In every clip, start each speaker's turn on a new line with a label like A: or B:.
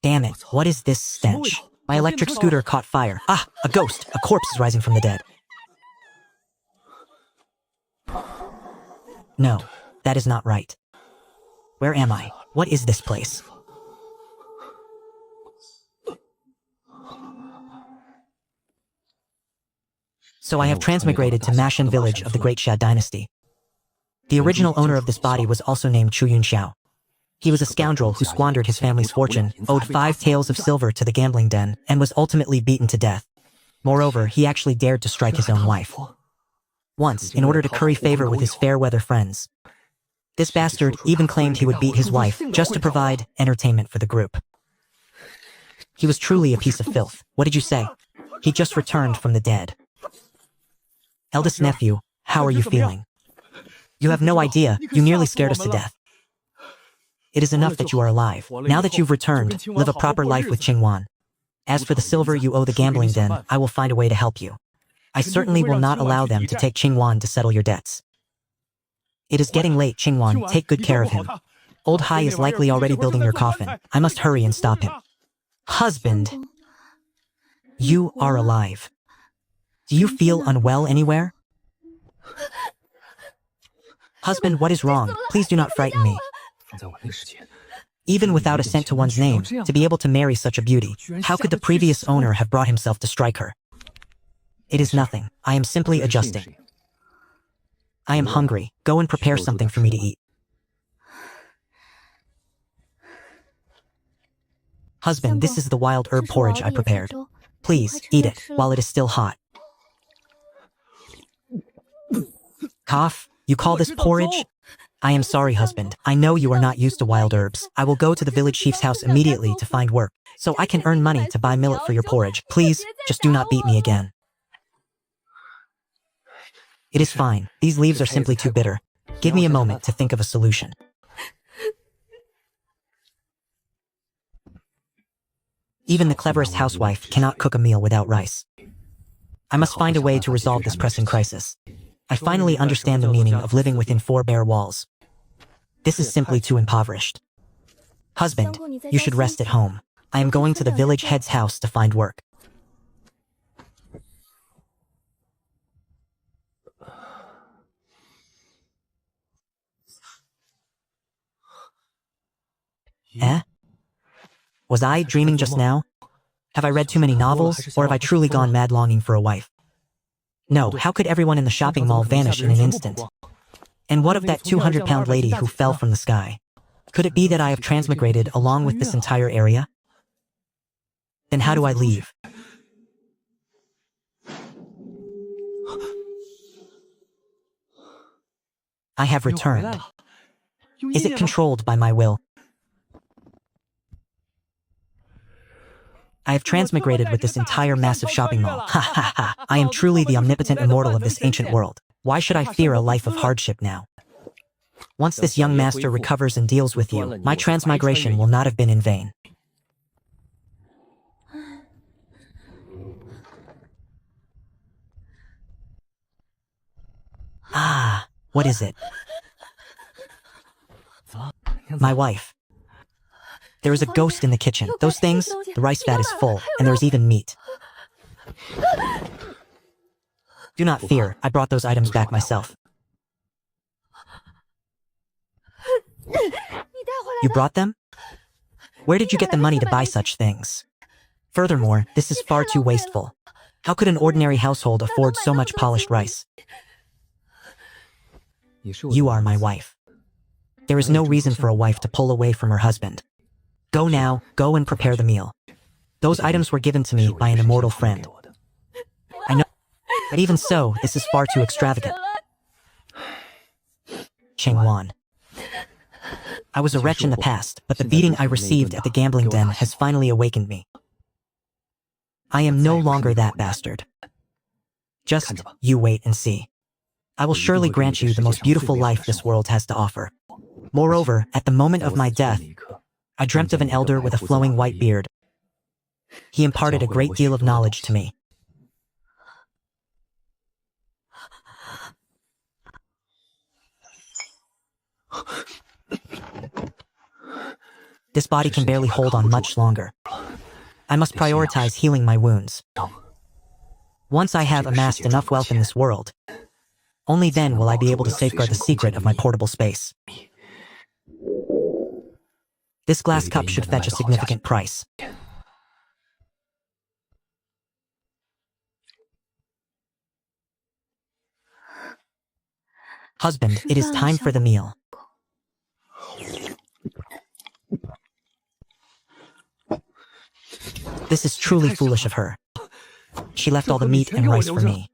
A: Damn it, what is this stench? My electric scooter caught fire. Ah, a ghost! A corpse is rising from the dead. No, that is not right. Where am I? What is this place? So I have transmigrated to Mashan village of the Great Xia dynasty. The original owner of this body was also named Chu Yunxiao. He was a scoundrel who squandered his family's fortune, owed 5 taels of silver to the gambling den, and was ultimately beaten to death. Moreover, he actually dared to strike his own wife. Once, in order to curry favor with his fair-weather friends. This bastard even claimed he would beat his wife just to provide entertainment for the group. He was truly a piece of filth. What did you say? He just returned from the dead. Eldest nephew, how are you feeling? You have no idea, you nearly scared us to death. It is enough that you are alive. Now that you've returned, live a proper life with Qingwan. As for the silver you owe the gambling den, I will find a way to help you. I certainly will not allow them to take Qingwan to settle your debts. It is getting late, Qingwan, take good care of him. Old Hai is likely already building your coffin. I must hurry and stop him. Husband! You are alive. Do you feel unwell anywhere? Husband, what is wrong? Please do not frighten me. Even without a cent to one's name, to be able to marry such a beauty, how could the previous owner have brought himself to strike her? It is nothing. I am simply adjusting. I am hungry. Go and prepare something for me to eat. Husband, this is the wild herb porridge I prepared. Please, eat it while it is still hot. Cough? You call this porridge? I am sorry, husband. I know you are not used to wild herbs. I will go to the village chief's house immediately to find work, so I can earn money to buy millet for your porridge. Please, just do not beat me again. It is fine. These leaves are simply too bitter. Give me a moment to think of a solution. Even the cleverest housewife cannot cook a meal without rice. I must find a way to resolve this pressing crisis. I finally understand the meaning of living within 4 bare walls. This is simply too impoverished. Husband, you should rest at home. I am going to the village head's house to find work. Eh? Was I dreaming just now? Have I read too many novels, or have I truly gone mad longing for a wife? No, how could everyone in the shopping mall vanish in an instant? And what of that 200-pound lady who fell from the sky? Could it be that I have transmigrated along with this entire area? Then how do I leave? I have returned. Is it controlled by my will? I have transmigrated with this entire massive shopping mall. Ha ha ha. I am truly the omnipotent immortal of this ancient world. Why should I fear a life of hardship now? Once this young master recovers and deals with you, my transmigration will not have been in vain. Ah, what is it? My wife. There is a ghost in the kitchen. Those things, the rice vat is full, and there is even meat. Do not fear, I brought those items back myself. You brought them? Where did you get the money to buy such things? Furthermore, this is far too wasteful. How could an ordinary household afford so much polished rice? You are my wife. There is no reason for a wife to pull away from her husband. Go now, go and prepare the meal. Those items were given to me by an immortal friend. I know, but even so, this is far too extravagant. Qingwan. I was a wretch in the past, but the beating I received at the gambling den has finally awakened me. I am no longer that bastard. Just, you wait and see. I will surely grant you the most beautiful life this world has to offer. Moreover, at the moment of my death, I dreamt of an elder with a flowing white beard. He imparted a great deal of knowledge to me. This body can barely hold on much longer. I must prioritize healing my wounds. Once I have amassed enough wealth in this world, only then will I be able to safeguard the secret of my portable space. This glass cup should fetch a significant price. Husband, it is time for the meal. This is truly foolish of her. She left all the meat and rice for me.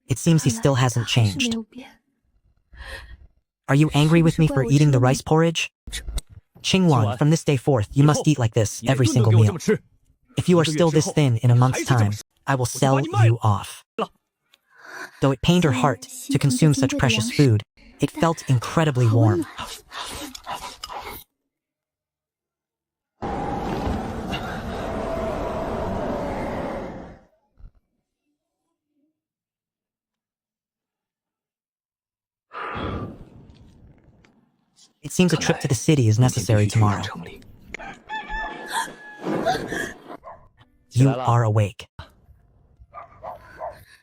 A: It seems he still hasn't changed. Are you angry with me for eating the rice porridge? Qingwan, from this day forth, you must eat like this every single meal. If you are still this thin in a month's time, I will sell you off. Though it pained her heart to consume such precious food, it felt incredibly warm. It seems a trip to the city is necessary tomorrow. You are awake.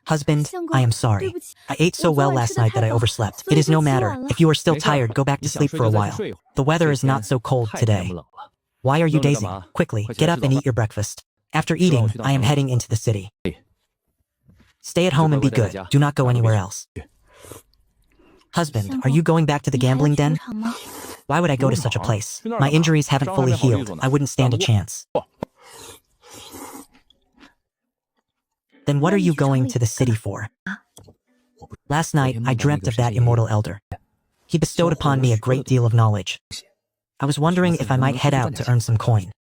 A: Husband, I am sorry. I ate so well last night that I overslept. It is no matter. If you are still tired, go back to sleep for a while. The weather is not so cold today. Why are you dazing? Quickly, get up and eat your breakfast. After eating, I am heading into the city. Stay at home and be good. Do not go anywhere else. Husband, are you going back to the gambling den? Why would I go to such a place? My injuries haven't fully healed. I wouldn't stand a chance. Then what are you going to the city for? Last night, I dreamt of that immortal elder. He bestowed upon me a great deal of knowledge. I was wondering if I might head out to earn some coin.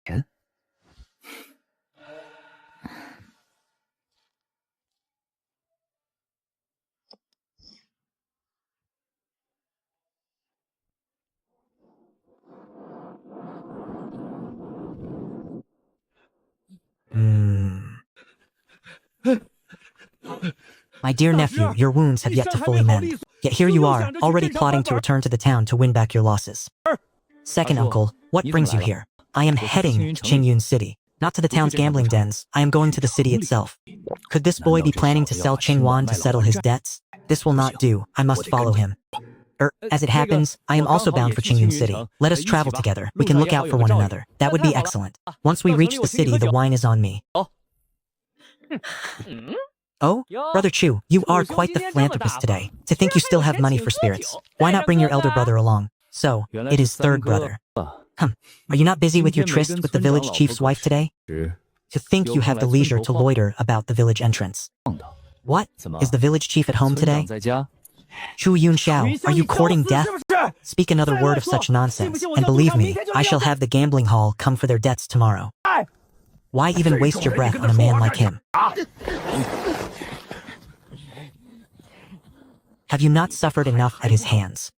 A: My dear nephew, your wounds have yet to fully mend. Yet here you are, already plotting to return to the town to win back your losses. Second uncle, what brings you here? I am heading to Qingyun City, not to the town's gambling dens. I am going to the city itself. Could this boy be planning to sell Qingwan to settle his debts? This will not do. I must follow him. As it happens, I am also bound for Qingyun City. Let us travel together. We can look out for one another. That would be excellent. Once we reach the city, the wine is on me. Oh, Brother Chu, you are quite the philanthropist today. To think you still have money for spirits. Why not bring your elder brother along? So, it is third brother. Are you not busy with your tryst with the village chief's wife today? To think you have the leisure to loiter about the village entrance. What? Is the village chief at home today? Chu Yunxiao, are you courting death? Speak another word of such nonsense, and believe me, I shall have the gambling hall come for their debts tomorrow. Why even waste your breath on a man like him? Have you not suffered enough at his hands?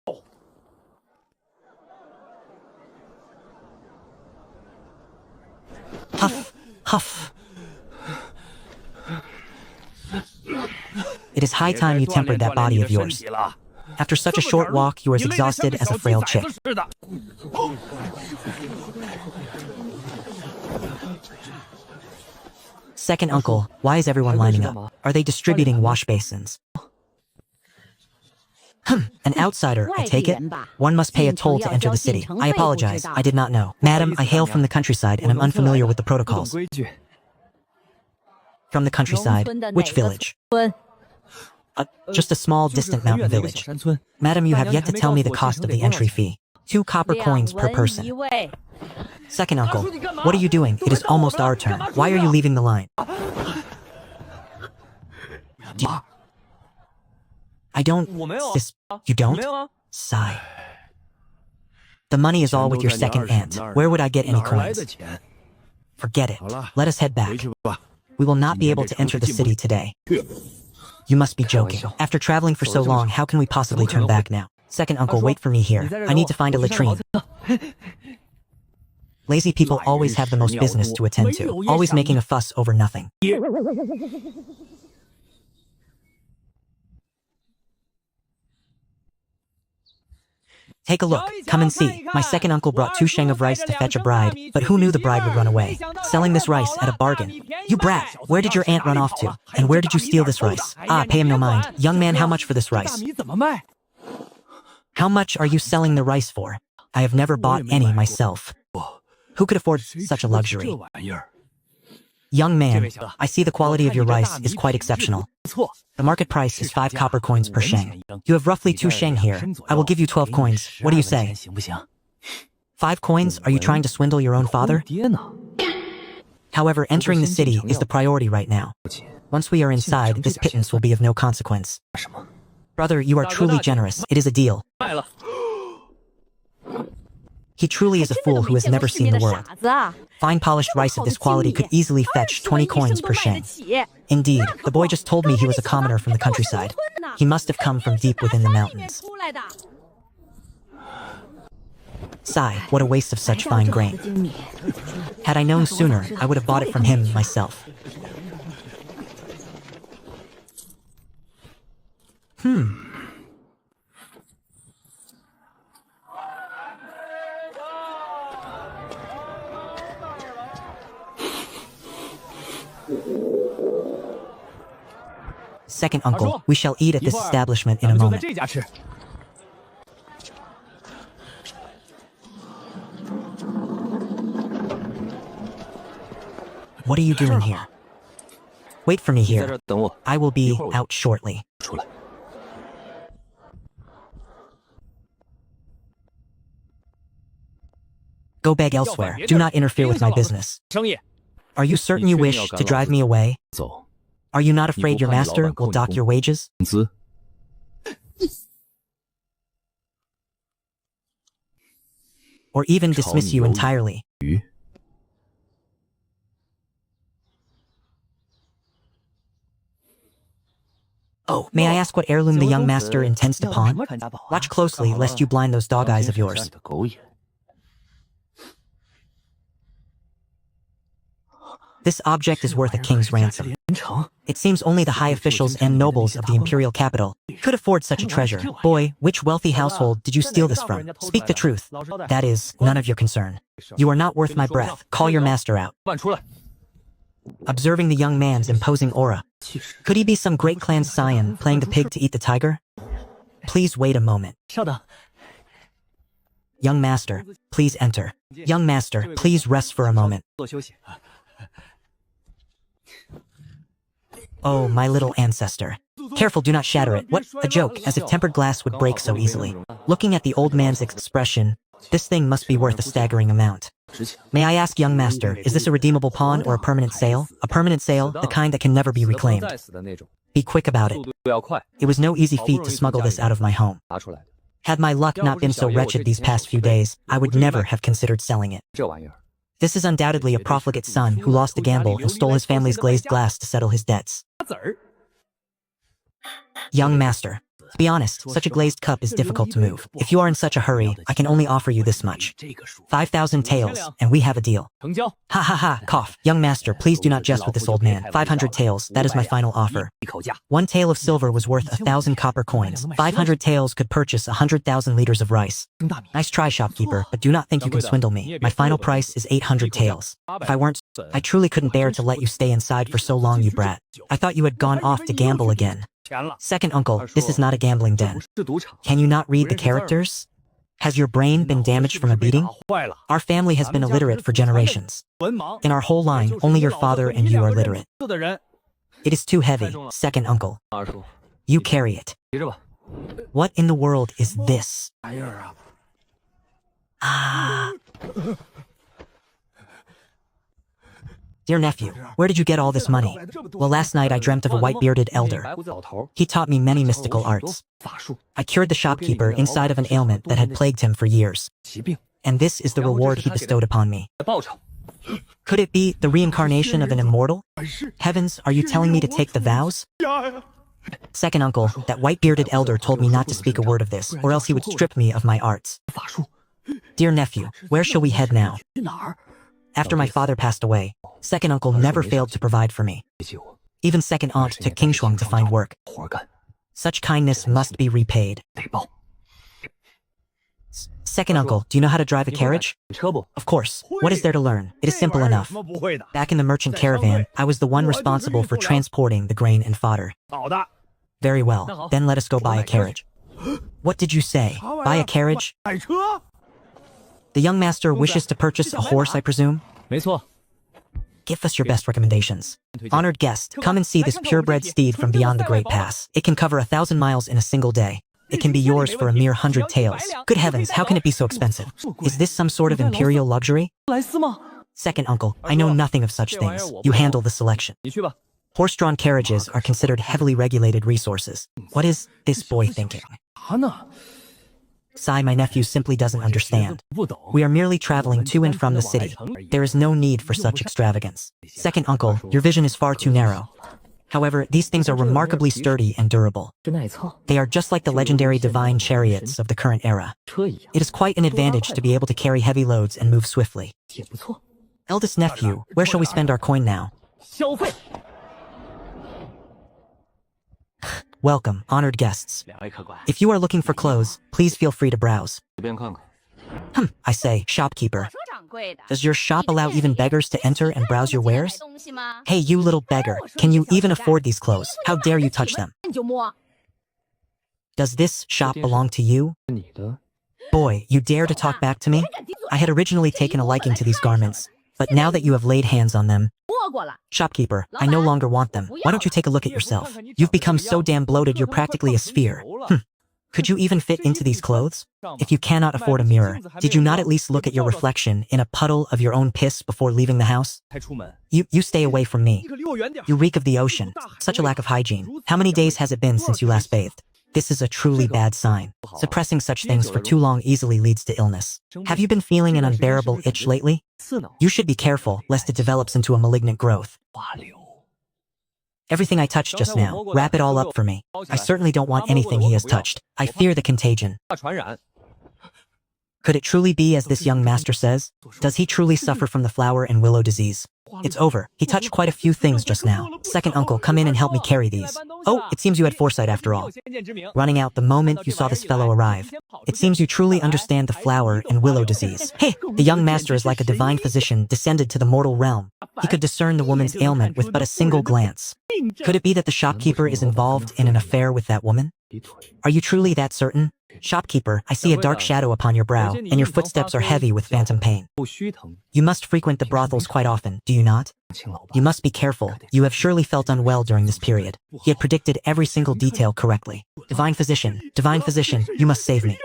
A: Huff, huff. It is high time you tempered that body of yours. After such a short walk, you are as exhausted as a frail chick. Second uncle, why is everyone lining up? Are they distributing wash basins? An outsider, I take it? One must pay a toll to enter the city. I apologize, I did not know. Madam, I hail from the countryside and am unfamiliar with the protocols. From the countryside? Which village? Just a small, distant mountain village. Madam, you have yet to tell me the cost of the entry fee. 2 copper coins per person. Second uncle, what are you doing? It is almost our turn. Why are you leaving the line? I don't... You don't? Sigh. The money is all with your second aunt. Where would I get any coins? Forget it. Let us head back. We will not be able to enter the city today. You must be joking. After traveling for so long, how can we possibly turn back now? Second uncle, wait for me here. I need to find a latrine. Lazy people always have the most business to attend to, always making a fuss over nothing. Take a look, come and see. My second uncle brought 2 sheng of rice to fetch a bride, but who knew the bride would run away? Selling this rice at a bargain. You brat, where did your aunt run off to? And where did you steal this rice? Ah, pay him no mind. Young man, how much for this rice? How much are you selling the rice for? I have never bought any myself. Who could afford such a luxury? Young man, I see the quality of your rice is quite exceptional. The market price is 5 copper coins per sheng. You have roughly 2 sheng here. I will give you 12 coins. What do you say? 5 coins? Are you trying to swindle your own father? However, entering the city is the priority right now. Once we are inside, this pittance will be of no consequence. Brother, you are truly generous. It is a deal. He truly is a fool who has never seen the world. Fine polished rice of this quality could easily fetch 20 coins per sheng. Indeed, the boy just told me he was a commoner from the countryside. He must have come from deep within the mountains. Sigh, what a waste of such fine grain. Had I known sooner, I would have bought it from him myself. Second uncle, we shall eat at this establishment in a moment. What are you doing here? Wait for me here. I will be out shortly. Go beg elsewhere. Do not interfere with my business. Are you certain you wish to drive me away? Are you not afraid your master will dock your wages? Or even dismiss you entirely? Oh, may I ask what heirloom the young master intends to pawn? Watch closely, lest you blind those dog eyes of yours. This object is worth a king's ransom. It seems only the high officials and nobles of the imperial capital could afford such a treasure. Boy, which wealthy household did you steal this from? Speak the truth. That is none of your concern. You are not worth my breath. Call your master out. Observing the young man's imposing aura. Could he be some great clan scion playing the pig to eat the tiger? Please wait a moment. Young master, please enter. Young master, please rest for a moment. Oh, my little ancestor. Careful, do not shatter it. What a joke, as if tempered glass would break so easily. Looking at the old man's expression, this thing must be worth a staggering amount. May I ask, young master, is this a redeemable pawn or a permanent sale? A permanent sale, the kind that can never be reclaimed. Be quick about it. It was no easy feat to smuggle this out of my home. Had my luck not been so wretched these past few days, I would never have considered selling it. This is undoubtedly a profligate son who lost a gamble and stole his family's glazed glass to settle his debts. Young master, to be honest, such a glazed cup is difficult to move. If you are in such a hurry, I can only offer you this much. 5,000 taels, and we have a deal. Ha ha ha, cough. Young master, please do not jest with this old man. 500 taels, that is my final offer. 1 tael of silver was worth 1,000 copper coins. 500 taels could purchase 100,000 liters of rice. Nice try, shopkeeper, but do not think you can swindle me. My final price is 800 taels. If I weren't, I truly couldn't bear to let you stay inside for so long, you brat. I thought you had gone off to gamble again. Second uncle, this is not a gambling den. Can you not read the characters? Has your brain been damaged from a beating? Our family has been illiterate for generations. In our whole line, only your father and you are literate. It is too heavy, second uncle. You carry it. What in the world is this? Ah. Dear nephew, where did you get all this money? Well, last night I dreamt of a white-bearded elder. He taught me many mystical arts. I cured the shopkeeper inside of an ailment that had plagued him for years. And this is the reward he bestowed upon me. Could it be the reincarnation of an immortal? Heavens, are you telling me to take the vows? Second uncle, that white-bearded elder told me not to speak a word of this, or else he would strip me of my arts. Dear nephew, where shall we head now? After my father passed away, second uncle never failed to provide for me. Even second aunt took Kingshuang to find work. Such kindness must be repaid. Second uncle, do you know how to drive a carriage? Of course. What is there to learn? It is simple enough. Back in the merchant caravan, I was the one responsible for transporting the grain and fodder. Very well. Then let us go buy a carriage. What did you say? Buy a carriage? The young master wishes to purchase a horse, I presume? Give us your best recommendations. Honored guest, come and see this purebred steed from beyond the Great Pass. It can cover 1,000 miles in a single day. It can be yours for a mere 100 taels. Good heavens, how can it be so expensive? Is this some sort of imperial luxury? Second uncle, I know nothing of such things. You handle the selection. Horse-drawn carriages are considered heavily regulated resources. What is this boy thinking? Sai, my nephew simply doesn't understand. We are merely traveling to and from the city. There is no need for such extravagance. Second uncle, your vision is far too narrow. However, these things are remarkably sturdy and durable. They are just like the legendary divine chariots of the current era. It is quite an advantage to be able to carry heavy loads and move swiftly. Eldest nephew, where shall we spend our coin now? Welcome, honored guests. If you are looking for clothes, please feel free to browse. I say, shopkeeper. Does your shop allow even beggars to enter and browse your wares? Hey, you little beggar, can you even afford these clothes? How dare you touch them? Does this shop belong to you? Boy, you dare to talk back to me? I had originally taken a liking to these garments, but now that you have laid hands on them... Shopkeeper, I no longer want them. Why don't you take a look at yourself? You've become so damn bloated you're practically a sphere. Could you even fit into these clothes? If you cannot afford a mirror, did you not at least look at your reflection in a puddle of your own piss before leaving the house? You stay away from me. You reek of the ocean. Such a lack of hygiene. How many days has it been since you last bathed? This is a truly bad sign. Suppressing such things for too long easily leads to illness. Have you been feeling an unbearable itch lately? You should be careful, lest it develops into a malignant growth. Everything I touched just now, wrap it all up for me. I certainly don't want anything he has touched. I fear the contagion. Could it truly be as this young master says? Does he truly suffer from the flower and willow disease? It's over. He touched quite a few things just now. Second uncle, come in and help me carry these. Oh, it seems you had foresight after all. Running out the moment you saw this fellow arrive. It seems you truly understand the flower and willow disease. Hey, the young master is like a divine physician descended to the mortal realm. He could discern the woman's ailment with but a single glance. Could it be that the shopkeeper is involved in an affair with that woman? Are you truly that certain? Shopkeeper, I see a dark shadow upon your brow, and your footsteps are heavy with phantom pain. You must frequent the brothels quite often, do you not? You must be careful. You have surely felt unwell during this period. He had predicted every single detail correctly. Divine physician, you must save me.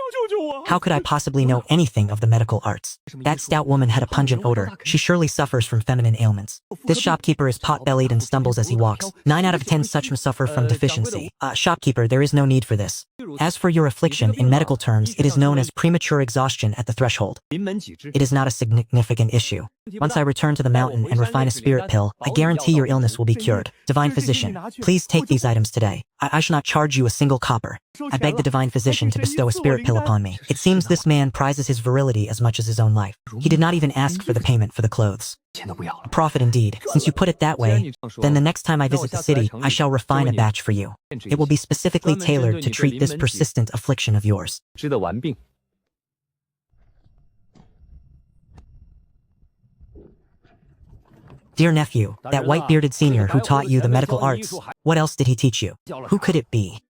A: How could I possibly know anything of the medical arts? That stout woman had a pungent odor. She surely suffers from feminine ailments. This shopkeeper is pot-bellied and stumbles as he walks. 9 out of 10 such suffer from deficiency. Shopkeeper, there is no need for this. As for your affliction, in medical terms, it is known as premature exhaustion at the threshold. It is not a significant issue. Once I return to the mountain and refine a spirit pill, I guarantee your illness will be cured. Divine physician, please take these items today. I shall not charge you a single copper. I beg the divine physician to bestow a spirit pill upon me. It seems this man prizes his virility as much as his own life. He did not even ask for the payment for the clothes. A profit indeed. Since you put it that way, then the next time I visit the city, I shall refine a batch for you. It will be specifically tailored to treat this persistent affliction of yours. Dear nephew, that white-bearded senior who taught you the medical arts, what else did he teach you? Who could it be?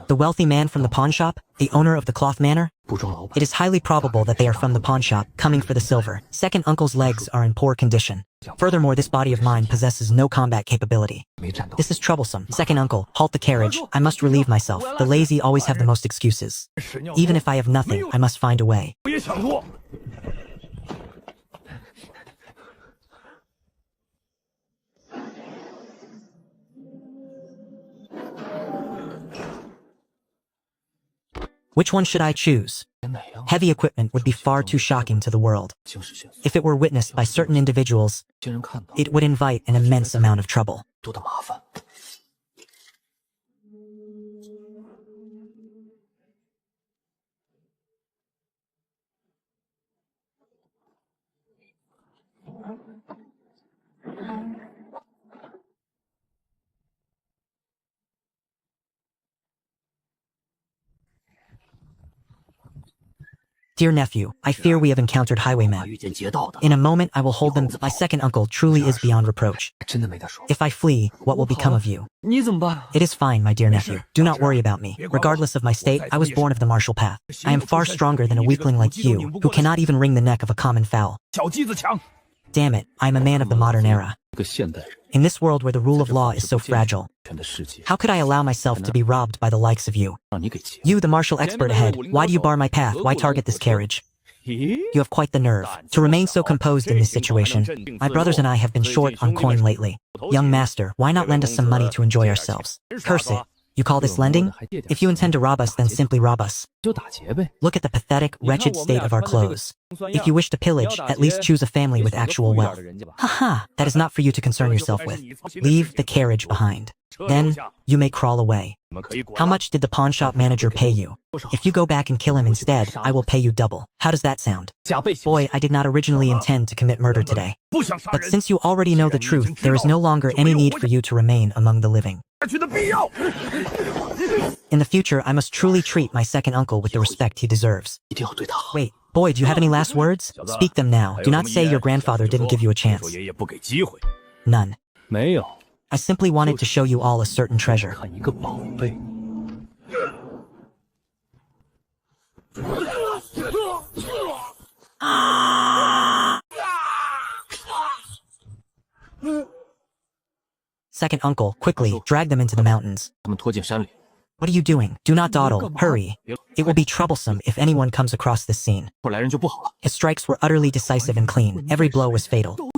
A: The wealthy man from the pawn shop? The owner of the cloth manor? It is highly probable that they are from the pawn shop, coming for the silver. Second uncle's legs are in poor condition. Furthermore, this body of mine possesses no combat capability. This is troublesome. Second uncle, halt the carriage. I must relieve myself. The lazy always have the most excuses. Even if I have nothing, I must find a way. Which one should I choose? Heavy equipment would be far too shocking to the world. If it were witnessed by certain individuals, it would invite an immense amount of trouble. Dear nephew, I fear we have encountered highwaymen. In a moment I will hold them. My second uncle truly is beyond reproach. If I flee, what will become of you? It is fine, my dear nephew. Do not worry about me. Regardless of my state, I was born of the martial path. I am far stronger than a weakling like you, who cannot even wring the neck of a common fowl. Damn it, I am a man of the modern era. In this world where the rule of law is so fragile, how could I allow myself to be robbed by the likes of you? You, the martial expert ahead, why do you bar my path? Why target this carriage? You have quite the nerve to remain so composed in this situation. My brothers and I have been short on coin lately. Young master, why not lend us some money to enjoy ourselves? Curse it. You call this lending? If you intend to rob us, then simply rob us. Look at the pathetic, wretched state of our clothes. If you wish to pillage, at least choose a family with actual wealth. Haha, that is not for you to concern yourself with. Leave the carriage behind. Then, you may crawl away. How much did the pawnshop manager pay you? If you go back and kill him instead, I will pay you double. How does that sound? Boy, I did not originally intend to commit murder today. But since you already know the truth, there is no longer any need for you to remain among the living. In the future, I must truly treat my second uncle with the respect he deserves. Wait, boy, do you have any last words? Speak them now. Do not say your grandfather didn't give you a chance. None. I simply wanted to show you all a certain treasure. Second uncle, quickly, drag them into the mountains. What are you doing? Do not dawdle. Hurry. It will be troublesome if anyone comes across this scene. His strikes were utterly decisive and clean. Every blow was fatal.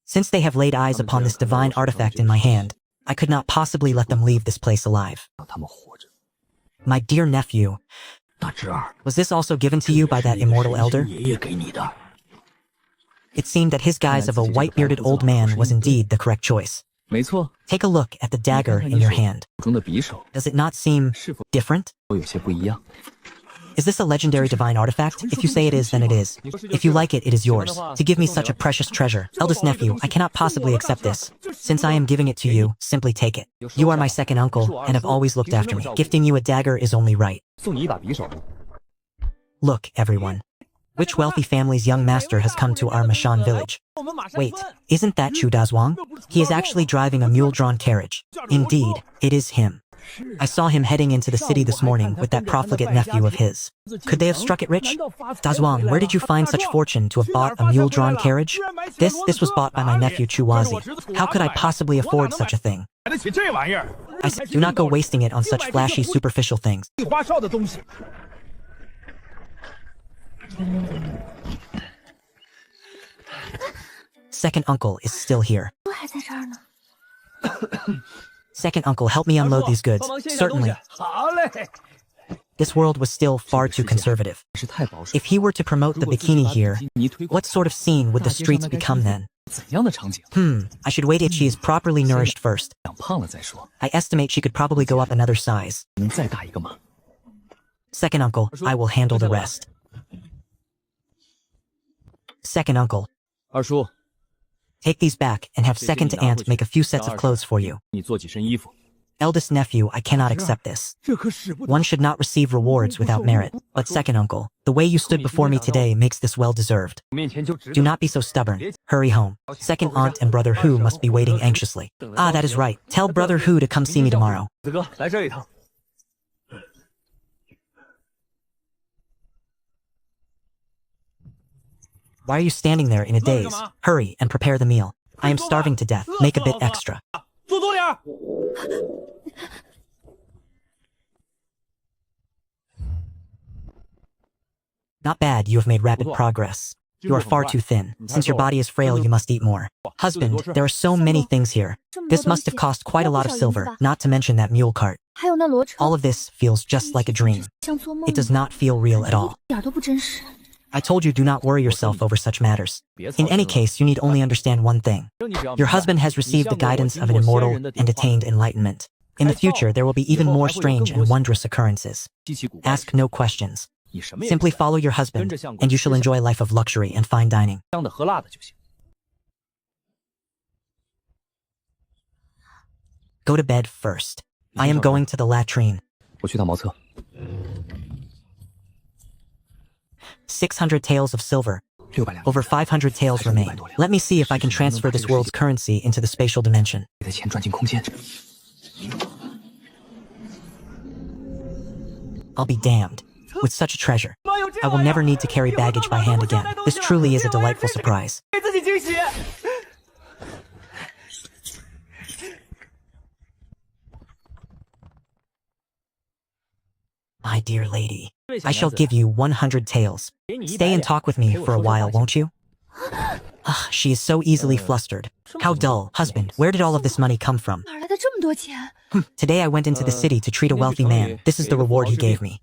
A: Since they have laid eyes upon this divine artifact in my hand, I could not possibly let them leave this place alive. My dear nephew, was this also given to you by that immortal elder? It seemed that his guise of a white-bearded old man was indeed the correct choice. Take a look at the dagger in your hand. Does it not seem different? Is this a legendary divine artifact? If you say it is, then it is. If you like it, it is yours. To give me such a precious treasure. Eldest nephew, I cannot possibly accept this. Since I am giving it to you, simply take it. You are my second uncle, and have always looked after me. Gifting you a dagger is only right. Look, everyone. Which wealthy family's young master has come to our Mashan village? Wait, isn't that Chu Dazwang? He is actually driving a mule-drawn carriage. Indeed, it is him. I saw him heading into the city this morning with that profligate nephew of his. Could they have struck it rich? Dazwang, where did you find such fortune to have bought a mule-drawn carriage? This was bought by my nephew Chuwazi. How could I possibly afford such a thing? I said, do not go wasting it on such flashy, superficial things. Second uncle is still here. Second uncle, help me unload these goods. Certainly. This world was still far too conservative. If he were to promote the bikini here, what sort of scene would the streets become then? I should wait if she is properly nourished first. I estimate she could probably go up another size. Second uncle, I will handle the rest. Second uncle, take these back and have second aunt make a few sets of clothes for you. Eldest nephew, I cannot accept this. One should not receive rewards without merit. But second uncle, the way you stood before me today makes this well deserved. Do not be so stubborn. Hurry home. Second aunt and brother Hu must be waiting anxiously. Ah, that is right. Tell brother Hu to come see me tomorrow. Why are you standing there in a daze? Hurry and prepare the meal. I am starving to death. Make a bit extra. Not bad, you have made rapid progress. You are far too thin. Since your body is frail, you must eat more. Husband, there are so many things here. This must have cost quite a lot of silver, not to mention that mule cart. All of this feels just like a dream. It does not feel real at all. I told you do not worry yourself over such matters. In any case, you need only understand one thing. Your husband has received the guidance of an immortal and attained enlightenment. In the future, there will be even more strange and wondrous occurrences. Ask no questions. Simply follow your husband, and you shall enjoy a life of luxury and fine dining. Go to bed first. I am going to the latrine. 600 taels of silver. Over 500 taels remain. Let me see if I can transfer this world's currency into the spatial dimension. I'll be damned. With such a treasure, I will never need to carry baggage by hand again. This truly is a delightful surprise. My dear lady, I shall give you 100 taels. Stay and talk with me for a while, won't you? She is so easily flustered. How dull. Husband, where did all of this money come from? Today I went into the city to treat a wealthy man. This is the reward he gave me.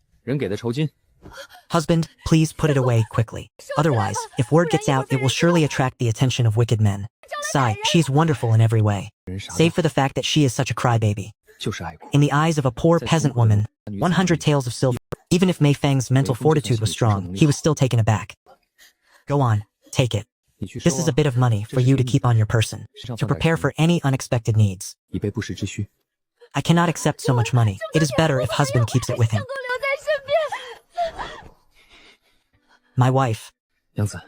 A: Husband, please put it away quickly. Otherwise, if word gets out, it will surely attract the attention of wicked men. Sigh, she's wonderful in every way, save for the fact that she is such a crybaby. In the eyes of a poor peasant woman, 100 taels of silver. Even if Mei Feng's mental fortitude was strong, he was still taken aback. Go on, take it. This is a bit of money for you to keep on your person, to prepare for any unexpected needs. I cannot accept so much money. It is better if husband keeps it with him. My wife,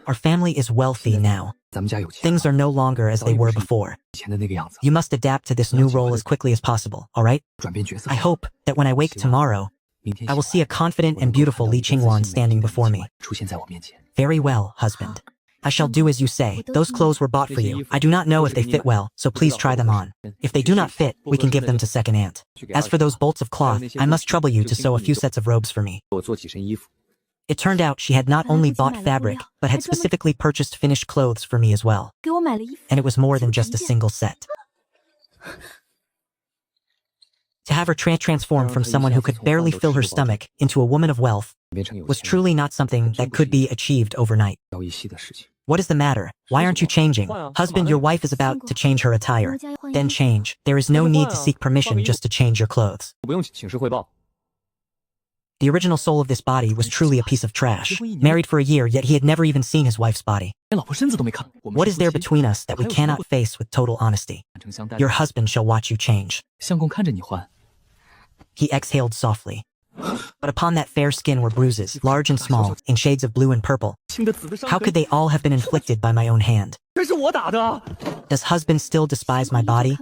A: our family is wealthy now. Things are no longer as they were before. You must adapt to this new role as quickly as possible, all right? I hope that when I wake tomorrow, I will see a confident and beautiful Li Qingwan standing before me. Very well, husband. I shall do as you say. Those clothes were bought for you. I do not know if they fit well, so please try them on. If they do not fit, we can give them to second aunt. As for those bolts of cloth, I must trouble you to sew a few sets of robes for me. It turned out she had not only bought fabric, but had specifically purchased finished clothes for me as well. And it was more than just a single set. To have her transform from someone who could barely fill her stomach into a woman of wealth was truly not something that could be achieved overnight. What is the matter? Why aren't you changing? Husband, your wife is about to change her attire. Then change. There is no need to seek permission just to change your clothes. The original soul of this body was truly a piece of trash. Married for a year, yet he had never even seen his wife's body. What is there between us that we cannot face with total honesty? Your husband shall watch you change. He exhaled softly. But upon that fair skin were bruises, large and small, in shades of blue and purple. How could they all have been inflicted by my own hand? Does husband still despise my body?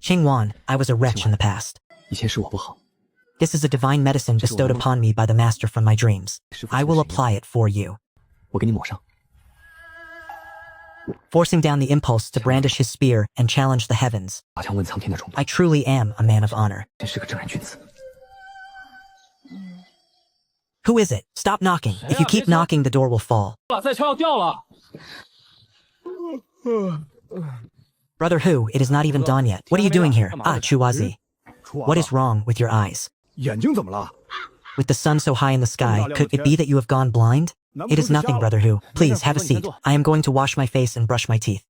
A: Qingwan, I was a wretch in the past. This is a divine medicine bestowed upon me by the master from my dreams. I will apply it for you. Forcing down the impulse to brandish his spear and challenge the heavens. I truly am a man of honor. Who is it? Stop knocking. If you keep knocking, the door will fall. Brother Hu, it is not even dawn yet. What are you doing here? Chuazi. What is wrong with your eyes? With the sun so high in the sky, could it be that you have gone blind? It is nothing, Brother Hu. Please, have a seat. I am going to wash my face and brush my teeth.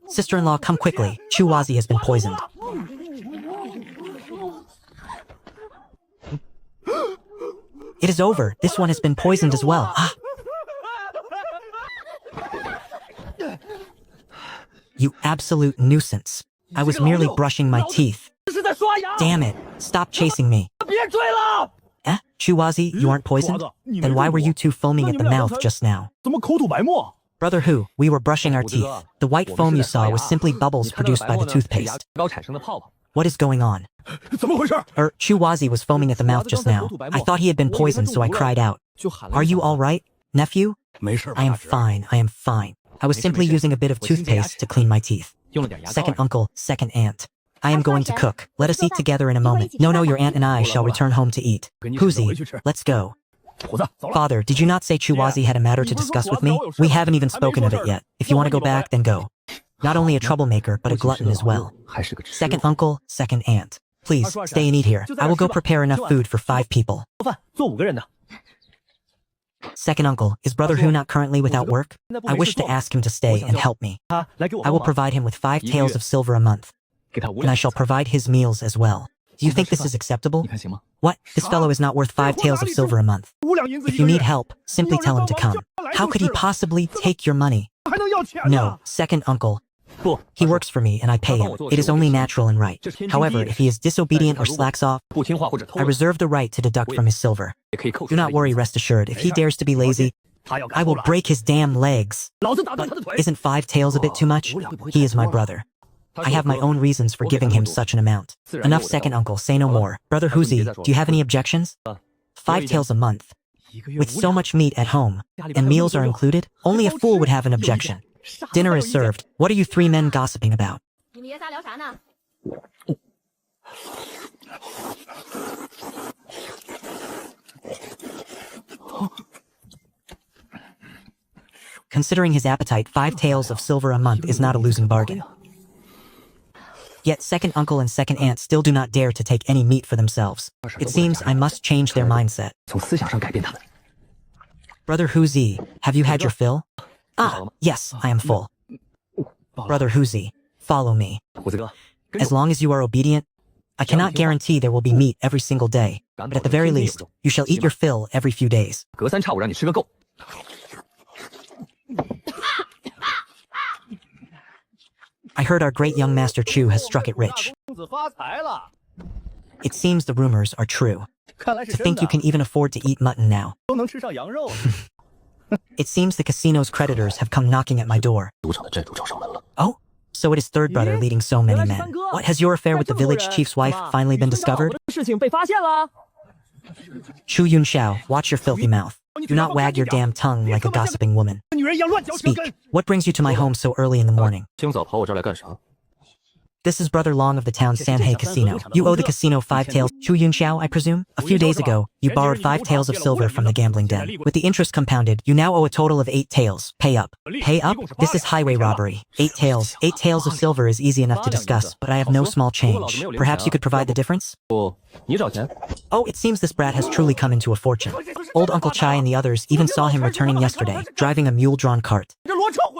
A: Sister-in-law, come quickly. Chuazi has been poisoned. It is over. This one has been poisoned as well. You absolute nuisance. I was merely brushing my teeth. Damn it. Stop chasing me. Chuazi, you aren't poisoned? Then why were you two foaming at the mouth just now? Brother Hu, we were brushing our teeth. The white foam you saw was simply bubbles produced by the toothpaste. What is going on? Chuazi was foaming at the mouth just now. I thought he had been poisoned, so I cried out. Are you all right, nephew? I am fine, I am fine. I was simply using a bit of toothpaste to clean my teeth. Second uncle, second aunt. I am going to cook. Let us eat together in a moment. No, your aunt and I shall return home to eat. Huzi, let's go. Father, did you not say Chuazi had a matter to discuss with me? We haven't even spoken of it yet. If you want to go back, then go. Not only a troublemaker, but a glutton as well. Second uncle, second aunt. Please, stay and eat here. I will go prepare enough food for 5 people. Second uncle, is Brother Hu not currently without work? I wish to ask him to stay and help me. I will provide him with 5 taels of silver a month. And I shall provide his meals as well. Do you think this is acceptable? What? This fellow is not worth 5 taels of silver a month. If you need help, simply tell him to come. How could he possibly take your money? No, second uncle. He works for me and I pay him. It is only natural and right. However, if he is disobedient or slacks off, I reserve the right to deduct from his silver. Do not worry, rest assured. If he dares to be lazy, I will break his damn legs. Isn't 5 taels a bit too much? He is my brother. I have my own reasons for giving him such an amount. Enough, second uncle, say no more. Brother Huzi, do you have any objections? 5 taels a month. With so much meat at home, and meals are included, only a fool would have an objection. Dinner is served. What are you 3 men gossiping about? Considering his appetite, 5 taels of silver a month is not a losing bargain. Yet second uncle and second aunt still do not dare to take any meat for themselves. It seems I must change their mindset. Brother Huzi, have you had your fill? Ah, yes, I am full. Brother Huzi, follow me. As long as you are obedient, I cannot guarantee there will be meat every single day, but at the very least, you shall eat your fill every few days. I heard our great young master Chu has struck it rich. It seems the rumors are true. To think you can even afford to eat mutton now. It seems the casino's creditors have come knocking at my door. Oh, so it is third brother leading so many men. What, has your affair with the village chief's wife finally been discovered? Chu Yunxiao, watch your filthy mouth. Do not wag your damn tongue like a gossiping woman. Speak. What brings you to my home so early in the morning? This is Brother Long of the town's Sanhei Casino. You owe the casino 5 taels. Chu Yunxiao, I presume? A few days ago, you borrowed 5 taels of silver from the gambling den. With the interest compounded, you now owe a total of 8 taels. Pay up. Pay up? This is highway robbery. 8 taels. 8 taels of silver is easy enough to discuss, but I have no small change. Perhaps you could provide the difference? Oh, it seems this brat has truly come into a fortune. Old Uncle Chai and the others even saw him returning yesterday, driving a mule-drawn cart.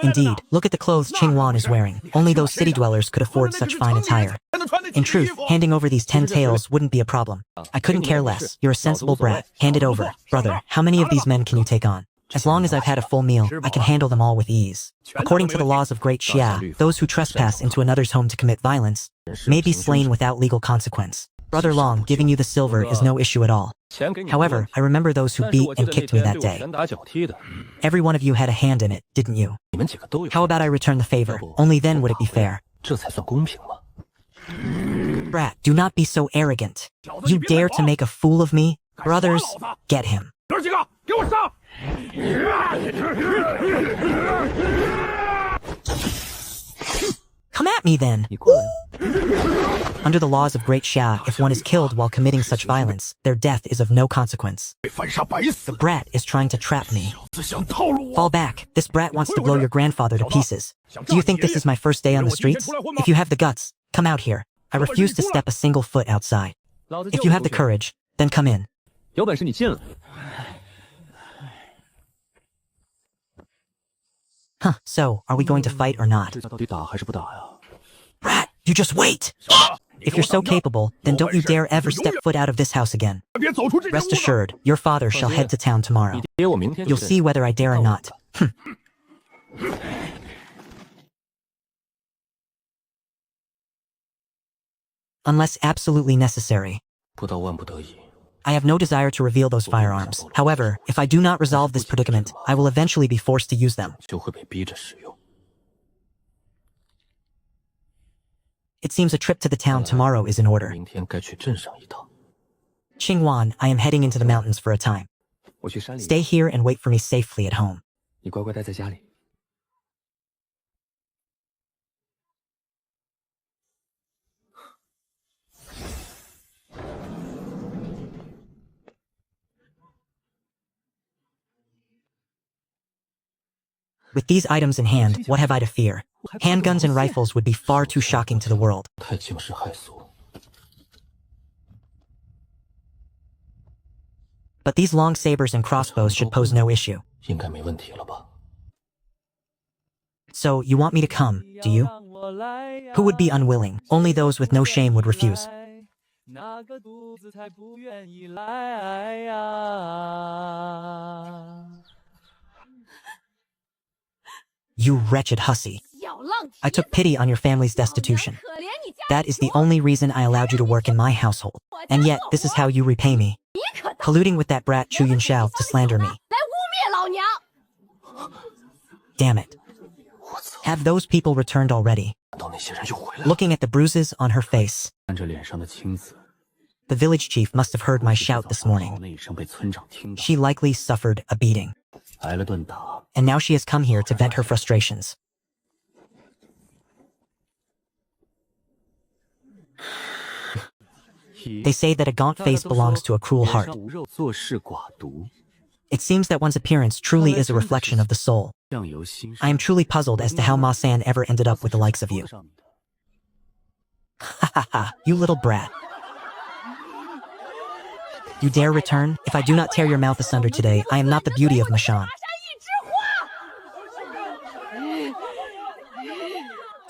A: Indeed, look at the clothes Ching Wan is wearing. Only those city dwellers could afford such fine attire. In truth, handing over these 10 taels wouldn't be a problem. I couldn't care less. You're a sensible brat. Hand it over. Brother, how many of these men can you take on? As long as I've had a full meal, I can handle them all with ease. According to the laws of Great Xia, those who trespass into another's home to commit violence may be slain without legal consequence. Brother Long, giving you the silver is no issue at all. However, I remember those who beat and kicked me that day. Every one of you had a hand in it, didn't you? How about I return the favor? Only then would it be fair. Brat, do not be so arrogant. You dare to make a fool of me? Brothers, get him. Come at me then. Under the laws of Great Xia, if one is killed while committing such violence, their death is of no consequence. The brat is trying to trap me. Fall back. This brat wants to blow your grandfather to pieces. Do you think this is my first day on the streets? If you have the guts, come out here. I refuse to step a single foot outside. If you have the courage, then come in. Huh, so, are we going to fight or not? Brat, you just wait! If you're so capable, then don't you dare ever step foot out of this house again. Rest assured, your father shall head to town tomorrow. You'll see whether I dare or not. Unless absolutely necessary. I have no desire to reveal those firearms. However, if I do not resolve this predicament, I will eventually be forced to use them. It seems a trip to the town tomorrow is in order. Qingwan, I am heading into the mountains for a time. Stay here and wait for me safely at home. With these items in hand, what have I to fear? Handguns and rifles would be far too shocking to the world. But these long sabers and crossbows should pose no issue. So, you want me to come, do you? Who would be unwilling? Only those with no shame would refuse. You wretched hussy. I took pity on your family's destitution. That is the only reason I allowed you to work in my household. And yet, this is how you repay me. Colluding with that brat Chu Yunxiao to slander me. Damn it. Have those people returned already? Looking at the bruises on her face. The village chief must have heard my shout this morning. She likely suffered a beating. And now she has come here to vent her frustrations. They say that a gaunt face belongs to a cruel heart. It seems that one's appearance truly is a reflection of the soul. I am truly puzzled as to how Ma San ever ended up with the likes of you. Ha ha ha, you little brat. You dare return? If I do not tear your mouth asunder today, I am not the beauty of Mashan.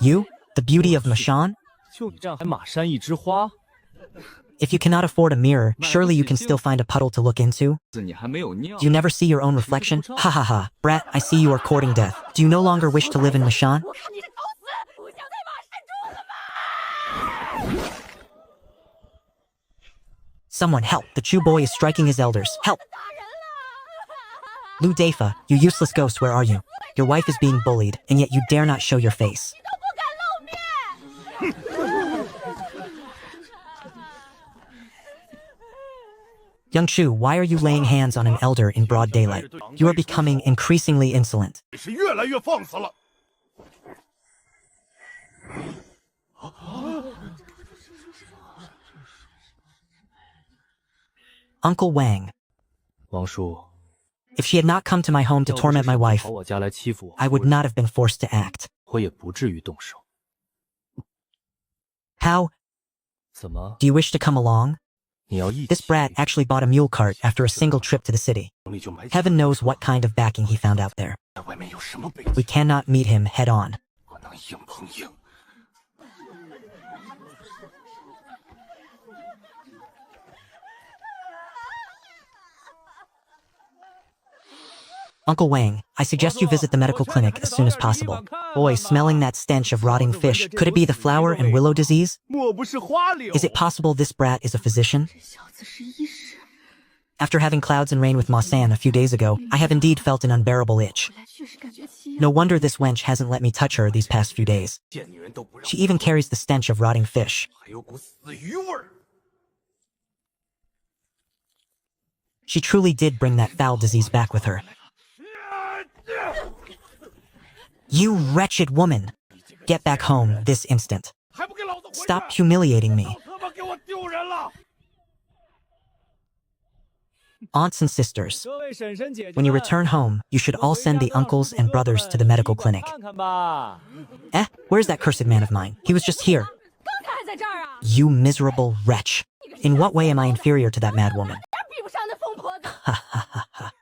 A: You? The beauty of Mashan? If you cannot afford a mirror, surely you can still find a puddle to look into? Do you never see your own reflection? Ha ha ha, brat, I see you are courting death. Do you no longer wish to live in Mashan? Someone help, the Chu boy is striking his elders. Help! Lu Dafa, you useless ghost, where are you? Your wife is being bullied, and yet you dare not show your face. Young Chu, why are you laying hands on an elder in broad daylight? You are becoming increasingly insolent. Uncle Wang. If she had not come to my home to torment my wife, I would not have been forced to act. How? Do you wish to come along? This brat actually bought a mule cart after a single trip to the city. Heaven knows what kind of backing he found out there. We cannot meet him head on. Uncle Wang, I suggest you visit the medical clinic as soon as possible. Boy, smelling that stench of rotting fish, could it be the flower and willow disease? Is it possible this brat is a physician? After having clouds and rain with Ma San a few days ago, I have indeed felt an unbearable itch. No wonder this wench hasn't let me touch her these past few days. She even carries the stench of rotting fish. She truly did bring that foul disease back with her. You wretched woman! Get back home this instant. Stop humiliating me. Aunts and sisters, when you return home, you should all send the uncles and brothers to the medical clinic. Where's that cursed man of mine? He was just here. You miserable wretch. In what way am I inferior to that mad woman? Ha ha ha ha.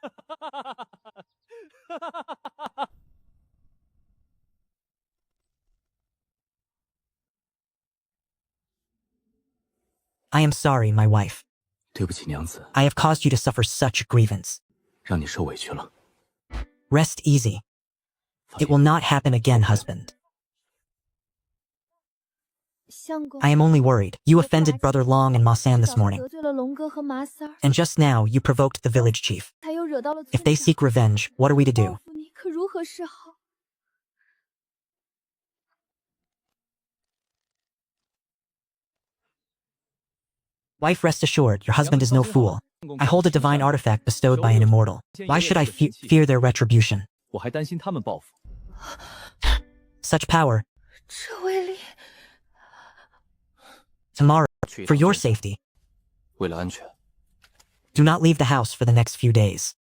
A: I am sorry, my wife. I have caused you to suffer such grievance. Rest easy. It will not happen again, husband. I am only worried. You offended Brother Long and Ma San this morning. And just now, you provoked the village chief. If they seek revenge, what are we to do? Wife, rest assured, your husband is no fool. I hold a divine artifact bestowed by an immortal. Why should I fear their retribution? Such power. Tomorrow, for your safety. Do not leave the house for the next few days.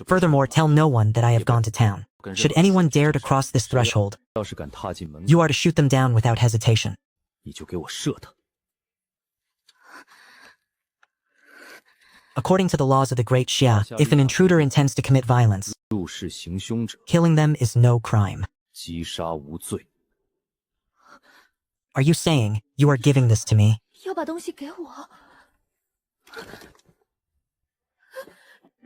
A: Furthermore, tell no one that I have gone to town. Should anyone dare to cross this threshold, you are to shoot them down without hesitation. According to the laws of the Great Xia, if an intruder intends to commit violence, killing them is no crime. Are you saying you are giving this to me?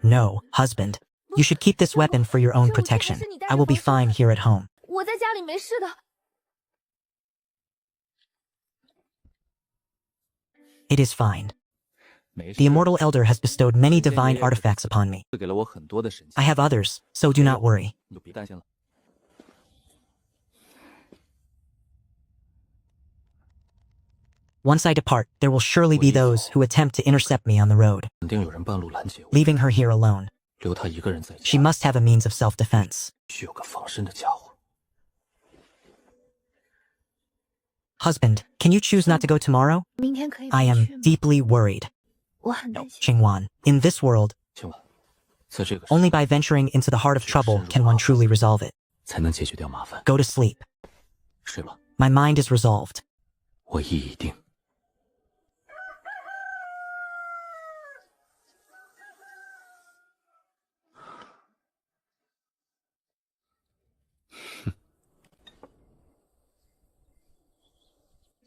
A: No, husband. You should keep this weapon for your own protection. I will be fine here at home.
B: 我在家里没事的。
A: It is fine. The immortal elder has bestowed many divine artifacts upon me. I have others, so do not worry. Once I depart, there will surely be those who attempt to intercept me on the road, leaving her here alone. She must have a means of self-defense. Husband, can you choose not to go tomorrow?
B: 明天可以。
A: I am deeply worried.
B: 我很担心。
A: Qingwan, in this world, only by venturing into the heart of trouble can one truly resolve it. Go to sleep. My mind is resolved.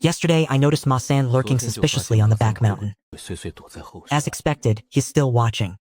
A: Yesterday, I noticed Ma San lurking suspiciously on the back mountain. As expected, he's still watching.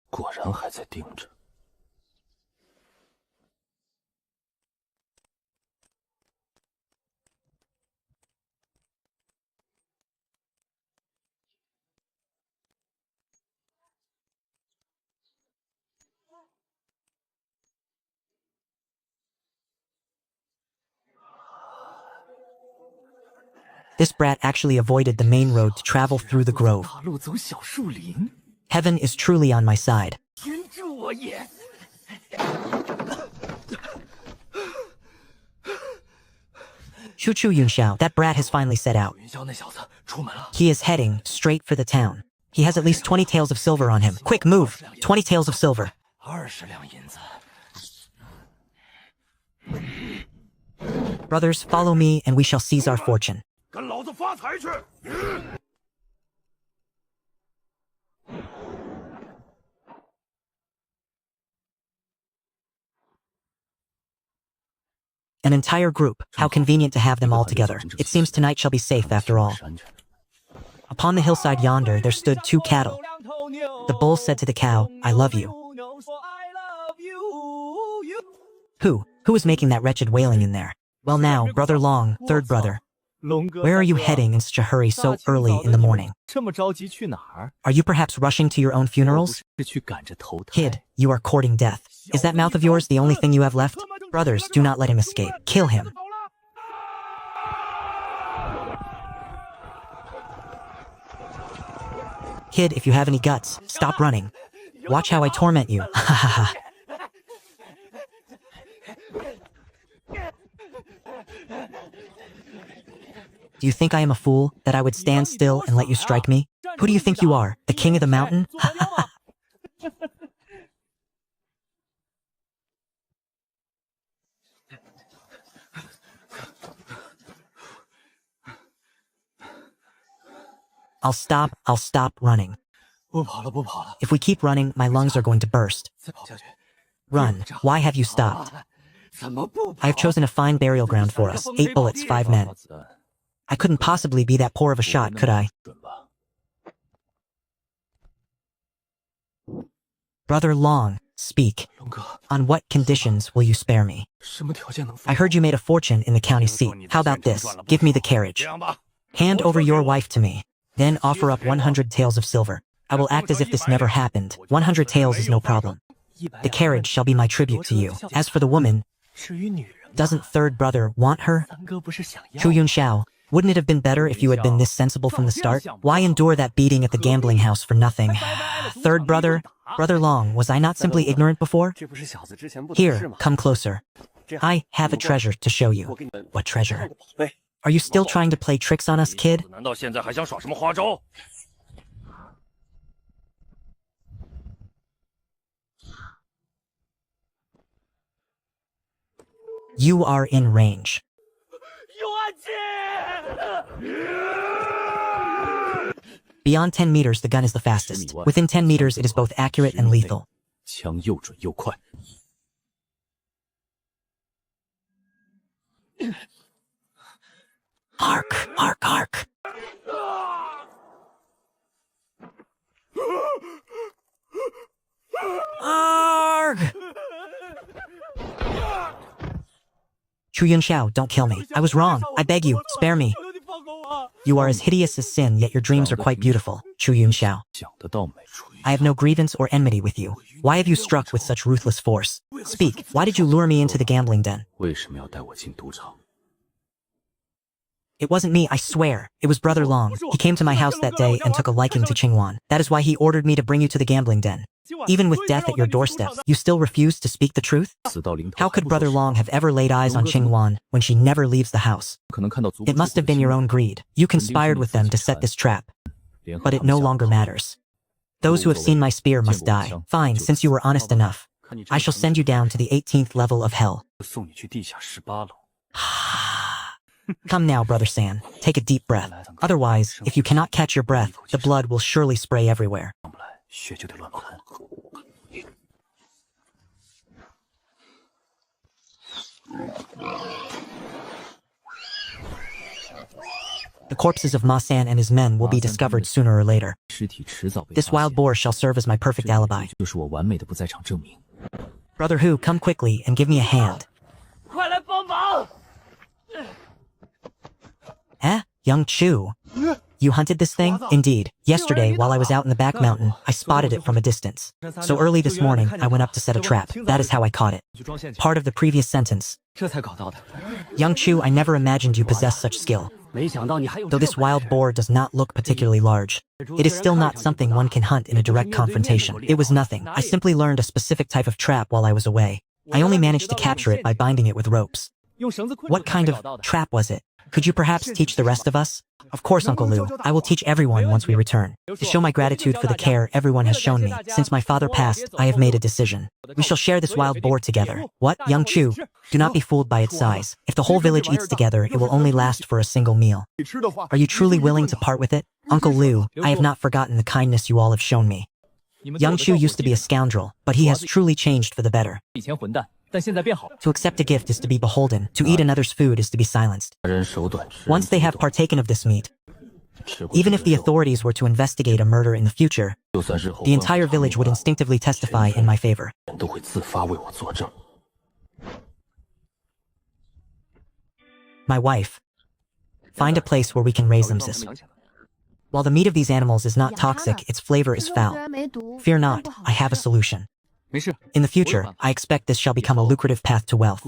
A: This brat actually avoided the main road to travel through the grove. Heaven is truly on my side. Chu Yunxiao, that brat has finally set out. He is heading straight for the town. He has at least 20 taels of silver on him. Quick, move! 20 taels of silver. Brothers, follow me and we shall seize our fortune. An entire group. How convenient to have them all together. It seems tonight shall be safe after all. Upon the hillside yonder, there stood 2 cattle. The bull said to the cow, I love you. Who is making that wretched wailing in there? Well now, Brother Long, third brother. Where are you heading in such a hurry so early in the morning? Are you perhaps rushing to your own funerals? Kid, you are courting death. Is that mouth of yours the only thing you have left? Brothers, do not let him escape. Kill him. Kid, if you have any guts, stop running. Watch how I torment you. Ha ha ha. Do you think I am a fool, that I would stand still and let you strike me? Who do you think you are, the king of the mountain? Ha ha ha. I'll stop running. If we keep running, my lungs are going to burst. Run. Why have you stopped? I have chosen a fine burial ground for us. 8 bullets, 5 men. I couldn't possibly be that poor of a shot, could I? Brother Long, speak. On what conditions will you spare me? I heard you made a fortune in the county seat. How about this? Give me the carriage. Hand over your wife to me. Then offer up 100 taels of silver. I will act as if this never happened. 100 taels is no problem. The carriage shall be my tribute to you. As for the woman, doesn't third brother want her? Chu Yunxiao, wouldn't it have been better if you had been this sensible from the start? Why endure that beating at the gambling house for nothing? Third brother, Brother Long, was I not simply ignorant before? Here, come closer. I have a treasure to show you. What treasure? Are you still trying to play tricks on us, kid? You are in range. Beyond 10 meters, the gun is the fastest. Within 10 meters, it is both accurate and lethal. Hark, hark, hark. Arg! Chu Yunxiao, don't kill me. I was wrong. I beg you, spare me. You are as hideous as sin, yet your dreams are quite beautiful, Chu Yunxiao. I have no grievance or enmity with you. Why have you struck with such ruthless force? Speak, why did you lure me into the gambling den? It wasn't me, I swear. It was Brother Long. He came to my house that day and took a liking to Qingwan. That is why he ordered me to bring you to the gambling den. Even with death at your doorstep, you still refuse to speak the truth? How could Brother Long have ever laid eyes on Qingwan when she never leaves the house? It must have been your own greed. You conspired with them to set this trap. But it no longer matters. Those who have seen my spear must die. Fine, since you were honest enough. I shall send you down to the 18th level of hell. Come now, Brother San. Take a deep breath. Otherwise, if you cannot catch your breath, the blood will surely spray everywhere. The corpses of Ma San and his men will be discovered sooner or later. This wild boar shall serve as my perfect alibi. Brother Hu, come quickly and give me a hand. Eh? Young Chu? You hunted this thing? Indeed. Yesterday, while I was out in the back mountain, I spotted it from a distance. So early this morning, I went up to set a trap. That is how I caught it. Part of the previous sentence. Young Chu, I never imagined you possessed such skill. Though this wild boar does not look particularly large, it is still not something one can hunt in a direct confrontation. It was nothing. I simply learned a specific type of trap while I was away. I only managed to capture it by binding it with ropes. What kind of trap was it? Could you perhaps teach the rest of us? Of course, Uncle Liu. I will teach everyone once we return. To show my gratitude for the care everyone has shown me, since my father passed, I have made a decision. We shall share this wild boar together. What, young Chu? Do not be fooled by its size. If the whole village eats together, it will only last for a single meal. Are you truly willing to part with it? Uncle Liu, I have not forgotten the kindness you all have shown me. Young Chu used to be a scoundrel, but he has truly changed for the better. To accept a gift is to be beholden. To eat another's food is to be silenced. Once they have partaken of this meat, even if the authorities were to investigate a murder in the future, the entire village would instinctively testify in my favor. My wife, find a place where we can raise them, sis. While the meat of these animals is not toxic, its flavor is foul. Fear not, I have a solution. In the future, I expect this shall become a lucrative path to wealth.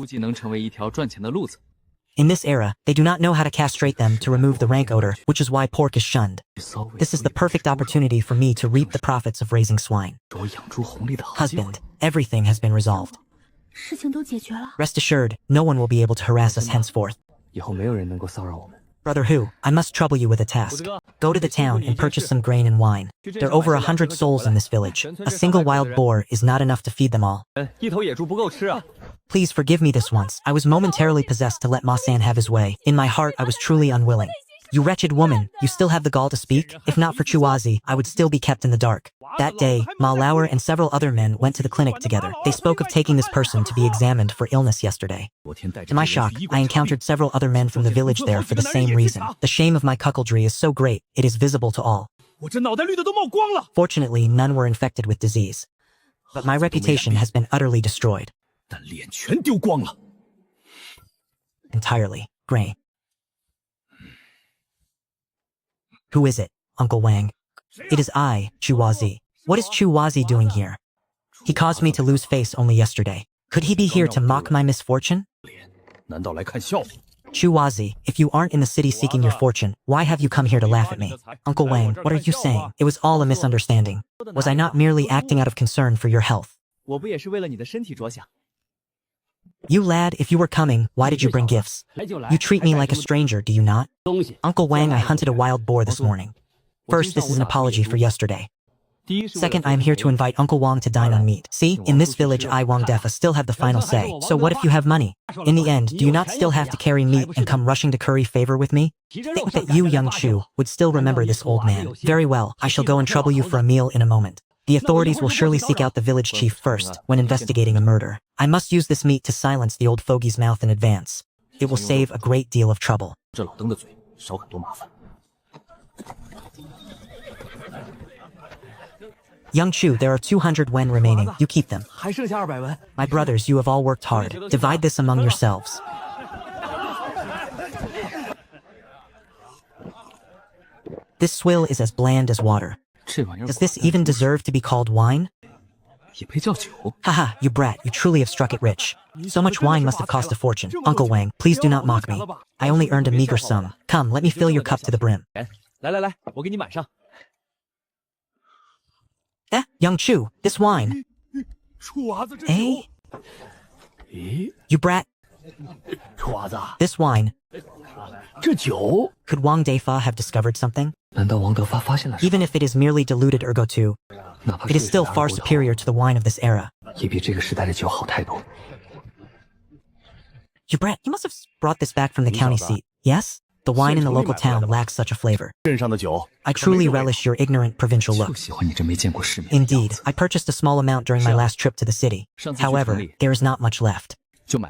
A: In this era, they do not know how to castrate them to remove the rank odor, which is why pork is shunned. This is the perfect opportunity for me to reap the profits of raising swine. Husband, everything has been resolved. Rest assured, no one will be able to harass us henceforth. Brother Hu, I must trouble you with a task. Go to the town and purchase some grain and wine. There are over 100 souls in this village. A single wild boar is not enough to feed them all. Please forgive me this once. I was momentarily possessed to let Ma San have his way. In my heart, I was truly unwilling. You wretched woman, you still have the gall to speak? If not for Chuazi, I would still be kept in the dark. That day, Ma Lauer and several other men went to the clinic together. They spoke of taking this person to be examined for illness yesterday. To my shock, I encountered several other men from the village there for the same reason. The shame of my cuckoldry is so great, it is visible to all. Fortunately, none were infected with disease. But my reputation has been utterly destroyed. Entirely. Gray. Who is it, Uncle Wang? It is I, Chuazi. What is Chuazi doing here? He caused me to lose face only yesterday. Could he be here to mock my misfortune? Chuazi, if you aren't in the city seeking your fortune, why have you come here to laugh at me? Uncle Wang, what are you saying? It was all a misunderstanding. Was I not merely acting out of concern for your health? You lad, if you were coming, why did you bring gifts? You treat me like a stranger, do you not? Uncle Wang, I hunted a wild boar this morning. First, this is an apology for yesterday. Second, I am here to invite Uncle Wang to dine on meat. See, in this village I, Wang Defa, still have the final say. So what if you have money? In the end, do you not still have to carry meat and come rushing to curry favor with me? Think that you, young Chu, would still remember this old man. Very well, I shall go and trouble you for a meal in a moment. The authorities will surely seek out the village chief first, when investigating a murder. I must use this meat to silence the old fogey's mouth in advance. It will save a great deal of trouble. Young Chu, there are 200 wen remaining. You keep them. My brothers, you have all worked hard. Divide this among yourselves. This swill is as bland as water. Does this even deserve to be called wine? Haha, you brat, you truly have struck it rich. So much wine must have cost a fortune. Uncle Wang, please do not mock me. I only earned a meager sum. Come, let me fill your cup to the brim. Young Chu, this wine. Eh? You brat. This wine. Could Wang Defa have discovered something? Even if it is merely diluted ergo 2, it is still far superior to the wine of this era. You brat, you must have brought this back from the county seat, yes? The wine in the local town lacks such a flavor. I truly relish your ignorant provincial look. Indeed, I purchased a small amount during my last trip to the city. However, there is not much left.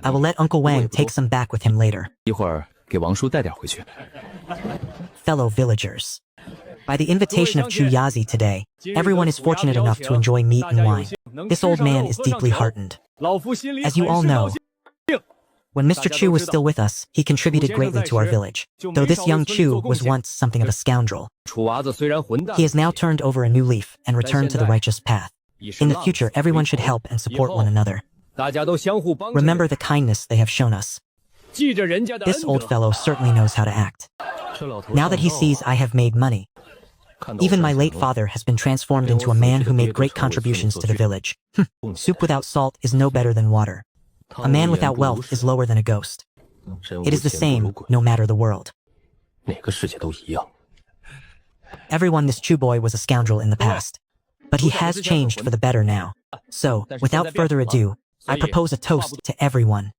A: I will let Uncle Wang take some back with him later. Fellow villagers. By the invitation of Chu Yazi today, everyone is fortunate enough to enjoy meat and wine. This old man is deeply heartened. As you all know, when Mr. Chu was still with us, he contributed greatly to our village. Though this young Chu was once something of a scoundrel, he has now turned over a new leaf and returned to the righteous path. In the future, everyone should help and support one another. Remember the kindness they have shown us. This old fellow certainly knows how to act. Now that he sees I have made money, even my late father has been transformed into a man who made great contributions to the village. Soup without salt is no better than water. A man without wealth is lower than a ghost. It is the same, no matter the world. Everyone, this Chu boy was a scoundrel in the past. But he has changed for the better now. So, without further ado, I propose a toast to everyone.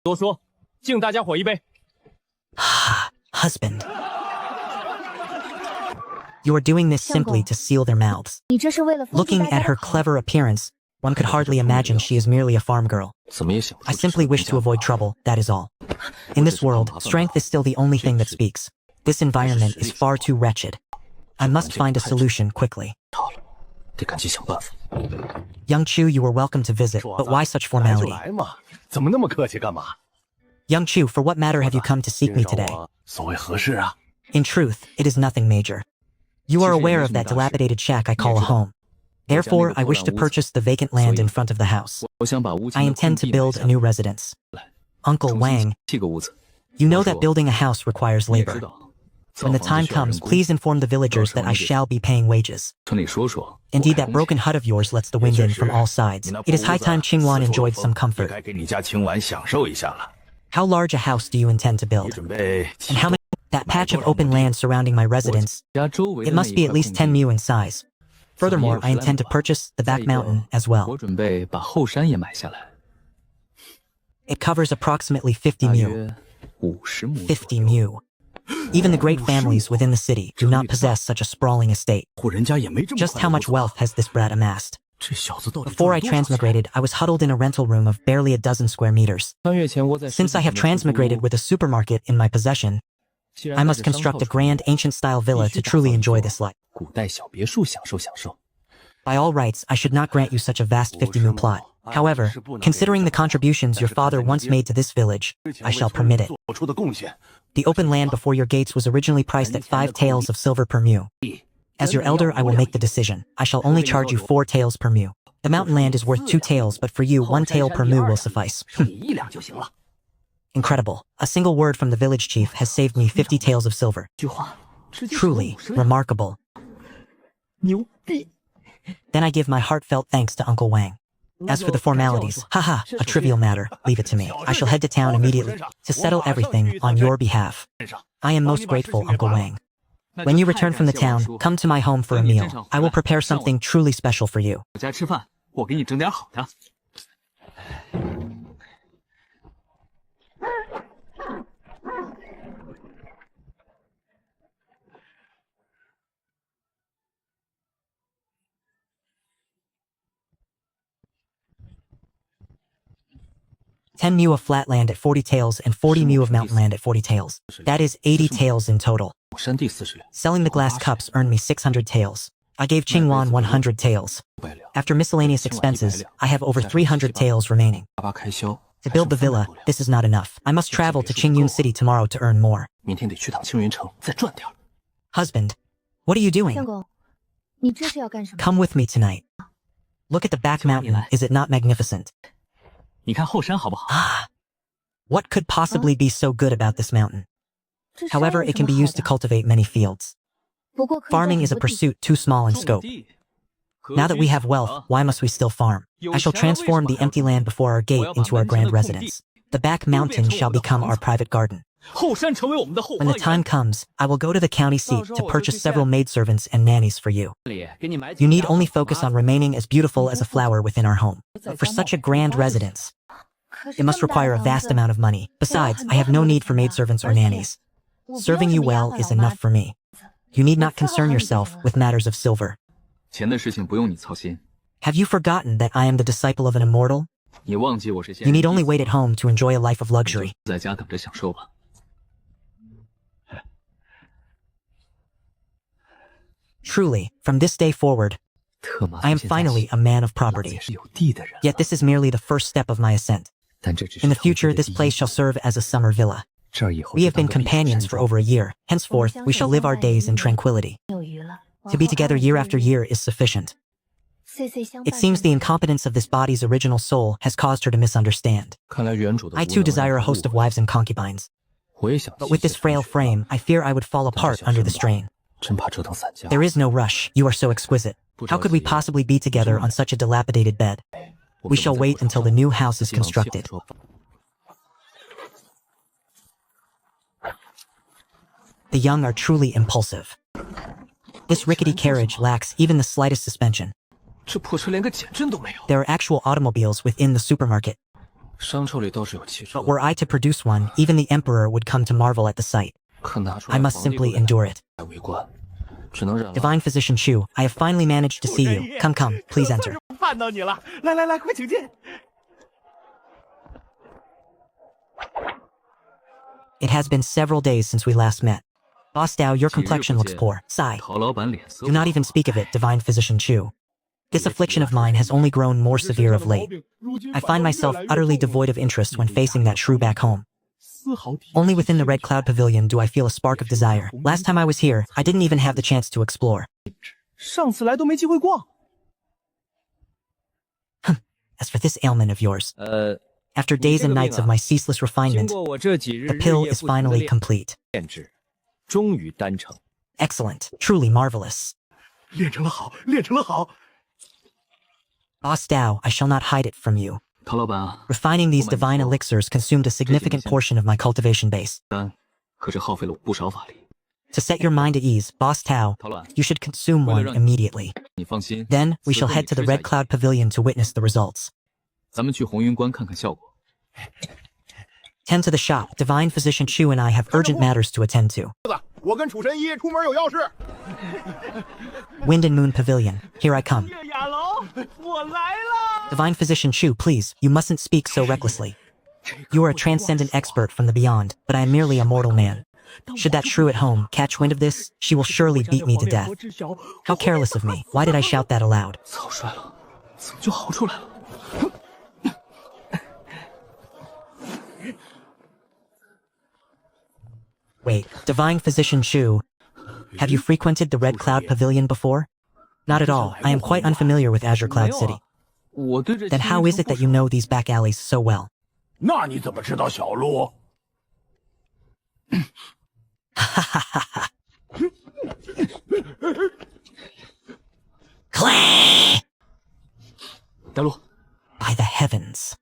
A: Husband. You are doing this simply to seal their mouths. Looking at her clever appearance, one could hardly imagine she is merely a farm girl. I simply wish to avoid trouble, that is all. In this world, strength is still the only thing that speaks. This environment is far too wretched. I must find a solution quickly. Young Chu, you are welcome to visit, but why such formality? Young Chu, for what matter have you come to seek me today? In truth, it is nothing major. You are aware of that dilapidated shack I call a home. Therefore, I wish to purchase the vacant land in front of the house. I intend to build a new residence. Uncle Wang, you know that building a house requires labor. When the time comes, please inform the villagers that I shall be paying wages. Indeed, that broken hut of yours lets the wind in from all sides. It is high time Qingwan enjoyed some comfort. How large a house do you intend to build? And how many? That patch of open land surrounding my residence, it must be at least 10 mu in size. Furthermore, I intend to purchase the back mountain as well. It covers approximately 50 mu. 50 mu. Even the great families within the city do not possess such a sprawling estate. Just how much wealth has this brat amassed? Before I transmigrated, I was huddled in a rental room of barely a dozen square meters. Since I have transmigrated with a supermarket in my possession, I must construct a grand ancient-style villa to truly enjoy this life. By all rights, I should not grant you such a vast 50 mu plot. However, considering the contributions your father once made to this village, I shall permit it. The open land before your gates was originally priced at 5 taels of silver per mu. As your elder, I will make the decision. I shall only charge you 4 taels per mu. The mountain land is worth 2 taels, but for you, 1 tael per mu will suffice. Incredible. A single word from the village chief has saved me 50 taels of silver. Truly remarkable. Then I give my heartfelt thanks to Uncle Wang. As for the formalities, haha, a trivial matter, leave it to me. I shall head to town immediately to settle everything on your behalf. I am most grateful, Uncle Wang. When you return from the town, come to my home for a meal. I will prepare something truly special for you. 10 mu of flat land at 40 taels and 40 mu of mountain land at 40 taels. That is 80 taels in total. Selling the glass cups earned me 600 taels. I gave Qingwan 100 taels. After miscellaneous expenses, I have over 300 taels remaining. To build the villa, this is not enough. I must travel to Qingyun City tomorrow to earn more. Husband, What are you
B: 相
A: doing?
B: 公，你这是要干什么？
A: Come with me tonight. Look at the back mountain. Is it not magnificent?
C: 你看后山好不好？
A: What could possibly be so good about this mountain?
B: 这山
A: However,
B: 有
A: it
B: 什
A: can
B: 么
A: be
B: 好
A: used to
B: 的？
A: cultivate many fields.
B: 不过可以种
A: Farming is a
B: 很多地
A: pursuit too small in
C: 种
A: scope.
C: 地。
A: Now that we have wealth, why must we still farm? I shall transform the empty land before our gate into our grand residence. The back mountain shall become our private garden.
C: 后山成为我们的后
A: When
C: 花
A: the time
C: 园。
A: comes, I will go to the county seat to purchase several maidservants and nannies for you.
C: 给你买几
A: You
C: 个
A: need
C: 家
A: only
C: 伙
A: focus on remaining as beautiful as a flower within our home. But for such a grand residence,
B: 可是
A: it
B: 这么
A: must
B: 大的
A: require a
B: 房
A: vast
B: 子
A: amount of money. Besides, I have no need for maidservants or nannies.
B: 我不要
A: Serving
B: 什
A: you
B: 么丫
A: well
B: 鬟
A: is
B: 老妈
A: enough for me. You need not
B: 我伺候
A: concern
B: 好你就
A: yourself
B: 行了。
A: with matters of silver.
C: 钱的事情不用你操心，
A: Have you forgotten that I am the disciple of an immortal?
C: 你忘记我是先
A: You
C: 人
A: need only
C: 弟子
A: wait at home to enjoy a life of
C: 你就
A: luxury.
C: 在家等着享受吧。
A: Truly, from this day forward,
C: 特马
A: I am
C: 现在
A: finally a man of
C: 老
A: property.
C: 子也是有地的人了。
A: Yet this is merely the first step of my ascent.
C: 但这只是
A: In the
C: 投资
A: future,
C: 的
A: this
C: 第一
A: place shall serve as a summer villa.
C: 这儿以后
A: We
C: 就
A: have been
C: 当个避暑
A: companions
C: 山
A: for
C: 庄
A: over a year. Henceforth, we shall live our days in tranquility.
B: 有余了。
A: To be together year after year is sufficient.
B: CC 相
A: It
B: 伴
A: seems the
B: 着
A: incompetence of this body's original soul has caused her to misunderstand.
C: 看来原主的
A: I
C: 无
A: too
C: 能让
A: desire a
C: 她误
A: host of
C: 会
A: wives and concubines.
C: 我也想
A: But with this frail frame, I fear I would fall
C: 但这
A: apart
C: 小
A: under
C: 身
A: the
C: 板
A: strain.
C: 真怕折腾散架。
A: There is no rush. You are so exquisite. How could we possibly be together on such a dilapidated bed?
C: 我
A: We
C: 怎
A: shall
C: 么在
A: wait
C: 火
A: until
C: 上
A: the new house is
C: 希望小
A: constructed.
C: 说
A: The young are truly impulsive. This rickety carriage lacks even the slightest suspension.
C: 这破车连个减震都没有。
A: There are actual automobiles within the supermarket.
C: 商超里倒是有汽车
A: But，were I to produce one, even the emperor would come to marvel at the sight.
C: 可拿出
A: I
C: 来
A: must
C: 皇帝
A: simply
C: 不敢
A: endure it.
C: 来围观，只能忍了。
A: Divine Physician Chu, I have finally managed to see you. Come, come, please enter.
D: 看到你了，来来来，快请进。
A: It has been several days since we last met. Boss Dao, your
C: 几日不
A: complexion looks
C: 见
A: poor. Sigh.
C: 陶老板脸色
A: Do not even speak of it, Divine Physician Chu. This affliction of mine has only grown more severe of late. I find myself utterly devoid of interest when facing that shrew back home. Only within the Red Cloud Pavilion do I feel a spark of desire. Last time I was here, I didn't even have the chance to explore.
D: 上次来都没机会逛。
A: As for this ailment of yours,
C: 呃，
A: after days and nights of my ceaseless
D: 经
A: refinement,
D: 过我这几日
A: the
D: 日
A: pill
D: 夜
A: is
D: 不停的
A: finally complete.
D: 炼制，终于丹成。
A: Excellent, truly marvelous.
D: 炼成了好，炼成了好。
A: Boss Dao, I shall not hide it from you.
C: 陶老板啊，
A: Refining these divine elixirs consumed a significant portion of my cultivation base.
C: 丹可是耗费了我不少法力。
A: To set your mind at ease, Boss Tao,
C: 陶老板，
A: you should consume one immediately.
C: 你放心，
A: Then we
C: 此
A: shall
C: 后
A: head
C: 你
A: to the
C: 吃下
A: Red Cloud Pavilion to witness the results.
C: 咱们去红云关看看效果。
A: Tend to the shop. Divine Physician Chu and I have urgent matters to attend to.
E: 我跟楚神医出门有要事。
A: Wind and Moon Pavilion. Here I come.
D: 月牙楼，我来了。
A: Divine Physician Chu, please, you mustn't speak so recklessly. You are a transcendent expert from the beyond, but I am merely a mortal man. Should that shrew at home catch wind of this, she will surely beat me to death. How careless of me. Why did I shout that aloud?
C: 草率了，怎么就嚎出来了？
A: Wait, Divine Physician Chu, have you frequented the Red Cloud Pavilion before? Not at all. I am quite unfamiliar with Azure Cloud City.
C: 我对这
A: Then how is it that you know these back alleys so well?
E: 那你怎么知道小路？
A: Clay!
C: 带路？
A: By the heavens.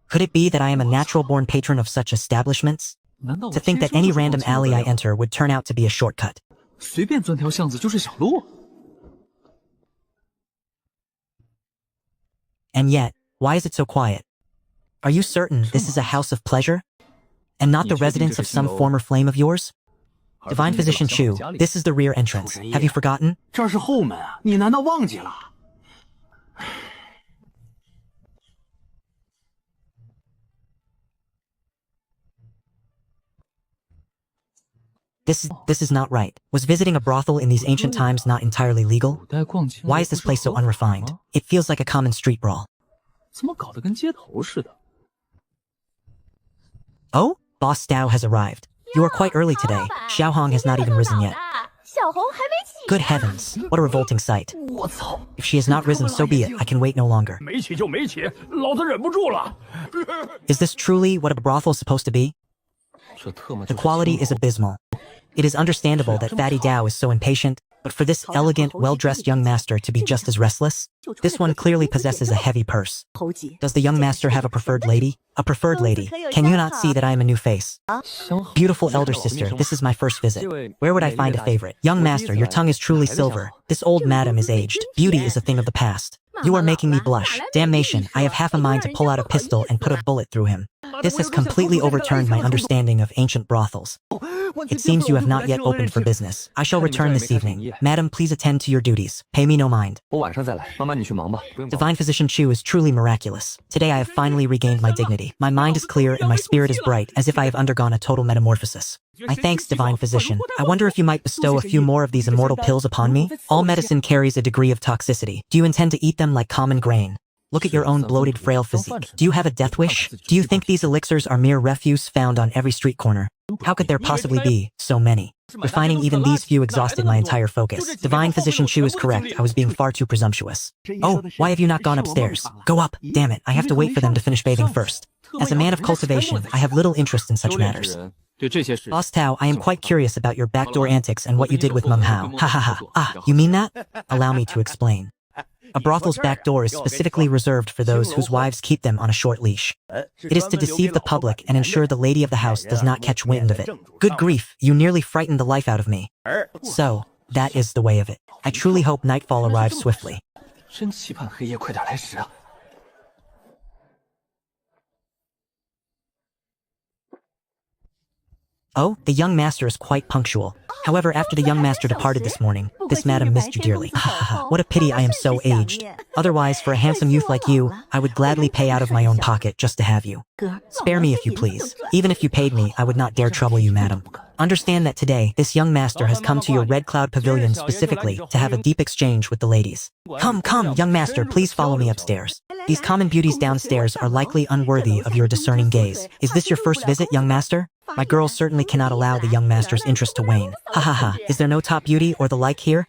A: Could it be that I am a natural-born patron of such establishments?
C: 难道我
A: To think that
C: 天
A: any
C: 生就是
A: random
C: 好
A: alley I
C: 的料
A: enter would turn out to be a shortcut.
C: 随便钻条巷子就是小路？
A: And yet, why is it so quiet? Are you certain this is a house of pleasure? And not the residence of some former flame of yours? Divine Physician Chu, this is the rear entrance. Have you forgotten?
E: 这儿是后门啊，你难道忘记了？
A: This is not right. Was visiting a brothel in these ancient times not entirely legal?
C: 古代逛街
A: Why is this place so
C: 不是合法
A: unrefined?
C: 吗
A: It feels like a common street brawl.
C: 怎么搞得跟街头似的？
A: Oh? Boss Dao has arrived. You are quite early today. Xiaohong has not even risen yet. Good heavens, what a revolting sight.
C: 我操！
A: If she has not risen, so be it. I can wait no longer.
E: 没起就没起，老子忍不住了。
A: Is this truly what a brothel is supposed to be?
C: 这特么
A: The quality is abysmal. It is understandable that Fatty Dao is so impatient, but for this elegant, well-dressed young master to be just as restless? This one clearly possesses a heavy purse. Does the young master have a preferred lady? A preferred lady. Can you not see that I am a new face? Beautiful elder sister, this is my first visit. Where would I find a favorite? Young master, your tongue is truly silver. This old madam is aged. Beauty is a thing of the past. You are making me blush. Damnation, I have half a mind to pull out a pistol and put a bullet through him. This has completely overturned my understanding of ancient brothels. It seems you have not yet opened for business. I shall return this evening. Madam, please attend to your duties. Pay me no mind.
D: 我晚上再来，妈妈你去忙吧，不用。
A: Divine Physician Chu is truly miraculous. Today I have finally regained my dignity. My mind is clear and my spirit is bright, as if I have undergone a total metamorphosis. My thanks, Divine Physician. I wonder if you might bestow a few more of these immortal pills upon me? All medicine carries a degree of toxicity. Do you intend to eat them like common grain? Look at your own bloated, frail physique. Do you have a death wish? Do you think these elixirs are mere refuse found on every street corner? How could there possibly be so many? Refining even these few exhausted my entire focus. Divine Physician Chu is correct. I was being far too presumptuous. Oh, why have you not gone upstairs? Go up. Damn it, I have to wait for them to finish bathing first. As a man of cultivation, I have little interest in such matters.
D: 对这些事，
A: Boss Tao, I am quite curious about your backdoor antics and what you did with Mum Hao. Ha ha ha. Ah, you mean that? Allow me to explain. A brothel's back door is specifically reserved for those whose wives keep them on a short leash. It is to deceive the public and ensure the lady of the house does not catch wind of it. Good grief, you nearly frightened the life out of me. So, that is the way of it. I truly hope nightfall arrives swiftly.
C: 真期盼黑夜快点来时啊！
A: Oh, the young master is quite punctual. However, after the young master departed this morning, this madam missed you dearly. Ha ha ha. What a pity I am so aged. Otherwise, for a handsome youth like you, I would gladly pay out of my own pocket just to have you. Spare me if you please. Even if you paid me, I would not dare trouble you, madam. Understand that today, this young master has come to your Red Cloud Pavilion specifically to have a deep exchange with the ladies. Come, come, young master, please follow me upstairs. These common beauties downstairs are likely unworthy of your discerning gaze. Is this your first visit, young master? My girls certainly cannot allow the young master's interest to wane. Ha ha ha, is there no top beauty or the like here?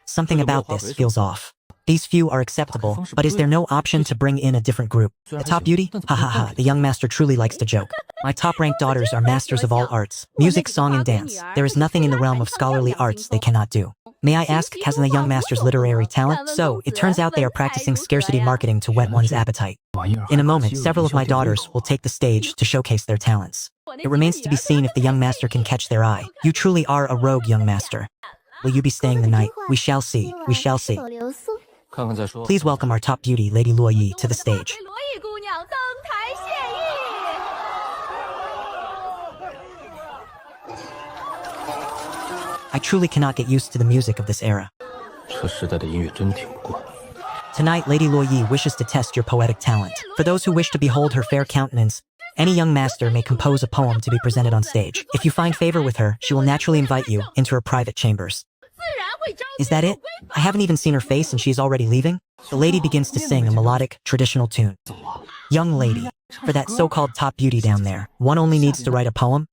A: Something about this feels off. These few are acceptable, but is there no option to bring in a different group? The top beauty? Ha ha ha, the young master truly likes to joke. My top-ranked daughters are masters of all arts, music, song, and dance. There is nothing in the realm of scholarly arts they cannot do. May I ask, has the young master's literary talent? So, it turns out they are practicing scarcity marketing to whet one's appetite. In a moment, several of my daughters will take the stage to showcase their talents. It remains to be seen if the young master can catch their eye. You truly are a rogue, young master. Will you be staying the night? We shall see. We shall see.
D: 看看再说。
A: Please welcome our top beauty, Lady Luo Yi, to the stage. I truly cannot get used to the music of this era.
C: 这时代的音乐真听不惯。
A: Tonight, Lady Luo Yi wishes to test your poetic talent. For those who wish to behold her fair countenance, any young master may compose a poem to be presented on stage. If you find favor with her, she will naturally invite you into her private chambers. Is that it? I haven't even seen her face and she is already leaving? The lady begins to sing a melodic, traditional tune. Young lady, for that so-called top beauty down there, one only needs to write a poem.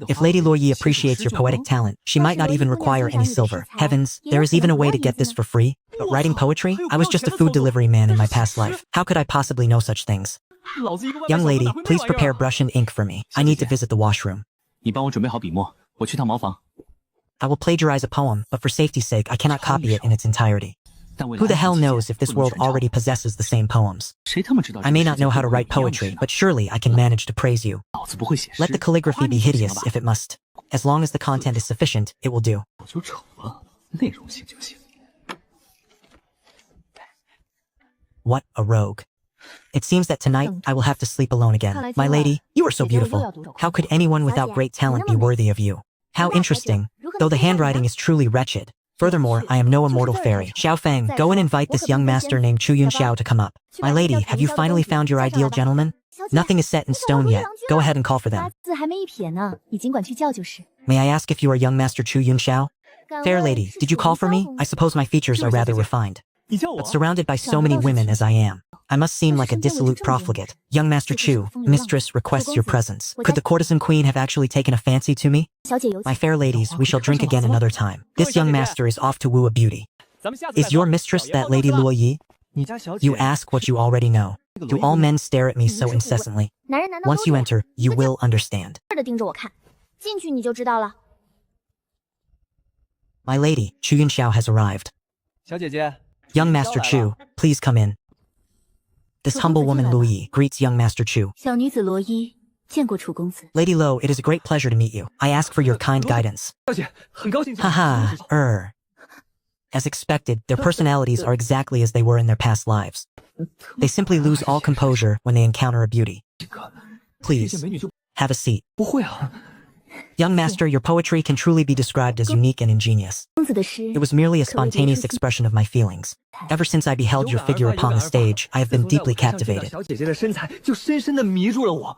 A: If Lady Luo Yi appreciates your poetic talent, she might not even require any silver. Heavens, there is even a way to get this for free? But writing poetry? I was just a food delivery man in my past life. How could I possibly know such things? Young lady, please prepare brush and ink for me. I need to visit the washroom.
C: 你帮我准备好笔墨，我去趟茅房。
A: I will plagiarize a poem, but for safety's sake, I cannot copy it in its entirety. Who the hell knows if this world already possesses the same poems?
C: 谁他妈知道？
A: I may not know how to write poetry, but surely I can manage to praise you.
C: 老子不会写诗。
A: Let the calligraphy be hideous if it must. As long as the content is sufficient, it will do.
C: 我就丑了，内容性就行。
A: What a rogue. It seems that tonight I will have to sleep alone again. My lady, you are so beautiful. How could anyone without great talent be worthy of you? How interesting, though the handwriting is truly wretched. Furthermore, I am no immortal fairy. Xiao Feng, go and invite this young master named Chu Yun Xiao to come up. My lady, have you finally found your ideal gentleman? Nothing is set in stone yet. Go ahead and call for them.
B: 字还没一撇呢，你尽管去叫就是。
A: May I ask if you are young master Chu Yun Xiao? Fair lady, did you call for me? I suppose my features are rather refined. But surrounded by so many women as I am, I must seem like a dissolute profligate. Young Master Chu, mistress requests your presence. Could the courtesan queen have actually taken a fancy to me?
B: 小姐有请。
A: My fair ladies, we shall drink again another time. This young master is off to woo a beauty. Is your mistress that Lady Luo Yi? You ask what you already know. Do all men stare at me so incessantly?
B: 男人难道
A: Once you enter, you will understand.
B: 的盯着我看，进去你就知道了。
A: My lady, Chu Yunxiao has arrived.
C: 小姐姐，
A: Young Master Chu, please come in. This humble woman Lu Yi greets young Master Chu.
B: 小女子罗伊见过楚公子。
A: Lady Lo, it is a great pleasure to meet you. I ask for your kind guidance.
C: 小姐，很高兴。
A: Haha, As expected, their personalities are exactly as they were in their past lives. They simply lose all composure when they encounter a beauty. Please, have a seat.
C: 不会啊，
A: Young master, your poetry can truly be described as unique and ingenious.
B: 公子的诗
A: It was merely a spontaneous expression of my feelings. Ever since I beheld your figure upon the stage, I have been deeply captivated.
C: 小姐姐的身材就深深地迷住了我。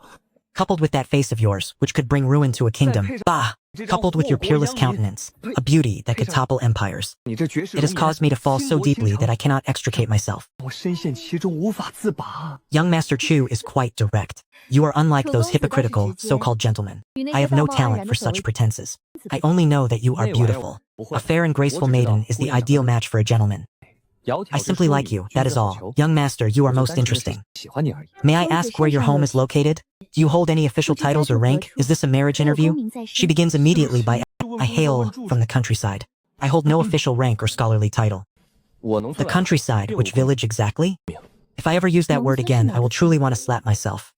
A: Coupled with that face of yours, which could bring ruin to a kingdom, bah! Coupled with your peerless countenance, a beauty that could topple empires.
C: 你这绝世
A: It has caused me to fall so deeply that I cannot extricate myself.
C: 我深陷其中无法自拔。
A: Young Master Chu is quite direct. You are unlike those hypocritical, so-called gentlemen. I have no talent for such pretenses. I only know that you are beautiful. A fair and graceful maiden is the ideal match for a gentleman. I simply like you, that is all. Young Master, you are most interesting.
C: 喜欢你而已。
A: May I ask where your home is located? Do you hold any official titles or rank? Is this a marriage interview? She begins immediately by, I hail from the countryside. I hold no official rank or scholarly title.
C: 我农
A: The countryside, which village exactly? If I ever use that word again, I will truly want to slap myself.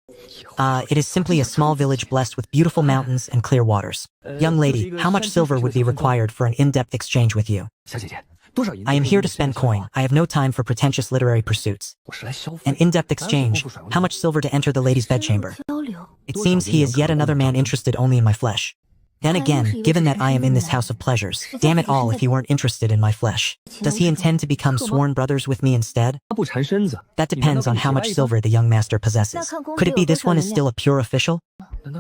A: It is simply a small village blessed with beautiful mountains and clear waters. Young lady, how much silver would be required for an in-depth exchange with you?
C: 小姐姐，多少银子？
A: I am here to spend coin. I have no time for pretentious literary pursuits.
C: 我是来消费。
A: An in-depth exchange. How much silver to enter the lady's bedchamber?
B: 交流。
A: It seems he is yet another man interested only in my flesh. Then again, given that I am in this house of pleasures, damn it all if he weren't interested in my flesh. Does he intend to become sworn brothers with me instead?
C: 他不缠身子。
A: That depends on how much silver the young master possesses. Could it be this one is still a pure official?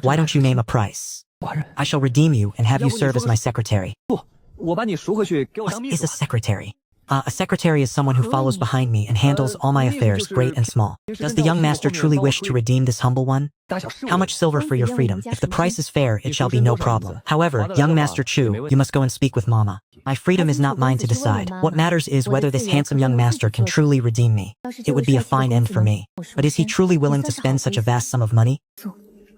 A: Why don't you name a price?
C: 寡人，
A: I shall redeem you and have you serve as my secretary.
C: 不，我把你赎回去，给我
A: What
C: 当秘
A: is a
C: 书。
A: secretary? A secretary is someone who follows behind me and handles all my affairs, great and small. Does the young master truly wish to redeem this humble one?
C: 大小事务
A: How much silver for your freedom? If the price is fair, it shall be no problem. However, young Master Chu, you must go and speak with Mama. My freedom is not mine to decide. What matters is whether this handsome young master can truly redeem me. It would be a fine end for me. But is he truly willing to spend such a vast sum of money?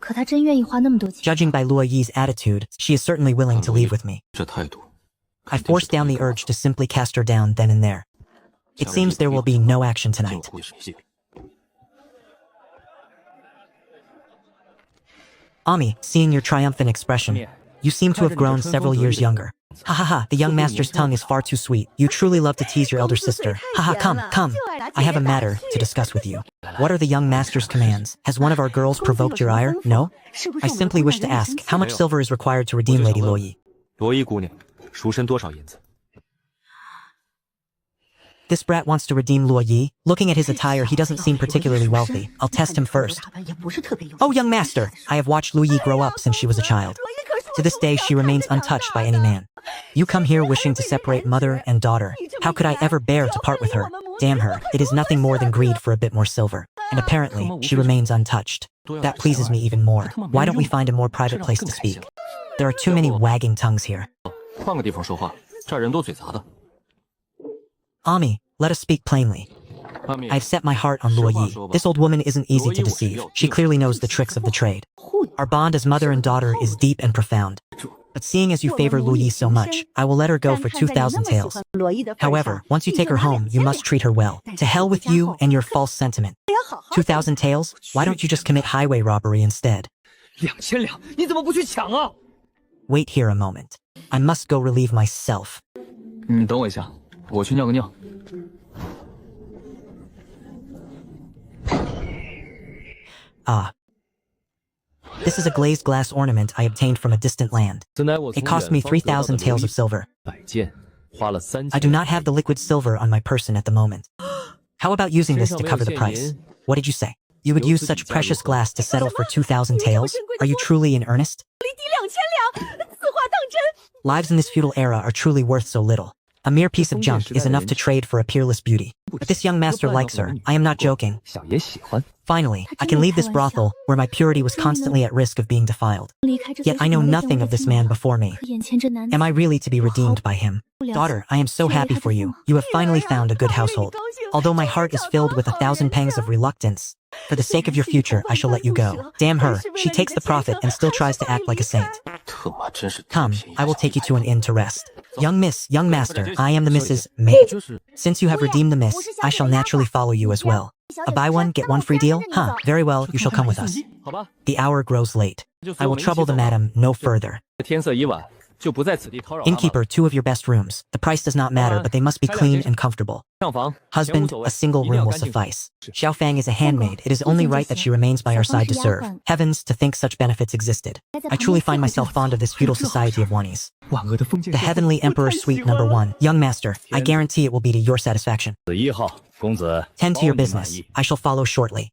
B: 可他真愿意花那么多钱？
A: Judging by Luo Yi's attitude, she is certainly willing to leave with me.
D: 这态度，
A: I forced down the urge to simply cast her down then and there. It seems there will be no action
D: 就
A: tonight.
D: 会水性。
A: Ami, seeing your triumphant expression, you seem to have grown several years younger. Ha ha ha, the young master's tongue is far too sweet. You truly love to tease your elder sister. Ha ha, come. I have a matter to discuss with you. What are the young master's commands? Has one of our girls provoked your ire? No? I simply wish to ask, how much silver is required to redeem Lady Luo Yi?
D: 罗伊姑娘，赎身多少银子？
A: This brat wants to redeem Luo Yi. Looking at his attire, he doesn't seem particularly wealthy. I'll test him first.
B: 打扮也不是特别有。
A: Oh, young master, I have watched Luo Yi grow up since she was a child. To this day, she remains untouched by any man. You come here wishing to separate mother and daughter. How could I ever bear to part with her? Damn her, it is nothing more than greed for a bit more silver. And apparently, she remains untouched. That pleases me even more. Why don't we find a more private place to speak? There are too many wagging tongues here.
D: 换个地方说话，这儿人多嘴杂的。
A: Ami, let us speak plainly.
D: 阿米，
A: I've set my heart on Luo Yi. This old woman isn't easy to deceive. She clearly knows the tricks of the trade. Our bond as mother and daughter is deep and profound. But seeing as you favor Luo Yi so much, I will let her go for 2,000 taels. However, once you take her home, you must treat her well. To hell with you and your false sentiment. 2,000 taels? Why don't you just commit highway robbery instead?
C: 2000两，你怎么不去抢啊？
A: Wait here a moment. I must go relieve myself.
C: 你等我一下，我去尿个尿。
A: Ah. This is a glazed glass ornament I obtained from a distant land.
C: 此乃我
A: It cost me 3,000 taels of silver.
C: 摆件，花了3000。
A: I do not have the liquid silver on my person at the moment. How about using this to cover the price? What did you say? You would use such precious glass to settle for 2,000 taels? Are you truly in earnest?
B: 离地2000两，此话当真？
A: Lives in this feudal era are truly worth so little. A mere piece of junk is enough to trade for a peerless beauty. But this young master likes her. I am not joking.
C: 小爷喜欢。
A: Finally, I can leave this brothel, where my purity was constantly at risk of being defiled. Yet I know nothing of this man before me.
B: 可眼前这男子
A: Am I really to be redeemed by him? Daughter, I am so happy for you. You have finally found a good household. Although my heart is filled with 1,000 pangs of reluctance, for the sake of your future, I shall let you go. Damn her, she takes the profit and still tries to act like a saint.
D: 特么真是
A: Come, I will take you to an inn to rest. Young miss, young master, I am the Mrs. May. Since you have redeemed the miss, I shall naturally follow you as well. A buy one, get one free deal? Huh, very well, you shall come with us.
C: 好吧，
A: The hour grows late. I will trouble the madam no further.
C: 天色已晚，就不在此地叨扰。
A: Innkeeper, 2 of your best rooms. The price does not matter, but they must be clean and comfortable.
C: 上房。
A: Husband, a single room will suffice. Xiao Fang is a handmaid. It is only right that she remains by our side to serve. Heavens, to think such benefits existed. I truly find myself fond of this feudal society of Wanis.
C: 万恶的封建。
A: The Heavenly Emperor Suite No. 1. Young master, I guarantee it will be to your satisfaction.
E: 1号公子
A: Tend to your business. I shall follow shortly.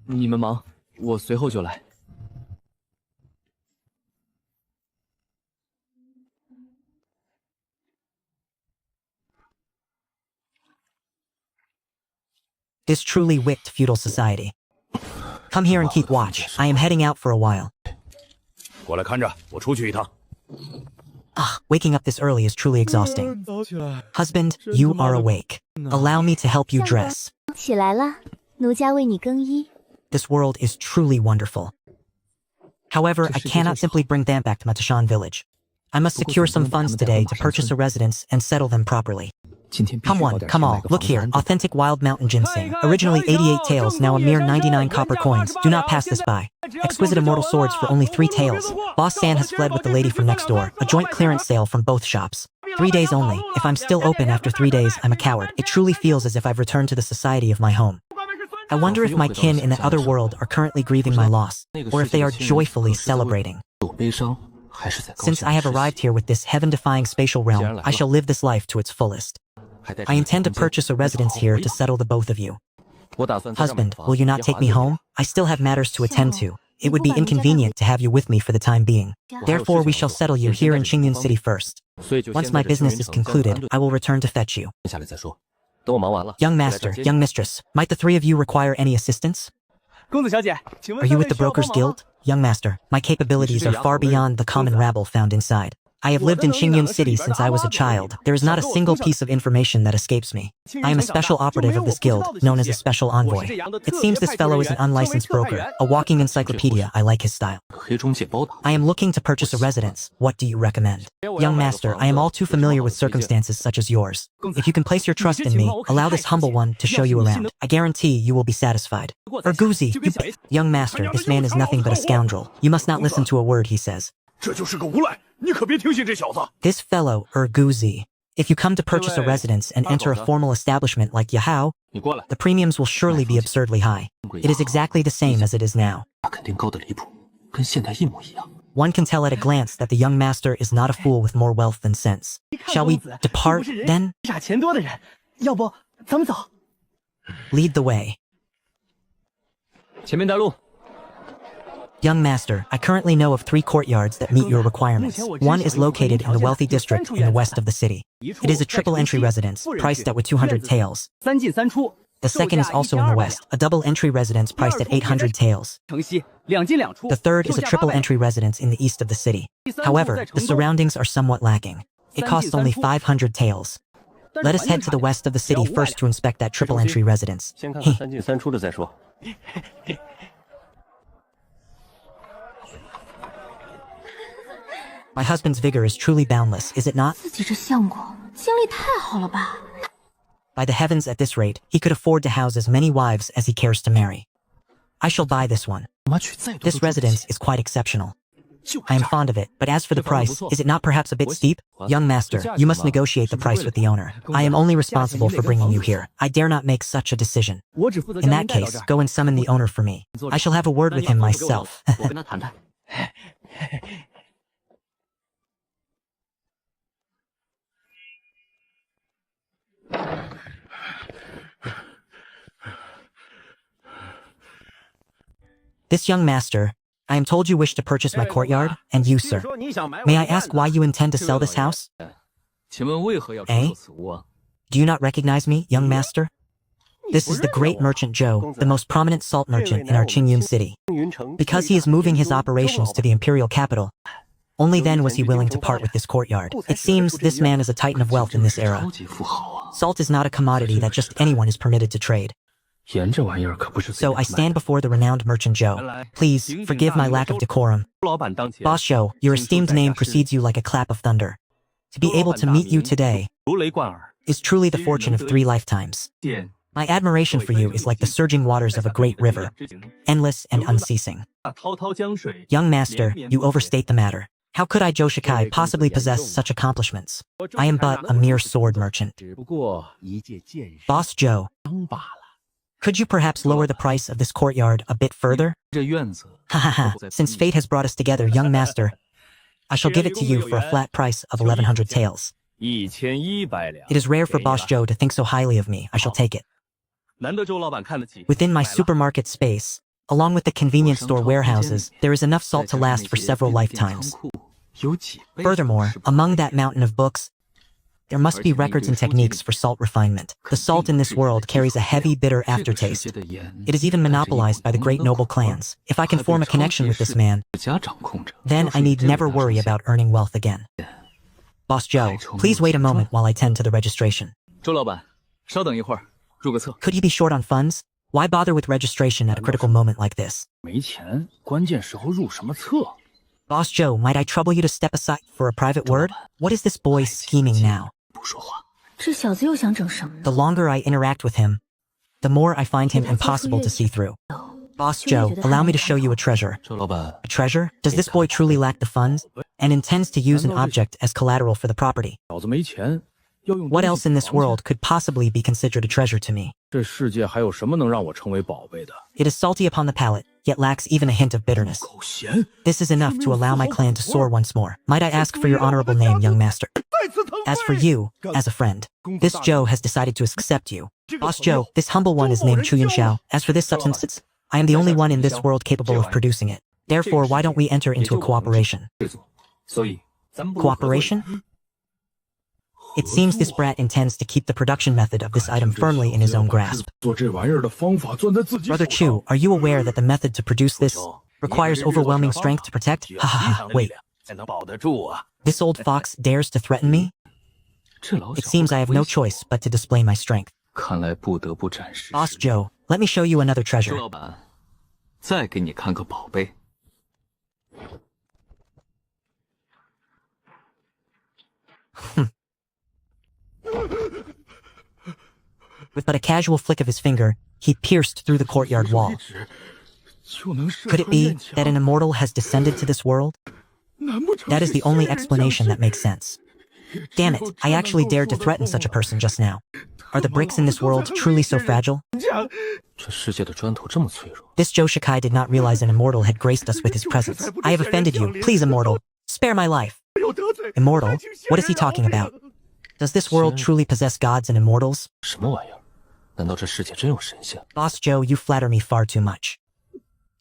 C: 你们忙，我随后就来。
A: This truly wicked feudal society. Come here and keep watch. I am heading out for a while.
E: 过来看着，我出去一趟。
A: Waking up this early is truly exhausting. Husband, you are awake. Allow me to help you dress.
B: 起来了，奴家为你更衣。
A: This world is truly wonderful. However, I cannot simply bring them back to Matashan village. I must secure some funds today to purchase a residence and settle them properly.
C: 今天必须
A: Come
C: 搞
A: on,
C: 点
A: come
C: 钱买
A: all.
C: 个
A: Look
C: 房子
A: here, authentic wild mountain ginseng. Originally 88 taels, now a mere 99 copper coins. Do not pass this by. Exquisite immortal swords for only 3 taels. Boss San has fled with the lady from next door. A joint clearance sale from both shops. 3 days only. If I'm still open after 3 days, I'm a coward. It truly feels as if I've returned to the society of my home. I wonder if my kin in that other world are currently grieving my loss, or if they are joyfully celebrating.
D: 有悲伤还是在高
A: Since
D: 兴
A: I have arrived here with this heaven-defying spatial realm, I shall live this life to its fullest.
D: 还带着
A: I intend to purchase a residence here to settle the both of you.
D: 我打算在这儿买
A: Husband,
D: 房
A: will you not
D: 也
A: take
D: 花
A: me
D: 点
A: home? I still have matters to attend to. It would be inconvenient to have you with me for the time being. Therefore, we shall settle you here in Qingyun City first.
D: 所以就
A: Once
D: 先
A: my
D: 在这
A: business
D: 群
A: is
D: 人头
A: concluded,
D: 相对
A: I will return to fetch you.
D: 下来再说。等我忙完了，
A: Young
D: 我来这
A: master,
D: 儿接你
A: young mistress, might the 3 of you require any assistance?
C: 公子小姐，请问
A: Are you with the Brokers Guild? Young master, my capabilities are far beyond the common rabble found inside. I have lived in Qingyun City since I was a child. There is not a single piece of information that escapes me. I am a special operative of this guild, known as a special envoy. It seems this fellow is an unlicensed broker, a walking encyclopedia. I like his style.
D: 黑中介包打。
A: I am looking to purchase a residence. What do you recommend? Young master, I am all too familiar with circumstances such as yours. If you can place your trust in me, allow this humble one to show you around. I guarantee you will be satisfied. Urguzi, you... Young master, this man is nothing but a scoundrel. You must not listen to a word he says.
E: 这就是个无赖，你可别听信这小子。
A: This fellow, Urguzi. If you come to purchase a residence and enter a formal establishment like Yahao,
D: 你过来，
A: the premiums will surely be absurdly high. It is exactly the same as it is now.
D: 他肯定高的离谱，跟现在一模一样。
A: One can tell at a glance that the young master is not a fool with more wealth than sense. Shall we depart, then?
C: 傻钱多的人，要不咱们走？
A: Lead the way.
C: 前面带路。
A: Young master, I currently know of 3 courtyards that meet your requirements. One is located in the wealthy district in the west of the city. It is a triple entry residence, priced at 200 taels.
C: 3进3出。
A: The second is also in the west, a double entry residence priced at 800 taels.
C: 城西2进2出。
A: The third is a triple entry residence in the east of the city. However, the surroundings are somewhat lacking. It costs only 500 taels. Let us head to the west of the city first to inspect that triple entry residence.
D: 先看看3进3出的再说。
A: My husband's vigor is truly boundless, is it not?
B: 自己这相公精力太好了吧？
A: By the heavens, at this rate, he could afford to house as many wives as he cares to marry. I shall buy this one.
D: 妈娶再多都
A: This
D: 住不起
A: residence is quite exceptional.
D: 就
A: I am
D: 这儿
A: fond of it, but as for the price, is it not perhaps a bit steep? Young master, you must negotiate the price with the owner. I am only responsible for bringing you here. I dare not make such a decision.
C: 我只负责
A: In
C: 将您
A: that
C: 带到
A: case,
C: 这儿。
A: go and summon the owner for me. I shall have a word with him myself.
D: 我跟他谈谈。
A: This young master, I am told you wish to purchase my courtyard, and you, sir. May I ask why you intend to sell this house?
D: 请问为何要出
A: Eh?
D: 售此屋啊？
A: Do you not recognize me, young master? This is the great merchant Zhou, the most prominent salt merchant in our Qingyun city. Because he is moving his operations to the imperial capital, only then was he willing to part with this courtyard. It seems this man is a titan of wealth in this era.
D: 超级富豪啊！
A: Salt is not a commodity that just anyone is permitted to trade.
D: 盐这玩意儿可不是随
A: So
D: 便
A: I
D: 卖
A: stand before the renowned merchant Zhou. Please, forgive my lack of decorum.
D: 周老板当前
A: Boss Zhou, your esteemed name precedes you like a clap of thunder. To be able to meet you today
D: 如雷贯耳，
A: is truly the fortune of 3 lifetimes.
D: 店
A: My admiration for you is like the surging waters of a great river, endless and unceasing.
D: 滔滔江水。
A: Young master, you overstate the matter. How could I, Zhou Shikai, possibly possess such accomplishments? I am but a mere sword merchant.
D: 只不过一介剑士
A: Boss Zhou,
D: 罢了。
A: could you perhaps lower the price of this courtyard a bit further?
D: 这院子
A: Ha ha ha, since fate has brought us together, young master, I shall give it to you for a flat price of 1,100 taels.
E: 1100两。
A: It is rare for Boss Zhou to think so highly of me. I shall take it.
D: 难得周老板看得起。
A: Within my supermarket space, along with the convenience store warehouses, there is enough salt to last for several lifetimes.
D: 有几倍
A: Furthermore, among that mountain of books, there must be records and techniques for salt refinement. The salt in this world carries a heavy, bitter
D: 这个世
A: aftertaste.
D: 界的盐
A: It is even monopolized by the great noble clans. If I can form a connection with this man,
D: 家掌控着。
A: then I need never worry about earning wealth again. Boss Zhou, please wait a moment while I tend to the registration.
D: 周老板，稍等一会儿，入个册。
A: Could he be short on funds? Why bother with registration at a critical moment like this?
E: 没钱，关键时候入什么册？
A: Boss Zhou, might I trouble you to step aside for a private word? What is this boy scheming now?
D: 不说话。
B: 这小子又想整什么呢？
A: The longer I interact with him, the more I find him impossible to see through. Boss Zhou, allow me to show you a treasure.
D: 周老板，
A: A treasure? Does this boy truly lack the funds and intends to use an object as collateral for the property?
E: 小子没钱，要用。
A: What else in this world could possibly be considered a treasure to me?
E: 这世界还有什么能让我成为宝贝的？
A: It is salty upon the palate, yet lacks even a hint of bitterness.
E: 口咸。
A: This is enough to allow my clan to soar once more. Might I ask for your honorable name, young master?
E: 再次腾
A: As for you, as a friend, this Zhou has decided to accept you. Boss Zhou, this humble one is named Chu Yunxiao. As for this substance, I am the only one in this world capable of producing it. Therefore, why don't we enter into a cooperation?
D: 所以咱们不如合作
A: Cooperation? It seems this brat intends to keep the production method of this item firmly in his own grasp.
E: 做这玩意儿的方法攥在自己手
A: Brother
E: 上。
A: Chu, are you aware that the method to produce this requires overwhelming strength to protect? Ha ha ha, wait.
E: 才能保得住啊！
A: This old fox dares to threaten me?
D: 这老
A: It
D: 小
A: seems
D: 子
A: I have no choice but to display my strength.
D: 看来不得不展示。
A: Boss Zhou, let me show you another
D: 周
A: treasure.
D: 老板，再给你看个宝贝。
A: With but a casual flick of his finger, he pierced through the courtyard wall.
E: 就能射
A: Could it
E: 穿
A: be
E: 院墙
A: that an immortal has descended to this world?
E: 难不成
A: That is
E: 是
A: the only
E: 仙人
A: explanation
E: 降
A: that makes sense. Damn it, I actually dared to threaten such a person just now. Are the bricks in this world truly so fragile?
E: 降？
D: 这世界的砖头这么脆弱，
A: This Zhou Shikai did not realize an immortal had graced us with his presence. I have offended you. Please, immortal, spare my life.
E: 有得罪
A: Immortal? What is he talking about? Does this world truly possess gods and immortals?
D: 什么玩意儿？难道这世界真有神仙？
A: Boss Zhou, you flatter me far too much.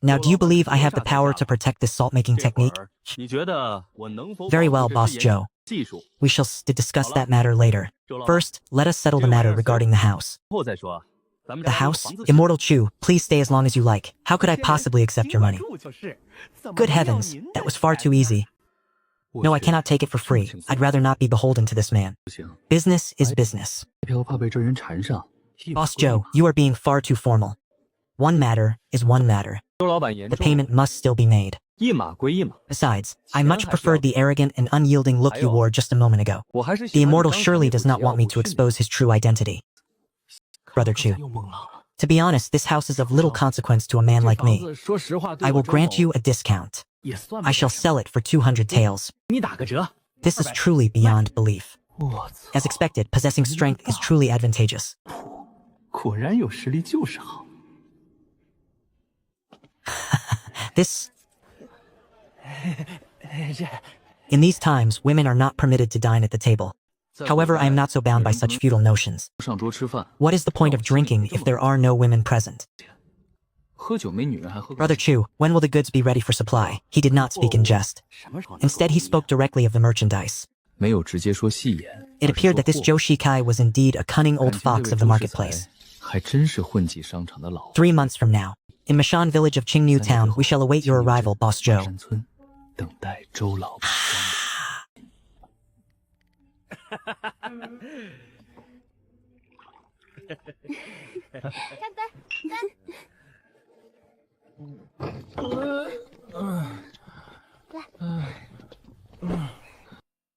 A: Now, do you believe I have the power to protect this salt-making
E: 这会
A: technique?
E: 儿你觉得我能否
A: Very
E: 保
A: well,
E: 护
A: Boss
E: 这些
A: Zhou.
E: 技术？
A: We shall discuss that matter later. First, let us settle the matter regarding the house.
E: 后再说。咱们
A: The
E: 这儿有
A: house?
E: 房子
A: Immortal Chu, please stay as long as you like. How could I possibly accept your money?
E: 住就是怎么
A: Good
E: 能要
A: heavens,
E: 您
A: that
E: 的
A: was far
E: 钱
A: too
E: 呢
A: easy. No, I cannot take it for free. I'd rather not be beholden to this man.
D: 不行，
A: Business is business.
D: 票怕被这人缠上。
A: Boss Zhou, you are being far too formal. One matter is one matter.
E: 周老板严
A: The
E: 重，
A: payment must still be made.
E: 一码归一码。
A: Besides, I much preferred the arrogant and unyielding look you wore just a moment ago.
E: 我还是
A: The
E: 喜欢
A: immortal
E: 你刚才
A: surely
E: 那
A: does
E: 副
A: not
E: 桀
A: want me
E: 骜
A: to
E: 不驯
A: expose his true identity. Brother
E: 刚才
A: Chu,
E: 又懵了。
A: to be honest, this house is of little consequence to a man
E: 这
A: like
E: 房
A: me.
E: 子说实话，对
A: I
E: 我
A: will
E: 周
A: grant
E: 某
A: you a discount.
E: 也算不
A: I shall
E: 得什
A: sell it for 200 taels.
E: 么你打个折。
A: This is truly beyond belief.
D: 我操！
A: As expected, possessing strength is truly advantageous.
E: 果然有实力就是好。
A: This,
E: 这
A: in these times, women are not permitted to dine at the table. However, I am not so bound by such feudal notions.
D: 上桌吃饭，
A: What is the point of drinking if there are no women present?
D: 喝酒没女人还喝。
A: Brother Chu, when will the goods be ready for supply? He did not speak in jest.
E: 什么时候能
A: Instead, he spoke directly of the merchandise.
D: 没有直接说戏言。
A: It appeared that this Zhou Shikai was indeed a cunning old fox of the marketplace.
D: 还真是混迹商场的老。
A: 3 months from now, in Mashan village of Qingnu town, we shall await your arrival, Boss Zhou.
D: 山村，等待周老板。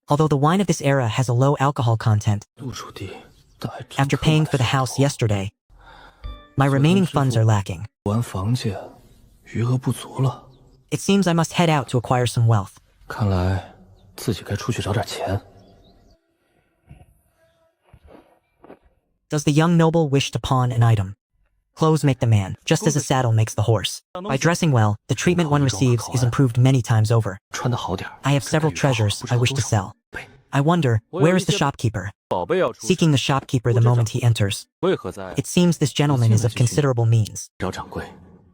A: Although the wine of this era has a low alcohol content,
D: 陆楚地，但还真
A: after paying for the house yesterday, my remaining funds are lacking.
D: 完房价，余额不足了。
A: It seems I must head out to acquire some wealth.
D: 看来自己该出去找点钱。
A: Does the young noble wish to pawn an item? Clothes make the man, just as a saddle makes the horse. By dressing well, the treatment one receives is improved many times over.
D: 穿得好点。
A: I have several treasures I wish to sell. I wonder, where is the shopkeeper?
C: 宝贝要出，
A: Seeking the shopkeeper the moment he enters.
C: 为何在？
A: It seems this gentleman is of considerable means.
D: 找掌柜。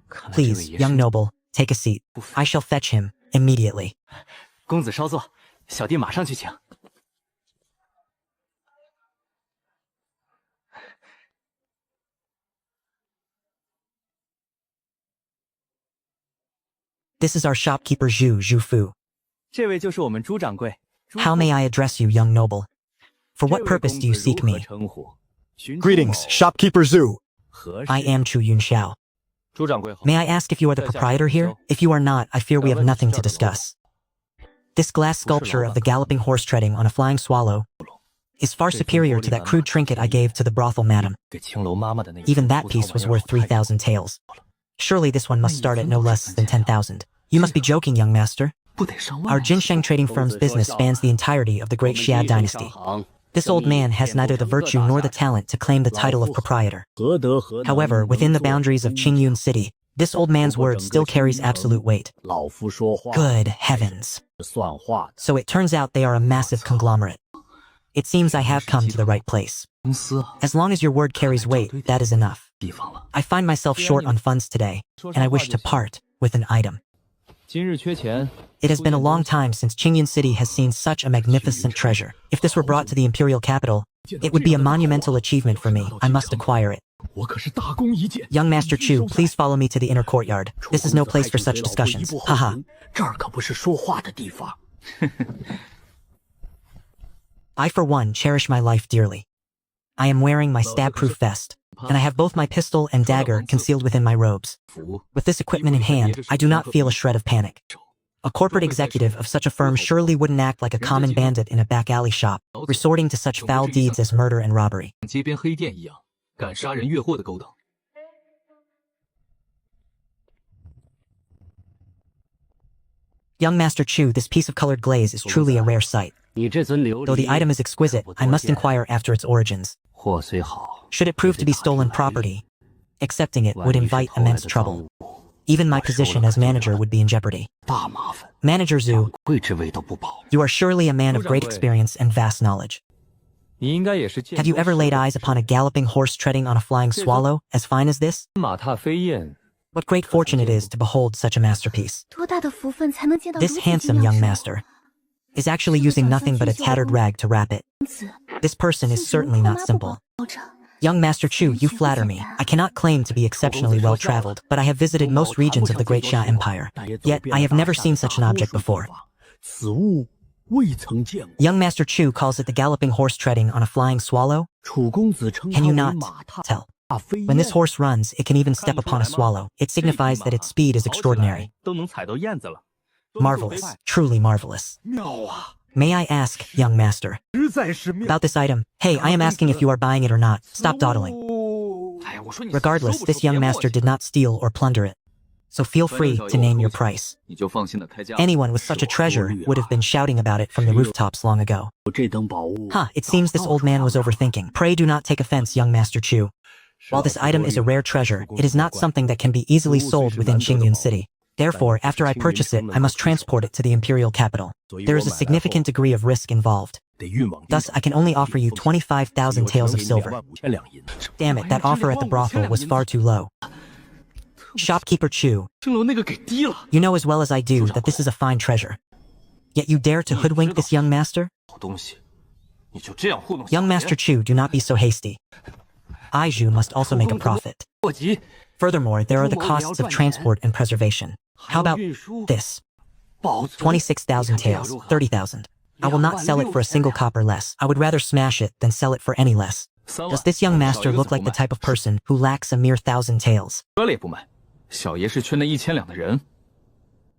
D: 看来这位
A: Please,
D: 爷是
A: young noble, take a seat. I shall fetch him immediately.
C: 公子稍坐，小弟马上去请。
A: This is our shopkeeper Zhu Fu.
C: 这位就是我们朱掌柜。
A: How may I address you, young noble? For what purpose do you seek me?
F: Greetings, shopkeeper Zhu.
A: I am Chu Yunxiao.
C: 朱掌柜好。
A: May I ask if you are the proprietor here? If you are not, I fear we have nothing to discuss. This glass sculpture of the galloping horse treading on a flying swallow is far superior to that crude trinket I gave to the brothel madam.
D: 给青楼妈妈的那。
A: Even that piece was worth 3,000 taels. Surely this one must start at no less than 10,000. You must be joking, young master.
D: 不得上万。
A: Our Jinsheng trading firm's business spans the entirety of the great Xia dynasty. This old man has neither the virtue nor the talent to claim the title of proprietor. However, within the boundaries of Qingyun City, this old man's word still carries absolute weight. Good heavens. So it turns out they are a massive conglomerate. It seems I have come to the right place.
D: 公司啊，
A: As long as your word carries weight, that is enough.
D: 地方了。
A: I find myself short on funds today, and I wish to part with an item.
C: 今日缺钱，
A: It has been a long time since Qingyun City has seen such a magnificent treasure. If this were brought to the imperial capital, it would be a monumental achievement for me. I must acquire it.
E: 我可是大功一件。
A: Young Master Chu, please follow me to the inner courtyard. This is no place for such discussions. Haha.
E: 这儿可不是说话的地方。
A: I, for one, cherish my life dearly. I am wearing my stab-proof vest, and I have both my pistol and dagger concealed within my robes. With this equipment in hand, I do not feel a shred of panic. A corporate executive of such a firm surely wouldn't act like a common bandit in a back alley shop, resorting to such foul deeds as murder and robbery.
D: 街边黑店一样，敢杀人越货的勾当。
A: Young Master Chu, this piece of colored glaze is truly a rare sight.
E: 你这尊琉璃，
A: Though the item is exquisite, I must inquire after its origins.
E: 货虽好，
A: Should it prove to be stolen property, accepting it would invite immense trouble. Even my position as manager would be in jeopardy.
E: 大麻烦，
A: Manager Zhu,
E: 贵之位都不保。
A: you are surely a man of great experience and vast knowledge.
C: 你应该也是见
A: Have you ever laid eyes upon a galloping horse treading on a flying swallow as fine as this?
C: 马踏飞燕，
A: What great fortune it is to behold such a masterpiece.
B: 多大的福分才能见到
A: This
B: 如此
A: handsome
B: 精妙
A: young
B: 之物
A: master is actually using nothing but a tattered rag to wrap it. This person is certainly not simple. Young Master Chu, you flatter me. I cannot claim to be exceptionally well-traveled, but I have visited most regions of the great Xia Empire. Yet, I have never seen such an object before.
E: 此物未曾见过。
A: Young Master Chu calls it the galloping horse treading on a flying swallow.
E: 楚公子称
A: Can
E: 它
A: you
E: 为
A: not
E: 马踏
A: tell?
E: 飞
A: When this
E: 燕。
A: horse runs, it can even step upon a swallow. It signifies that its speed is extraordinary.
C: 都能踩到燕子了。
A: Marvelous. Truly marvelous.
E: 妙啊，
A: May I ask, young master,
E: 实在是妙。
A: about this item? Hey, I am asking if you are buying it or not. Stop dawdling.
C: 哎呀，我说你
A: Regardless, this young master did not steal or plunder it. So feel free to name your price.
D: 你就放心的开价。
A: Anyone with such a treasure would have been shouting about it from the rooftops long ago.
E: 这等宝物，
A: Huh, it seems this old man was overthinking. Pray do not take offense, young Master Chu. While this item is a rare treasure, it is not something that can be easily sold within Qingyun City. Therefore, after I purchase it, I must transport it to the imperial capital. There is a significant degree of risk involved.
E: 得运往。
A: Thus, I can only offer you 25,000 taels of silver.
E: 2,500两银。
A: Damn it, that offer at the brothel was far too low. Shopkeeper Chu,
C: 青楼那个给低了。
A: you know as well as I do that this is a fine treasure. Yet you dare to hoodwink this young master?
D: 好东西，你就这样糊弄小
A: Young
D: 爷
A: Master Chu, do not be so hasty. Aiju must also make a profit.
D: 过急，
A: Furthermore, there are the costs of transport and preservation. How about this?
D: 保存
A: 26,000 taels, 30,000. I will not sell it for a single copper less. I would rather smash it than sell it for any less.
D: 3 万
A: Does this young master look like the type of person who lacks a mere 1,000 taels?
D: 折了也不卖。小爷是缺那1000两的人。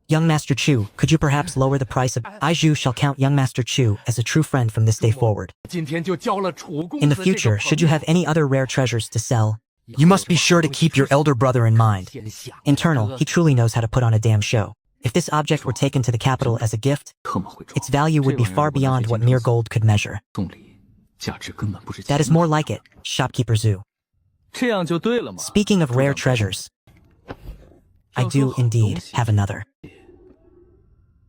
A: Young Master Chu, could you perhaps lower the price of... Aiju shall count young Master Chu as a true friend from this day forward.
E: 今天就交了楚公子
A: In the
E: 这个
A: future, should you have any other rare treasures to sell?
F: You must be sure to keep your elder brother in mind.
E: 天下
A: Internal, he truly knows how to put on a damn show. If this object were taken to the capital as a gift,
D: 特么会装
A: its value would be far beyond what mere gold could measure.
D: 送礼，价值根本不是
A: That is
D: 钱
A: more like it, shopkeeper Zhu.
D: 这样就对了嘛。
A: Speaking of rare treasures, I do indeed have another.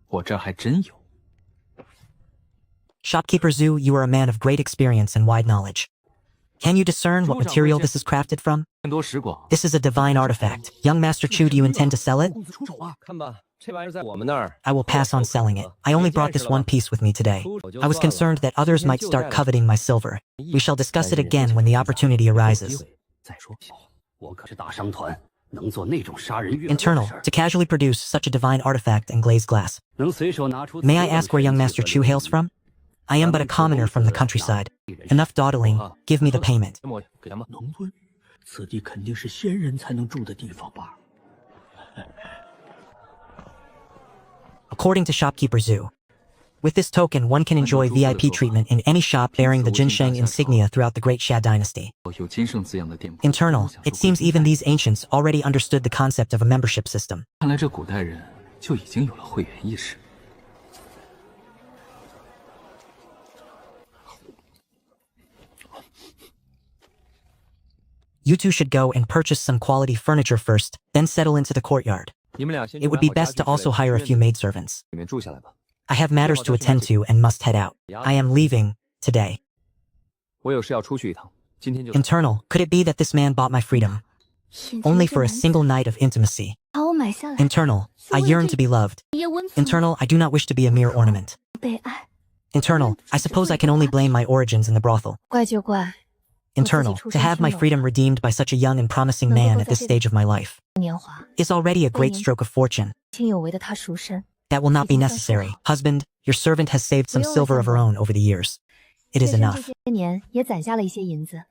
D: 我这儿还真有。
A: Shopkeeper Zhu, you are a man of great experience and wide knowledge. Can you discern what material this is crafted from?
D: 见多识广，
A: This is a divine artifact. Young Master Chu, do you intend to sell it?
E: 公子出手啊！
G: 看吧，这玩意儿在我们那儿。
A: I will pass on selling it. I only brought this one piece with me today. I was concerned that others might start coveting my silver. We shall discuss it again when the opportunity arises.
E: 再说，我可是大商团，能做那种杀人越货的
A: Internal,
E: 事儿
A: to casually produce such a divine artifact in glazed glass.
E: 能随手拿出
A: May I ask where young Master Chu hails from? I am but a commoner from the countryside. Enough dawdling, give me the payment.
C: 给我给他们。
E: 农村，此地肯定是仙人才能住的地方吧？
A: According to shopkeeper Zhu, with this token, one can enjoy VIP treatment in any shop bearing the Jinsheng insignia throughout the Great Xia dynasty.
D: 有金圣字样的店铺。
A: Internal, it seems even these ancients already understood the concept of a membership system.
D: 看来这古代人就已经有了会员意识。
A: You two should go and purchase some quality furniture first, then settle into the courtyard.
C: 你们俩先
A: It would be best to also hire a few maidservants.
C: 里面住下来吧。
A: I have matters to attend to and must head out. I am leaving today.
C: 我有事要出去一趟，今天就。
A: Internal, could it be that this man bought my freedom only for a single night of intimacy?
B: 把我买下来，
A: Internal, I yearn to be loved.
B: 叶温存
A: Internal, I do not wish to be a mere ornament.
B: 被爱，
A: Internal, I suppose I can only blame my origins in the brothel.
B: 怪就怪
A: Internal, to have my freedom redeemed by such a young and promising man at this stage of my life
B: 年华，
A: is already a great stroke of fortune.
B: 亲有为的他赎身。
A: That will not be necessary. Husband, your servant has saved some silver of her own over the years. It is
B: 妾身
A: enough.
B: 这些年也攒下了一些银子，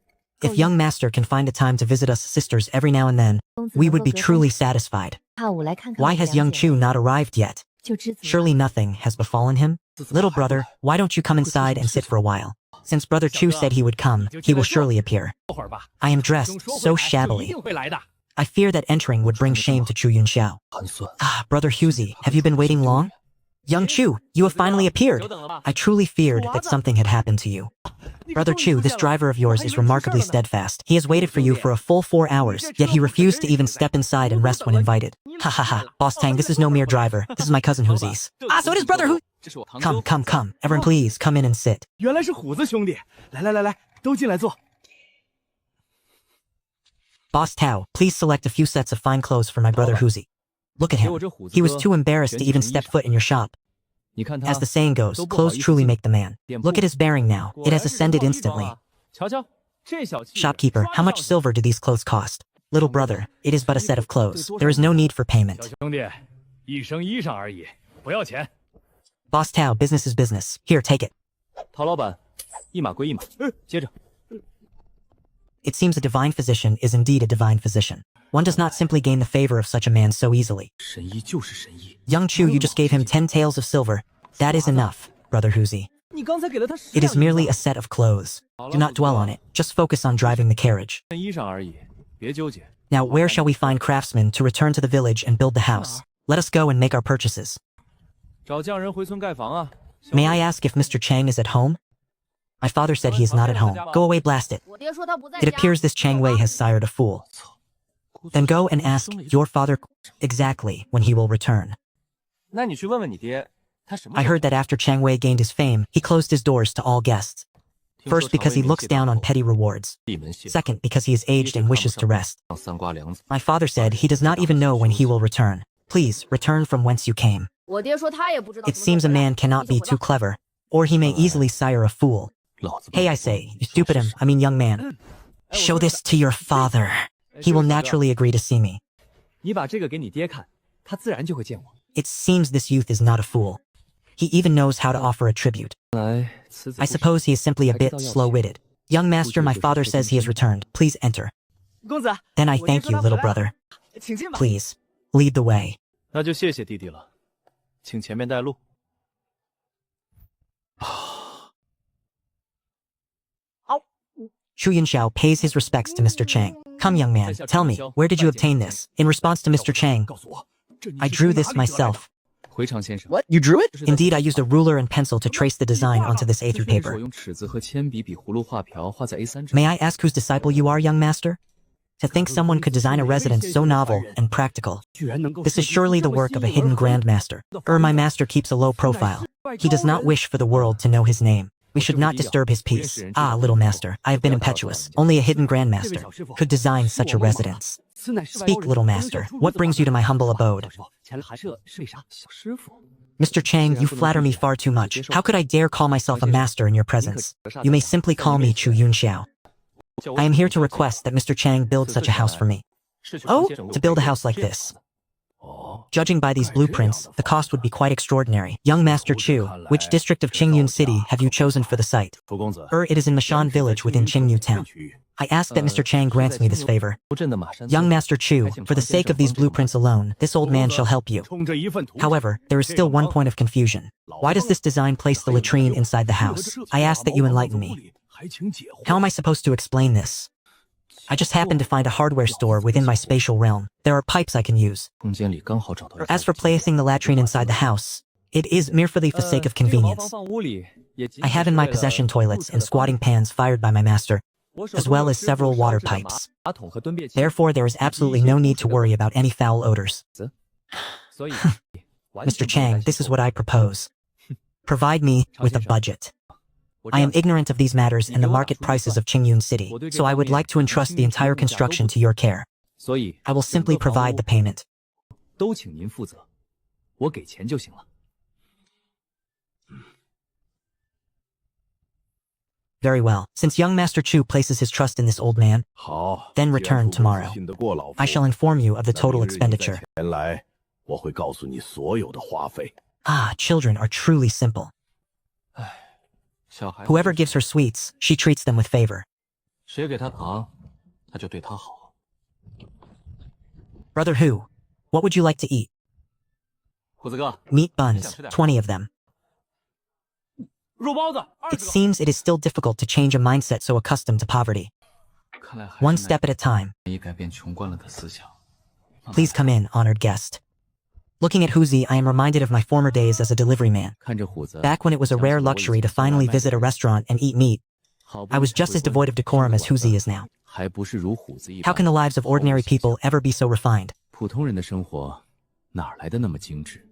A: If young master can find a time to visit us sisters every now and then,
B: 公子
A: we
B: 能
A: would
B: 够
A: be
B: 隔
A: truly
B: 空
A: satisfied.
B: 下午来看看
A: Why
B: 我
A: has young
B: 两姐
A: Chu not arrived yet?
B: 就知足
A: Surely nothing has befallen him? Little brother, why don't you come inside and sit for a while? Since brother Chu said he would come, he will surely appear.
E: 坐会儿吧，
A: I am dressed
E: 等说
A: so
E: 回来就一
A: shabbily.
E: 定会来的。
A: I fear that entering would bring shame to Chu Yunxiao.
D: 寒酸，
A: Ah, brother Huzi, have you been waiting long? Young Chu, you have finally appeared. I truly feared that something had happened to you. Brother Chu, this driver of yours is remarkably steadfast. He has waited for you for a full 4 hours, yet he refused to even step inside and rest when invited. Ha ha ha, Boss Tang, this is no mere driver. This is my cousin Huzi's. Ah, so it is brother Hu-
D: 这是我堂
A: Come,
D: 哥。
A: come, come. Everyone please, come in and sit.
E: 原来是虎子兄弟，来来来来，都进来坐。
A: Boss Tao, please select a few sets of fine clothes for my brother Huzi. Look at him. He was too embarrassed to even step foot in your shop.
C: 你看他
A: As the saying goes, clothes truly make the man. Look at his bearing now. It has ascended instantly.
C: 瞧瞧，这小气
A: Shopkeeper, how much silver do these clothes cost? Little brother, it is but a set of clothes. There is no need for
E: 小
A: payment.
E: 兄弟，一身衣裳而已，不要钱。
A: Boss Tao, business is business. Here, take it.
C: 陶老板，一码归一码。接着，
A: It seems a divine physician is indeed a divine physician. One does not simply gain the favor of such a man so easily.
D: 神医就是神医。
A: Young Chu, you just gave him 10 taels of silver. That is enough, brother Huzi.
C: 你刚才给了他10
A: It is
C: 两银
A: merely
C: 子
A: a set of clothes. Do not dwell on it. Just focus on driving the carriage.
C: 衣裳而已，别纠结。
A: Now, where shall we find craftsmen to return to the village and build the house? Let us go and make our purchases.
C: 找匠人回村盖房啊。
A: May I ask if Mr. Chang is at home? My father said he is not at home. Go away, blast it.
B: 我爹说他不在
A: It appears this Chang Wei has sired a fool. Then go and ask your father exactly when he will return.
C: 那你去问问你爹，他什么
A: I
C: 时候
A: heard that after Chang Wei gained his fame, he closed his doors to all guests. First, because he looks down on petty rewards.
D: 闭门谢
A: Second, because he is aged and wishes to rest.
D: 上三瓜梁子。
A: My father said he does not even know when he will return. Please, return from whence you came. It seems a man cannot be too clever, or he may easily sire a fool.
D: 老子
A: Hey, I say, you stupidum, I mean young man. Show this to your father. He will naturally agree to see me.
C: 你把这个给你爹看，他自然就会见我。
A: It seems this youth is not a fool. He even knows how to offer a tribute.
C: 来，此子
A: I suppose he is simply a bit slow-witted. Young master, my father says he has returned. Please enter.
C: 公子，
A: Then I thank you, little brother.
C: 请进吧。
A: Please, lead the way.
C: 那就谢谢弟弟了，请前面带路。
A: Chu Yunxiao pays his respects to Mr. Chang. Come, young man, tell me, where did you obtain this? In response to Mr. Chang,
C: 告诉我，这
A: I drew this myself.
D: 回肠先生。
F: What? You drew it?
A: Indeed, I used a ruler and pencil to trace the design onto this A3
D: 手
A: paper.
D: 用尺子和铅笔比葫芦画瓢画在 A3 纸。
A: May I ask whose disciple you are, young master? To think someone could design a residence so novel and practical.
E: 居然能够
A: This is surely the work of a hidden grandmaster. My master keeps a low profile. He does not wish for the world to know his name. We should not disturb his peace. Ah, little master, I have been impetuous. Only a hidden grandmaster could design such a residence.
E: 此乃是
A: Speak, little master. What brings you to my humble abode?
E: 前来还是为啥？
D: 小师傅，
A: Mr. Chang, you flatter me far too much. How could I dare call myself a master in your presence? You may simply call me Chu Yunxiao. I am here to request that Mr. Chang build such a house for me. Oh, to build a house like this. Judging by these blueprints, the cost would be quite extraordinary. Young Master Chu, which district of Qingyun City have you chosen for the site?
C: 楚公子，
A: It is in Mashan Village within Qingyu Town. I ask that Mr. Chang grants me this favor.
C: 乌镇的马山。
A: Young Master Chu, for the sake of these blueprints alone, this old man shall help you.
E: 冲着一份图
A: However, there is still one point of confusion. Why does this design place the latrine inside the house? I ask that you enlighten me.
E: 还请解惑。
A: How am I supposed to explain this? I just happened to find a hardware store within my spatial realm. There are pipes I can use.
D: 空间里刚好找到一
A: As for placing the latrine inside the house, it is mere for the sake of
C: 这个茅房
A: convenience.
C: 放屋里也仅
A: I
C: 仅
A: have
C: 是
A: in my
C: 为了
A: possession toilets and squatting pans fired by my master,
C: 我手
A: as
C: 中
A: well
C: 有
A: as
C: 师傅
A: several
C: 烧
A: water
C: 制的
A: pipes.
C: 马桶和蹲便器。
A: Therefore, there is absolutely no need to worry about any foul odors.
C: 所以
A: Mr. Chang, this is what I propose. Provide me with a budget. I am ignorant of these matters and the market prices of Qingyun City, so I would like to entrust the entire construction to your care.
C: 所以
A: I will simply provide the payment.
C: 都请您负责，我给钱就行了。
A: Very well. Since young Master Chu places his trust in this old man,
E: 好，
A: then
E: 既然
A: return
E: 父母
A: tomorrow.
E: 信得过老夫
A: I shall inform you of the
E: 那
A: total
E: 明日你再
A: expenditure.
E: 前来，我会告诉你所有的花费。
A: Ah, children are truly simple.
D: 小孩
A: Whoever gives her sweets, she treats them with favor.
D: 谁给他糖，他就对他好。
A: Brother Hu, what would you like to eat?
D: 胡子哥，
A: Meat buns, 20 of them.
C: 肉包子
A: It seems it is still difficult to change a mindset so accustomed to poverty.
D: 看来还
A: One
D: 是
A: step at a time.
D: 难以改变穷惯了的思想。
A: Please come in, honored guest. Looking at Huzi, I am reminded of my former days as a delivery man.
D: 看着虎子，
A: Back when it was a rare luxury to finally visit a restaurant and eat meat,
D: 好不
A: I
D: 容易
A: was just as
D: 才回
A: devoid of decorum as
D: 过
A: Huzi
D: 的
A: is now.
D: 还不是如虎子一
A: How
D: 般。
A: can the lives of ordinary people ever be so refined?
D: 普通人的生活哪来的那么精致？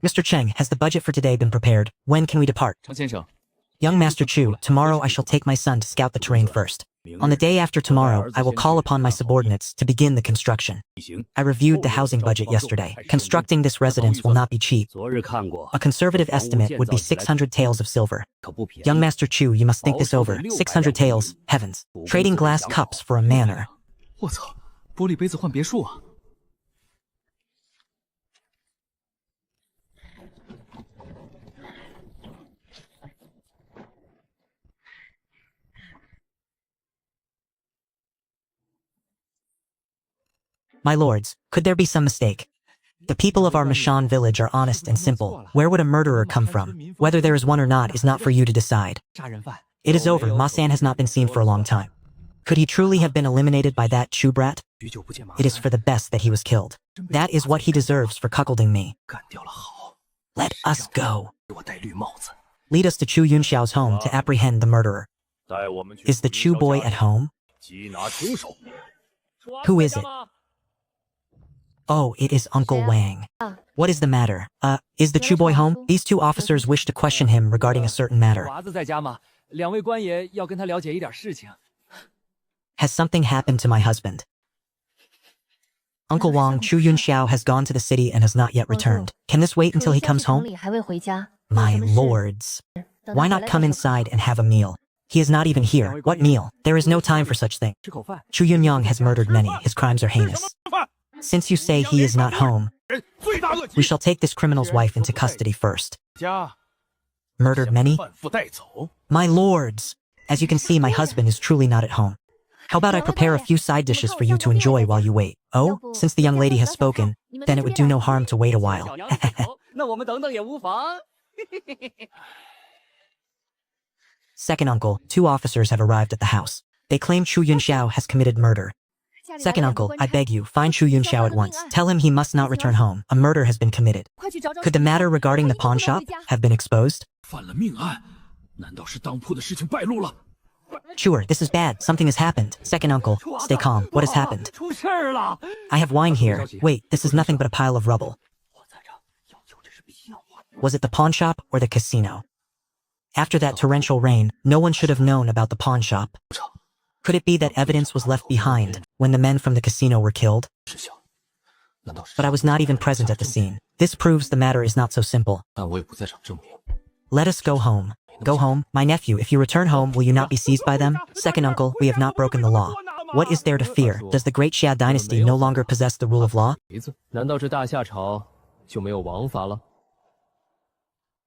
A: Mr. Cheng, has the budget for today been prepared? When can we depart?
D: 张先生，
A: Young Master Chu, tomorrow I shall take my son to scout the terrain first. On the day after tomorrow, I will call upon my subordinates to begin the construction. I reviewed the housing budget yesterday. Constructing this residence will not be cheap.
E: 昨日看过，
A: A conservative estimate would be 600 taels of silver.
E: 可不便宜。
A: Young Master Chu, you must think this over. 600 taels, heavens. Trading glass cups for a manor.
D: 我操，玻璃杯子换别墅啊！
A: My lords, could there be some mistake? The people of our Mashan village are honest and simple. Where would a murderer come from? Whether there is one or not is not for you to decide.
C: 杀人犯。
A: It is over. Ma San has not been seen for a long time. Could he truly have been eliminated by that Chu brat?
E: 许久不见马
A: It is for the best that he was killed. That is what he deserves for cuckolding me.
E: 干掉了好，
A: Let us go.
E: 给我戴绿帽子。
A: Lead us to Chu Yunxiao's home to apprehend the murderer.
E: 带我们去
A: Is the Chu boy at home?
E: 缉拿凶手。
A: Who is it? Oh, it is Uncle Wang. What is the matter? Is the Chu boy home? These two officers wish to question him regarding a certain matter.
C: 娃子在家吗？两位官爷要跟他了解一点事情。
A: Has something happened to my husband? Uncle Wang, Chu Yunxiao has gone to the city and has not yet returned. Can this wait until he comes home?
B: 城里还未回家。
A: My
B: 有什么事？
A: lords.
B: 等他
A: Why
B: 回
A: not
B: 来
A: come
B: 再说。
A: inside and have a meal? He is not even here. What meal? There is no time for such thing.
C: 吃口饭。
A: Chu Yunyang has murdered many. His crimes are heinous. Since you say he is not home, we shall take this criminal's wife into custody first.
C: 家
A: Murdered many?
C: 贩夫带走。
A: My lords! As you can see, my husband is truly not at home. How about I prepare a few side dishes for you to enjoy while you wait? Oh, since the young lady has spoken, then it would do no harm to wait a while.
C: 小娘子走，那我们等等也无妨。
A: Second uncle, 2 officers have arrived at the house. They claim Chu Yunxiao has committed murder. Second uncle, I beg you, find Chu Yunxiao at once. Tell him he must not return home. A murder has been committed.
B: 快去找找。
A: Could the matter regarding the pawn shop have been exposed?
D: 犯了命案，难道是当铺的事情败露了？
A: Chewer, this is bad. Something has happened. Second uncle, stay calm. What has happened?
C: 出事儿了！
A: I have wine here. Wait, this is nothing but a pile of rubble.
C: 我在这，要求这是必要啊。
A: Was it the pawn shop or the casino? After that torrential rain, no one should have known about the pawn shop. Could it be that evidence was left behind when the men from the casino were killed?
D: 事项，难道是？
A: But I was not even present at the scene. This proves the matter is not so simple.
D: 但我也不在场证明。
A: Let us go home. Go home, my nephew. If you return home, will you not be seized by them? Second uncle, we have not broken the law. What is there to fear? Does the great Xia dynasty no longer possess the rule of law?
C: 鼻子，难道这大夏朝就没有王法了？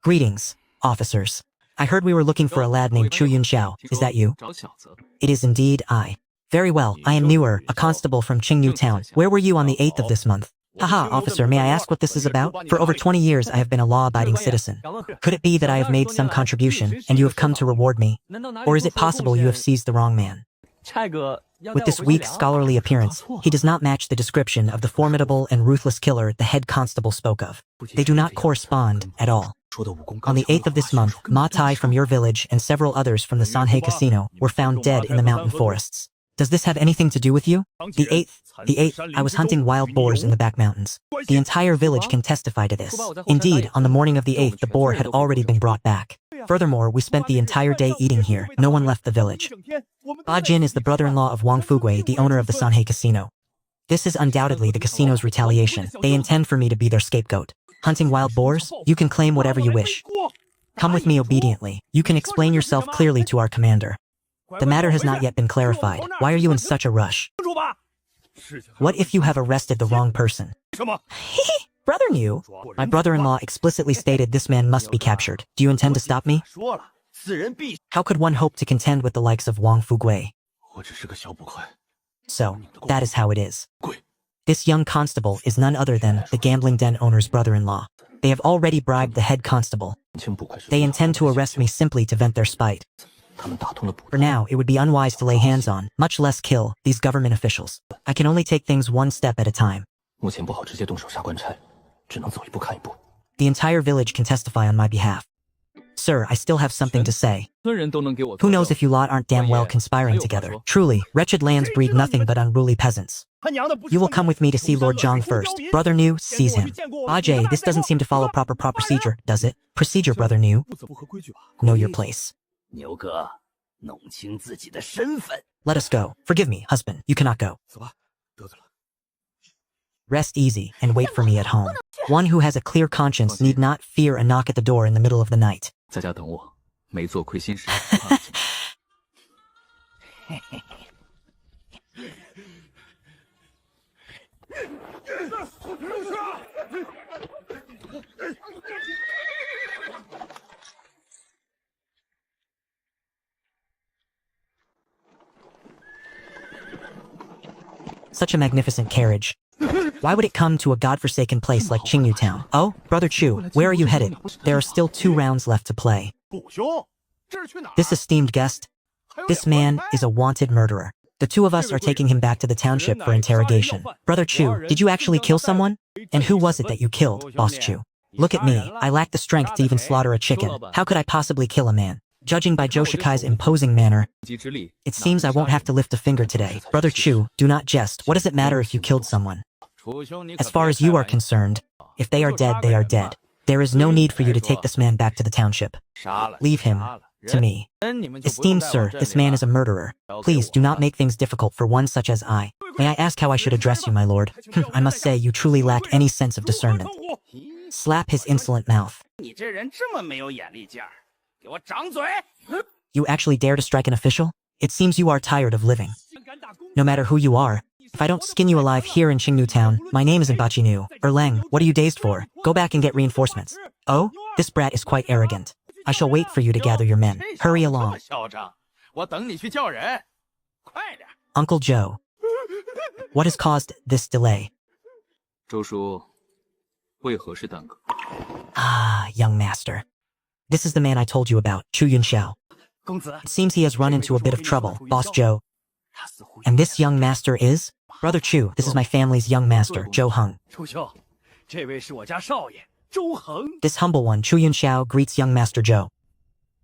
A: Greetings, officers. I heard we were looking for a lad named Chu Yunxiao. Is that you?
D: 找小子，
A: It is indeed I. Very well, I am Newer, a constable from Qingyu Town. Where were you on the 8th of this month? Haha, officer, may I ask what this is about? For over 20 years, I have been a law-abiding citizen. Could it be that I have made some contribution, and you have come to reward me? Or is it possible you have seized the wrong man?
C: 差个
A: With this weak, scholarly appearance, he does not match the description of the formidable and ruthless killer the head constable spoke of. They do not correspond at all.
D: 说的武功
A: On the 8th of this month, Ma Tai from your village and several others from the Sanhei Casino were found dead in the mountain forests. Does this have anything to do with you? The 8th, I was hunting wild boars in the back mountains. The entire village can testify to this. Indeed, on the morning of the 8th, the boar had already been brought back. Furthermore, we spent the entire day eating here. No one left the village. Ba Jin is the brother-in-law of Wang Fugui, the owner of the Sanhei Casino. This is undoubtedly the casino's retaliation. They intend for me to be their scapegoat. Hunting wild boars? You can claim whatever you wish. Come with me obediently. You can explain yourself clearly to our commander. The matter has not yet been clarified. Why are you in such a rush? What if you have arrested the wrong person? Brother knew. My brother-in-law explicitly stated this man must be captured. Do you intend to stop me?
E: 说了，此人必
A: How could one hope to contend with the likes of Wang Fugui?
D: 我只是个小捕快，
A: So, that is how it is.
D: 贵。
A: This young constable is none other than the gambling den owner's brother-in-law. They have already bribed the head constable.
D: 轻捕快是
A: They intend to arrest me simply to vent their spite.
D: 他们打通了捕
A: For now, it would be unwise to lay hands on, much less kill, these government officials. I can only take things one step at a time.
D: 目前不好直接动手杀官差，只能走一步看一步。
A: The entire village can testify on my behalf. Sir, I still have something to say.
C: 村人都能给我
A: Who knows if you lot aren't damn well conspiring together? Truly, wretched lands breed nothing but unruly peasants.
E: 他娘的不是
A: You will come with me to see Lord Zhang first. Brother New, seize him. Ajay, this doesn't seem to follow proper procedure, does it? Procedure, Brother New.
C: 不走不合规矩吧？
A: Know your place.
E: 牛哥，弄清自己的身份。
A: Let us go. Forgive me, husband. You cannot go.
C: 走吧，得罪了。
A: Rest easy and wait for me at home. One who has a clear conscience need not fear a knock at the door in the middle of the night.
D: 在家等我，没做亏心事。
A: Such a magnificent carriage. Why would it come to a godforsaken place like Qingyu Town? Oh, Brother Chu, where are you headed? There are still 2 rounds left to play.
E: 虎兄，这是去哪儿？
A: This esteemed guest, this man is a wanted murderer. The 2 of us are taking him back to the township for interrogation. Brother Chu, did you actually kill someone? And who was it that you killed, Boss Chu? Look at me. I lack the strength to even slaughter a chicken. How could I possibly kill a man? Judging by Zhou Shikai's imposing manner,
C: 机之力，
A: it seems I won't have to lift a finger today. Brother Chu, do not jest. What does it matter if you killed someone?
C: 楚兄你可
A: As far as you are concerned, if they are dead, they are dead. There is no need for you to take this man back to the township.
C: 杀了
A: Leave him
C: 杀了
A: to me.
C: 人你们就不用
A: Esteemed
C: 在我
A: sir,
C: 这里
A: this man
C: 了
A: is a murderer. Please do not make things difficult for one such as I. May I ask how I should address you, my lord? I must say, you truly lack any sense of discernment. Slap his insolent mouth.
E: 你这人这么没有眼力劲儿，给我掌嘴！
A: You actually dare to strike an official? It seems you are tired of living. No matter who you are, if I don't skin you alive here in Qingnu town, my name isn't Bachinu. Erleng, what are you dazed for? Go back and get reinforcements. Oh? This brat is quite arrogant. I shall wait for you to gather your men. Hurry along.
C: 嚣张，我等你去叫人，快点。
A: Uncle Joe. What has caused this delay?
D: 周叔，为何是耽搁？
A: Ah, young master. This is the man I told you about, Chu Yunxiao.
E: 公子，
A: It seems he has run into a bit of trouble, Boss Joe. And this young master is? Brother Chu, this is my family's young master, Zhou Heng.
E: 楚兄，这位是我家少爷周恒。
A: This humble one, Chu Yunxiao, greets young master Zhou.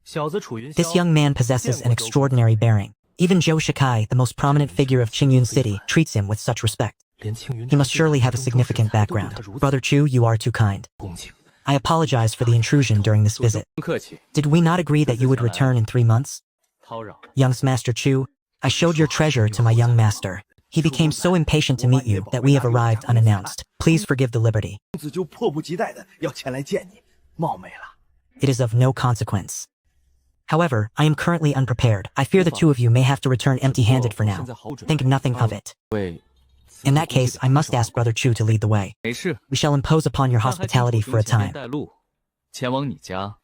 E: 小子楚云霄
A: This young man possesses an extraordinary bearing. Even Zhou Shikai, the most prominent figure of Qingyun City, treats him with such respect. He must surely have a significant background. Brother Chu, you are too kind. I apologize for the intrusion during this visit.
C: 不客气，
A: Did we not agree that you would return in 3 months?
C: 叨扰。
A: Young Master Chu, I showed your treasure to my young master. He became so impatient to meet you that we have arrived unannounced. Please forgive the liberty.
H: 公子就迫不及待的要前来见你，冒昧了。
A: It is of no consequence. However, I am currently unprepared. I fear the two of you may have to return empty-handed for now. Think nothing of it.
D: 喂，
A: In that case, I must ask Brother Chu to lead the way.
C: 没事，
A: We shall impose upon your
C: 他还
A: hospitality
C: 替
A: for a
C: 楚兄前面
A: time.
C: 带路，前往你家，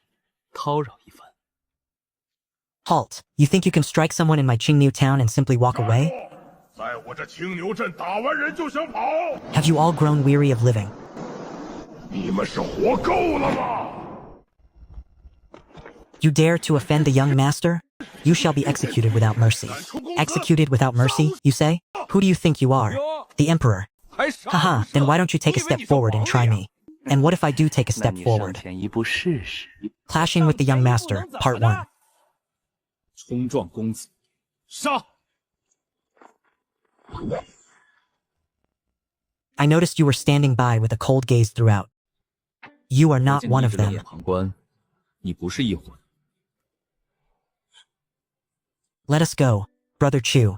C: 叨扰一番。
A: Halt. You think you can strike someone in my Qingniu town and simply walk away?
I: 在我这青牛镇打完人就想跑，
A: Have you all grown weary of living?
I: 你们是活够了吗？
A: You dare to offend the young master? You shall be executed without mercy. Executed without mercy, you say? Who do you think you are? The emperor.
C: 还傻
A: Haha, then why don't you take a step forward and try me? And what if I do take a step
E: 上
A: forward?
E: 前一步试试。
A: Clashing with the young master, Part 1.
C: 冲撞公子，杀！
A: I noticed you were standing by with a cold gaze throughout. You are
C: 我
A: not
C: 见
A: one
C: 你一
A: of
C: 直冷
A: them.
C: 眼旁观，你不是一伙。
A: Let us go, Brother Chu,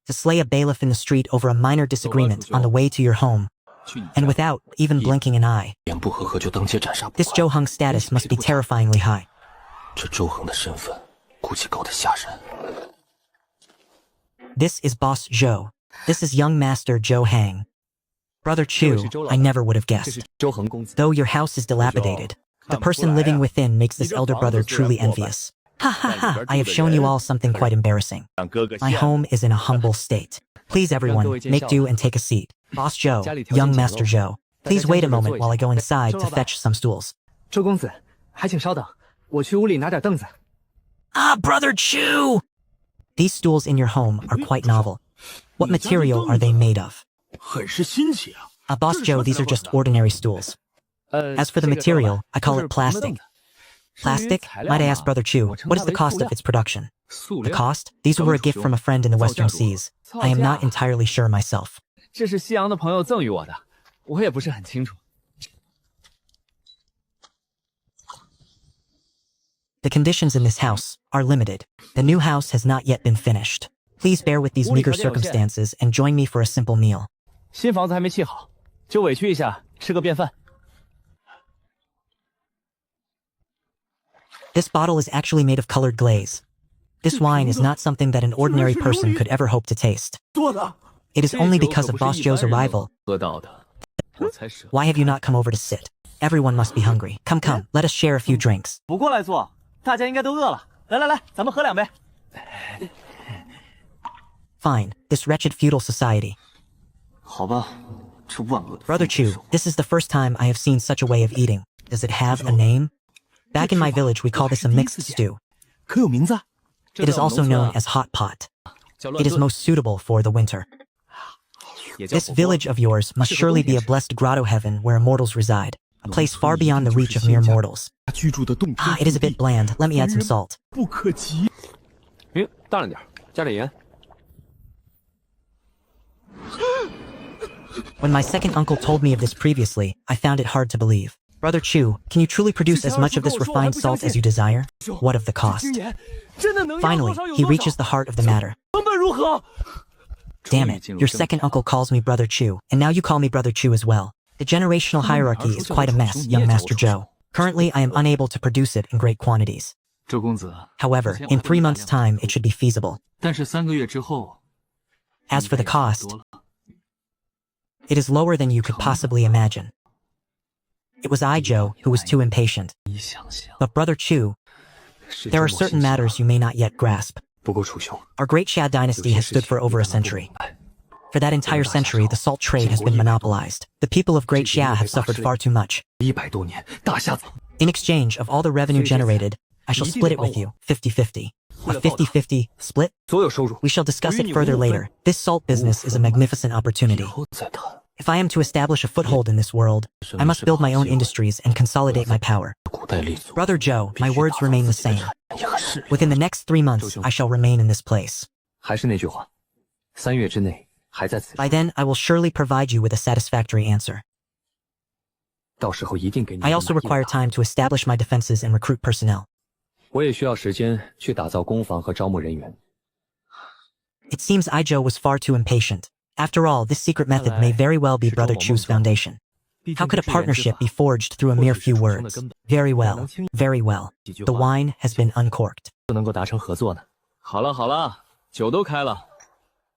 A: to slay a bailiff in the street over a minor disagreement on the way to your home,
C: 去你
A: and
C: 家，
A: without even blinking an eye.
H: 言不合合就当街斩杀不
A: This
H: 快
A: Zhou Heng status must be terrifyingly high.
H: 这周恒的身份估计高得吓人。
A: This is Boss Zhou. This is young master Zhou Hang. Brother Chu, I never would have
C: 这
A: guessed.
C: 是周恒公子。
A: Though your house is dilapidated, the person living within makes this elder brother truly envious. Ha ha ha, I have shown you all something quite embarrassing.
I: 让哥哥
A: My home is in a humble state. Please everyone, make do and take a seat. Boss Zhou, young master Zhou, please wait a moment while I go inside to fetch some stools.
E: 周公子，还请稍等，我去屋里拿点凳子。
A: Ah, Brother Chu! These stools in your home are quite novel. What material are they made of?
H: 很是新奇啊！
A: Boss Joe, these are just ordinary stools. As for the material, I call it plastic. Plastic? Might I ask Brother Chu, what is the cost of its production?
C: 塑
A: The
C: 料，
A: cost? These were a gift from a friend in the Western Seas. I am not entirely sure myself.
C: 这是西洋的朋友赠予我的，我也不是很清楚。
A: The conditions in this house are limited. The new house has not yet been finished. Please bear with these meager circumstances and join me for a simple meal.
C: 新房子还没砌好，就委屈一下，吃个便饭。
A: This bottle is actually made of colored glaze. This wine is not something that an ordinary person could ever hope to taste.
H: 做的
A: It is only because of
C: 这酒可不
A: Boss
C: 是一般
A: Joe's
C: 人能
A: arrival.
C: 喝到的，我才舍。
A: Why have you not come over to sit? Everyone must be hungry. Come, come, let us share a few drinks.
E: 不过来坐，大家应该都饿了。来来来，咱们喝两杯。
A: Fine, this wretched feudal society.
H: 好吧，这万恶的
A: Brother Chu, this is the first time I have seen such a way of eating. Does it have a name? Back in my village, we call this a mixed stew.
H: 可有名字啊？
A: It is also known as hot pot.
C: 叫乱
A: It is
C: 炖，
A: most suitable for the winter.
C: 也叫
A: This
C: 火锅
A: village of yours must surely be a blessed grotto heaven where immortals reside, a place far beyond the reach of mere mortals.
H: 居住的洞天
A: Ah, it is a bit bland. Let me add some salt.
H: 不可及。
G: 嗯，大了点，加点盐。
A: When my second uncle told me of this previously, I found it hard to believe. Brother Chu, can you truly produce as much of this refined salt as you desire? What of the cost?
E: 真的能要多
A: Finally,
E: 少有
A: he
E: 多
A: reaches
E: 少？
A: the heart of the matter.
E: 成本如何？
A: Damn it, your second uncle calls me Brother Chu, and now you call me Brother Chu as well. The generational hierarchy is quite a mess, young Master Zhou. Currently, I am unable to produce it in great quantities.
C: 周公子，
A: However, in 3 months' time, it should be feasible.
C: 但是3个月之后，
A: As for the cost, it is lower than you could possibly imagine. It was I, Zhou, who was too impatient.
C: 你想想，
A: But Brother Chu, there are certain matters you may not yet grasp.
C: 不过楚兄，
A: Our great Xia dynasty has stood for over a century. For that entire century, the salt trade has been monopolized. The people of Great Xia have suffered far too much.
C: 100多年，大夏子，
A: In exchange of all the revenue generated, I shall split it with you, 50-50. A 50-50 split?
C: 所有收入
A: We shall discuss it further later. This salt business is a magnificent opportunity.
C: 以后再谈。
A: If I am to establish a foothold in this world, I must build my own industries and consolidate my power.
C: 古代立足，
A: Brother Zhou, my words remain the same.
C: 也和世人
A: Within the next 3 months, I shall remain in this place.
C: 还是那句话，3月之内还在此处，
A: By then, I will surely provide you with a satisfactory answer.
C: 到时候一定给你。
A: I also require time to establish my defenses and recruit personnel.
C: 我也需要时间去打造工坊和招募人员。
A: It seems Izhou was far too impatient. After all, this secret method may very well be Brother Chu's foundation. How could a partnership be forged through a mere few words? Very well, very well. The wine has been uncorked.
C: 不能够达成合作呢？好了好了，酒都开了。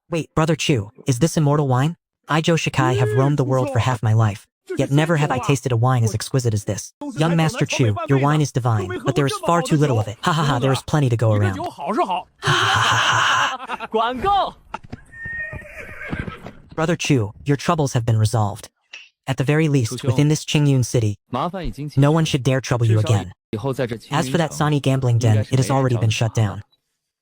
A: Wait, Brother Chu, is this immortal wine? Izhou Shikai have roamed the world for half my life. Yet never have I tasted a wine as exquisite as this. Young Master Chu, your wine is divine, but there is far too little of it. Ha ha ha, there is plenty to go around.
G: 好是好，
C: 广告。
A: Brother Chu, your troubles have been resolved. At the very least, within this Qingyun city,
C: 麻烦已经解决
A: no one should dare trouble you again.
C: 以后在这
A: As for that Sani gambling den, it has already been shut down.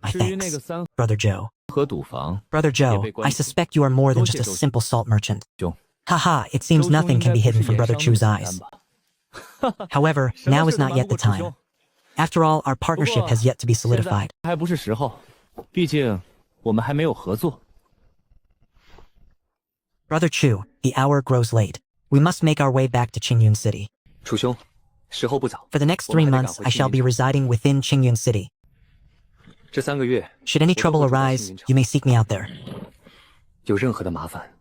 A: My
C: 至于那
A: thanks,
C: 个三
A: Brother Zhou.
C: 和赌房，
A: Brother Zhou, I suspect you are more than just a simple salt merchant. Haha, it seems nothing can be hidden from Brother Chu's eyes. However, now is not yet the time. After all, our partnership has yet to be solidified.
C: 还不是时候，毕竟我们还没有合作。
A: Brother Chu, the hour grows late. We must make our way back to Qingyun City.
C: 楚兄，时候不早，
A: For the next 3 months, I shall be residing within Qingyun City.
C: 这3个月
A: Should any trouble arise, you may seek me out there.
C: 有任何的麻烦，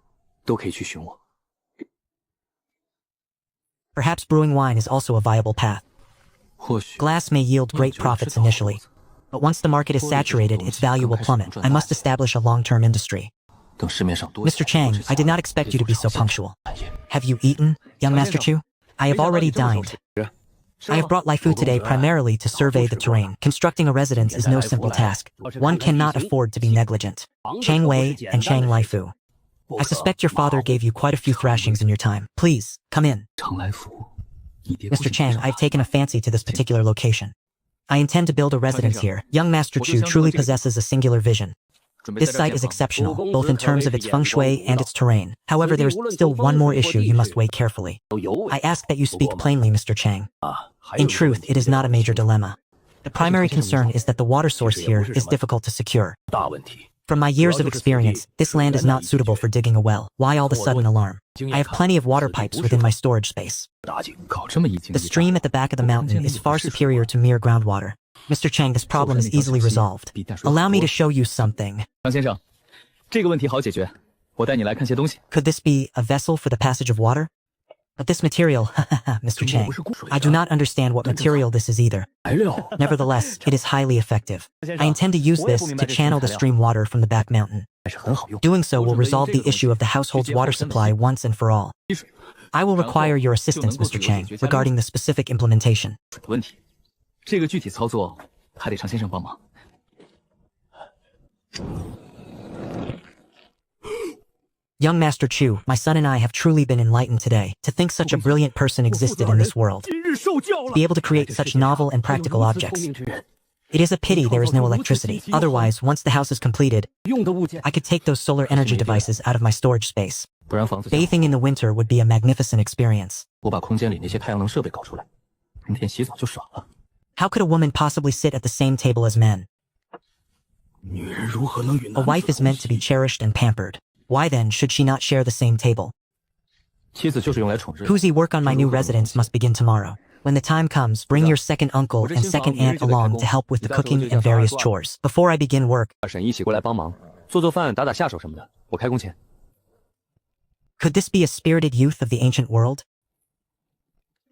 C: 都可以去寻我。
A: Perhaps brewing wine is also a viable path.
C: 或许
A: Glass may yield great profits initially, but once the market is saturated, its value will plummet. I must establish a long-term industry.
C: 等市面上多
A: Mr. Chang, I did not expect you to be so punctual. Have you eaten, young Master Chu? I have already dined. I have brought Laifu today primarily to survey the terrain. Constructing a residence is no simple task. One cannot afford to be negligent. Chang Wei and Chang Laifu. I suspect your father gave you quite a few thrashings in your time. Please, come in.
C: 常来福，你爹
A: Mr. Chang, I've taken a fancy to this particular location. I intend to build a residence here. Young Master Chu truly possesses a singular vision. This site is exceptional, both in terms of its feng shui and its terrain. However, there is still one more issue you must weigh carefully. I ask that you speak plainly, Mr. Chang. In truth, it is not a major dilemma. The primary concern is that the water source here is difficult to secure.
C: 大问题。
A: From my years of experience, this land is not suitable for digging a well. Why all the sudden alarm? I have plenty of water pipes within my storage space.
C: 打井搞这么一惊
A: The stream at the back of the mountain is far superior to mere groundwater. Mr. Chang, this problem is easily resolved. Allow me to show you something.
C: 张先生，这个问题好解决，我带你来看些东西。
A: Could this be a vessel for the passage of water? But this material, Mr. Chang, I do not understand what material this is either.
C: 材料
A: Nevertheless, it is highly effective. I intend to use this to channel the stream water from the back mountain.
C: 还是很好用。
A: Doing so will resolve the issue of the household's water supply once and for all. I will require your assistance, Mr. Chang, regarding the specific implementation.
C: 水的问题，这个具体操作还得常先生帮忙。
A: Young Master Chu, my son and I have truly been enlightened today. To think such a brilliant person existed in this world.
H: 今日受教
A: To
H: 了
A: be。able to create such novel and practical objects. It is a pity there is no electricity. Otherwise, once the house is completed,
H: 用的物件
A: I could take those solar energy devices out of my storage space.
C: 不然房子
A: Bathing in the winter would be a magnificent experience.
C: 我把空间里那些太阳能设备搞出来，明天洗澡就爽了。
A: How could a woman possibly sit at the same table as men?
H: 女人如何能与
A: A wife is meant to be cherished and pampered. Why then should she not share the same table?
C: 妻子就是用来宠日。
A: Kuzi, work on my new residence must begin tomorrow. When the time comes, bring your second uncle and second aunt along to help with the cooking and various chores. Before I begin work,
C: 二婶一起过来帮忙，
G: 做饭、打下手什么的，我开工钱。
A: Could this be a spirited youth of the ancient world?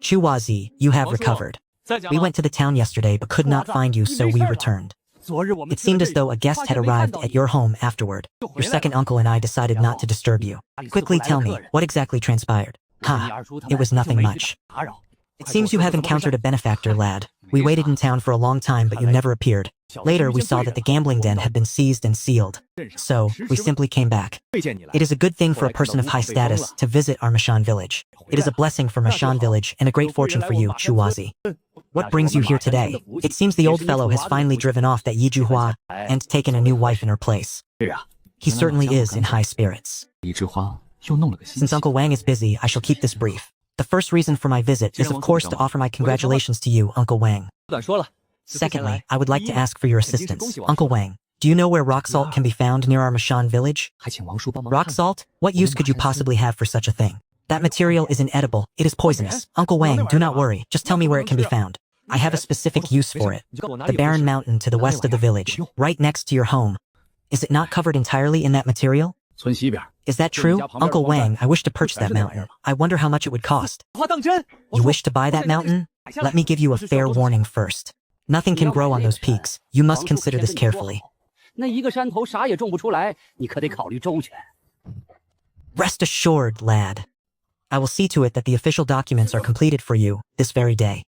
A: Chuwazi, you have recovered. We went to the town yesterday but could not find you, so we returned. It seemed as though a guest had arrived at your home afterward. Your second uncle and I decided not to disturb you. Quickly tell me, what exactly transpired? Ha, it was nothing much. It seems you have encountered a benefactor, lad. We waited in town for a long time, but you never appeared. Later, we saw that the gambling den had been seized and sealed. So, we simply came back. It is a good thing for a person of high status to visit our Mashan village. It is a blessing for Mashan village and a great fortune for you, Chuwazi. What brings you here today? It seems the old fellow has finally driven off that Yizhuhua and taken a new wife in her place. He certainly is in high spirits. Since Uncle Wang is busy, I shall keep this brief. The first reason for my visit is of course to offer my congratulations to you, Uncle Wang. Secondly, I would like to ask for your assistance. Uncle Wang, do you know where rock salt can be found near our Mashan village? Rock salt? What use could you possibly have for such a thing? That material is inedible. It is poisonous. Uncle Wang, do not worry. Just tell me where it can be found. I have a specific use for it. The barren mountain to the west of the village, right next to your home. Is it not covered entirely in that material? Is that true? Uncle Wang, I wish to purchase that mountain. I wonder how much it would cost. You wish to buy that mountain? Let me give you a fair warning first. Nothing can grow on those peaks. You must consider this carefully. Rest assured, lad. I will see to it that the official documents are completed for you this very day.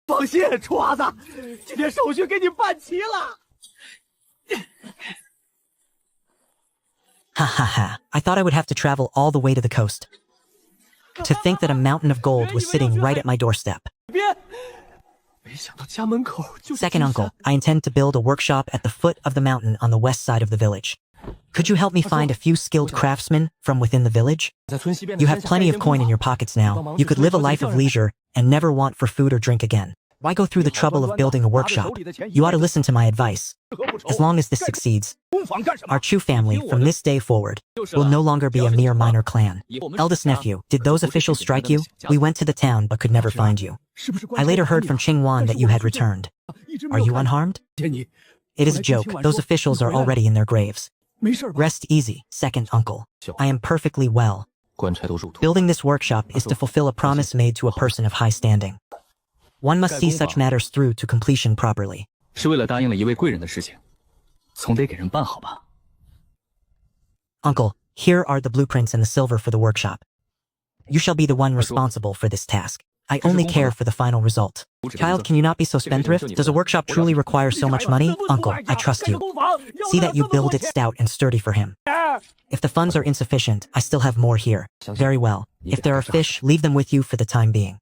A: Ha ha ha. I thought I would have to travel all the way to the coast. To think that a mountain of gold was sitting right at my doorstep. Second uncle, I intend to build a workshop at the foot of the mountain on the west side of the village. Could you help me find a few skilled craftsmen from within the village? You have plenty of coin in your pockets now. You could live a life of leisure and never want for food or drink again. Why go through the trouble of building a workshop? You ought to listen to my advice. As long as this succeeds, our Chu family, from this day forward, will no longer be a mere minor clan. Eldest nephew, did those officials strike you? We went to the town but could never find you. I later heard from Qingwan that you had returned. Are you unharmed? It is a joke. Those officials are already in their graves. Rest easy, second uncle. I am perfectly well. Building this workshop is to fulfill a promise made to a person of high standing. One must see such matters through to completion properly. Uncle, here are the blueprints and the silver for the workshop. You shall be the one responsible for this task. I only care for the final result. Child, can you not be so spendthrift? Does a workshop truly require so much money? Uncle, I trust you. See that you build it stout and sturdy for him. If the funds are insufficient, I still have more here. Very well. If there are fish, leave them with you for the time being.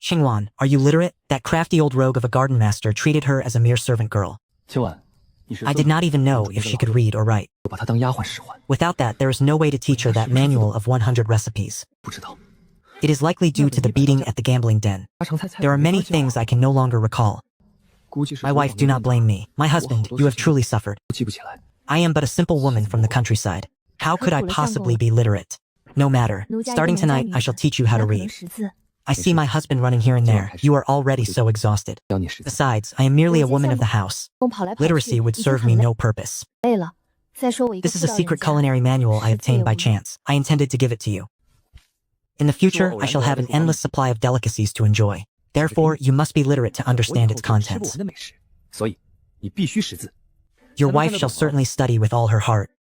A: Qingwan, are you literate? That crafty old rogue of a garden master treated her as a mere servant girl. I did not even know if she could read or write. Without that, there is no way to teach her that manual of 100 recipes. It is likely due to the beating at the gambling den. There are many things I can no longer recall. My wife, do not blame me. My husband, you have truly suffered. I am but a simple woman from the countryside. How could I possibly be literate? No matter. Starting tonight, I shall teach you how to read. I see my husband running here and there. You are already so exhausted. Besides, I am merely a woman of the house. Literacy would serve me no purpose. This is a secret culinary manual I obtained by chance. I intended to give it to you. In the future, I shall have an endless supply of delicacies to enjoy. Therefore, you must be literate to understand its contents. Your wife shall certainly study with all her heart.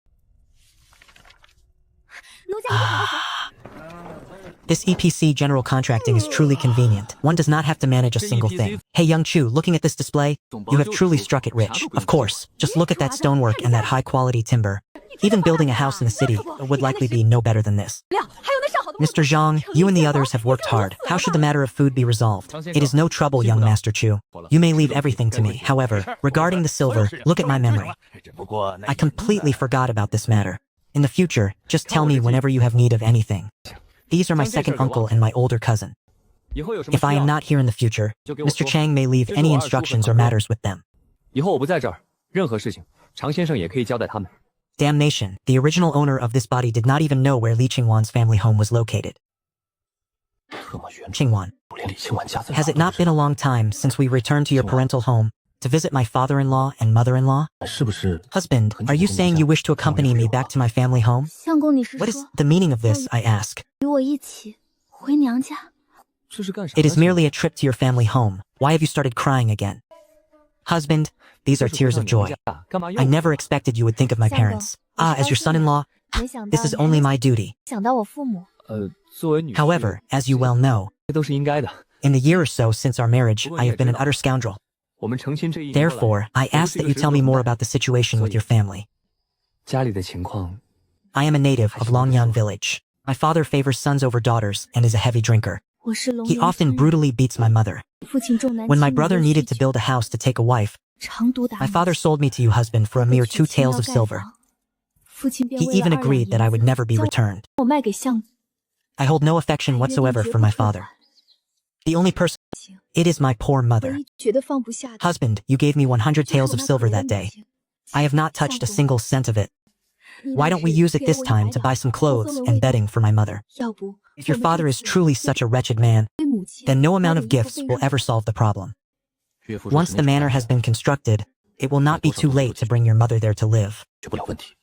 A: This EPC general contracting is truly convenient. One does not have to manage a single thing. Hey Young Chu, looking at this display, you have truly struck it rich. Of course, just look at that stonework and that high-quality timber. Even building a house in the city would likely be no better than this. Mr. Zhang, you and the others have worked hard. How should the matter of food be resolved? It is no trouble, young Master Chu. You may leave everything to me. However, regarding the silver, look at my memory. I completely forgot about this matter. In the future, just tell me whenever you have need of anything. These are my second uncle and my older cousin. If I am not here in the future, Mr. Chang may leave any instructions or matters with them. Damnation, the original owner of this body did not even know where Li Qingwan's family home was located. Qingwan, has it not been a long time since we returned to your parental home to visit my father-in-law and mother-in-law? Husband, are you saying you wish to accompany me back to my family home?
B: 相公，你是
A: What is
B: 说
A: the meaning of this, I ask?
B: 与我一起回娘家？
A: It is merely a trip to your family home. Why have you started crying again? Husband, these are tears of joy. I never expected you would think of my parents. As your son-in-law,
B: 没想到
A: this is only my duty.
B: 想到我父母，
A: However, as you well know,
G: 这都是应该的。
A: in the year or so since our marriage, I have been an utter scoundrel.
G: 我们成亲这一年多来
A: Therefore, I ask that you tell me more about the situation with your family.
G: 家里的情况，
A: I am a native of Longyan village. My father favors sons over daughters and is a heavy drinker.
B: 我是龙
A: He
B: 岩
A: often
B: 村人
A: brutally beats my mother.
B: 父亲重男
A: When my
B: 轻女
A: brother
B: 又酗
A: needed to
B: 酒
A: build a house to take a wife,
B: 常毒打
A: my
B: 女
A: father
B: 婿
A: sold me to you, husband, for a mere 2 taels of silver.
B: 父亲便
A: He
B: 为了
A: even
B: 2两
A: agreed that I
B: 银
A: would
B: 子
A: never be
B: 将
A: returned.
B: 我卖给相公，
A: I hold no affection
B: 还约定
A: whatsoever
B: 绝
A: for
B: 不
A: my
B: 退
A: father.
B: 还。
A: The only person, it is my poor
B: 唯
A: mother.
B: 一觉得放不下的
A: Husband, you gave me 100
B: 就是我
A: taels of
B: 那可
A: silver
B: 怜的
A: that
B: 母
A: day.
B: 亲。
A: I have not touched a single cent of it.
B: 你
A: Why
B: 那
A: don't we
B: 时
A: use it
B: 给
A: this
B: 我
A: time
B: 100
A: to buy some
B: 两
A: clothes
B: 我
A: and
B: 作为
A: bedding for my mother?
B: 要不
A: If your
B: 我们
A: father
B: 这
A: is
B: 次
A: truly such a wretched man,
B: 对母亲
A: then no
B: 还
A: amount
B: 有
A: of
B: 一个
A: gifts
B: 非
A: will
B: 让
A: ever solve the problem.
G: 岳父说
A: Once
G: 是
A: the
G: 那
A: manor
G: 种
A: has been constructed, it will not be too late to bring your mother there to live.
D: 解不了问题。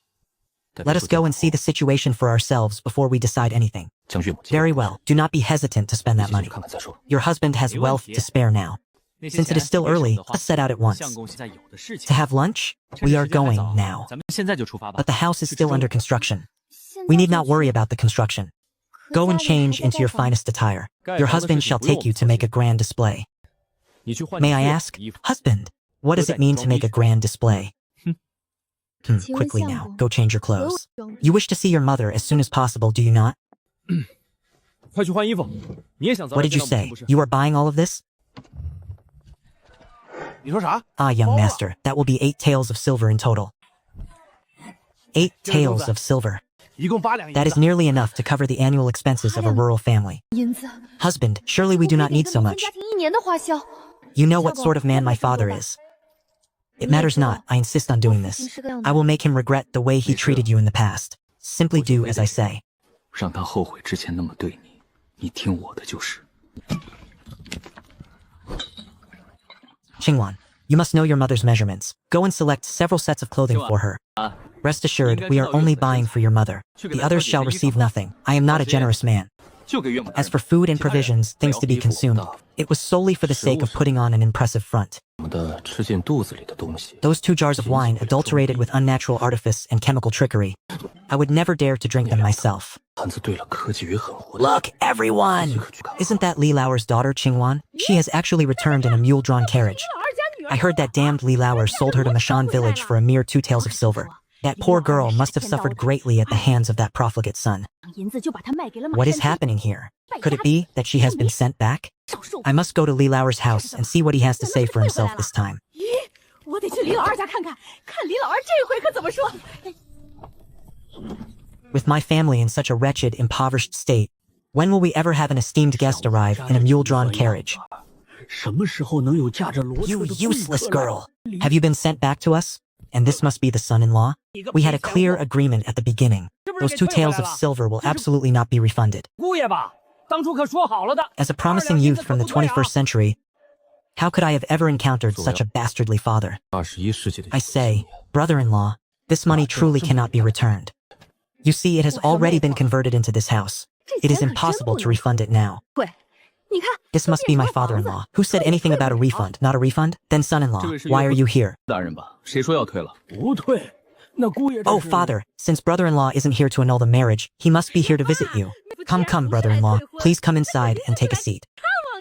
A: Let us go and see the situation for ourselves before we decide anything.
D: 将岳母接
A: Very well. Do not be hesitant to spend
D: 一
A: that
D: 起去
A: money.
D: 看看再说。
A: Your husband has wealth to spare now.
G: 那些
A: Since it
G: 钱
A: is still
G: 你给省
A: early,
G: 的话
A: let's set out at once.
G: 相公现在有的是
A: To
G: 钱。
A: have lunch?
G: 趁着
A: We are
G: 时间还
A: going
G: 早
A: now.
G: 咱们现在就出发吧。
A: But the house is
G: 去
A: still
G: 吃中
A: under
G: 午
A: construction.
B: 现
A: We
B: 在
A: need
B: 就
A: not
B: 去
A: worry about the construction. Go and
B: 可家里还
A: change
B: 在
A: into your
B: 盖房
A: finest attire.
G: 盖
A: Your
G: 房的
A: husband
G: 事
A: shall
G: 情不用
A: take you
G: 我
A: to
G: 操
A: make
G: 心
A: a grand display.
G: 你去换
A: May
G: 你
A: I
G: 最好
A: ask,
G: 的衣服
A: husband, what does it mean to make a grand display? Quickly now, go change your clothes. You wish to see your mother as soon as possible, do you not?
G: 快去换衣服。你也想早
A: What
G: 点
A: did
G: 见
A: you
G: 到母亲
A: say?
G: 不是？
A: You are buying all of this?
H: 你说啥？
A: Ah, young master, that will be 8 taels of silver in total. 8 taels of silver.
H: 一共8两银
A: That is
H: 子。
A: nearly enough to cover the annual expenses of a rural family.
B: 银子，
A: Husband, surely we do not need so
B: 我可
A: much.
B: 以给你们家庭1年的花销。
A: You know what sort of man my father is. It matters not, I insist on doing this. I will make him regret the way he treated you in the past. Simply do as I say.
D: 让他后悔之前那么对你，你听我的就是。
A: Qingwan, you must know your mother's measurements. Go and select several sets of clothing for her. Rest assured, we are only buying for your mother. The others shall receive nothing. I am not a generous man.
G: 就给岳母大
A: As
G: 人
A: for food and provisions, things to be consumed, it was solely for the sake of putting on an impressive front.
D: 我们的吃进肚子里的东西，
A: Those 2 jars of wine adulterated with unnatural artifice and chemical trickery. I would never dare to drink them myself.
D: 盘子对了，科技与狠活的。
A: Look, everyone! Isn't that Li Lauer's daughter, Qingwan? She has actually returned in a mule-drawn carriage. I heard that damned Li Lauer sold her to Mashan village for a mere 2 taels of silver. That poor girl must have suffered greatly at the hands of that profligate son.
B: 银子就把它卖给了马
A: What is
B: 山地
A: happening here? Could it be that she has been sent back? I must go to Li Lauer's house and see what he has to say for himself this time.
B: 我得去李老二家看看，看李老二这回可怎么说。
A: With my family in such a wretched, impoverished state, when will we ever have an esteemed guest arrive in a mule-drawn carriage?
E: 什么时候能有驾着骡子
A: You
E: 的
A: useless
E: 顾客来
A: girl! Have you been sent back to us? And this must be the son-in-law? We had a clear agreement at the beginning. Those 2 taels of silver will absolutely not be refunded.
E: 姑爷吧，当初可说好了的。
A: As a promising youth from the 21st century, how could I have ever encountered such a bastardly father?
D: 21世纪的
A: I say, brother-in-law, this money truly cannot be returned. You see, it has already been converted into this house. It is impossible to refund it now.
B: 喂，你看，
A: This must be my father-in-law. Who said anything about a refund? Not a refund? Then son-in-law, why are you here?
G: 大人吧？谁说要退了？
E: 不退，那姑爷这
A: Oh,
E: 是
A: father, since brother-in-law isn't here to annul the marriage, he must be here to visit you. Come, come, brother-in-law. Please come inside and take a seat.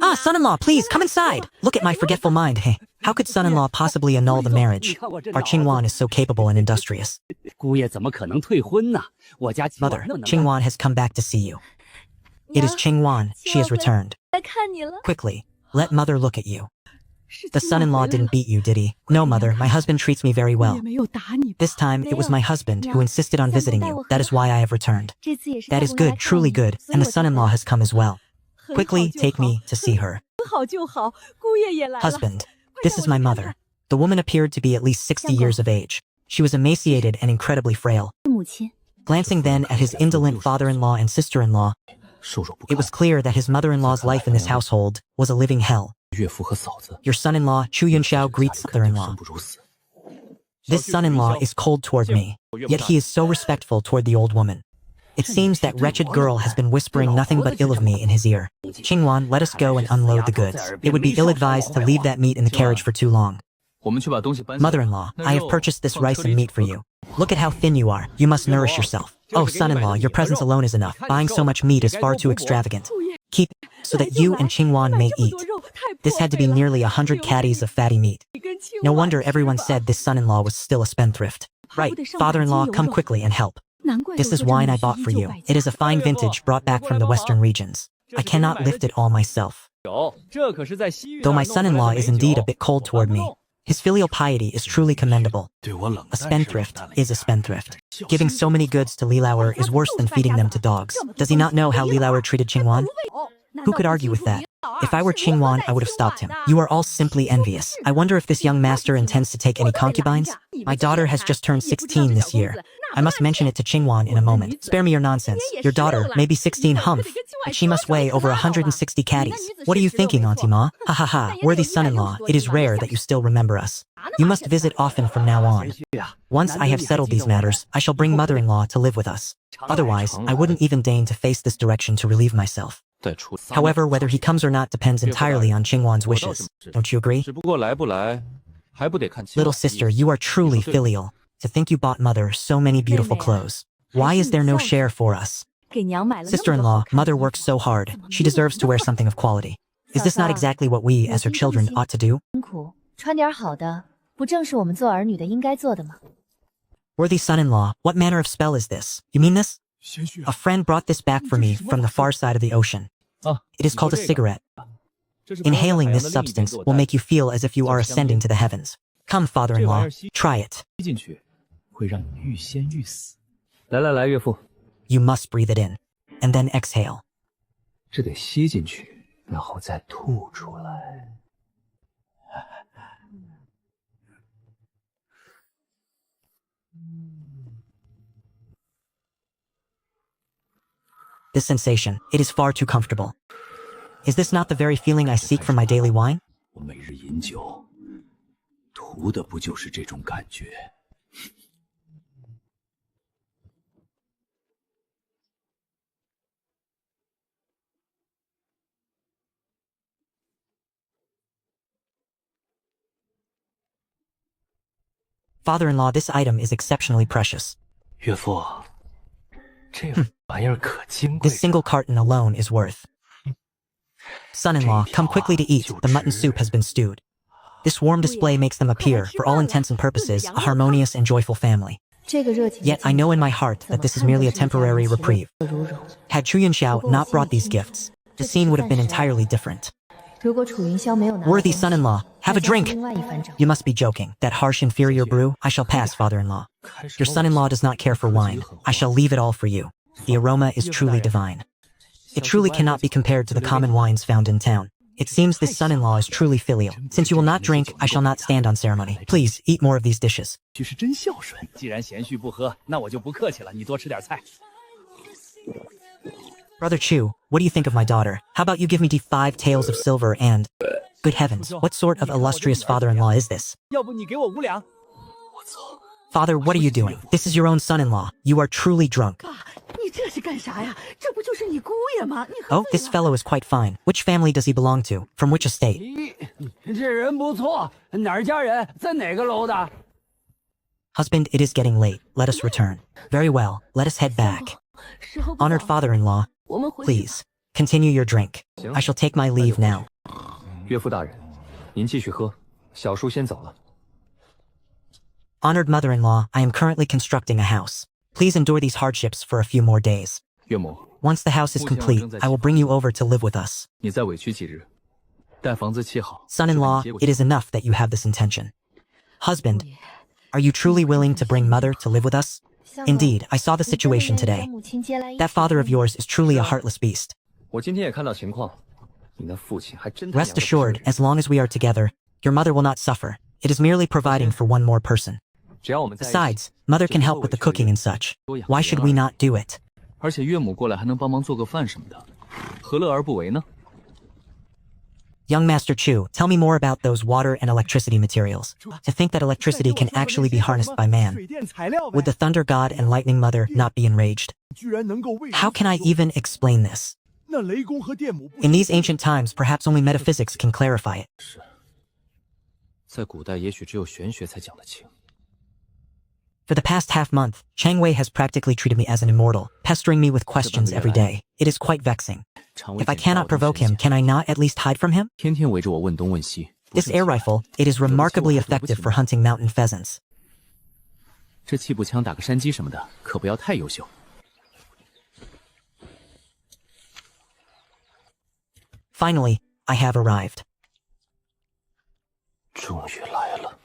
A: Ah, son-in-law, please, come inside. Look at my forgetful mind. Hey, how could son-in-law possibly annul the marriage? Our Qingwan is so capable and industrious.
E: 姑爷怎么可能退婚呢？我家今晚
A: Mother,
E: 那么能干
A: Qingwan has come back to see you. It is Qingwan. She has returned.
B: 来看你了。
A: Quickly, let mother look at you. The son-in-law didn't beat you, did he? No, mother, my husband treats me very well.
B: 也没有打你吧。
A: This time, it was my husband who insisted on visiting you. That is why I have returned.
B: 这次也是
A: That is
B: 带我来
A: good, truly
B: 看你
A: good, and the son-in-law has come as well.
B: 很好
A: Quickly
B: 就
A: take
B: 好
A: me to see her.
B: 很好就好，姑爷也来了。
A: Husband, this is my mother. The woman appeared to be at least 60 years of age. She was emaciated and incredibly frail.
B: 母亲，
A: Glancing then at his indolent father-in-law and sister-in-law, It was clear that his mother-in-law's life in this household was a living hell. Your son-in-law, Chu Yunxiao, greets mother-in-law. This son-in-law is cold toward me, yet he is so respectful toward the old woman. It seems that wretched girl has been whispering nothing but ill of me in his ear. Qingwan, let us go and unload the goods. It would be ill-advised to leave that meat in the carriage for too long. Mother-in-law, I have purchased this rice and meat for you. Look at how thin you are. You must nourish yourself. Oh, son-in-law, your presence alone is enough. Buying so much meat is far too extravagant. Keep it so that you and Qingwan may eat. This had to be nearly 100 caddies of fatty meat. No wonder everyone said this son-in-law was still a spendthrift. Right, father-in-law, come quickly and help. This is wine I bought for you. It is a fine vintage brought back from the western regions. I cannot lift it all myself. Though my son-in-law is indeed a bit cold toward me, his filial piety is truly commendable. A spendthrift is a spendthrift. Giving so many goods to Li Laoer is worse than feeding them to dogs. Does he not know how Li Laoer treated Qingwan? Who could argue with that? If I were Qingwan, I would have stopped him. You are all simply envious. I wonder if this young master intends to take any concubines? My daughter has just turned 16 this year. I must mention it to Qingwan in a moment. Spare me your nonsense. Your daughter may be 16 humph, but she must weigh over 160 caddies. What are you thinking, Auntie Ma? Ha ha ha. Worthy son-in-law, it is rare that you still remember us. You must visit often from now on. Once I have settled these matters, I shall bring mother-in-law to live with us. Otherwise, I wouldn't even deign to face this direction to relieve myself. However, whether he comes or not depends entirely on Qingwan's wishes. Don't you agree? Little sister, you are truly filial. To think you bought mother so many beautiful clothes. Why is there no share for us? Sister-in-law, mother works so hard. She deserves to wear something of quality. Is this not exactly what we, as her children, ought to do? Worthy son-in-law, what manner of spell is this? You mean this? A friend brought this back for me from the far side of the ocean. It is called a cigarette. Inhaling this substance will make you feel as if you are ascending to the heavens. Come, father-in-law, try it. You must breathe it in, and then exhale. This sensation, it is far too comfortable. Is this not the very feeling I seek from my daily wine? Father-in-law, this item is exceptionally precious. This single carton alone is worth. Son-in-law, come quickly to eat. The mutton soup has been stewed. This warm display makes them appear, for all intents and purposes, a harmonious and joyful family. Yet I know in my heart that this is merely a temporary reprieve. Had Chu Yunxiao not brought these gifts, the scene would have been entirely different. Worthy son-in-law, have a drink! You must be joking. That harsh inferior brew? I shall pass, father-in-law. Your son-in-law does not care for wine. I shall leave it all for you. The aroma is truly divine. It truly cannot be compared to the common wines found in town. It seems this son-in-law is truly filial. Since you will not drink, I shall not stand on ceremony. Please, eat more of these dishes. Brother Chu, what do you think of my daughter? How about you give me 5 taels of silver and... Good heavens, what sort of illustrious father-in-law is this? Father, what are you doing? This is your own son-in-law. You are truly drunk. Oh, this fellow is quite fine. Which family does he belong to? From which estate? Husband, it is getting late. Let us return. Very well, let us head back. Honored father-in-law, please, continue your drink. I shall take my leave now. Honored mother-in-law, I am currently constructing a house. Please endure these hardships for a few more days. Once the house is complete, I will bring you over to live with us. Son-in-law, it is enough that you have this intention. Husband, are you truly willing to bring mother to live with us? Indeed, I saw the situation today. That father of yours is truly a heartless beast. Rest assured, as long as we are together, your mother will not suffer. It is merely providing for one more person. Besides, mother can help with the cooking and such. Why should we not do it?
G: 而且岳母过来还能帮忙做个饭什么的，何乐而不为呢？
A: Young Master Chu, tell me more about those water and electricity materials. To think that electricity can actually be harnessed by man. Would the Thunder God and Lightning Mother not be enraged? How can I even explain this? In these ancient times, perhaps only metaphysics can clarify it.
D: 在古代，也许只有玄学才讲得清。
A: For the past half-month, Chang Wei has practically treated me as an immortal, pestering me with questions every day. It is quite vexing. If I cannot provoke him, can I not at least hide from him?
D: 天天围着我问东问西。
A: This air rifle, it is remarkably effective for hunting mountain pheasants.
D: 这气步枪打个山鸡什么的，可不要太优秀。
A: Finally, I have arrived.
E: 终于来了。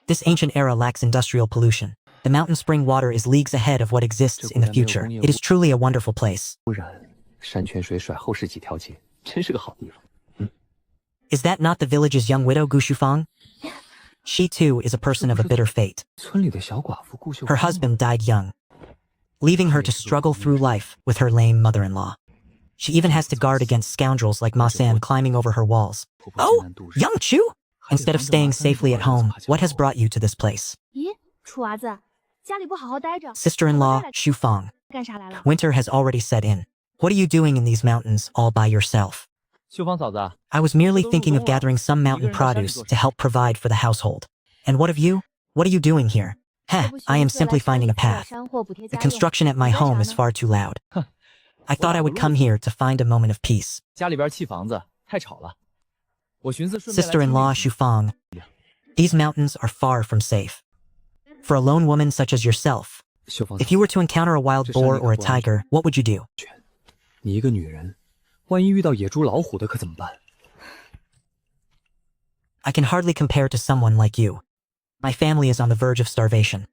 A: This ancient era lacks industrial pollution. The mountain spring water is leagues ahead of what exists in the future. It is truly a wonderful place.
E: 污染，山泉水甩后市几条街，真是个好地方。
A: Is that not the village's young widow, Gu Shufang? She too is a person of a bitter fate.
E: 村里的小寡妇顾秀。
A: Her husband died young, leaving her to struggle through life with her lame mother-in-law. She even has to guard against scoundrels like Ma San climbing over her walls. Oh, young Chu! Instead of staying safely at home, what has brought you to this place?
B: 咦，楚娃子，家里不好好待着，
A: Sister-in-law, Xu Fang.
B: 干啥来了？
A: Winter has already set in. What are you doing in these mountains all by yourself?
G: 秀芳嫂子，
A: I was merely thinking of gathering some mountain produce to help provide for the household. And what of you? What are you doing here? Heh, I am simply finding a path. The construction at my home is far too loud. I thought I would come here to find a moment of peace.
G: 家里边砌房子太吵了，我寻思顺便来
A: Sister-in-law
G: 清理
A: Xu Fang. These mountains are far from safe. For a lone woman such as yourself,
E: 秀芳，
A: if you were to encounter a wild boar or a tiger, what would you do?
E: 你一个女人，万一遇到野猪老虎的可怎么办？
A: I can hardly compare to someone like you. My family is on the verge of starvation.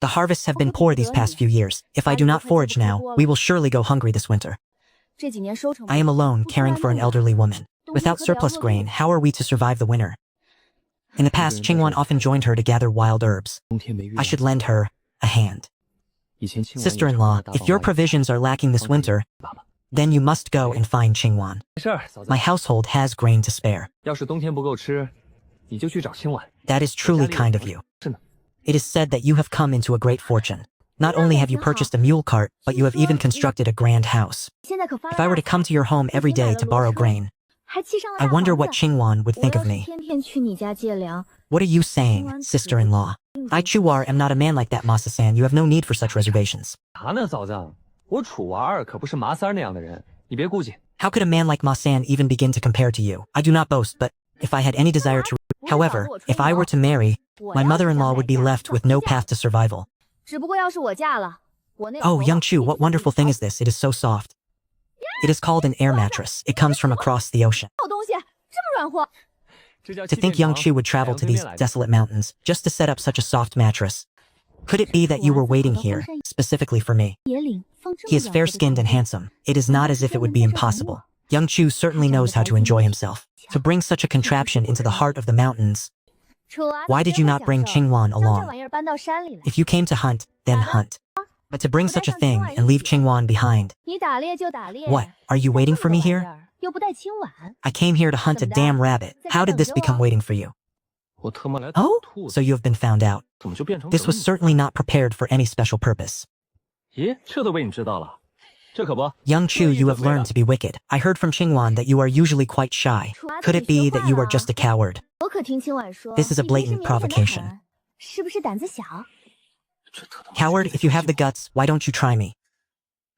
A: The harvests have been poor these past few years. If I do not forage now, we will surely go hungry this winter.
B: 这几年收成，
A: I am alone, caring for an elderly woman. Without surplus grain, how are we to survive the winter? In the past, Qingwan often joined her to gather wild herbs.
E: 冬天没遇
A: I should lend her a hand.
E: 以前亲王也
A: Sister-in-law,
E: 大
A: if
E: 方
A: your
E: 来
A: provisions are lacking this winter,
E: 爸爸，
A: then you must go and find Qingwan.
E: 没事儿，嫂子
A: My。household has grain to spare.
E: 要是冬天不够吃，你就去找青碗。
A: That is truly kind of you.
E: 是呢，
A: It is said that you have come into a great fortune. Not only have you purchased a mule cart, but you have even constructed a grand house.
B: 现在可发
A: If I were to come to your home every day to borrow grain,
B: 还砌上了
A: I
B: 大
A: wonder
B: 房
A: what
B: 子
A: Qingwan would
B: 我
A: think
B: 要
A: of
B: 是
A: me.
B: 天天去你家借粮，
A: What are you saying, sister-in-law? I, Chuar, am not a man like that, Masa-san. You have no need for such reservations.
E: 啥呢，嫂子？我楚娃儿可不是麻三儿那样的人，你别顾忌。
A: How could a man like Masan even begin to compare to you? I do not boast, but if I had any desire to... However, if I were to marry, my mother-in-law would be left with no path to survival.
B: 只不过要是我嫁了，我那
A: Oh, Young Chu, what wonderful thing is this? It is so soft. It is called an air mattress. It comes from across the ocean.
B: 好东西，这么软和，
A: To think Young Chu would travel to these desolate mountains just to set up such a soft mattress. Could it be that you were waiting here, specifically for me?
B: 野岭放这么
A: He is
B: 软和的
A: fair-skinned and handsome. It is not as if it would be impossible. Young Chu certainly knows how to enjoy himself. To bring such a contraption into the heart of the mountains,
B: 楚娃子
A: why did you not bring
B: 别不
A: Qingwan
B: 享受将这
A: along?
B: 玩意儿搬到山里来，
A: If you came to hunt, then hunt. But to bring such a thing and leave Qingwan behind,
B: 你打猎就打猎。
A: what, are you waiting for me
B: 这么
A: here?
B: 个玩意儿又不带清碗，
A: I came here to hunt a damn rabbit. How did this become waiting for you?
E: 我特么来打
A: Oh,
E: 兔子，
A: so you have been found out.
E: 怎么就变成
A: This was certainly not prepared for any special purpose.
E: 咦，这都被你知道了，这可不。
A: Young Chu, you have learned to be wicked. I heard from Qingwan that you are usually quite shy. Could it be that you are just a coward?
B: 我可听清婉说
A: This is a
B: 你平时
A: blatant
B: 腼腆得
A: provocation.
B: 很，是不是胆子小？
A: Coward, if you have the guts, why don't you try me?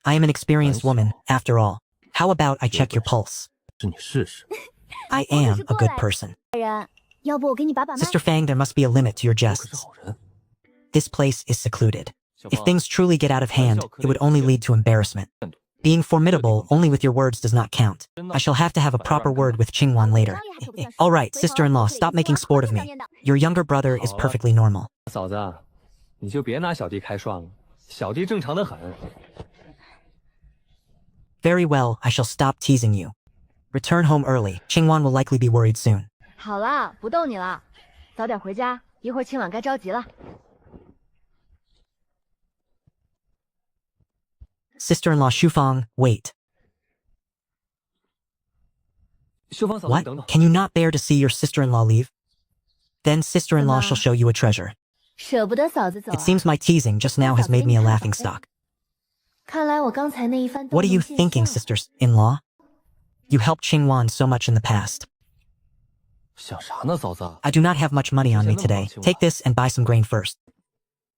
A: I am an experienced woman, after all. How about I check your pulse?
E: 是你试试。
A: I am a good person.
B: 人，要不我给你把把脉？
A: Sister Fang, there must be a limit to your
E: 我可是
A: jests.
E: 好人。
A: This place is secluded.
E: 小
A: If
E: 芳，
A: things truly get out of hand, it would only lead to embarrassment. Being formidable only with your words does not count. I shall have to have a proper word with Qingwan later. All right, sister-in-law, stop making sport of me. Your younger brother is perfectly normal.
E: 嫂子，你就别拿小弟开涮了，小弟正常的很。
A: Very well, I shall stop teasing you. Return home early. Qingwan will likely be worried soon.
B: 好啦，不逗你了，早点回家，一会儿清晚该着急了。
A: Sister-in-law Shufang, wait.
C: 秀芳嫂子，
A: What?
C: 你等等。
A: Can you not bear to see your sister-in-law leave? Then sister-in-law shall show you a treasure.
B: 舍不得嫂子走
A: It seems my teasing just now has made me a laughing stock.
B: 看来我刚才那一番
A: What are you thinking, sisters-in-law? You helped Qingwan so much in the past.
C: 想啥呢，嫂子？
A: I do not have much money on me today. Take this and buy some grain first.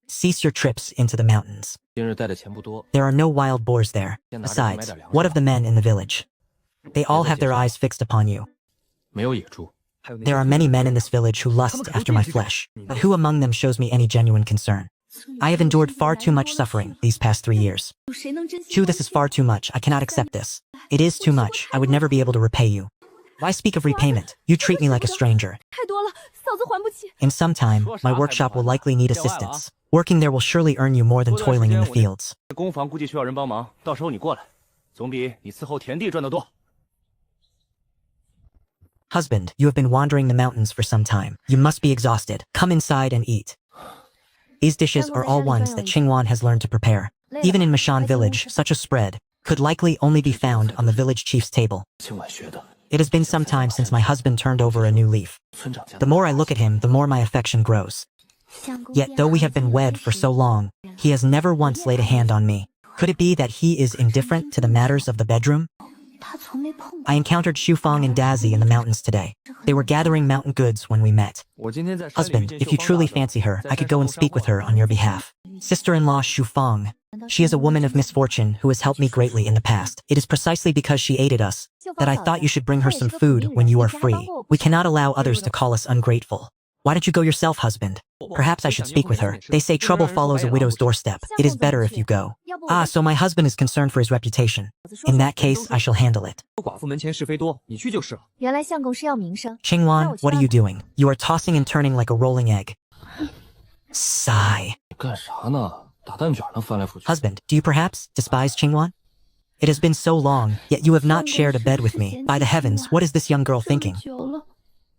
A: Cease your trips into the mountains.
C: 今日带的钱不多，
A: There are no wild boars there. Besides, what of the men in the village? They all have their eyes fixed upon you.
C: 没有野猪。
A: There are many men in this village who lust after my flesh, but who among them shows me any genuine concern? I have endured far too much suffering these past 3 years.
B: 谁能真心
A: Chew, this is far too much. I cannot accept this. It is too much. I would never be able to repay you. Why speak of repayment? You treat me like a stranger.
B: 太多了，嫂子还不起。
A: In some time, my workshop will likely need assistance. Working there will surely earn you more than toiling in the fields.
D: 工房估计需要人帮忙，到时候你过来，总比你伺候田地赚得多。
A: Husband, you have been wandering the mountains for some time. You must be exhausted. Come inside and eat. These dishes are all ones that Qingwan has learned to prepare. Even in Mashan village, such a spread could likely only be found on the village chief's table.
C: 今晚学的，
A: It has been some time since my husband turned over a new leaf.
C: 村长家
A: The more I look at him, the more my affection grows. Yet though we have been wed for so long, he has never once laid a hand on me. Could it be that he is indifferent to the matters of the bedroom?
B: 他从没碰过。
A: I encountered Shufang and Dazi in the mountains today. They were gathering mountain goods when we met.
C: 我今天在山里遇
A: Husband,
C: 见
A: if you
C: 秀芳
A: truly
C: 大哥
A: fancy her, I could go and speak with her on your behalf. Sister-in-law Shufang. She is a woman of misfortune who has helped me greatly in the past. It is precisely because she aided us that I thought you should bring her some food when you are free. We cannot allow others to call us ungrateful. Why don't you go yourself, husband? Perhaps I should speak with her. They say trouble follows a widow's doorstep. It is better if you go. Ah, so my husband is concerned for his reputation. In that case, I shall handle it.
C: 寡妇门前是非多，你去就是了。
B: 原来相公是要名声。
A: Qingwan, what are you doing? You are tossing and turning like a rolling egg. Sigh.
C: 你干啥呢？打蛋卷呢，翻来覆去。
A: Husband, do you perhaps despise Qingwan? It has been so long, yet you have not shared a bed with me. By the heavens, what is this young girl thinking?
B: 久了，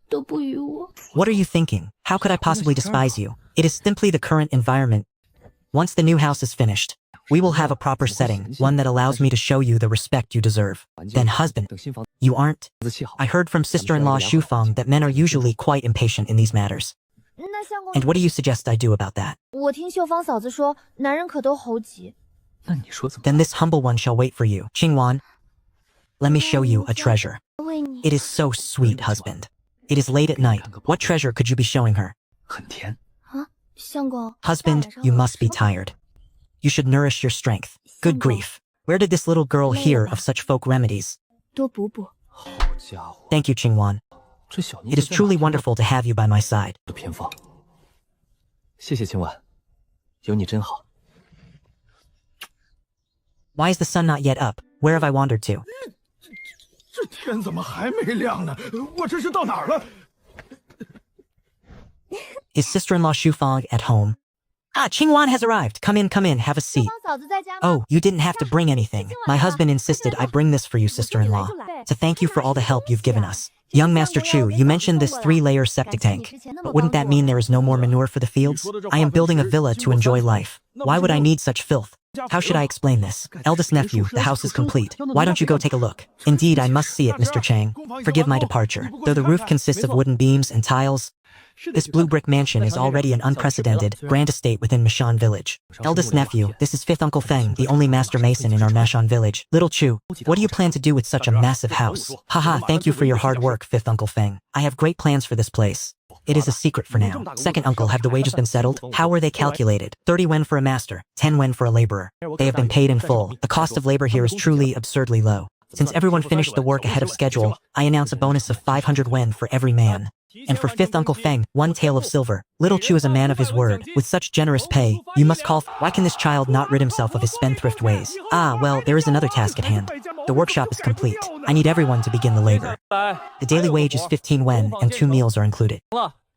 B: 都不与我。
A: What are you thinking? How could I possibly despise you? It is simply the current environment. Once the new house is finished, we will have a proper setting, one that allows me to show you the respect you deserve. Then husband,
C: 等新房
A: you aren't?
C: 子砌好。
A: I heard from sister-in-law Shufang that men are usually quite impatient in these matters.
B: 那相公，
A: And what do you suggest I do about that?
B: 我听秀芳嫂子说，男人可都猴急。
C: 那你说怎么？
A: Then this humble one shall wait for you. Qingwan, let me show you a treasure.
B: 为你，
A: It is so sweet, husband. It is late at night. What treasure could you be showing her?
C: 很甜。
B: 相公。
A: Husband, you must be tired. You should nourish your strength. Good grief. Where did this little girl hear of such folk remedies?
B: 多补补。
C: 好家伙，
A: Thank you, Qingwan.
C: 这小妮
A: It is truly wonderful to have you by my side.
C: 的偏方。谢谢今晚，有你真好。
A: Why is the sun not yet up? Where have I wandered to?
H: 这天怎么还没亮呢？我这是到哪儿了？
A: Is sister-in-law Shufang at home? Ah, Qingwan has arrived. Come in, have a
B: 秀
A: seat.
B: 芳嫂子在家吗？
A: Oh, you didn't have to bring anything. My husband insisted I bring this for you, sister-in-law, to thank you for all the help you've given us. Young Master Chu, you mentioned this 3-layer septic tank. But wouldn't that mean there is no more manure for the fields? I am building a villa to enjoy life. Why would I need such filth? How should I explain this? Eldest nephew, the house is complete. Why don't you go take a look? Indeed, I must see it, Mr. Chang. Forgive my departure. Though the roof consists of wooden beams and tiles, this blue brick mansion is already an unprecedented, grand estate within Mashan village. Eldest nephew, this is fifth Uncle Feng, the only master mason in our Mashan village. Little Chu, what do you plan to do with such a massive house? Haha, thank you for your hard work, fifth Uncle Feng. I have great plans for this place. It is a secret for now. Second uncle, have the wages been settled? How were they calculated? 30 wen for a master, 10 wen for a laborer. They have been paid in full. The cost of labor here is truly absurdly low. Since everyone finished the work ahead of schedule, I announce a bonus of 500 wen for every man. And for fifth Uncle Feng, 1 tael of silver. Little Chu is a man of his word. With such generous pay, you must call. Why can this child not rid himself of his spendthrift ways? Ah, well, there is another task at hand. The workshop is complete. I need everyone to begin the labor. The daily wage is 15 wen, and 2 meals are included.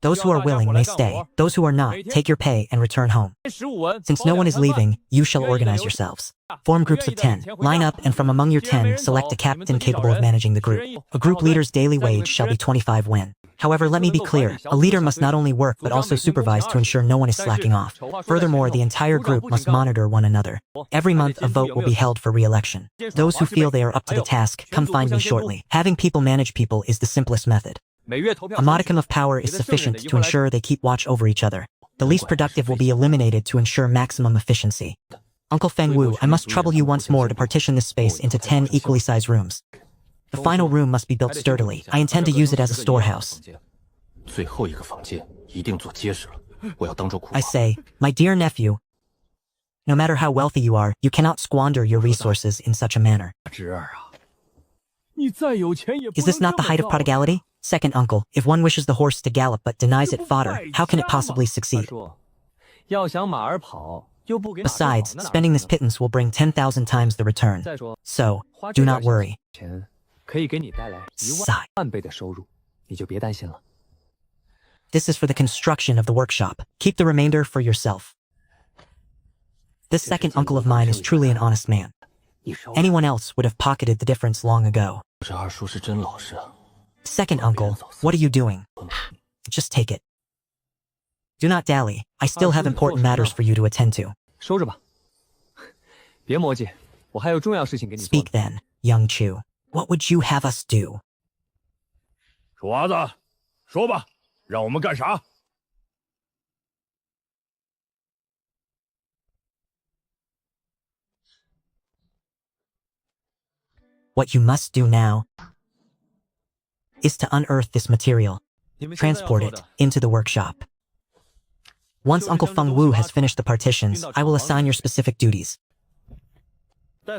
A: Those who are willing may stay. Those who are not, take your pay and return home. Since no one is leaving, you shall organize yourselves. Form groups of 10. Line up, and from among your 10, select a captain capable of managing the group. A group leader's daily wage shall be 25 won. However, let me be clear, a leader must not only work but also supervise to ensure no one is slacking off. Furthermore, the entire group must monitor one another. Every month, a vote will be held for re-election. Those who feel they are up to the task, come find me shortly. Having people manage people is the simplest method. A modicum of power is sufficient to ensure they keep watch over each other. The least productive will be eliminated to ensure maximum efficiency. Uncle Feng Wu, I must trouble you once more to partition this space into 10 equally sized rooms. The final room must be built sturdily. I intend to use it as a storehouse. I say, my dear nephew, no matter how wealthy you are, you cannot squander your resources in such a manner. Is this not the height of prodigality? Second uncle, if one wishes the horse to gallop but denies it fodder, how can it possibly succeed? Besides, spending this pittance will bring 10,000 times the return. So, do not worry. Sigh. This is for the construction of the workshop. Keep the remainder for yourself. This second uncle of mine is truly an honest man. Anyone else would have pocketed the difference long ago. Second uncle, what are you doing? Just take it. Do not dally. I still have important matters for you to attend to. Speak then, young Chu. What would you have us do?
I: 鼠娃子，说吧，让我们干啥？
A: What you must do now is to unearth this material, transport it into the workshop. Once Uncle Feng Wu has finished the partitions, I will assign your specific duties.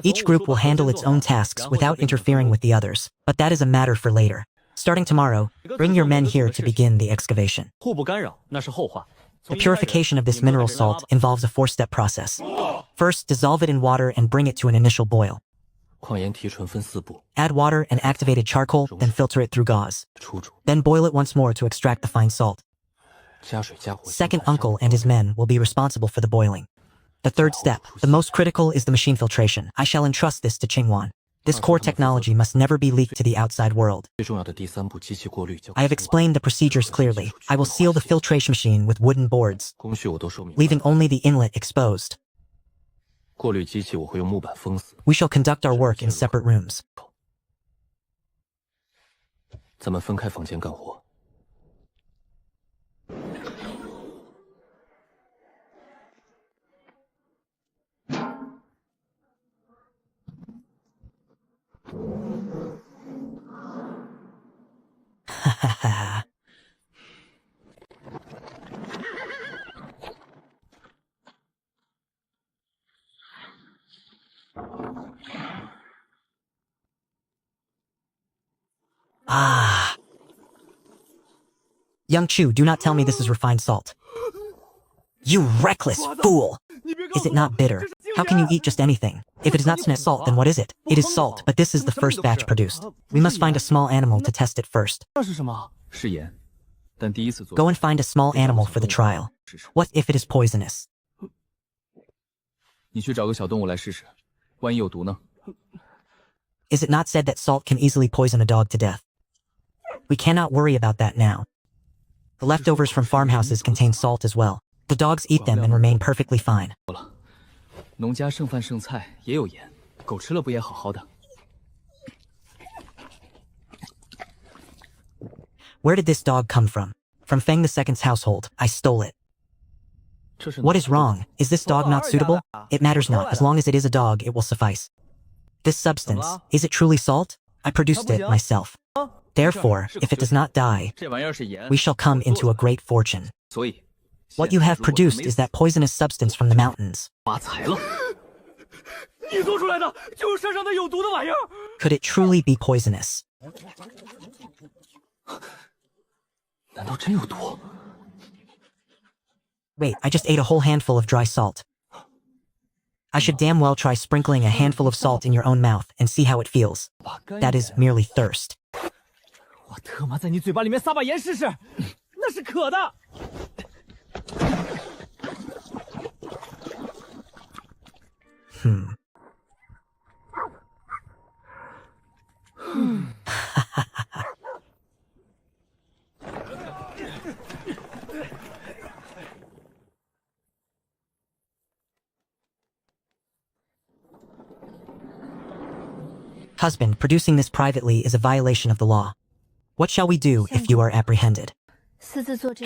A: Each group will handle its own tasks without interfering with the others, but that is a matter for later. Starting tomorrow, bring your men here to begin the excavation. The purification of this mineral salt involves a 4-step process. First, dissolve it in water and bring it to an initial boil. Add water and activated charcoal, then filter it through gauze. Then boil it once more to extract the fine salt. Second uncle and his men will be responsible for the boiling. The third step, the most critical, is the machine filtration. I shall entrust this to Qingwan. This core technology must never be leaked to the outside world. I have explained the procedures clearly. I will seal the filtration machine with wooden boards, leaving only the inlet exposed. We shall conduct our work in separate rooms. Ah. Young Chu, do not tell me this is refined salt. You reckless fool! Is it not bitter? How can you eat just anything? If it is not salt, then what is it? It is salt, but this is the first batch produced. We must find a small animal to test it first. Go and find a small animal for the trial. What if it is poisonous? Is it not said that salt can easily poison a dog to death? We cannot worry about that now. The leftovers from farmhouses contain salt as well. The dogs eat them and remain perfectly fine. Where did this dog come from? From Feng II's household. I stole it. What is wrong? Is this dog not suitable? It matters not. As long as it is a dog, it will suffice. This substance, is it truly salt? I produced it myself. Therefore, if it does not die, we shall come into a great fortune. What you have produced is that poisonous substance from the mountains. Could it truly be poisonous? Wait, I just ate a whole handful of dry salt. I should damn well try sprinkling a handful of salt in your own mouth and see how it feels. That is merely thirst.
D: 那是可的。
A: Husband, producing this privately is a violation of the law. What shall we do if you are apprehended?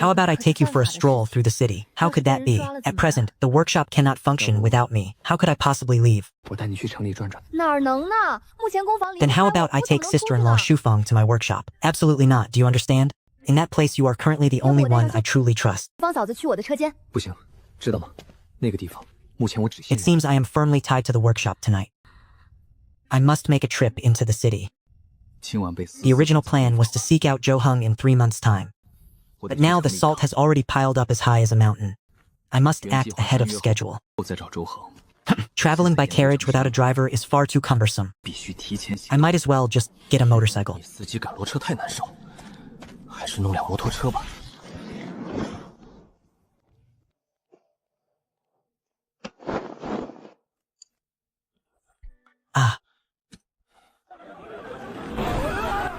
A: How about I take you for a stroll through the city? How could that be? At present, the workshop cannot function without me. How could I possibly leave?
C: 我带你去城里转转。
B: 哪儿能呢？目前工坊里
A: Then how about I take sister-in-law Shufeng to my workshop? Absolutely not, do you understand? In that place you are currently the only one I truly trust.
B: 方嫂子去我的车间。
C: 不行，知道吗？那个地方目前我只信
A: It
C: 任。
A: seems I am firmly tied to the workshop tonight. I must make a trip into the city.
C: 今晚被死。
A: The original plan was to seek out Zhou Heng in 3 months' time. But now the salt has already piled up as high as a mountain. I must act ahead of schedule.
C: 我再找周恒，
A: Traveling by carriage without a driver is far too cumbersome.
C: 必须提前行
A: I might as well just get a motorcycle.
C: 你司机赶骡车太难受，还是弄辆摩托车吧。
A: Ah.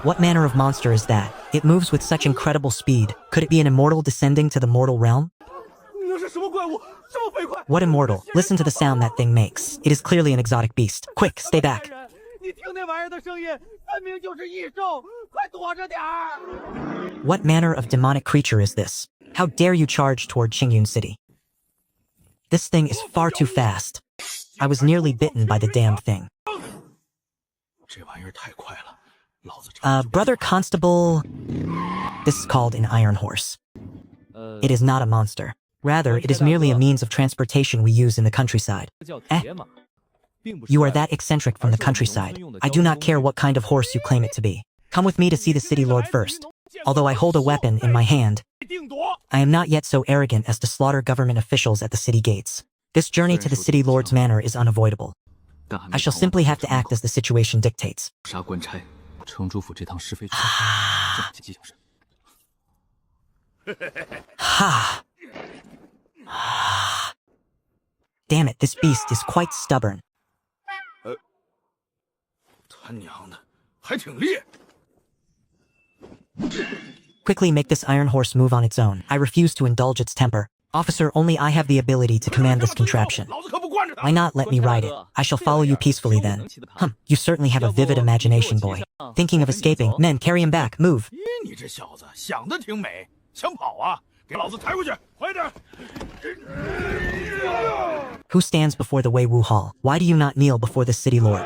A: What manner of monster is that? It moves with such incredible speed. Could it be an immortal descending to the mortal realm?
H: 那是什么怪物？这么飞快！
A: What immortal? Listen to the sound that thing makes. It is clearly an exotic beast. Quick, stay back.
H: 你听那玩意儿的声音，分明就是异兽，快躲着点儿！
A: What manner of demonic creature is this? How dare you charge toward Qingyun City? This thing is far too fast. I was nearly bitten by the damned thing.
H: 这玩意儿太快了，老子
A: Brother Constable... This is called an iron horse. It is not a monster. Rather, it is merely a means of transportation we use in the countryside.
D: 叫
A: Eh?
D: 铁马，并不是
A: You are that eccentric from the countryside. I do not care what kind of horse you claim it to be. Come with me to see the city lord first. Although I hold a weapon in my hand,
H: 定夺。
A: I am not yet so arrogant as to slaughter government officials at the city gates. This journey to the city lord's manor is unavoidable.
C: 但还没
A: I shall
C: 逃完
A: simply have to
C: 城
A: act as the situation dictates.
C: 杀官差，城主府这趟是非全这迹象是
A: Ha! Damn it, this beast is quite stubborn.
H: 他娘的，还挺烈！
A: Quickly make this iron horse move on its own. I refuse to indulge its temper. Officer, only I have the ability to command this contraption.
H: 老子可不惯着他。
A: Why not let me ride it? I shall follow you peacefully then. You certainly have a vivid imagination, boy. Thinking of escaping. Men, carry him back. Move.
H: 咦，你这小子想的挺美，想跑啊？给老子抬回去，快点！
A: Who stands before the Wei Wu Hall? Why do you not kneel before the city lord?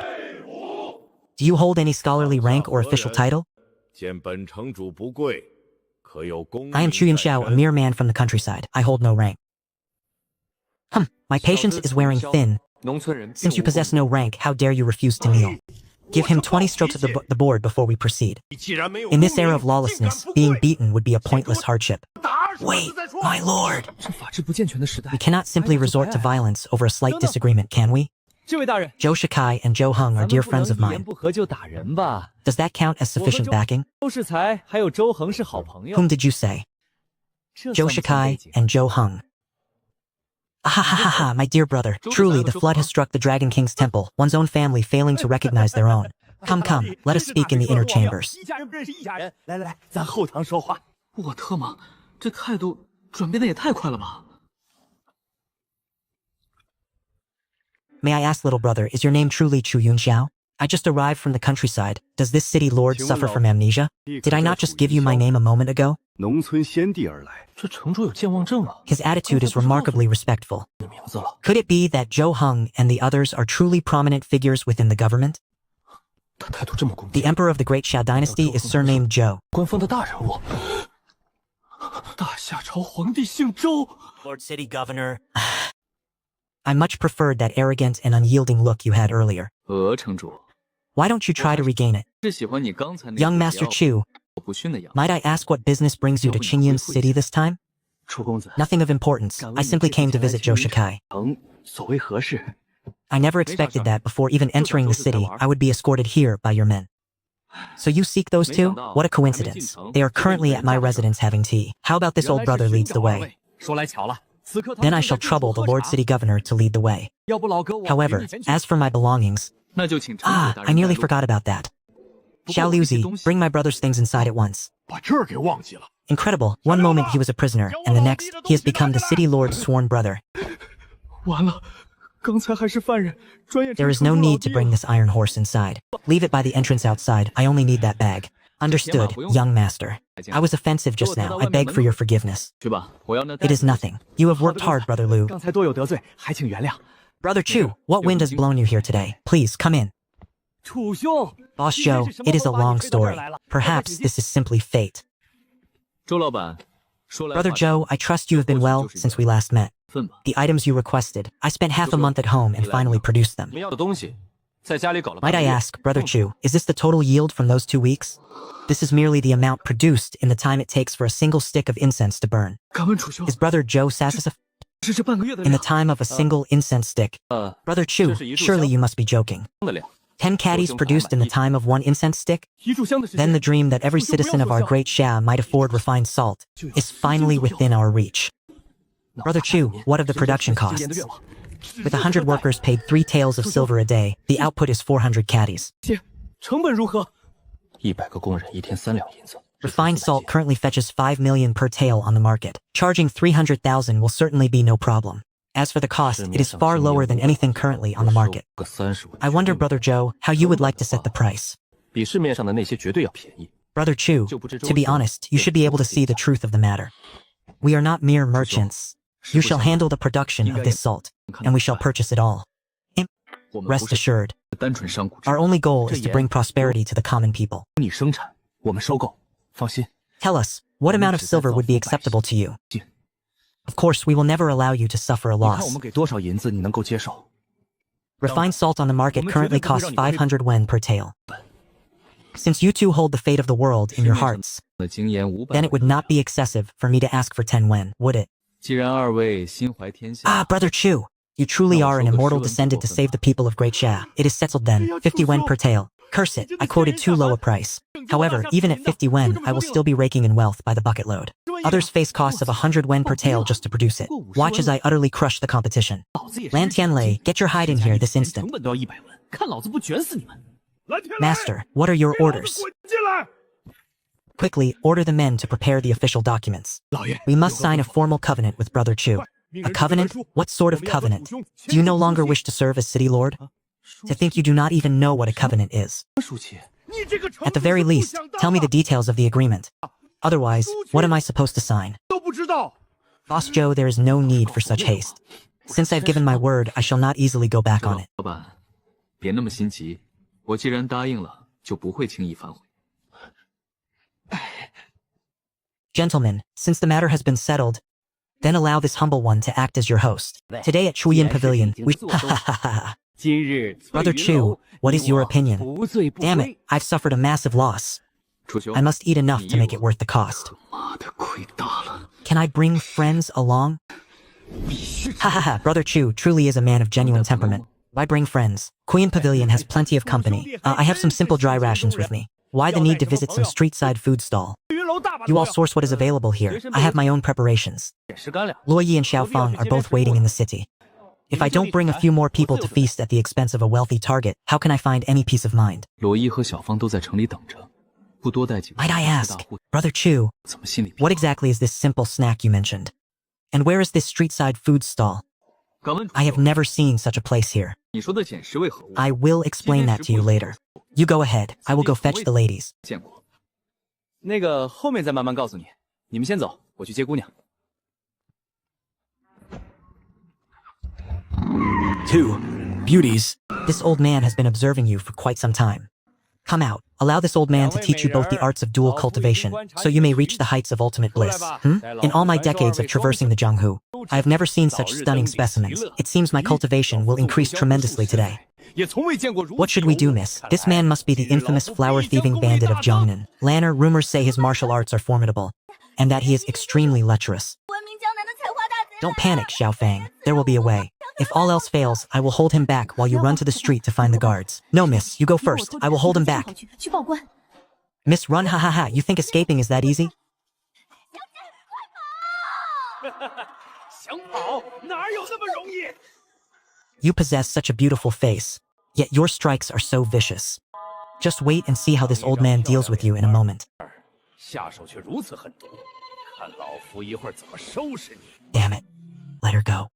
A: Do you hold any scholarly rank or official title?
I: 见本城主不贵，可有功？
A: I am Chu Yunxiao, a mere man from the countryside. I hold no rank. My patience is wearing thin.
C: 农村人
A: Since you possess no rank, how dare you refuse to kneel? Give him 20 strokes of the board before we proceed.
H: 你既然没有
A: In this era of lawlessness, being beaten would be a pointless hardship.
H: 打死
A: Wait,
H: 再说。
A: my lord!
C: 这法治不健全的时代
A: We，cannot simply resort to violence over a slight disagreement, can we?
D: 这位大人，
A: Zhou Shikai and Zhou Heng are
D: 咱
A: dear
D: 们不能
A: friends of
D: 一言
A: mine.
D: 不合就打人吧？
A: Does that count as
D: 我和
A: sufficient
D: 周
A: backing?
D: 周世才还有周恒是好朋友。
A: Whom did you say?
D: 这
A: Zhou
D: 算不算背
A: Shikai
D: 景
A: and Zhou Heng. Ah, my dear brother, truly the flood has struck the Dragon King's temple, one's own family failing to recognize their own. Come, let us speak in the inner chambers.
D: 一家人不认识一家人，来来来，咱后堂说话。
C: 我特么，这态度转变的也太快了吧！
A: May I ask, little brother, is your name truly Chu Yunxiao? I just arrived from the countryside. Does this city lord suffer from amnesia? Did I not just give you my name a moment ago?
I: 农村先帝而来，
C: 这城主有健忘症啊！
A: His attitude is remarkably respectful.
C: 你名字了，
A: Could it be that Zhou Heng and the others are truly prominent figures within the government?
C: 他态度这么恭
A: The
C: 敬，
A: emperor of the Great Xia dynasty is surnamed Zhou.
C: 官方的大人物，大夏朝皇帝姓周。
A: Lord City Governor. I much preferred that arrogant and unyielding look you had earlier.
C: 城主，
A: Why don't you try to regain it?
C: 是喜欢你刚才那
A: Young Master Chu,
C: 不逊的样子。
A: might I ask what business brings you to Qingyun City this time?
C: 楚公子，
A: Nothing of importance. I simply came to visit Zhou Shikai.
C: 所谓何事？
A: I never expected that before even entering the city, I would be escorted here by your men. So you seek those two? What a coincidence. They are currently at my residence having tea. How about this old brother leads the way? Then I shall trouble the Lord City Governor to lead the way. However, as for my belongings... I nearly forgot about that. Xiao Liuzi, bring my brother's things inside at once. Incredible. One moment he was a prisoner, and the next, he has become the city lord's sworn brother. There is no need to bring this iron horse inside. Leave it by the entrance outside. I only need that bag. Understood, young master. I was offensive just now. I beg for your forgiveness. It is nothing. You have worked hard, Brother Liu. Brother Chu, what wind has blown you here today? Please, come in. Boss Zhou, it is a long story. Perhaps this is simply fate. Brother Zhou, I trust you have been well since we last met. The items you requested, I spent half a month at home and finally produced them. Might I ask, Brother Chu, is this the total yield from those 2 weeks? This is merely the amount produced in the time it takes for a single stick of incense to burn. Is Brother Zhou satisfied? In the time of a single incense stick? Brother Chu, surely you must be joking. 10 caddies produced in the time of 1 incense stick? Then the dream that every citizen of our great Xia might afford refined salt is finally within our reach. Brother Chu, what of the production costs? With 100 workers paid 3 taels of silver a day, the output is 400 caddies. Refined salt currently fetches 5 million per tael on the market. Charging 300,000 will certainly be no problem. As for the cost, it is far lower than anything currently on the market. I wonder, Brother Zhou, how you would like to set the price. Brother Chu, to be honest, you should be able to see the truth of the matter. We are not mere merchants. You shall handle the production of this salt, and we shall purchase it all. Rest assured, our only goal is to bring prosperity to the common people. Tell us, what amount of silver would be acceptable to you? Of course, we will never allow you to suffer a loss. Refined salt on the market currently costs 500 wen per tael. Since you two hold the fate of the world in your hearts, then it would not be excessive for me to ask for 10 wen, would it? Brother Chu, you truly are an immortal descendant to save the people of Great Xia. It is settled then, 50 wen per tael. Curse it, I quoted too low a price. However, even at 50 wen, I will still be raking in wealth by the bucket load. Others face costs of 100 wen per tael just to produce it. Watch as I utterly crush the competition. Lan Tianlei, get your hide in here this instant. Master, what are your orders? Quickly, order the men to prepare the official documents. We must sign a formal covenant with Brother Chu. A covenant? What sort of covenant? Do you no longer wish to serve as city lord? To think you do not even know what a covenant is. At the very least, tell me the details of the agreement. Otherwise, what am I supposed to sign? Boss Zhou, there is no need for such haste. Since I've given my word, I shall not easily go back on it. Gentlemen, since the matter has been settled, then allow this humble one to act as your host. Today at Chuyin Pavilion, we... Brother Chu, what is your opinion? Damn it, I've suffered a massive loss. I must eat enough to make it worth the cost. Can I bring friends along? Brother Chu truly is a man of genuine temperament. Why bring friends? Queen Pavilion has plenty of company. I have some simple dry rations with me. Why the need to visit some street-side food stall? You all source what is available here. I have my own preparations. Luo Yi and Xiao Feng are both waiting in the city. If I don't bring a few more people to feast at the expense of a wealthy target, how can I find any peace of mind? Might I ask, Brother Chu, what exactly is this simple snack you mentioned? And where is this street-side food stall? I have never seen such a place here. I will explain that to you later. You go ahead, I will go fetch the ladies.
G: 后面再慢慢告诉你。你们先走，我去接姑娘。
F: Two beauties.
A: This old man has been observing you for quite some time. Come out. Allow this old man to teach you both the arts of dual cultivation, so you may reach the heights of ultimate bliss. In all my decades of traversing the Jianghu, I have never seen such stunning specimens. It seems my cultivation will increase tremendously today. What should we do, miss? This man must be the infamous flower-thieving bandit of Jiangnan. Lanner, rumors say his martial arts are formidable, and that he is extremely lecherous. Don't panic, Xiao Fang. There will be a way. If all else fails, I will hold him back while you run to the street to find the guards. No, miss, you go first. I will hold him back. Miss Run, ha ha ha, you think escaping is that easy?
I: 想跑哪有那么容易？
A: You possess such a beautiful face, yet your strikes are so vicious. Just wait and see how this old man deals with you in a moment.
I: 下手却如此狠毒，看老夫一会儿怎么收拾你！
A: Damn it. Let her go.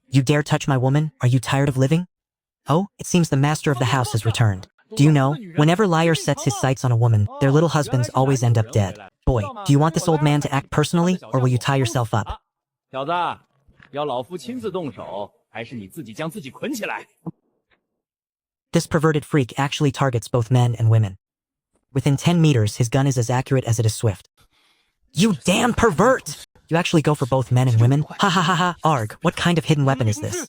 A: You dare touch my woman? Are you tired of living? Oh, it seems the master of the house has returned. Do you know, whenever liar sets his sights on a woman, their little husbands always end up dead. Boy, do you want this old man to act personally, or will you tie yourself up?
D: 小子，要老夫亲自动手，还是你自己将自己捆起来？
A: This perverted freak actually targets both men and women. Within 10 meters, his gun is as accurate as it is swift. You damn pervert! You actually go for both men and women? Ha ha ha ha, arg, what kind of hidden weapon is this?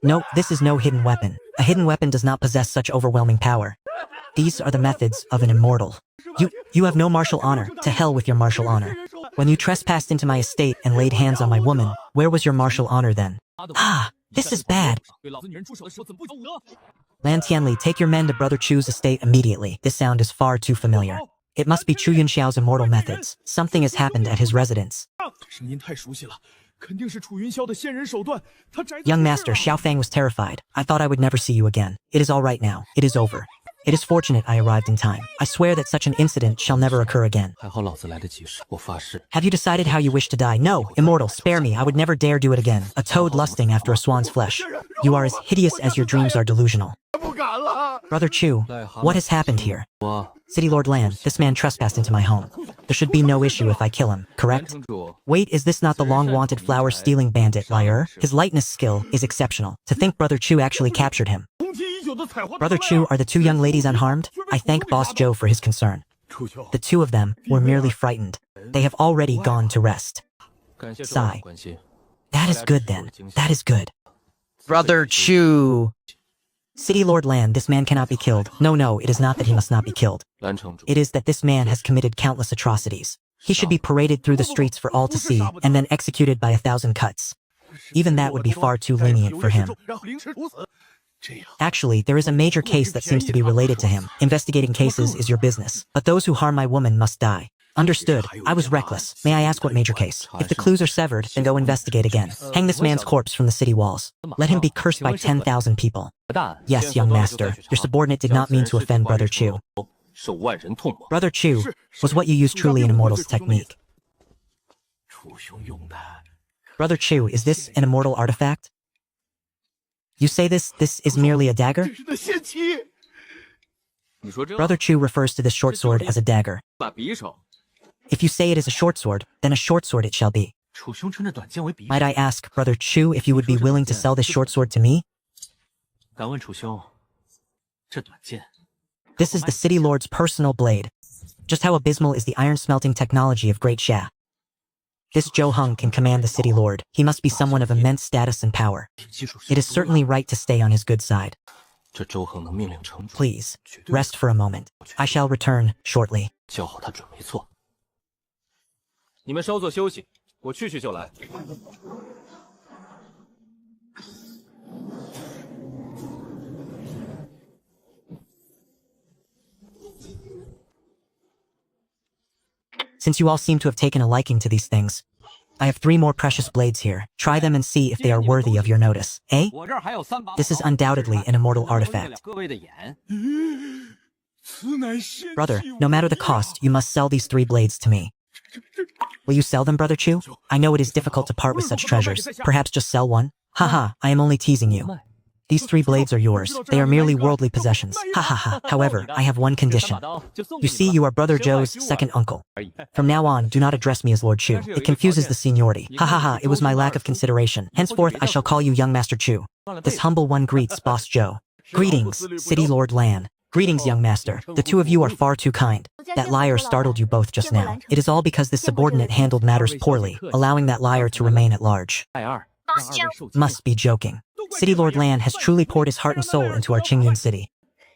A: No, this is no hidden weapon. A hidden weapon does not possess such overwhelming power. These are the methods of an immortal. You have no martial honor. To hell with your martial honor. When you trespassed into my estate and laid hands on my woman, where was your martial honor then? Ah, this is bad.
D: 对老子女人出手的时候怎么不负责？
A: Lan Tianli, take your men to Brother Chu's estate immediately. This sound is far too familiar. It must be Chu Yunxiao's immortal methods. Something has happened at his residence.
H: 声音太熟悉了，肯定是楚云霄的仙人手段。他宅
A: Young master, Xiao Fang was terrified. I thought I would never see you again. It is all right now. It is over. It is fortunate I arrived in time. I swear that such an incident shall never occur again.
C: 还好老子来得及时，我发誓。
A: Have you decided how you wish to die? No, immortal, spare me. I would never dare do it again. A toad lusting after a swan's flesh. You are as hideous as your dreams are delusional.
H: 不敢了。
A: Brother Chu, what has happened here? City Lord Lan, this man trespassed into my home. There should be no issue if I kill him, correct?
C: 城主，
A: Wait, is this not the long-wanted flower-stealing bandit, liar? His lightness skill is exceptional. To think Brother Chu actually captured him.
H: 红旗已久的采花。
A: Brother Chu, are the two young ladies unharmed? I thank Boss Joe for his concern.
H: 楚兄，
A: The two of them were merely frightened. They have already gone to rest.
C: 感谢
A: Sigh.
C: 关心。
A: That is good then. That is good. Brother Chu. City Lord Lan, this man cannot be killed. No, no, it is not that he must not be killed.
C: 蓝城主，
A: It is that this man has committed countless atrocities. He should be paraded through the streets for all to see, and then executed by 1,000 cuts. Even that would be far too lenient for him.
H: 让凌迟处死。这样，
A: Actually, there is a major case that seems to be related to him. Investigating cases is your business, but those who harm my woman must die. Understood. I was reckless. May I ask what major case? If the clues are severed, then go investigate again. Hang this man's corpse from the city walls. Let him be cursed by 10,000 people.
C: 大
A: Yes, young master. Your subordinate did not mean to offend Brother Chu.
C: 受万人痛骂。
A: Brother Chu was what you use truly in Immortal's technique.
H: 楚兄用的。
A: Brother Chu, is this an immortal artifact? You say this is merely a dagger?
H: 这是的仙器。
C: 你说这
A: Brother Chu refers to this short sword as a dagger.
C: 把匕首，
A: If you say it is a short sword, then a short sword it shall be.
D: 楚兄称这短剑为匕首。
A: Might I ask, Brother Chu, if you would be willing to sell this short sword to me?
D: 敢问楚兄，这短剑
A: This is the City Lord's personal blade. Just how abysmal is the iron smelting technology of Great Xia? This Zhou Heng can command the City Lord. He must be someone of immense status and power.
D: 技术
A: It is certainly right to stay on his good side.
C: 这周恒能命令城主
A: Please, rest for a moment. I shall return shortly.
C: 教好他准没错。
D: 你们稍作休息，我去就来。
A: Since you all seem to have taken a liking to these things, I have 3 more precious blades here. Try them and see if they are worthy of your notice. Eh?
D: 我这儿还有3把。
A: This is undoubtedly an immortal artifact.
D: 各位的眼，
H: 此乃仙器。
A: Brother, no matter the cost, you must sell these 3 blades to me. Will you sell them, Brother Chu? I know it is difficult to part with such treasures. Perhaps just sell one? Haha, I am only teasing you. These 3 blades are yours. They are merely worldly possessions. Ha ha ha. However, I have one condition.
D: 把刀就送给
A: You
D: 你
A: see,
D: 了
A: you are Brother Joe's second uncle. From now on, do not address me as Lord Chu. It confuses the seniority. Ha ha ha, it was my lack of consideration. Henceforth, I shall call you young Master Chu. This humble one greets Boss Joe. Greetings, City Lord Lan. Greetings, young master. The 2 of you are far too kind. That liar startled you both just now. It is all because this subordinate handled matters poorly, allowing that liar to remain at large.
D: 带二，让二位受惊。
A: Must be joking. City Lord Lan has truly poured his heart and soul into our Qingyun city.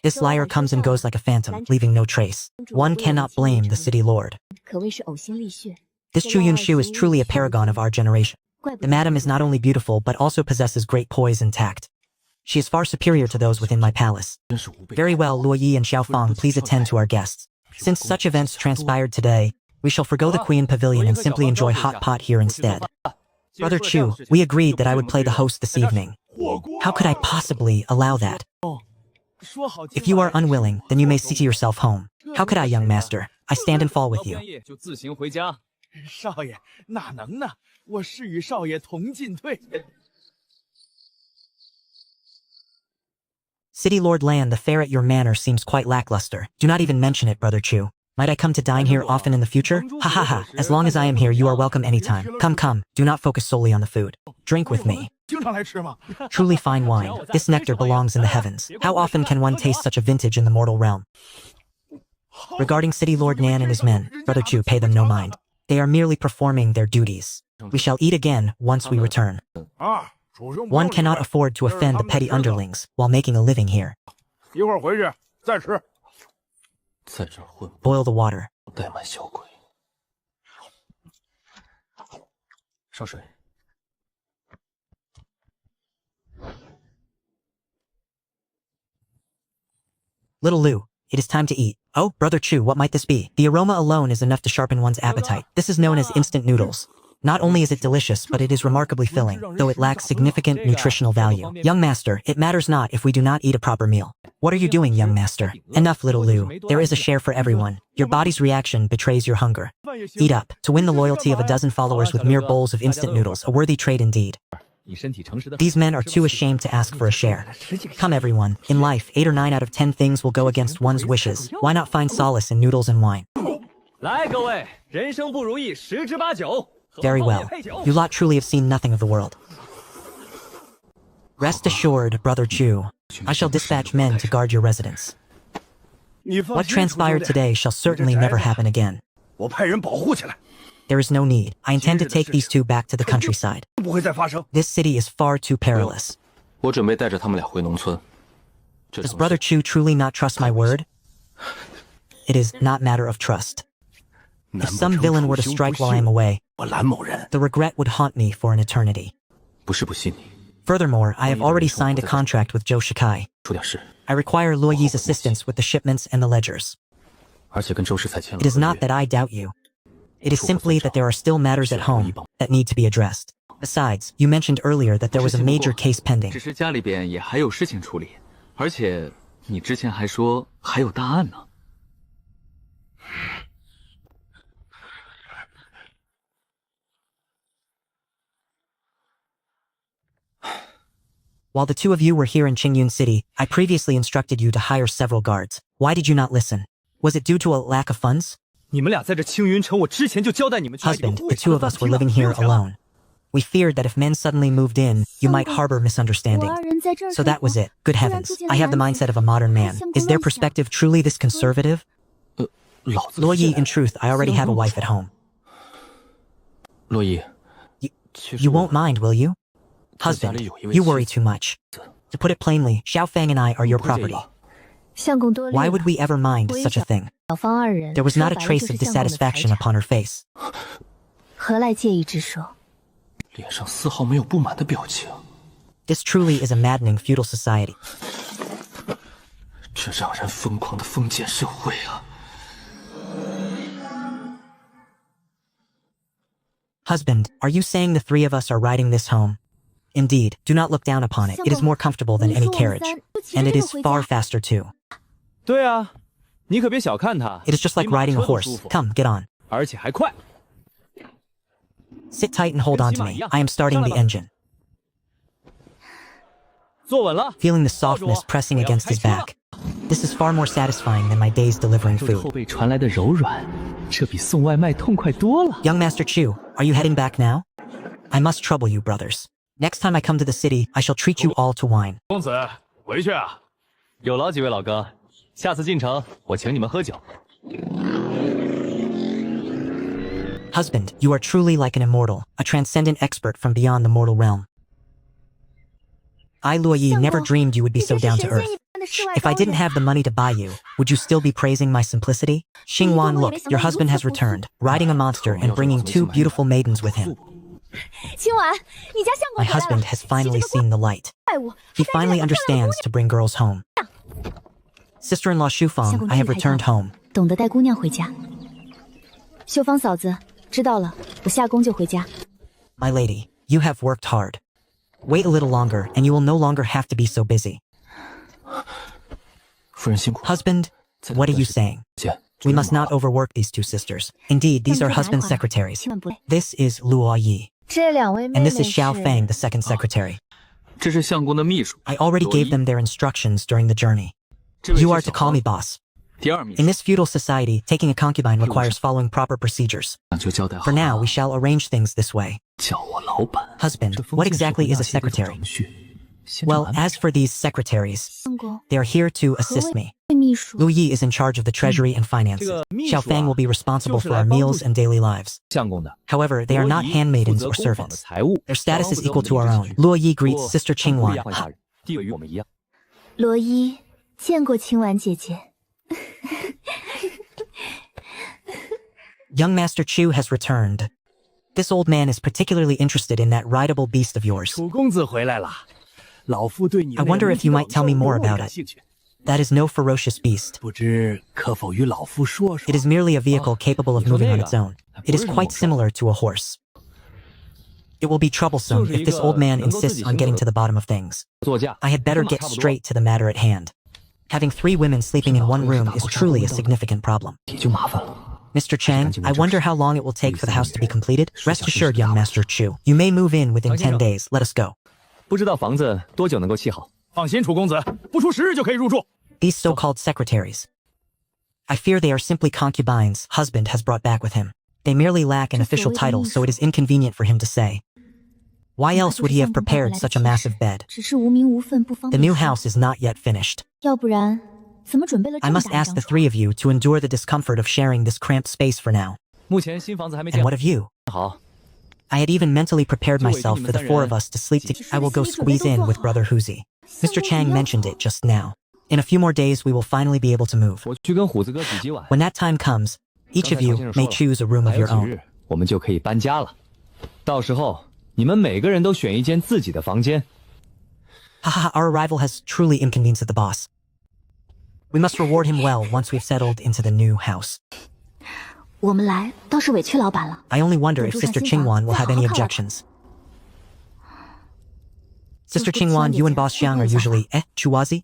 A: This liar comes and goes like a phantom, leaving no trace. One cannot blame the City Lord.
B: 可谓是呕心沥血。
A: This Chu Yunshu is truly a paragon of our generation.
B: 怪不
A: The
B: 得
A: madam is not only beautiful but also possesses great poise and tact. She is far superior to those within my palace. Very well, Luo Yi and Xiao Fang, please attend to our guests. Since such events transpired today, we shall forgo the Queen Pavilion and simply enjoy hot pot here instead. Brother Chu, we agreed that I would play the host this evening. How could I possibly allow that? If you are unwilling, then you may see to yourself home. How could I, young master? I stand and fall with you.
H: 少爷，哪能呢？我是与少爷同进退。
A: City Lord Lan, the fare at your manor seems quite lackluster. Do not even mention it, Brother Chu. Might I come to dine here often in the future? Ha ha ha, as long as I am here, you are welcome anytime. Come, come, do not focus solely on the food. Drink with me.
H: 经常来吃吗？
A: Truly fine wine. This nectar belongs in the heavens. How often can one taste such a vintage in the mortal realm? Regarding City Lord Nan and his men, Brother Chu, pay them no mind. They are merely performing their duties. We shall eat again once we return. One cannot afford to offend the petty underlings while making a living here.
I: 一会儿回去再吃。
C: 在这儿混，
A: Boil the water.
C: 怠慢小鬼。烧水。
A: Little Lu, it is time to eat. Oh, Brother Chu, what might this be? The aroma alone is enough to sharpen one's appetite. This is known as instant noodles. Not only is it delicious, but it is remarkably filling, though it lacks significant nutritional value. Young master, it matters not if we do not eat a proper meal. What are you doing, young master? Enough, little Lu. There is a share for everyone. Your body's reaction betrays your hunger. Eat up. To win the loyalty of a dozen followers with mere bowls of instant noodles, a worthy trade indeed. These men are too ashamed to ask for a share. Come everyone, in life, 8 or 9 out of 10 things will go against one's wishes. Why not find solace in noodles and wine? Very well. You lot truly have seen nothing of the world. Rest assured, Brother Chu, I shall dispatch men to guard your residence. What transpired today shall certainly never happen again.
I: 我派人保护起来，
A: There is no need. I intend to take these two back to the countryside.
I: 不会再发生。
A: This city is far too perilous.
C: 我准备带着他们俩回农村。
A: Does Brother Chu truly not trust my word? It is not matter of trust. If some villain were to strike while I am away,
I: 我蓝某人
A: the regret would haunt me for an eternity.
C: 不是不信你，
A: Furthermore, I have already signed a contract with Zhou Shikai.
C: 出点事，
A: I require Luo Yi's assistance with the shipments and the ledgers.
C: 而且跟周世才签了
A: It is
C: 合
A: not
C: 约。
A: that I doubt you. It is simply that there are still matters at home that need to be addressed. Besides, you mentioned earlier that there was a major case pending.
G: 只是家里边也还有事情处理，而且你之前还说还有大案呢。
A: While the two of you were here in Qingyun City, I previously instructed you to hire several guards. Why did you not listen? Was it due to a lack of funds?
G: 你们俩在这青云城，我之前就交代你们去那几个
A: Husband,
G: 护
A: the
G: 卫
A: two of us were living here alone. We feared that if men suddenly moved in, you might harbor misunderstanding. So that was it. Good heavens, I have the mindset of a modern man. Is their perspective truly this conservative?
C: 老子
A: Luo Yi, in truth, I already have a wife at home.
C: 洛伊，
A: You won't mind, will you? Husband, you worry too much. To put it plainly, Xiao Fang and I are your property.
B: 相公多虑了。
A: Why would we ever mind such a thing?
B: 小芳二人
A: There was not a
B: 说白了
A: trace
B: 就
A: of
B: 是相公的财
A: dissatisfaction
B: 产
A: upon her face.
B: 何来介意之说？
C: 脸上丝毫没有不满的表情，
A: This truly is a maddening feudal society.
C: 这让人疯狂的封建社会啊！
A: Husband, are you saying the three of us are riding this home? Indeed, do not look down upon it. It is more comfortable than any carriage. And it is far faster too.
G: 对啊，你可别小看它。
A: It is just like
G: 比马
A: riding a
G: 车都
A: horse.
G: 舒服
A: Come, get on.
G: 而且还快。
A: Sit tight and hold on to me. I am starting the engine.
G: 坐稳了。
A: Feeling the softness pressing against his back. This is far more satisfying than my days delivering
G: 对后
A: food.
G: 背传来的柔软，这比送外卖痛快多了。
A: Young Master Chu, are you heading back now? I must trouble you, brothers. Next time I come to the city, I shall treat you all to wine.
I: 公子，回去啊！
G: 有劳几位老哥，下次进城我请你们喝酒。
A: Husband, you are truly like an immortal, a transcendent expert from beyond the mortal realm. I, Luo Yi, never dreamed you would be so down to earth. If I didn't have the money to buy you, would you still be praising my simplicity? Xingwan, look, your husband has returned, riding a monster and bringing 2 beautiful maidens with him.
B: 青婉，你家相公
A: My
B: 回来了。
A: husband has finally seen the light.
B: 怪物，
A: He finally understands to bring girls home. Sister-in-law Shufang, I have returned home.
B: 懂得带姑娘回家。秀芳嫂子，知道了，我下工就回家。
A: My lady, you have worked hard. Wait a little longer, and you will no longer have to be so busy.
C: 夫人辛苦。
A: Husband, what are you saying?
C: 姐，
A: We must not overwork these two sisters. Indeed, these are husband's secretaries.
B: 千万不累。
A: This is Luo Yi,
B: 这两位妹
A: and
B: 妹
A: this is Xiao
B: 是
A: Fang, the second secretary.
G: 这是相公的秘书。
A: I already gave them their instructions during the journey.
G: 这位
A: You
G: 是
A: are
G: 小
A: to call
G: 王
A: me boss.
G: 第二秘
A: In
G: 书，
A: this feudal society, taking a concubine requires following proper procedures.
G: 就交代好
A: For
G: 了。
A: now, we shall arrange things this way.
G: 叫我老板。
A: Husband,
C: 这封
A: what
C: 信是
A: exactly
C: 回
A: is a
C: 答些各种
A: secretary?
C: 程序先
A: Well,
C: 安排
A: as for these secretaries,
B: 相公，
A: they are here to assist me.
B: 秘书
A: Lu Yi is in charge of the treasury and finances.
H: 这个秘书啊，
A: Xiao Fang will be responsible
H: 就是
A: for
H: 来
A: our
H: 帮助
A: meals and daily lives.
H: 相公的。
A: However, they are not
H: 罗伊
A: handmaidens
H: 负责
A: or
H: 工坊的
A: servants.
H: 财务，
A: Their status is
H: 负责
A: equal to
H: 我
A: our
H: 们
A: own.
H: 的支取
A: Luo Yi
H: 不
A: greets
H: 过
A: Sister
H: 他不一
A: Qinghua.
H: 样大人，地位与我们一样。
B: 罗伊，见过青婉姐姐。
A: Young Master Chu has returned. This old man is particularly interested in that rideable beast of yours.
H: 楚公子回来了，老夫对你
A: I wonder if you might tell me more about it.
H: 兴趣，
A: That is no ferocious beast.
H: 不知可否与老夫说说
A: It？is merely a vehicle capable of moving on its own. It is quite similar to a horse. It will be troublesome if this old man insists on getting to the bottom of things.
H: 座驾，
A: I had better get straight to the matter at hand. Having 3 women sleeping in one room is truly a significant problem.
C: 也就麻烦了。
A: Mr. Chang, I wonder how long it will take for the house to be completed. Rest assured, young Master Chu, you may move in within 10 days. Let us go.
C: 不知道房子多久能够砌好？
H: 放心，楚公子，不出10日就可以入住。
A: These so-called secretaries. I fear they are simply concubines husband has brought back with him. They merely lack an official title, so it is inconvenient for him to say. Why else would he have prepared such a massive bed?
B: 只是无名无分，不方
A: The
B: 便
A: new
B: 说。
A: house is not yet finished.
B: 要不然怎么准备了这
A: I
B: 么
A: must
B: 大一
A: ask
B: 张
A: the
B: 床？
A: 3 of you to endure the discomfort of sharing this cramped space for now.
C: 目前新房子还没
A: And
C: 建
A: what of you?
C: 好。
A: I had even mentally prepared myself for the 4 of us to sleep together. I will go squeeze in with Brother Huzi. Mr. Chang mentioned it just now. In a few more days, we will finally be able to move.
C: 我去跟虎子哥挤几碗。
A: When that time comes, each of you may choose a room of
C: 还有
A: your
C: 几
A: own.
C: 日，我们就可以搬家了。到时候你们每个人都选一间自己的房间。
A: Haha, our arrival has truly inconvenienced the boss. We must reward him well once we've settled into the new house.
B: 我们来倒是委屈老板了。
A: I only wonder if
B: 入住上
A: Sister
B: 新房，
A: Qingwan will
B: 再
A: have
B: 好好
A: any
B: 看老板。
A: objections. Sister Qingwan, you and Boss Xiang are usually Chuwazi?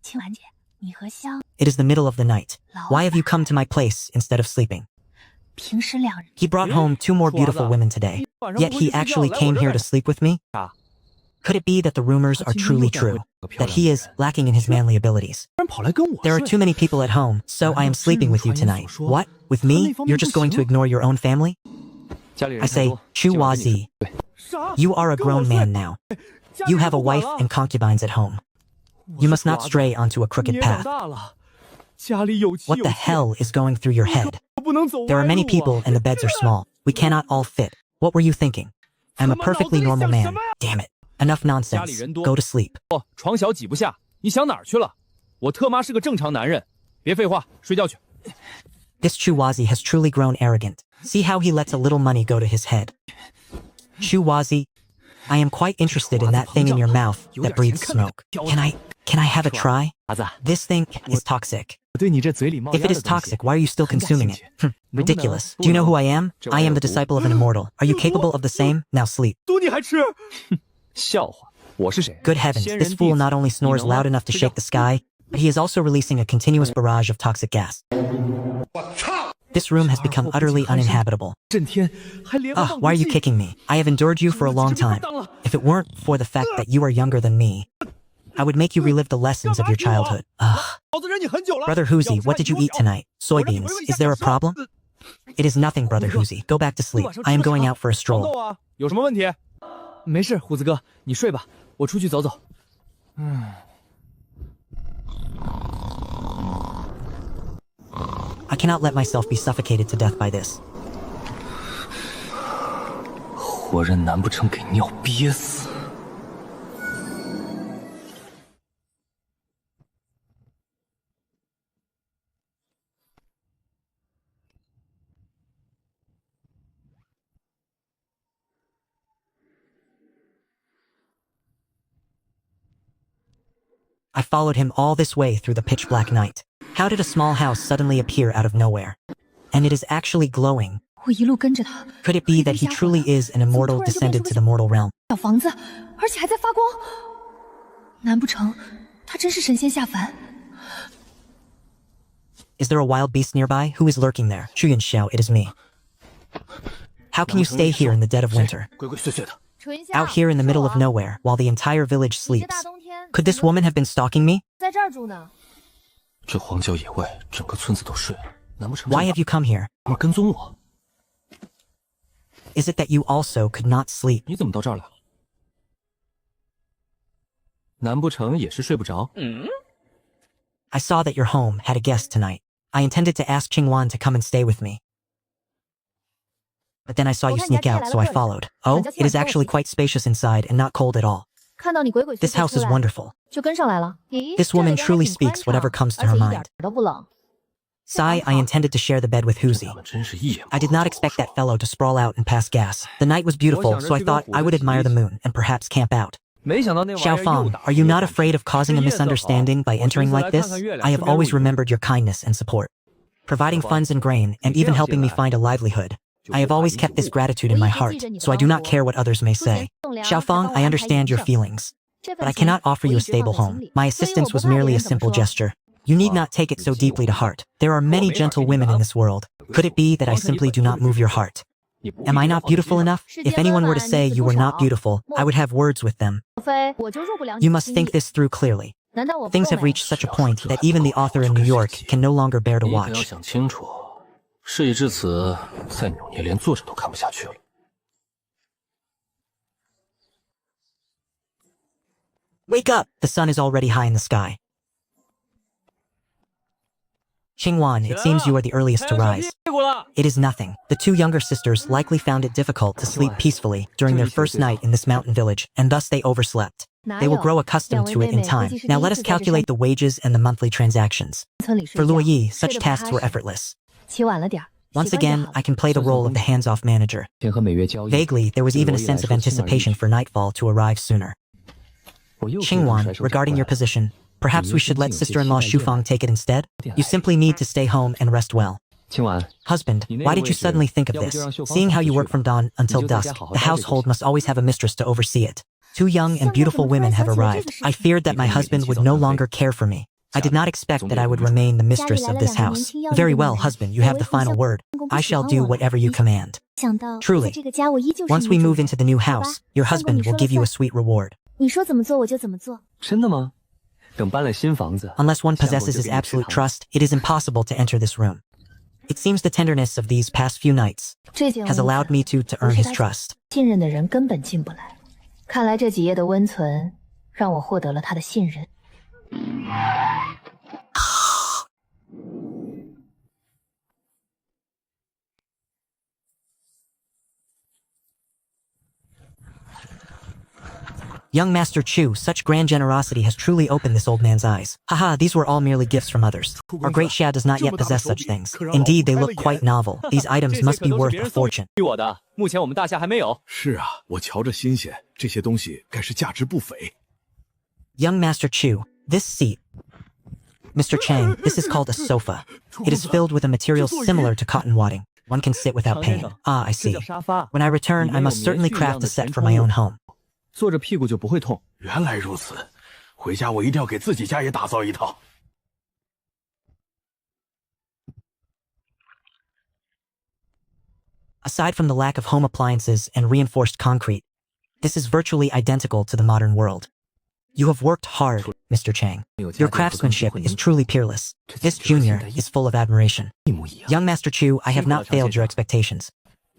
B: 青婉姐，你和香
A: It is the middle of the night. Why have you come to my place instead of sleeping?
B: 平时两人
A: He brought home 2 more beautiful women today, yet he actually came here to sleep with me? Could it be that the rumors are truly true, that he is lacking in his manly abilities?
H: 突然跑来跟我
A: There are
H: 睡
A: too many people at home, so I am sleeping with you tonight. What? With me? You're just going to ignore your own family?
C: 家里人
A: I
C: 太
A: say,
C: 多，
A: Chu
C: 今晚跟你
A: Wazi,
C: 睡。
H: 啥？
A: you are a
H: 跟我
A: grown
H: 睡
A: man now.
H: 家里
A: You
H: 人
A: have a
H: 都管
A: wife
H: 了
A: and concubines at home. You must not stray onto a
H: 你
A: crooked
H: 也长
A: path.
H: 大了，家里有妻
A: What
H: 有
A: the
H: 妾，
A: hell is going through your head?
H: 我不能走
A: There are
H: 歪
A: many
H: 路
A: people
H: 啊
A: and the beds are small. We cannot all fit. What were you thinking? I'm a perfectly normal man. Damn it. Enough
H: 家里
A: nonsense.
H: 人多
A: Go to sleep.
H: 哦，床小挤不下，你想哪儿去了？我特妈是个正常男人，别废话，睡觉去。
A: This Chuwazi has truly grown arrogant. See how he lets a little money go to his head. Chuwazi, I am quite interested in that thing in your mouth that breathes smoke. Can I have a try?
C: 孩子，
A: This thing is toxic.
C: 我对你这嘴里冒
A: If
C: 烟
A: it
C: 的
A: is
C: 东西
A: toxic, why are you still
C: 很感
A: consuming
C: 兴
A: it?
C: 趣。
A: Ridiculous. Do you know who I am? I am the disciple of an immortal. Are you capable of the same? Now sleep.
H: 毒你还吃？
C: 笑话，我是谁？
A: Good heavens,
C: 仙
A: this
C: 人
A: fool
C: 弟子
A: not only snores
C: 你能吗
A: loud enough to
C: 睡觉
A: shake the sky, but he is also releasing a continuous barrage of toxic gas. This room has become utterly uninhabitable.
H: 震天还连个
A: Ah,
H: 放
A: why are
H: 毒
A: you
H: 剂
A: kicking me? I have endured you for a long time. If it weren't for the fact that you are younger than me, I would make you relive the lessons of your childhood. Ugh.
H: 老子忍你很久了。
A: Brother Huzi, what did you eat tonight? Soybeans. Is there a problem? It is nothing, Brother Huzi. Go back to sleep. I am going out for a
H: 黄
A: stroll.
H: 豆啊，有什么问题？
C: 没事，虎子哥，你睡吧，我出去走走。
A: I cannot let myself be suffocated to death by this.
C: 活人难不成给尿憋死？
A: I followed him all this way through the pitch black night. How did a small house suddenly appear out of nowhere? And it is actually glowing.
B: 我一路跟着他。
A: Could it be that he truly is an immortal descended to the mortal realm?
B: 小房子，而且还在发光。难不成他真是神仙下凡？
A: Is there a wild beast nearby? Who is lurking there? Chuyun Xiao, it is me. How can you stay here in the dead of winter?
E: 鬼鬼祟祟的。
A: Out here in the middle of nowhere, while the entire village sleeps. Could this woman have been stalking me?
B: 在这儿住呢。
E: 这荒郊野外，整个村子都睡了，难不成
A: Why have you come here?
E: 这跟踪我？
A: Is it that you also could not sleep?
E: 你怎么到这儿来了？难不成也是睡不着？
A: I saw that your home had a guest tonight. I intended to ask Qingwan to come and stay with me. But then I saw you sneak out, so I followed. Oh, it is actually quite spacious inside and not cold at all.
B: 看到你鬼鬼祟祟
A: This house is
B: 出来
A: wonderful.
B: 就跟上来了。咦
A: This woman truly speaks whatever comes to her
B: 而且一
A: mind.
B: 点都不冷。
A: Sai, I intended to share the bed with
E: 他
A: Huzi.
E: 们真是一眼。
A: I did not expect that fellow to sprawl out and pass gas. The night was beautiful, so I thought I would admire the moon and perhaps camp out.
C: 没想到那玩意
A: Xiao
C: 儿又
A: Fang,
C: 打
A: are you not afraid of causing a misunderstanding by entering like this? I have always remembered your kindness and support. Providing funds and grain, and even helping me find a livelihood. I have always kept this gratitude in my heart, so I do not care what others may say. Xiao Fang, I understand your feelings. But I cannot offer you a stable home. My assistance was merely a simple gesture. You need not take it so deeply to heart. There are many gentle women in this world. Could it be that I simply do not move your heart? Am I not beautiful enough? If anyone were to say you were not beautiful, I would have words with them.
B: 非我就入不了你
A: You
B: 的
A: must
B: 心
A: think
B: 意
A: this through clearly.
B: 难道我不
A: Things
B: 够
A: have
B: 美
A: reached such a point that even the author in New York can no longer bear to
E: 你可要
A: watch.
E: 想清楚，事已至此，再扭捏连作者都看不下去了。
A: Wake up! The sun is already high in the sky. Qingwan, it seems you are the earliest to rise. It is nothing. The two younger sisters likely found it difficult to sleep peacefully during their first night in this mountain village, and thus they overslept. They will grow accustomed to it in time. Now let us calculate the wages and the monthly transactions.
B: 村里睡
A: For
B: 觉
A: Luo Yi,
B: 睡
A: such
B: 得不
A: tasks
B: 踏
A: were
B: 实
A: effortless.
B: 起晚了点儿
A: Once
B: 习惯就
A: again,
B: 好
A: I can play the role of the hands-off manager.
C: 先和美月交易。
A: Vaguely, there was even a
C: 对
A: sense of
C: 我也来说，轻而易举。
A: anticipation for nightfall to arrive sooner.
C: 我又可以让
A: Qingwan,
C: 甩手掌
A: regarding
C: 柜
A: your
C: 了
A: position, perhaps we should let sister-in-law Shufang take it instead? You simply need to stay home and rest well.
C: 今晚
A: Husband, why did you suddenly think of this? Seeing how you work from dawn until dusk, the household must always have a mistress to oversee it. Two young and beautiful women have arrived. I feared that my husband would no longer care for me. I did not expect that I would remain the mistress of this house. Very well, husband, you have the final word. I shall do whatever you command.
B: 想到
A: Truly.
B: 在这个家我依旧是
A: Once
B: 女
A: we
B: 主
A: move
B: 人
A: into the new house, your
B: 相公，
A: husband
B: 你说
A: will
B: 了
A: give you a
B: 算。
A: sweet reward.
B: 你说怎么做我就怎么做。
C: 真的吗？等搬了新房子，
A: Unless one
C: 相公
A: possesses
C: 就
A: his
C: 给你吃
A: absolute
C: 糖
A: trust, it is impossible to enter this room. It seems the tenderness of these past few nights
B: 这间屋
A: has
B: 子
A: allowed me to
B: 不
A: earn
B: 是
A: his
B: 他
A: trust.
B: 信任的人根本进不来。看来这几夜的温存让我获得了他的信任。 Young Master Chu, such grand generosity has truly opened this old man's eyes. Haha, these were all merely gifts from others. Our great Xia does not yet possess such things. Indeed, they look quite novel. These items must be worth a fortune.
C: 给我的，目前我们大厦还没有。
I: 是啊，我瞧着新鲜，这些东西该是价值不菲。
A: Young Master Chu, this seat. Mr. Chang, this is called a sofa. It is filled with a material similar to cotton wadding. One can sit without pain. Ah, I
C: 这
A: see.
C: 叫沙发，
A: When I return, I must certainly craft a set for my own home.
C: 坐着屁股就不会痛。
I: 原来如此，回家我一定要给自己家也打造一套。
A: Aside from the lack of home appliances and reinforced concrete, this is virtually identical to the modern world. You have worked hard, Mr. Chang. Your craftsmanship is truly peerless. This junior is full of admiration. Young Master Chu, I have not failed your expectations.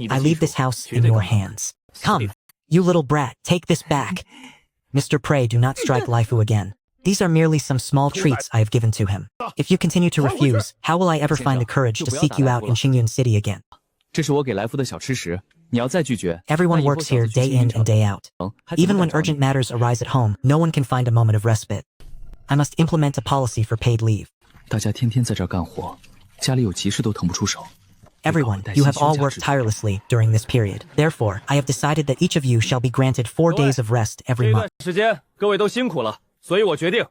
A: I leave this house in your hands. Come, you little brat, take this back. Mr. Prey, do not strike Laifu again. These are merely some small treats I have given to him. If you continue to refuse, how will I ever find the courage to seek you out in Qingyun City again?
C: 这是我给来福的小吃食，你要再拒绝，
A: Everyone works here day in and day out. Even when urgent matters arise at home, no one can find a moment of respite. I must implement a policy for paid leave.
D: 大家天天在这儿干活，家里有急事都腾不出手。
A: Everyone, you have all worked tirelessly during this period. Therefore, I have decided that each of you shall be granted 4 days of rest every month.
G: 时间各位都辛苦了，所以我决定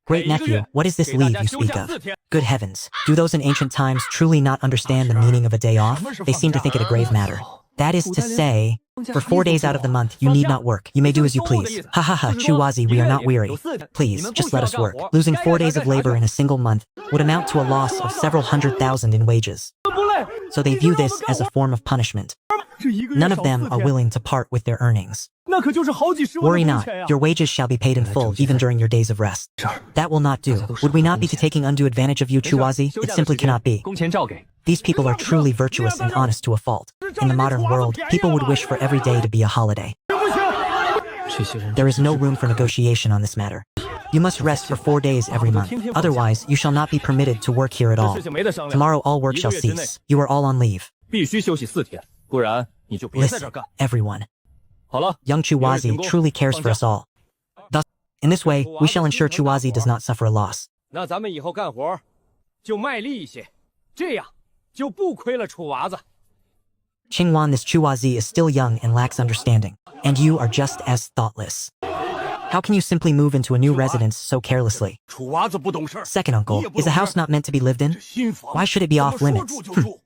B: Great nephew, what is this leave you speak of? Good heavens, do those in ancient times truly not understand the meaning of a day off? They seem to think it a grave matter. That is to say, for 4 days out of the month, you need not work. You may do as you please. Ha ha ha, Chuwazi, we are not weary. Please, just let us work. Losing 4 days of labor in a single month would amount to a loss of several 100,000 in wages. So they view this as a form of punishment. None of them are willing to part with their earnings. Worry not, your wages shall be paid in full even during your days of rest. That will not do. Would we not be taking undue advantage of you, Chuwazi? It simply cannot be. These people are truly virtuous and honest to a fault. In the modern world, people would wish for every day to be a holiday. There is no room for negotiation on this matter. You must rest for 4 days every month. Otherwise, you shall not be permitted to work here at all. Tomorrow all work shall cease. You are all on leave. Listen, everyone. Young Chuwazi truly cares for us all. Thus, in this way, we shall ensure Chuwazi does not suffer a loss. Qingwan, this Chuwazi is still young and lacks understanding. And you are just as thoughtless. How can you simply move into a new residence so carelessly? Second uncle, is a house not meant to be lived in? Why should it be off limits?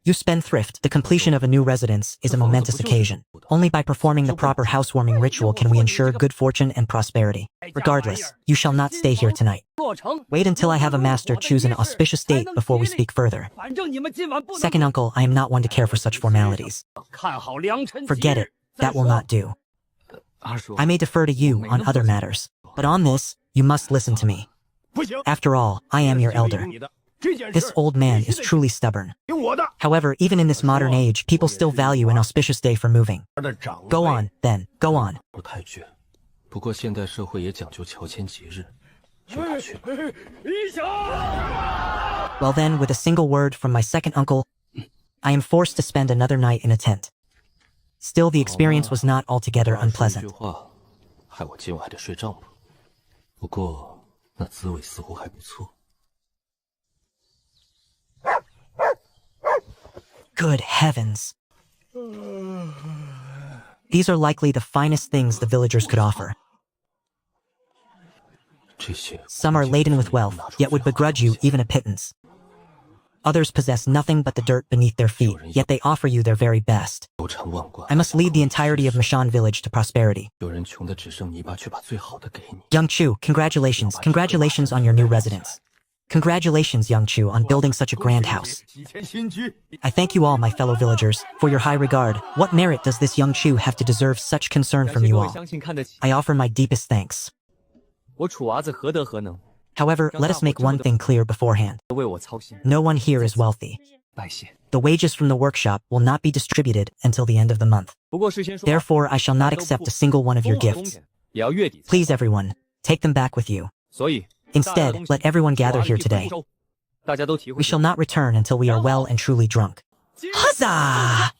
B: You spendthrift, the completion of a new residence is a momentous occasion. Only by performing the proper housewarming ritual can we ensure good fortune and prosperity. Regardless, you shall not stay here tonight. Wait until I have a master choose an auspicious date before we speak further. Second uncle, I am not one to care for such formalities. Forget it, that will not do. I may defer to you on other matters, but on this, you must listen to me. After all, I am your elder. This old man is truly stubborn. However, even in this modern age, people still value an auspicious day for moving. Go on, then, go on. Well then, with a single word from my second uncle, I am forced to spend another night in a tent. Still, the experience was not altogether unpleasant. Good heavens. These are likely the finest things the villagers could offer. Some are laden with wealth, yet would begrudge you even a pittance. Others possess nothing but the dirt beneath their feet, yet they offer you their very best. I must lead the entirety of Mashan village to prosperity. Young Chu, congratulations. Congratulations on your new residence. Congratulations, Young Chu, on building such a grand house. I thank you all, my fellow villagers, for your high regard. What merit does this Young Chu have to deserve such concern from you all? I offer my deepest thanks. However, let us make one thing clear beforehand. No one here is wealthy. The wages from the workshop will not be distributed until the end of the month. Therefore, I shall not accept a single one of your gifts. Please, everyone, take them back with you. Instead, let everyone gather here today. We shall not return until we are well and truly drunk. Huzzah!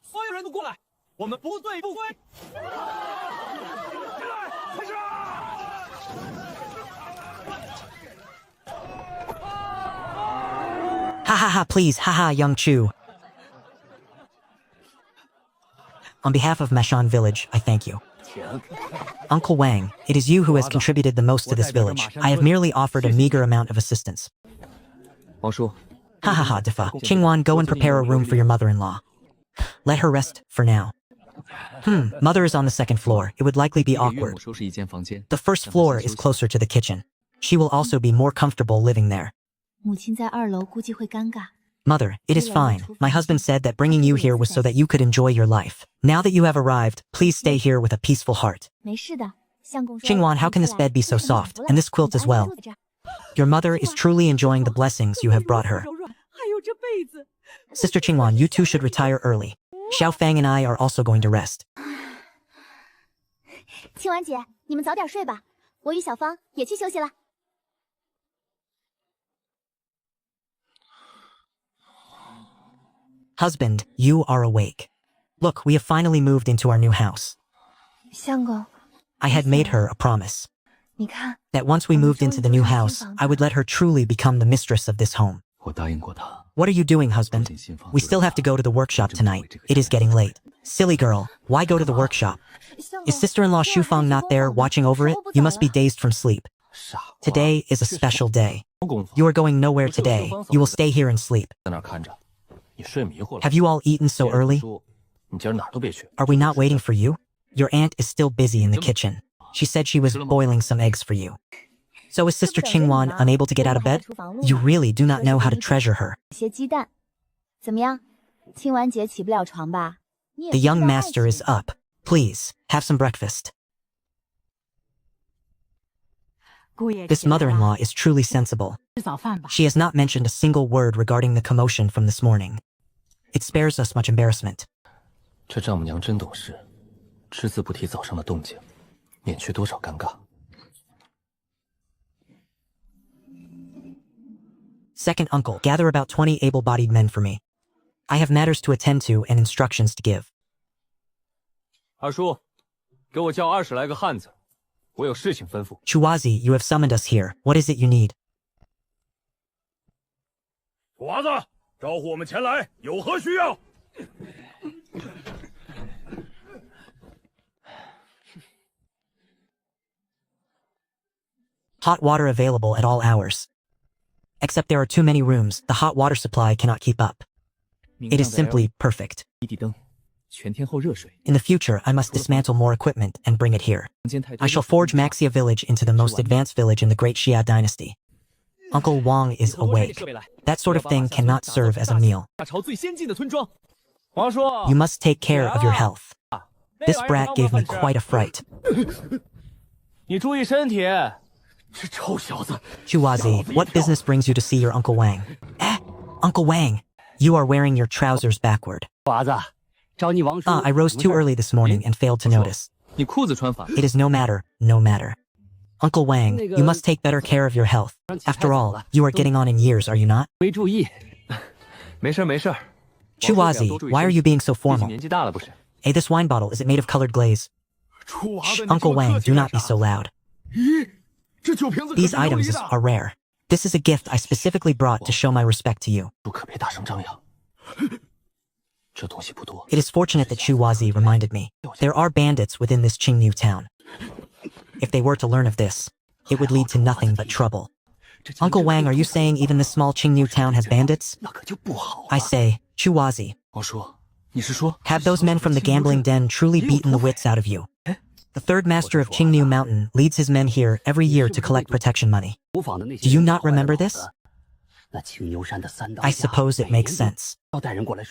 B: Ha ha ha, please, ha ha, Young Chu. On behalf of Mashan village, I thank you. Uncle Wang, it is you who has contributed the most to this village. I have merely offered a meager amount of assistance. Ha ha ha, Defa. Qingwan, go and prepare a room for your mother-in-law. Let her rest for now. Mother is on the second floor. It would likely be awkward. The first floor is closer to the kitchen. She will also be more comfortable living there. Mother, it is fine. My husband said that bringing you here was so that you could enjoy your life. Now that you have arrived, please stay here with a peaceful heart. Qingwan, how can this bed be so soft, and this quilt as well? Your mother is truly enjoying the blessings you have brought her. Sister Qingwan, you two should retire early. Xiao Fang and I are also going to rest.
J: 青婉姐，你们早点睡吧，我与小芳也去休息了。
B: Husband, you are awake. Look, we have finally moved into our new house.
J: 相公，
B: I had made her a promise
J: 你看，
B: that once we moved into the new house, I would let her truly become the mistress of this home.
C: 我答应过他，
B: What are you doing, husband? We still have to go to the workshop tonight. It is getting late. Silly girl, why go to the workshop? Is sister-in-law Shufang not there watching over it? You must be dazed from sleep. Today is a special day. You are going nowhere today. You will stay here and sleep. Have you all eaten so early? Are we not waiting for you? Your aunt is still busy in the kitchen. She said she was boiling some eggs for you. So is Sister Qingwan unable to get out of bed? You really do not know how to treasure her. The young master is up. Please, have some breakfast. This mother-in-law is truly sensible. She has not mentioned a single word regarding the commotion from this morning. It spares us much embarrassment.
C: 这丈母娘真懂事，只字不提早上的动静，免去多少尴尬。
B: Second uncle, gather about 20 able-bodied men for me. I have matters to attend to and instructions to give.
C: 二叔，给我叫20来个汉子，我有事情吩咐。
B: Chuwazi, you have summoned us here. What is it you need?
I: 娃子，招呼我们前来，有何需要？
B: Hot water available at all hours. Except there are too many rooms, the hot water supply cannot keep up. It is simply perfect. In the future, I must dismantle more equipment and bring it here. I shall forge Maxia village into the most advanced village in the Great Xia dynasty. Uncle Wang is awake. That sort of thing cannot serve as a meal. You must take care of your health. This brat gave me quite a fright. Chuwazi, what business brings you to see your Uncle Wang? Uncle Wang, you are wearing your trousers backward. I rose too early this morning and failed to notice. It is no matter, no matter. Uncle Wang, you must take better care of your health. After all, you are getting on in years, are you not? Chuwazi, why are you being so formal? Hey, this wine bottle, is it made of colored glaze? Shh, Uncle Wang, do not be so loud. These items are rare. This is a gift I specifically brought to show my respect to you. It is fortunate that Chuwazi reminded me. There are bandits within this Qingnu town. If they were to learn of this, it would lead to nothing but trouble. Uncle Wang, are you saying even this small Qingnu town has bandits? I say, Chuwazi, have those men from the gambling den truly beaten the wits out of you? The third master of Qingnu Mountain leads his men here every year to collect protection money. Do you not remember this? I suppose it makes sense.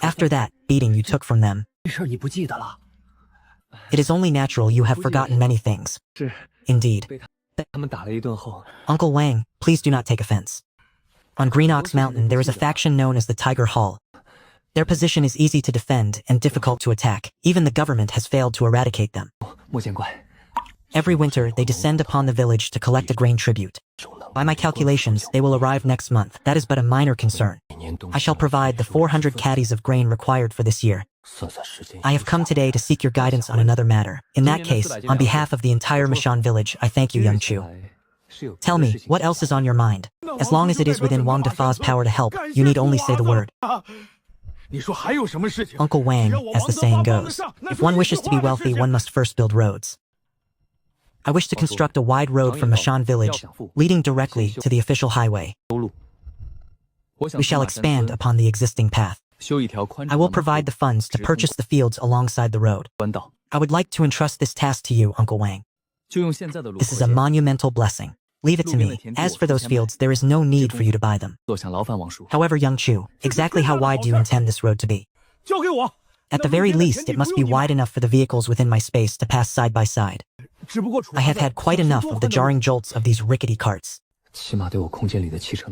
B: After that beating you took from them, it is only natural you have forgotten many things. Indeed. Uncle Wang, please do not take offense. On Green Ox Mountain, there is a faction known as the Tiger Hall. Their position is easy to defend and difficult to attack. Even the government has failed to eradicate them. Every winter, they descend upon the village to collect a grain tribute. By my calculations, they will arrive next month. That is but a minor concern. I shall provide the 400 caddies of grain required for this year. I have come today to seek your guidance on another matter. In that case, on behalf of the entire Mishan village, I thank you, young Chu. Tell me, what else is on your mind? As long as it is within Wang Defa's power to help, you need only say the word. Uncle Wang, as the saying goes, if one wishes to be wealthy, one must first build roads. I wish to construct a wide road from Mishan village, leading directly to the official highway. We shall expand upon the existing path. I will provide the funds to purchase the fields alongside the road. I would like to entrust this task to you, Uncle Wang. This is a monumental blessing. Leave it to me. As for those fields, there is no need for you to buy them. However, young Chu, exactly how wide do you intend this road to be? At the very least, it must be wide enough for the vehicles within my space to pass side by side. I have had quite enough of the jarring jolts of these rickety carts.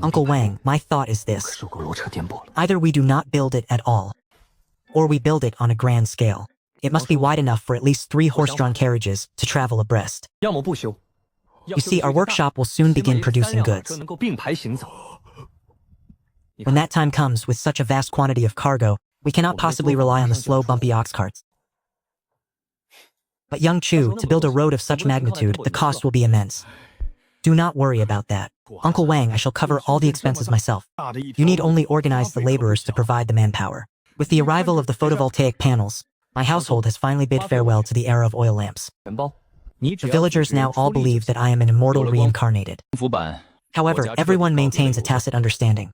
B: Uncle Wang, my thought is this. Either we do not build it at all, or we build it on a grand scale. It must be wide enough for at least 3 horse-drawn carriages to travel abreast. You see, our workshop will soon begin producing goods. When that time comes, with such a vast quantity of cargo, we cannot possibly rely on the slow, bumpy ox carts. But young Chu, to build a road of such magnitude, the cost will be immense. Do not worry about that. Uncle Wang, I shall cover all the expenses myself. You need only organize the laborers to provide the manpower. With the arrival of the photovoltaic panels, my household has finally bid farewell to the era of oil lamps.
A: The villagers now all believe that I am an immortal reincarnated.
C: 符版
A: However, everyone maintains a tacit understanding.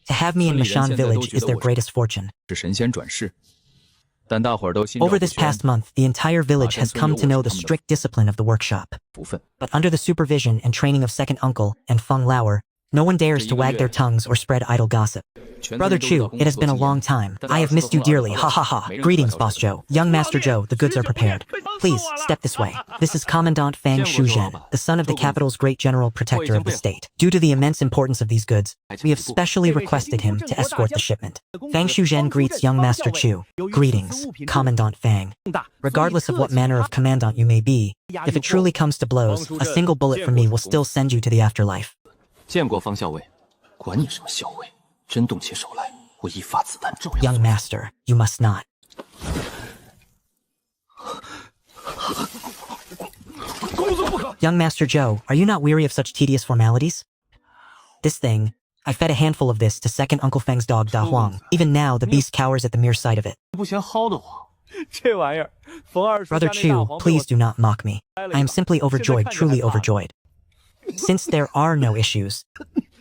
A: To have me in Mashan village is their greatest fortune.
C: 是神仙转世，但大伙儿都心照
A: Over
C: 不
A: this
C: 宣
A: past month, the entire village has come to know the strict discipline of the workshop.
C: 福分。
A: But under the supervision and training of second uncle and Feng Lauer, no one dares to wag their tongues or spread idle gossip. Brother Chu, it has been a long time. I have missed you dearly, ha ha ha. Greetings, Boss Joe. Young Master Joe, the goods are prepared. Please, step this way. This is Commandant Fang Shuzhen, the son of the capital's great general protector of the state. Due to the immense importance of these goods, we have specially requested him to escort the shipment. Fang Shuzhen greets young Master Chu. Greetings, Commandant Fang. Regardless of what manner of commandant you may be, if it truly comes to blows, a single bullet from me will still send you to the afterlife.
D: 见过方校尉，管你什么校尉，真动起手来，我一发子弹照样。
A: Young Master, you must not. Young Master Joe, are you not weary of such tedious formalities? This thing, I fed a handful of this to second Uncle Feng's dog Da Huang. Even now, the beast cowers at the mere sight of it.
H: 不嫌薅得慌。这玩意儿，冯二叔
A: Brother
H: 家那大
A: Chu,
H: 黄
A: please
H: 被
A: do not mock me. I am simply overjoyed, truly overjoyed. Since there are no issues,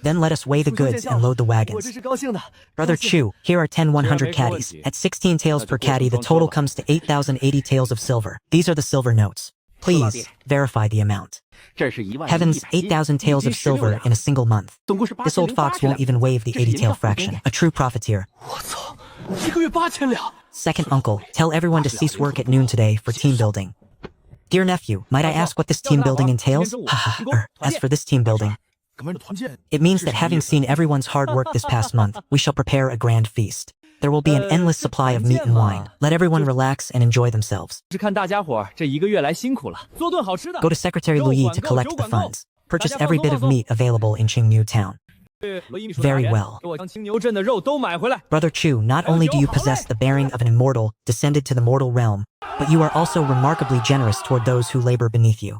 A: then let us weigh the goods and load the
H: 我
A: wagons.
H: 这是高兴的。
A: Brother Chu, here are 10 100 caddies. At 16 taels per caddy, the total comes to 8,080 taels of silver. These are the silver notes. Please, verify the amount.
E: 这是1万
A: Heavens, 8,000 taels of silver in a single month.
E: 总共是
A: This old fox won't even waive the 80 tael fraction. A true profiteer.
H: 我操，一个月8000两。
A: Second uncle, tell everyone to cease work at noon today for team building. Dear nephew, might I ask what this team building entails? Haha, as for this team building,
H: 哥们儿团建，
A: it means that having seen everyone's hard work this past month, we shall prepare a grand feast. There will be an endless supply of meat and wine. Let everyone relax and enjoy themselves.
D: 是看大家伙儿这一个月来辛苦了，
H: 做顿好吃的。
A: Go to Secretary Luyi to collect the funds. Purchase every bit of meat available in Qingnu town. Very well.
D: 给我将青牛镇的肉都买回来。
A: Brother Chu, not only do you possess the bearing of an immortal descended to the mortal realm, but you are also remarkably generous toward those who labor beneath you.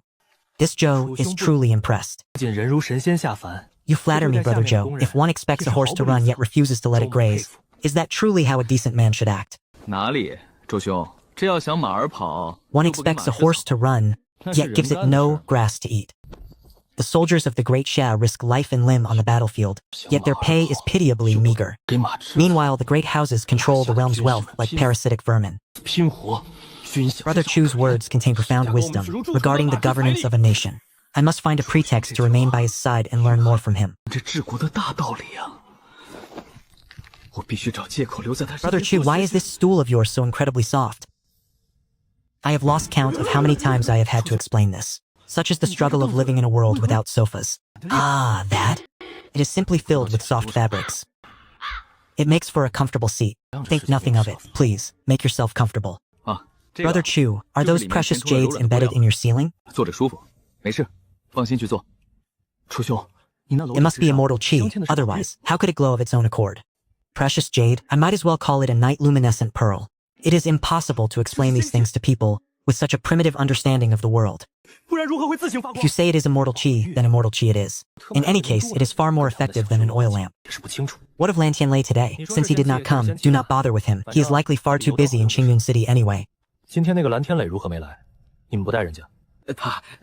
A: This Joe is truly impressed.
D: 仅人如神仙下凡。
A: You flatter me, Brother Joe. If one expects a horse to run yet refuses to let it graze, is that truly how a decent man should act?
G: 哪里，周兄，这要想马儿跑，
A: One
G: 就不给
A: expects a
G: 马吃
A: horse to run,
G: 那是
A: yet
G: 人
A: gives it
G: 干的
A: no
G: 事。
A: grass to eat. The soldiers of the Great Xia risk life and limb on the battlefield, yet their pay is pitiably meager.
D: 给马吃。
A: Meanwhile, the great houses control the realm's wealth like parasitic vermin.
D: 拼活，军饷。
A: Brother Chu's words contain profound wisdom regarding the governance of a nation. I must find a pretext to remain by his side and learn more from him.
G: 这治国的大道理啊！我必须找借口留在他身
A: Brother
G: 边
A: Chu,
G: 做
A: why
G: 些
A: is this stool of yours so incredibly soft? I have lost count of how many times I have had to explain this. Such is the struggle of living in a world without sofas. Ah, that? It is simply filled with soft fabrics. It makes for a comfortable seat. Think nothing of it. Please, make yourself comfortable.
G: 啊，这个
A: Brother Chu, are
G: 就
A: those
G: 是里面
A: precious
G: 填充了柔
A: jades
G: 软的布
A: embedded
G: 料
A: in your ceiling?
G: 坐着舒服，没事，放心去做。
D: 楚兄，你那楼
A: It must be immortal
D: 香
A: chi,
D: 甜的是宝玉
A: otherwise, how could it glow of its own accord? Precious jade, I might as well call it a night luminescent pearl. It is impossible to explain these things to people with such a primitive understanding of the world.
H: 不然如何会自行发
A: If
H: 光
A: you？ say it is immortal chi, then immortal chi it is. In any case, it is far more effective than an oil lamp.
D: 也是不清楚。
A: What of Lan Tianlei today? Since he did not come, do not bother with him. He is likely far too busy in Qingyun City anyway.
D: 今天那个蓝天磊如何没来？你们不带人家？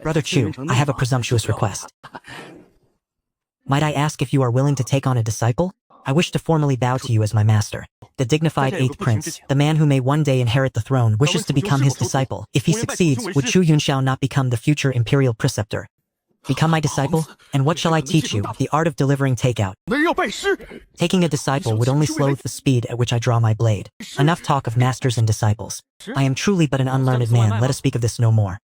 A: Brother Chu, I have a presumptuous request. Might I ask if you are willing to take on a disciple? I wish to formally bow to you as my master. The dignified 8th prince, the man who may one day inherit the throne, wishes to become his disciple. If he succeeds, would Chu Yunxiao not become the future imperial preceptor? Become my disciple? And what shall I teach you? The art of delivering takeout.
H: 没人要拜师。
A: Taking a disciple would only slow the speed at which I draw my blade. Enough talk of masters and disciples. I am truly but an unlearned man. Let us speak of this no more.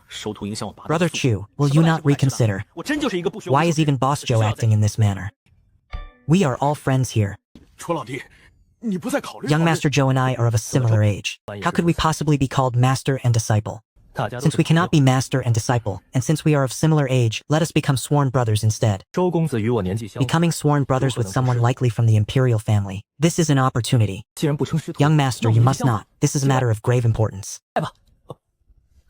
D: 收徒影响我拔刀
A: Brother Chu, will you not reconsider?
H: 我真就是一个不学无术
A: Why is even Boss Joe acting in this manner? We are all friends here.
H: 楚老弟，你不再考虑
A: Young Master Joe and I are of a similar age. How could we possibly be called master and disciple?
D: 大家都
A: Since we cannot be master and disciple, and since we are of similar age, let us become sworn brothers instead.
D: 周公子与我年纪相仿，
A: Becoming sworn brothers with someone likely from the imperial family. This is an opportunity.
D: 既然不称师徒，
A: Young Master, you must not. This is a matter of grave importance.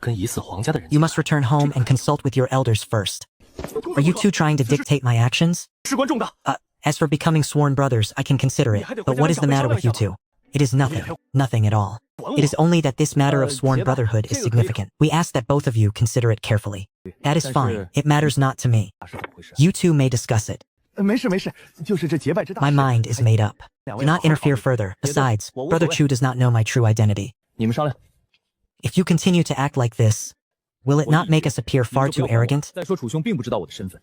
D: 跟疑似皇家的人
A: You must return home and consult with your elders first. Are you two trying to dictate my actions?
H: 事关重大。
A: As for becoming sworn brothers, I can consider it. But what is the matter with you two? It is nothing. Nothing at all. It is only that this matter of sworn brotherhood is significant. We ask that both of you consider it carefully. That is fine. It matters not to me. You two may discuss it.
H: 没事没事，就是这结拜之大。
A: My mind is made up. Do not interfere further. Besides, Brother Chu does not know my true identity.
C: 你们商量。
A: If you continue to act like this, will it not make us appear far too arrogant?
C: 再说楚兄并不知道我的身份，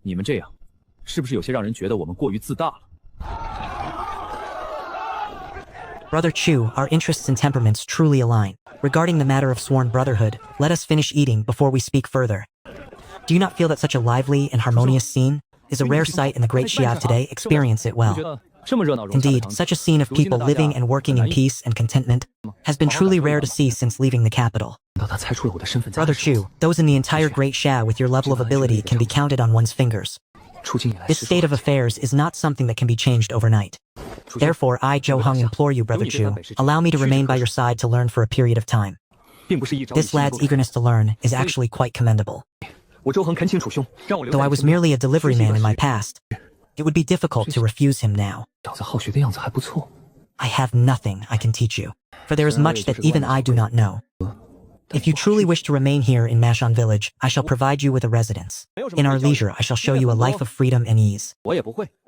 C: 你们这样，是不是有些让人觉得我们过于自大了？
A: Brother Chu, our interests and temperaments truly align. Regarding the matter of sworn brotherhood, let us finish eating before we speak further. Do you not feel that such a lively and harmonious scene is a rare sight in the Great Xia today? Experience it well. Indeed, such a scene of people living and working in peace and contentment has been truly rare to see since leaving the capital. Brother Chu, those in the entire Great Xia with your level of ability can be counted on one's fingers. This state of affairs is not something that can be changed overnight. Therefore, I, Zhou Heng, implore you, Brother Chu, allow me to remain by your side to learn for a period of time. This lad's eagerness to learn is actually quite commendable. Though I was merely a delivery man in my past, it would be difficult to refuse him now. I have nothing I can teach you, for there is much that even I do not know. If you truly wish to remain here in Mashon Village, I shall provide you with a residence. In our leisure, I shall show you a life of freedom and ease.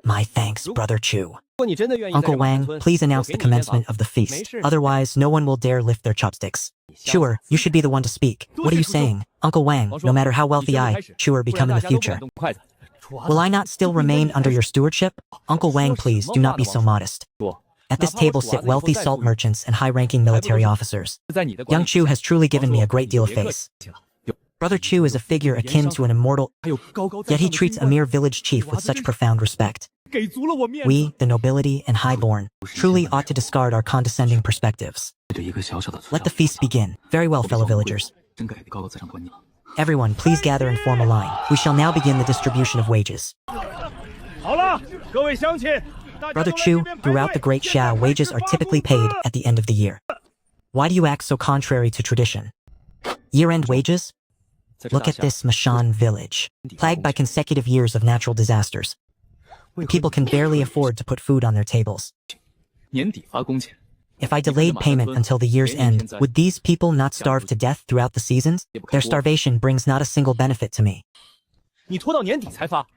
A: My thanks, Brother Chu. Uncle Wang, please announce the commencement of the feast. Otherwise, no one will dare lift their chopsticks. Sure, you should be the one to speak. What are you saying? Uncle Wang, no matter how wealthy I, Chuer, become in the future, will I not still remain under your stewardship? Uncle Wang, please, do not be so modest. At this table sit wealthy salt merchants and high-ranking military officers. Young Chu has truly given me a great deal of face. Brother Chu is a figure akin to an immortal, yet he treats a mere village chief with such profound respect. We, the nobility and highborn, truly ought to discard our condescending perspectives. Let the feast begin. Very well, fellow villagers. Everyone, please gather and form a line. We shall now begin the distribution of wages. Brother Chu, throughout the Great Xia, wages are typically paid at the end of the year. Why do you act so contrary to tradition? Year-end wages? Look at this Mashan village, plagued by consecutive years of natural disasters. People can barely afford to put food on their tables. If I delayed payment until the year's end, would these people not starve to death throughout the seasons? Their starvation brings not a single benefit to me.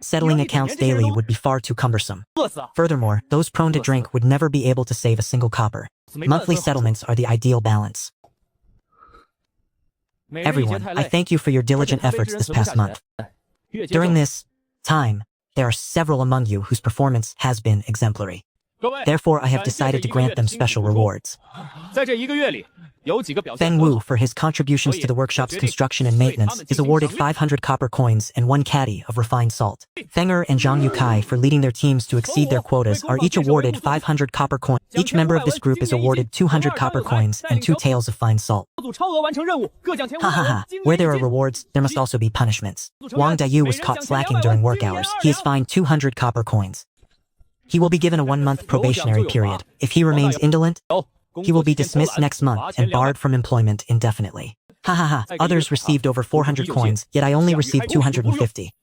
A: Settling accounts daily would be far too cumbersome. Furthermore, those prone to drink would never be able to save a single copper. Monthly settlements are the ideal balance. Everyone, I thank you for your diligent efforts this past month. During this time, there are several among you whose performance has been exemplary. Therefore, I have decided to grant them special rewards. Feng Wu, for his contributions to the workshop's construction and maintenance, is awarded 500 copper coins and 1 caddy of refined salt. Fenger and Zhang Yukai, for leading their teams to exceed their quotas, are each awarded 500 copper coins. Each member of this group is awarded 200 copper coins and 2 taels of fine salt. Ha ha ha. Where there are rewards, there must also be punishments. Wang Dayu was caught slacking during work hours. He is fined 200 copper coins. He will be given a 1-month probationary period. If he remains indolent, he will be dismissed next month and barred from employment indefinitely. Ha ha ha. Others received over 400 coins, yet I only received 250.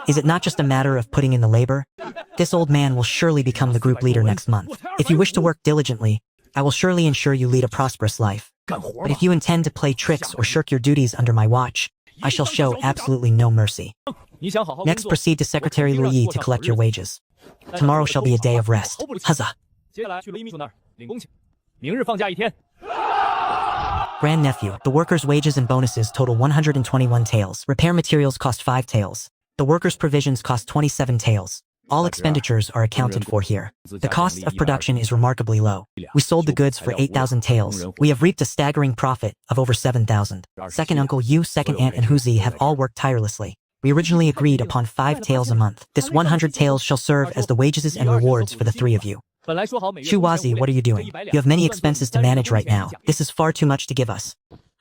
A: Is it not just a matter of putting in the labor? This old man will surely become the group leader next month. If you wish to work diligently, I will surely ensure you lead a prosperous life. But if you intend to play tricks or shirk your duties under my watch, I shall show absolutely no mercy. Next, proceed to Secretary Lu Yi to collect your wages. Tomorrow shall be a day of rest. Huzzah! Grandnephew, the workers' wages and bonuses total 121 taels. Repair materials cost 5 taels. The workers' provisions cost 27 taels. All expenditures are accounted for here. The cost of production is remarkably low. We sold the goods for 8,000 taels. We have reaped a staggering profit of over 7,000. Second uncle Yu, second aunt, and Huzi have all worked tirelessly. We originally agreed upon 5 taels a month. This 100 taels shall serve as the wages and rewards for the 3 of you. Shuwazi, what are you doing? You have many expenses to manage right now. This is far too much to give us.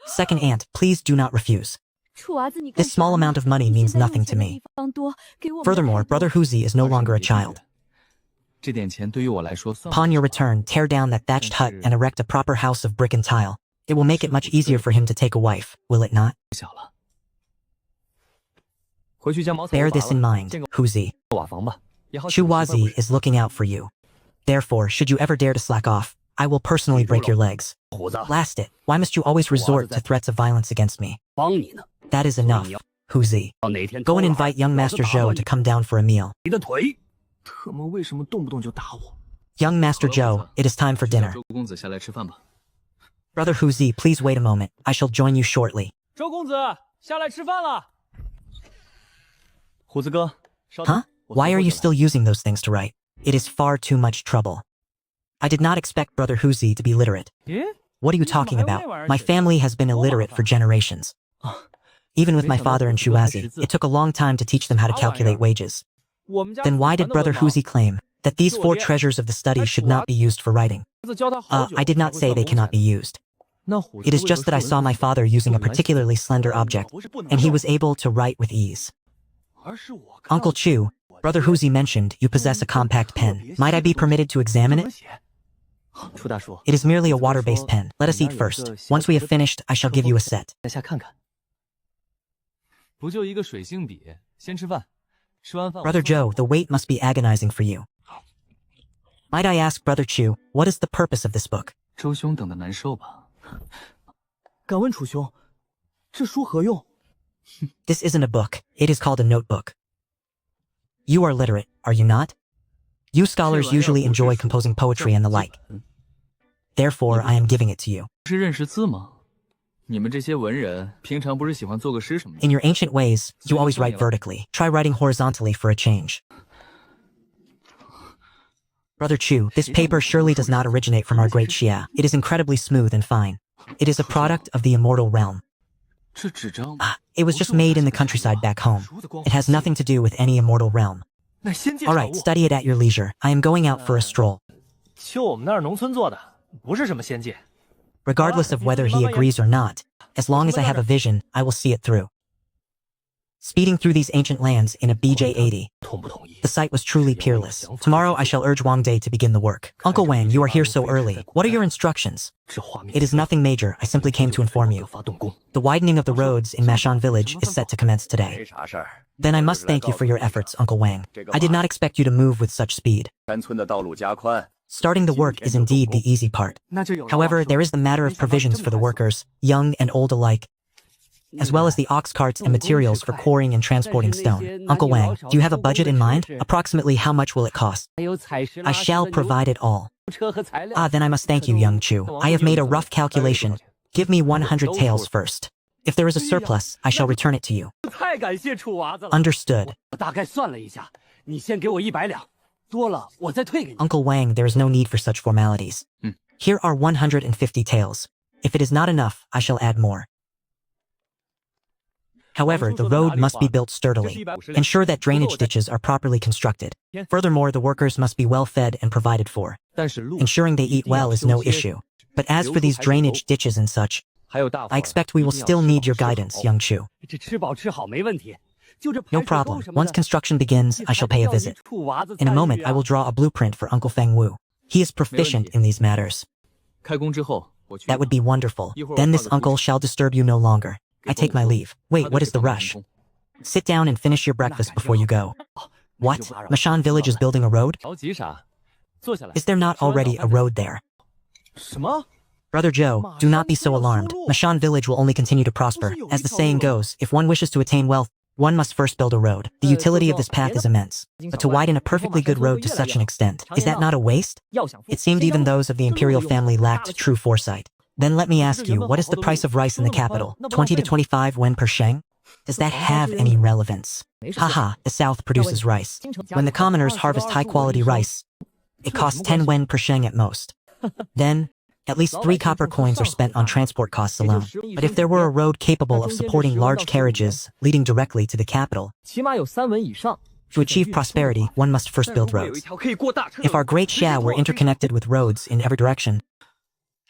A: Second aunt, please do not refuse. This small amount of money means nothing to me. Furthermore, Brother Huzi is no longer a child. Upon your return, tear down that thatched hut and erect a proper house of brick and tile. It will make it much easier for him to take a wife, will it not? Bear this in mind, Huzi. Shuwazi is looking out for you. Therefore, should you ever dare to slack off, I will personally break your legs.
E: 虎子，
A: Blast it. Why must you always resort to threats of violence against me?
E: 帮你呢。
A: That is enough. Huzi.
E: 到哪天
A: Go and invite young Master Zhou to come down for a meal.
E: 你的腿。
D: 特么为什么动不动就打我？
A: Young Master Zhou, it is time for dinner.
G: 周公子下来吃饭吧。
A: Brother Huzi, please wait a moment. I shall join you shortly.
C: 周公子下来吃饭了。虎子哥，稍等
A: Huh? Why are you still using those things to write? It is far too much trouble. I did not expect Brother Huzi to be literate. What are you talking about? My family has been illiterate for generations. Even with my father and Shuazi, it took a long time to teach them how to calculate wages. Then why did Brother Huzi claim that these 4 treasures of the study should not be used for writing? I did not say they cannot be used. It is just that I saw my father using a particularly slender object, and he was able to write with ease. Uncle Chu, Brother Huzi mentioned you possess a compact pen. Might I be permitted to examine it?
C: 楚大叔，
A: It is merely a water-based pen. Let us eat first. Once we have finished, I shall give you a set.
C: 在下看看。不就一个水性笔，先吃饭，吃完饭。
A: Brother Zhou, the wait must be agonizing for you. Might I ask, Brother Chu, what is the purpose of this book?
G: 周兄等的难受吧？
D: 敢问楚兄，这书何用？
A: This isn't a book. It is called a notebook. You are literate, are you not? You scholars usually enjoy composing poetry and the like. Therefore, I am giving it to you.
G: 是认识字吗？你们这些文人平常不是喜欢做个诗什么的？
A: In your ancient ways, you always write vertically. Try writing horizontally for a change. Brother Chu, this paper surely does not originate from our great Xia. It is incredibly smooth and fine. It is a product of the immortal realm.
G: 这纸张
A: It was just made in the countryside back home. It has nothing to do with any immortal realm.
D: 乃仙界
A: All
D: 产
A: right,
D: 物。
A: study it at your leisure. I am going out for a stroll.
D: 就我们那儿农村做的，不是什么仙界。
A: Regardless of whether he agrees or not, as long as I have a vision, I will see it through. Speeding through these ancient lands in a BJ-80.
D: 同不同意？
A: The sight was truly peerless. Tomorrow I shall urge Wang Day to begin the work. Uncle Wang, you are here so early. What are your instructions?
D: 这画面
A: It is nothing major. I simply came to inform you.
D: 发动工。
A: The widening of the roads in Mashan village is set to commence today.
I: 没啥事儿。
A: Then I must thank you for your efforts, Uncle Wang. I did not expect you to move with such speed.
I: 山村的道路加宽，
A: Starting the work is indeed the easy part.
D: 那就有了
A: However, there is the matter of provisions for the workers, young and old alike, as well as the ox carts and materials for quarrying and transporting stone. Uncle Wang, do you have a budget in mind? Approximately how much will it cost? I shall provide it all. Ah, then I must thank you, young Chu. I have made a rough calculation. Give me 100 taels first. If there is a surplus, I shall return it to you.
E: 太感谢楚娃子了。
A: Understood.
E: 我大概算了一下，你先给我100两，多了我再退给你。
A: Uncle Wang, there is no need for such formalities. Here are 150 taels. If it is not enough, I shall add more. However, the road must be built sturdily. Ensure that drainage ditches are properly constructed. Furthermore, the workers must be well fed and provided for.
C: 但是路
A: Ensuring they eat well is no issue. But as for these drainage ditches and such,
C: 还有大
A: I expect we will still need your guidance, young Chu.
E: 这吃饱吃好没问题，就这
A: No problem. Once construction begins, I shall pay a visit.
E: 楚娃子
A: In a moment, I will draw a blueprint for Uncle Feng Wu. He is proficient in these matters.
G: 开工之后，我去。
A: That would be wonderful. Then this uncle shall disturb you no longer. I take my leave. Wait, what is the rush? Sit down and finish your breakfast before you go. What? Mashan village is building a road?
C: 着急啥？坐下来。
A: Is there not already a road there?
D: 什么？
A: Brother Zhou, do not be so alarmed. Mashan village will only continue to prosper. As the saying goes, if one wishes to attain wealth, one must first build a road. The utility of this path is immense. But to widen a perfectly good road to such an extent, is that not a waste? It seemed even those of the imperial family lacked true foresight. Then let me ask you, what is the price of rice in the capital? 20 to 25 wen per sheng? Does that have any relevance? Haha, the south produces rice. When the commoners harvest high-quality rice, it costs 10 wen per sheng at most. Then, at least 3 copper coins are spent on transport costs alone. But if there were a road capable of supporting large carriages leading directly to the capital,
C: 起码有3文以上。
A: to achieve prosperity, one must first build roads. If our great Xia were interconnected with roads in every direction,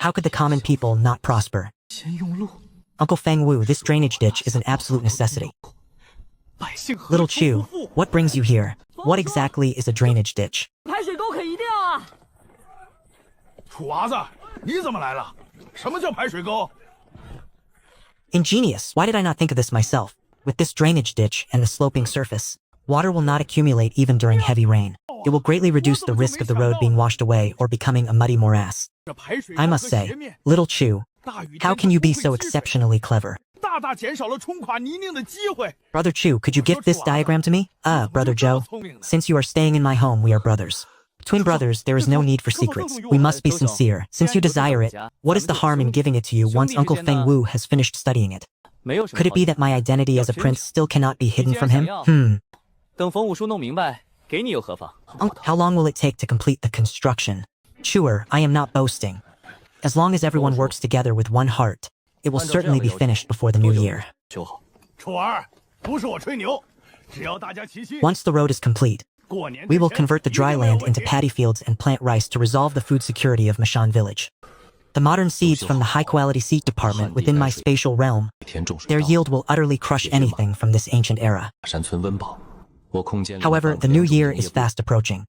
A: how could the common people not prosper?
D: 先用路，
A: Uncle Feng Wu, this drainage ditch is an absolute necessity.
D: 百姓何
A: Little
D: 愁
A: Chu,
D: 不富？
A: what brings you here? What exactly is a drainage ditch?
E: 排水沟可一定啊！
H: 楚娃子，你怎么来了？什么叫排水沟？
A: Ingenious, why did I not think of this myself? With this drainage ditch and the sloping surface, water will not accumulate even during heavy rain. It will greatly reduce the risk of the road being washed away or becoming a muddy morass. I must say, little Chu, how can you be so exceptionally clever? Brother Chu, could you gift this diagram to me? Brother Joe, since you are staying in my home, we are brothers. Between brothers, there is no need for secrets. We must be sincere. Since you desire it, what is the harm in giving it to you once Uncle Feng Wu has finished studying it? Could it be that my identity as a prince still cannot be hidden from him? How long will it take to complete the construction? Chuer, I am not boasting. As long as everyone works together with one heart, it will certainly be finished before the new year. Once the road is complete, we will convert the dry land into paddy fields and plant rice to resolve the food security of Mashan village. The modern seeds from the high-quality seed department within my spatial realm, their yield will utterly crush anything from this ancient era. However, the new year is fast approaching.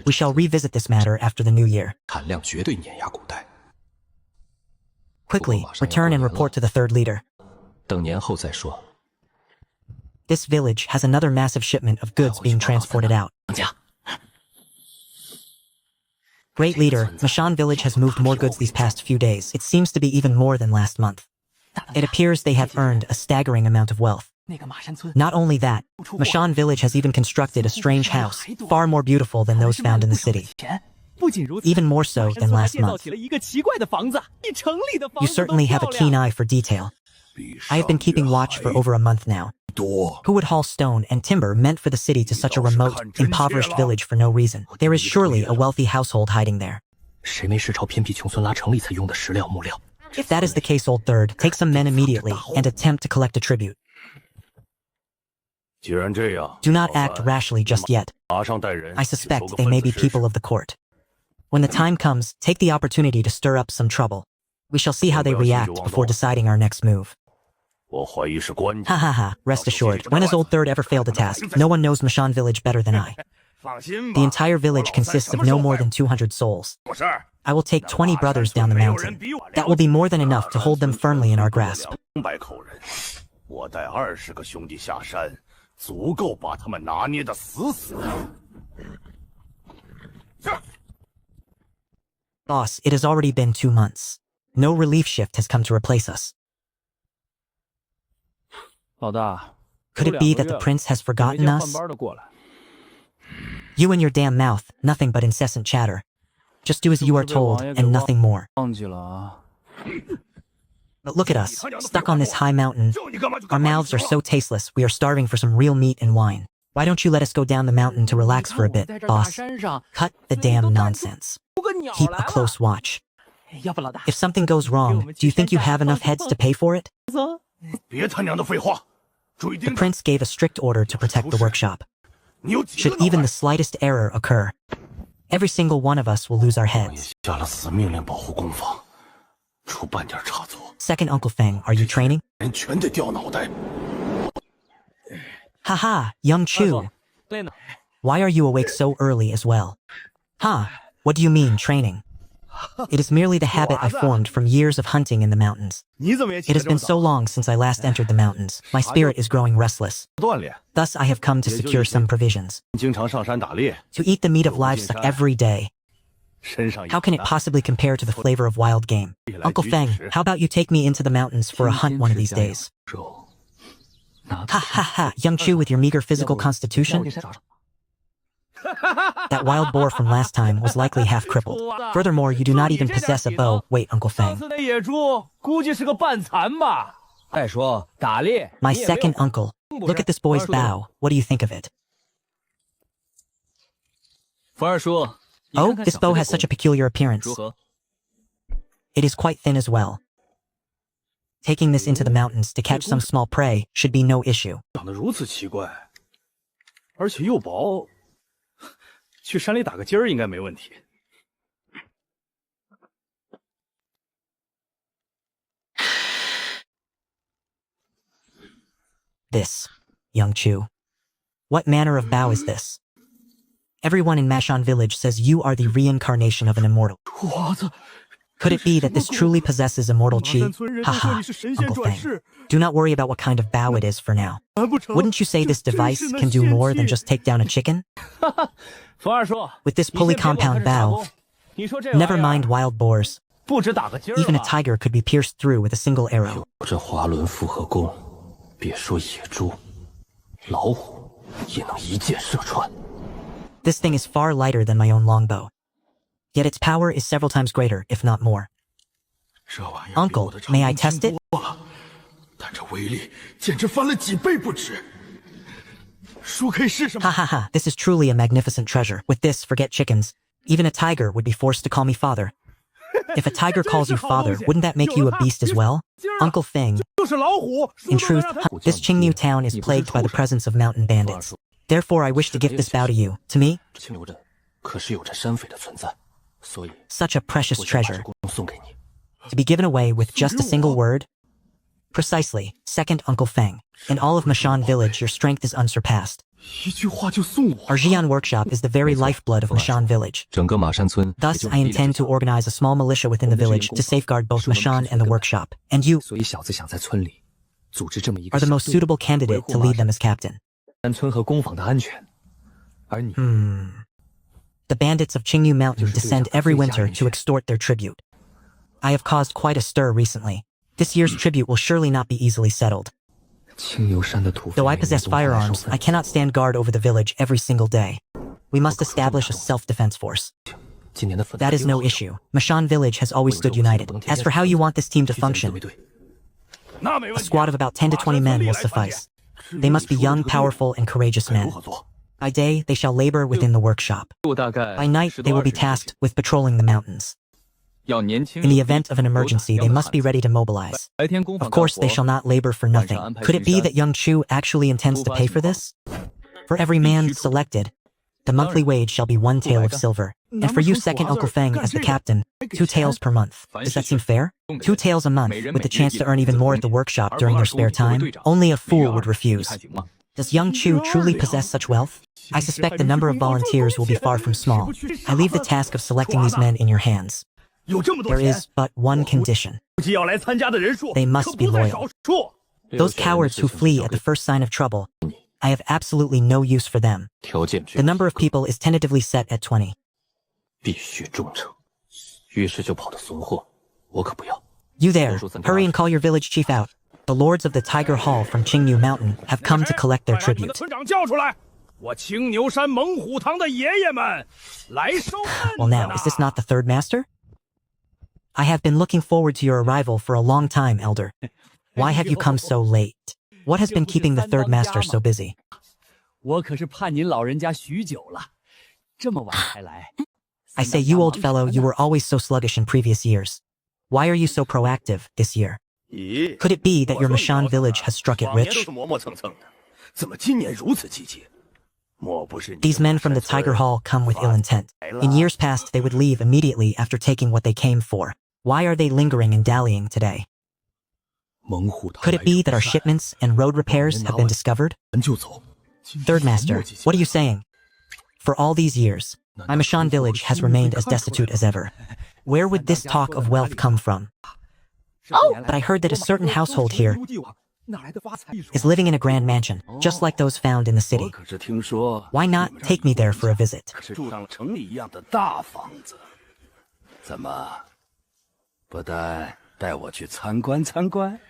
A: We shall revisit this matter after the new year. Quickly, return and report to the third leader. This village has another massive shipment of goods being transported out. Great leader, Mashan village has moved more goods these past few days. It seems to be even more than last month. It appears they have earned a staggering amount of wealth. Not only that, Mashan village has even constructed a strange house, far more beautiful than those found in the city. Even more so than last month. You certainly have a keen eye for detail. I have been keeping watch for over a month now. Who would haul stone and timber meant for the city to such a remote, impoverished village for no reason? There is surely a wealthy household hiding there. If that is the case, Old Third, take some men immediately and attempt to collect a tribute. Do not act rashly just yet. I suspect they may be people of the court. When the time comes, take the opportunity to stir up some trouble. We shall see how they react before deciding our next move. Rest assured, when has Old Third ever failed a task? No one knows Mashan village better than I. The entire village consists of no more than 200 souls. I will take 20 brothers down the mountain. That will be more than enough to hold them firmly in our grasp. Boss, it has already been 2 months. No relief shift has come to replace us. Could it be that the prince has forgotten us? You and your damn mouth, nothing but incessant chatter. Just do as you are told, and nothing more. But look at us, stuck on this high mountain. Our mouths are so tasteless, we are starving for some real meat and wine. Why don't you let us go down the mountain to relax for a bit, boss? Cut the damn nonsense. Keep a close watch. If something goes wrong, do you think you have enough heads to pay for it? The prince gave a strict order to protect the workshop. Should even the slightest error occur, every single one of us will lose our heads. Second Uncle Feng, are you training? Haha, young Chu. Why are you awake so early as well? What do you mean, training? It is merely the habit I formed from years of hunting in the mountains. It has been so long since I last entered the mountains. My spirit is growing restless. Thus I have come to secure some provisions. To eat the meat of livestock every day. How can it possibly compare to the flavor of wild game? Uncle Feng, how about you take me into the mountains for a hunt one of these days? Young Chu with your meager physical constitution? That wild boar from last time was likely half crippled. Furthermore, you do not even possess a bow. Wait, Uncle Feng. My second uncle. Look at this boy's bow. What do you think of it? Oh, this bow has such a peculiar appearance. It is quite thin as well. Taking this into the mountains to catch some small prey should be no issue. This, young Chu. What manner of bow is this? Everyone in Mashan village says you are the reincarnation of an immortal. Could it be that this truly possesses immortal chi? Haha, Uncle Feng. Do not worry about what kind of bow it is for now. Wouldn't you say this device can do more than just take down a chicken? With this pulley compound bow, never mind wild boars. Even a tiger could be pierced through with a single arrow.
D: 这滑轮复合弓，别说野猪，老虎也能一箭射穿。
A: This thing is far lighter than my own longbow. Yet its power is several times greater, if not more. Uncle, may I test it?
H: 但这威力简直翻了几倍不止。叔可以试试吗？
A: Ha ha ha, this is truly a magnificent treasure. With this, forget chickens. Even a tiger would be forced to call me father. If a tiger calls you father, wouldn't that make you a beast as well? Uncle Feng. In truth, this Qingniu town is plagued by the presence of mountain bandits. Therefore, I wish to gift this bow to you. To me?
D: 清流镇可是有着山匪的存在，所以
A: Such a precious
D: 我就把这
A: treasure.
D: 弓送给你。
A: To be given away with just a single word? Precisely, second Uncle Feng. In all of Mashan village, your strength is unsurpassed.
H: 一句话就送我。
A: Our Xi'an workshop is the very lifeblood of Mashan village.
D: 整个马山村，
A: Thus, I intend to organize a small militia within the village to safeguard both Mashan and the workshop. And you
C: 所以小子想在村里组织这么一个
A: are the most
C: 小队
A: suitable candidate to lead them as captain.
C: 山村和工坊的安全，而你
A: The bandits of Qingyu Mountain descend every winter to extort their tribute. I have caused quite a stir recently. This year's tribute will surely not be easily settled.
C: 青牛山的土匪
A: Though I
C: 每年
A: possess
C: 都会来收
A: firearms,
C: 分
A: I cannot stand guard over the village every single day. We must establish a self-defense force.
D: 今年的粉
A: That is no issue. Mashan village has always stood united. As for how you want this team to function, a squad of about 10 to 20 men will suffice. They must be young, powerful, and courageous men. By day, they shall labor within the workshop.
G: 大概
A: By night, they will be tasked with patrolling the mountains.
G: 要年轻
A: In the event of an emergency, they must be ready to mobilize.
G: 白天工坊
A: Of course, they shall not labor for nothing. Could it be that young Chu actually intends to pay for this? For every man selected, the monthly wage shall be 1 tael of silver. And for you, second Uncle Feng, as the captain, 2 taels per month. Does that seem fair? 2 taels a month, with the chance to earn even more at the workshop during your spare time? Only a fool would refuse. Does young Chu truly possess such wealth? I suspect the number of volunteers will be far from small. I leave the task of selecting these men in your hands.
H: 有这么多
A: There
H: 钱，
A: is but one condition.
H: 估计要来参加的人数
A: They must
H: 可
A: be
H: 不在
A: loyal.
H: 少数。
A: Those cowards who flee at the first sign of trouble, I have absolutely no use for them.
D: 条件只
A: The number of people is tentatively set at 20.
D: 必须忠诚，于是就跑的怂货，我可不要。
A: You there, hurry and call your village chief out. The lords of the Tiger Hall from Qingyu Mountain have come to collect their
H: 把你们的
A: tribute.
H: 村长叫出来，我青牛山猛虎堂的爷爷们来收份
A: Well now, is this not the third master? I have been looking forward to your arrival for a long time, elder. Why have you come so late? What has been keeping the third master so busy?
E: 我可是盼您老人家许久了，这么晚才来。
A: I say, you old fellow, you were always so sluggish in previous years. Why are you so proactive this year?
H: 咦，
A: Could it be that your Mashan village has struck it
H: 往年都
A: rich?
H: 是磨磨蹭蹭的，怎么今年如此积极？莫不是你
A: These men from the Tiger Hall come with ill intent. In years past, they would leave immediately after taking what they came for. Why are they lingering and dallying today?
D: 猛虎堂
A: Could it be that our shipments and road repairs have been discovered?
D: 就走，
A: Third master, what are you saying? For all these years, my Mashan village has remained as destitute as ever. Where would this talk of wealth come from? But I heard that a certain household here
H: 哪来的发财？
A: is living in a grand mansion, just like those found in the
H: 我
A: city.
H: 可是听说
A: Why not take me there for a visit?
H: 可是住上了城里一样的大房子，怎么不带我去参观参观？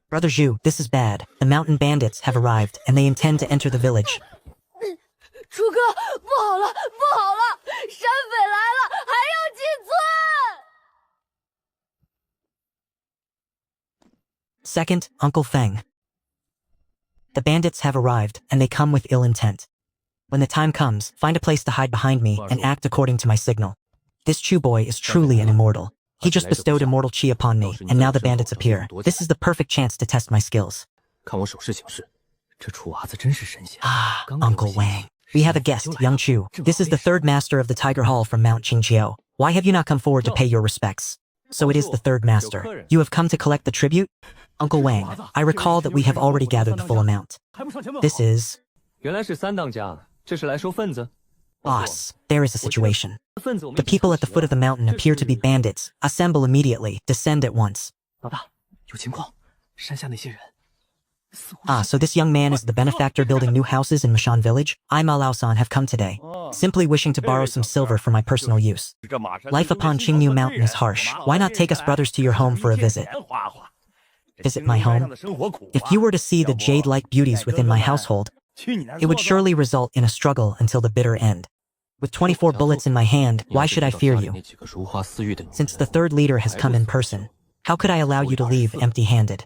A: Brother Zhu, this is bad. The mountain bandits have arrived, and they intend to enter the village.
J: 楚哥，不好了，不好了！山匪来了，还要进村！
A: Second, Uncle Feng. The bandits have arrived, and they come with ill intent. When the time comes, find a place to hide behind me and act according to my signal. This Chu boy is truly an immortal. He just bestowed immortal chi upon me, and now the bandits appear. This is the perfect chance to test my skills.
D: 看我手势行事。
C: 这楚娃子真是神仙。
A: Ah, Uncle Wang. We have a guest, young Chu. This is the third master of the Tiger Hall from Mount Qingqiu. Why have you not come forward to pay your respects? So it is the third master. You have come to collect the tribute? Uncle Wang, I recall that we have already gathered the full amount. This is...
C: 原来是三当家，这是来收份子。
B: Boss, there is a situation. The people at the foot of the mountain appear to be bandits. Assemble immediately. Descend at once.
D: 老大，有情况，山下那些人。
B: So this young man is the benefactor building new houses in Mashan village? I, Malao-san, have come today, simply wishing to borrow some silver for my personal use. Life upon Qingnu Mountain is harsh. Why not take us brothers to your home for a visit? Visit my home? If you were to see the jade-like beauties within my household, it would surely result in a struggle until the bitter end. With 24 bullets in my hand, why should I fear you? Since the third leader has come in person, how could I allow you to leave empty-handed?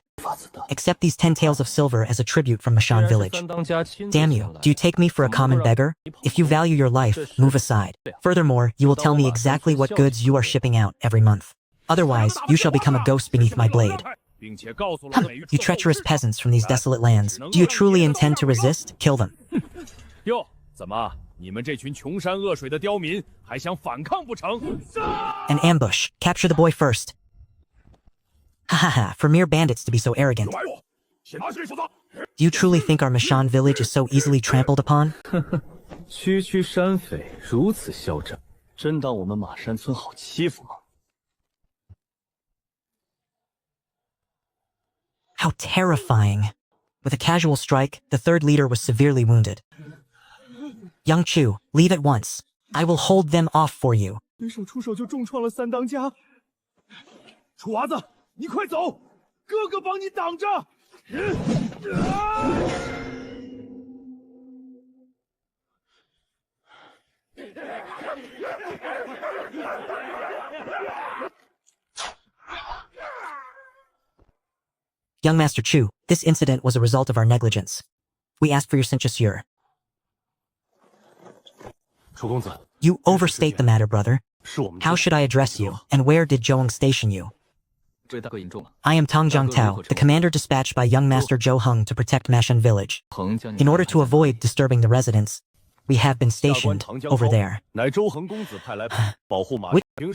B: Accept these 10 taels of silver as a tribute from Mashan village. Damn you, do you take me for a common beggar? If you value your life, move aside. Furthermore, you will tell me exactly what goods you are shipping out every month. Otherwise, you shall become a ghost beneath my blade. You treacherous peasants from these desolate lands, do you truly intend to resist? Kill them.
I: 哟，怎么，你们这群穷山恶水的刁民还想反抗不成？
B: An ambush. Capture the boy first. Hahaha, for mere bandits to be so arrogant. Do you truly think our Mashan village is so easily trampled upon?
C: 区区山匪如此嚣张，真当我们马山村好欺负吗？
B: How terrifying. With a casual strike, the third leader was severely wounded. Young Chu, leave at once. I will hold them off for you.
I: 随手出手就重创了三当家。楚娃子，你快走，哥哥帮你挡着。
B: Young Master Chu, this incident was a result of our negligence. We ask for your censure.
D: 楚公子，
B: You overstate the matter, brother. How should I address you, and where did Zhou station you? I am Tang Jiangtao, the commander dispatched by young Master Zhou Heng to protect Mashan village. In order to avoid disturbing the residents, we have been stationed over there.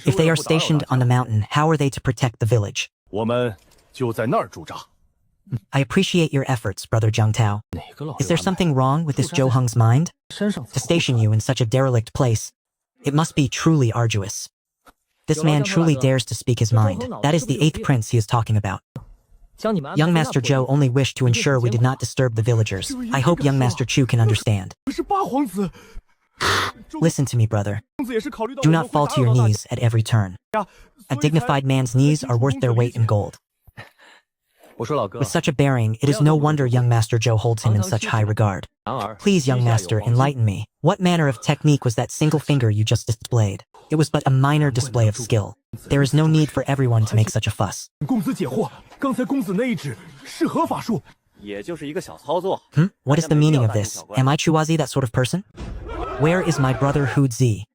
B: If they are stationed on the mountain, how are they to protect the village?
I: 我们就在那儿驻扎。
B: I appreciate your efforts, Brother Jiangtao. Is there something wrong with this Zhou Heng's mind? To station you in such a derelict place, it must be truly arduous. This man truly dares to speak his mind. That is the 8th prince he is talking about. Young Master Zhou only wished to ensure we did not disturb the villagers. I hope young Master Chu can understand. Listen to me, brother. Do not fall to your knees at every turn. A dignified man's knees are worth their weight in gold. With such a bearing, it is no wonder young Master Zhou holds him in such high regard. Please, young master, enlighten me. What manner of technique was that single finger you just displayed? It was but a minor display of skill. There is no need for everyone to make such a fuss.
I: 公子解惑，刚才公子那一指是何法术？
C: 也就是一个小操作。
B: What is the meaning of this? Am I Chuwazi, that sort of person? Where is my brother Hu Zi?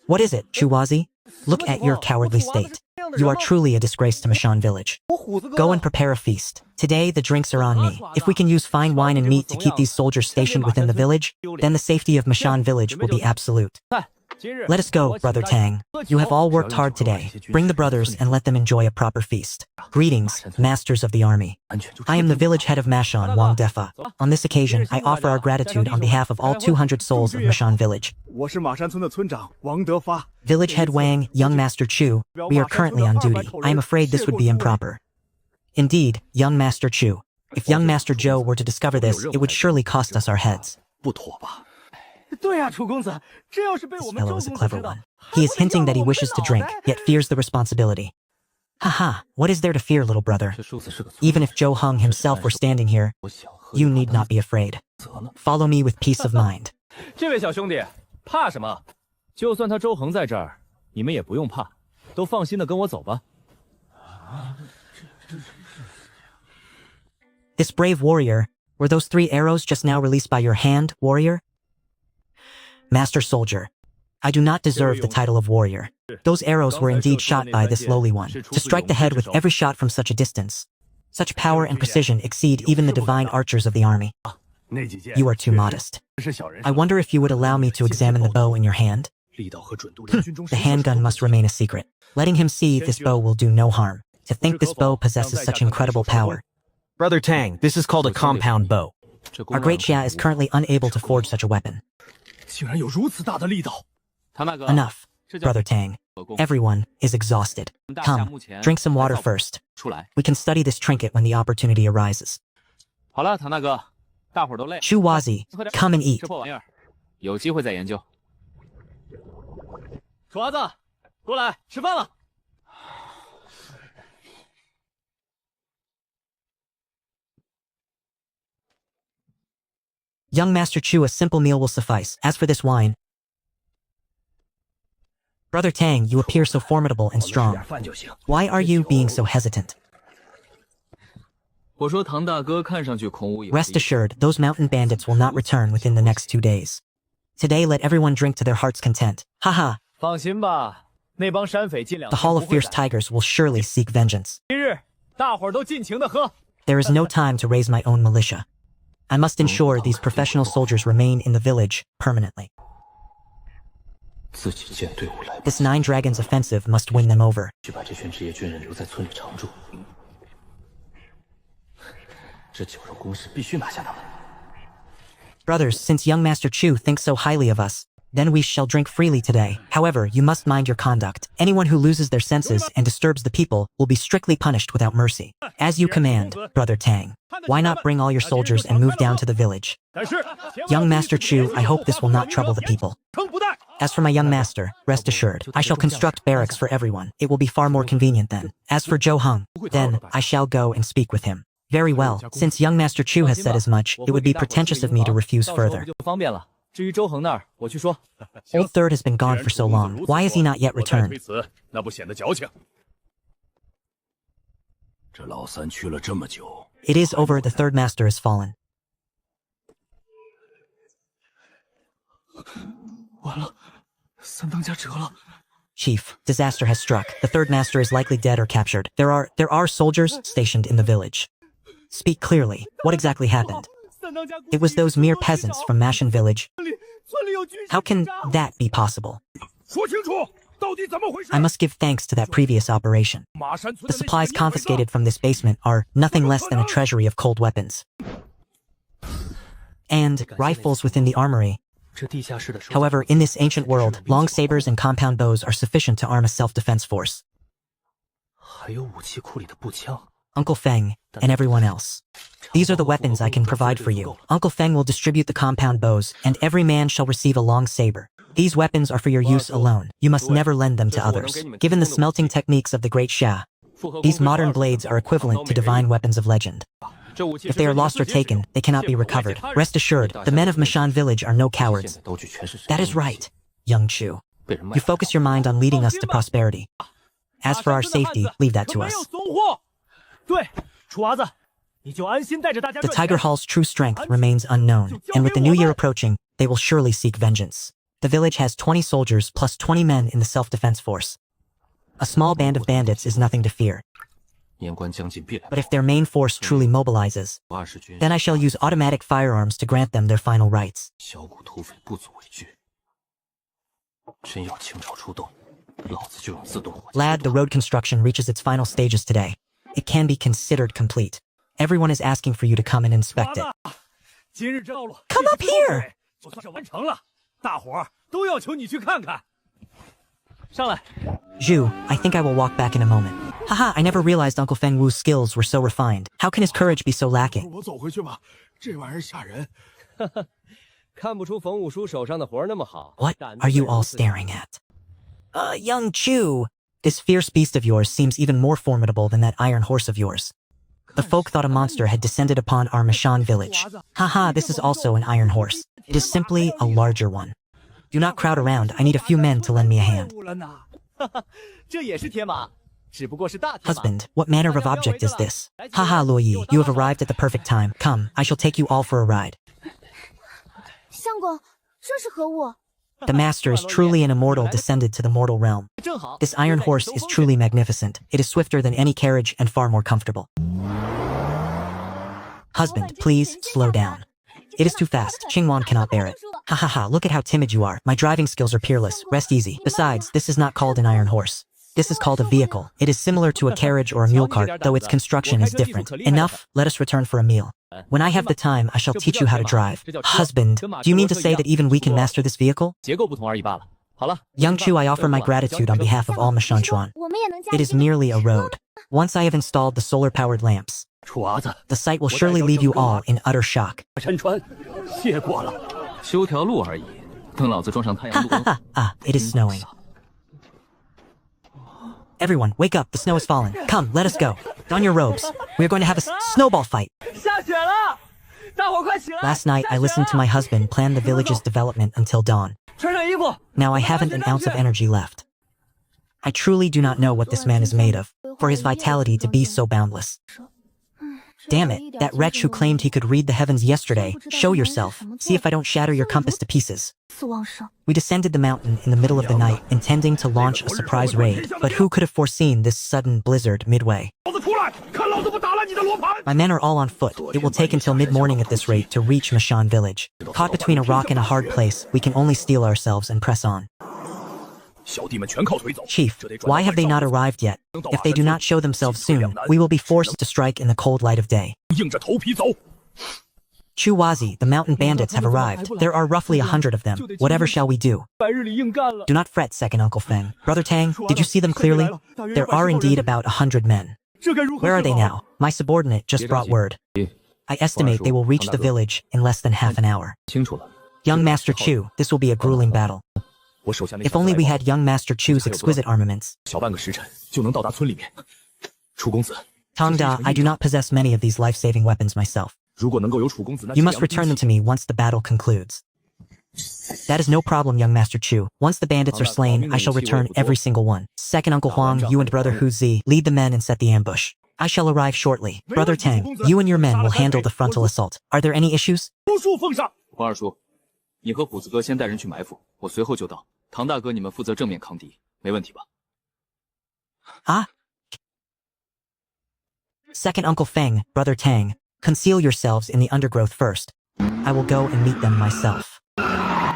B: What is it, Chuwazi? Look at your cowardly state. You are truly a disgrace to Mashan village. Go and prepare a feast. Today, the drinks are on me. If we can use fine wine and meat to keep these soldiers stationed within the village, then the safety of Mashan village will be absolute. Let us go, Brother Tang. You have all worked hard today. Bring the brothers and let them enjoy a proper feast. Greetings, masters of the army. I am the village head of Mashan, Wang Defa. On this occasion, I offer our gratitude on behalf of all 200 souls of Mashan village.
I: 我是马山村的村长王德发。
B: Village head Wang, young Master Chu, we are currently on duty. I am afraid this would be improper. Indeed, young Master Chu. If young Master Zhou were to discover this, it would surely cost us our heads.
I: 不妥吧？对呀，楚公子，这要是被我
B: This
I: 们
B: fellow is a clever one. He is hinting that he wishes to drink, yet fears the responsibility. Haha, what is there to fear, little brother? Even if Zhou Heng himself were standing here, you need not be afraid. Follow me with peace of mind.
C: 这位小兄弟，怕什么？就算他周恒在这儿，你们也不用怕，都放心的跟我走吧。
B: This brave warrior, were those 3 arrows just now released by your hand, warrior? Master soldier, I do not deserve the title of warrior. Those arrows were indeed shot by this lowly one, to strike the head with every shot from such a distance. Such power and precision exceed even the divine archers of the army. You are too modest. I wonder if you would allow me to examine the bow in your hand? The handgun must remain a secret. Letting him see this bow will do no harm. To think this bow possesses such incredible power.
F: Brother Tang, this is called a compound bow.
B: Our great Xia is currently unable to forge such a weapon.
I: 竟然有如此大的力道。
A: Enough, Brother Tang. Everyone is exhausted. Come, drink some water first. We can study this trinket when the opportunity arises.
C: 好了，唐大哥，大伙儿都累，
A: Chu Wazi, come and eat.
C: 这破玩意儿，有机会再研究。楚娃子，过来吃饭了。
A: Young Master Chu, a simple meal will suffice. As for this wine... Brother Tang, you appear so formidable and strong. Why are you being so hesitant?
G: 我说唐大哥看上去孔武有力。
A: Rest assured, those mountain bandits will not return within the next 2 days. Today, let everyone drink to their heart's content. Haha.
C: 放心吧，那帮山匪近2
A: The Hall of Fierce Tigers will surely seek vengeance.
C: 今日大伙儿都尽情的喝。
A: There is no time to raise my own militia. I must ensure these professional soldiers remain in the village permanently.
D: 自己建队伍来不
A: This Nine Dragons offensive must win them over.
D: 去把这群职业军人留在村里常驻。这酒肉攻势必须拿下他们。
A: Brothers, since young Master Chu thinks so highly of us, then we shall drink freely today. However, you must mind your conduct. Anyone who loses their senses and disturbs the people will be strictly punished without mercy. As you command, Brother Tang. Why not bring all your soldiers and move down to the village? Young Master Chu, I hope this will not trouble the people. As for my young master, rest assured, I shall construct barracks for everyone. It will be far more convenient then. As for Zhou Heng, then I shall go and speak with him. Very well, since young Master Chu has said as much, it would be pretentious of me to refuse further.
C: 方便了。至于周恒那儿，我去说。
A: Old Third has been gone for so long. Why is he not yet returned?
I: 那不显得矫情。这老三去了这么久。
A: It is over, the third master has fallen.
I: 完了，三当家折了。
A: Chief, disaster has struck. The third master is likely dead or captured. There are soldiers stationed in the village. Speak clearly. What exactly happened? It was those mere peasants from Mashan village. How can that be possible?
I: 说清楚，到底怎么回事？
A: I must give thanks to that previous operation.
I: 马山村
A: The supplies confiscated from this basement are nothing less than a treasury of cold weapons. And rifles within the armory.
D: 这地下室的收
A: However, in this ancient world, long sabers and compound bows are sufficient to arm a self-defense force.
D: 还有武器库里的步枪。
A: Uncle Feng, and everyone else. These are the weapons I can provide for you. Uncle Feng will distribute the compound bows, and every man shall receive a long saber. These weapons are for your use alone. You must never lend them to others. Given the smelting techniques of the great Xia, these modern blades are equivalent to divine weapons of legend. If they are lost or taken, they cannot be recovered. Rest assured, the men of Mashan village are no cowards.
D: 刀具全是
A: That is right, young Chu. You focus your mind on leading us to prosperity. As for our safety, leave that to us.
C: 对，楚娃子，你就安心带着大家
A: The Tiger Hall's true strength remains unknown, and with the new year approaching, they will surely seek vengeance. The village has 20 soldiers plus 20 men in the self-defense force. A small band of bandits is nothing to fear.
D: 年关将近，必来。
A: But if their main force truly mobilizes,
D: 20军
A: then I shall use automatic firearms to grant them their final rights.
D: 小股土匪不足为惧。真要倾巢出动，老子就用自动火箭。
A: Lad, the road construction reaches its final stages today. It can be considered complete. Everyone is asking for you to come and inspect it.
C: 今日这道路
A: Come up here!
C: 就算是完成了，大伙儿都要求你去看看。上来。
A: Zhu, I think I will walk back in a moment. Haha, I never realized Uncle Feng Wu's skills were so refined. How can his courage be so lacking?
I: 我走回去吧，这玩意儿吓人。
C: 看不出冯五叔手上的活那么好。
A: What are you all staring at? Young Chu! This fierce beast of yours seems even more formidable than that iron horse of yours. The folk thought a monster had descended upon our Mashan village. Haha, this is also an iron horse. It is simply a larger one. Do not crowd around. I need a few men to lend me a hand.
C: 这也是铁马，只不过是大铁马。
A: Husband, what manner of object is this? Haha, Luo Yi, you have arrived at the perfect time. Come, I shall take you all for a ride.
J: 相公，这是何物？
A: The master is truly an immortal descended to the mortal realm.
C: 正好，
A: This iron horse is truly magnificent. It is swifter than any carriage and far more comfortable. Husband, please slow down. It is too fast. Qingwan cannot bear it. Ha ha ha, look at how timid you are. My driving skills are peerless. Rest easy. Besides, this is not called an iron horse. This is called a vehicle. It is similar to a carriage or a mule cart, though its construction is different. Enough, let us return for a meal. When I have the time, I shall teach you how to drive. Husband, do you mean to say that even we can master this vehicle? Young Chu, I offer my gratitude on behalf of all Mashanchuan. It is merely a road. Once I have installed the solar-powered lamps, the sight will surely leave you all in utter shock. It is snowing. Everyone, wake up, the snow has fallen. Come, let us go. Don your robes. We are going to have a snowball fight. Last night, I listened to my husband plan the village's development until dawn. Now I haven't an ounce of energy left. I truly do not know what this man is made of, for his vitality to be so boundless. Damn it, that wretch who claimed he could read the heavens yesterday. Show yourself. See if I don't shatter your compass to pieces. We descended the mountain in the middle of the night, intending to launch a surprise raid, but who could have foreseen this sudden blizzard midway? My men are all on foot. It will take until mid-morning at this rate to reach Mashan village. Caught between a rock and a hard place, we can only steel ourselves and press on. Chief, why have they not arrived yet? If they do not show themselves soon, we will be forced to strike in the cold light of day. Chuwazi, the mountain bandits have arrived. There are roughly 100 of them. Whatever shall we do? Do not fret, second Uncle Feng. Brother Tang, did you see them clearly? There are indeed about 100 men. Where are they now? My subordinate just brought word. I estimate they will reach the village in less than half an hour. Young Master Chu, this will be a grueling battle. If only we had young Master Chu's exquisite armaments. Tangda, I do not possess many of these life-saving weapons myself. You must return them to me once the battle concludes. That is no problem, young Master Chu. Once the bandits are slain, I shall return every single one. Second Uncle Huang, you and Brother Hu Zi, lead the men and set the ambush. I shall arrive shortly. Brother Tang, you and your men will handle the frontal assault. Are there any issues?
G: 黄二叔，你和虎子哥先带人去埋伏，我随后就到。唐大哥，你们负责正面抗敌，没问题吧？
A: Second Uncle Feng, Brother Tang, conceal yourselves in the undergrowth first. I will go and meet them myself.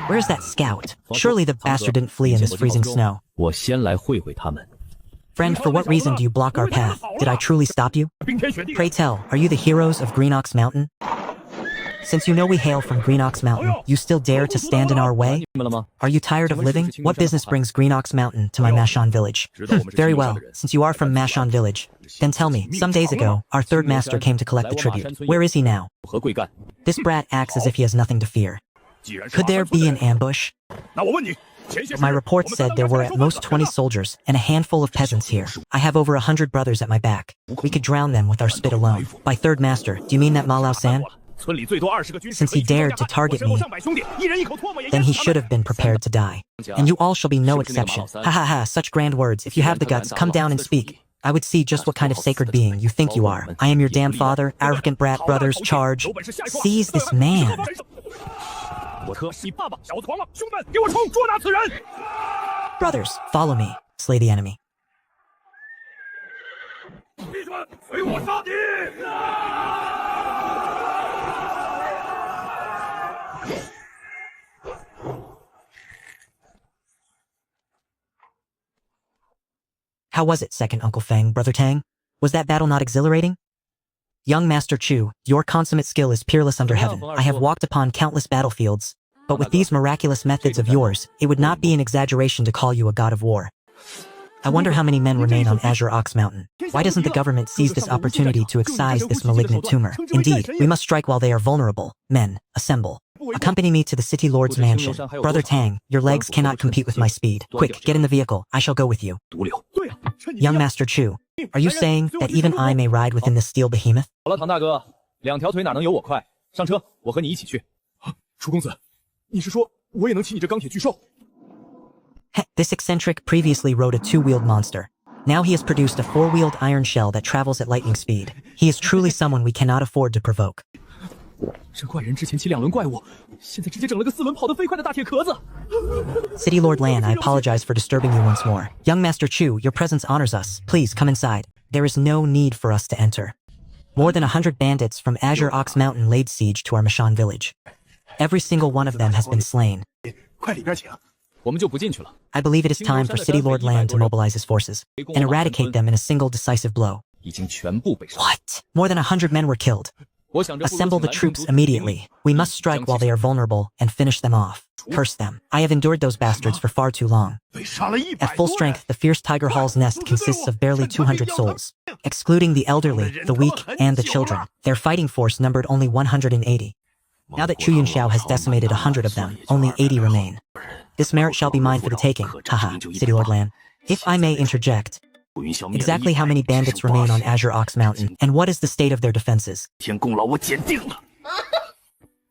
A: Where's that scout? Surely the bastard didn't flee in this freezing snow.
C: 我先来会会他们。
A: Friend, for what reason do you block our path? Did I truly stop you? Pray tell, are you the heroes of Green Ox Mountain? Since you know we hail from Green Ox Mountain, you still dare to stand in our way? Are you tired of living? What business brings Green Ox Mountain to my Mashan village? Very well, since you are from Mashan village, then tell me, some days ago, our third master came to collect the tribute. Where is he now? This brat acts as if he has nothing to fear. Could there be an ambush? My report said there were at most 20 soldiers and a handful of peasants here. I have over 100 brothers at my back. We could drown them with our spit alone. By third master, do you mean that Ma Lao San? Since he dared to target me, then he should have been prepared to die. And you all shall be no exception. Ha ha ha, such grand words. If you have the guts, come down and speak. I would see just what kind of sacred being you think you are. I am your damn father, arrogant brat, brothers, charge. Seize this man. Brothers, follow me. Slay the enemy. How was it, second Uncle Feng, Brother Tang? Was that battle not exhilarating? Young Master Chu, your consummate skill is peerless under heaven. I have walked upon countless battlefields, but with these miraculous methods of yours, it would not be an exaggeration to call you a god of war. I wonder how many men remain on Azure Ox Mountain. Why doesn't the government seize this opportunity to excise this malignant tumor? Indeed, we must strike while they are vulnerable. Men, assemble. Accompany me to the city lord's mansion. Brother Tang, your legs cannot compete with my speed. Quick, get in the vehicle. I shall go with you. Young Master Chu, are you saying that even I may ride within this steel behemoth?
C: 好了，唐大哥，两条腿哪能有我快？上车，我和你一起去。
I: 楚公子，你是说我也能骑你这钢铁巨兽？
A: This eccentric previously rode a two-wheeled monster. Now he has produced a four-wheeled iron shell that travels at lightning speed. He is truly someone we cannot afford to provoke.
I: 这怪人之前骑两轮怪物，现在直接整了个四轮跑得飞快的大铁壳子。
A: City Lord Lan, I apologize for disturbing you once more. Young Master Chu, your presence honors us. Please come inside. There is no need for us to enter. More than 100 bandits from Azure Ox Mountain laid siege to our Mashan village. Every single one of them has been slain.
I: 快里边请。
C: 我们就不进去了。
A: I believe it is time for City Lord Lan to mobilize his forces and eradicate them in a single decisive blow.
C: 已经全部被杀。
A: What? More than 100 men were killed.
C: 我想着不如
A: Assemble the
C: 请蓝
A: troops
C: 城主
A: immediately. We must strike while they are vulnerable and finish them off. Curse them. I have endured those bastards for far too long.
I: 被杀了100
A: At full strength, the fierce Tiger Hall's nest consists of barely 200 souls. Excluding the elderly, the weak, and the children, their fighting force numbered only 180. Now that Chu Yunxiao has decimated 100 of them, only 80 remain. This merit shall be mine for the taking. Haha, City Lord Lan. If I may interject, exactly how many bandits remain on Azure Ox Mountain, and what is the state of their defenses?
H: 天功劳我检定了。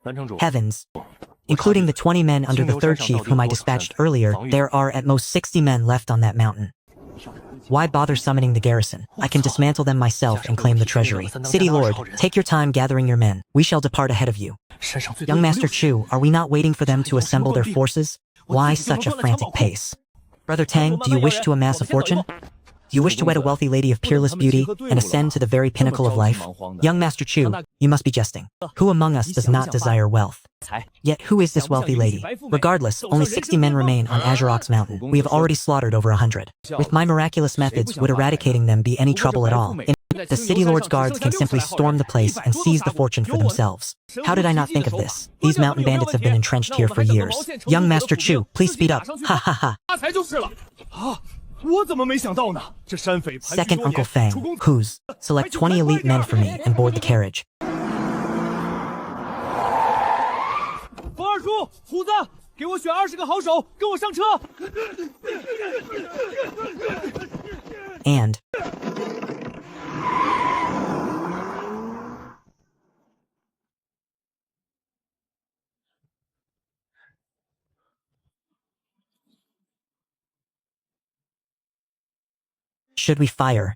C: 蓝城主，
A: Heavens. Including the 20 men under the third chief whom I dispatched earlier, there are at most 60 men left on that mountain. Why bother summoning the garrison? I can dismantle them myself and claim the treasury. City Lord, take your time gathering your men. We shall depart ahead of you. Young Master Chu, are we not waiting for them to assemble their forces? Why such a frantic pace? Brother Tang, do you wish to amass a fortune? Do you wish to wed a wealthy lady of peerless beauty and ascend to the very pinnacle of life? Young Master Chu, you must be jesting. Who among us does not desire wealth? Yet who is this wealthy lady? Regardless, only 60 men remain on Azure Ox Mountain. We have already slaughtered over 100. With my miraculous methods, would eradicating them be any trouble at all? The City Lord's guards can simply storm the place and seize the fortune for themselves. How did I not think of this? These mountain bandits have been entrenched here for years. Young Master Chu, please speed up. Ha ha ha.
I: 发财就是了。啊，我怎么没想到呢？这山匪盘踞
A: Second
I: 多
A: Uncle
I: 年，
A: Fang,
I: 主公
A: whose? Select 20 elite men for me and board the carriage.
I: 冯二叔，虎子，给我选20个好手，跟我上车。
A: And should we fire?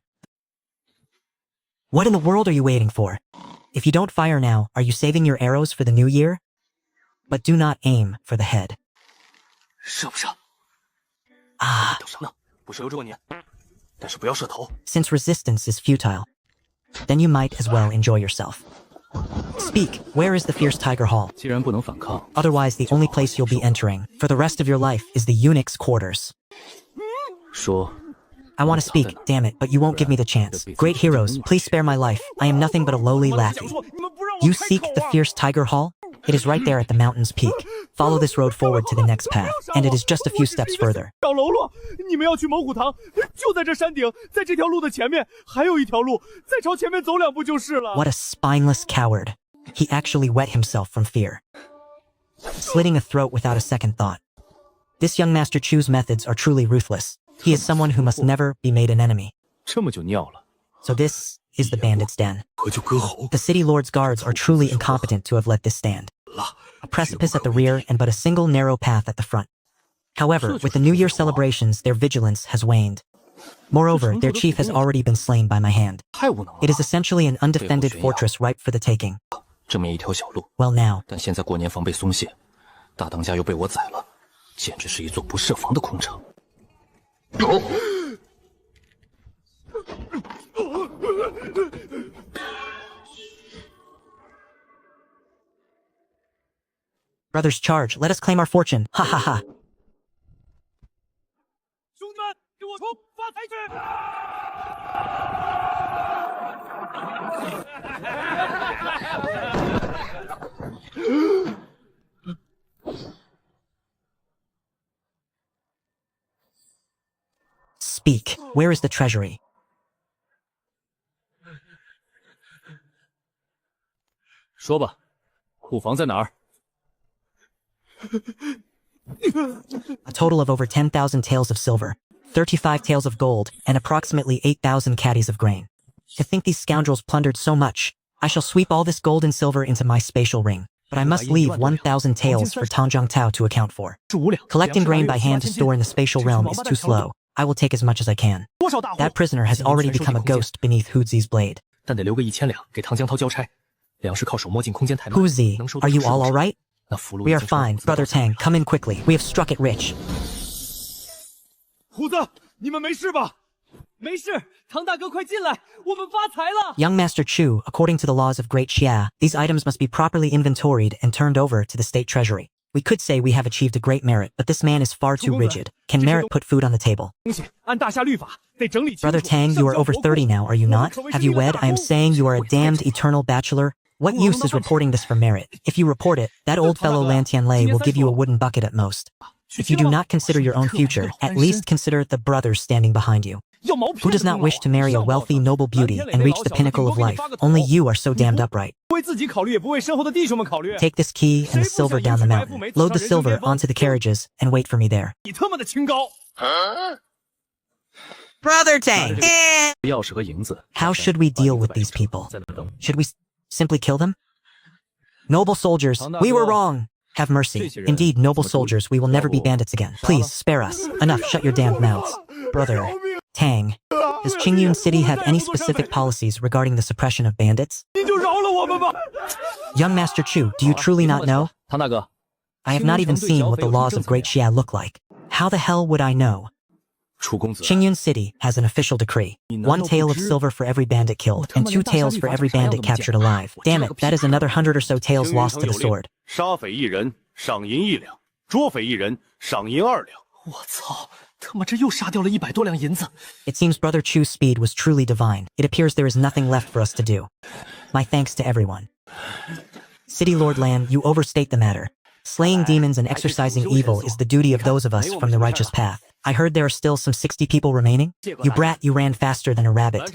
A: What in the world are you waiting for? If you don't fire now, are you saving your arrows for the new year? But do not aim for the head.
D: 射不射？
A: Ah,
D: 等什么呢？不射由着你，但是不要射头。
A: since resistance is futile, then you might as well enjoy yourself. Speak, where is the fierce Tiger Hall?
C: 既然不能反抗，
A: Otherwise, the only place you'll be entering for the rest of your life is the eunuch's quarters.
C: 说
A: I want to speak, damn it, but you won't give me the chance. Great heroes, please spare my life. I am nothing but a lowly
I: 我讲
A: lackey.
I: 错，你们不让我
A: You
I: 开
A: seek
I: 口
A: the
I: 啊！
A: fierce Tiger Hall? It is right there at the mountain's peak. Follow this road forward to the next path, and it is just a few steps further.
I: 小喽啰，你们要去猛虎堂，就在这山顶，在这条路的前面，还有一条路，再朝前面走2步就是了。
A: What a spineless coward. He actually wet himself from fear, slitting a throat without a second thought. This young Master Chu's methods are truly ruthless. He is someone who must never be made an enemy.
C: 这么就尿了。
A: So this is the bandit's den.
H: 我就割喉。
A: The City Lord's guards are truly incompetent to have let this stand. A precipice at the rear and but a single narrow path at the front. However, with the New Year celebrations, their vigilance has waned. Moreover, their chief has already been slain by my hand.
C: 太无能了。
A: It is essentially an undefended fortress ripe for the taking.
C: 这么一条小路，
A: Well now,
C: 但现在过年防备松懈，大当家又被我宰了，简直是一座不设防的空城。
A: brothers charge, let us claim our fortune. Ha ha ha.
I: 兄弟们，给我冲发财去！
A: Speak, where is the treasury?
C: 说吧，库房在哪儿？
A: A total of over 10,000 taels of silver, 35 taels of gold, and approximately 8,000 caddies of grain. To think these scoundrels plundered so much, I shall sweep all this gold and silver into my spatial ring. But I must leave 1,000 taels for Tangjiang Tao to account for. Collecting grain by hand to store in the spatial realm is too slow. I will take as much as I can. That prisoner has already become a ghost beneath Huzi's blade.
C: 但得留个1000两给唐江涛交差，粮食靠手摸进空间太慢。
A: Huzi,
C: 能收
A: are you all
C: 15
A: alright?
C: 那俘虏
A: We
C: 已
A: are
C: 经成
A: fine,
C: 虎子的
A: Brother
C: 宝藏
A: Tang, come in quickly. We have struck it rich.
I: 虎子，你们没事吧？没事，唐大哥快进来，我们发财了。
A: Young Master Chu, according to the laws of Great Xia, these items must be properly inventoried and turned over to the state treasury. We could say we have achieved a great merit, but this man is far too rigid. Can merit put food on the table? Brother Tang, you are over 30 now, are you not? Have you wed? I am saying you are a damned eternal bachelor. What use is reporting this for merit? If you report it, that old fellow Lan Tianlei will give you a wooden bucket at most. If you do not consider your own future, at least consider the brothers standing behind you. Who does not wish to marry a wealthy, noble beauty and reach the pinnacle of life? Only you are so damned upright. Take this key and the silver down the mountain. Load the silver onto the carriages and wait for me there. Brother Tang! How should we deal with these people? Should we simply kill them? Noble soldiers, we were wrong. Have mercy. Indeed, noble soldiers, we will never be bandits again. Please, spare us. Enough, shut your damned mouths. Brother Tang, does Qingyun City have any specific policies regarding the suppression of bandits? Young Master Chu, do you truly not know? I have not even seen what the laws of Great Xia look like. How the hell would I know? Qingyun City has an official decree. 1 tael of silver for every bandit killed, and 2 taels for every bandit captured alive. Damn it, that is another 100 or so taels lost to the sword. It seems Brother Chu's speed was truly divine. It appears there is nothing left for us to do. My thanks to everyone. City Lord Lan, you overstate the matter. Slaying demons and exorcising evil is the duty of those of us from the righteous path. I heard there are still some 60 people remaining? You brat, you ran faster than a rabbit.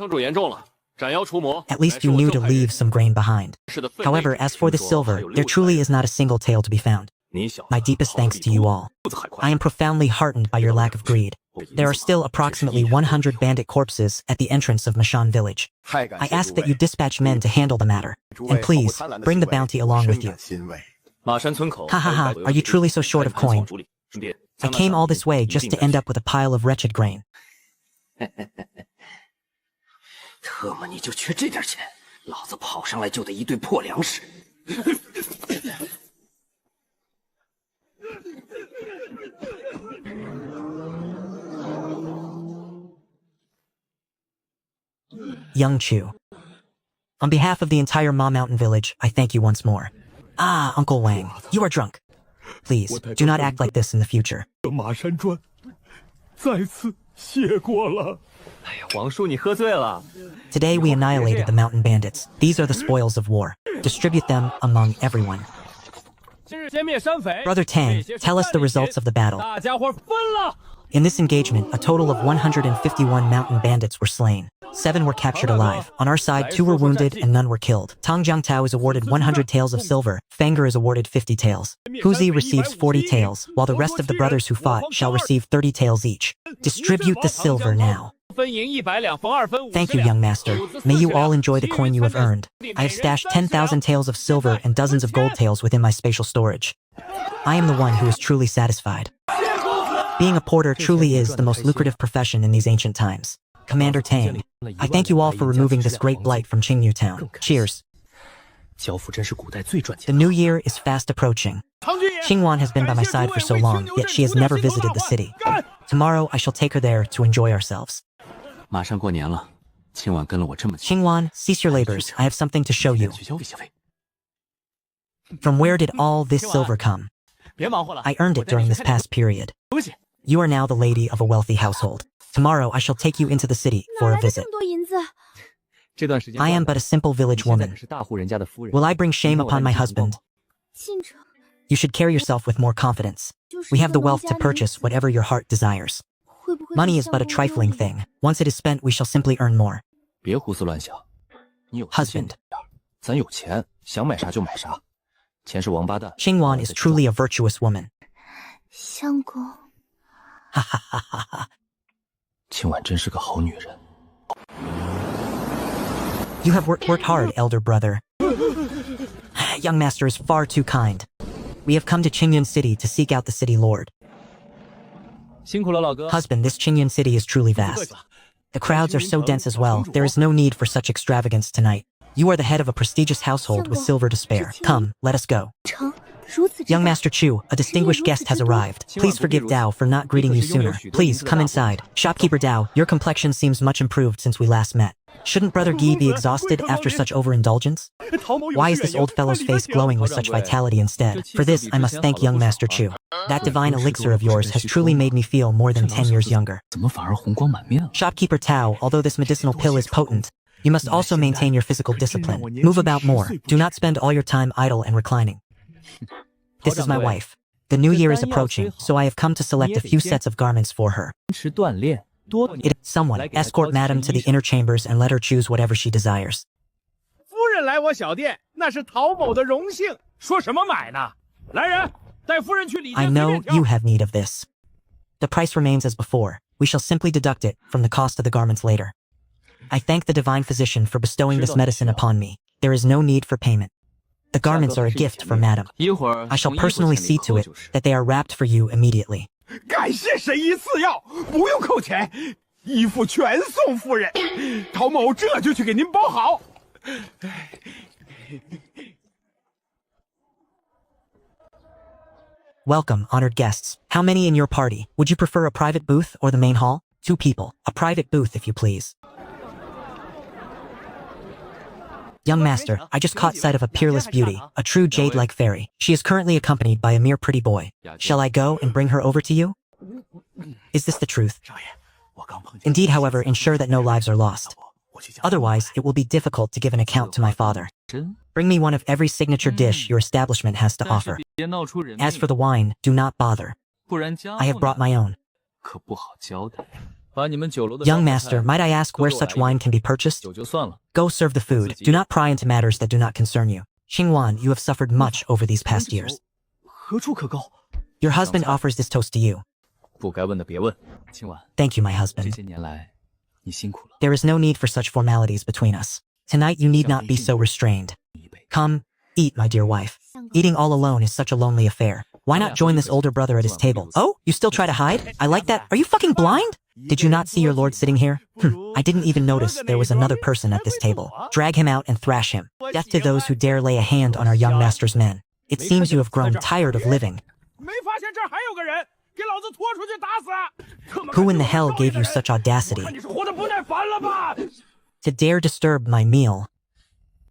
A: At least you knew to leave some grain behind. However, as for the silver, there truly is not a single tale to be found. My deepest thanks to you all. I am profoundly heartened by your lack of greed. There are still approximately 100 bandit corpses at the entrance of Mashan village. I ask that you dispatch men to handle the matter. And please, bring the bounty along with you. Ha ha ha, are you truly so short of coin? I came all this way just to end up with a pile of wretched grain. Young Chu. On behalf of the entire Ma Mountain village, I thank you once more. Ah, Uncle Wang, you are drunk. Please, do not act like this in the future. Today we annihilated the mountain bandits. These are the spoils of war. Distribute them among everyone. Brother Tang, tell us the results of the battle. In this engagement, a total of 151 mountain bandits were slain. 7 were captured alive. On our side, 2 were wounded and none were killed. Tang Jiangtao is awarded 100 taels of silver. Fanger is awarded 50 taels. Huzi receives 40 taels, while the rest of the brothers who fought shall receive 30 taels each. Distribute the silver now. Thank you, young master. May you all enjoy the coin you have earned. I have stashed 10,000 taels of silver and dozens of gold taels within my spatial storage. I am the one who is truly satisfied. Being a porter truly is the most lucrative profession in these ancient times. Commander Tang, I thank you all for removing this great blight from Qingyu Town. Cheers. The new year is fast approaching. Qingwan has been by my side for so long, yet she has never visited the city. Tomorrow I shall take her there to enjoy ourselves. Qingwan, cease your labors. I have something to show you. From where did all this silver come? I earned it during this past period. You are now the lady of a wealthy household. Tomorrow I shall take you into the city for a visit. I am but a simple village woman. Will I bring shame upon my husband? You should carry yourself with more confidence. We have the wealth to purchase whatever your heart desires. Money is but a trifling thing. Once it is spent, we shall simply earn more. Husband. Qingwan is truly a virtuous woman. Ha ha ha ha ha. You have worked hard, elder brother. Young master is far too kind. We have come to Qingyun City to seek out the city lord. Husband, this Qingyun City is truly vast. The crowds are so dense as well. There is no need for such extravagance tonight. You are the head of a prestigious household with silver to spare. Come, let us go. Young Master Chu, a distinguished guest has arrived. Please forgive Dao for not greeting you sooner. Please, come inside. Shopkeeper Dao, your complexion seems much improved since we last met. Shouldn't Brother Guy be exhausted after such overindulgence? Why is this old fellow's face glowing with such vitality instead? For this, I must thank young Master Chu. That divine elixir of yours has truly made me feel more than 10 years younger. Shopkeeper Tao, although this medicinal pill is potent, you must also maintain your physical discipline. Move about more. Do not spend all your time idle and reclining. This is my wife. The new year is approaching, so I have come to select a few sets of garments for her. Someone, escort madam to the inner chambers and let her choose whatever she desires.
I: 夫人来我小店，那是陶某的荣幸。说什么买呢？来人，带夫人去里间
A: I know you have need of this. The price remains as before. We shall simply deduct it from the cost of the garments later. I thank the divine physician for bestowing this medicine upon me. There is no need for payment. The garments are a gift for madam. I shall personally see to it that they are wrapped for you immediately.
I: 感谢神医赐药，不用扣钱，衣服全送夫人。陶某这就去给您包好。
A: Welcome, honored guests. How many in your party? Would you prefer a private booth or the main hall? 2 people. A private booth, if you please. Young master, I just caught sight of a peerless beauty, a true jade-like fairy. She is currently accompanied by a mere pretty boy. Shall I go and bring her over to you? Is this the truth? Indeed, however, ensure that no lives are lost. Otherwise, it will be difficult to give an account to my father. Bring me one of every signature dish your establishment has to offer. As for the wine, do not bother. I have brought my own. Young master, might I ask where such wine can be purchased? Go serve the food. Do not pry into matters that do not concern you. Qingwan, you have suffered much over these past years. Your husband offers this toast to you. Thank you, my husband. There is no need for such formalities between us. Tonight you need not be so restrained. Come, eat, my dear wife. Eating all alone is such a lonely affair. Why not join this older brother at his table? Oh, you still try to hide? I like that. Are you fucking blind? Did you not see your lord sitting here? I didn't even notice there was another person at this table. Drag him out and thrash him. Death to those who dare lay a hand on our young master's men. It seems you have grown tired of living. Who in the hell gave you such audacity to dare disturb my meal?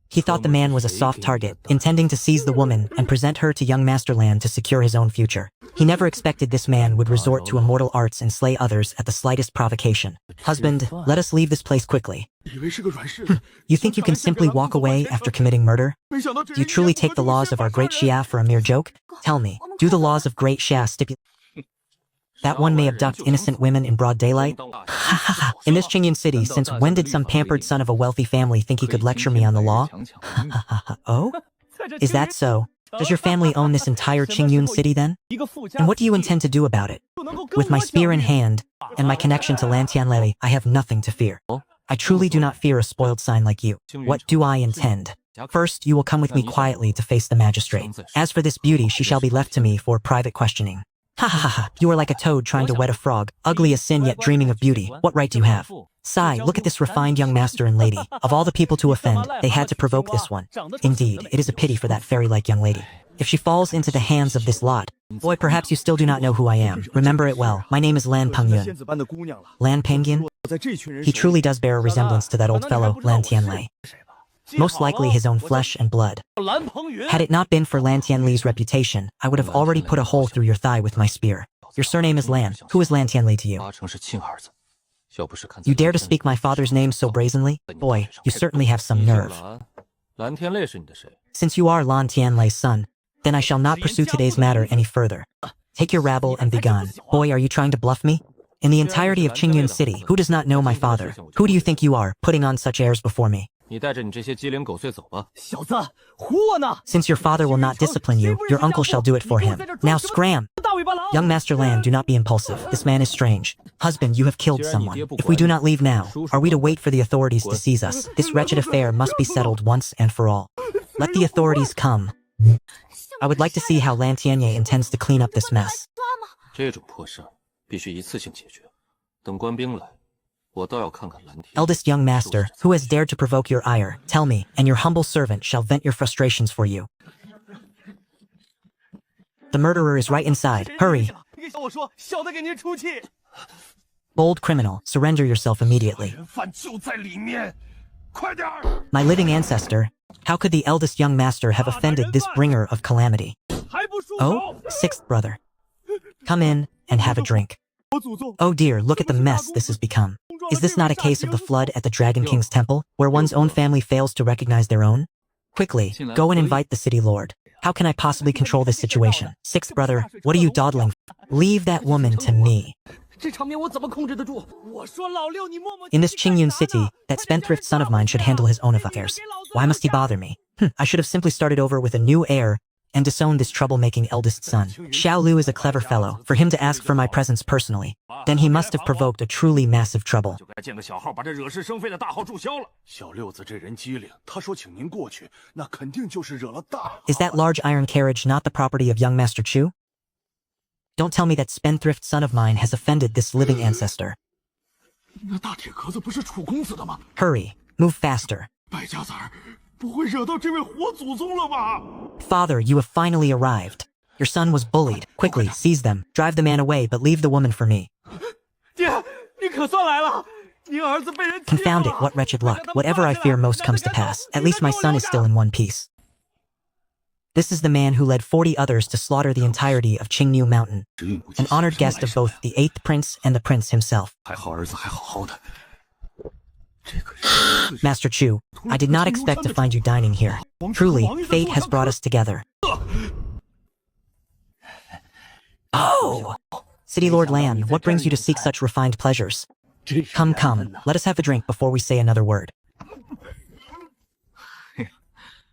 A: He thought the man was a soft target, intending to seize the woman and present her to young Masterland to secure his own future. He never expected this man would resort to immortal arts and slay others at the slightest provocation. Husband, let us leave this place quickly. You think you can simply walk away after committing murder? Do you truly take the laws of our great Xia for a mere joke? Tell me, do the laws of great Xia stipulate that one may abduct innocent women in broad daylight? In this Qingyun city, since when did some pampered son of a wealthy family think he could lecture me on the law? Oh? Is that so? Does your family own this entire Qingyun city then? And what do you intend to do about it? With my spear in hand, and my connection to Lan Tianlei, I have nothing to fear. I truly do not fear a spoiled sign like you. What do I intend? First, you will come with me quietly to face the magistrate. As for this beauty, she shall be left to me for private questioning. Ha ha ha ha, you are like a toad trying to wet a frog, ugly as sin yet dreaming of beauty. What right do you have? Sigh, look at this refined young master and lady. Of all the people to offend, they had to provoke this one. Indeed, it is a pity for that fairy-like young lady. If she falls into the hands of this lot, boy, perhaps you still do not know who I am. Remember it well. My name is Lan Pengyun. Lan Pengyun? He truly does bear a resemblance to that old fellow, Lan Tianlei. Most likely his own flesh and blood. Had it not been for Lan Tianlei's reputation, I would have already put a hole through your thigh with my spear. Your surname is Lan. Who is Lan Tianlei to you? You dare to speak my father's name so brazenly? Boy, you certainly have some nerve. Since you are Lan Tianlei's son, then I shall not pursue today's matter any further. Take your rabble and be gone. Boy, are you trying to bluff me? In the entirety of Qingyun City, who does not know my father? Who do you think you are, putting on such airs before me? Since your father will not discipline you, your uncle shall do it for him. Now scram! Young Master Lan, do not be impulsive. This man is strange. Husband, you have killed someone. If we do not leave now, are we to wait for the authorities to seize us? This wretched affair must be settled once and for all. Let the authorities come. I would like to see how Lan Tianlei intends to clean up this mess. Eldest young master, who has dared to provoke your ire, tell me, and your humble servant shall vent your frustrations for you. The murderer is right inside. Hurry! Bold criminal, surrender yourself immediately. My living ancestor, how could the eldest young master have offended this bringer of calamity? Oh, sixth brother. Come in and have a drink. Oh dear, look at the mess this has become. Is this not a case of the flood at the Dragon King's temple, where one's own family fails to recognize their own? Quickly, go and invite the city lord. How can I possibly control this situation? Sixth brother, what are you dawdling? Leave that woman to me. In this Qingyun city, that spendthrift son of mine should handle his own affairs. Why must he bother me? I should have simply started over with a new heir and disowned this troublemaking eldest son. Xiao Lu is a clever fellow, for him to ask for my presence personally. Then he must have provoked a truly massive trouble. Is that large iron carriage not the property of young Master Chu? Don't tell me that spendthrift son of mine has offended this living ancestor. Hurry, move faster. Father, you have finally arrived. Your son was bullied. Quickly, seize them. Drive the man away, but leave the woman for me. Confound it, what wretched luck. Whatever I fear most comes to pass. At least my son is still in one piece. This is the man who led 40 others to slaughter the entirety of Qingniu Mountain. An honored guest of both the 8th prince and the prince himself. Master Chu, I did not expect to find you dining here. Truly, fate has brought us together. Oh! City Lord Lan, what brings you to seek such refined pleasures? Come, come, let us have a drink before we say another word.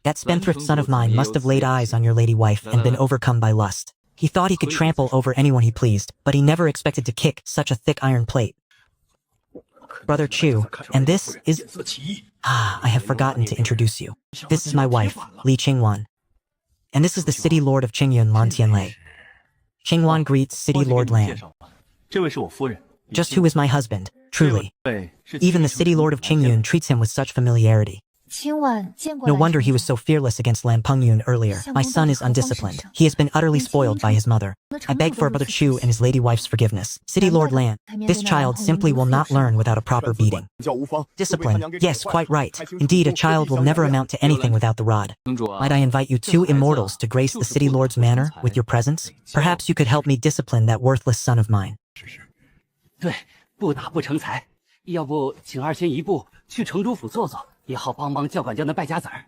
A: That spendthrift son of mine must have laid eyes on your lady wife and been overcome by lust. He thought he could trample over anyone he pleased, but he never expected to kick such a thick iron plate. Brother Chu, and this is... I have forgotten to introduce you. This is my wife, Li Qingwan. And this is the city lord of Qingyun, Lan Tianlei. Qingwan greets City Lord Lan. Just who is my husband, truly. Even the city lord of Qingyun treats him with such familiarity. No wonder he was so fearless against Lan Pengyun earlier. My son is undisciplined. He has been utterly spoiled by his mother. I beg for Brother Chu and his lady wife's forgiveness. City Lord Lan, this child simply will not learn without a proper beating. Discipline, yes, quite right. Indeed, a child will never amount to anything without the rod. Might I invite you two immortals to grace the City Lord's manor with your presence? Perhaps you could help me discipline that worthless son of mine.
E: 对，不打不成才。要不请二仙一步去城主府坐坐。 也好帮帮教管家那败家子儿。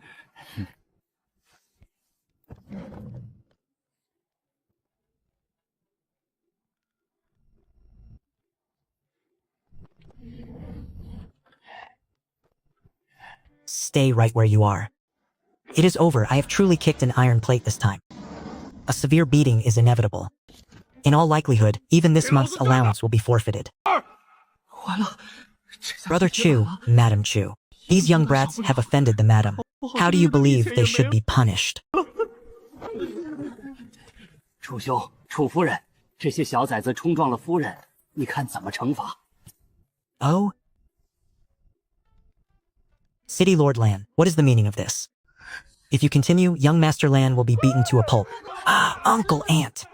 A: Stay right where you are. It is over. I have truly kicked an iron plate this time. A severe beating is inevitable. In all likelihood, even this month's allowance will be forfeited. Brother Chu, Madam Chu. These young brats have offended the madam. How do you believe they should be punished?
E: 楚兄、楚夫人，这些小崽子冲撞了夫人，你看怎么惩罚？
A: Oh? City Lord Lan, what is the meaning of this? If you continue, young Master Lan will be beaten to a pulp. Ah, Uncle Aunt.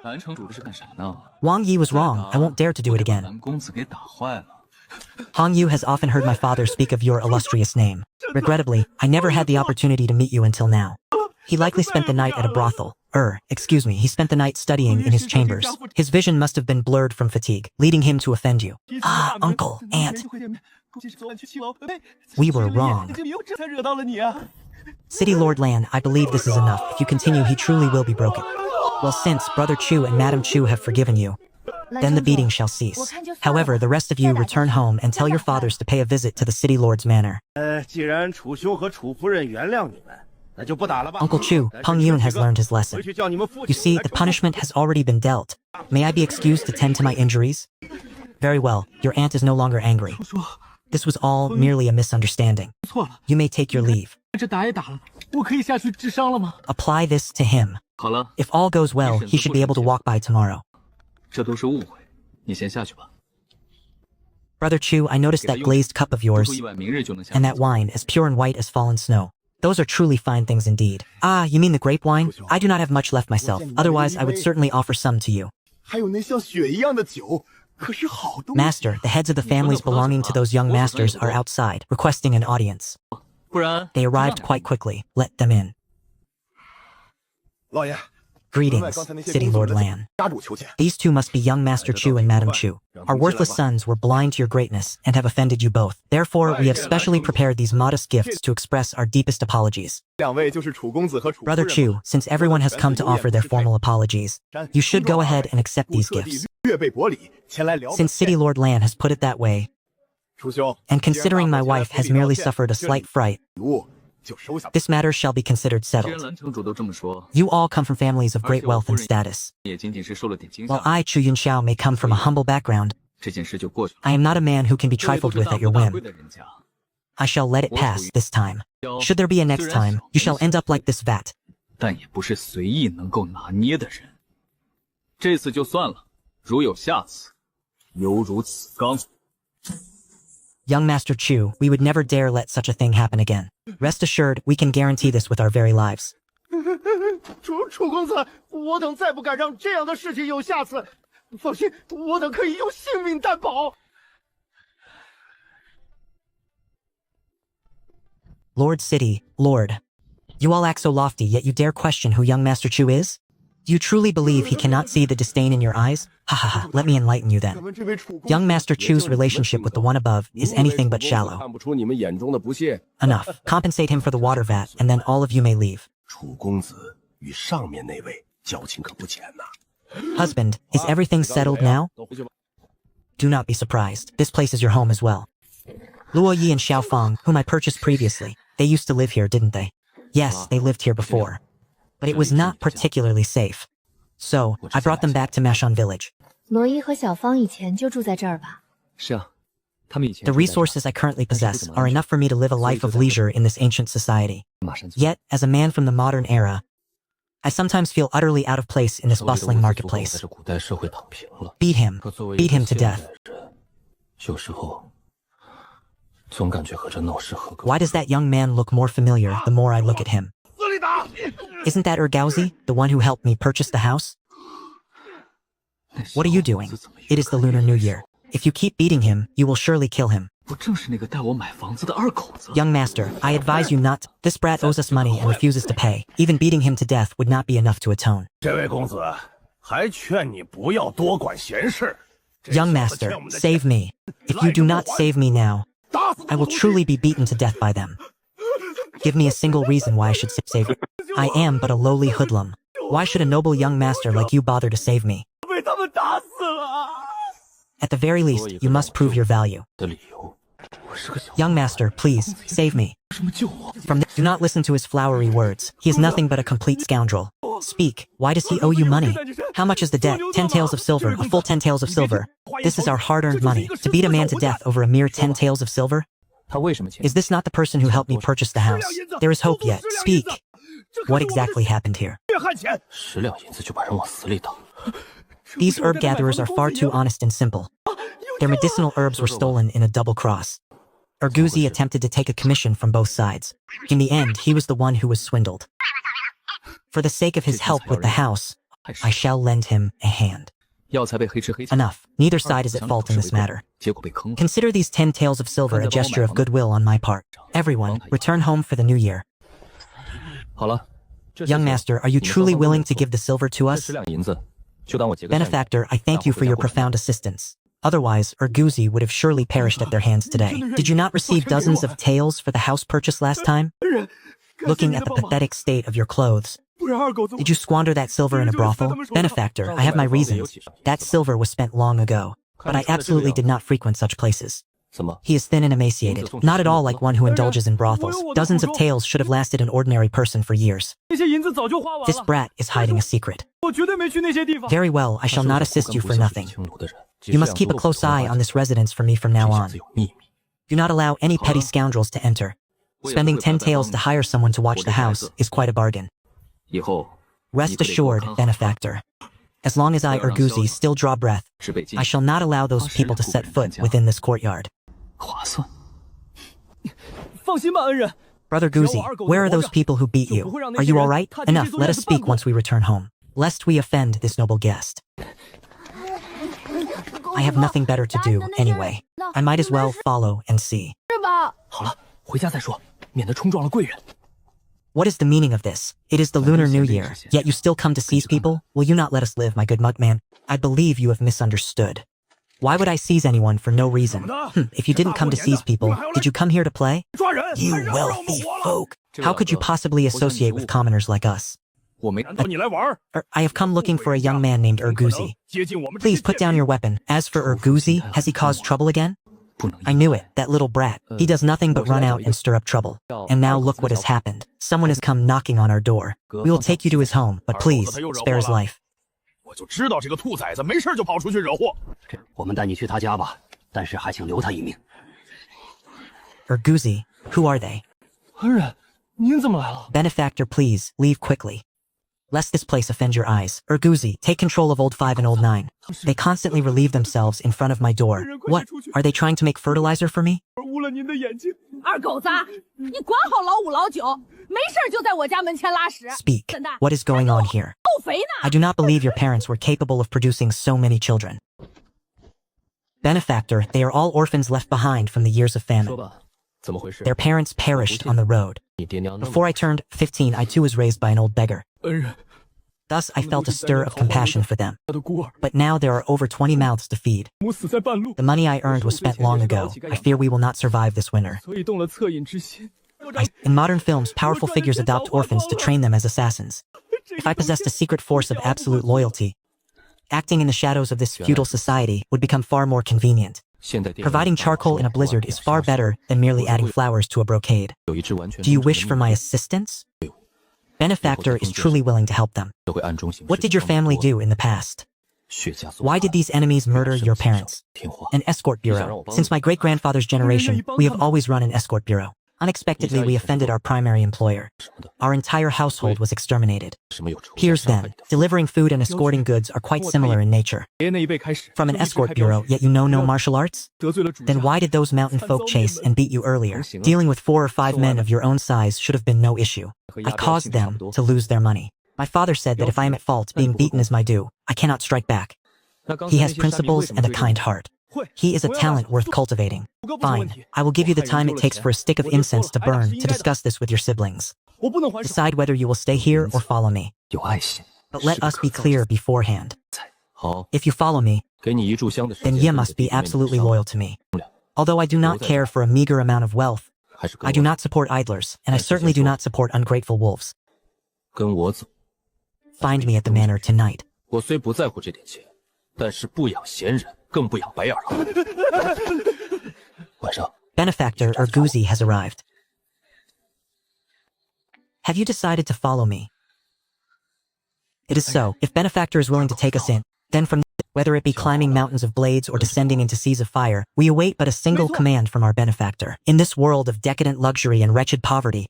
A: Wang Yi was wrong. I won't dare to do it again. Hong Yu has often heard my father speak of your illustrious name. Regrettably, I never had the opportunity to meet you until now. He likely spent the night at a brothel. Excuse me, he spent the night studying in his chambers. His vision must have been blurred from fatigue, leading him to offend you. Ah, Uncle, Aunt. We were wrong. City Lord Lan, I believe this is enough. If you continue, he truly will be broken. Well, since Brother Chu and Madam Chu have forgiven you, then the beating shall cease. However, the rest of you return home and tell your fathers to pay a visit to the City Lord's manor. Uncle Chu, Peng Yun has learned his lesson. You see, the punishment has already been dealt. May I be excused to tend to my injuries? Very well, your aunt is no longer angry. This was all merely a misunderstanding. You may take your leave. Apply this to him. If all goes well, he should be able to walk by tomorrow.
G: 这都是误会，你先下去吧。
A: Brother Chu, I noticed that glazed cup of yours, and that wine as pure and white as fallen snow. Those are truly fine things indeed. Ah, you mean the grape wine? I do not have much left myself, otherwise I would certainly offer some to you. Master, the heads of the families belonging to those young masters are outside, requesting an audience.
C: 不然
A: They arrived quite quickly. Let them in.
I: 老爷，
A: Greetings, City Lord Lan.
I: 家主求见。
A: These two must be young Master Chu and Madam Chu. Our worthless sons were blind to your greatness and have offended you both. Therefore, we have specially prepared these modest gifts to express our deepest apologies.
I: 两位就是楚公子和楚夫人
A: Brother Chu, since everyone has come to offer their formal apologies, you should go ahead and accept these gifts.
I: 略备薄礼，前来聊。
A: Since City Lord Lan has put it that way,
I: 楚兄，
A: and considering my wife has merely suffered a slight fright,
I: 礼物就收下。
A: this matter shall be considered
C: 既然
A: settled.
C: 蓝城主都这么说，
A: You all come from families of great wealth and status,
C: 也仅仅是受了点惊
A: while
C: 吓，
A: I, Chu Yunxiao, may come from a humble background.
C: 这件事就过去了。
A: I am not a man who can be
C: 这位都
A: trifled
C: 是
A: with
C: 大
A: at your
C: 富大贵
A: whim.
C: 的人家，
A: I shall let it pass this time. Should there be a next time, you shall end up like this vat.
C: 但也不是随意能够拿捏的人。这次就算了，如有下次，犹如此纲。
A: Young Master Chu, we would never dare let such a thing happen again. Rest assured, we can guarantee this with our very lives.
I: 楚公子，我等再不敢让这样的事情有下次。放心，我等可以用性命担保。
A: Lord City, Lord. You all act so lofty, yet you dare question who young Master Chu is? Do you truly believe he cannot see the disdain in your eyes? Ha ha ha, let me enlighten you then. Young Master Chu's relationship with the one above is anything but shallow.
I: 看不出你们眼中的不屑。
A: Enough. Compensate him for the water vat, and then all of you may leave.
H: 楚公子与上面那位交情可不浅呐。
A: Husband, is everything settled now? Do not be surprised. This place is your home as well. Luo Yi and Xiao Feng, whom I purchased previously, they used to live here, didn't they? Yes, they lived here before. But it was not particularly safe. So, I brought them back to Mashon Village.
J: 罗伊和小芳以前就住在这儿吧？
C: 是啊，他们以前
A: The resources I currently possess are enough for me to live a life of leisure in this ancient society.
C: 马上就
A: Yet, as a man from the modern era, I sometimes feel utterly out of place in this bustling marketplace.
H: 在这古代社会躺平了。
A: Beat him.
H: 可作为
A: Beat him to death.
H: 有时候总感觉和这闹市合个。
A: Why does that young man look more familiar the more I look at him? Isn't that Ergauzi, the one who helped me purchase the house? What are you doing? It is the Lunar New Year. If you keep beating him, you will surely kill him.
C: 不正是那个带我买房子的二口子？
A: Young master, I advise you not. This brat owes us money and refuses to pay. Even beating him to death would not be enough to atone.
I: 这位公子，还劝你不要多管闲事。
A: Young master, save me. If you do not save me now, I will truly be beaten to death by them. Give me a single reason why I should save you. I am but a lowly hoodlum. Why should a noble young master like you bother to save me?
I: 被他们打死了。
A: At the very least, you must prove your value.
H: 的理由，我是个小
A: Young master, please, save me.
H: 什么救我？
A: From do not listen to his flowery words. He is nothing but a complete scoundrel. Speak. Why does he owe you money? How much is the debt? 10 taels of silver, a full 10 taels of silver. This is our hard-earned money. To beat a man to death over a mere 10 taels of silver?
C: 他为什么欠？
A: Is this not the person who helped me purchase the house? There is hope yet. Speak. What exactly happened here?
I: 约翰钱，
H: 10两银子就把人往死里打。
A: These herb gatherers are far too honest and simple. Their medicinal herbs were stolen in a double cross. Erguzzi attempted to take a commission from both sides. In the end, he was the one who was swindled. For the sake of his help with the house, I shall lend him a hand.
C: 药材被黑吃黑抢，
A: Enough. Neither side is at fault in this matter.
C: 结果被坑了。
A: Consider these 10 taels of silver a gesture of goodwill on my part. Everyone, return home for the new year.
C: 好了，这
A: Young master, are you truly willing to give the silver to
C: 这
A: us?
C: 10两银子，就当我结个善缘。
A: Benefactor, I thank you for your profound assistance. Otherwise, Erguzzi would have surely perished at their hands today. Did you not receive dozens of taels for the house purchase last time? Looking at the pathetic state of your clothes,
I: 不然二狗子
A: did you squander that silver in a brothel? Benefactor, I have my reasons. That silver was spent long ago, but I absolutely did not frequent such places.
C: 怎么？
A: He is thin and emaciated, not at all like one who indulges in brothels. Dozens of taels should have lasted an ordinary person for years.
I: 那些银子早就花完
A: This
I: 了，
A: brat is hiding a secret.
I: 我绝对没去那些地方。
A: Very well, I shall not assist you for nothing.
H: 青奴的人，
A: You must keep a close eye on this residence for me from now
H: 这下
A: on.
H: 子有秘密。
A: Do not allow any petty scoundrels to enter. Spending 10 taels to hire someone to watch the house is quite a bargain.
C: 以后
A: Rest assured, benefactor. As long as I, Erguzzi, still draw breath,
C: 只北京
A: I shall not allow those people to set foot within this courtyard.
C: 划算。
I: 放心吧，恩人。
A: Brother Guzzi, where are those people who beat you? Are you all right? Enough, let us speak once we return home, lest we offend this noble guest. I have nothing better to do anyway. I might as well follow and see.
J: 是吧？
C: 好了，回家再说。
D: 免得冲撞了贵人。
B: What is the meaning of this? It is the Lunar New Year, yet you still come to seize people? Will you not let us live, my good mugman? I believe you have misunderstood. Why would I seize anyone for no reason? If you didn't come to seize people, did you come here to play? You wealthy folk! How could you possibly associate with commoners like us? I have come looking for a young man named Urguzi. Please put down your weapon. As for Urguzi, has he caused trouble again? I knew it, that little brat. He does nothing but run out and stir up trouble. And now look what has happened. Someone has come knocking on our door. We will take you to his home, but please, spare his life.
I: 我就知道这个兔崽子没事就跑出去惹祸。
E: 我们带你去他家吧，但是还请留他一命。
B: Urguzi, who are they?
D: 恩人，您怎么来了？
B: Benefactor, please, leave quickly. Lest this place offend your eyes. Urguzi, take control of Old 5 and Old 9. They constantly relieve themselves in front of my door. What? Are they trying to make fertilizer for me?
I: 污了您的眼睛。
J: 二狗子，你管好老五老九，没事就在我家门前拉屎。
B: Speak. What is going on here?
J: 够肥呢。
B: I do not believe your parents were capable of producing so many children. Benefactor, they are all orphans left behind from the years of famine.
D: 说吧，怎么回事？
B: Their parents perished on the road.
D: 你爹娘那么
B: Before I turned 15, I too was raised by an old beggar.
I: 恩人，
B: Thus, I felt a stir of compassion for them.
I: 他的孤儿，
B: But now there are over 20 mouths to feed.
I: 母死在半路，
B: The money I earned was spent long ago. I fear we will not survive this winter.
I: 所以动了恻隐之心。
B: In modern films, powerful figures adopt orphans to train them as assassins. If I possessed a secret force of absolute loyalty, acting in the shadows of this feudal society would become far more convenient.
D: 现代电影
B: Providing charcoal in a blizzard is far better than merely adding flowers to a brocade.
D: 有一支完全
B: Do you wish for my assistance? Benefactor is truly willing to help them.
D: 都会暗中行事
B: What did your family do in the past?
D: 血家族
B: Why did these enemies murder your parents?
D: 天花
B: An escort bureau. Since my great-grandfather's generation, we have always run an escort bureau. Unexpectedly, we offended our primary employer. Our entire household was exterminated.
D: 什么有仇
B: Here's then. Delivering food and escorting goods are quite similar in nature.
I: 爷那一辈开始，
B: From an escort bureau, yet you know no martial arts?
I: 得罪了主
B: Then why did those mountain folk chase and beat you earlier? Dealing with 4 or 5 men of your own size should have been no issue. I caused them to lose their money. My father said that if I am at fault, being beaten is my due. I cannot strike back.
I: 那刚才
B: He
I: 那
B: has
I: 些山民为
B: principles
I: 什么
B: and a
I: 追着
B: kind
I: 你
B: heart.
I: 会
B: He is a
I: 我要
B: talent
I: 拉
B: worth
I: 屎
B: cultivating.
I: 不过不是问
B: Fine,
I: 题
B: I will give you the
I: 害人
B: time
I: 丢
B: it
I: 了
B: takes
I: 钱
B: for a stick of
I: 我就
B: incense to
I: 错了，还打
B: burn
I: 稀
B: to
I: 来的。
B: discuss this with your siblings.
I: 我不能还手。
B: Decide whether you will stay here or follow me.
D: 有爱心
B: But let us be clear beforehand.
D: 好，
B: If you follow me,
D: 给你一炷香的时
B: then
D: 间
B: ye must be absolutely loyal to me. Although I do not care for a meager amount of wealth,
D: 还是跟
B: I
D: 我
B: do not support idlers, and I certainly do not support ungrateful wolves.
D: 跟我走。
B: Find me at the manor tonight.
D: 我虽不在乎这点钱，但是不养闲人，更不养白眼狼。晚上
B: Benefactor Urguzi has arrived. Have you decided to follow me? It is so. If Benefactor is willing to take us in, then from whether it be climbing mountains of blades or descending into seas of fire, we await but a single command from our benefactor. In this world of decadent luxury and wretched poverty,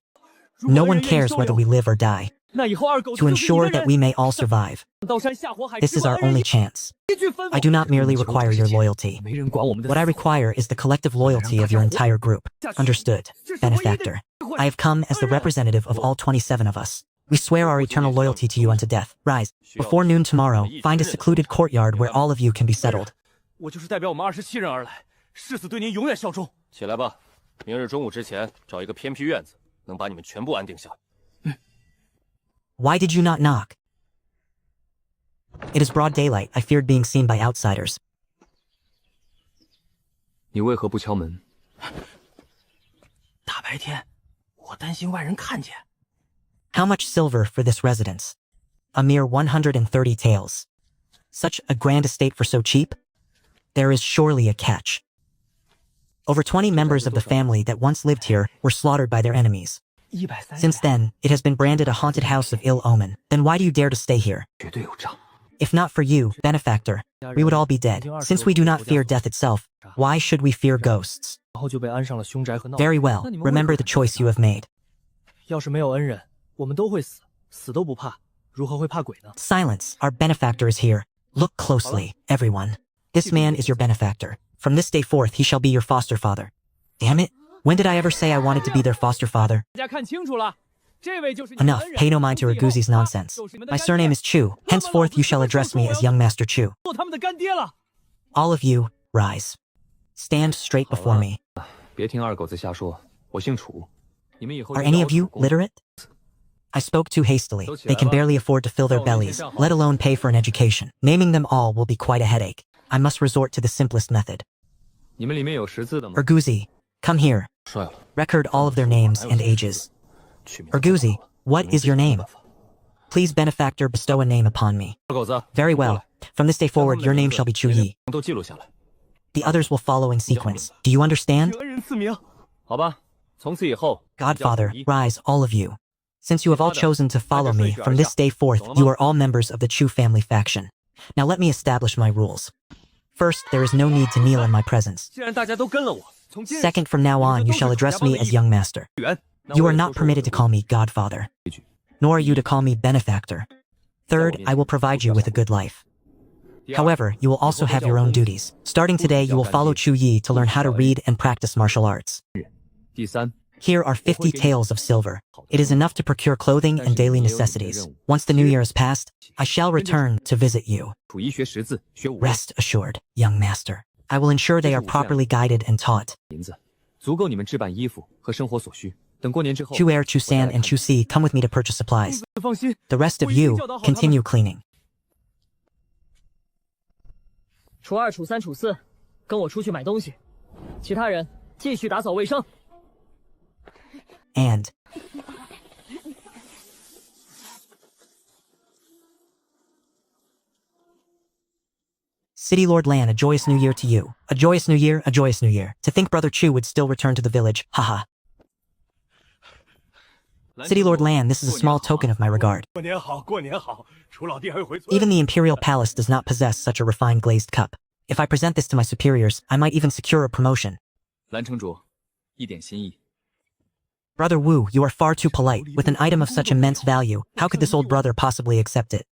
B: no one cares whether we live or die.
I: 那以后二狗子
B: To
I: 就是你的
B: ensure that
I: 人
B: we may all survive,
I: 刀山下火海，
B: this is our only chance.
I: 一句吩咐
B: I do not merely require your loyalty.
I: 没人管我们的
B: What I require is the collective loyalty of your entire group. Understood, benefactor. I have come as the representative of all 27 of us. We swear our eternal loyalty to you unto death. Rise. Before noon tomorrow, find a secluded courtyard where all of you can be settled.
I: 我就是代表我们27人而来，誓死对您永远效忠。
D: 起来吧，明日中午之前找一个偏僻院子，能把你们全部安定下。
B: Why did you not knock? It is broad daylight. I feared being seen by outsiders.
D: 你为何不敲门？
E: 大白天，我担心外人看见。
B: How much silver for this residence? A mere 130 taels. Such a grand estate for so cheap? There is surely a catch. Over 20 members of the family that once lived here were slaughtered by their enemies.
E: 130
B: Since then, it has been branded a haunted house of ill omen. Then why do you dare to stay here?
E: 绝对有账。
B: If not for you, benefactor, we would all be dead. Since we do not fear death itself, why should we fear ghosts?
F: 然后就被安上了凶宅和闹。
B: Very well. Remember the choice you have made.
F: 要是没有恩人，我们都会死，死都不怕，如何会怕鬼呢？
B: Silence. Our benefactor is here. Look closely, everyone. This man is your benefactor. From this day forth, he shall be your foster father. Damn it. When did I ever say I wanted to be their foster father?
I: 大家看清楚了，这位就是你们
B: Enough.
I: 的恩人
B: Pay no mind to
I: 从此以后
B: Raguzi's nonsense.
I: 他就是你们的
B: My
I: 干爹
B: surname is Chu. Henceforth, you shall address me as young Master Chu.
I: 做他们的干爹了。
B: All of you, rise. Stand straight before me.
D: 别听二狗子瞎说，我姓楚，
A: Are any of you literate? I spoke too hastily. They can barely afford to fill their bellies, let alone pay for an education. Naming them all will be quite a headache. I must resort to the simplest method. Urguzi, come here. Record all of their names and ages. Urguzi, what is your name? Please, benefactor, bestow a name upon me. Very well. From this day forward, your name shall be Chu Yi. The others will follow in sequence. Do you understand? Godfather, rise, all of you. Since you have all chosen to follow me, from this day forth, you are all members of the Chu family faction. Now let me establish my rules. First, there is no need to kneel in my presence. Second, from now on, you shall address me as young master. You are not permitted to call me Godfather, nor are you to call me benefactor. Third, I will provide you with a good life. However, you will also have your own duties. Starting today, you will follow Chu Yi to learn how to read and practice martial arts. Here are 50 taels of silver. It is enough to procure clothing and daily necessities. Once the new year is past, I shall return to visit you. Rest assured, young master. I will ensure they are properly guided and taught. Chu Air, Chu San, and Chu Si, come with me to purchase supplies. The rest of you, continue cleaning.
K: 初二、初三、初四，跟我出去买东西，其他人继续打扫卫生。
A: And City Lord Lan, a joyous new year to you. A joyous new year, a joyous new year. To think Brother Chu would still return to the village, haha. City Lord Lan, this is a small token of my regard. Even the Imperial Palace does not possess such a refined glazed cup. If I present this to my superiors, I might even secure a promotion. Brother Wu, you are far too polite. With an item of such immense value, how could this old brother possibly accept it?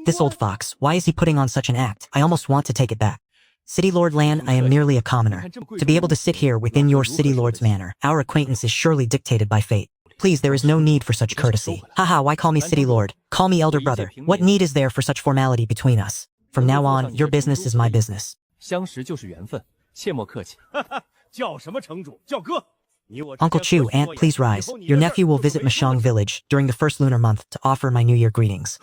A: This old fox, why is he putting on such an act? I almost want to take it back. City Lord Lan, I am merely a commoner. To be able to sit here within your City Lord's manor, our acquaintance is surely dictated by fate. Please, there is no need for such courtesy. Haha, why call me City Lord? Call me Elder Brother. What need is there for such formality between us? From now on, your business is my business. Uncle Chu, Aunt, please rise. Your nephew will visit Mashang village during the first lunar month to offer my New Year greetings.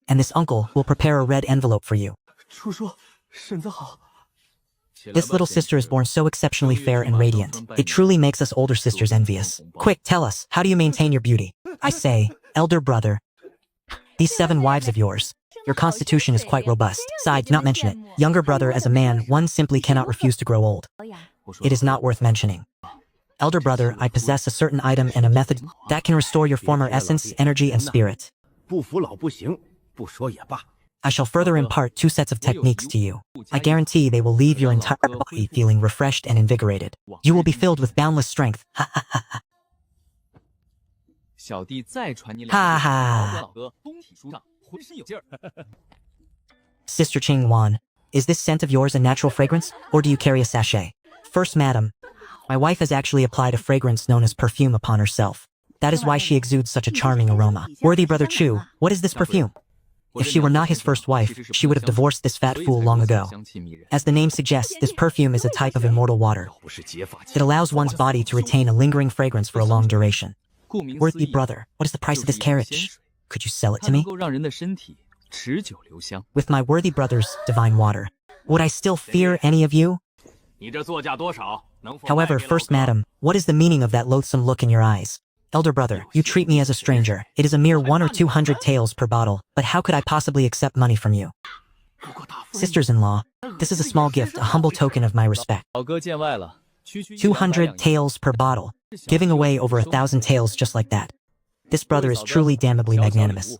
A: And this uncle will prepare a red envelope for you. This little sister is born so exceptionally fair and radiant. It truly makes us older sisters envious. Quick, tell us, how do you maintain your beauty? I say, elder brother, these 7 wives of yours, your constitution is quite robust. Side, not mention it. Younger brother, as a man, one simply cannot refuse to grow old. It is not worth mentioning. Elder brother, I possess a certain item and a method that can restore your former essence, energy, and spirit. I shall further impart 2 sets of techniques to you. I guarantee they will leave your entire body feeling refreshed and invigorated. You will be filled with boundless strength. Ha ha ha ha. Ha ha. Sister Ching Wan, is this scent of yours a natural fragrance, or do you carry a sachet? First, madam, my wife has actually applied a fragrance known as perfume upon herself. That is why she exudes such a charming aroma. Worthy Brother Chu, what is this perfume? If she were not his first wife, she would have divorced this fat fool long ago. As the name suggests, this perfume is a type of immortal water. It allows one's body to retain a lingering fragrance for a long duration. Worthy brother, what is the price of this carriage? Could you sell it to me? With my worthy brother's divine water, would I still fear any of you? However, first madam, what is the meaning of that loathsome look in your eyes? Elder brother, you treat me as a stranger. It is a mere 100 or 200 taels per bottle, but how could I possibly accept money from you? Sisters-in-law, this is a small gift, a humble token of my respect. 200 taels per bottle, giving away over 1,000 taels just like that. This brother is truly damnably magnanimous.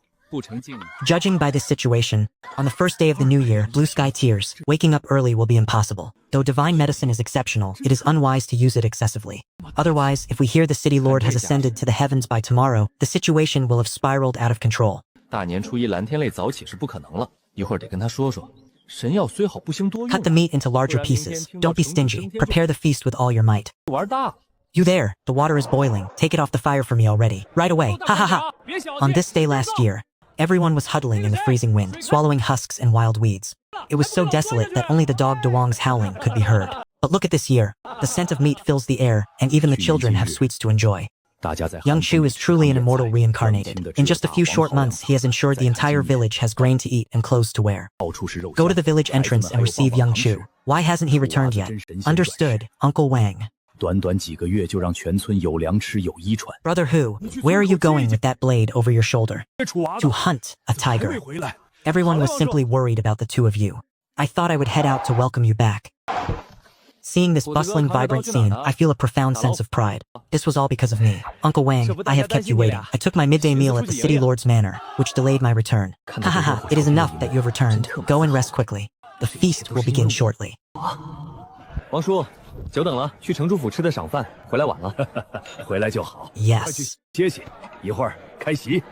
A: Judging by this situation, on the first day of the new year, blue sky tears, waking up early will be impossible. Though divine medicine is exceptional, it is unwise to use it excessively. Otherwise, if we hear the city lord has ascended to the heavens by tomorrow, the situation will have spiraled out of control. Cut the meat into larger pieces. Don't be stingy. Prepare the feast with all your might. You there, the water is boiling. Take it off the fire for me already. Right away. Ha ha ha. On this day last year, everyone was huddling in the freezing wind, swallowing husks and wild weeds. It was so desolate that only the dog Dewang's howling could be heard. But look at this year. The scent of meat fills the air, and even the children have sweets to enjoy. Young Chu is truly an immortal reincarnated. In just a few short months, he has ensured the entire village has grain to eat and clothes to wear. Go to the village entrance and receive Young Chu. Why hasn't he returned yet? Understood, Uncle Wang. Brother Hu, where are you going with that blade over your shoulder? To hunt a tiger. Everyone was simply worried about the two of you. I thought I would head out to welcome you back. Seeing this bustling, vibrant scene, I feel a profound sense of pride. This was all because of me. Uncle Wang, I have kept you waiting. I took my midday meal at the city lord's manor, which delayed my return. Hahaha, it is enough that you have returned. Go and rest quickly. The feast will begin shortly.
F: 王叔，久等了，去城主府吃的晌饭，回来晚了。
H: 回来就好。
A: Yes.
H: 歇歇，一会儿开席。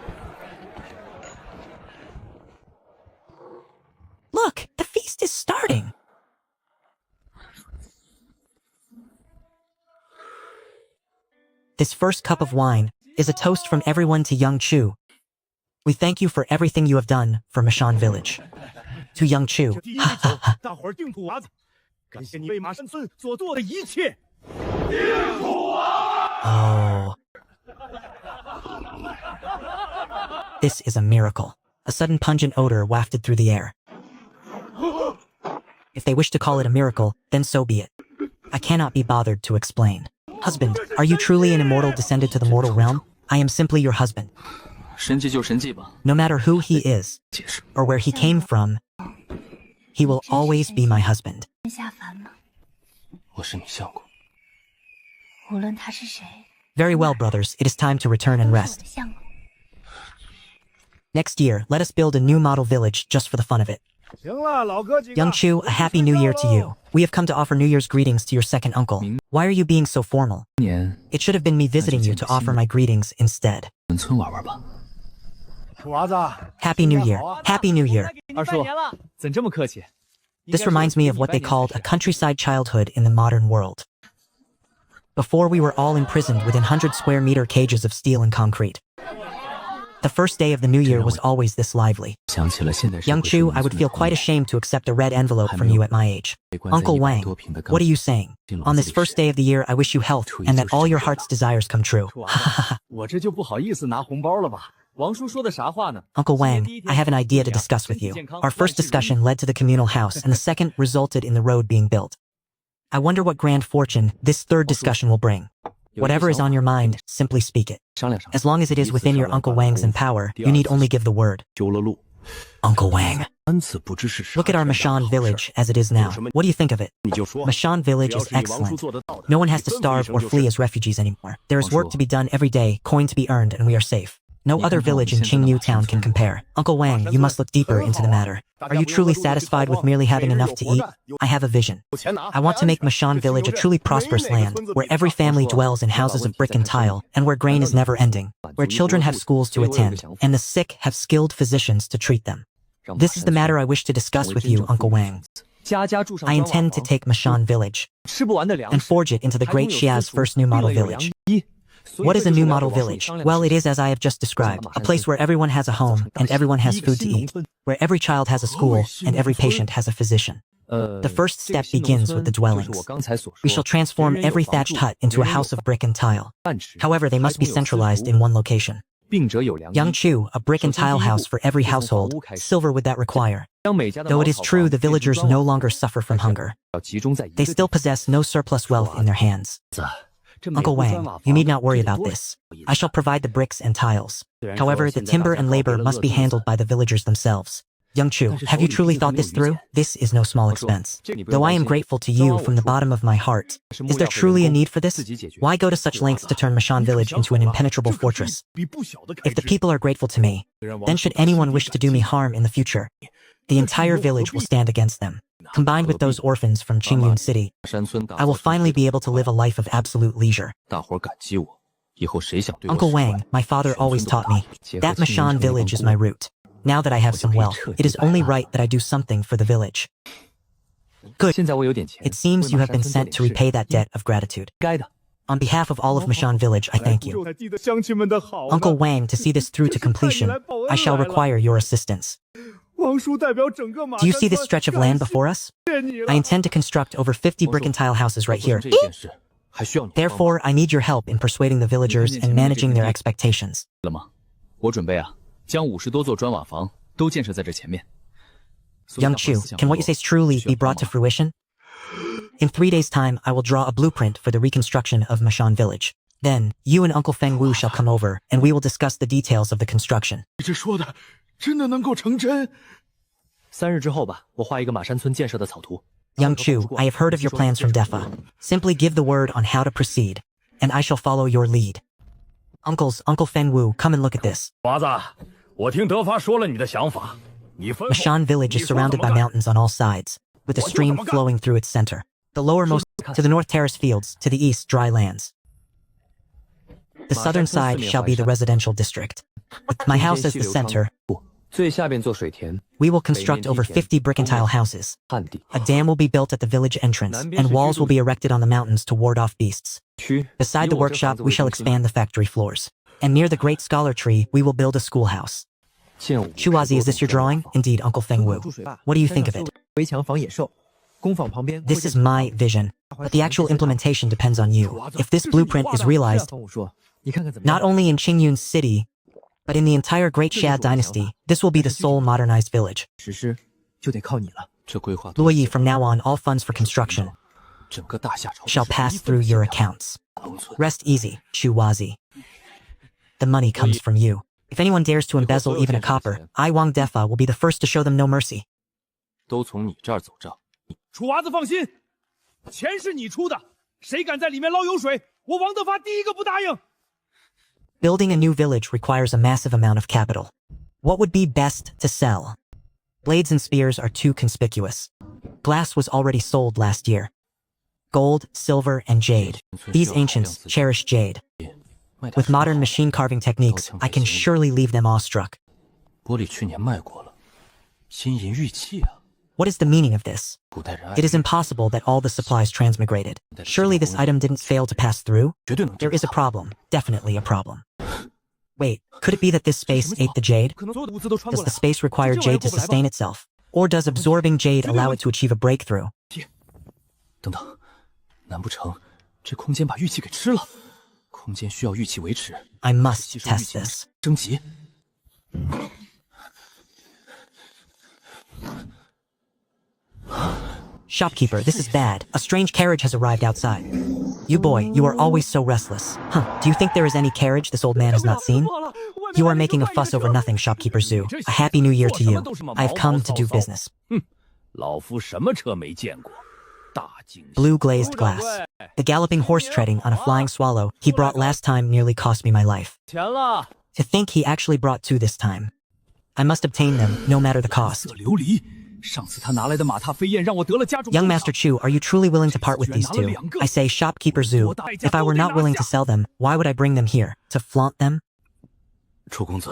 A: Look, the feast is starting. This first cup of wine is a toast from everyone to Young Chu. We thank you for everything you have done for Mashan Village. To Young Chu. Oh. This is a miracle. A sudden pungent odor wafted through the air. If they wish to call it a miracle, then so be it. I cannot be bothered to explain. Husband, are you truly an immortal descended to the mortal realm? I am simply your husband. No matter who he is, or where he came from, he will always be my husband. Very well, brothers, it is time to return and rest. Next year, let us build a new model village just for the fun of it. Young Chu, a happy new year to you. We have come to offer New Year's greetings to your second uncle. Why are you being so formal? It should have been me visiting you to offer my greetings instead. Happy New Year. Happy New Year.
F: 二叔，怎这么客气？
A: This reminds me of what they called a countryside childhood in the modern world. Before we were all imprisoned within 100 square meter cages of steel and concrete. The first day of the new year was always this lively. Young Chu, I would feel quite ashamed to accept a red envelope from you at my age. Uncle Wang, what are you saying? On this first day of the year, I wish you health and that all your heart's desires come true.
F: 我这就不好意思拿红包了吧？王叔说的啥话呢？
A: Uncle Wang, I have an idea to discuss with you. Our first discussion led to the communal house, and the second resulted in the road being built. I wonder what grand fortune this third discussion will bring. Whatever is on your mind, simply speak it. As long as it is within your Uncle Wang's empower, you need only give the word. Uncle Wang. Look at our Mashan village as it is now. What do you think of it? Mashan village is excellent. No one has to starve or flee as refugees anymore. There is work to be done every day, coin to be earned, and we are safe. No other village in Qingyu town can compare. Uncle Wang, you must look deeper into the matter. Are you truly satisfied with merely having enough to eat? I have a vision. I want to make Mashan village a truly prosperous land, where every family dwells in houses of brick and tile, and where grain is never ending, where children have schools to attend, and the sick have skilled physicians to treat them. This is the matter I wish to discuss with you, Uncle Wang. I intend to take Mashan village and forge it into the Great Xia's first new model village. What is a new model village? Well, it is as I have just described, a place where everyone has a home and everyone has food to eat, where every child has a school and every patient has a physician. The first step begins with the dwellings. We shall transform every thatched hut into a house of brick and tile. However, they must be centralized in one location. Young Chu, a brick and tile house for every household, silver would that require. Though it is true the villagers no longer suffer from hunger, they still possess no surplus wealth in their hands. Uncle Wang, you need not worry about this. I shall provide the bricks and tiles. However, the timber and labor must be handled by the villagers themselves. Young Chu, have you truly thought this through? This is no small expense. Though I am grateful to you from the bottom of my heart, is there truly a need for this? Why go to such lengths to turn Mashan village into an impenetrable fortress? If the people are grateful to me, then should anyone wish to do me harm in the future, the entire village will stand against them. Combined with those orphans from Qingyun City, I will finally be able to live a life of absolute leisure. Uncle Wang, my father always taught me that Mashan village is my root. Now that I have some wealth, it is only right that I do something for the village. Good. It seems you have been sent to repay that debt of gratitude. On behalf of all of Mashan village, I thank you. Uncle Wang, to see this through to completion, I shall require your assistance. Do you see this stretch of land before us? I intend to construct over 50 brick and tile houses right here.
B: Therefore, I need your help in persuading the villagers and managing their expectations.
G: 了吗？我准备将50多座砖瓦房都建设在这前面。
B: Young Chu, can what you say truly be brought to fruition? In 3 days' time, I will draw a blueprint for the reconstruction of Mashan Village. Then, you and Uncle Feng Wu shall come over, and we will discuss the details of the construction.
I: 你这说的真的能够成真
F: ？3日之后吧，我画一个马山村建设的草图。
B: Young Chu, I have heard of your plans from Defa. Simply give the word on how to proceed, and I shall follow your lead. Uncle Feng Wu, come and look at this.
H: 娃子，我听德发说了你的想法。
B: Mashan Village is surrounded by mountains on all sides, with a stream flowing through its center. The lowermost to the north terrace fields, to the east dry lands. The southern side shall be the residential district. With my house as the center, we will construct over 50 brick and tile houses. A dam will be built at the village entrance, and walls will be erected on the mountains to ward off beasts. Beside the workshop, we shall expand the factory floors. And near the great scholar tree, we will build a schoolhouse. Chuazi, is this your drawing? Indeed, Uncle Feng Wu. What do you think of it? This is my vision, but the actual implementation depends on you. If this blueprint is realized, not only in Qingyun City, but in the entire Great Xia Dynasty, this will be the sole modernized village. Luoyi, from now on, all funds for construction shall pass through your accounts. Rest easy, Chuazi. The money comes from you. If anyone dares to embezzle even a copper, I, Wang Defa, will be the first to show them no mercy.
G: 都从你这儿走账。
I: 楚娃子放心，钱是你出的，谁敢在里面捞油水，我王德发第一个不答应。
B: Building a new village requires a massive amount of capital. What would be best to sell? Blades and spears are too conspicuous. Glass was already sold last year. Gold, silver, and jade. These ancients cherish jade. With modern machine carving techniques, I can surely leave them awestruck.
D: 玻璃去年卖过了，金银玉器啊。
B: What is the meaning of this? It is impossible that all the supplies transmigrated. Surely this item didn't fail to pass through? There is a problem. Definitely a problem. Wait, could it be that this space ate the jade? Does the space require jade to sustain itself? Or does absorbing jade allow it to achieve a breakthrough?
G: 等等，难不成这空间把玉器给吃了？空间需要玉器维持。
B: I must test this.
G: 升级。
B: Shopkeeper, this is bad. A strange carriage has arrived outside. You boy, you are always so restless. Huh, do you think there is any carriage this old man has not seen? You are making a fuss over nothing, Shopkeeper Zhu. A happy new year to you. I have come to do business.
H: 老夫什么车没见过？大惊。
B: Blue glazed glass. The galloping horse treading on a flying swallow he brought last time nearly cost me my life. To think he actually brought two this time. I must obtain them, no matter the cost.
I: 琉璃，上次他拿来的马踏飞燕让我得了加重。
B: Young Master Chu, are you truly willing to part with these two? I say, Shopkeeper Zhu, if I were not willing to sell them, why would I bring them here? To flaunt them?
D: 楚公子，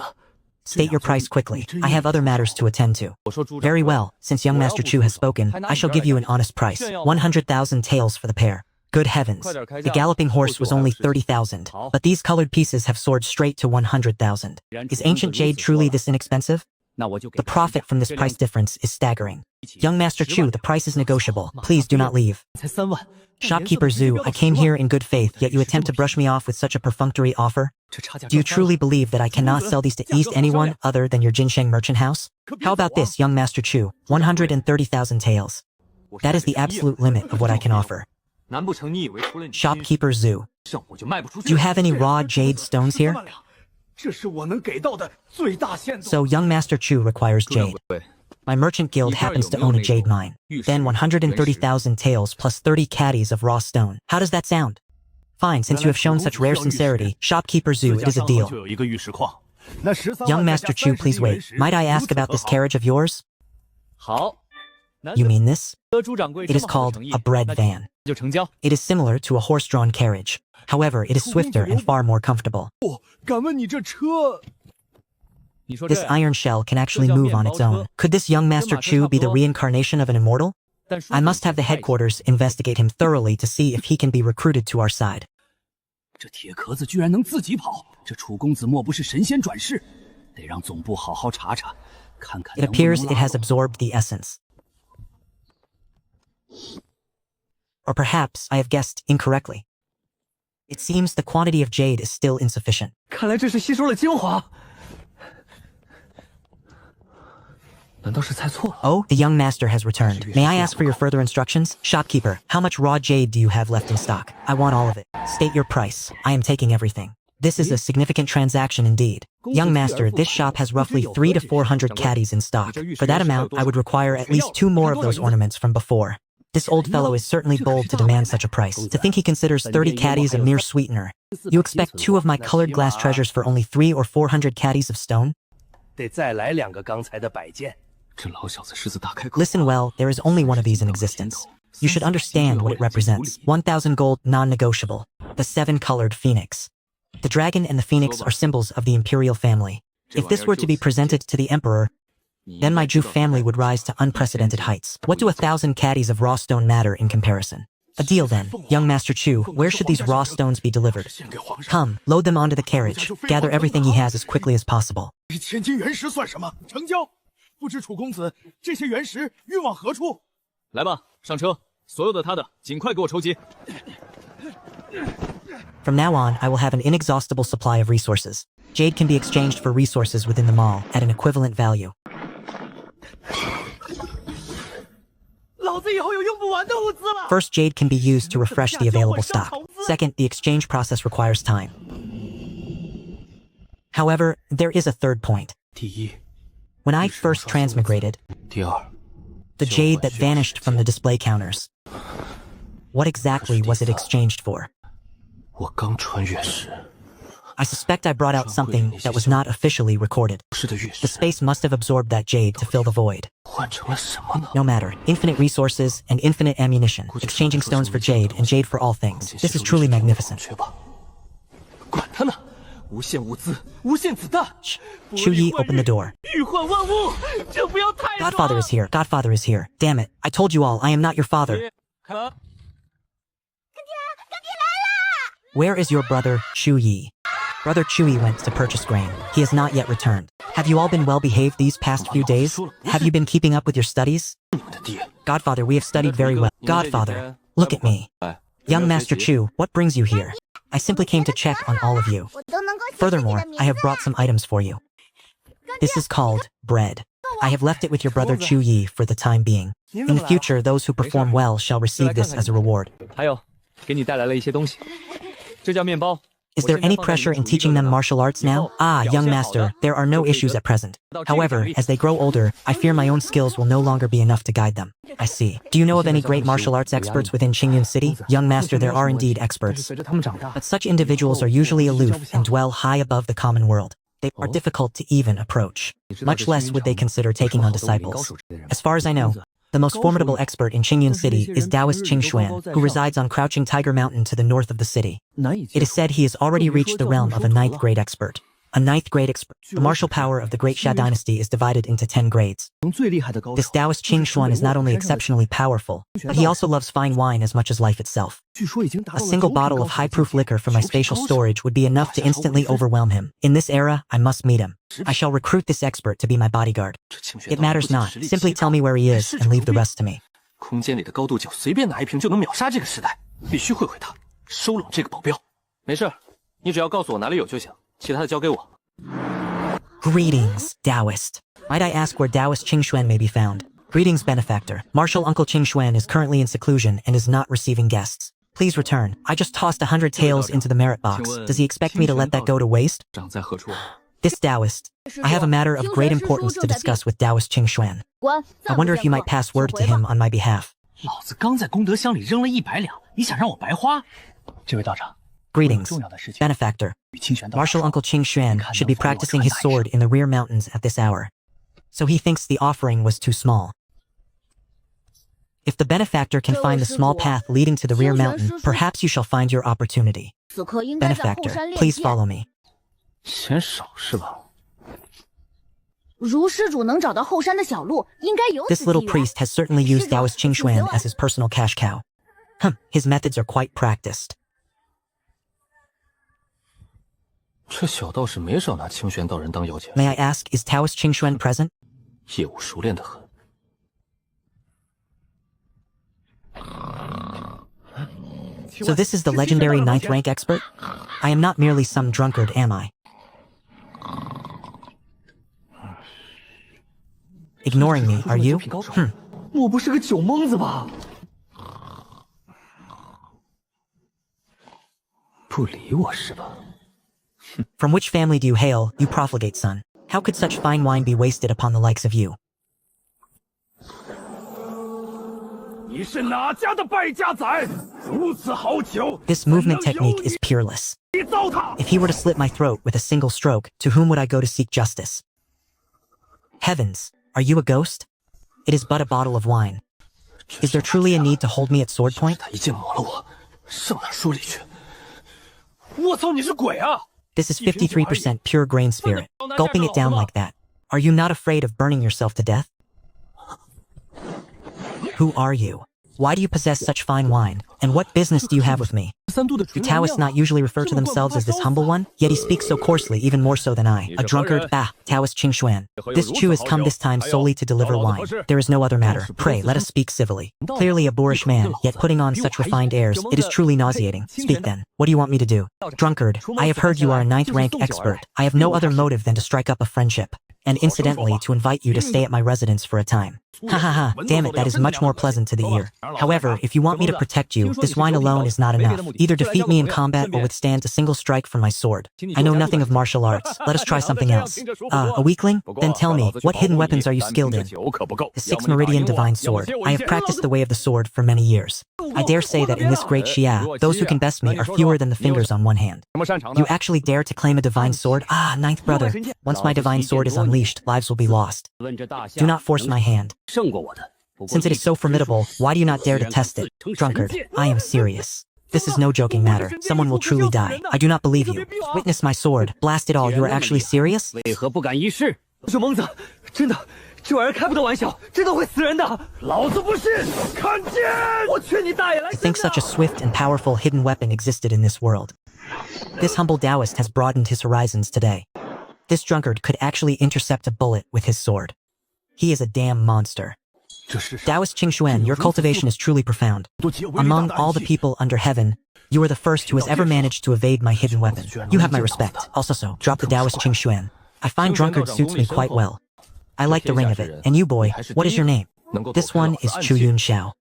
B: State your price quickly. I have other matters to attend to. Very well. Since young Master Chu has spoken, I shall give you an honest price. 100,000 taels for the pair. Good heavens. The galloping horse was only 30,000, but these colored pieces have soared straight to 100,000. Is ancient jade truly this inexpensive? The profit from this price difference is staggering. Young Master Chu, the price is negotiable. Please do not leave. Shopkeeper Zhu, I came here in good faith, yet you attempt to brush me off with such a perfunctory offer? Do you truly believe that I cannot sell these to East anyone other than your Jinsheng merchant house? How about this, young Master Chu? 130,000 taels. That is the absolute limit of what I can offer. Shopkeeper Zhu, do you have any raw jade stones here?
I: 这是我能给到的最大限度。
B: So young Master Chu requires jade. My merchant guild happens to own a jade mine. Then 130,000 taels plus 30 caddies of raw stone. How does that sound? Fine, since you have shown such rare sincerity, Shopkeeper Zhu, it is a deal. Young Master Chu, please wait. Might I ask about this carriage of yours? You mean this? It is called a bread van. It is similar to a horse-drawn carriage. However, it is swifter and far more comfortable.
I: 敢问你这车？
B: This iron shell can actually move on its own. Could this young Master Chu be the reincarnation of an immortal? I must have the headquarters investigate him thoroughly to see if he can be recruited to our side.
E: 这铁壳子居然能自己跑，这楚公子莫不是神仙转世？得让总部好好查查，看看。
B: It appears it has absorbed the essence. Or perhaps I have guessed incorrectly.
A: It seems the quantity of jade is still insufficient.
F: 看来这是吸收了精华。难道是猜错了？
A: Oh, the young master has returned. May I ask for your further instructions? Shopkeeper, how much raw jade do you have left in stock? I want all of it. State your price. I am taking everything. This is a significant transaction indeed. Young master, this shop has roughly 300 to 400 caddies in stock. For that amount, I would require at least 2 more of those ornaments from before. This old fellow is certainly bold to demand such a price. To think he considers 30 caddies a mere sweetener. You expect 2 of my colored glass treasures for only 300 or 400 caddies of stone?
D: 得再来2个刚才的摆件。
G: 这老小子狮子大开口。
A: Listen well, there is only one of these in existence. You should understand what it represents. 1,000 gold, non-negotiable. The 7-colored phoenix. The dragon and the phoenix are symbols of the imperial family. If this were to be presented to the emperor, then my Ju family would rise to unprecedented heights. What do 1,000 caddies of raw stone matter in comparison? A deal then. Young Master Chu, where should these raw stones be delivered? Come, load them onto the carriage. Gather everything he has as quickly as possible.
I: 1000斤原石算什么？成交。不知楚公子，这些原石运往何处？
G: 来吧，上车，所有的他的尽快给我筹集。
A: From now on, I will have an inexhaustible supply of resources. Jade can be exchanged for resources within the mall at an equivalent value.
F: 老子以后有用不完的物资了。
A: First, jade can be used to refresh the available stock. Second, the exchange process requires time. However, there is a third point.
D: 第一，
A: When I first transmigrated,
D: 第二，
A: the jade that vanished from the display counters, what exactly was it exchanged for?
D: 我刚穿越时，
A: I suspect I brought out something that was not officially recorded.
D: 是的月
A: The
D: 石
A: space must have absorbed that jade to fill the void.
D: 换成了什么呢？
A: No matter, infinite resources and infinite ammunition, exchanging stones for jade and jade for all things. This is truly magnificent.
D: 缺吧？管他呢！无限物资，无限子弹。
A: Chu Yi opened the door.
F: 欲换万物，这不要太爽。
A: Godfather is here. Godfather is here. Damn it. I told you all, I am not your father. Where is your brother, Chu Yi? Brother Chu Yi went to purchase grain. He has not yet returned. Have you all been well behaved these past few days? Have you been keeping up with your studies?
D: 你们的爹，
A: Godfather, we have studied very well. Godfather, look at me. Young Master Chu, what brings you here? I simply came to check on all of you. Furthermore, I have brought some items for you. This is called bread. I have left it with your brother Chu Yi for the time being. In the future, those who perform well shall receive this as a reward.
G: 还有，给你带来了一些东西，这叫面包。
A: Is there any pressure in teaching them martial arts now? Ah, young master, there are no issues at present. However, as they grow older, I fear my own skills will no longer be enough to guide them. I see. Do you know of any great martial arts experts within Qingyun City? Young master, there are indeed experts. But such individuals are usually aloof and dwell high above the common world. They are difficult to even approach. Much less would they consider taking on disciples. As far as I know, the most formidable expert in Qingyun City is Taoist Qing Xuan, who resides on Crouching Tiger Mountain to the north of the city. It is said he has already reached the realm of a 9th grade expert. A 9th grade expert. The martial power of the Great Xia dynasty is divided into 10 grades. This Taoist Qing Xuan is not only exceptionally powerful, but he also loves fine wine as much as life itself. A single bottle of high-proof liquor for my spatial storage would be enough to instantly overwhelm him. In this era, I must meet him. I shall recruit this expert to be my bodyguard. It matters not. Simply tell me where he is and leave the rest to me.
D: 空间里的高度酒随便拿一瓶就能秒杀这个时代，必须会他，收拢这个保镖。
G: 没事，你只要告诉我哪里有就行，其他的交给我。
A: Greetings, Taoist. Might I ask where Taoist Qing Xuan may be found? Greetings, benefactor. Martial Uncle Qing Xuan is currently in seclusion and is not receiving guests. Please return. I just tossed 100 taels into the merit box. Does he expect me to let that go to waste?
G: 长在何处？
A: This Taoist. I have a matter of great importance to discuss with Taoist Qing Xuan. I wonder if you might pass word to him on my behalf.
E: 老子刚在功德箱里扔了100两，你想让我白花？这位道长，
A: Greetings, benefactor. Martial Uncle Qing Xuan should be practicing his sword in the rear mountains at this hour. So he thinks the offering was too small. If the benefactor can find the small path leading to the rear mountain, perhaps you shall find your opportunity. Benefactor, please follow me.
D: 嫌少是吧？
J: 如施主能找到后山的小路，应该有
A: This
J: 此
A: little
J: 机缘。
A: priest has certainly used Taoist Qing Xuan as his personal cash cow. His methods are quite practiced.
D: 这小道士没少拿清玄道人当要钱，
A: May I ask, is Taoist Qing Xuan present?
D: 业务熟练得很。
A: So this is the legendary 9th rank expert? I am not merely some drunkard, am I? Ignoring me, are you?
F: 莫不是个酒蒙子吧？
D: 不理我是吧？
A: From which family do you hail, you profligate son? How could such fine wine be wasted upon the likes of you?
I: 你是哪家的败家仔？如此好酒，
A: This movement technique is peerless.
I: 你糟蹋！
A: If he were to slit my throat with a single stroke, to whom would I go to seek justice? Heavens, are you a ghost? It is but a bottle of wine. Is there truly a need to hold me at sword point?
D: 他一剑抹了我，上哪说理去？
I: 我操，你是鬼啊！
A: This is 53% pure grain spirit. Gulping it down like that. Are you not afraid of burning yourself to death? Who are you? Why do you possess such fine wine? And what business do you have with me? Do Taoists not usually refer to themselves as this humble one? Yet he speaks so coarsely, even more so than I. A drunkard, bah, Taoist Qing Xuan. This Chu has come this time solely to deliver wine. There is no other matter. Pray, let us speak civilly. Clearly a boorish man, yet putting on such refined airs, it is truly nauseating. Speak then. What do you want me to do? Drunkard, I have heard you are a 9th rank expert. I have no other motive than to strike up a friendship. And incidentally to invite you to stay at my residence for a time. Ha ha ha, damn it, that is much more pleasant to the ear. However, if you want me to protect you, this wine alone is not enough. Either defeat me in combat or withstand a single strike from my sword. I know nothing of martial arts. Let us try something else. A weakling? Then tell me, what hidden weapons are you skilled in? The 6th Meridian Divine Sword. I have practiced the way of the sword for many years. I dare say that in this great Xia, those who can best me are fewer than the fingers on one hand. You actually dare to claim a divine sword? Ah, 9th brother. Once my divine sword is unleashed, lives will be lost. Do not force my hand. Since it is so formidable, why do you not dare to test it? Drunkard, I am serious. This is no joking matter. Someone will truly die. I do not believe you. Witness my sword. Blast it all, you are actually serious?
E: 为何不敢一试？
F: 酒蒙子，真的，这玩意儿开不得玩笑，真的会死人的。
I: 老子不信！看剑！
F: 我去你大爷来！
A: To think such a swift and powerful hidden weapon existed in this world. This humble Taoist has broadened his horizons today. This drunkard could actually intercept a bullet with his sword. He is a damn monster. Taoist Qing Xuan, your cultivation is truly profound. Among all the people under heaven, you are the first who has ever managed to evade my hidden weapon. You have my respect. Also, drop the Taoist Qing Xuan. I find drunkard suits me quite well. I like the ring of it. And you, boy, what is your name? This one is Chu Yun Xiao,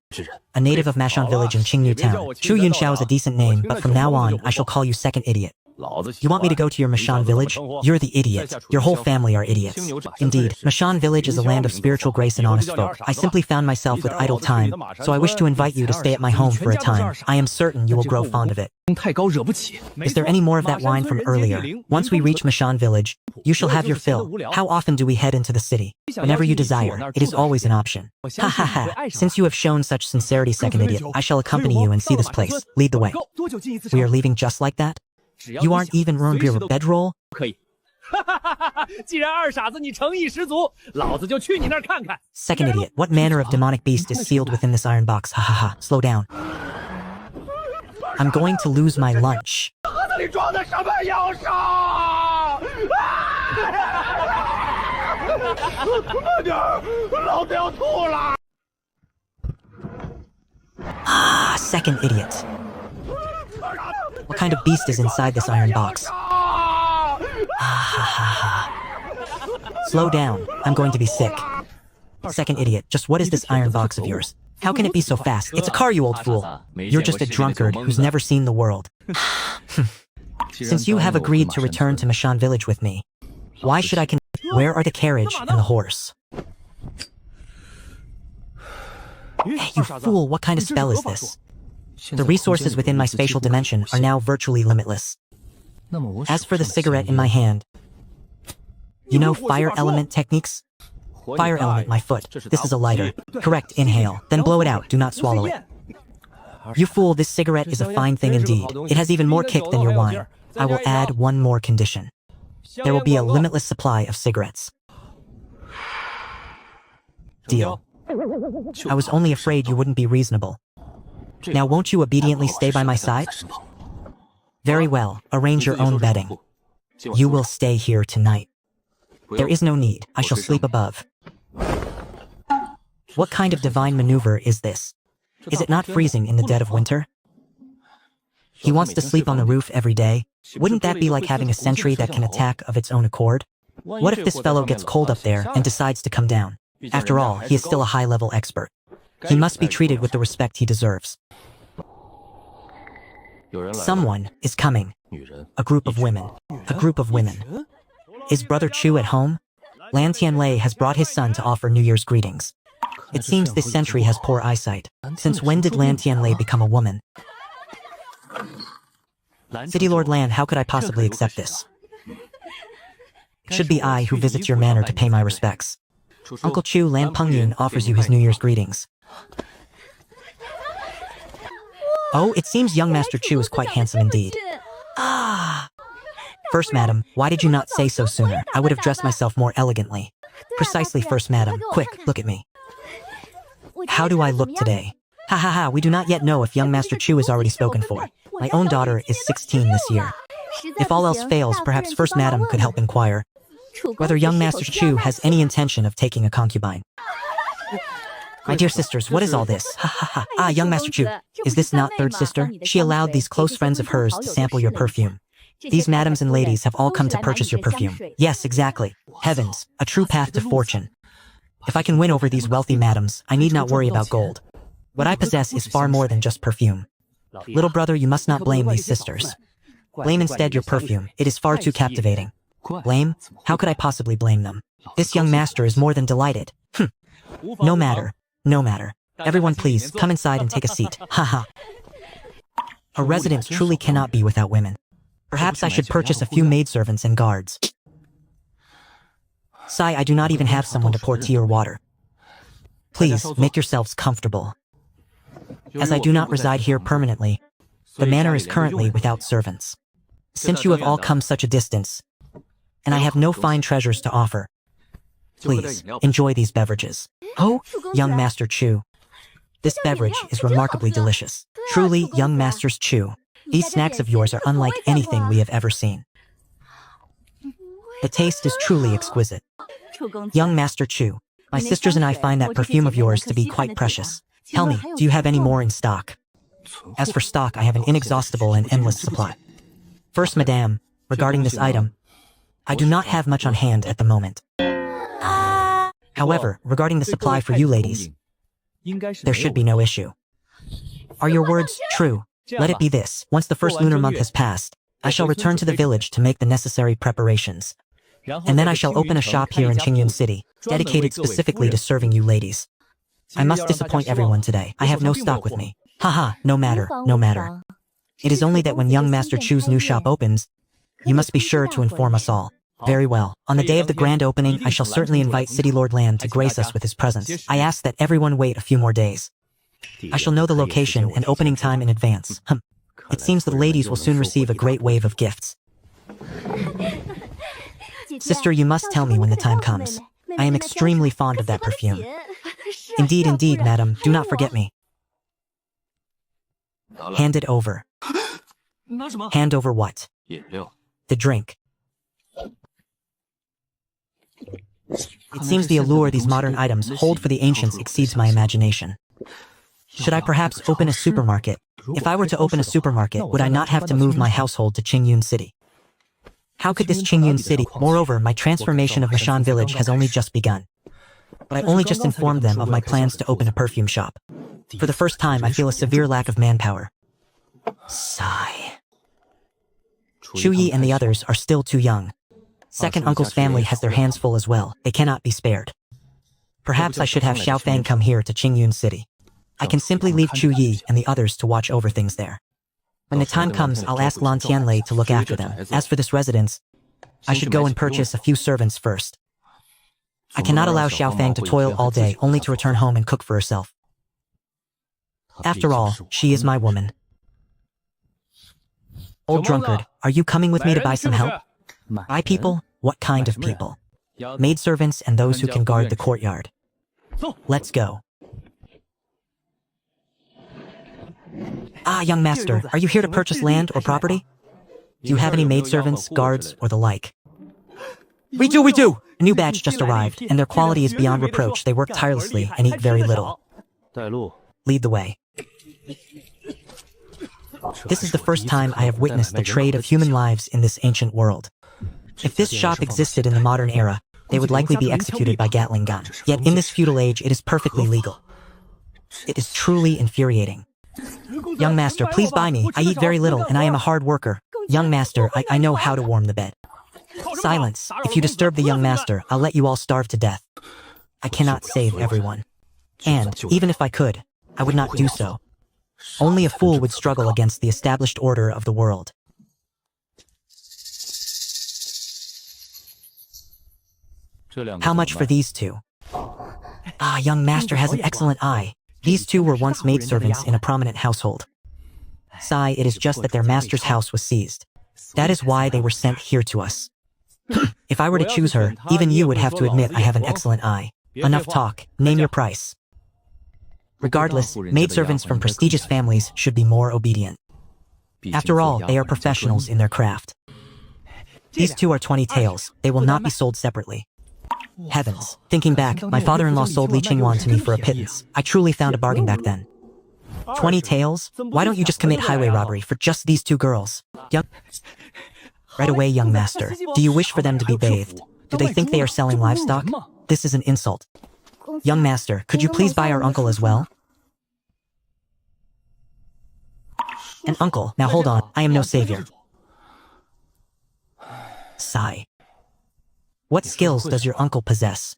A: a native of Mashan Village in Qingyu Town. Chu Yun Xiao is a decent name, but from now on, I shall call you second idiot. You want me to go to your Mashan village? You're the idiot. Your whole family are idiots. Indeed, Mashan village is a land of spiritual grace and honest folk. I simply found myself with idle time, so I wish to invite you to stay at my home for a time. I am certain you will grow fond of it. Is there any more of that wine from earlier? Once we reach Mashan village, you shall have your fill. How often do we head into the city? Whenever you desire. It is always an option. Ha ha ha. Since you have shown such sincerity, second idiot, I shall accompany you and see this place. Lead the way. We are leaving just like that? You aren't even ruined your bedroll?
I: 可以。既然二傻子你诚意十足，老子就去你那儿看看。
A: Second idiot, what manner of demonic beast is sealed within this iron box? Ha ha ha. Slow down. I'm going to lose my lunch.
I: 盒子里装的什么钥匙？慢点，老子要吐了。
A: Ah, second idiot. What kind of beast is inside this iron box? Ah ha ha ha. Slow down. I'm going to be sick. Second idiot, just what is this iron box of yours? How can it be so fast? It's a car, you old fool. You're just a drunkard who's never seen the world. Since you have agreed to return to Mashan village with me, why should I where are the carriage and the horse? Hey, you fool, what kind of spell is this? The resources within my spatial dimension are now virtually limitless. As for the cigarette in my hand, you know fire element techniques? Fire element, my foot. This is a lighter. Correct, inhale. Then blow it out, do not swallow it. You fool, this cigarette is a fine thing indeed. It has even more kick than your wine. I will add one more condition. There will be a limitless supply of cigarettes. Deal. I was only afraid you wouldn't be reasonable. Now won't you obediently stay by my side? Very well, arrange your own bedding. You will stay here tonight. There is no need, I shall sleep above. What kind of divine maneuver is this? Is it not freezing in the dead of winter? He wants to sleep on the roof every day. Wouldn't that be like having a sentry that can attack of its own accord? What if this fellow gets cold up there and decides to come down? After all, he is still a high-level expert. He must be treated with the respect he deserves. Someone is coming. A group of women. A group of women. Is Brother Chu at home? Lan Tianlei has brought his son to offer New Year's greetings. It seems this sentry has poor eyesight. Since when did Lan Tianlei become a woman? City Lord Lan, how could I possibly accept this? It should be I who visits your manor to pay my respects. Uncle Chu, Lan Pengyun offers you his New Year's greetings. Oh, it seems young Master Chu is quite handsome indeed. Ah! First Madam, why did you not say so sooner? I would have dressed myself more elegantly. Precisely, First Madam. Quick, look at me. How do I look today? Ha ha ha, we do not yet know if young Master Chu is already spoken for. My own daughter is 16 this year. If all else fails, perhaps First Madam could help inquire whether young Master Chu has any intention of taking a concubine. My dear sisters, what is all this? Ha ha ha. Ah, young Master Chu. Is this not third sister? She allowed these close friends of hers to sample your perfume. These madams and ladies have all come to purchase your perfume. Yes, exactly. Heavens, a true path to fortune. If I can win over these wealthy madams, I need not worry about gold. What I possess is far more than just perfume. Little brother, you must not blame these sisters. Blame instead your perfume. It is far too captivating. Blame? How could I possibly blame them? This young master is more than delighted. No matter. No matter. Everyone please, come inside and take a seat. Haha. A residence truly cannot be without women. Perhaps I should purchase a few maidservants and guards. Sigh, I do not even have someone to pour tea or water. Please, make yourselves comfortable. As I do not reside here permanently, the manor is currently without servants. Since you have all come such a distance, and I have no fine treasures to offer, please, enjoy these beverages. Oh, young Master Chu. This beverage is remarkably delicious. Truly, young Masters Chu. These snacks of yours are unlike anything we have ever seen. The taste is truly exquisite. Young Master Chu, my sisters and I find that perfume of yours to be quite precious. Tell me, do you have any more in stock? As for stock, I have an inexhaustible and endless supply. First, Madame, regarding this item, I do not have much on hand at the moment. However, regarding the supply for you ladies, there should be no issue. Are your words true? Let it be this. Once the first lunar month has passed, I shall return to the village to make the necessary preparations. And then I shall open a shop here in Qingyun City, dedicated specifically to serving you ladies. I must disappoint everyone today. I have no stock with me. Haha, no matter, no matter. It is only that when young Master Chu's new shop opens, you must be sure to inform us all. Very well. On the day of the grand opening, I shall certainly invite City Lord Lan to grace us with his presence. I ask that everyone wait a few more days. I shall know the location and opening time in advance. It seems the ladies will soon receive a great wave of gifts. Sister, you must tell me when the time comes. I am extremely fond of that perfume. Indeed, indeed, madam. Do not forget me. Hand it over. Hand over what? The drink. It seems the allure these modern items hold for the ancients exceeds my imagination. Should I perhaps open a supermarket? If I were to open a supermarket, would I not have to move my household to Qingyun City? How could this Qingyun City? Moreover, my transformation of Mashan Village has only just begun. But I only just informed them of my plans to open a perfume shop. For the first time, I feel a severe lack of manpower. Sigh. Chu Yi and the others are still too young. Second uncle's family has their hands full as well. They cannot be spared. Perhaps I should have Xiao Fang come here to Qingyun City. I can simply leave Chu Yi and the others to watch over things there. When the time comes, I'll ask Lan Tianlei to look after them. As for this residence, I should go and purchase a few servants first. I cannot allow Xiao Fang to toil all day only to return home and cook for herself. After all, she is my woman. Old drunkard, are you coming with me to buy some help? Buy people? What kind of people? Maidservants and those who can guard the courtyard. Let's go. Ah, young master, are you here to purchase land or property? Do you have any maidservants, guards, or the like? We do! A new batch just arrived, and their quality is beyond reproach. They work tirelessly and eat very little. Lead the way. This is the first time I have witnessed the trade of human lives in this ancient world. If this shop existed in the modern era, they would likely be executed by Gatling gun. Yet in this feudal age, it is perfectly legal. It is truly infuriating. Young master, please buy me. I eat very little and I am a hard worker. Young master, I know how to warm the bed. Silence. If you disturb the young master, I'll let you all starve to death. I cannot save everyone. And, even if I could, I would not do so. Only a fool would struggle against the established order of the world. How much for these two? Ah, young master has an excellent eye. These two were once maidservants in a prominent household. Sigh, it is just that their master's house was seized. That is why they were sent here to us. If I were to choose her, even you would have to admit I have an excellent eye. Enough talk. Name your price. Regardless, maidservants from prestigious families should be more obedient. After all, they are professionals in their craft. These two are 20 taels. They will not be sold separately. Heavens. Thinking back, my father-in-law sold Li Qingwan to me for a pittance. I truly found a bargain back then. 20 taels? Why don't you just commit highway robbery for just these two girls? Right away, young master. Do you wish for them to be bathed? Do they think they are selling livestock? This is an insult. Young master, could you please buy our uncle as well? An uncle? Now hold on, I am no savior. Sigh. What skills does your uncle possess?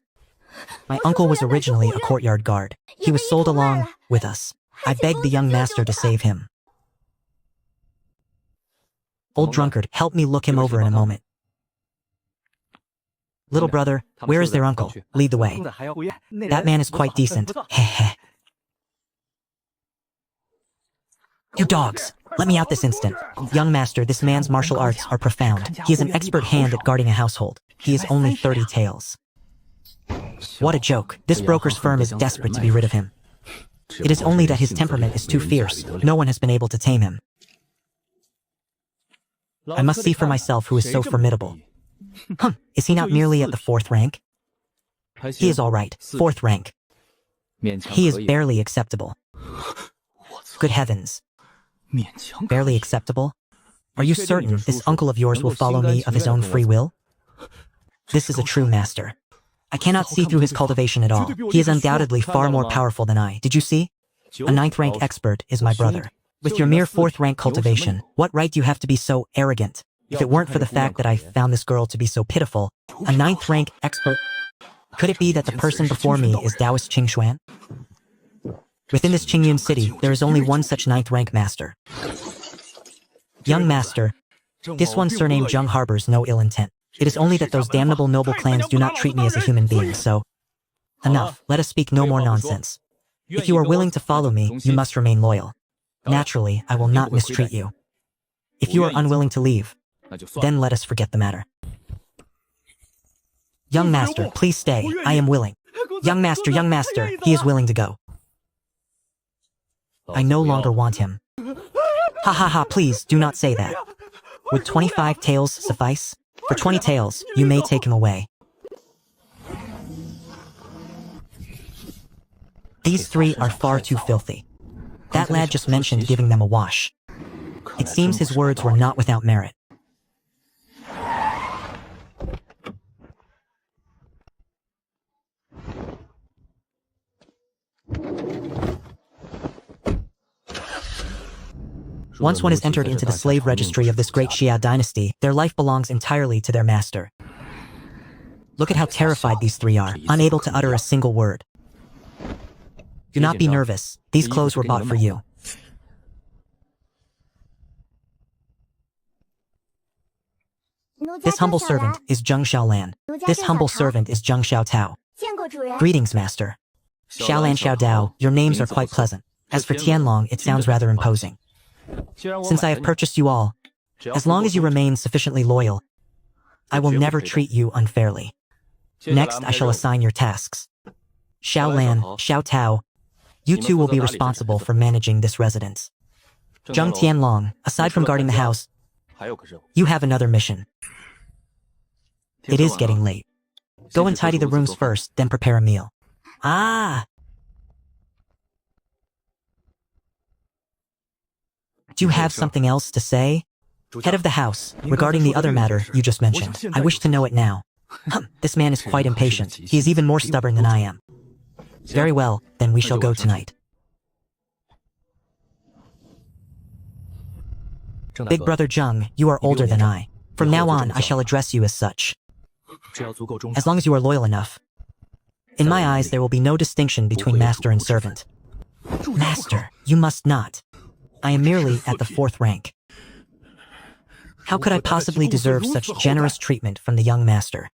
A: My uncle was originally a courtyard guard. He was sold along with us. I begged the young master to save him. Old drunkard, help me look him over in a moment. Little brother, where is their uncle? Lead the way. That man is quite decent. Heh. You dogs! Let me out this instant. Young master, this man's martial arts are profound. He is an expert hand at guarding a household. He is only 30 taels. What a joke. This broker's firm is desperate to be rid of him. It is only that his temperament is too fierce. No one has been able to tame him. I must see for myself who is so formidable. Is he not merely at the 4th rank? He is all right. 4th rank. He is barely acceptable. Good heavens. Barely acceptable? Are you certain this uncle of yours will follow me of his own free will? This is a true master. I cannot see through his cultivation at all. He is undoubtedly far more powerful than I. Did you see? A 9th rank expert is my brother. With your mere 4th rank cultivation, what right do you have to be so arrogant? If it weren't for the fact that I found this girl to be so pitiful, a 9th rank expert... Could it be that the person before me is Taoist Qingxuan? Within this Qingyun city, there is only one such 9th rank master. Young master, this one surnamed Zheng harbors no ill intent. It is only that those damnable noble clans do not treat me as a human being, so... Enough, let us speak no more nonsense. If you are willing to follow me, you must remain loyal. Naturally, I will not mistreat you. If you are unwilling to leave, then let us forget the matter. Young master, please stay. I am willing. Young master, he is willing to go. I no longer want him. Ha ha ha, please, do not say that. Would 25 taels suffice? For 20 taels, you may take him away. These three are far too filthy. That lad just mentioned giving them a wash. It seems his words were not without merit. Once one is entered into the slave registry of this great Xia dynasty, their life belongs entirely to their master. Look at how terrified these three are, unable to utter a single word. Do not be nervous. These clothes were bought for you. This humble servant is Zheng Xiaolan. This humble servant is Zheng Xiaotao. Greetings, master. Xiaolan Xiaodao, your names are quite pleasant. As for Tianlong, it sounds rather imposing. Since I have purchased you all, as long as you remain sufficiently loyal, I will never treat you unfairly. Next, I shall assign your tasks. Xiaolan, Xiaotao, you two will be responsible for managing this residence. Zheng Tianlong, aside from guarding the house, you have another mission. It is getting late. Go and tidy the rooms first, then prepare a meal. Ah! Do you have something else to say? Head of the house, regarding the other matter you just mentioned, I wish to know it now. This man is quite impatient. He is even more stubborn than I am. Very well, then we shall go tonight. Big brother Zheng, you are older than I. From now on, I shall address you as such. As long as you are loyal enough. In my eyes, there will be no distinction between master and servant. Master, you must not. I am merely at the 4th rank. How could I possibly deserve such generous treatment from the young master?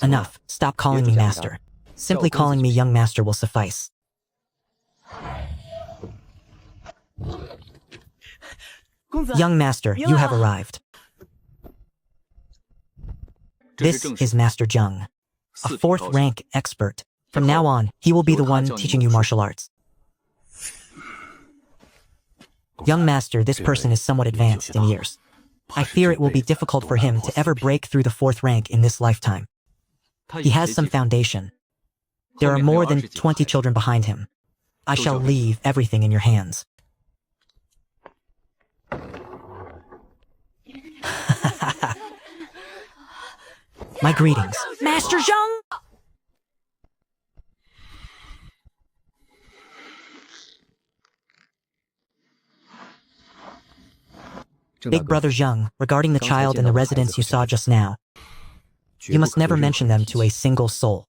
A: Enough. Stop calling me master. Simply calling me young master will suffice. Young master, you have arrived. This is Master Zheng, a 4th rank expert. From now on, he will be the one teaching you martial arts. Young master, this person is somewhat advanced in years. I fear it will be difficult for him to ever break through the 4th rank in this lifetime. He has some foundation. There are more than 20 children behind him. I shall leave everything in your hands. My greetings. Master Zheng! Big brother Zheng, regarding the child and the residents you saw just now, you must never mention them to a single soul.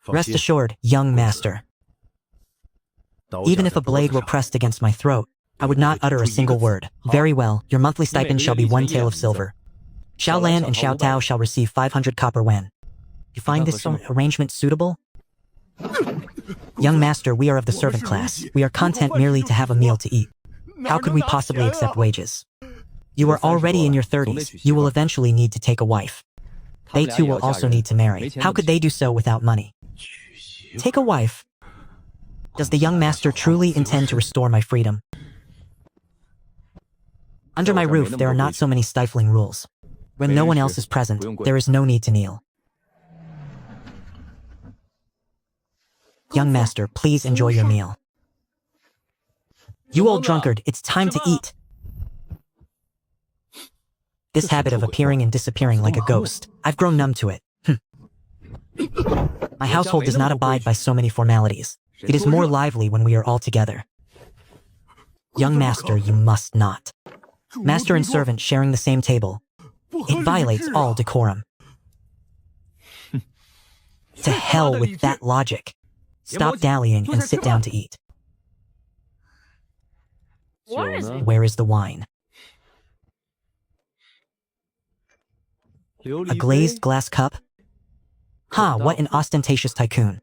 A: Rest assured, young master. Even if a blade were pressed against my throat, I would not utter a single word. Very well, your monthly stipend shall be 1 tael of silver. Xiao Lan and Xiao Tao shall receive 500 copper yuan. You find this arrangement suitable? Young master, we are of the servant class. We are content merely to have a meal to eat. How could we possibly accept wages? You are already in your 30s. You will eventually need to take a wife. They too will also need to marry. How could they do so without money? Take a wife? Does the young master truly intend to restore my freedom? Under my roof, there are not so many stifling rules. When no one else is present, there is no need to kneel. Young master, please enjoy your meal. You old drunkard, it's time to eat. This habit of appearing and disappearing like a ghost, I've grown numb to it. My household does not abide by so many formalities. It is more lively when we are all together. Young master, you must not. Master and servant sharing the same table. It violates all decorum. To hell with that logic. Stop dallying and sit down to eat. Where is the wine? A glazed glass cup? Ha, what an ostentatious tycoon.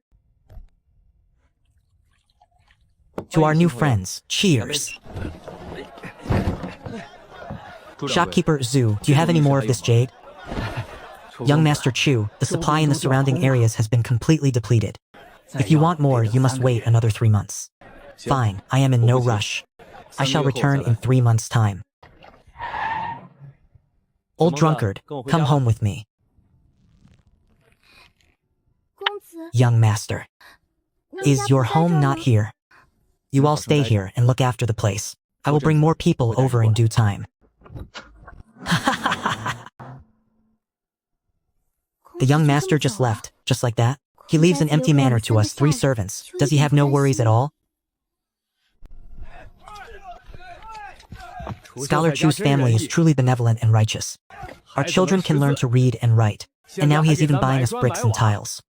A: To our new friends, cheers. Shopkeeper Zhu, do you have any more of this jade? Young Master Chu, the supply in the surrounding areas has been completely depleted. If you want more, you must wait another 3 months. Fine, I am in no rush. I shall return in 3 months' time. Old drunkard, come home with me. Young master. Is your home not here? You all stay here and look after the place. I will bring more people over in due time. The young master just left, just like that. He leaves an empty manor to us 3 servants. Does he have no worries at all? Scholar Chu's family is truly benevolent and righteous. Our children can learn to read and write, and now he is even buying us bricks and tiles.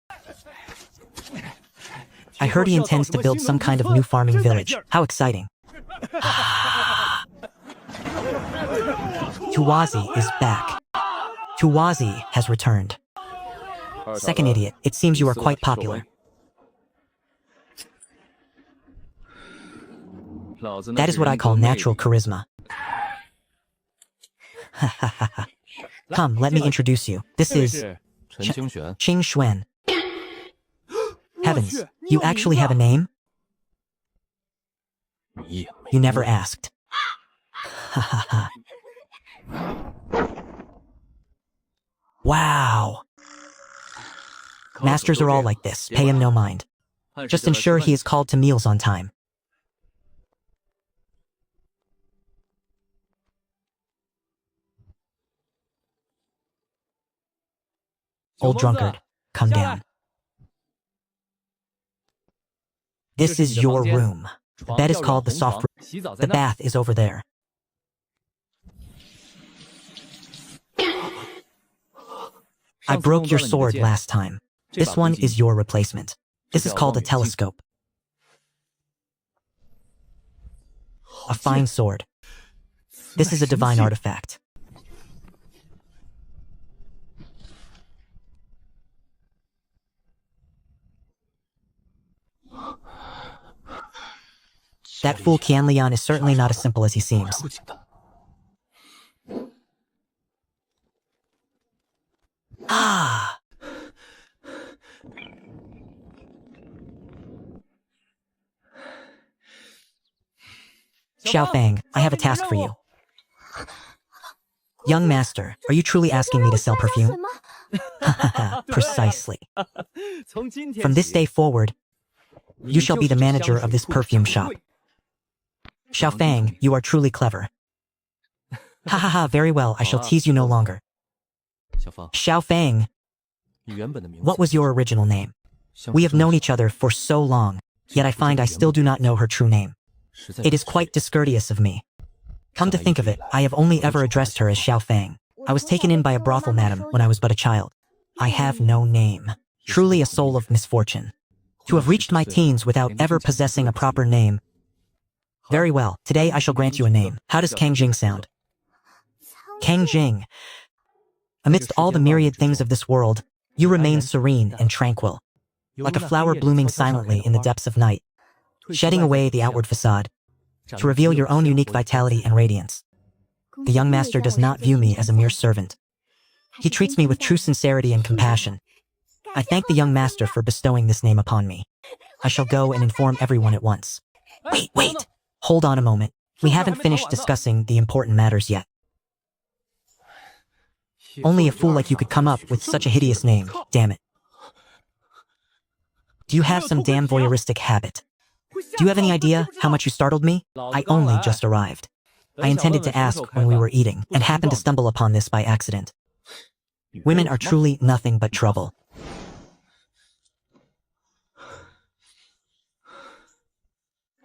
A: I heard he intends to build some kind of new farming village. How exciting. Tuwazi is back. Tuwazi has returned. Second idiot, it seems you are quite popular. That is what I call natural charisma. Come, let me introduce you. This is Qing Xuan. Heavens, you actually have a name? You never asked. Wow. Masters are all like this, pay him no mind. Just ensure he is called to meals on time. old drunkard, come down. This is your room. The bed is called the soft room. The bath is over there. I broke your sword last time. This one is your replacement. This is called a telescope. A fine sword. This is a divine artifact. That fool Qianlian is certainly not as simple as he seems. Ah! Xiaofang, I have a task for you. Young master, are you truly asking me to sell perfume? Precisely. From this day forward, you shall be the manager of this perfume shop. Xiaofang, you are truly clever. Very well, I shall tease you no longer. Xiaofang, what was your original name? We have known each other for so long, yet I find I still do not know her true name. It is quite discourteous of me. Come to think of it, I have only ever addressed her as Xiaofang. I was taken in by a brothel madam when I was but a child. I have no name. Truly a soul of misfortune. To have reached my teens without ever possessing a proper name. Very well, today I shall grant you a name. How does Kang Jing sound? Kang Jing. Amidst all the myriad things of this world, you remain serene and tranquil. Like a flower blooming silently in the depths of night, shedding away the outward facade, to reveal your own unique vitality and radiance. The young master does not view me as a mere servant. He treats me with true sincerity and compassion. I thank the young master for bestowing this name upon me. I shall go and inform everyone at once. Wait! Hold on a moment. We haven't finished discussing the important matters yet. Only a fool like you could come up with such a hideous name, damn it. Do you have some damn voyeuristic habit? Do you have any idea how much you startled me? I only just arrived. I intended to ask when we were eating, and happened to stumble upon this by accident. Women are truly nothing but trouble.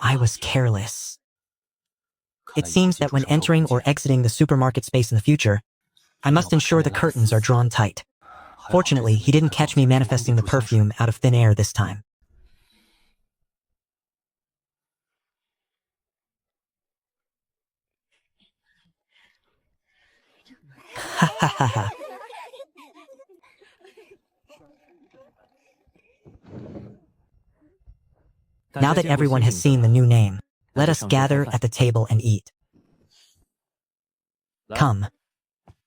A: I was careless. It seems that when entering or exiting the supermarket space in the future, I must ensure the curtains are drawn tight. Fortunately, he didn't catch me manifesting the perfume out of thin air this time. Now that everyone has seen the new name, let us gather at the table and eat. Come.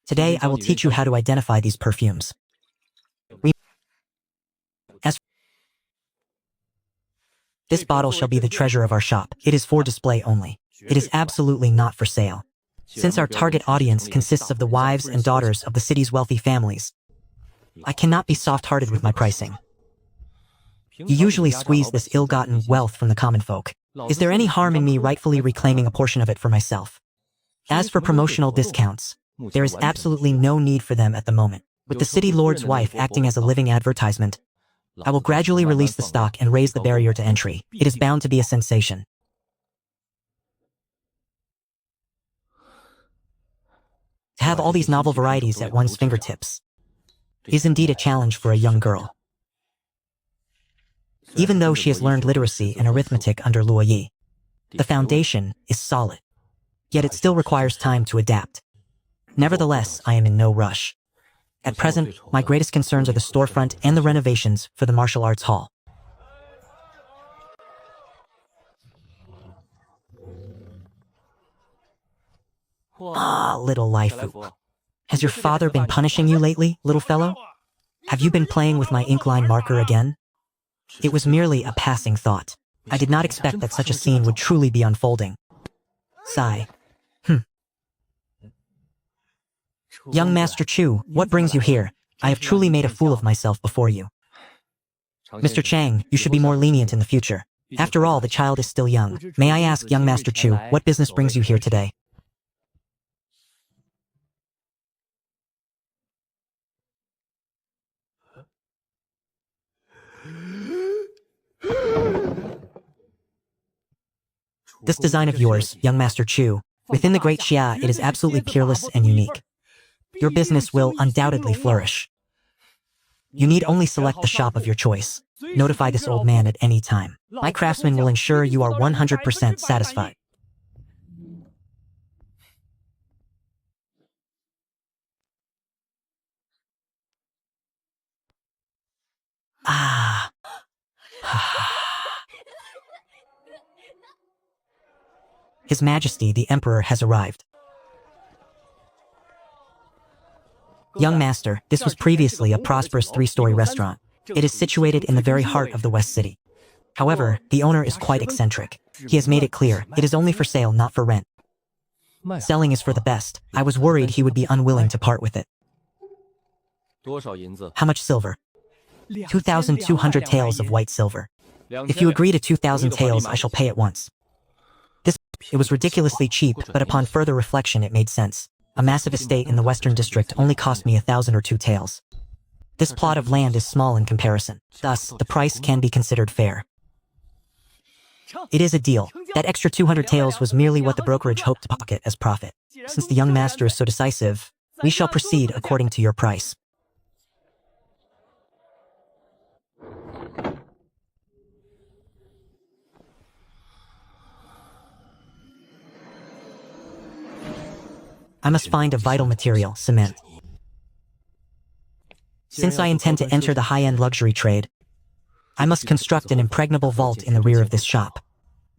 A: Today I will teach you how to identify these perfumes. This bottle shall be the treasure of our shop. It is for display only. It is absolutely not for sale. Since our target audience consists of the wives and daughters of the city's wealthy families, I cannot be soft-hearted with my pricing. You usually squeeze this ill-gotten wealth from the common folk. Is there any harm in me rightfully reclaiming a portion of it for myself? As for promotional discounts, there is absolutely no need for them at the moment. With the city lord's wife acting as a living advertisement, I will gradually release the stock and raise the barrier to entry. It is bound to be a sensation. To have all these novel varieties at one's fingertips is indeed a challenge for a young girl. Even though she has learned literacy and arithmetic under Luo Yi, the foundation is solid, yet it still requires time to adapt. Nevertheless, I am in no rush. At present, my greatest concerns are the storefront and the renovations for the martial arts hall. Ah, little Laifu. Has your father been punishing you lately, little fellow? Have you been playing with my ink line marker again? It was merely a passing thought. I did not expect that such a scene would truly be unfolding. Sigh. Young Master Chu, what brings you here? I have truly made a fool of myself before you. Mr. Chang, you should be more lenient in the future. After all, the child is still young. May I ask, young Master Chu, what business brings you here today? This design of yours, young Master Chu, within the Great Xia, it is absolutely peerless and unique. Your business will undoubtedly flourish. You need only select the shop of your choice. Notify this old man at any time. My craftsman will ensure you are 100% satisfied. Ah. His Majesty the Emperor has arrived. Young Master, this was previously a prosperous 3-story restaurant. It is situated in the very heart of the West City. However, the owner is quite eccentric. He has made it clear, it is only for sale, not for rent. Selling is for the best. I was worried he would be unwilling to part with it. How much silver? 2,200 taels of white silver. If you agree to 2,000 taels, I shall pay at once. It was ridiculously cheap, but upon further reflection it made sense. A massive estate in the Western District only cost me 1,000 or 2 taels. This plot of land is small in comparison. Thus, the price can be considered fair. It is a deal. That extra 200 taels was merely what the brokerage hoped to pocket as profit. Since the young master is so decisive, we shall proceed according to your price. I must find a vital material, cement. Since I intend to enter the high-end luxury trade, I must construct an impregnable vault in the rear of this shop.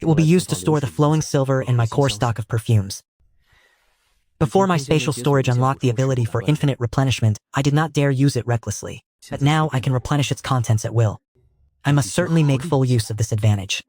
A: It will be used to store the flowing silver and my core stock of perfumes. Before my spatial storage unlocked the ability for infinite replenishment, I did not dare use it recklessly, but now I can replenish its contents at will. I must certainly make full use of this advantage.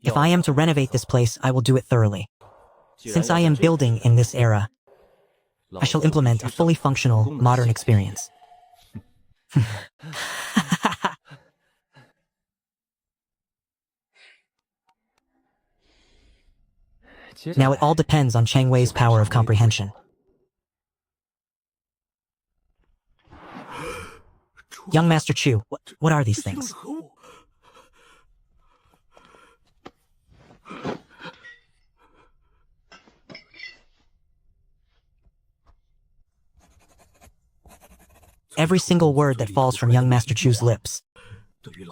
A: If I am to renovate this place, I will do it thoroughly. Since I am building in this era, I shall implement a fully functional, modern experience. Now it all depends on Chang Wei's power of comprehension. Young Master Chu, what are these things? Every single word that falls from young Master Chu's lips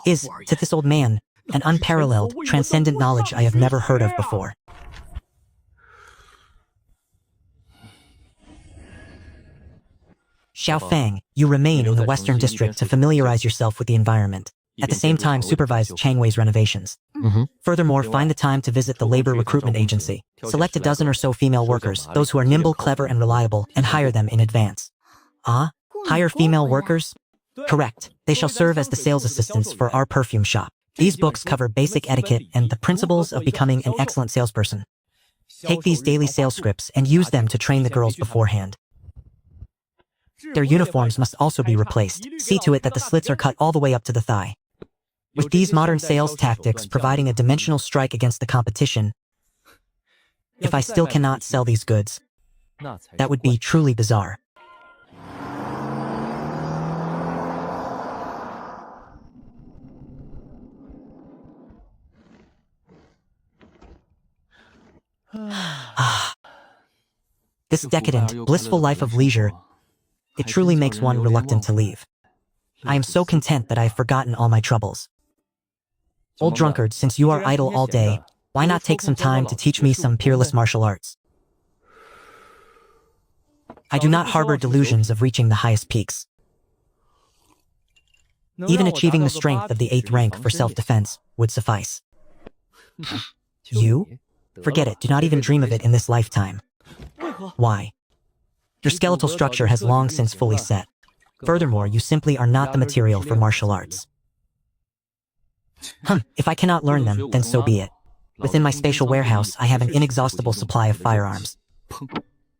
A: is, to this old man, an unparalleled, transcendent knowledge I have never heard of before. Xiao Fang, you remain in the Western District to familiarize yourself with the environment. At the same time, supervise Chang Wei's renovations. Furthermore, find the time to visit the labor recruitment agency. Select a dozen or so female workers, those who are nimble, clever, and reliable, and hire them in advance. Ah? Hire female workers? Correct. They shall serve as the sales assistants for our perfume shop. These books cover basic etiquette and the principles of becoming an excellent salesperson. Take these daily sales scripts and use them to train the girls beforehand. Their uniforms must also be replaced. See to it that the slits are cut all the way up to the thigh. With these modern sales tactics providing a dimensional strike against the competition, if I still cannot sell these goods, that would be truly bizarre. This decadent, blissful life of leisure, it truly makes one reluctant to leave. I am so content that I have forgotten all my troubles. Old drunkard, since you are idle all day, why not take some time to teach me some peerless martial arts? I do not harbor delusions of reaching the highest peaks. Even achieving the strength of the 8th rank for self-defense would suffice. You? Forget it, do not even dream of it in this lifetime. Why? Your skeletal structure has long since fully set. Furthermore, you simply are not the material for martial arts. If I cannot learn them, then so be it. Within my spatial warehouse, I have an inexhaustible supply of firearms.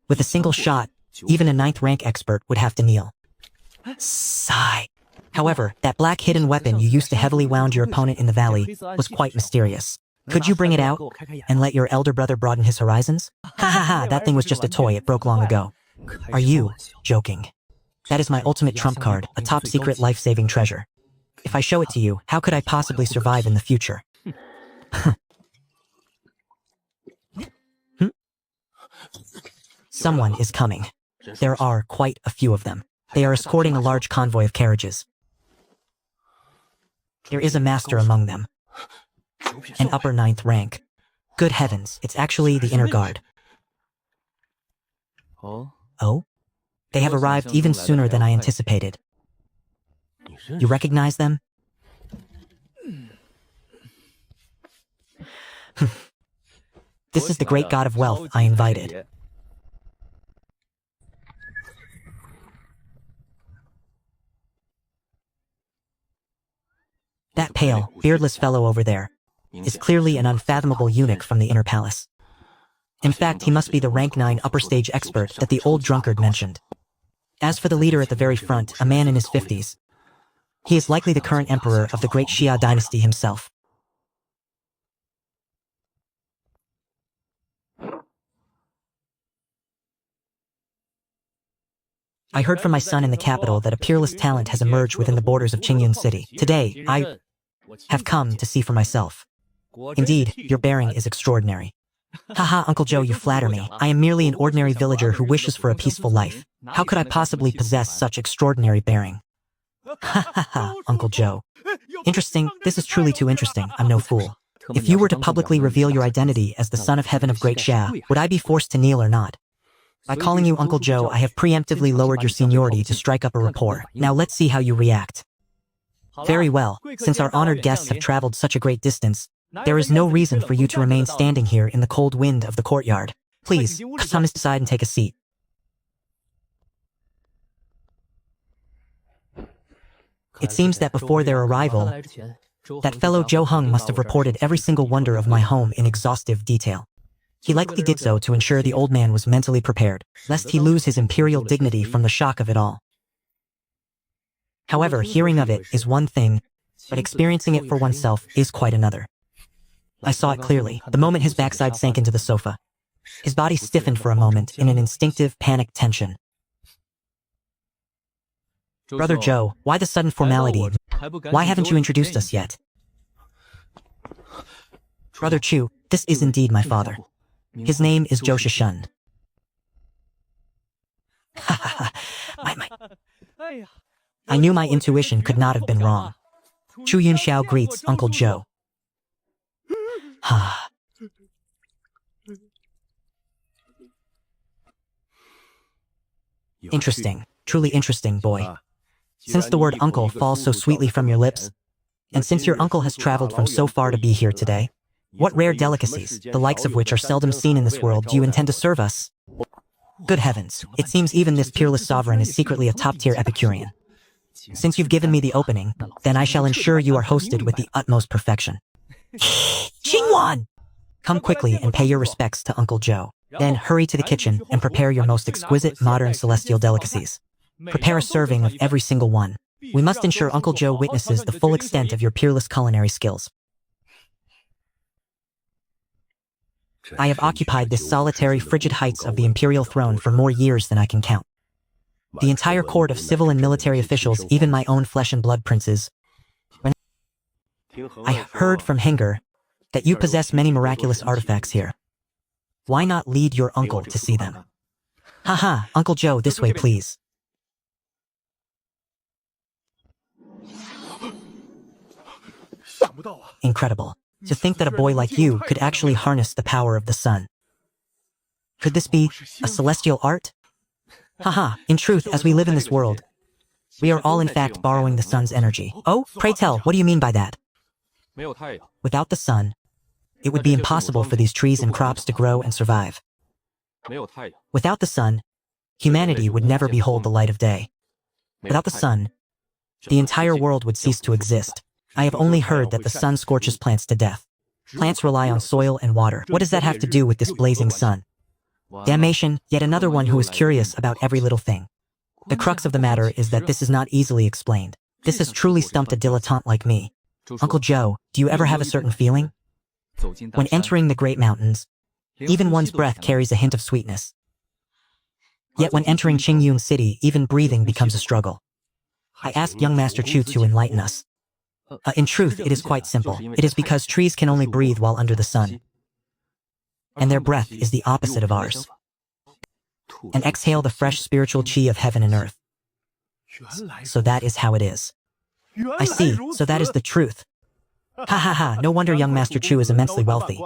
A: With a single shot, even a 9th rank expert would have to kneel. Sigh. However, that black hidden weapon you used to heavily wound your opponent in the valley was quite mysterious. Could you bring it out and let your elder brother broaden his horizons? Ha ha ha, that thing was just a toy, it broke long ago. Are you joking? That is my ultimate trump card, a top secret life-saving treasure. If I show it to you, how could I possibly survive in the future? Someone is coming. There are quite a few of them. They are escorting a large convoy of carriages. There is a master among them. An upper 9th rank. Good heavens, it's actually the inner guard. Oh? They have arrived even sooner than I anticipated. You recognize them? This is the great god of wealth I invited. That pale, beardless fellow over there is clearly an unfathomable eunuch from the inner palace. In fact, he must be the rank 9 upper stage expert that the old drunkard mentioned. As for the leader at the very front, a man in his 50s, he is likely the current emperor of the great Xia dynasty himself. I heard from my son in the capital that a peerless talent has emerged within the borders of Qingyun City. Today, I have come to see for myself. Indeed, your bearing is extraordinary. Haha, Uncle Joe, you flatter me. I am merely an ordinary villager who wishes for a peaceful life. How could I possibly possess such extraordinary bearing? Ha ha ha, Uncle Joe. Interesting, this is truly too interesting, I'm no fool. If you were to publicly reveal your identity as the son of heaven of Great Xia, would I be forced to kneel or not? By calling you Uncle Joe, I have preemptively lowered your seniority to strike up a rapport. Now let's see how you react. Very well, since our honored guests have traveled such a great distance, there is no reason for you to remain standing here in the cold wind of the courtyard. Please, come aside and take a seat. It seems that before their arrival, that fellow Zhou Heng must have reported every single wonder of my home in exhaustive detail. He likely did so to ensure the old man was mentally prepared, lest he lose his imperial dignity from the shock of it all. However, hearing of it is one thing, but experiencing it for oneself is quite another. I saw it clearly, the moment his backside sank into the sofa. His body stiffened for a moment in an instinctive panic tension. Brother Joe, why the sudden formality? Why haven't you introduced us yet? Brother Chu, this is indeed my father. His name is Zhou Shishun. I knew my intuition could not have been wrong. Chu Yunxiao greets Uncle Joe. Interesting, truly interesting, boy. Since the word uncle falls so sweetly from your lips, and since your uncle has traveled from so far to be here today, what rare delicacies, the likes of which are seldom seen in this world, do you intend to serve us? Good heavens, it seems even this peerless sovereign is secretly a top-tier Epicurean. Since you've given me the opening, then I shall ensure you are hosted with the utmost perfection. Xingwan! Come quickly and pay your respects to Uncle Joe. Then hurry to the kitchen and prepare your most exquisite modern celestial delicacies. Prepare a serving of every single one. We must ensure Uncle Joe witnesses the full extent of your peerless culinary skills. I have occupied this solitary frigid heights of the imperial throne for more years than I can count. The entire court of civil and military officials, even my own flesh and blood princes. I heard from Henger that you possess many miraculous artifacts here. Why not lead your uncle to see them? Haha, Uncle Joe, this way please. Incredible. To think that a boy like you could actually harness the power of the sun. Could this be a celestial art? Haha, in truth, as we live in this world, we are all in fact borrowing the sun's energy. Oh, pray tell, what do you mean by that? Without the sun, it would be impossible for these trees and crops to grow and survive. Without the sun, humanity would never behold the light of day. Without the sun, the entire world would cease to exist. I have only heard that the sun scorches plants to death. Plants rely on soil and water. What does that have to do with this blazing sun? Damnation, yet another one who is curious about every little thing. The crux of the matter is that this is not easily explained. This has truly stumped a dilettante like me. Uncle Joe, do you ever have a certain feeling? When entering the great mountains, even one's breath carries a hint of sweetness. Yet when entering Qingyun City, even breathing becomes a struggle. I asked young Master Chu to enlighten us. In truth, it is quite simple. It is because trees can only breathe while under the sun, and their breath is the opposite of ours. And exhale the fresh spiritual qi of heaven and earth. So that is how it is. I see, so that is the truth. Ha ha ha, no wonder young Master Chu is immensely wealthy,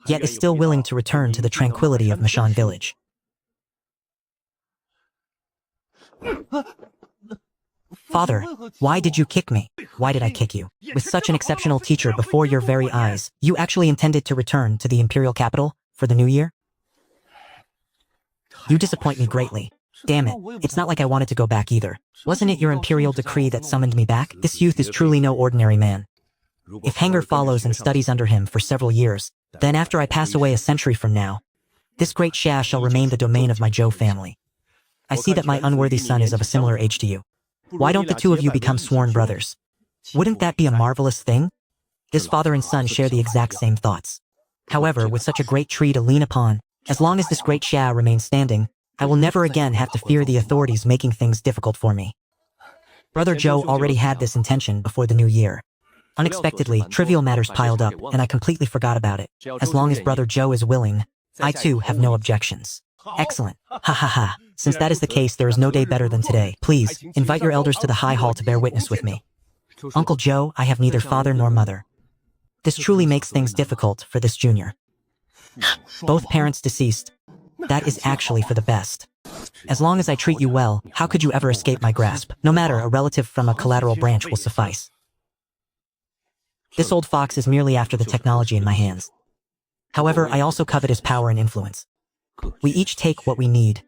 A: yet is still willing to return to the tranquility of Mashan village. Father, why did you kick me? Why did I kick you? With such an exceptional teacher before your very eyes, you actually intended to return to the imperial capital for the new year? You disappoint me greatly. Damn it, it's not like I wanted to go back either. Wasn't it your imperial decree that summoned me back? This youth is truly no ordinary man. If Hanger follows and studies under him for several years, then after I pass away a century from now, this great Xia shall remain the domain of my Zhou family. I see that my unworthy son is of a similar age to you. Why don't the two of you become sworn brothers? Wouldn't that be a marvelous thing? This father and son share the exact same thoughts. However, with such a great tree to lean upon, as long as this great Xia remains standing, I will never again have to fear the authorities making things difficult for me. Brother Zhou already had this intention before the new year. Unexpectedly, trivial matters piled up, and I completely forgot about it. As long as Brother Zhou is willing, I too have no objections. Excellent. Ha ha ha. Since that is the case, there is no day better than today. Please, invite your elders to the High Hall to bear witness with me. Uncle Joe, I have neither father nor mother. This truly makes things difficult for this junior. Both parents deceased. That is actually for the best. As long as I treat you well, how could you ever escape my grasp? No matter, a relative from a collateral branch will suffice. This old fox is merely after the technology in my hands. However, I also covet his power and influence. We each take what we need.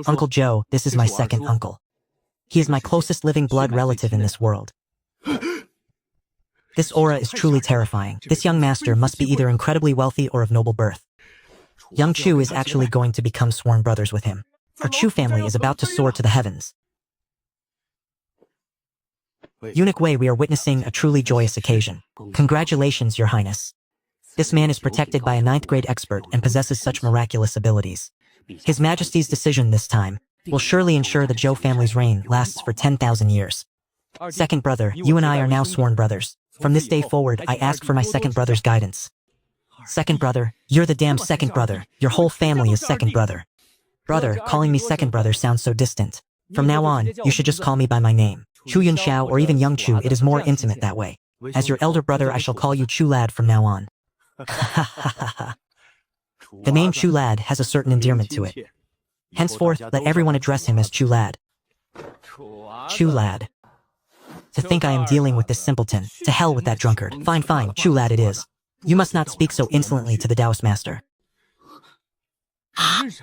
A: Uncle Joe, this is my second uncle. He is my closest living blood relative in this world. This aura is truly terrifying. This young master must be either incredibly wealthy or of noble birth. Young Chu is actually going to become sworn brothers with him. Our Chu family is about to soar to the heavens. Eunuch Wei, we are witnessing a truly joyous occasion. Congratulations, Your Highness. This man is protected by a 9th grade expert and possesses such miraculous abilities. His Majesty's decision this time will surely ensure the Zhou family's reign lasts for 10,000 years. Second brother, you and I are now sworn brothers. From this day forward, I ask for my second brother's guidance. Second brother, you're the damn second brother. Your whole family is second brother. Brother, calling me second brother sounds so distant. From now on, you should just call me by my name. Chu Yunxiao or even Young Chu, it is more intimate that way. As your elder brother, I shall call you Chu Lad from now on. The name Chu Lad has a certain endearment to it. Henceforth, let everyone address him as Chu Lad. Chu Lad. To think I am dealing with this simpleton. To hell with that drunkard. Fine, fine, Chu Lad it is. You must not speak so insolently to the Taoist master.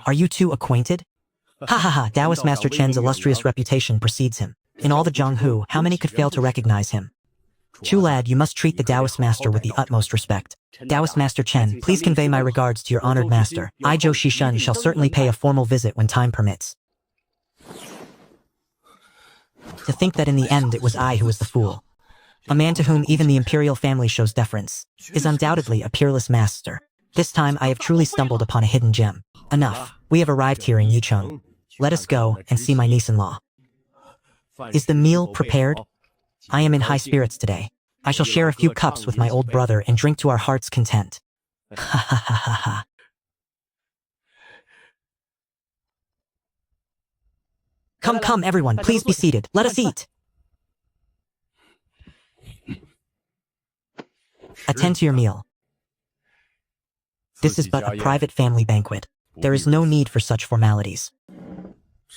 A: Are you two acquainted? Ha ha ha, Taoist Master Chen's illustrious reputation precedes him. In all the Zhonghu, how many could fail to recognize him? Chu Lad, you must treat the Taoist master with the utmost respect. Taoist Master Chen, please convey my regards to your honored master. I, Zhou Shishun, shall certainly pay a formal visit when time permits. To think that in the end it was I who was the fool. A man to whom even the imperial family shows deference is undoubtedly a peerless master. This time I have truly stumbled upon a hidden gem. Enough. We have arrived here in Yicheng. Let us go and see my niece-in-law. Is the meal prepared? I am in high spirits today. I shall share a few cups with my old brother and drink to our heart's content. Ha ha ha ha ha. Come, come, everyone, please be seated. Let us eat. Attend to your meal. This is but a private family banquet. There is no need for such formalities.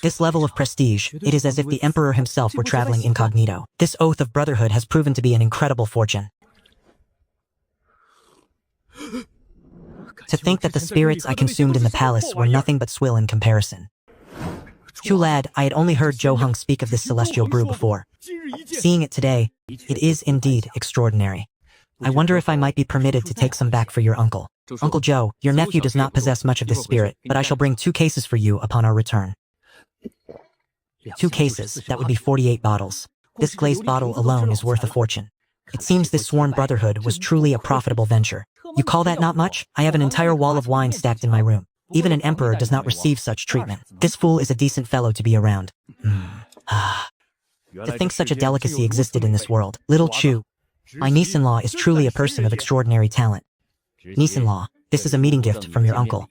A: This level of prestige, it is as if the emperor himself were traveling incognito. This oath of brotherhood has proven to be an incredible fortune. To think that the spirits I consumed in the palace were nothing but swill in comparison. Chu lad, I had only heard Zhou Heng speak of this celestial brew before. Seeing it today, it is indeed extraordinary. I wonder if I might be permitted to take some back for your uncle. Uncle Joe, your nephew does not possess much of this spirit, but I shall bring 2 cases for you upon our return. 2 cases, that would be 48 bottles. This glazed bottle alone is worth a fortune. It seems this sworn brotherhood was truly a profitable venture. You call that not much? I have an entire wall of wine stacked in my room. Even an emperor does not receive such treatment. This fool is a decent fellow to be around. To think such a delicacy existed in this world. Little Chu, my niece-in-law is truly a person of extraordinary talent. Niece-in-law, this is a meeting gift from your uncle.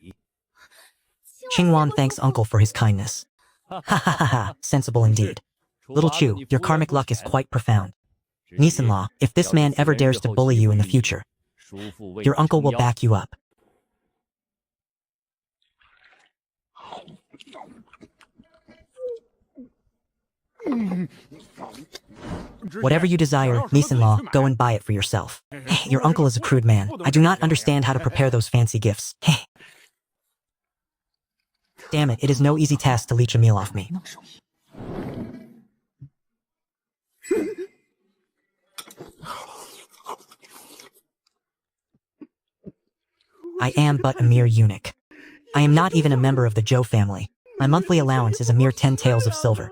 A: Qingwan thanks uncle for his kindness. Ha ha ha ha, sensible indeed. Little Chu, your karmic luck is quite profound. Niece-in-law, if this man ever dares to bully you in the future, your uncle will back you up. Whatever you desire, niece-in-law, go and buy it for yourself. Hey, your uncle is a crude man. I do not understand how to prepare those fancy gifts. Hey. Damn it, it is no easy task to leech a meal off me. I am but a mere eunuch. I am not even a member of the Zhou family. My monthly allowance is a mere 10 taels of silver.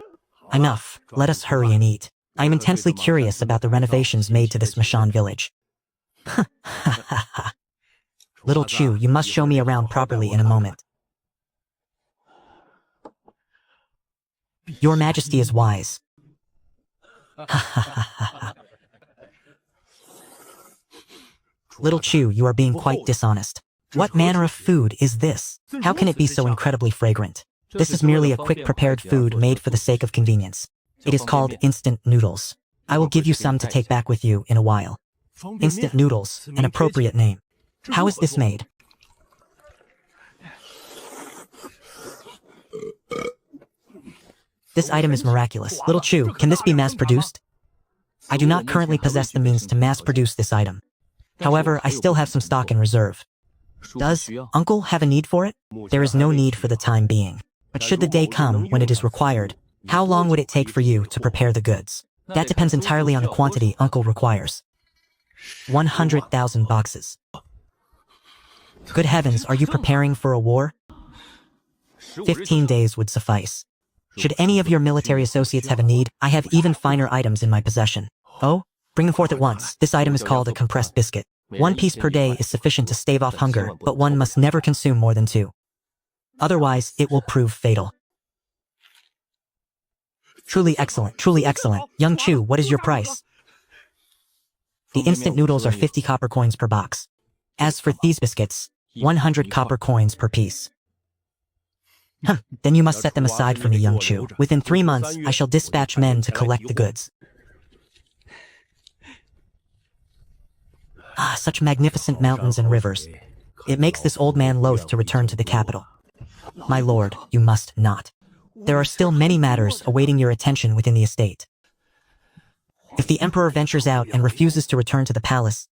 A: Enough, let us hurry and eat. I am intensely curious about the renovations made to this Mashan village. Little Chu, you must show me around properly in a moment. Your Majesty is wise. Little Chu, you are being quite dishonest. What manner of food is this? How can it be so incredibly fragrant? This is merely a quick prepared food made for the sake of convenience. It is called instant noodles. I will give you some to take back with you in a while. Instant noodles, an appropriate name. How is this made? This item is miraculous. Little Chu, can this be mass-produced? I do not currently possess the means to mass-produce this item. However, I still have some stock in reserve. Does Uncle have a need for it? There is no need for the time being. But should the day come when it is required, how long would it take for you to prepare the goods? That depends entirely on the quantity Uncle requires. 100,000 boxes. Good heavens, are you preparing for a war? 15 days would suffice. Should any of your military associates have a need, I have even finer items in my possession. Oh? Bring them forth at once. This item is called a compressed biscuit. 1 piece per day is sufficient to stave off hunger, but one must never consume more than 2. Otherwise, it will prove fatal. Truly excellent, truly excellent. Young Chu, what is your price? The instant noodles are 50 copper coins per box. As for these biscuits, 100 copper coins per piece. Then you must set them aside for me, young Chu. Within 3 months, I shall dispatch men to collect the goods. Ah, such magnificent mountains and rivers. It makes this old man loath to return to the capital. My lord, you must not. There are still many matters awaiting your attention within the estate. If the emperor ventures out and refuses to return to the palace,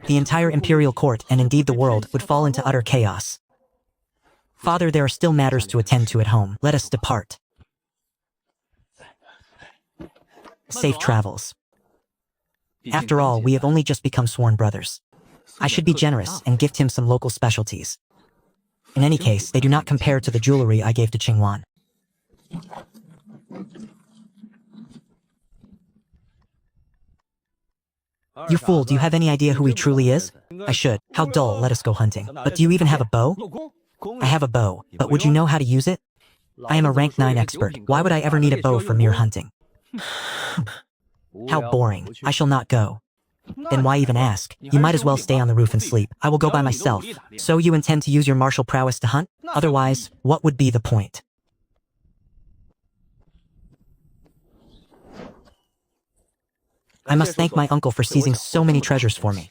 A: the entire imperial court and indeed the world would fall into utter chaos. Father, there are still matters to attend to at home. Let us depart. Safe travels. After all, we have only just become sworn brothers. I should be generous and gift him some local specialties. In any case, they do not compare to the jewelry I gave to Qingwan. You fool, do you have any idea who he truly is? I should. How dull, let us go hunting. But do you even have a bow? I have a bow, but would you know how to use it? I am a rank 9 expert. Why would I ever need a bow for mere hunting? How boring. I shall not go. Then why even ask? You might as well stay on the roof and sleep. I will go by myself. So you intend to use your martial prowess to hunt? Otherwise, what would be the point? I must thank my uncle for seizing so many treasures for me.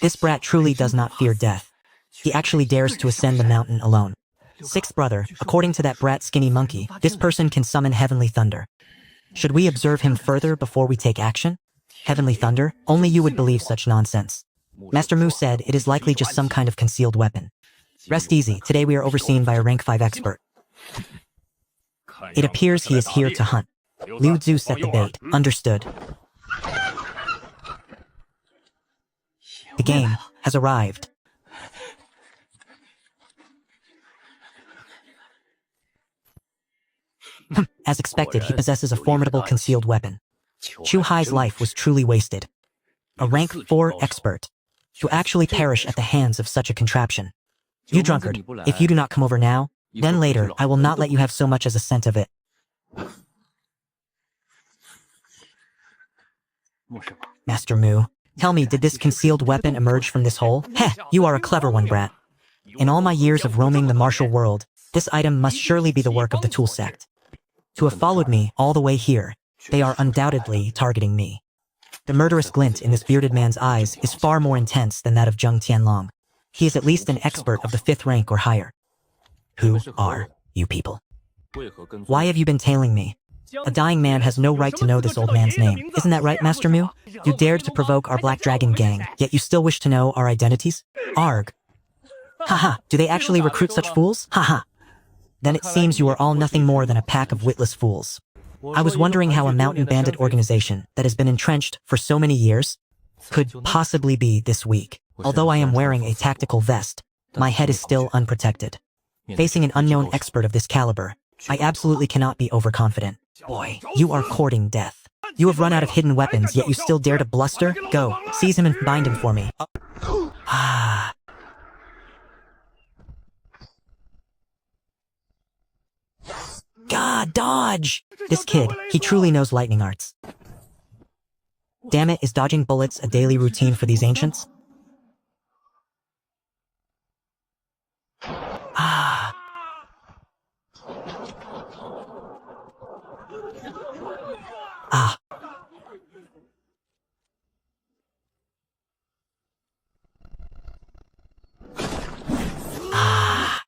A: This brat truly does not fear death. He actually dares to ascend the mountain alone. 6th brother, according to that brat skinny monkey, this person can summon heavenly thunder. Should we observe him further before we take action? Heavenly thunder? Only you would believe such nonsense. Master Mu said it is likely just some kind of concealed weapon. Rest easy, today we are overseen by a rank 5 expert.
B: It appears he is here to hunt. Liu Zhu set the bait. Understood. The game has arrived. As expected, he possesses a formidable concealed weapon. Chu Hai's life was truly wasted. A rank 4 expert to actually perish at the hands of such a contraption. You drunkard, if you do not come over now, then later I will not let you have so much as a cent of it. Master Mu, tell me, did this concealed weapon emerge from this hole? Heh, you are a clever one, brat. In all my years of roaming the martial world, this item must surely be the work of the Tool sect. To have followed me all the way here, they are undoubtedly targeting me. The murderous glint in this bearded man's eyes is far more intense than that of Zheng Tianlong. He is at least an expert of the 5th rank or higher. Who are you people? Why have you been tailing me? A dying man has no right to know this old man's name. Isn't that right, Master Mu? You dared to provoke our Black Dragon gang, yet you still wish to know our identities? Arg. Haha, do they actually recruit such fools? Haha. Then it seems you are all nothing more than a pack of witless fools. I was wondering how a mountain bandit organization that has been entrenched for so many years could possibly be this weak. Although I am wearing a tactical vest, my head is still unprotected. Facing an unknown expert of this caliber, I absolutely cannot be overconfident. Boy, you are courting death. You have run out of hidden weapons, yet you still dare to bluster? Go, seize him and bind him for me. Ah. God, dodge! This kid, he truly knows lightning arts. Damn it, is dodging bullets a daily routine for these ancients? Ah. Ah. Ah.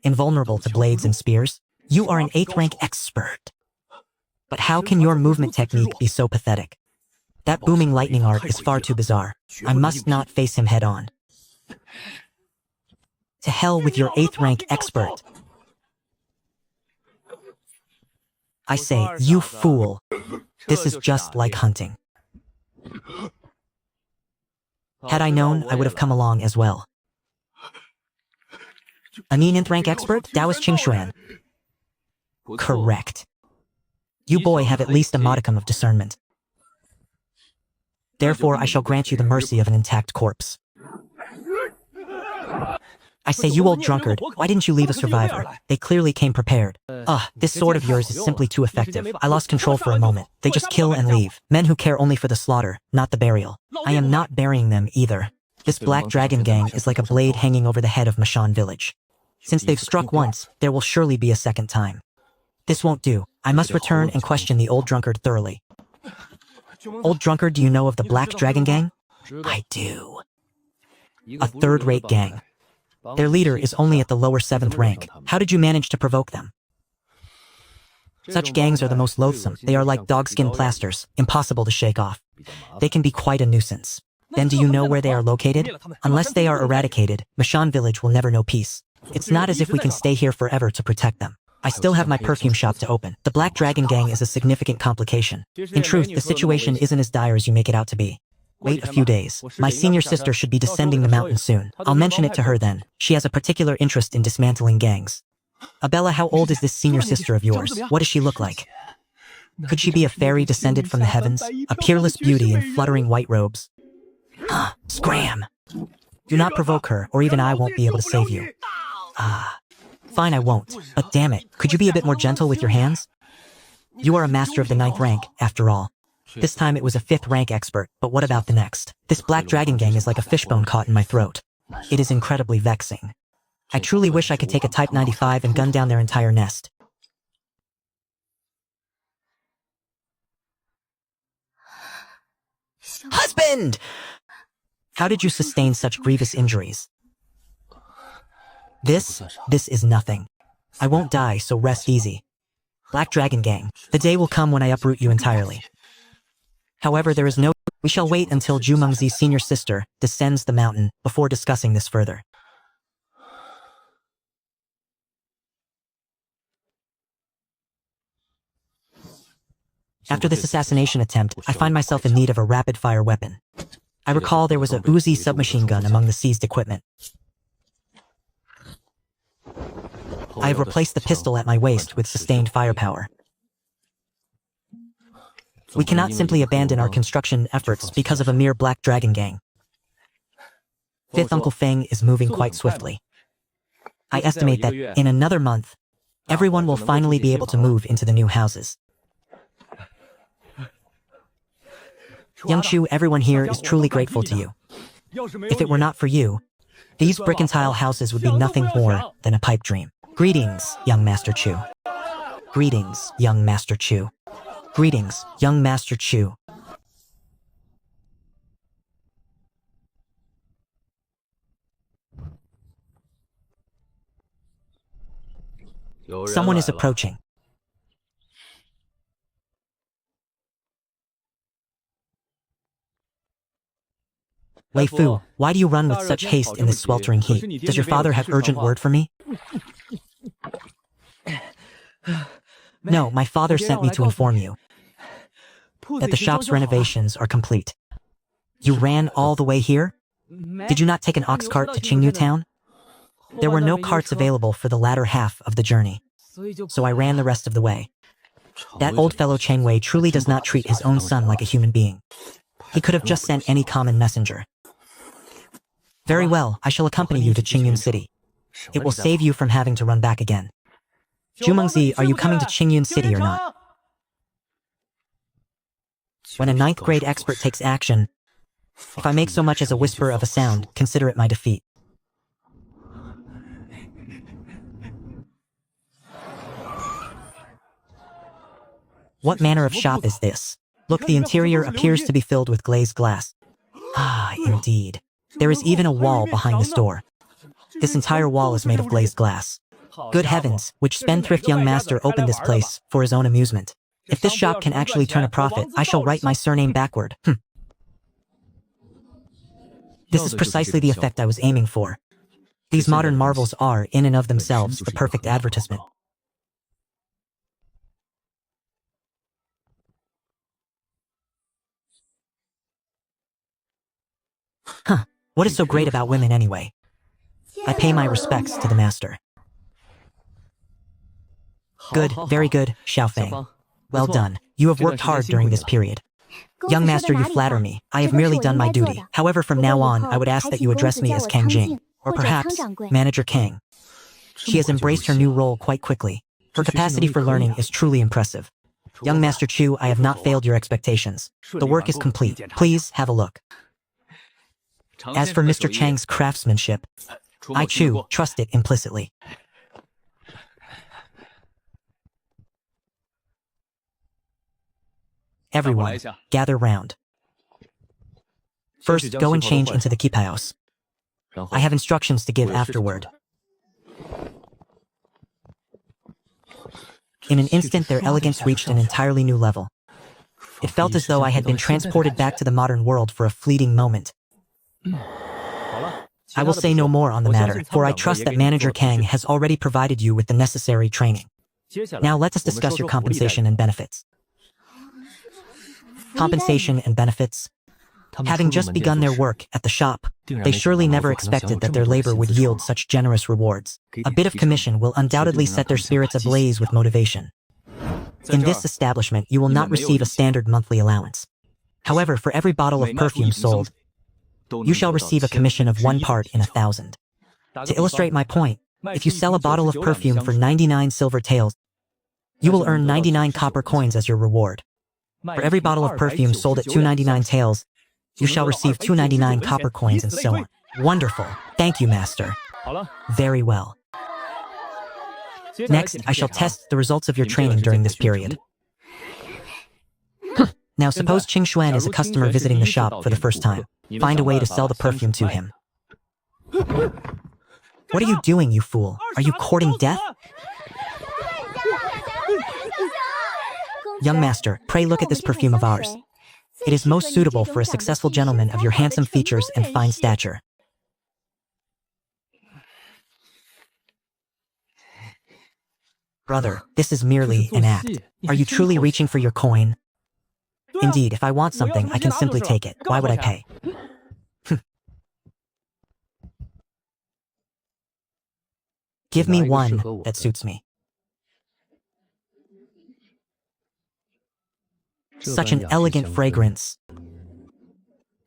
B: Invulnerable to blades and spears? You are an 8th rank expert. But how can your movement technique be so pathetic? That booming lightning art is far too bizarre. I must not face him head on. To hell with your 8th rank expert. I say, you fool. This is just like hunting. Had I known, I would have come along as well. A 9th rank expert? Taoist Qingxuan. Correct. You boy have at least a modicum of discernment. Therefore, I shall grant you the mercy of an intact corpse. I say, you old drunkard, why didn't you leave a survivor? They clearly came prepared. This sword of yours is simply too effective. I lost control for a moment. They just kill and leave. Men who care only for the slaughter, not the burial. I am not burying them either. This Black Dragon gang is like a blade hanging over the head of Mashan village. Since they've struck once, there will surely be a second time. This won't do. I must return and question the old drunkard thoroughly. Old drunkard, do you know of the Black Dragon gang? I do. A 3rd-rate gang. Their leader is only at the lower 7th rank. How did you manage to provoke them? Such gangs are the most loathsome. They are like dogskin plasters, impossible to shake off. They can be quite a nuisance. Then do you know where they are located? Unless they are eradicated, Mashan village will never know peace. It's not as if we can stay here forever to protect them. I still have my perfume shop to open. The Black Dragon gang is a significant complication. In truth, the situation isn't as dire as you make it out to be. Wait a few days. My senior sister should be descending the mountain soon. I'll mention it to her then. She has a particular interest in dismantling gangs. Abella, how old is this senior sister of yours? What does she look like? Could she be a fairy descended from the heavens? A peerless beauty in fluttering white robes? Scram! Do not provoke her, or even I won't be able to save you. Fine, I won't. But damn it, could you be a bit more gentle with your hands? You are a master of the 9th rank, after all. This time it was a 5th rank expert, but what about the next? This Black Dragon gang is like a fishbone caught in my throat. It is incredibly vexing. I truly wish I could take a Type 95 and gun down their entire nest. Husband! How did you sustain such grievous injuries? This is nothing. I won't die, so rest easy. Black Dragon gang, the day will come when I uproot you entirely. However, there is no... We shall wait until Zhu Mengzi's senior sister descends the mountain before discussing this further. After this assassination attempt, I find myself in need of a rapid-fire weapon. I recall there was a Uzi submachine gun among the seized equipment. I have replaced the pistol at my waist with sustained firepower. We cannot simply abandon our construction efforts because of a mere Black Dragon gang. Fifth Uncle Feng is moving quite swiftly. I estimate that in another month, everyone will finally be able to move into the new houses. Young Chu, everyone here is truly grateful to you. If it were not for you, these brick and tile houses would be nothing more than a pipe dream. Greetings, young Master Chu. Greetings, young Master Chu. Greetings, young Master Chu. Someone is approaching. Wei Fu, why do you run with such haste in this sweltering heat? Does your father have urgent word for me? No, my father sent me to inform you that the shop's renovations are complete. You ran all the way here? Did you not take an ox cart to Qingyu Town? There were no carts available for the latter half of the journey, so I ran the rest of the way. That old fellow Chang Wei truly does not treat his own son like a human being. He could have just sent any common messenger. Very well, I shall accompany you to Qingyun City. It will save you from having to run back again. Zhu Mengzi, are you coming to Qingyun City or not? When a 9th grade expert takes action, if I make so much as a whisper of a sound, consider it my defeat. What manner of shop is this? Look, the interior appears to be filled with glazed glass. Ah, indeed. There is even a wall behind this door. This entire wall is made of glazed glass. Good heavens, which spendthrift young master opened this place for his own amusement? If this shop can actually turn a profit, I shall write my surname backward. This is precisely the effect I was aiming for. These modern marvels are, in and of themselves, the perfect advertisement. Huh, what is so great about women anyway? I pay my respects to the master. Good, very good, Xiaofeng. Well done. You have worked hard during this period. Young master, you flatter me. I have merely done my duty. However, from now on, I would ask that you address me as Kang Jing, or perhaps Manager Kang. She has embraced her new role quite quickly. Her capacity for learning is truly impressive. Young Master Chu, I have not failed your expectations. The work is complete. Please have a look. As for Mr. Chang's craftsmanship, I, Chu, trust it implicitly. Everyone, gather round. First, go and change into the keep house. I have instructions to give afterward. In an instant, their elegance reached an entirely new level. It felt as though I had been transported back to the modern world for a fleeting moment. I will say no more on the matter, for I trust that Manager Kang has already provided you with the necessary training. Now let us discuss your compensation and benefits. Compensation and benefits. Having just begun their work at the shop, they surely never expected that their labor would yield such generous rewards. A bit of commission will undoubtedly set their spirits ablaze with motivation. In this establishment, you will not receive a standard monthly allowance. However, for every bottle of perfume sold, you shall receive a commission of 1 part in 1,000. To illustrate my point, if you sell a bottle of perfume for 99 silver taels, you will earn 99 copper coins as your reward. For every bottle of perfume sold at 299 taels, you shall receive 299 copper coins and so on. Wonderful. Thank you, Master. Very well. Next, I shall test the results of your training during this period. Now suppose Qing Xuan is a customer visiting the shop for the first time. Find a way to sell the perfume to him. What are you doing, you fool? Are you courting death? Young master, pray look at this perfume of ours. It is most suitable for a successful gentleman of your handsome features and fine stature. Brother, this is merely an act. Are you truly reaching for your coin?
A: Indeed, if I want something, I can simply take it. Why would I pay? Give me one that suits me. Such an elegant fragrance.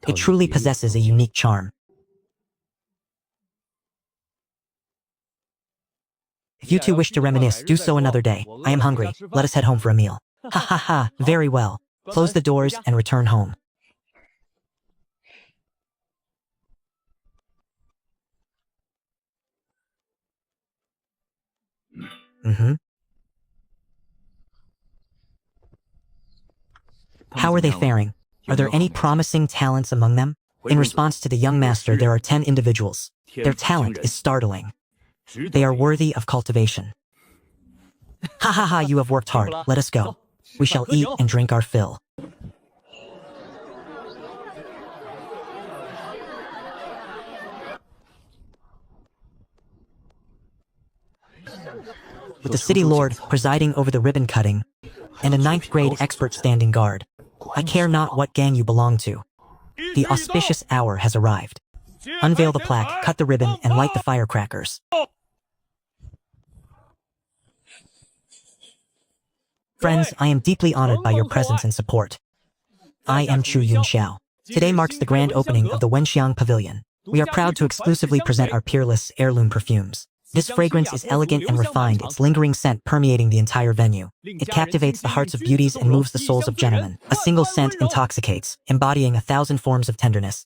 A: It truly possesses a unique charm. If you two wish to reminisce, do so another day. I am hungry. Let us head home for a meal. Ha ha ha, very well. Close the doors and return home. How are they faring? Are there any promising talents among them? In response to the young master, there are 10 individuals. Their talent is startling. They are worthy of cultivation. Ha ha ha, you have worked hard. Let us go. We shall eat and drink our fill. With the city lord presiding over the ribbon cutting, and a 9th grade expert standing guard, I care not what gang you belong to. The auspicious hour has arrived. Unveil the plaque, cut the ribbon, and light the firecrackers. Friends, I am deeply honored by your presence and support. I am Chu Yunxiao. Today marks the grand opening of the Wenxiang Pavilion. We are proud to exclusively present our peerless heirloom perfumes. This fragrance is elegant and refined, its lingering scent permeating the entire venue. It captivates the hearts of beauties and moves the souls of gentlemen. A single scent intoxicates, embodying 1,000 forms of tenderness.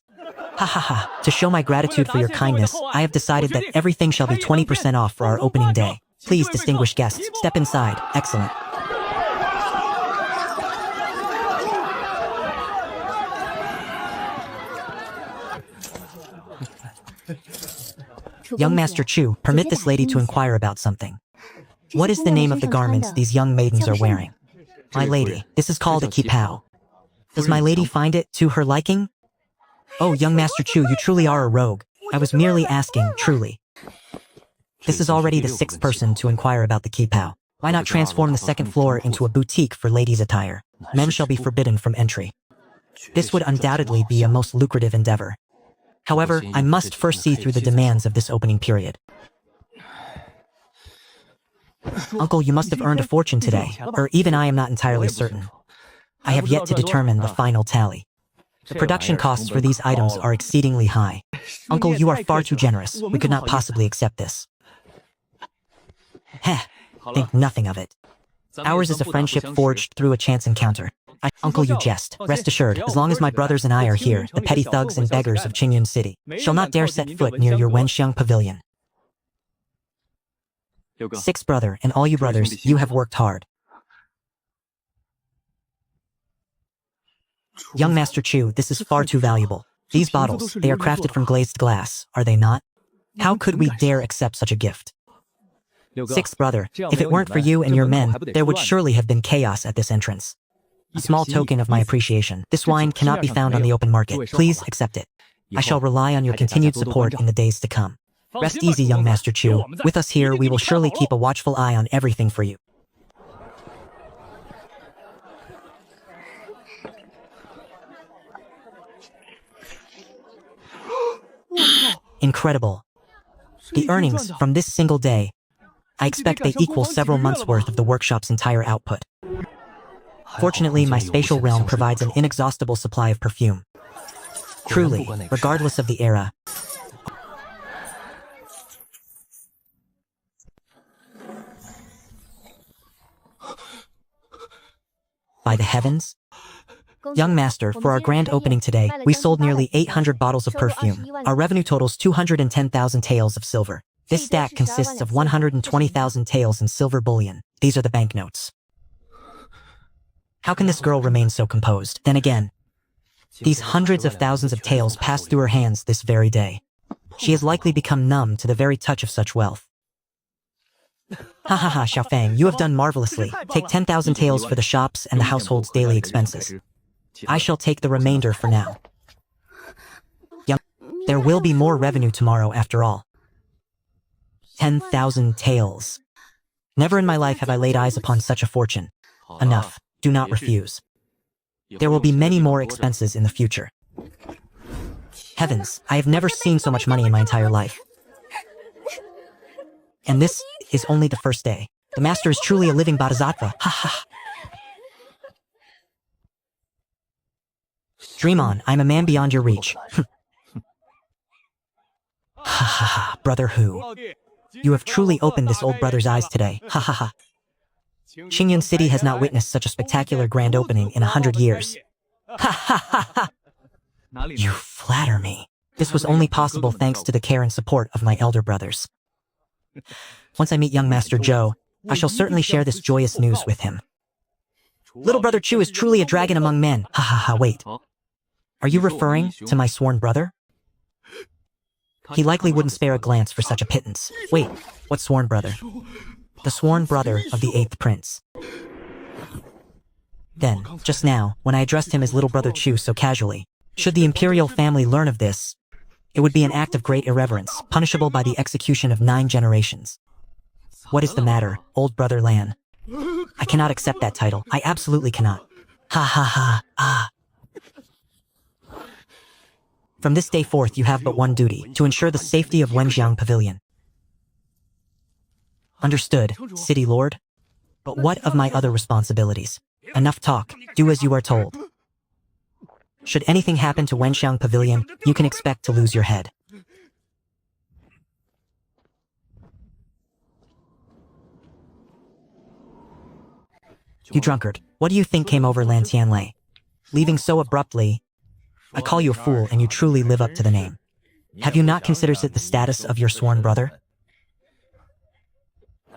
A: Ha ha ha. To show my gratitude for your kindness, I have decided that everything shall be 20% off for our opening day. Please, distinguished guests, step inside. Excellent. Young Master Chu, permit this lady to inquire about something. What is the name of the garments these young maidens are wearing? My lady, this is called a kipao. Does my lady find it to her liking? Oh, young Master Chu, you truly are a rogue. I was merely asking, truly. This is already the 6th person to inquire about the kipao. Why not transform the 2nd floor into a boutique for ladies' attire? Men shall be forbidden from entry. This would undoubtedly be a most lucrative endeavor. However, I must first see through the demands of this opening period. Uncle, you must have earned a fortune today, or even I am not entirely certain. I have yet to determine the final tally. The production costs for these items are exceedingly high. Uncle, you are far too generous. We could not possibly accept this. Heh, think nothing of it. Ours is a friendship forged through a chance encounter. Uncle, you jest. Rest assured, as long as my brothers and I are here, the petty thugs and beggars of Qingyun City shall not dare set foot near your Wenxiang Pavilion. 6th brother, and all you brothers, you have worked hard. Young Master Chu, this is far too valuable. These bottles, they are crafted from glazed glass, are they not? How could we dare accept such a gift? 6th brother, if it weren't for you and your men, there would surely have been chaos at this entrance. A small token of my appreciation. This wine cannot be found on the open market. Please accept it. I shall rely on your continued support in the days to come. Rest easy, young Master Chu. With us here, we will surely keep a watchful eye on everything for you. Incredible. The earnings from this single day, I expect they equal several months' worth of the workshop's entire output. Fortunately, my spatial realm provides an inexhaustible supply of perfume. Truly, regardless of the era. By the heavens? Young Master, for our grand opening today, we sold nearly 800 bottles of perfume. Our revenue totals 210,000 taels of silver. This stack consists of 120,000 taels in silver bullion. These are the banknotes. How can this girl remain so composed? Then again, these hundreds of thousands of taels passed through her hands this very day. She has likely become numb to the very touch of such wealth. Ha ha ha, Xiaofang, you have done marvelously. Take 10,000 taels for the shops and the household's daily expenses. I shall take the remainder for now. There will be more revenue tomorrow after all. 10,000 taels. Never in my life have I laid eyes upon such a fortune. Enough. Do not refuse. There will be many more expenses in the future. Heavens, I have never seen so much money in my entire life. And this is only the first day. The master is truly a living bodhisattva. Ha ha. Dream on, I'm a man beyond your reach. Ha ha ha, brother who? You have truly opened this old brother's eyes today. Ha ha ha. Qingyun City has not witnessed such a spectacular grand opening in 100 years. Ha ha ha ha. You flatter me. This was only possible thanks to the care and support of my elder brothers. Once I meet young Master Zhou, I shall certainly share this joyous news with him. Little brother Chu is truly a dragon among men. Ha ha ha, wait. Are you referring to my sworn brother? He likely wouldn't spare a glance for such a pittance. Wait, what sworn brother? The sworn brother of the 8th prince. Then, just now, when I addressed him as little brother Chu so casually, should the imperial family learn of this, it would be an act of great irreverence, punishable by the execution of 9 generations. What is the matter, old brother Lan? I cannot accept that title. I absolutely cannot. Ha ha ha, ah. From this day forth, you have but one duty, to ensure the safety of Wenjiang Pavilion. Understood, City Lord? But what of my other responsibilities? Enough talk, do as you are told. Should anything happen to Wenxiang Pavilion, you can expect to lose your head. You drunkard, what do you think came over Lan Tianlei? Leaving so abruptly, I call you a fool and you truly live up to the name. Have you not considered it the status of your sworn brother?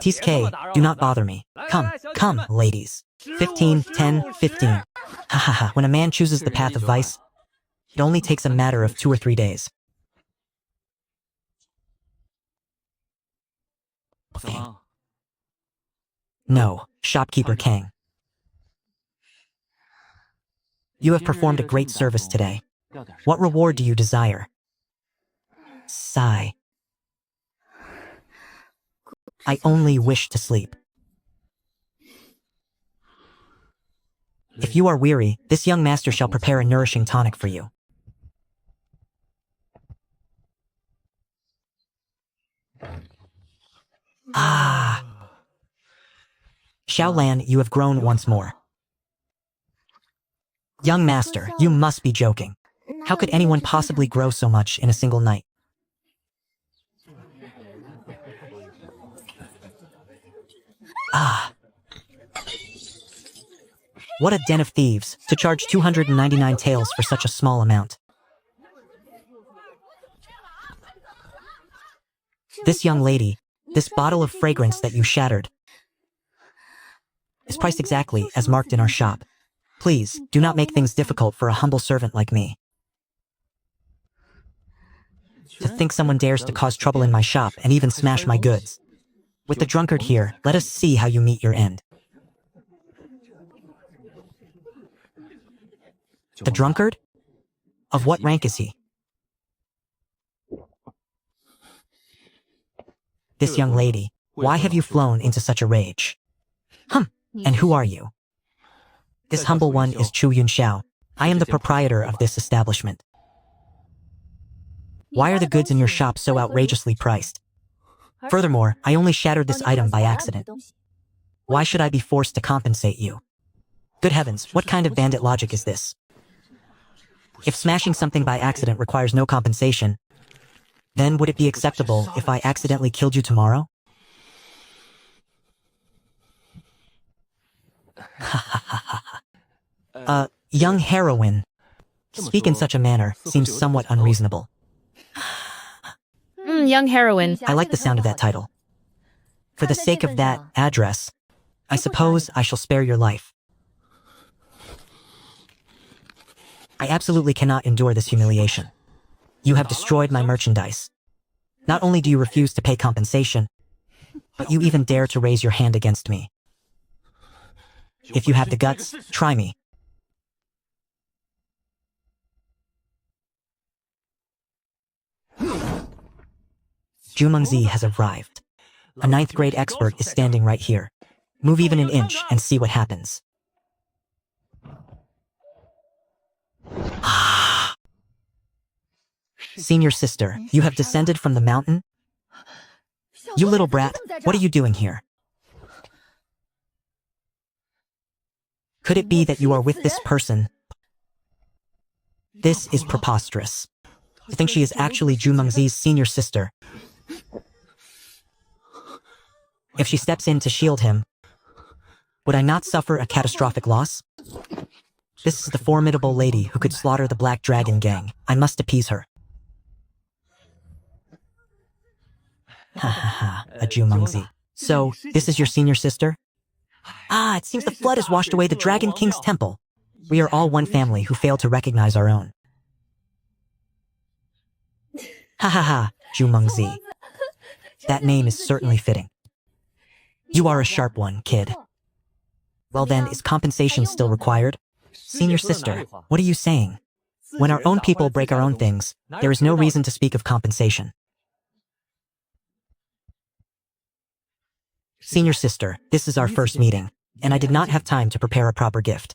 A: Tiske, do not bother me. Come, come, ladies. 15, 10, 15. Ha ha ha, when a man chooses the path of vice, it only takes a matter of 2 or 3 days. No, shopkeeper Kang. You have performed a great service today. What reward do you desire? Sigh. I only wish to sleep. If you are weary, this young master shall prepare a nourishing tonic for you. Ah. Xiaolan, you have grown once more. Young master, you must be joking. How could anyone possibly grow so much in a single night? Ah. What a den of thieves, to charge 299 taels for such a small amount. This young lady, this bottle of fragrance that you shattered, is priced exactly as marked in our shop. Please, do not make things difficult for a humble servant like me. To think someone dares to cause trouble in my shop and even smash my goods. With the drunkard here, let us see how you meet your end. The drunkard? Of what rank is he? This young lady, why have you flown into such a rage? And who are you? This humble one is Chu Yunxiao. I am the proprietor of this establishment. Why are the goods in your shop so outrageously priced? Furthermore, I only shattered this item by accident. Why should I be forced to compensate you? Good heavens, what kind of bandit logic is this? If smashing something by accident requires no compensation, then would it be acceptable if I accidentally killed you tomorrow? Young heroine. Speak in such a manner seems somewhat unreasonable.
J: Young heroine.
A: I like the sound of that title. For the sake of that address, I suppose I shall spare your life. I absolutely cannot endure this humiliation. You have destroyed my merchandise. Not only do you refuse to pay compensation, but you even dare to raise your hand against me. If you have the guts, try me. Zhu Mengzi has arrived. A 9th grade expert is standing right here. Move even an inch and see what happens.
B: Senior sister, you have descended from the mountain? You little brat, what are you doing here? Could it be that you are with this person? This is preposterous. To think she is actually Zhu Mengzi's senior sister. If she steps in to shield him, would I not suffer a catastrophic loss? This is the formidable lady who could slaughter the Black Dragon gang. I must appease her. Ha ha ha, a Zhu Mengzi. So, this is your senior sister? Ah, it seems the flood has washed away the Dragon King's temple. We are all one family who failed to recognize our own. Ha ha ha, Zhu Mengzi. That name is certainly fitting. You are a sharp one, kid. Well then, is compensation still required? Senior sister, what are you saying? When our own people break our own things, there is no reason to speak of compensation. Senior sister, this is our first meeting, and I did not have time to prepare a proper gift.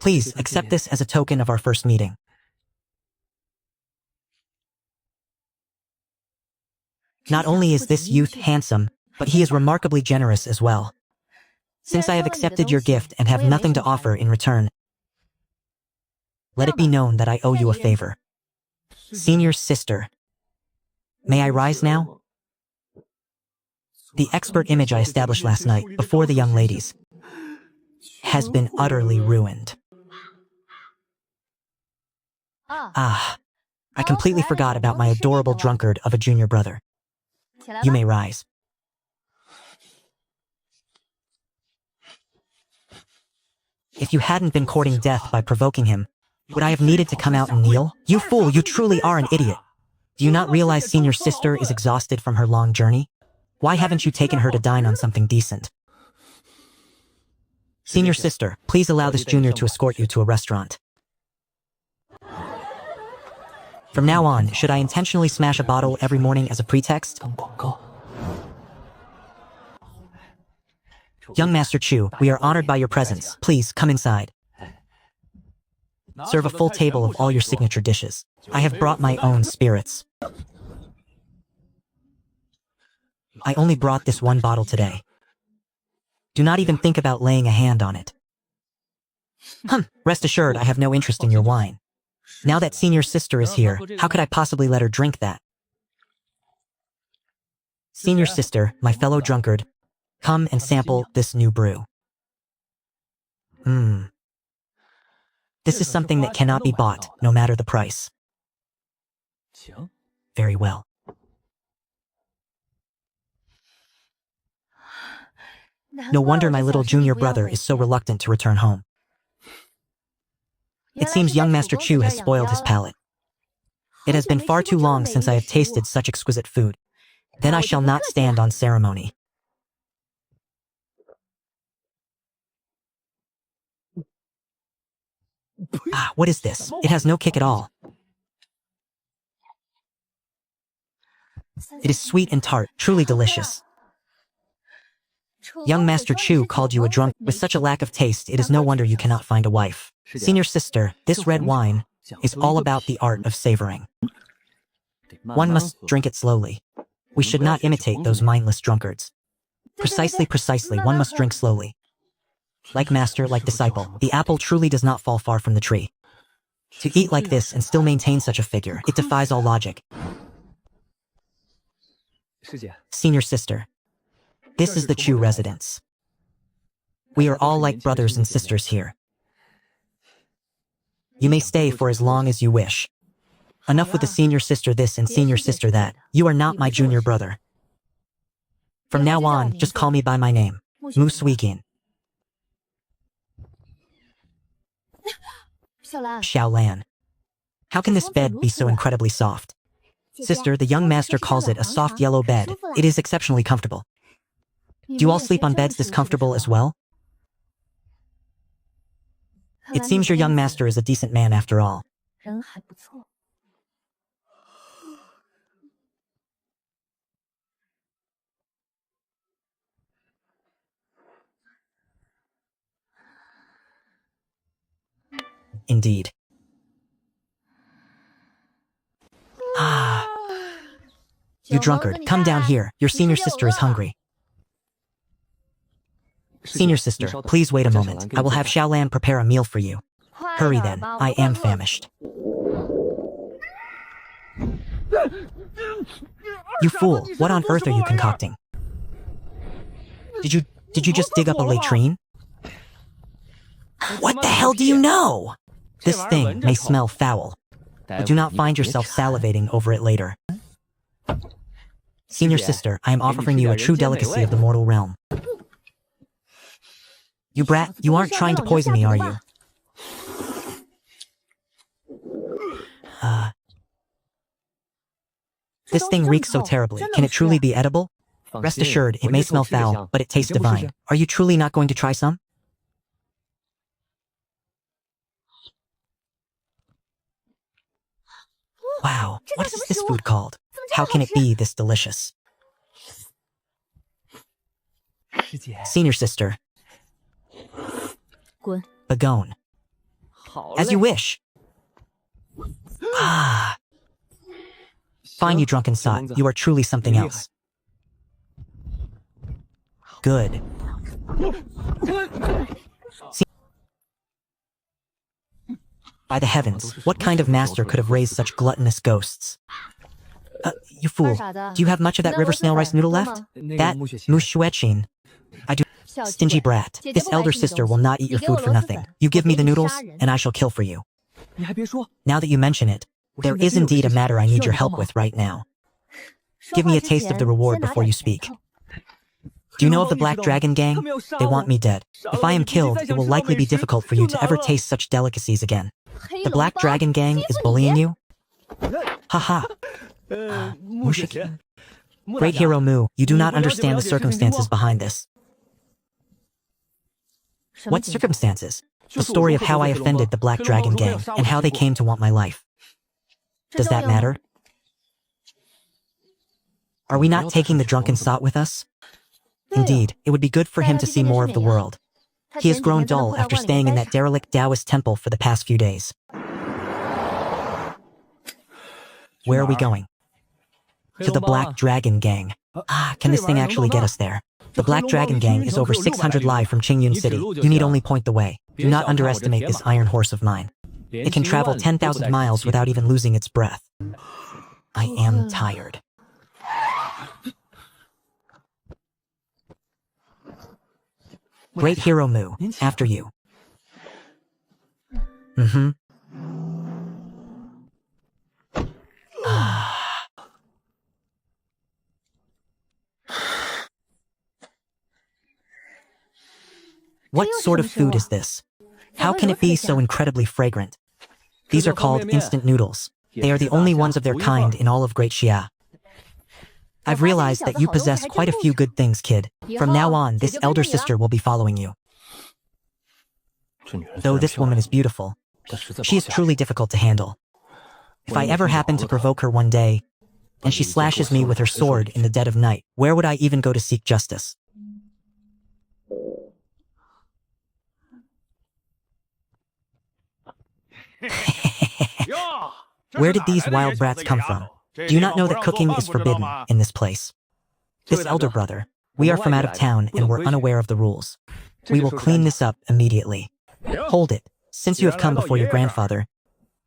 B: Please accept this as a token of our first meeting. Not only is this youth handsome, but he is remarkably generous as well. Since I have accepted your gift and have nothing to offer in return, let it be known that I owe you a favor. Senior sister, may I rise now? The expert image I established last night, before the young ladies, has been utterly ruined. Ah, I completely forgot about my adorable drunkard of a junior brother. You may rise. If you hadn't been courting death by provoking him, would I have needed to come out and kneel? You fool, you truly are an idiot. Do you not realize senior sister is exhausted from her long journey? Why haven't you taken her to dine on something decent? Senior sister, please allow this junior to escort you to a restaurant. From now on, should I intentionally smash a bottle every morning as a pretext? Young Master Chu, we are honored by your presence. Please, come inside. Serve a full table of all your signature dishes. I have brought my own spirits. I only brought this one bottle today. Do not even think about laying a hand on it. Rest assured, I have no interest in your wine. Now that senior sister is here, how could I possibly let her drink that? Senior sister, my fellow drunkard, come and sample this new brew. This is something that cannot be bought, no matter the price. Very well. No wonder my little junior brother is so reluctant to return home. It seems young Master Chu has spoiled his palate. It has been far too long since I have tasted such exquisite food. Then I shall not stand on ceremony. Ah, what is this? It has no kick at all. It is sweet and tart, truly delicious. Young Master Chu called you a drunk. With such a lack of taste, it is no wonder you cannot find a wife. Senior sister, this red wine is all about the art of savoring. One must drink it slowly. We should not imitate those mindless drunkards. Precisely, one must drink slowly. Like master, like disciple, the apple truly does not fall far from the tree. To eat like this and still maintain such a figure, it defies all logic. Senior sister, this is the Chu residence. We are all like brothers and sisters here. You may stay for as long as you wish. Enough with the senior sister this and senior sister that. You are not my junior brother. From now on, just call me by my name, Mu Suiqin. Xiaolan. How can this bed be so incredibly soft? Sister, the young master calls it a soft yellow bed. It is exceptionally comfortable. Do you all sleep on beds this comfortable as well? It seems your young master is a decent man after all.
A: Indeed. Ah. You drunkard, come down here. Your senior sister is hungry. Senior sister, please wait a moment. I will have Xiaolan prepare a meal for you. Hurry then, I am famished. You fool, what on earth are you concocting? Did you just dig up a latrine? What the hell do you know? This thing may smell foul, but do not find yourself salivating over it later. Senior sister, I am offering you a true delicacy of the mortal realm. You brat, you aren't trying to poison me, are you? This thing reeks so terribly. Can it truly be edible? Rest assured, it may smell foul, but it tastes divine. Are you truly not going to try some? Wow, what is this food called? How can it be this delicious? Senior sister. Begone. As you wish. Ah. Fine, you drunken sot. You are truly something else. Good. By the heavens, what kind of master could have raised such gluttonous ghosts? You fool. Do you have much of that river snail rice noodle left? That mushuechin. I do. Stingy brat. This elder sister will not eat your food for nothing. You give me the noodles, and I shall kill for you. Now that you mention it, there is indeed a matter I need your help with right now. Give me a taste of the reward before you speak. Do you know of the Black Dragon Gang? They want me dead. If I am killed, it will likely be difficult for you to ever taste such delicacies again. The Black Dragon Gang is bullying you? Haha. Great hero Mu, you do not understand the circumstances behind this. What circumstances? The story of how I offended the Black Dragon Gang and how they came to want my life. Does that matter? Are we not taking the drunken sot with us? Indeed, it would be good for him to see more of the world. He has grown dull after staying in that derelict Taoist temple for the past few days. Where are we going? To the Black Dragon Gang. Can this thing actually get us there? The Black Dragon Gang is over 600 li from Qingyun City. You need only point the way. Do not underestimate this iron horse of mine. It can travel 10,000 miles without even losing its breath. I am tired. Great hero Mu, after you. What sort of food is this? How can it be so incredibly fragrant? These are called instant noodles. They are the only ones of their kind in all of Great Xia. I've realized that you possess quite a few good things, kid. From now on, this elder sister will be following you. Though this woman is beautiful, she is truly difficult to handle. If I ever happen to provoke her one day, and she slashes me with her sword in the dead of night, where would I even go to seek justice? Where did these wild brats come from? Do you not know that cooking is forbidden in this place? This elder brother, we are from out of town and we're unaware of the rules. We will clean this up immediately. Hold it, since you have come before your grandfather,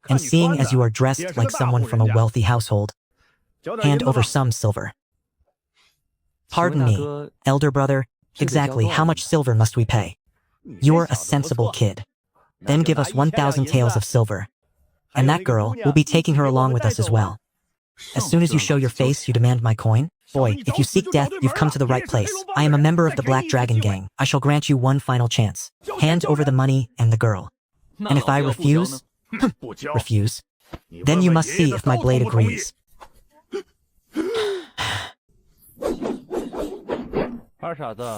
A: and seeing as you are dressed like someone from a wealthy household, hand over some silver. Pardon me, elder brother, exactly how much silver must we pay? You're a sensible kid. Then give us 1,000 taels of silver. And that girl, will be taking her along with us as well. As soon as you show your face, you demand my coin? Boy, if you seek death, you've come to the right place. I am a member of the Black Dragon Gang. I shall grant you one final chance. Hand over the money and the girl. And if I refuse, refuse, then you must see if my blade agrees.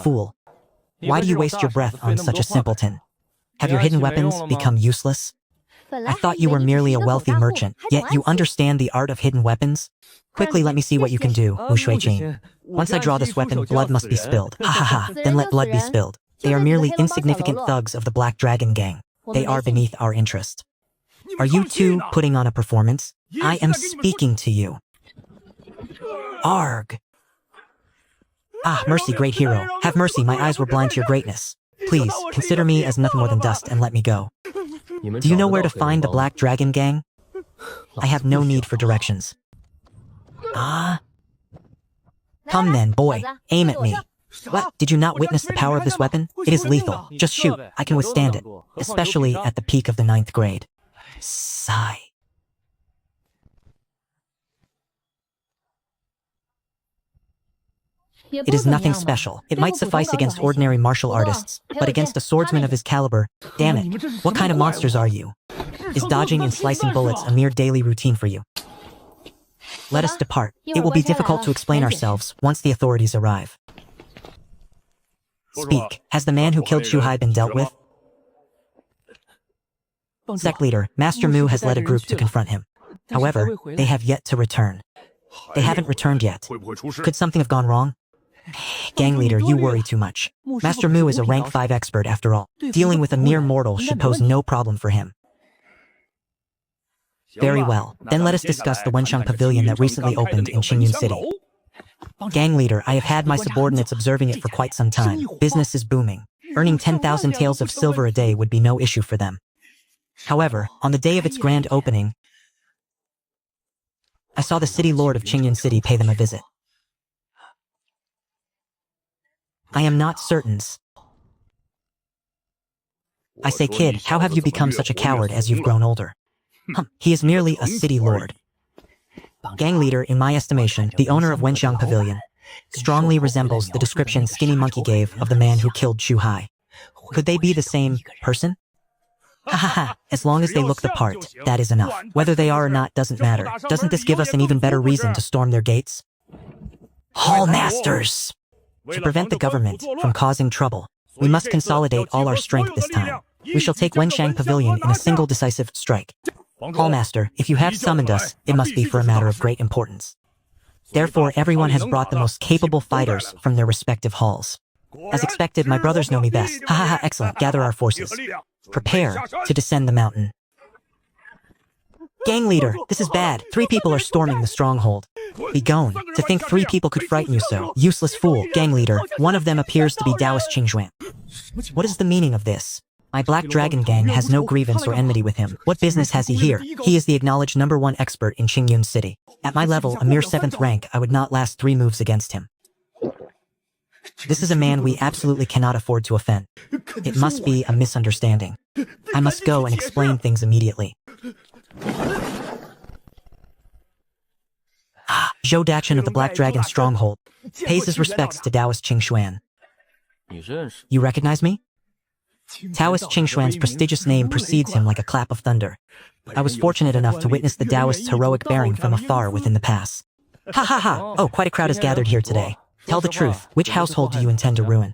A: Fool. Why do you waste your breath on such a simpleton? Have your hidden weapons become useless? I thought you were merely a wealthy merchant, yet you understand the art of hidden weapons? Quickly let me see what you can do, Wu Shuijin. Once I draw this weapon, blood must be spilled. Ha ha ha, then let blood be spilled. They are merely insignificant thugs of the Black Dragon Gang. They are beneath our interest. Are you two putting on a performance? I am speaking to you. Arg. Ah, mercy, great hero. Have mercy, my eyes were blind to your greatness. Please, consider me as nothing more than dust and let me go. Do you know where to find the Black Dragon Gang? I have no need for directions. Ah. Come then, boy. Aim at me. What? Did you not witness the power of this weapon? It is lethal. Just shoot. I can withstand it. Especially at the peak of the 9th grade. Sigh. It is nothing special. It might suffice against ordinary martial artists, but against a swordsman of his caliber, damn it. What kind of monsters are you? Is dodging and slicing bullets a mere daily routine for you? Let us depart. It will be difficult to explain ourselves once the authorities arrive. Speak. Has the man who killed Shuhai been dealt with? Sect leader, Master Mu has led a group to confront him. However, they have yet to return. They haven't returned yet. Could something have gone wrong? Gang leader, you worry too much. Master Mu is a rank 5 expert after all. Dealing with a mere mortal should pose no problem for him. Very well. Then let us discuss the Wenxiang Pavilion that recently opened in Qingyun City. Gang leader, I have had my subordinates observing it for quite some time. Business is booming. Earning 10,000 taels of silver a day would be no issue for them. However, on the day of its grand opening, I saw the city lord of Qingyun City pay them a visit. I am not certain. I say, kid, how have you become such a coward as you've grown older? He is merely a city lord. Gang leader, in my estimation, the owner of Wenxiang Pavilion, strongly resembles the description Skinny Monkey gave of the man who killed Shuhai. Could they be the same person? Ha ha ha, as long as they look the part, that is enough. Whether they are or not doesn't matter. Doesn't this give us an even better reason to storm their gates? Hall Masters! To prevent the government from causing trouble, we must consolidate all our strength this time. We shall take Wenxiang Pavilion in a single decisive strike. Hallmaster, if you have summoned us, it must be for a matter of great importance. Therefore, everyone has brought the most capable fighters from their respective halls. As expected, my brothers know me best. Ha ha ha, excellent. Gather our forces. Prepare to descend the mountain. Gang leader, this is bad. 3 people are storming the stronghold. Be gone. To think 3 people could frighten you so. Useless fool. Gang leader, one of them appears to be Taoist Qingxuan. What is the meaning of this? My Black Dragon Gang has no grievance or enmity with him. What business has he here? He is the acknowledged #1 expert in Qingyun City. At my level, a mere 7th rank, I would not last 3 moves against him. This is a man we absolutely cannot afford to offend. It must be a misunderstanding. I must go and explain things immediately. Zhou Dachin of the Black Dragon Stronghold pays his respects to Taoist Qingxuan. You recognize me? Taoist Qingxuan's prestigious name precedes him like a clap of thunder. I was fortunate enough to witness the Taoist's heroic bearing from afar within the pass. Ha ha ha! Oh, quite a crowd has gathered here today. Tell the truth, which household do you intend to ruin?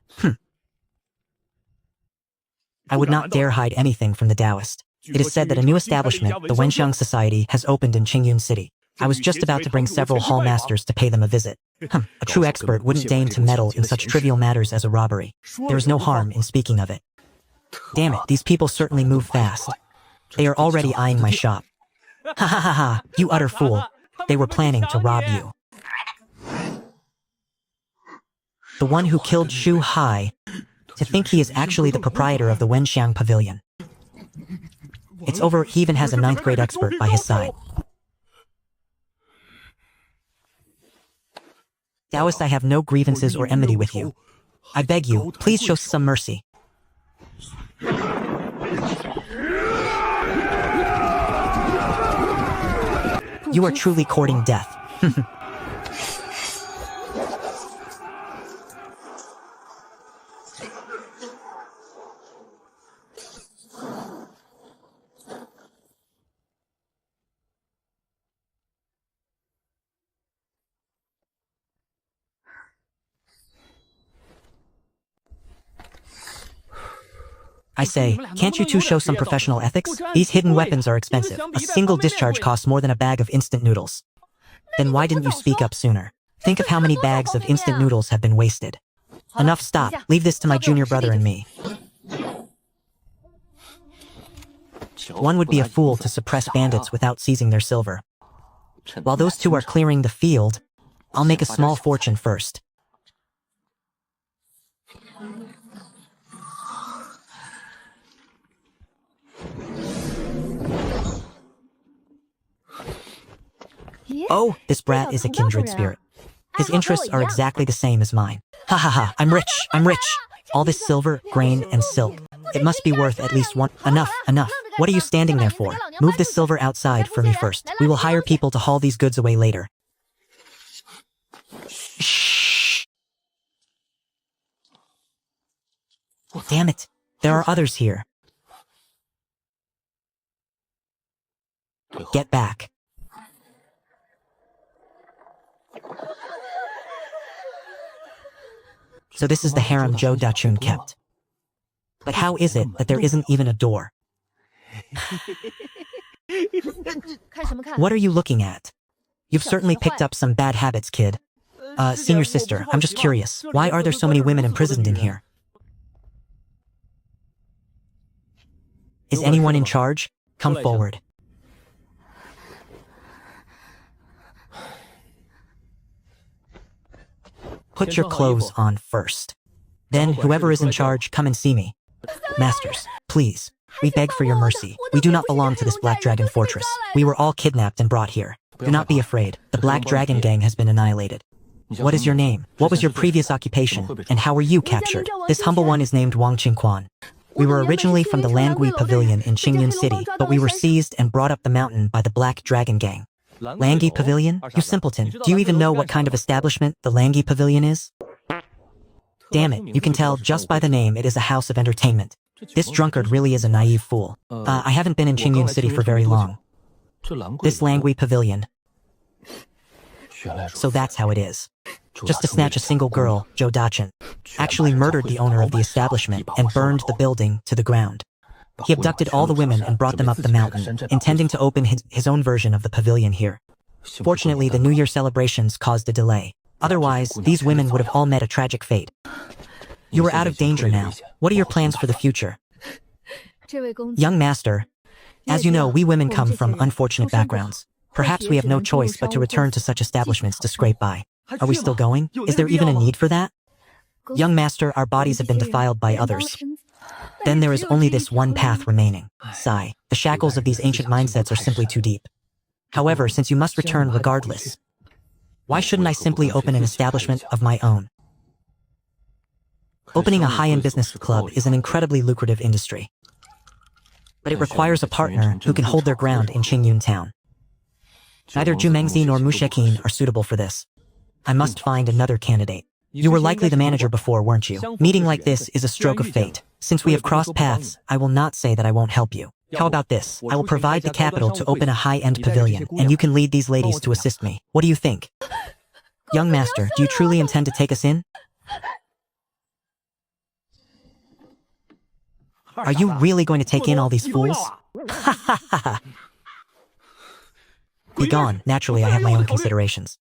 A: I would not dare hide anything from the Taoist. It is said that a new establishment, the Wenxiang Society, has opened in Qingyun City. I was just about to bring several hall masters to pay them a visit. A true expert wouldn't deign to meddle in such trivial matters as a robbery. There is no harm in speaking of it. Damn it, these people certainly move fast. They are already eyeing my shop. Ha ha ha ha, you utter fool. They were planning to rob you. The one who killed Shu Hai, to think he is actually the proprietor of the Wenxiang Pavilion. It's over, he even has a 9th grade expert by his side. Taoist, I have no grievances or enmity with you. I beg you, please show some mercy. You are truly courting death. I say, can't you two show some professional ethics? These hidden weapons are expensive. A single discharge costs more than a bag of instant noodles. Then why didn't you speak up sooner? Think of how many bags of instant noodles have been wasted. Enough, stop. Leave this to my junior brother and me. One would be a fool to suppress bandits without seizing their silver. While those two are clearing the field, I'll make a small fortune first. Oh, this brat is a kindred spirit. His interests are exactly the same as mine. Ha ha ha, I'm rich, I'm rich. All this silver, grain, and silk. It must be worth at least one. Enough, enough. What are you standing there for? Move this silver outside for me first. We will hire people to haul these goods away later. Shh. Damn it. There are others here. Get back. So this is the harem Zhou Dachun kept. But how is it that there isn't even a door? What are you looking at? You've certainly picked up some bad habits, kid. Senior sister, I'm just curious. Why are there so many women imprisoned in here? Is anyone in charge? Come forward. Put your clothes on first. Then, whoever is in charge, come and see me. Masters, please. We beg for your mercy. We do not belong to this Black Dragon fortress. We were all kidnapped and brought here. Do not be afraid. The Black Dragon gang has been annihilated. What is your name? What was your previous occupation? And how were you captured? This humble one is named Wang Qingquan. We were originally from the Langui Pavilion in Qingyun City, but we were seized and brought up the mountain by the Black Dragon gang. Langui Pavilion? You simpleton. Do you even know what kind of establishment the Langui Pavilion is? Damn it, you can tell just by the name it is a house of entertainment. This drunkard really is a naive fool. I haven't been in Qingyun City for very long. This Langui Pavilion. So that's how it is. Just to snatch a single girl, Zhou Dachun actually murdered the owner of the establishment and burned the building to the ground. He abducted all the women and brought them up the mountain, intending to open his own version of the pavilion here. Fortunately, the New Year celebrations caused a delay. Otherwise, these women would have all met a tragic fate. You are out of danger now. What are your plans for the future? Young master, as you know, we women come from unfortunate backgrounds. Perhaps we have no choice but to return to such establishments to scrape by. Are we still going? Is there even a need for that? Young master, our bodies have been defiled by others. Then there is only this one path remaining. Sigh. The shackles of these ancient mindsets are simply too deep. However, since you must return regardless, why shouldn't I simply open an establishment of my own? Opening a high-end business club is an incredibly lucrative industry. But it requires a partner who can hold their ground in Qingyun town. Neither Zhu Mengzi nor Mu Sheqin are suitable for this. I must find another candidate. You were likely the manager before, weren't you? Meeting like this is a stroke of fate. Since we have crossed paths, I will not say that I won't help you. How about this? I will provide the capital to open a high-end pavilion, and you can lead these ladies to assist me. What do you think? Young master, do you truly intend to take us in? Are you really going to take in all these fools? Ha ha ha ha! Be gone. Naturally, I have my own considerations.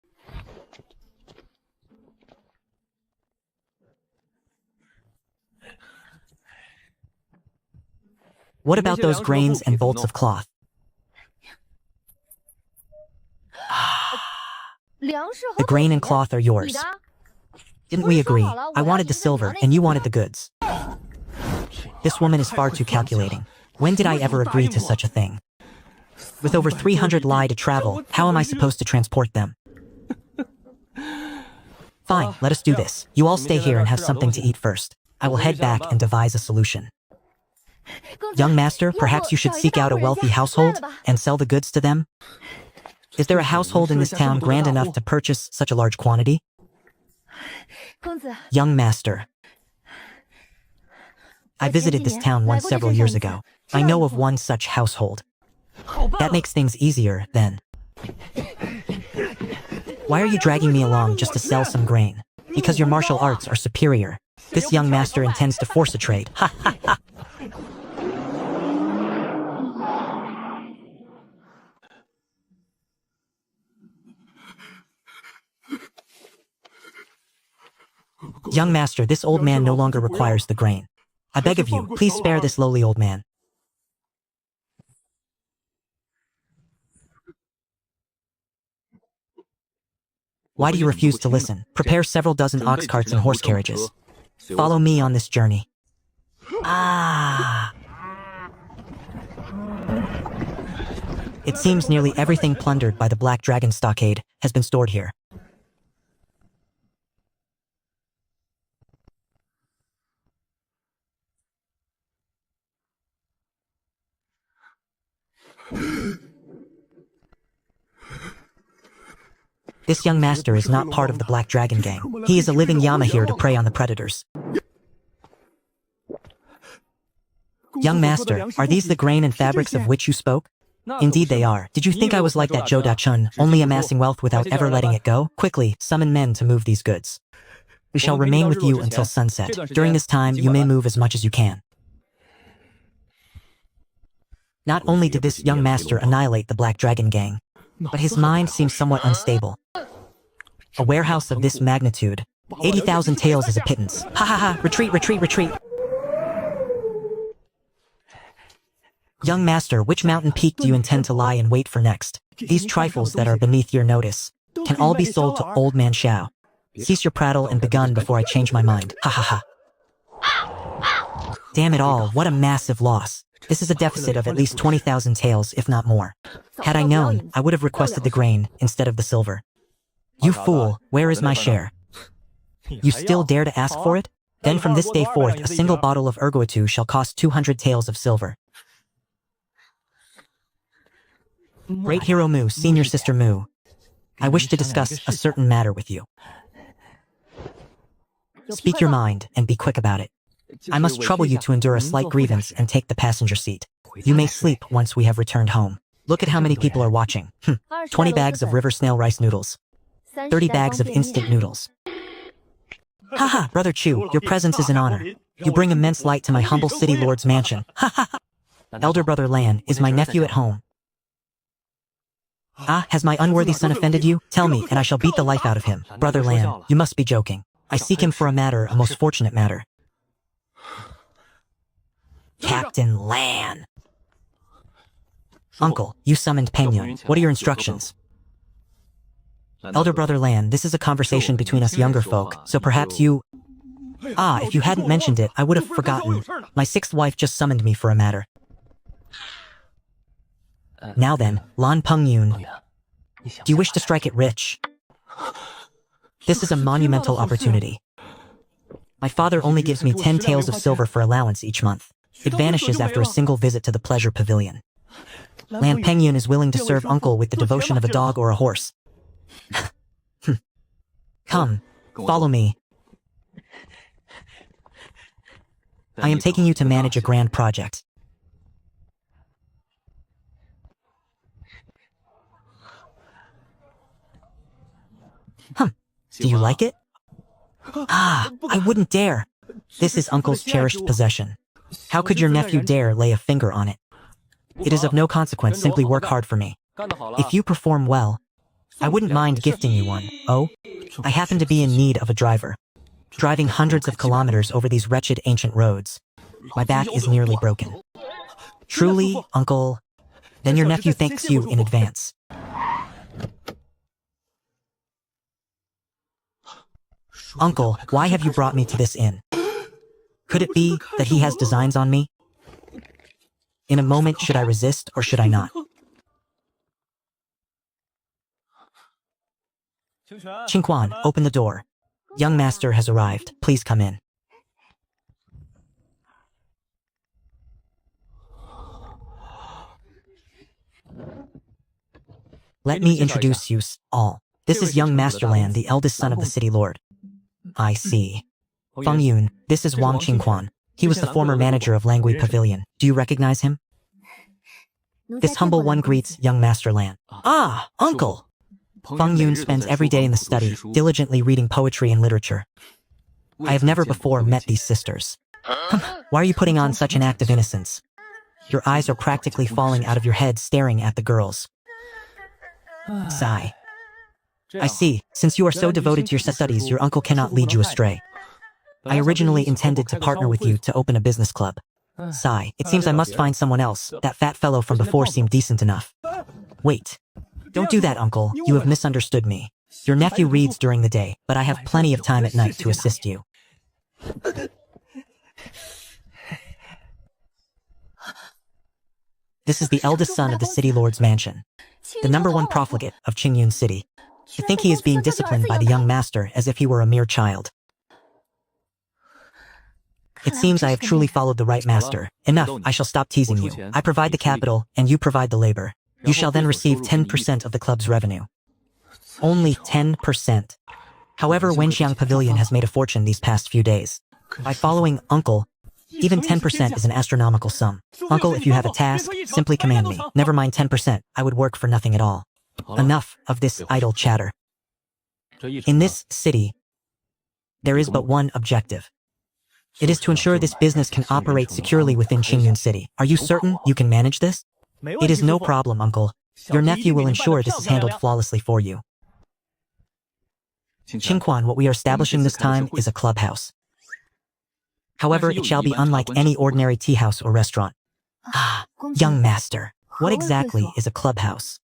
A: What about those grains and bolts of cloth? The grain and cloth are yours. Didn't we agree? I wanted the silver, and you wanted the goods. This woman is far too calculating. When did I ever agree to such a thing? With over 300 li to travel, how am I supposed to transport them? Fine, let us do this. You all stay here and have something to eat first. I will head back and devise a solution. Young master, perhaps you should seek out a wealthy household and sell the goods to them? Is there a household in this town grand enough to purchase such a large quantity? Young master, I visited this town once several years ago. I know of one such household. That makes things easier, then. Why are you dragging me along just to sell some grain? Because your martial arts are superior. This young master intends to force a trade. Ha ha ha! Young master, this old man no longer requires the grain. I beg of you, please spare this lowly old man. Why do you refuse to listen? Prepare several dozen ox carts and horse carriages. Follow me on this journey. Ah! It seems nearly everything plundered by the Black Dragon stockade has been stored here. This young master is not part of the Black Dragon gang. He is a living llama here to prey on the predators. Young master, are these the grain and fabrics of which you spoke? Indeed they are. Did you think I was like that Zhou Dachun, only amassing wealth without ever letting it go? Quickly, summon men to move these goods. We shall remain with you until sunset. During this time, you may move as much as you can. Not only did this young master annihilate the Black Dragon gang, but his mind seems somewhat unstable. A warehouse of this magnitude, 80,000 taels is a pittance. Ha ha ha, retreat, retreat, retreat. Young master, which mountain peak do you intend to lie in wait for next? These trifles that are beneath your notice can all be sold to Old Man Xiao. Cease your prattle and begun before I change my mind. Ha ha ha. Damn it all, what a massive loss. This is a deficit of at least 20,000 taels, if not more. Had I known, I would have requested the grain instead of the silver. You fool, where is my share? You still dare to ask for it? Then from this day forth, a single bottle of ergoatu shall cost 200 taels of silver. Great Hero Mu, Senior Sister Mu, I wish to discuss a certain matter with you. Speak your mind, and be quick about it. I must trouble you to endure a slight grievance and take the passenger seat. You may sleep once we have returned home. Look at how many people are watching. 20 bags of river snail rice noodles. 30 bags of instant noodles. Haha, Brother Chu, your presence is an honor. You bring immense light to my humble city lord's mansion. Haha. Elder Brother Lan, is my nephew at home? Ah, has my unworthy son offended you? Tell me, and I shall beat the life out of him. Brother Lan, you must be joking. I seek him for a most fortunate matter. Captain Lan. Uncle, you summoned Peng Yun. What are your instructions? Elder Brother Lan, this is a conversation between us younger folk, so perhaps you... Ah, if you hadn't mentioned it, I would have forgotten. My sixth wife just summoned me for a matter. Now then, Lan Peng Yun, do you wish to strike it rich? This is a monumental opportunity. My father only gives me 10 taels of silver for allowance each month. It vanishes after a single visit to the pleasure pavilion. Lan Peng Yun is willing to serve uncle with the devotion of a dog or a horse. Come, follow me. I am taking you to manage a grand project. Do you like it? Ah, I wouldn't dare. This is uncle's cherished possession. How could your nephew dare lay a finger on it? It is of no consequence, simply work hard for me. If you perform well, I wouldn't mind gifting you one. Oh, I happen to be in need of a driver. Driving hundreds of kilometers over these wretched ancient roads. My back is nearly broken. Truly, uncle, then your nephew thanks you in advance. Uncle, why have you brought me to this inn? Could it be that he has designs on me? In a moment, should I resist or should I not? Qingquan, open the door. Young master has arrived. Please come in. Let me introduce you all. This is young Master Lan, the eldest son of the city lord. I see. Feng Yun, this is Wang Qingquan. He was the former manager of Langui Pavilion. Do you recognize him? This humble one greets young Master Lan. Ah, uncle! Feng Yun spends every day in the study, diligently reading poetry and literature. I have never before met these sisters. Why are you putting on such an act of innocence? Your eyes are practically falling out of your head staring at the girls. Sigh. I see. Since you are so devoted to your studies, your uncle cannot lead you astray. I originally intended to partner with you to open a business club. Sigh. It seems I must find someone else. That fat fellow from before seemed decent enough. Wait. Don't do that, uncle. You have misunderstood me. Your nephew reads during the day, but I have plenty of time at night to assist you. This is the eldest son of the city lord's mansion, the #1 profligate of Qingyun City. I think he is being disciplined by the young master as if he were a mere child. It seems I have truly followed the right master. Enough, I shall stop teasing you. I provide the capital, and you provide the labor. You shall then receive 10% of the club's revenue. Only 10%. However, Wenxiang Pavilion has made a fortune these past few days. By following Uncle, even 10% is an astronomical sum. Uncle, if you have a task, simply command me. Never mind 10%, I would work for nothing at all. Enough of this idle chatter. In this city, there is but one objective. It is to ensure this business can operate securely within Qingyun City. Are you certain you can manage this? It is no problem, Uncle. Your nephew will ensure this is handled flawlessly for you. Qingquan, what we are establishing this time is a clubhouse. However, it shall be unlike any ordinary tea house or restaurant. Ah, young master, what exactly is a clubhouse?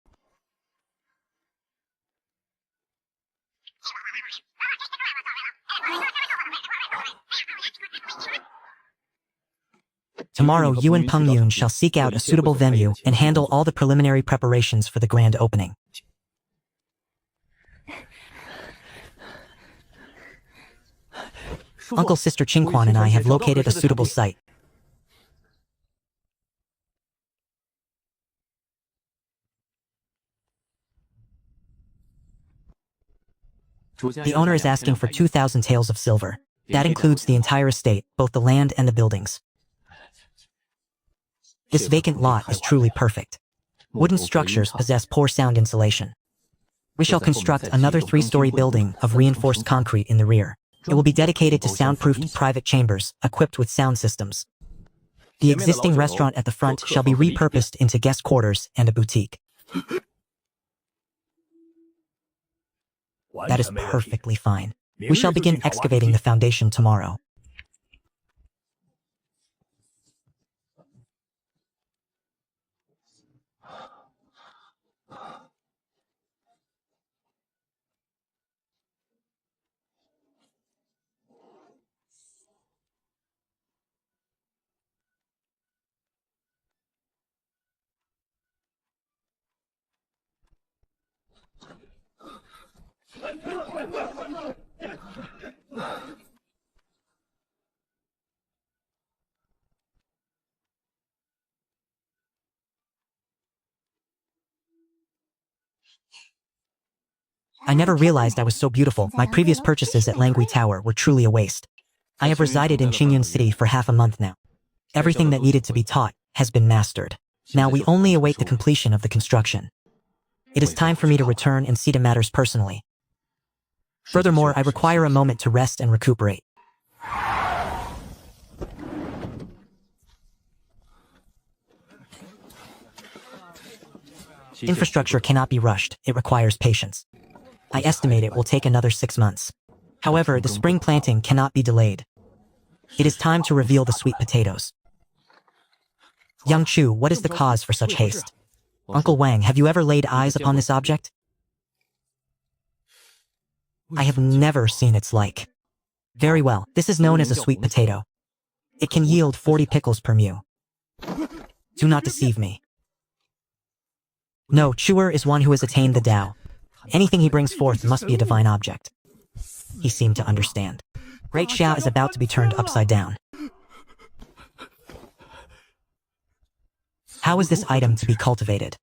A: Tomorrow, you and Peng Yun shall seek out a suitable venue and handle all the preliminary preparations for the grand opening. Uncle Sister Qingquan and I have located a suitable site. The owner is asking for 2,000 taels of silver. That includes the entire estate, both the land and the buildings. This vacant lot is truly perfect. Wooden structures possess poor sound insulation. We shall construct another 3-story building of reinforced concrete in the rear. It will be dedicated to soundproofed private chambers, equipped with sound systems. The existing restaurant at the front shall be repurposed into guest quarters and a boutique. That is perfectly fine. We shall begin excavating the foundation tomorrow. I never realized I was so beautiful. My previous purchases at Langui Tower were truly a waste. I have resided in Qingyun City for half a month now. Everything that needed to be taught has been mastered. Now we only await the completion of the construction. It is time for me to return and see to matters personally. Furthermore, I require a moment to rest and recuperate. Infrastructure cannot be rushed. It requires patience. I estimate it will take another 6 months. However, the spring planting cannot be delayed. It is time to reveal the sweet potatoes. Young Chu, what is the cause for such haste? Uncle Wang, have you ever laid eyes upon this object? I have never seen its like. Very well, this is known as a sweet potato. It can yield 40 pickles per mu. Do not deceive me. No, Chuer is one who has attained the Tao. Anything he brings forth must be a divine object. He seemed to understand. Great Xia is about to be turned upside down. How is this item to be cultivated?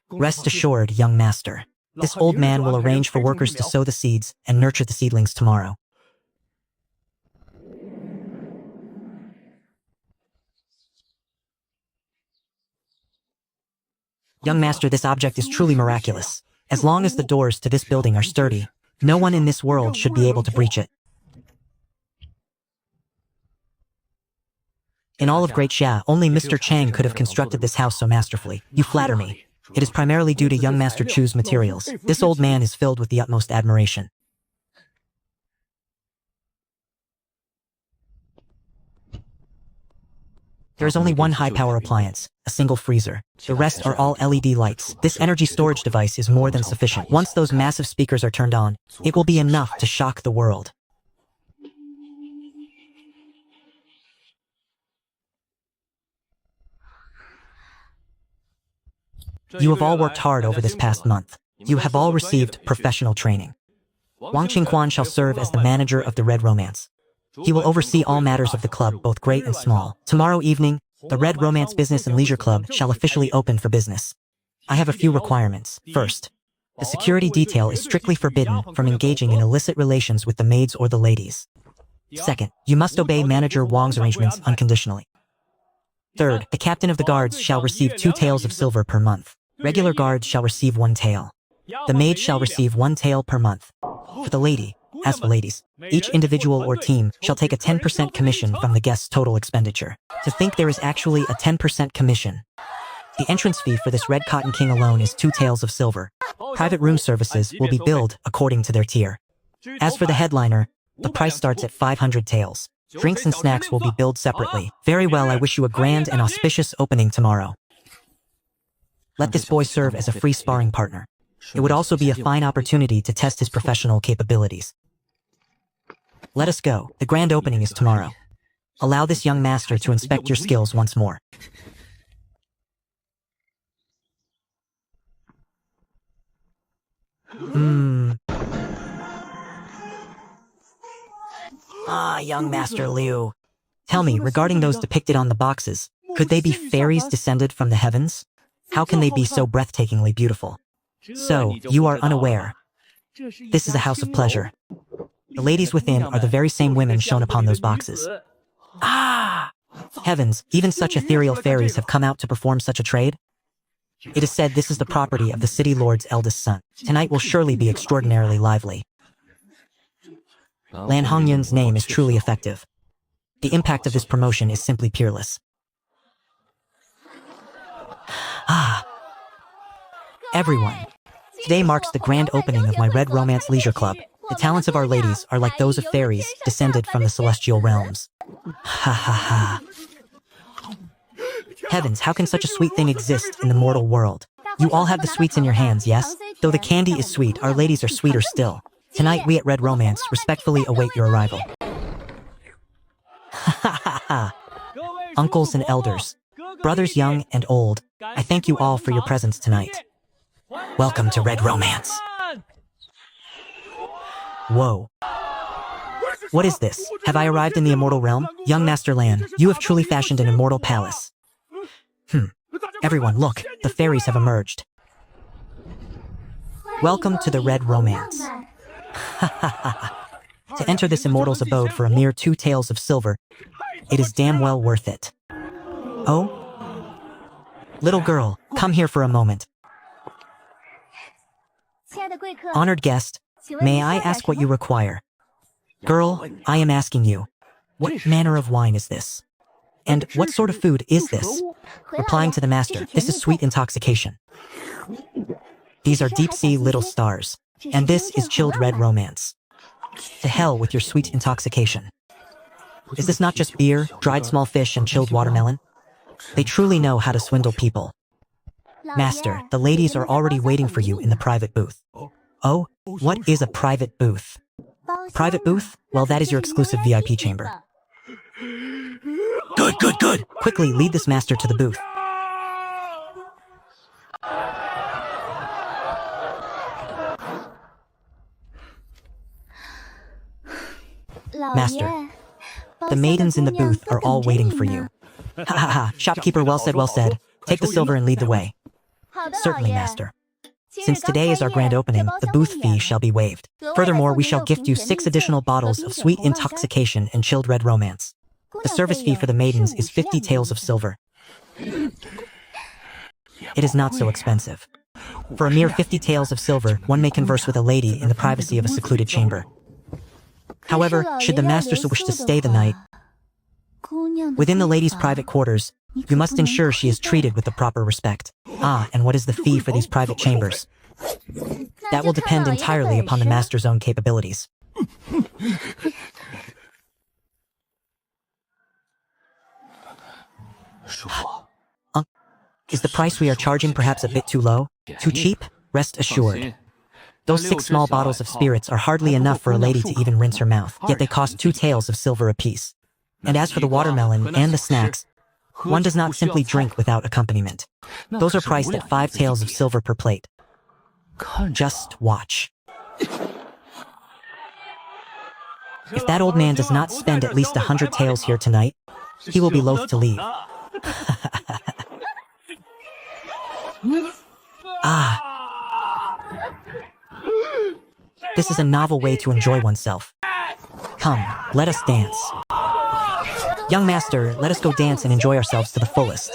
A: Rest assured, young master. This old man will arrange for workers to sow the seeds and nurture the seedlings tomorrow. Young master, this object is truly miraculous. As long as the doors to this building are sturdy, no one in this world should be able to breach it. In all of Great Xia, only Mr. Chang could have constructed this house so masterfully. You flatter me. It is primarily due to young Master Chu's materials. This old man is filled with the utmost admiration. There is only one high-power appliance, a single freezer. The rest are all LED lights. This energy storage device is more than sufficient. Once those massive speakers are turned on, it will be enough to shock the world. You have all worked hard over this past month. You have all received professional training. Wang Qingquan shall serve as the manager of the Red Romance. He will oversee all matters of the club, both great and small. Tomorrow evening, the Red Romance Business and Leisure Club shall officially open for business. I have a few requirements. First, the security detail is strictly forbidden from engaging in illicit relations with the maids or the ladies. Second, you must obey Manager Wang's arrangements unconditionally. Third, the captain of the guards shall receive 2 taels of silver per month. Regular guards shall receive 1 tael. The maid shall receive 1 tael per month. For the lady, as for ladies, each individual or team shall take a 10% commission from the guest's total expenditure. To think there is actually a 10% commission. The entrance fee for this Red Cotton King alone is 2 taels of silver. Private room services will be billed according to their tier. As for the headliner, the price starts at 500 taels. Drinks and snacks will be billed separately. Very well, I wish you a grand and auspicious opening tomorrow. Let this boy serve as a free sparring partner. It would also be a fine opportunity to test his professional capabilities. Let us go. The grand opening is tomorrow. Allow this young master to inspect your skills once more. Young Master Liu. Tell me, regarding those depicted on the boxes, could they be fairies descended from the heavens? How can they be so breathtakingly beautiful? So, you are unaware. This is a house of pleasure. The ladies within are the very same women shown upon those boxes. Heavens, even such ethereal fairies have come out to perform such a trade? It is said this is the property of the city lord's eldest son. Tonight will surely be extraordinarily lively. Lan Hongyun's name is truly effective. The impact of this promotion is simply peerless. Everyone. Today marks the grand opening of my Red Romance Leisure Club. The talents of our ladies are like those of fairies descended from the celestial realms. Heavens, how can such a sweet thing exist in the mortal world? You all have the sweets in your hands, yes? Though the candy is sweet, our ladies are sweeter still. Tonight we at Red Romance respectfully await your arrival. Uncles and elders, brothers young and old, I thank you all for your presence tonight. Welcome to Red Romance. Whoa. What is this? Have I arrived in the immortal realm? Young Master Lan, you have truly fashioned an immortal palace. Everyone, look, the fairies have emerged. Welcome to the Red Romance. To enter this immortal's abode for a mere 2 taels of silver, it is damn well worth it. Oh? Little girl, come here for a moment. Honored guest, may I ask what you require? Girl, I am asking you, what manner of wine is this? And what sort of food is this? Replying to the master, this is sweet intoxication. These are deep-sea little stars. And this is chilled Red Romance. To hell with your sweet intoxication. Is this not just beer, dried small fish, and chilled watermelon? They truly know how to swindle people. Master, the ladies are already waiting for you in the private booth. Oh, what is a private booth? Private booth? Well, that is your exclusive VIP chamber. Good, good, good! Quickly lead this master to the booth. Master, the maidens in the booth are all waiting for you. Ha ha ha, shopkeeper, well said, well said. Take the silver and lead the way. Certainly, master. Since today is our grand opening, the booth fee shall be waived. Furthermore, we shall gift you 6 additional bottles of sweet intoxication and chilled Red Romance. The service fee for the maidens is 50 taels of silver. It is not so expensive. For a mere 50 taels of silver, one may converse with a lady in the privacy of a secluded chamber. However, should the master so wish to stay the night, within the lady's private quarters, you must ensure she is treated with the proper respect. And what is the fee for these private chambers? That will depend entirely upon the master's own capabilities.
B: Is the price we are charging perhaps a bit too low? Too cheap? Rest assured. Those 6 small bottles of spirits are hardly enough for a lady to even rinse her mouth, yet they cost 2 taels of silver apiece. And as for the watermelon and the snacks, one does not simply drink without accompaniment. Those are priced at 5 taels of silver per plate. Just watch. If that old man does not spend at least 100 taels here tonight, he will be loath to leave. This is a novel way to enjoy oneself. Come, let us dance. Young master, let us go dance and enjoy ourselves to the fullest.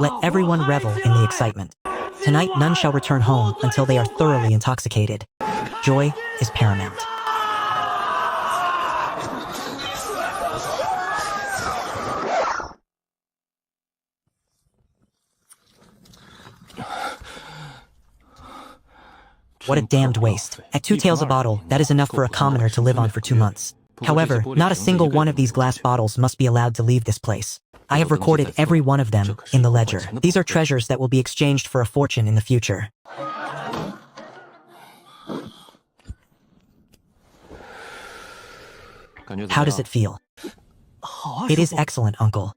B: Let everyone revel in the excitement. Tonight none shall return home until they are thoroughly intoxicated. Joy is paramount. What a damned waste. At 2 taels a bottle, that is enough for a commoner to live on for 2 months. However, not a single one of these glass bottles must be allowed to leave this place. I have recorded every one of them in the ledger. These are treasures that will be exchanged for a fortune in the future. How does it feel? It is excellent, uncle.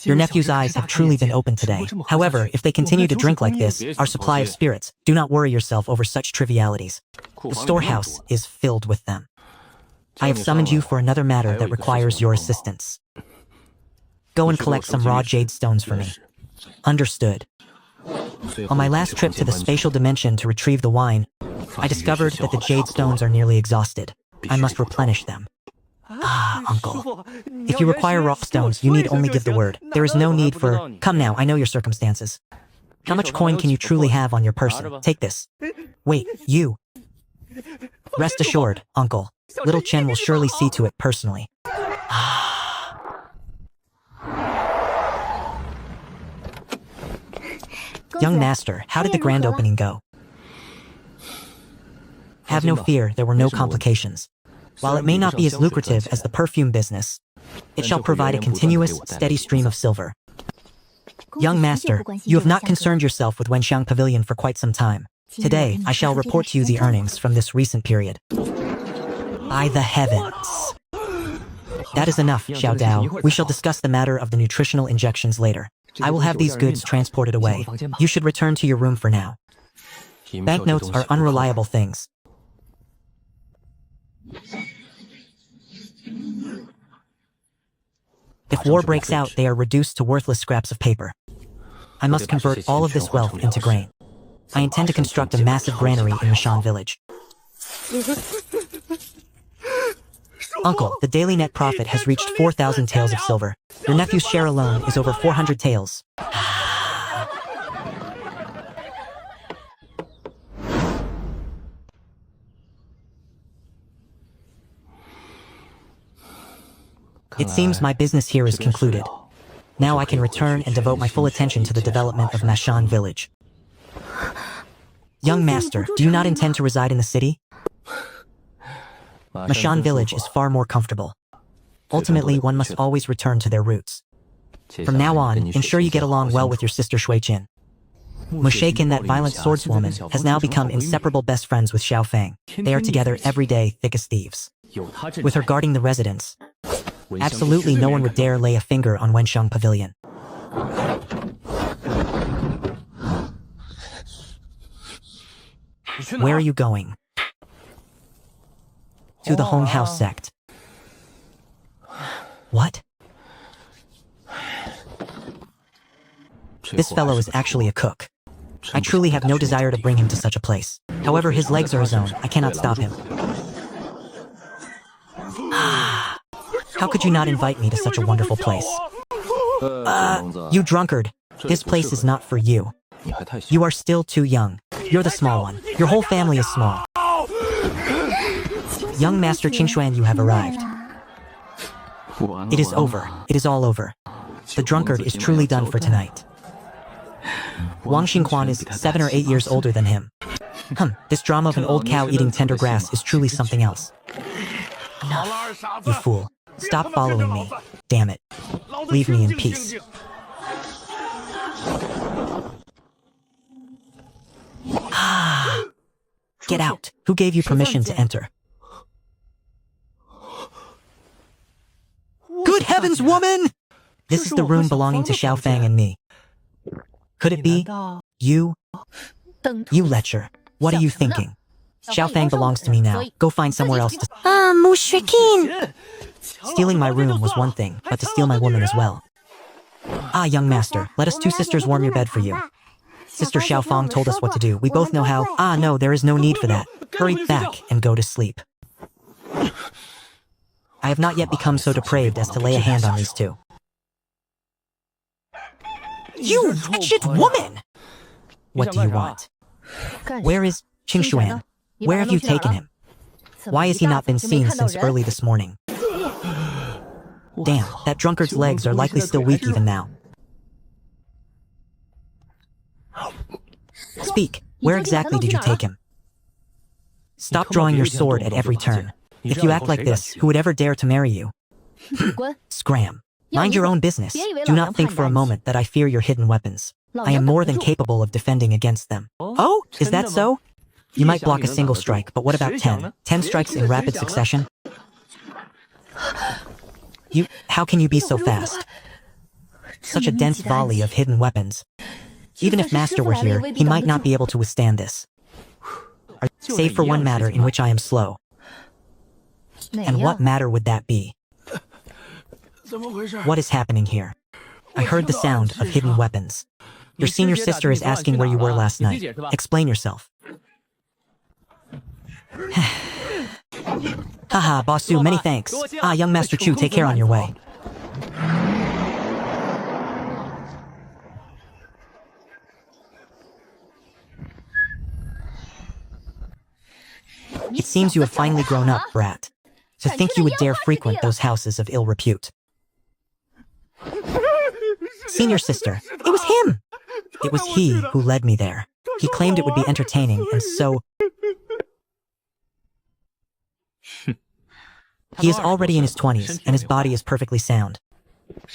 B: Your nephew's eyes have truly been opened today. However, if they continue to drink like this, our supply of spirits, do not worry yourself over such trivialities. The storehouse is filled with them. I have summoned you for another matter that requires your assistance. Go and collect some raw jade stones for me. Understood. On my last trip to the spatial dimension to retrieve the wine, I discovered that the jade stones are nearly exhausted. I must replenish them. Uncle. If you require raw stones, you need only give the word. There is no need for... Come now, I know your circumstances. How much coin can you truly have on your person? Take this. Wait, you. Rest assured, uncle. Little Chen will surely see to it personally. Young master, how did the grand opening go? Have no fear, there were no complications. While it may not be as lucrative as the perfume business, it shall provide a continuous, steady stream of silver. Young master, you have not concerned yourself with Wenxiang Pavilion for quite some time. Today, I shall report to you the earnings from this recent period. By the heavens! That is enough, Xiao Dao. We shall discuss the matter of the nutritional injections later. I will have these goods transported away. You should return to your room for now. Banknotes are unreliable things. If war breaks out, they are reduced to worthless scraps of paper. I must convert all of this wealth into grain. I intend to construct a massive granary in Mashan village. Uncle, the daily net profit has reached 4,000 taels of silver. Your nephew's share alone is over 400 taels. It seems my business here is concluded. Now I can return and devote my full attention to the development of Mashan village. Young master, do you not intend to reside in the city? Mashan village is far more comfortable. Ultimately, one must always return to their roots. From now on, ensure you get along well with your sister Shuiqin. Mushakin, that violent swordswoman, has now become inseparable best friends with Xiao Fang. They are together every day, thick as thieves. With her guarding the residence, absolutely no one would dare lay a finger on Wenxiang Pavilion. Where are you going? To the Hong House sect. What? This fellow is actually a cook. I truly have no desire to bring him to such a place. However, his legs are his own. I cannot stop him. How could you not invite me to such a wonderful place? You drunkard. This place is not for you. You are still too young. You're the small one. Your whole family is small. Young Master Qingxuan, you have arrived. It is over. It is all over. The drunkard is truly done for tonight. Wang Xingquan is 7 or 8 years older than him. This drama of an old cow eating tender grass is truly something else.
A: Enough, you fool. Stop following me. Damn it. Leave me in peace. Get out. Who gave you permission to enter? Good heavens, woman! This is the room belonging to Xiaofang and me. Could it be? You? You lecher. What are you thinking? Xiaofang belongs to me now. Go find somewhere else to...
J: Mushrikin!
A: Stealing my room was one thing, but to steal my woman as well. Young master, let us two sisters warm your bed for you. Sister Xiaofang told us what to do. We both know how... no, there is no need for that. Hurry back and go to sleep. I have not yet become so depraved as to lay a hand on these two. You wretched woman! What do you want? Where is Qingshuan? Where have you taken him? Why has he not been seen since early this morning? Damn, that drunkard's legs are likely still weak even now. Speak, where exactly did you take him? Stop drawing your sword at every turn. If you act like this, who would ever dare to marry you? Scram. Mind your own business. Do not think for a moment that I fear your hidden weapons. I am more than capable of defending against them. Oh, is that so? You might block a single strike, but what about 10? 10 strikes in rapid succession? How can you be so fast? Such a dense volley of hidden weapons. Even if Master were here, he might not be able to withstand this. Save for one matter in which I am slow. And what matter would that be? What is happening here? I heard the sound of hidden weapons. Your senior sister is asking where you were last night. Explain yourself. Haha, Boss Su, many thanks. Young Master Chu, take care on your way. It seems you have finally grown up, brat. To think you would dare frequent those houses of ill repute. Senior sister, it was him! It was he who led me there. He claimed it would be entertaining, and so... He is already in his 20s, and his body is perfectly sound.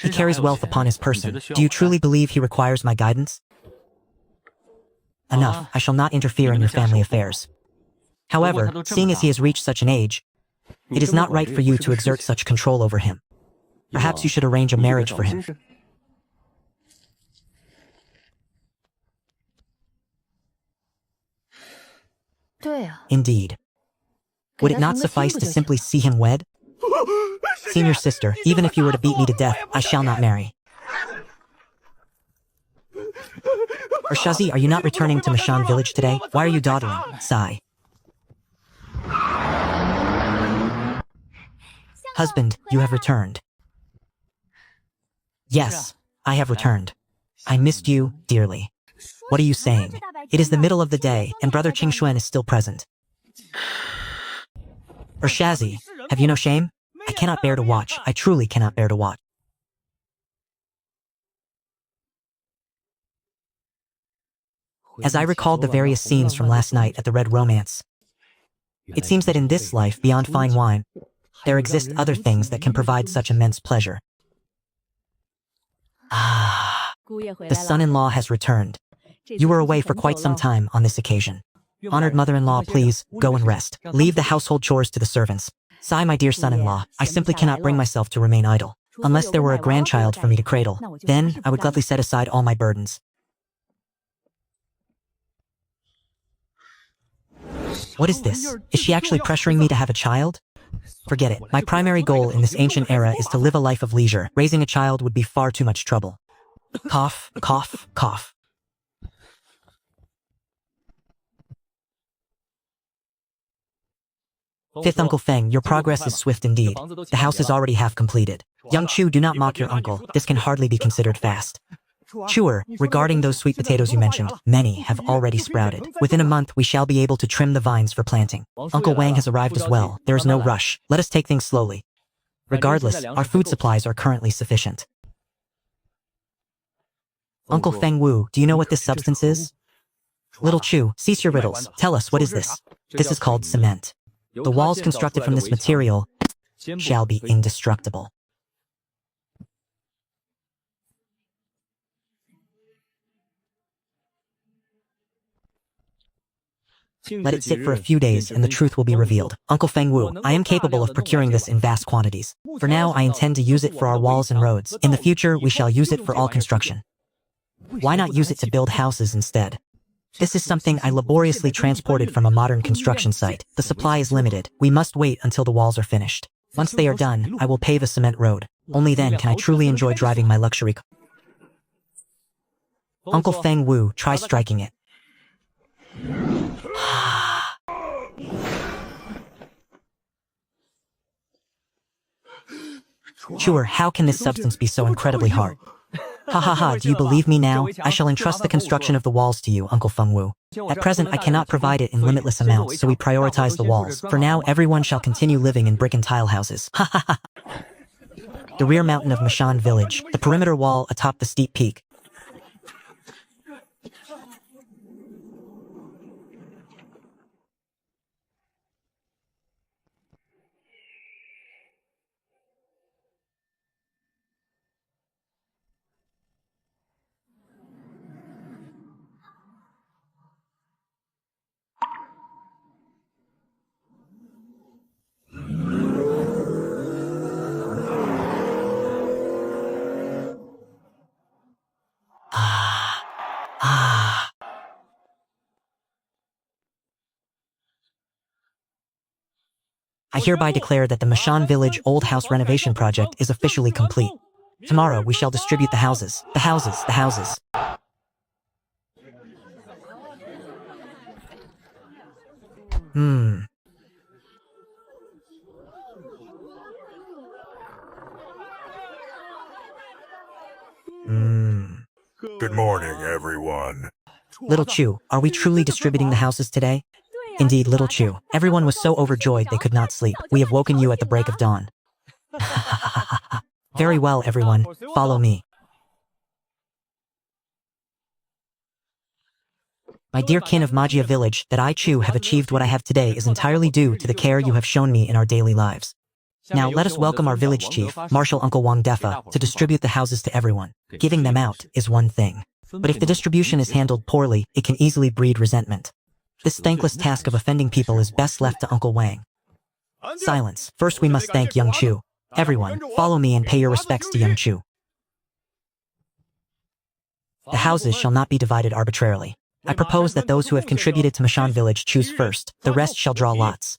A: He carries wealth upon his person. Do you truly believe he requires my guidance? Enough, I shall not interfere in your family affairs. However, seeing as he has reached such an age, it is not right for you to exert such control over him. Perhaps you should arrange a marriage for him. Indeed. Would it not suffice to simply see him wed? Senior sister, even if you were to beat me to death, I shall not marry. Shazi, are you not returning to Mashan village today? Why are you dawdling? Sigh. Husband, you have returned. Yes, I have returned. I missed you dearly. What are you saying? It is the middle of the day, and Brother Qingshuan is still present. Shazi, have you no shame? I cannot bear to watch. I truly cannot bear to watch. As I recalled the various scenes from last night at the Red Romance, it seems that in this life, beyond fine wine, there exist other things that can provide such immense pleasure. The son-in-law has returned. You were away for quite some time on this occasion. Honored mother-in-law, please, go and rest. Leave the household chores to the servants. Sigh, my dear son-in-law, I simply cannot bring myself to remain idle. Unless there were a grandchild for me to cradle. Then, I would gladly set aside all my burdens. What is this? Is she actually pressuring me to have a child? Forget it. My primary goal in this ancient era is to live a life of leisure. Raising a child would be far too much trouble. Cough, cough, cough. Fifth Uncle Feng, your progress is swift indeed. The house is already half completed. Young Chu, do not mock your uncle. This can hardly be considered fast. Chewer, regarding those sweet potatoes you mentioned, many have already sprouted. Within a month, we shall be able to trim the vines for planting. Uncle Wang has arrived as well. There is no rush. Let us take things slowly. Regardless, our food supplies are currently sufficient. Uncle Feng Wu, do you know what this substance is? Little Chu, cease your riddles. Tell us, what is this? This is called cement. The walls constructed from this material... shall be indestructible. Let it sit for a few days and the truth will be revealed. Uncle Feng Wu, I am capable of procuring this in vast quantities. For now, I intend to use it for our walls and roads. In the future, we shall use it for all construction. Why not use it to build houses instead? This is something I laboriously transported from a modern construction site. The supply is limited. We must wait until the walls are finished. Once they are done, I will pave a cement road. Only then can I truly enjoy driving my luxury car. Uncle Feng Wu, try striking it. Sure, how can this substance be so incredibly hard? Ha ha ha, do you believe me now? I shall entrust the construction of the walls to you, Uncle Feng Wu. At present, I cannot provide it in limitless amounts, so we prioritize the walls. For now, everyone shall continue living in brick and tile houses. Ha ha ha. The rear mountain of Mashan village, the perimeter wall atop the steep peak. I hereby declare that the Mashan Village Old House Renovation Project is officially complete. Tomorrow we shall distribute the houses. The houses, the houses.
L: Good morning, everyone.
A: Little Chu, are we truly distributing the houses today? Indeed, Little Chu. Everyone was so overjoyed they could not sleep. We have woken you at the break of dawn. Very well, everyone. Follow me. My dear kin of Magia Village, that I, Chu, have achieved what I have today is entirely due to the care you have shown me in our daily lives. Now let us welcome our village chief, Marshal Uncle Wang Defa, to distribute the houses to everyone. Giving them out is one thing. But if the distribution is handled poorly, it can easily breed resentment. This thankless task of offending people is best left to Uncle Wang. Silence. First we must thank young Chu. Everyone, follow me and pay your respects to young Chu. The houses shall not be divided arbitrarily. I propose that those who have contributed to Mashan Village choose first. The rest shall draw lots.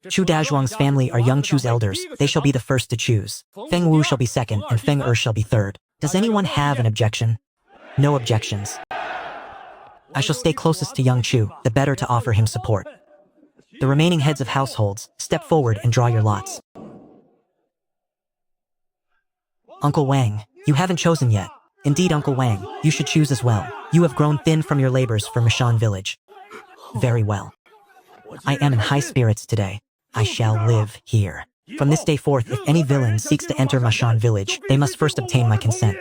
A: Chu Dazhuang's family are young Chu's elders. They shall be the first to choose. Feng Wu shall be second, and Feng Er shall be third. Does anyone have an objection? No objections. I shall stay closest to young Chu, the better to offer him support. The remaining heads of households, step forward and draw your lots. Uncle Wang, you haven't chosen yet. Indeed, Uncle Wang, you should choose as well. You have grown thin from your labors for Mashan Village. Very well. I am in high spirits today. I shall live here. From this day forth, if any villain seeks to enter Mashan Village, they must first obtain my consent.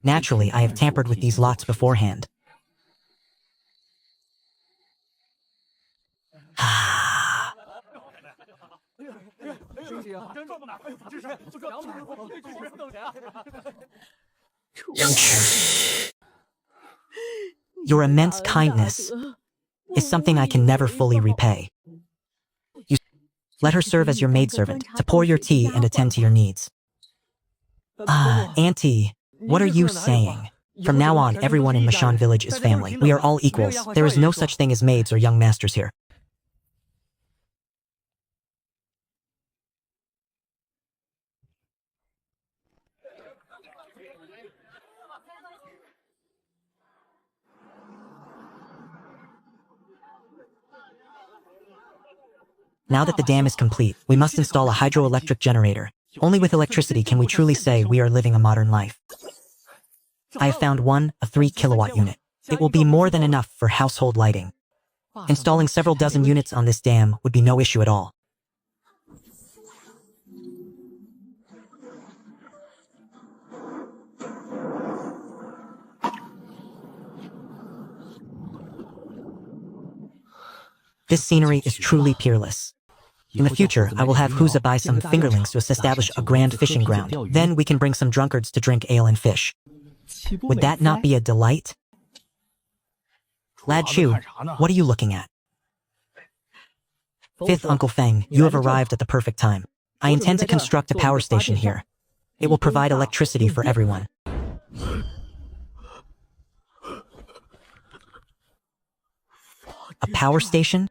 A: Naturally, I have tampered with these lots beforehand. Your immense kindness is something I can never fully repay. Let her serve as your maidservant, to pour your tea and attend to your needs. Auntie, what are you saying? From now on, everyone in Mashan Village is family. We are all equals. There is no such thing as maids or young masters here. Now that the dam is complete, we must install a hydroelectric generator. Only with electricity can we truly say we are living a modern life. I have found a 3 kilowatt unit. It will be more than enough for household lighting. Installing several dozen units on this dam would be no issue at all. This scenery is truly peerless. In the future, I will have Huza buy some fingerlings to establish a grand fishing ground. Then we can bring some drunkards to drink ale and fish. Would that not be a delight? Lad Chu, what are you looking at? Fifth Uncle Feng, you have arrived at the perfect time. I intend to construct a power station here. It will provide electricity for everyone. A power station?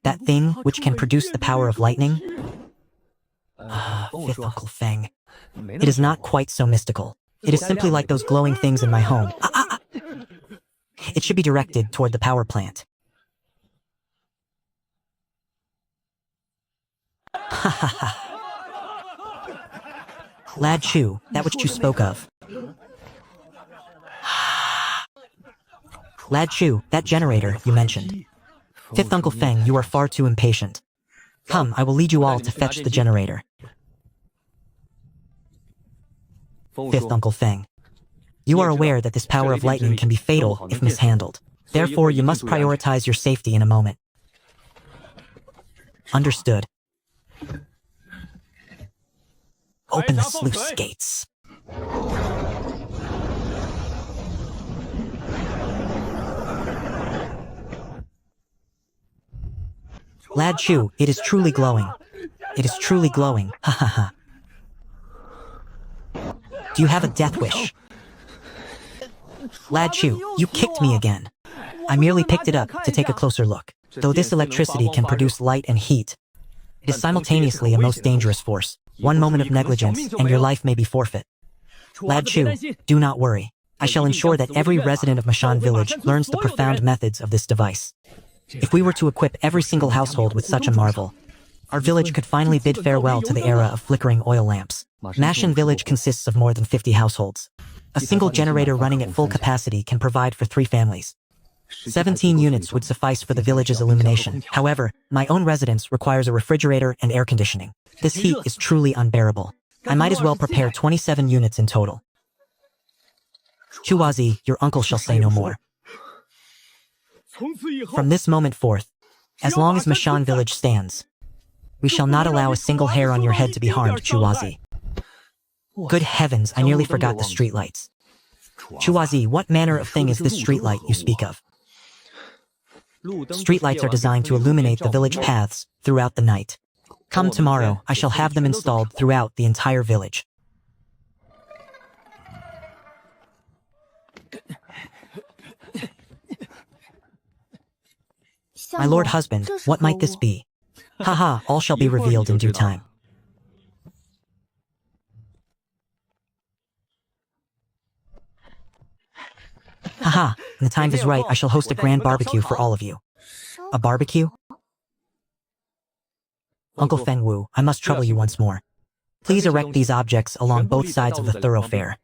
A: That thing which can produce the power of lightning? Fifth Uncle Feng. It is not quite so mystical. It is simply like those glowing things in my home. It should be directed toward the power plant. Ha ha ha. Lad Chu, that which you spoke of. Lad Chu, that generator you mentioned. Fifth Uncle Feng, you are far too impatient. Come, I will lead you all to fetch the generator. Fifth Uncle Feng. You are aware that this power of lightning can be fatal if mishandled. Therefore, you must prioritize your safety in a moment. Understood. Open the sluice gates. Lad Chu, it is truly glowing. It is truly glowing. Ha ha ha. Do you have a death wish? Lad Chu, you kicked me again. I merely picked it up to take a closer look. Though this electricity can produce light and heat, it is simultaneously a most dangerous force. One moment of negligence, and your life may be forfeit. Lad Chu, do not worry. I shall ensure that every resident of Mashan village learns the profound methods of this device. If we were to equip every single household with such a marvel, our village could finally bid farewell to the era of flickering oil lamps. Mashan village consists of more than 50 households. A single generator running at full capacity can provide for 3 families. 17 units would suffice for the village's illumination. However, my own residence requires a refrigerator and air conditioning. This heat is truly unbearable. I might as well prepare 27 units in total. Chuazi, your uncle shall say no more. From this moment forth, as long as Mashan village stands, we shall not allow a single hair on your head to be harmed, Chuazi. Good heavens, I nearly forgot the streetlights. Chuazi, what manner of thing is this streetlight you speak of? Streetlights are designed to illuminate the village paths throughout the night. Come tomorrow, I shall have them installed throughout the entire village. My lord husband, what might this be? Haha, all shall be revealed in due time. Haha, when the time is right, I shall host a grand barbecue for all of you. A barbecue? Uncle Feng Wu, I must trouble you once more. Please erect these objects along both sides of the thoroughfare.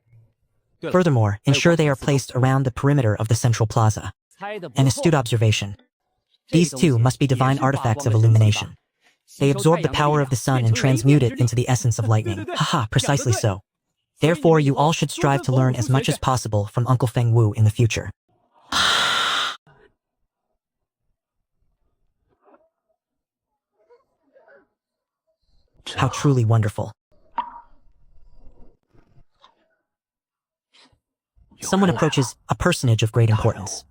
A: Furthermore, ensure they are placed around the perimeter of the central plaza. An astute observation. These too must be divine artifacts of illumination. They absorb the power of the sun and transmute it into the essence of lightning. Haha, precisely so. Therefore, you all should strive to learn as much as possible from Uncle Feng Wu in the future. How truly wonderful. Someone approaches a personage of great importance.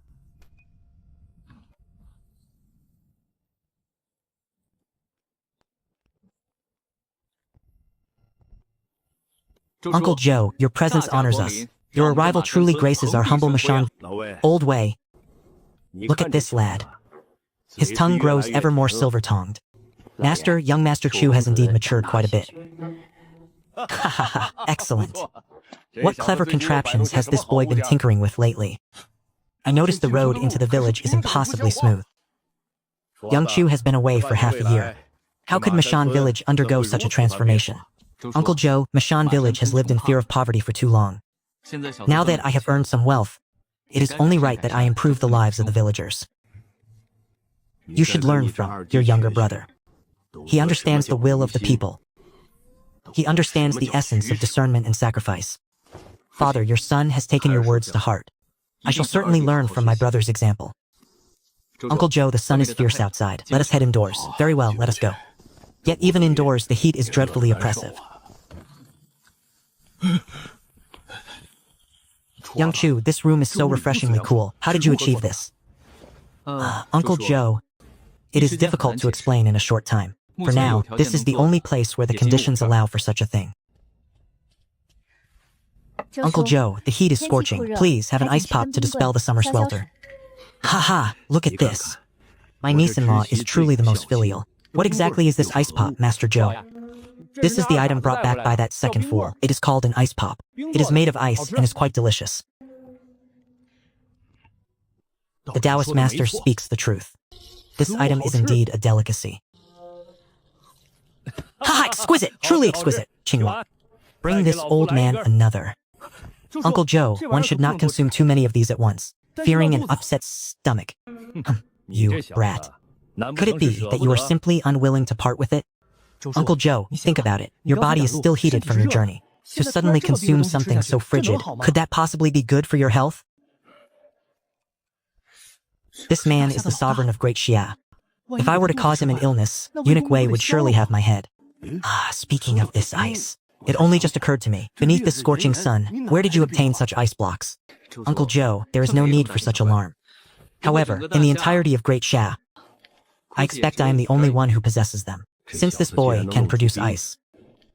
A: Uncle Joe, your presence honors us. Your arrival truly graces our humble Mashan. Old Wei. Look at this lad. His tongue grows ever more silver-tongued. Young Master Chu has indeed matured quite a bit. Ha ha ha, excellent. What clever contraptions has this boy been tinkering with lately? I noticed the road into the village is impossibly smooth. Young Chu has been away for half a year. How could Mashan village undergo such a transformation? Uncle Joe, Mashan village has lived in fear of poverty for too long. Now that I have earned some wealth, it is only right that I improve the lives of the villagers. You should learn from your younger brother. He understands the will of the people. He understands the essence of discernment and sacrifice. Father, your son has taken your words to heart. I shall certainly learn from my brother's example.
B: Uncle Joe, the sun is fierce outside. Let us head indoors. Very well, let us go. Yet even indoors, the heat is dreadfully oppressive. Young Chu, this room is so refreshingly cool. How did you achieve this? Uncle Joe, it is difficult to explain in a short time. For now, this is the only place where the conditions allow for such a thing. Uncle Joe, the heat is scorching. Please have an ice pop to dispel the summer swelter. Haha, look at this. My niece-in-law is truly the most filial. What exactly is this ice pop, Master Joe? This is the item brought back by that second fool. It is called an ice pop. It is made of ice and is quite delicious. The Taoist master speaks the truth. This item is indeed a delicacy. Haha, exquisite! Truly exquisite! Qinghua, bring this old man another. Uncle Joe, one should not consume too many of these at once, fearing an upset stomach. You brat. Could it be that you are simply unwilling to part with it? Uncle Joe, think about it. Your body is still heated from your journey. To suddenly consume something so frigid, could that possibly be good for your health? This man is the sovereign of Great Xia. If I were to cause him an illness, Eunuch Wei would surely have my head. Speaking of this ice, it only just occurred to me, beneath this scorching sun, where did you obtain such ice blocks? Uncle Joe, there is no need for such alarm. However, in the entirety of Great Xia, I expect I am the only one who possesses them. Since this boy can produce ice,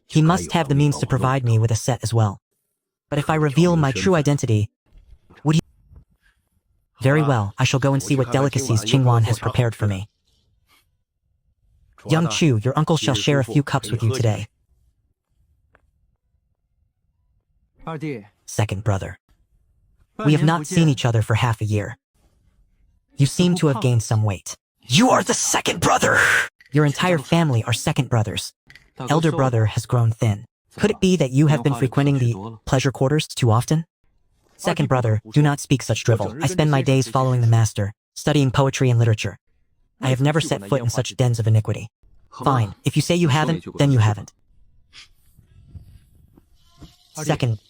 B: he must have the means to provide me with a set as well. But if I reveal my true identity, would he... Very well, I shall go and see what delicacies Qingwan has prepared for me. Young Chu, your uncle shall share a few cups with you today. Second brother. We have not seen each other for half a year. You seem to have gained some weight. You are the second brother! Your entire family are second brothers. Elder brother has grown thin. Could it be that you have been frequenting the pleasure quarters too often? Second brother, do not speak such drivel. I spend my days following the master, studying poetry and literature. I have never set foot in such dens of iniquity. Fine, if you say you haven't, then you haven't. Second,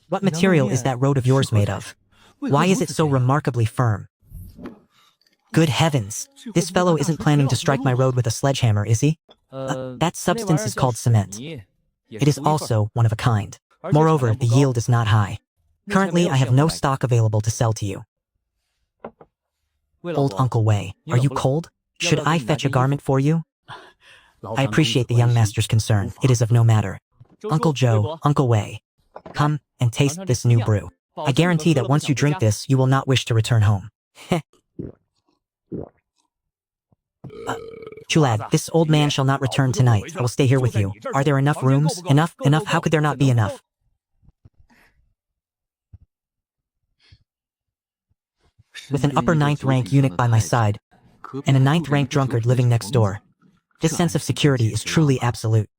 B: what material is that road of yours made of? Why is it so remarkably firm? Good heavens, this fellow isn't planning to strike my road with a sledgehammer, is he? That substance is called cement. It is also one of a kind. Moreover, the yield is not high. Currently, I have no stock available to sell to you. Old Uncle Wei, are you cold? Should I fetch a garment for you? I appreciate the young master's concern. It is of no matter. Uncle Joe, Uncle Wei, come and taste this new brew. I guarantee that once you drink this, you will not wish to return home. Chulad, this old man shall not return tonight. I will stay here with you. Are there enough rooms? Enough? How could there not be enough? With an upper 9th rank eunuch by my side, and a 9th rank drunkard living next door, this sense of security is truly absolute.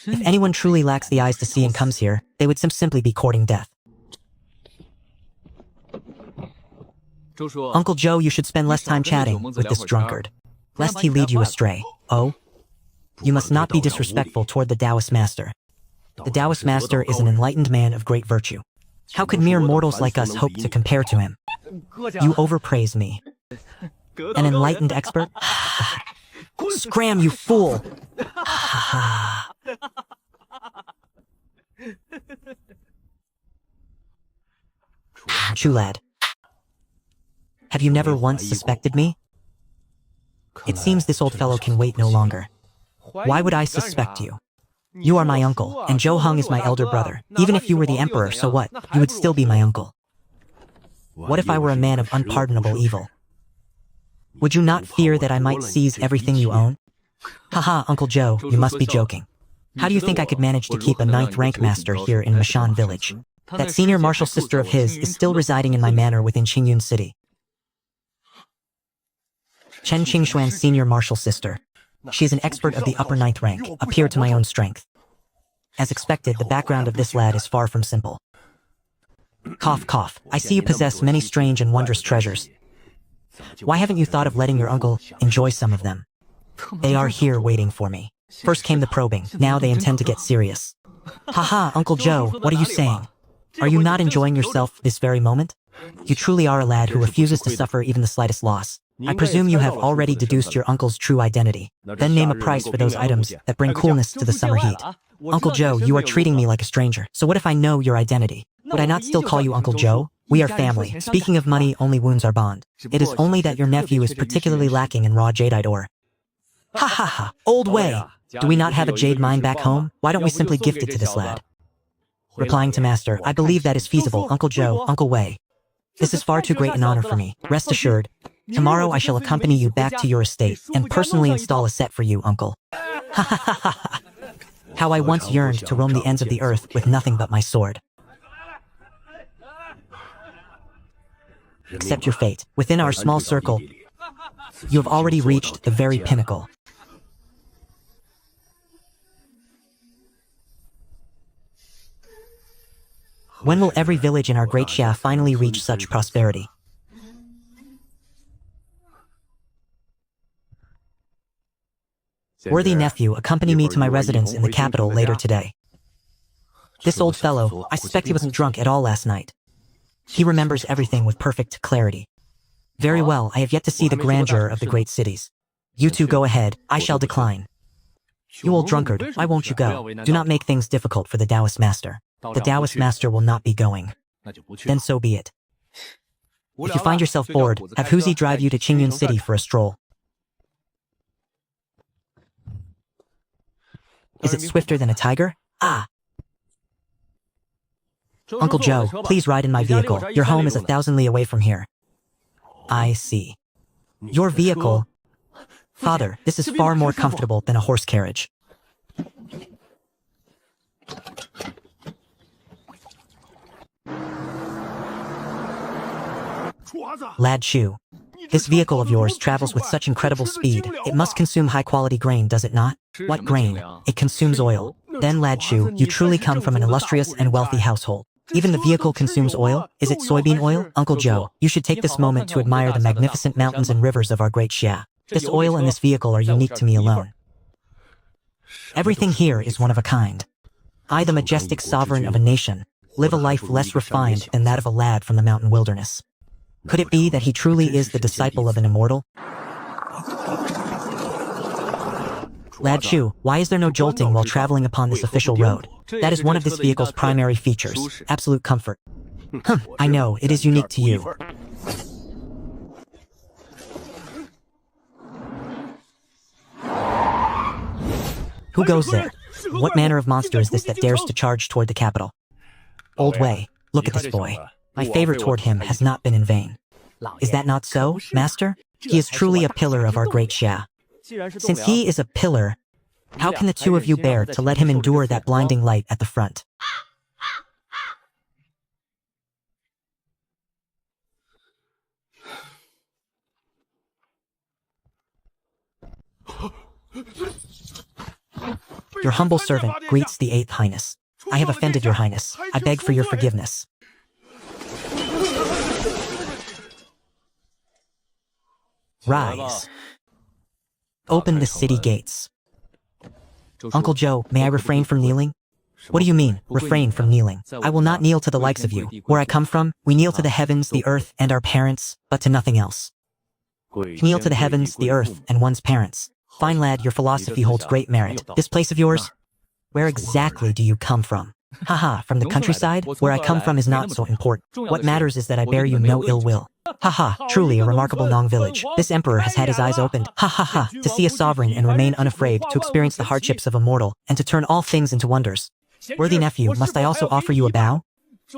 B: If anyone truly lacks the eyes to see and comes here, they would simply be courting death. Uncle Joe, you should spend less time chatting with this drunkard, lest he lead you astray. Oh? You must not be disrespectful toward the Taoist master. The Taoist master is an enlightened man of great virtue. How could mere mortals like us hope to compare to him? You overpraise me. An enlightened expert? Scram, you fool! Chulad, have you never once suspected me? It seems this old fellow can wait no longer. Why would I suspect you? You are my uncle, and Zhou Heng is my elder brother. Even if you were the emperor, so what? You would still be my uncle. What if I were a man of unpardonable evil? Would you not fear that I might seize everything you own? Haha, Uncle Joe, you must be joking. How do you think I could manage to keep a 9th rank master here in Mashan village? That senior martial sister of his is still residing in my manor within Qingyun city. Chen Qingxuan's senior martial sister. She is an expert of the upper 9th rank, a peer to my own strength. As expected, the background of this lad is far from simple. Cough, cough. I see you possess many strange and wondrous treasures. Why haven't you thought of letting your uncle enjoy some of them? They are here waiting for me. First came the probing, now they intend to get serious. Haha, Uncle Joe, what are you saying? Are you not enjoying yourself this very moment? You truly are a lad who refuses to suffer even the slightest loss. I presume you have already deduced your uncle's true identity. Then name a price for those items that bring coolness to the summer heat. Uncle Joe, you are treating me like a stranger. So what if I know your identity? Would I not still call you Uncle Joe? We are family. Speaking of money, only wounds our bond. It is only that your nephew is particularly lacking in raw jadeite ore. Ha ha ha, old way. Do we not have a jade mine back home? Why don't we simply gift it to this lad? Replying to Master, I believe that is feasible, Uncle Joe, Uncle Wei. This is far too great an honor for me. Rest assured, tomorrow I shall accompany you back to your estate and personally install a set for you, Uncle. Ha ha ha ha ha. How I once yearned to roam the ends of the earth with nothing but my sword. Accept your fate. Within our small circle, you have already reached the very pinnacle. When will every village in our great Xia finally reach such prosperity? Worthy nephew, accompany me to my residence in the capital later today. This old fellow, I suspect he wasn't drunk at all last night. He remembers everything with perfect clarity. Very well, I have yet to see the grandeur of the great cities. You two go ahead, I shall decline. You old drunkard, why won't you go? Do not make things difficult for the Taoist master. The Taoist master will not be going. Then so be it. If you find yourself bored, have Huzi drive you to Qingyun City for a stroll. Is it swifter than a tiger? Ah! Uncle Joe, please ride in my vehicle. Your home is 1,000 li away from here. I see. Your vehicle? Father, this is far more comfortable than a horse carriage. Lad Chu, this vehicle of yours travels with such incredible speed. It must consume high-quality grain, does it not? What grain? It consumes oil. Then, Lad Chu, you truly come from an illustrious and wealthy household. Even the vehicle consumes oil? Is it soybean oil? Uncle Joe, you should take this moment to admire the magnificent mountains and rivers of our great Xia. This oil and this vehicle are unique to me alone. Everything here is one of a kind. I, the majestic sovereign of a nation, live a life less refined than that of a lad from the mountain wilderness. Could it be that he truly is the disciple of an immortal? Lad Chu, why is there no jolting while traveling upon this official road? That is one of this vehicle's primary features, absolute comfort. I know, it is unique to you. Who goes there? What manner of monster is this that dares to charge toward the capital? Old Wei, look at this boy. My favor toward him has not been in vain. Is that not so, Master? He is truly a pillar of our great Xia. Since he is a pillar, how can the two of you bear to let him endure that blinding light at the front? Your humble servant greets the 8th Highness. I have offended your Highness. I beg for your forgiveness. Rise. Open the city gates. Uncle Joe, may I refrain from kneeling? What do you mean, refrain from kneeling? I will not kneel to the likes of you. Where I come from, we kneel to the heavens, the earth, and our parents, but to nothing else. Kneel to the heavens, the earth, and one's parents. Fine lad, your philosophy holds great merit. This place of yours? Where exactly do you come from? Haha, from the countryside? Where I come from is not so important. What matters is that I bear you no ill will. Haha, truly a remarkable Nong village. This emperor has had his eyes opened. Ha ha ha, to see a sovereign and remain unafraid, to experience the hardships of a mortal, and to turn all things into wonders. Worthy nephew, must I also offer you a bow?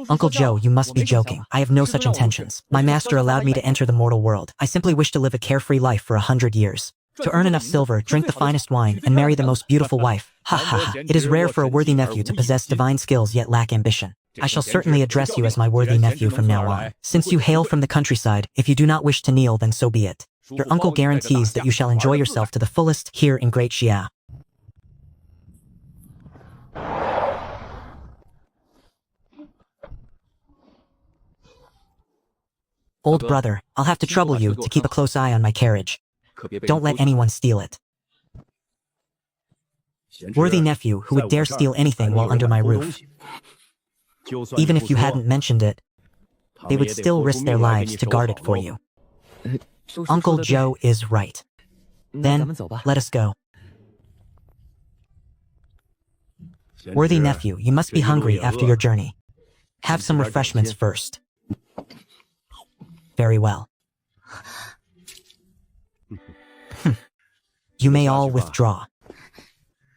B: Uncle Joe, you must be joking. I have no such intentions. My master allowed me to enter the mortal world. I simply wish to live a carefree life for 100 years. To earn enough silver, drink the finest wine, and marry the most beautiful wife. Ha ha ha. It is rare for a worthy nephew to possess divine skills yet lack ambition. I shall certainly address you as my worthy nephew from now on. Since you hail from the countryside, if you do not wish to kneel, then so be it. Your uncle guarantees that you shall enjoy yourself to the fullest here in Great Xia. Old brother, I'll have to trouble you to keep a close eye on my carriage. Don't let anyone steal it. Worthy nephew, who would dare steal anything while under my roof? Even if you hadn't mentioned it, they would still risk their lives to guard it for you.
A: Uncle Joe is right. Then, let us go. Worthy nephew, you must be hungry after your journey. Have some refreshments first. Very well. You may all withdraw.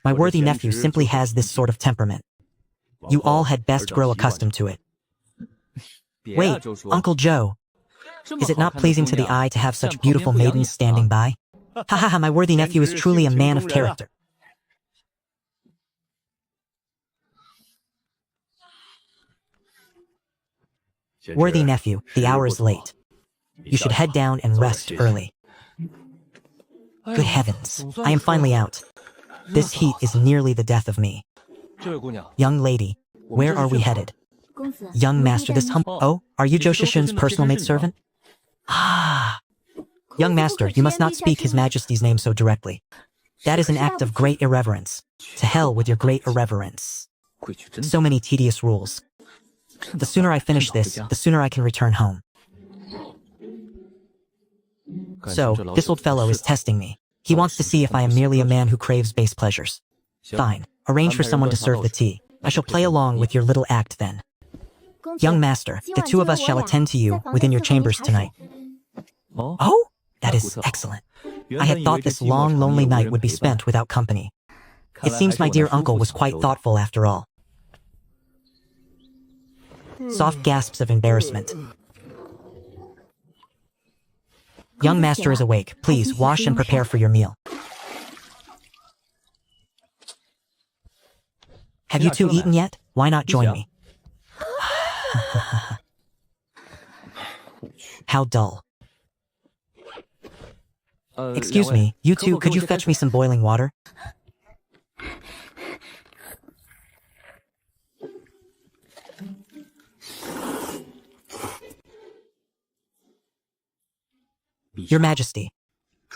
A: My worthy nephew simply has this sort of temperament. You all had best grow accustomed to it. Wait, Uncle Joe. Is it not pleasing to the eye to have such beautiful maidens standing by? Ha ha ha, my worthy nephew is truly a man of character. Worthy nephew, the hour is late. You should head down and rest early. Good heavens, I am finally out. This heat is nearly the death of me. Young lady, where are we headed? Young master, this Oh, are you Zhou Shishun's personal maidservant? Ah. Young master, you must not speak His Majesty's name so directly. That is an act of great irreverence. To hell with your great irreverence. So many tedious rules. The sooner I finish this, the sooner I can return home. So, this old fellow is testing me. He wants to see if I am merely a man who craves base pleasures. Fine, arrange for someone to serve the tea. I shall play along with your little act then. Young master, the two of us shall attend to you within your chambers tonight. Oh, that is excellent. I had thought this long, lonely night would be spent without company. It seems my dear uncle was quite thoughtful after all. Soft gasps of embarrassment. Young master is awake. Please wash and prepare for your meal. Have you two eaten yet? Why not join me? How dull. Excuse me, you two, could you fetch me some boiling water? Your Majesty,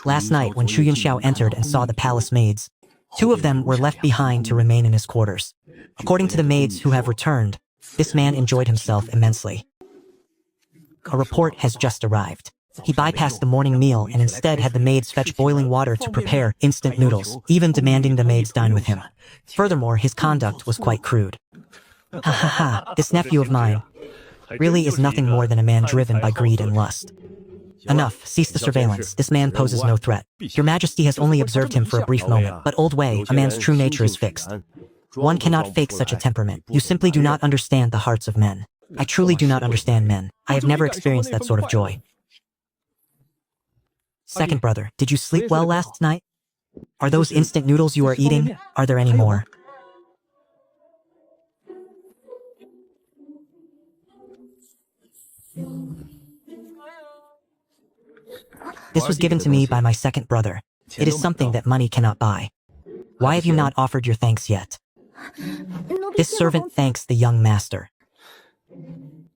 A: last night when Chu Yunxiao entered and saw the palace maids, two of them were left behind to remain in his quarters. According to the maids who have returned, this man enjoyed himself immensely. A report has just arrived. He bypassed the morning meal and instead had the maids fetch boiling water to prepare instant noodles, even demanding the maids dine with him. Furthermore, his conduct was quite crude. Ha ha ha, this nephew of mine really is nothing more than a man driven by greed and lust. Enough, cease the surveillance. This man poses no threat. Your Majesty has only observed him for a brief moment, but old Wei, a man's true nature is fixed. One cannot fake such a temperament. You simply do not understand the hearts of men. I truly do not understand men. I have never experienced that sort of joy. Second brother, did you sleep well last night? Are those instant noodles you are eating? Are there any more? This was given to me by my second brother. It is something that money cannot buy. Why have you not offered your thanks yet? This servant thanks the young master.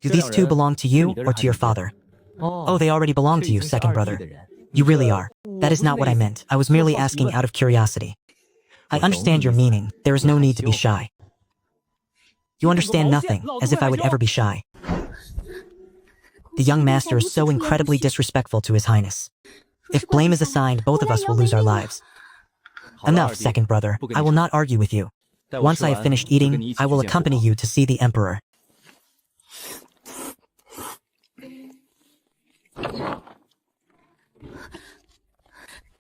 A: Do these two belong to you or to your father? Oh, they already belong to you, second brother. You really are. That is not what I meant. I was merely asking out of curiosity. I understand your meaning. There is no need to be shy. You understand nothing, as if I would ever be shy. The young master is so incredibly disrespectful to His Highness. If blame is assigned, both of us will lose our lives. Enough, second brother. I will not argue with you. Once I have finished eating, I will accompany you to see the Emperor.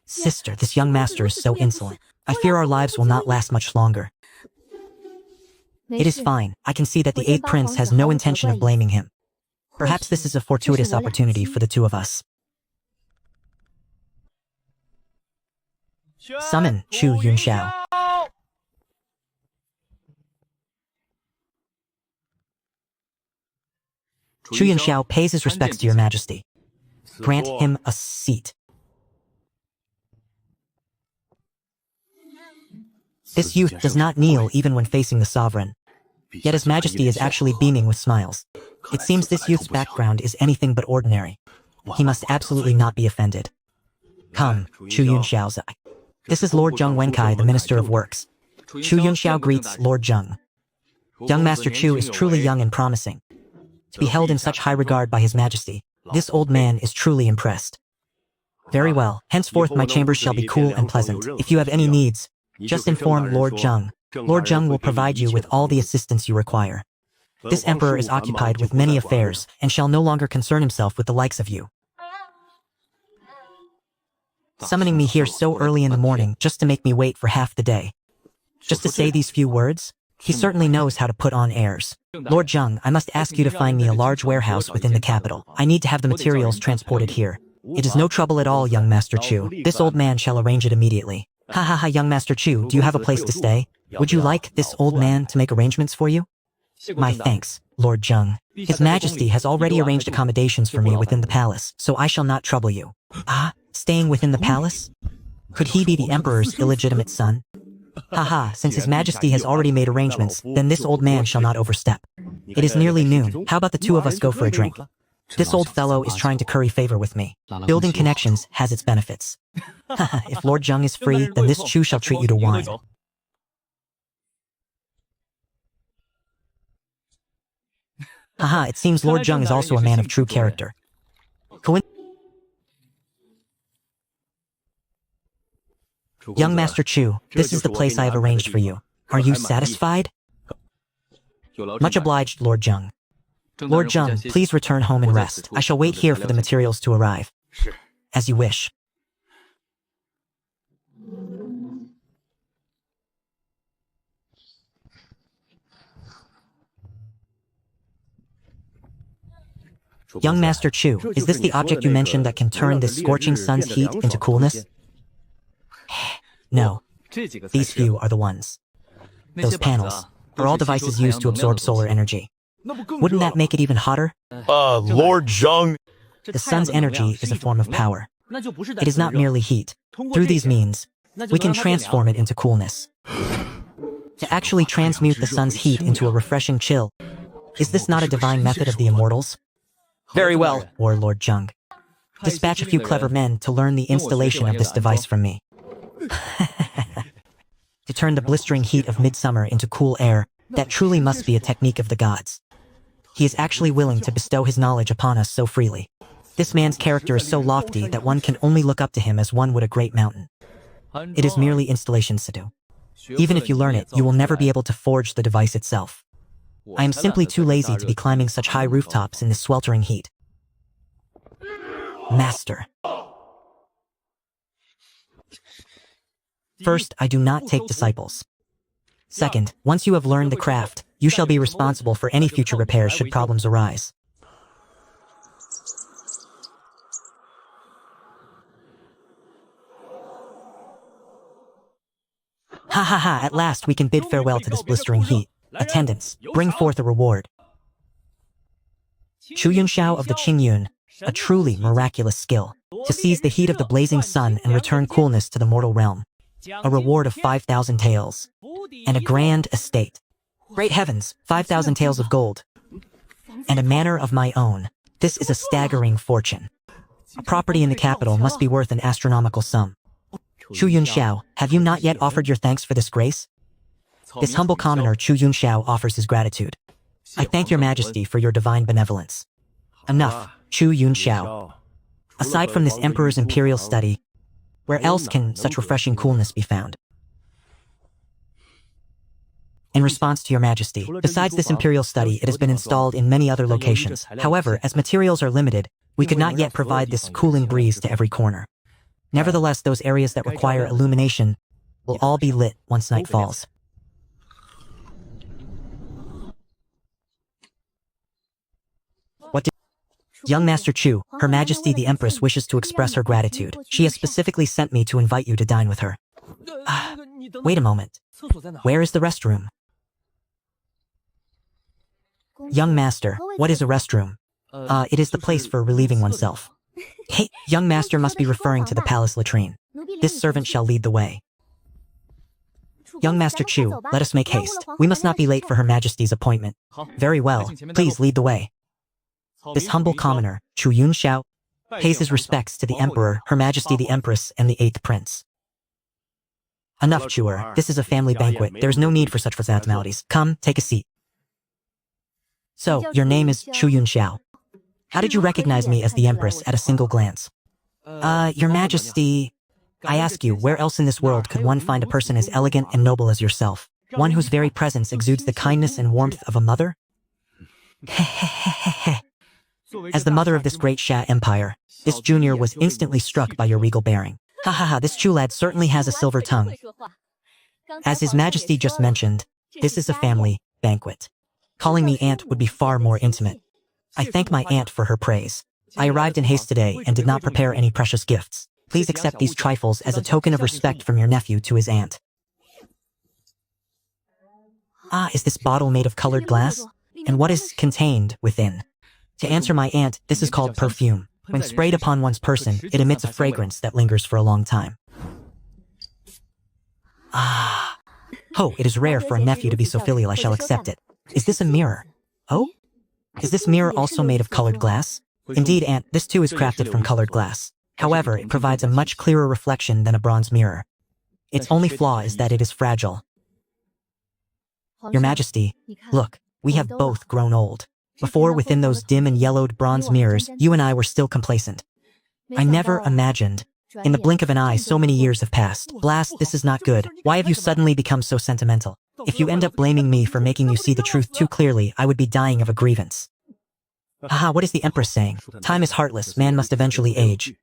A: Sister, this young master is so insolent. I fear our lives will not last much longer. It is fine. I can see that the 8th prince has no intention of blaming him. Perhaps this is a fortuitous opportunity for the two of us. Summon Chu Yunxiao. Chu Yunxiao pays his respects to your Majesty. Grant him a seat. This youth does not kneel even when facing the sovereign. Yet His Majesty is actually beaming with smiles. It seems this youth's background is anything but ordinary. He must absolutely not be offended. Come, Chu Yunxiaozai. This is Lord Zheng Wenkai, the Minister of Works. Chu Yunxiao greets Lord Zheng. Young Master Chu is truly young and promising. To be held in such high regard by His Majesty, this old man is truly impressed. Very well. Henceforth my chambers shall be cool and pleasant. If you have any needs, just inform Lord Zheng. Lord Zheng will provide you with all the assistance you require. This emperor is occupied with many affairs, and shall no longer concern himself with the likes of you. Summoning me here so early in the morning just to make me wait for half the day. Just to say these few words? He certainly knows how to put on airs. Lord Zheng, I must ask you to find me a large warehouse within the capital. I need to have the materials transported here. It is no trouble at all, young Master Chu. This old man shall arrange it immediately. Ha ha ha, young Master Chu, do you have a place to stay? Would you like this old man to make arrangements for you? My thanks, Lord Zheng. His Majesty has already arranged accommodations for me within the palace, so I shall not trouble you. Ah, staying within the palace? Could he be the Emperor's illegitimate son? Haha, since His Majesty has already made arrangements, then this old man shall not overstep. It is nearly noon. How about the two of us go for a drink? This old fellow is trying to curry favor with me. Building connections has its benefits. Haha, if Lord Zheng is free, then this Chu shall treat you to wine. Haha, it seems Lord Zheng is also a man of true character. Young Master Chu, this is the place I have arranged for you. Are you satisfied? Much obliged, Lord Zheng. Lord Zheng, please return home and rest. I shall wait here for the materials to arrive. As you wish. Young Master Chu, is this the object you mentioned that can turn this scorching sun's heat into coolness? No. These few are the ones. Those panels are all devices used to absorb solar energy. Wouldn't that make it even hotter?
L: Lord Zheng.
A: The sun's energy is a form of power. It is not merely heat. Through these means, we can transform it into coolness. To actually transmute the sun's heat into a refreshing chill, is this not a divine method of the immortals? Very well, or Lord Zheng. Dispatch a few clever men to learn the installation of this device from me. To turn the blistering heat of midsummer into cool air, that truly must be a technique of the gods. He is actually willing to bestow his knowledge upon us so freely. This man's character is so lofty that one can only look up to him as one would a great mountain. It is merely installation, Sidhu. Even if you learn it, you will never be able to forge the device itself. I am simply too lazy to be climbing such high rooftops in this sweltering heat. Master. First, I do not take disciples. Second, once you have learned the craft, you shall be responsible for any future repairs should problems arise. Ha ha ha, at last we can bid farewell to this blistering heat. Attendants, bring forth a reward. Chu Yunxiao of the Qingyun, a truly miraculous skill, to seize the heat of the blazing sun and return coolness to the mortal realm. A reward of 5,000 taels, and a grand estate. Great heavens, 5,000 taels of gold, and a manor of my own. This is a staggering fortune. A property in the capital must be worth an astronomical sum. Chu Yunxiao, have you not yet offered your thanks for this grace? This humble commoner Chu Yunxiao offers his gratitude. I thank your majesty for your divine benevolence. Enough, Chu Yunxiao. Aside from this emperor's imperial study, where else can such refreshing coolness be found? In response to your majesty, besides this imperial study, it has been installed in many other locations. However, as materials are limited, we could not yet provide this cooling breeze to every corner. Nevertheless, those areas that require illumination will all be lit once night falls. Young Master Chu, Her Majesty the Empress wishes to express her gratitude. She has specifically sent me to invite you to dine with her. Wait a moment. Where is the restroom? Young Master, what is a restroom? It is the place for relieving oneself. Hey, young Master must be referring to the palace latrine. This servant shall lead the way. Young Master Chu, let us make haste. We must not be late for Her Majesty's appointment. Very well, please lead the way. This humble commoner, Chu Yunxiao, pays his respects to the Emperor, Her Majesty the Empress, and the 8th Prince. Enough, Chuer. This is a family banquet. There is no need for such formalities. Come, take a seat. So, your name is Chu Yunxiao. How did you recognize me as the Empress at a single glance? Your Majesty, I ask you, where else in this world could one find a person as elegant and noble as yourself? One whose very presence exudes the kindness and warmth of a mother? As the mother of this great Xia Empire, this junior was instantly struck by your regal bearing. Ha ha ha, this Chu lad certainly has a silver tongue. As His Majesty just mentioned, this is a family banquet. Calling me aunt would be far more intimate. I thank my aunt for her praise. I arrived in haste today and did not prepare any precious gifts. Please accept these trifles as a token of respect from your nephew to his aunt. Ah, is this bottle made of colored glass? And what is contained within? To answer my aunt, this is called perfume. When sprayed upon one's person, it emits a fragrance that lingers for a long time. Ah. Oh, it is rare for a nephew to be so filial. I shall accept it. Is this a mirror? Oh? Is this mirror also made of colored glass? Indeed, aunt, this too is crafted from colored glass. However, it provides a much clearer reflection than a bronze mirror. Its only flaw is that it is fragile. Your Majesty, look, we have both grown old. Before, within those dim and yellowed bronze mirrors, you and I were still complacent. I never imagined. In the blink of an eye, so many years have passed. Blast, this is not good. Why have you suddenly become so sentimental? If you end up blaming me for making you see the truth too clearly, I would be dying of a grievance. Aha, what is the Empress saying? Time is heartless, man must eventually age.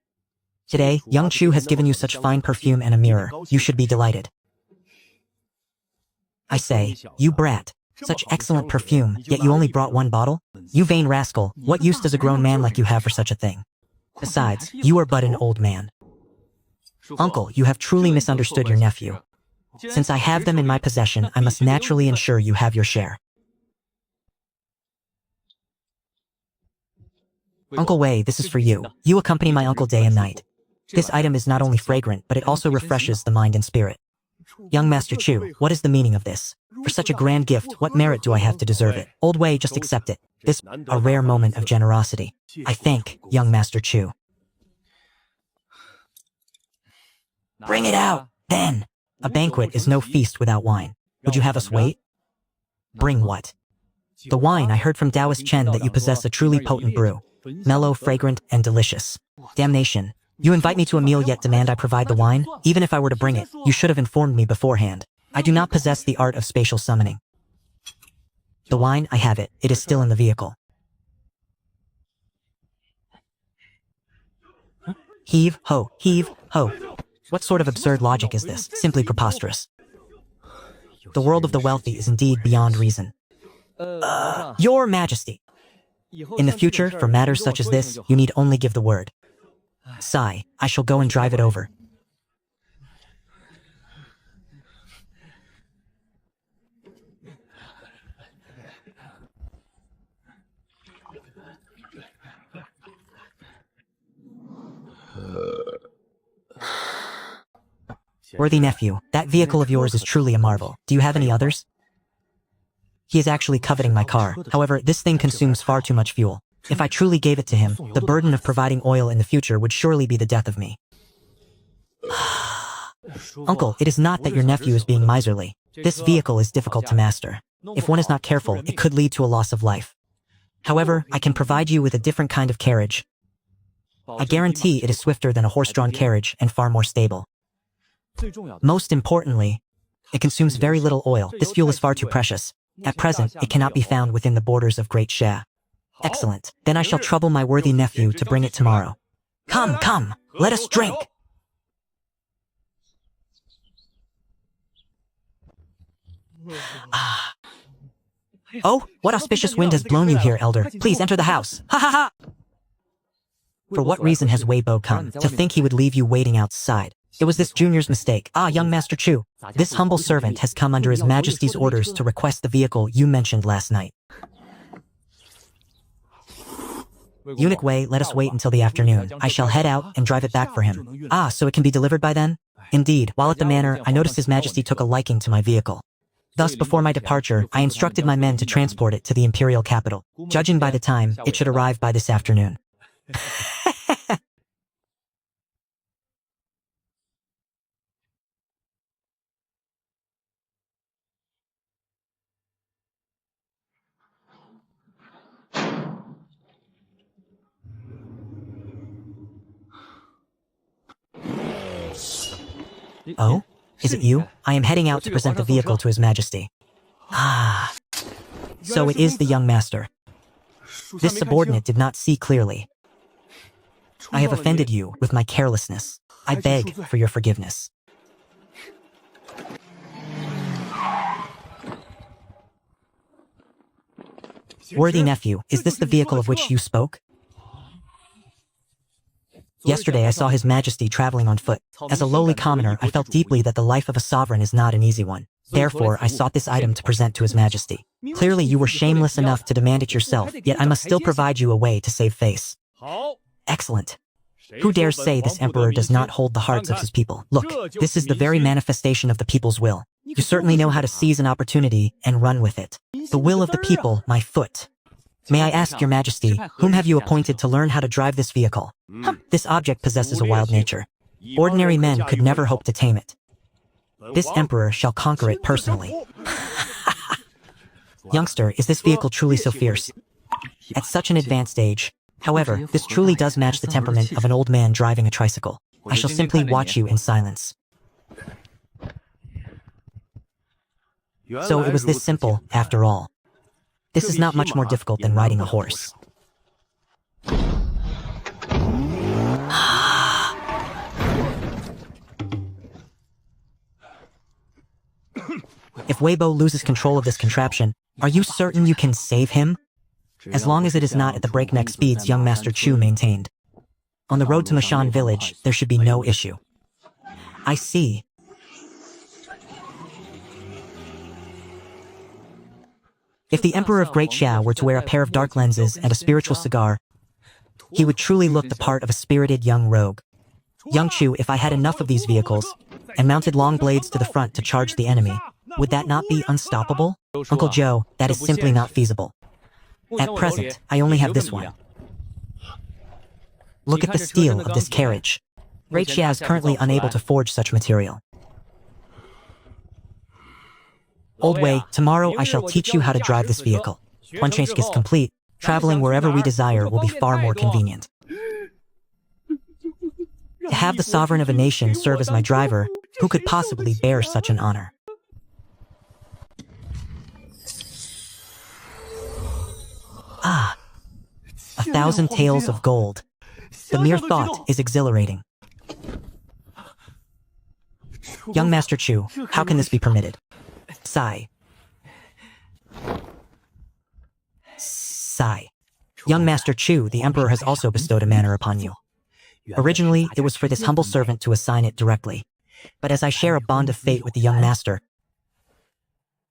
A: Today, young Chu has given you such fine perfume and a mirror. You should be delighted. I say, you brat. Such excellent perfume, yet you only brought one bottle? You vain rascal, what use does a grown man like you have for such a thing? Besides, you are but an old man. Uncle, you have truly misunderstood your nephew. Since I have them in my possession, I must naturally ensure you have your share. Uncle Wei, this is for you. You accompany my uncle day and night. This item is not only fragrant, but it also refreshes the mind and spirit. Young Master Chu, what is the meaning of this? For such a grand gift, what merit do I have to deserve it? Old Wei, just accept it. This is a rare moment of generosity. I thank young Master Chu. Bring it out, then. A banquet is no feast without wine. Would you have us wait? Bring what? The wine. I heard from Taoist Chen that you possess a truly potent brew. Mellow, fragrant, and delicious. Damnation. You invite me to a meal yet demand I provide the wine? Even if I were to bring it, you should have informed me beforehand. I do not possess the art of spatial summoning. The wine, I have it. It is still in the vehicle. Heave, ho, heave, ho. What sort of absurd logic is this? Simply preposterous. The world of the wealthy is indeed beyond reason. Your Majesty. In the future, for matters such as this, you need only give the word. Sigh, I shall go and drive it over. Worthy nephew, that vehicle of yours is truly a marvel. Do you have any others? He is actually coveting my car. However, this thing consumes far too much fuel. If I truly gave it to him, the burden of providing oil in the future would surely be the death of me. Uncle, it is not that your nephew is being miserly. This vehicle is difficult to master. If one is not careful, it could lead to a loss of life. However, I can provide you with a different kind of carriage. I guarantee it is swifter than a horse-drawn carriage and far more stable. Most importantly, it consumes very little oil. This fuel is far too precious. At present, it cannot be found within the borders of Great Xia. Excellent. Then I shall trouble my worthy nephew to bring it tomorrow. Come, come, let us drink. Ah. Oh, what auspicious wind has blown you here, elder. Please enter the house. Ha ha ha! For what reason has Weibo come? To think he would leave you waiting outside. It was this junior's mistake. Ah, young Master Chu. This humble servant has come under His Majesty's orders to request the vehicle you mentioned last night. Eunuch Wei, let us wait until the afternoon. I shall head out and drive it back for him. Ah, so it can be delivered by then? Indeed, while at the manor, I noticed His Majesty took a liking to my vehicle. Thus, before my departure, I instructed my men to transport it to the imperial capital. Judging by the time, it should arrive by this afternoon. Oh? Is it you? I am heading out to present the vehicle to His Majesty. Ah. So it is the young master. This subordinate did not see clearly. I have offended you with my carelessness. I beg for your forgiveness. Worthy nephew, is this the vehicle of which you spoke? Yesterday I saw His Majesty traveling on foot. As a lowly commoner, I felt deeply that the life of a sovereign is not an easy one. Therefore, I sought this item to present to His Majesty. Clearly, you were shameless enough to demand it yourself, yet I must still provide you a way to save face. Excellent. Who dares say this emperor does not hold the hearts of his people? Look, this is the very manifestation of the people's will. You certainly know how to seize an opportunity and run with it. The will of the people, my foot. May I ask your majesty, whom have you appointed to learn how to drive this vehicle? This object possesses a wild nature. Ordinary men could never hope to tame it. This emperor shall conquer it personally. Youngster, is this vehicle truly so fierce? At such an advanced age. However, this truly does match the temperament of an old man driving a tricycle. I shall simply watch you in silence. So it was this simple, after all. This is not much more difficult than riding a horse. If Weibo loses control of this contraption, are you certain you can save him? As long as it is not at the breakneck speeds young Master Chu maintained. On the road to Mashan village, there should be no issue. I see. If the Emperor of Great Xia were to wear a pair of dark lenses and a spiritual cigar, he would truly look the part of a spirited young rogue. Young Chu, if I had enough of these vehicles, and mounted long blades to the front to charge the enemy, would that not be unstoppable? Uncle Joe, that is simply not feasible. At present, I only have this one. Look at the steel of this carriage. Great Xia is currently unable to forge such material. Old Wei, tomorrow I shall teach you how to drive this vehicle. Once Changsk is complete, traveling wherever we desire will be far more convenient. To have the sovereign of a nation serve as my driver, who could possibly bear such an honor? Ah, 1,000 taels of gold. The mere thought is exhilarating. Young Master Chu, how can this be permitted? Sigh. Sigh. Young Master Chu, the Emperor has also bestowed a manor upon you. Originally, it was for this humble servant to assign it directly. But as I share a bond of fate with the young master,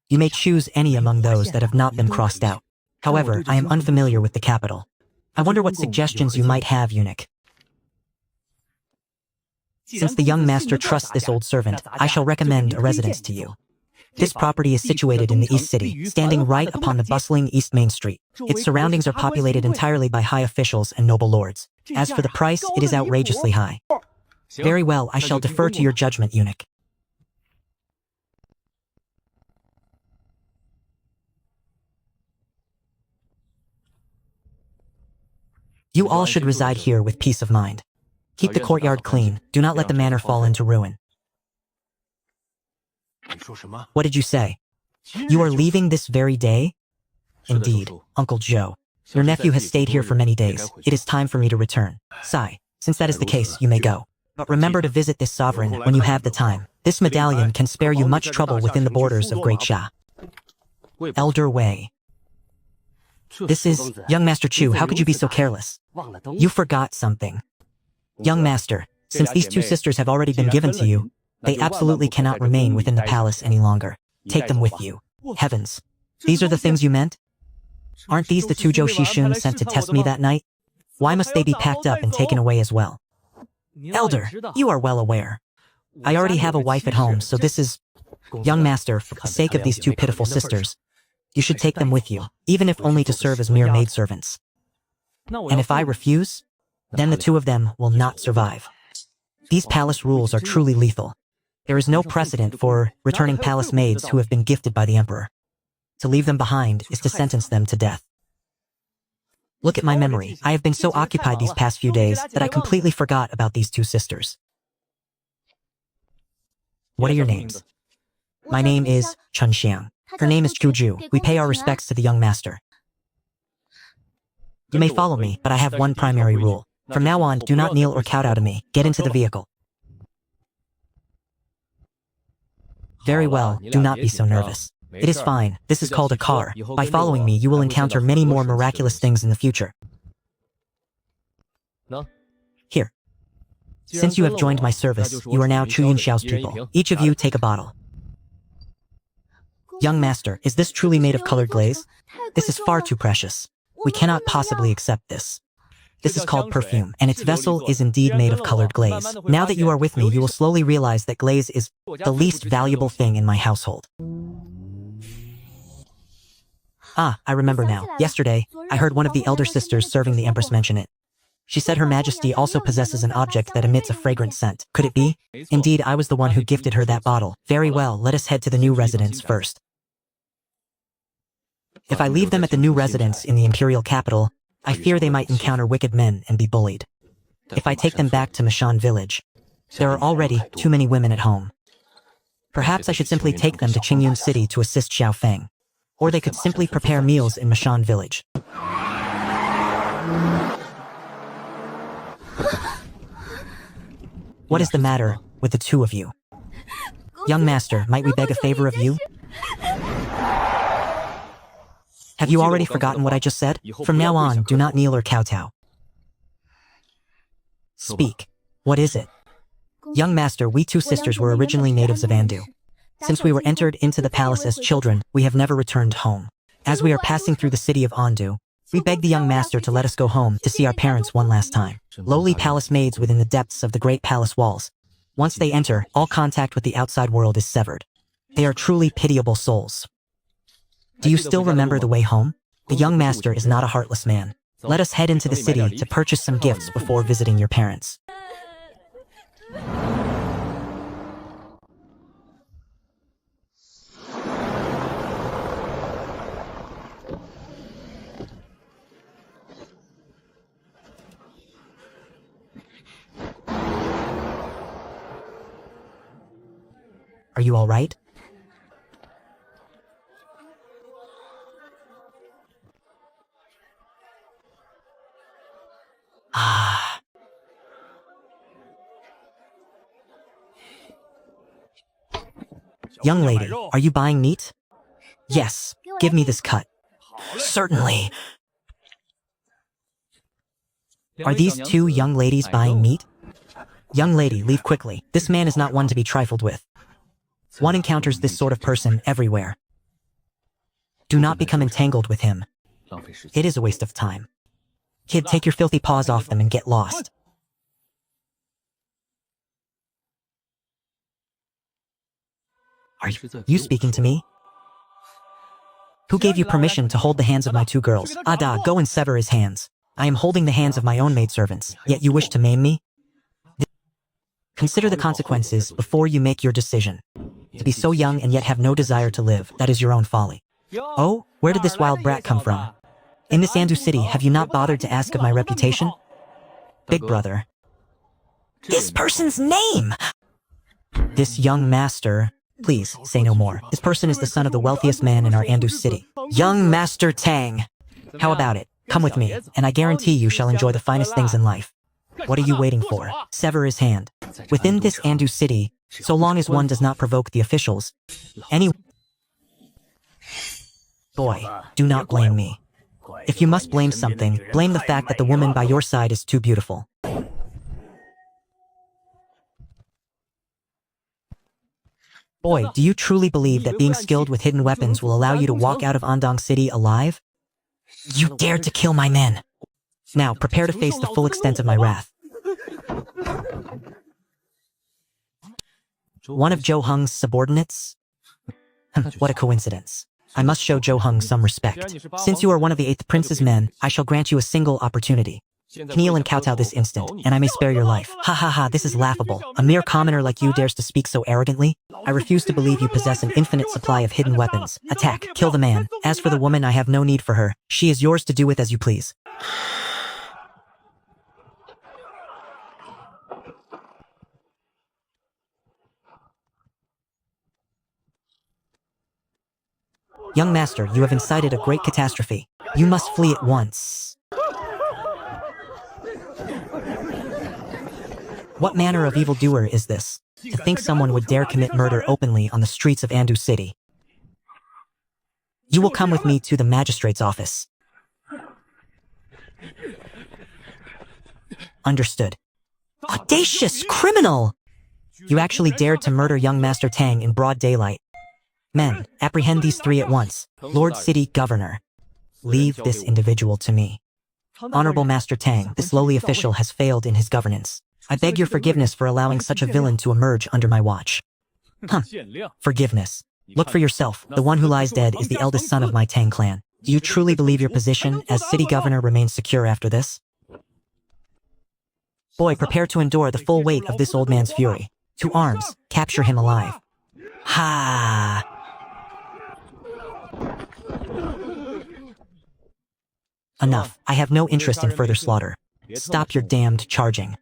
A: you may choose any among those that have not been crossed out. However, I am unfamiliar with the capital. I wonder what suggestions you might have, eunuch. Since the young master trusts this old servant, I shall recommend a residence to you. This property is situated in the East City, standing right upon the bustling East Main Street. Its surroundings are populated entirely by high officials and noble lords. As for the price, it is outrageously high. Very well, I shall defer to your judgment, eunuch. You all should reside here with peace of mind. Keep the courtyard clean. Do not let the manor fall into ruin. What did you say? You are leaving this very day? Indeed, Uncle Joe. Your nephew has stayed here for many days. It is time for me to return. Sigh. Since that is the case, you may go. But remember to visit this sovereign when you have the time. This medallion can spare you much trouble within the borders of Great Xia. Elder Wei. This is... Young Master Chu, how could you be so careless? You forgot something. Young Master, since these two sisters have already been given to you, they absolutely cannot remain within the palace any longer. Take them with you. Heavens. These are the things you meant? Aren't these the two Zhou Shishun sent to test me that night? Why must they be packed up and taken away as well? Elder, you are well aware. I already have a wife at home, so this is... Young Master, for the sake of these two pitiful sisters, you should take them with you, even if only to serve as mere maidservants. And if I refuse, then the two of them will not survive. These palace rules are truly lethal. There is no precedent for returning palace maids who have been gifted by the emperor. To leave them behind is to sentence them to death. Look at my memory. I have been so occupied these past few days that I completely forgot about these two sisters. What are your names? My name is Chun Xiang. Her name is Chu Ju. We pay our respects to the young master. You may follow me, but I have one primary rule. From now on, do not kneel or kowtow to me. Get into the vehicle. Very well, do not be so nervous. It is fine. This is called a car. By following me, you will encounter many more miraculous things in the future. Here. Since you have joined my service, you are now Chu Yunxiao's pupil. Each of you take a bottle. Young master, is this truly made of colored glaze? This is far too precious. We cannot possibly accept this. This is called perfume, and its vessel is indeed made of colored glaze. Now that you are with me, you will slowly realize that glaze is the least valuable thing in my household. Ah, I remember now. Yesterday, I heard one of the elder sisters serving the Empress mention it. She said Her Majesty also possesses an object that emits a fragrant scent. Could it be? Indeed, I was the one who gifted her that bottle. Very well, let us head to the new residence first. If I leave them at the new residence in the imperial capital, I fear they might encounter wicked men and be bullied. If I take them back to Mashan village, there are already too many women at home. Perhaps I should simply take them to Qingyun City to assist Xiao Feng. Or they could simply prepare meals in Mashan village. What is the matter with the two of you? Young master, might we beg a favor of you? Have you already forgotten what I just said? From now on, do not kneel or kowtow. Speak. What is it? Young master, we two sisters were originally natives of Andu. Since we were entered into the palace as children, we have never returned home. As we are passing through the city of Andu, we beg the young master to let us go home to see our parents one last time. Lowly palace maids within the depths of the great palace walls. Once they enter, all contact with the outside world is severed. They are truly pitiable souls. Do you still remember the way home? The young master is not a heartless man. Let us head into the city to purchase some gifts before visiting your parents. Are you all right? Ah. Young lady, are you buying meat? Yes, give me this cut. Certainly. Are these two young ladies buying meat? Young lady, leave quickly. This man is not one to be trifled with. One encounters this sort of person everywhere. Do not become entangled with him. It is a waste of time. Kid, take your filthy paws off them and get lost. Are you speaking to me? Who gave you permission to hold the hands of my two girls? Ada, go and sever his hands. I am holding the hands of my own maidservants, yet you wish to maim me? Consider the consequences before you make your decision. To be so young and yet have no desire to live, that is your own folly. Oh, where did this wild brat come from? In this Andu city, have you not bothered to ask of my reputation? Big brother. This person's name! This young master... Please, say no more. This person is the son of the wealthiest man in our Andu city. Young Master Tang! How about it? Come with me, and I guarantee you shall enjoy the finest things in life. What are you waiting for? Sever his hand. Within this Andu city, so long as one does not provoke the officials, any... Boy, do not blame me. If you must blame something, blame the fact that the woman by your side is too beautiful. Boy, do you truly believe that being skilled with hidden weapons will allow you to walk out of Andong City alive? You dared to kill my men. Now, prepare to face the full extent of my wrath. One of Zhou Heng's subordinates? What a coincidence. I must show Zhou Heng some respect. Since you are one of the 8th Prince's men, I shall grant you a single opportunity. Kneel and kowtow this instant, and I may spare your life. Ha ha ha, this is laughable. A mere commoner like you dares to speak so arrogantly? I refuse to believe you possess an infinite supply of hidden weapons. Attack, kill the man. As for the woman, I have no need for her. She is yours to do with as you please.
B: Young master, you have incited a great catastrophe. You must flee at once. What manner of evildoer is this? To think someone would dare commit murder openly on the streets of Andu City. You will come with me to the magistrate's office. Understood. Audacious criminal! You actually dared to murder young Master Tang in broad daylight. Men, apprehend these three at once. Lord City Governor. Leave this individual to me. Honorable Master Tang, this lowly official has failed in his governance. I beg your forgiveness for allowing such a villain to emerge under my watch. Forgiveness. Look for yourself. The one who lies dead is the eldest son of my Tang clan. Do you truly believe your position as city governor remains secure after this? Boy, prepare to endure the full weight of this old man's fury. To arms, capture him alive. Ha! Enough. I have no interest in further slaughter. Stop your damned charging.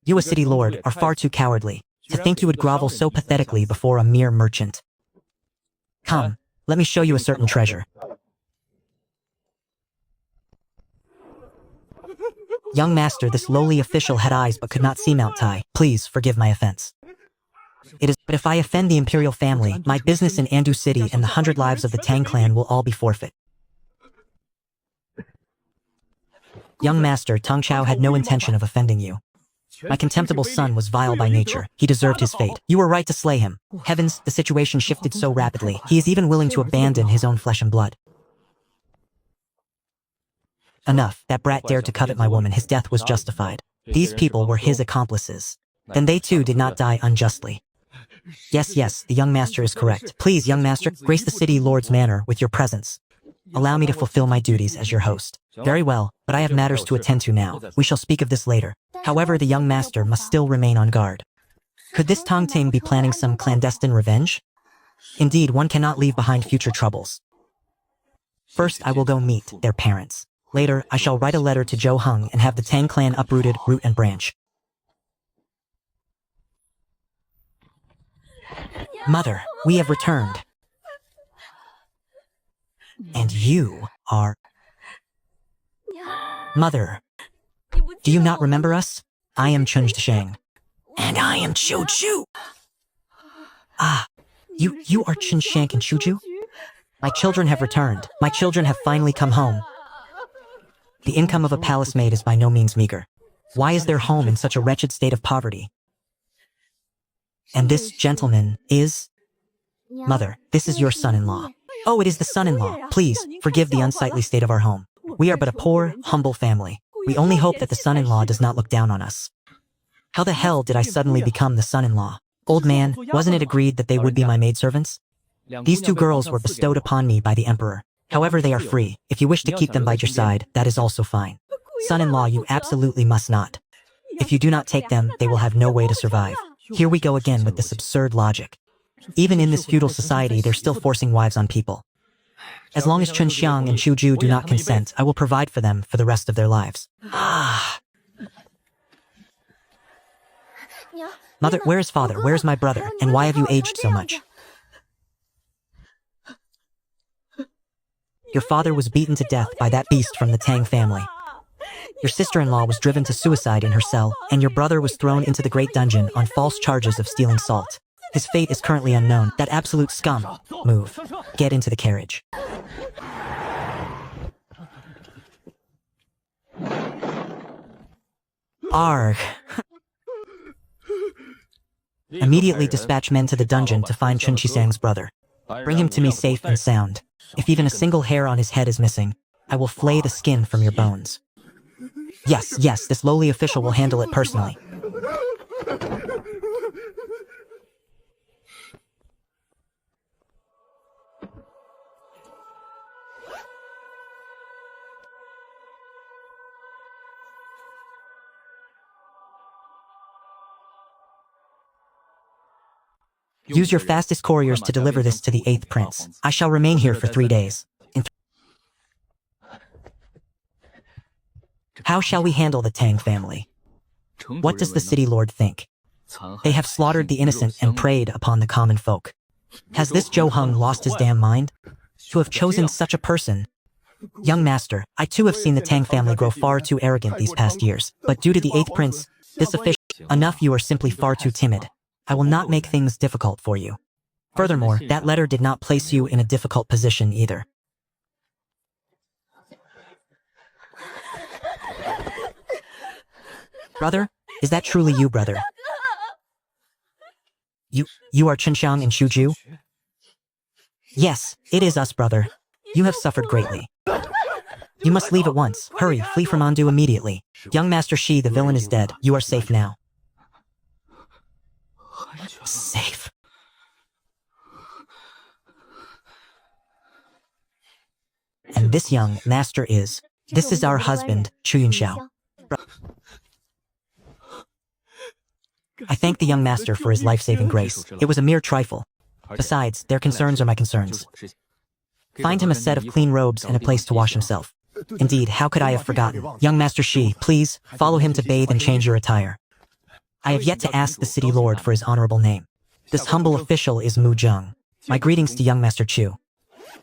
B: You, a city lord, are far too cowardly. To think you would grovel so pathetically before a mere merchant. Come, let me show you a certain treasure. Young master, this lowly official had eyes but could not see Mount Tai. Please forgive my offense. But if I offend the imperial family, my business in Andu City and the 100 lives of the Tang clan will all be forfeit. Young master, Tong Chao had no intention of offending you. My contemptible son was vile by nature. He deserved his fate. You were right to slay him. Heavens, the situation shifted so rapidly. He is even willing to abandon his own flesh and blood. Enough. That brat dared to covet my woman. His death was justified. These people were his accomplices. Then they too did not die unjustly. Yes, the young master is correct. Please, young master, grace the city lord's manor with your presence. Allow me to fulfill my duties as your host. Very well, but I have matters to attend to now. We shall speak of this later. However, the young master must still remain on guard. Could this Tong Ting be planning some clandestine revenge? Indeed, one cannot leave behind future troubles. First, I will go meet their parents. Later, I shall write a letter to Zhou Heng and have the Tang clan uprooted, root and branch. Mother, we have returned. And you are... Mother, do you not remember us? I am Chun Shang. And I am Chu Chu. Ah, you are Chun Shank and Chu Chu? My children have returned. My children have finally come home. The income of a palace maid is by no means meager. Why is their home in such a wretched state of poverty? And this gentleman is... Mother, this is your son-in-law. Oh, it is the son-in-law. Please, forgive the unsightly state of our home. We are but a poor, humble family. We only hope that the son-in-law does not look down on us. How the hell did I suddenly become the son-in-law? Old man, wasn't it agreed that they would be my maidservants? These two girls were bestowed upon me by the emperor. However, they are free. If you wish to keep them by your side, that is also fine. Son-in-law, you absolutely must not. If you do not take them, they will have no way to survive. Here we go again with this absurd logic. Even in this feudal society, they're still forcing wives on people. As long as Chun Xiang and Chu Ju do not consent, I will provide for them for the rest of their lives. Ah. Mother, where is father? Where is my brother? And why have you aged so much? Your father was beaten to death by that beast from the Tang family. Your sister-in-law was driven to suicide in her cell, and your brother was thrown into the Great Dungeon on false charges of stealing salt. His fate is currently unknown. That absolute scum. Move. Get into the carriage. Arg. Immediately dispatch men to the dungeon to find Chun Shisang's brother. Bring him to me safe and sound. If even a single hair on his head is missing, I will flay the skin from your bones. Yes, this lowly official will handle it personally. Use your fastest couriers to deliver this to the 8th prince. I shall remain here for 3 days. How shall we handle the Tang family? What does the city lord think? They have slaughtered the innocent and preyed upon the common folk.
A: Has this Zhou Heng lost his damn mind? To have chosen such a person. Young master, I too have seen the Tang family grow far too arrogant these past years, but due to the 8th prince, this official, enough, you are simply far too timid. I will not make things difficult for you. Furthermore, that letter did not place you in a difficult position either. Brother? Is that truly you, brother? You are Chenxiang and Shuju? Yes, it is us, brother. You have suffered greatly. You must leave at once. Hurry, flee from Andu immediately. Young Master Shi, the villain, is dead. You are safe now. Safe. And this young master is... This is our husband, Chu Yunxiao. I thank the young master for his life-saving grace. It was a mere trifle. Besides, their concerns are my concerns. Find him a set of clean robes and a place to wash himself. Indeed, how could I have forgotten? Young Master Shi, please, follow him to bathe and change your attire. I have yet to ask the city lord for his honorable name. This humble official is Mu Zheng. My greetings to young Master Chu.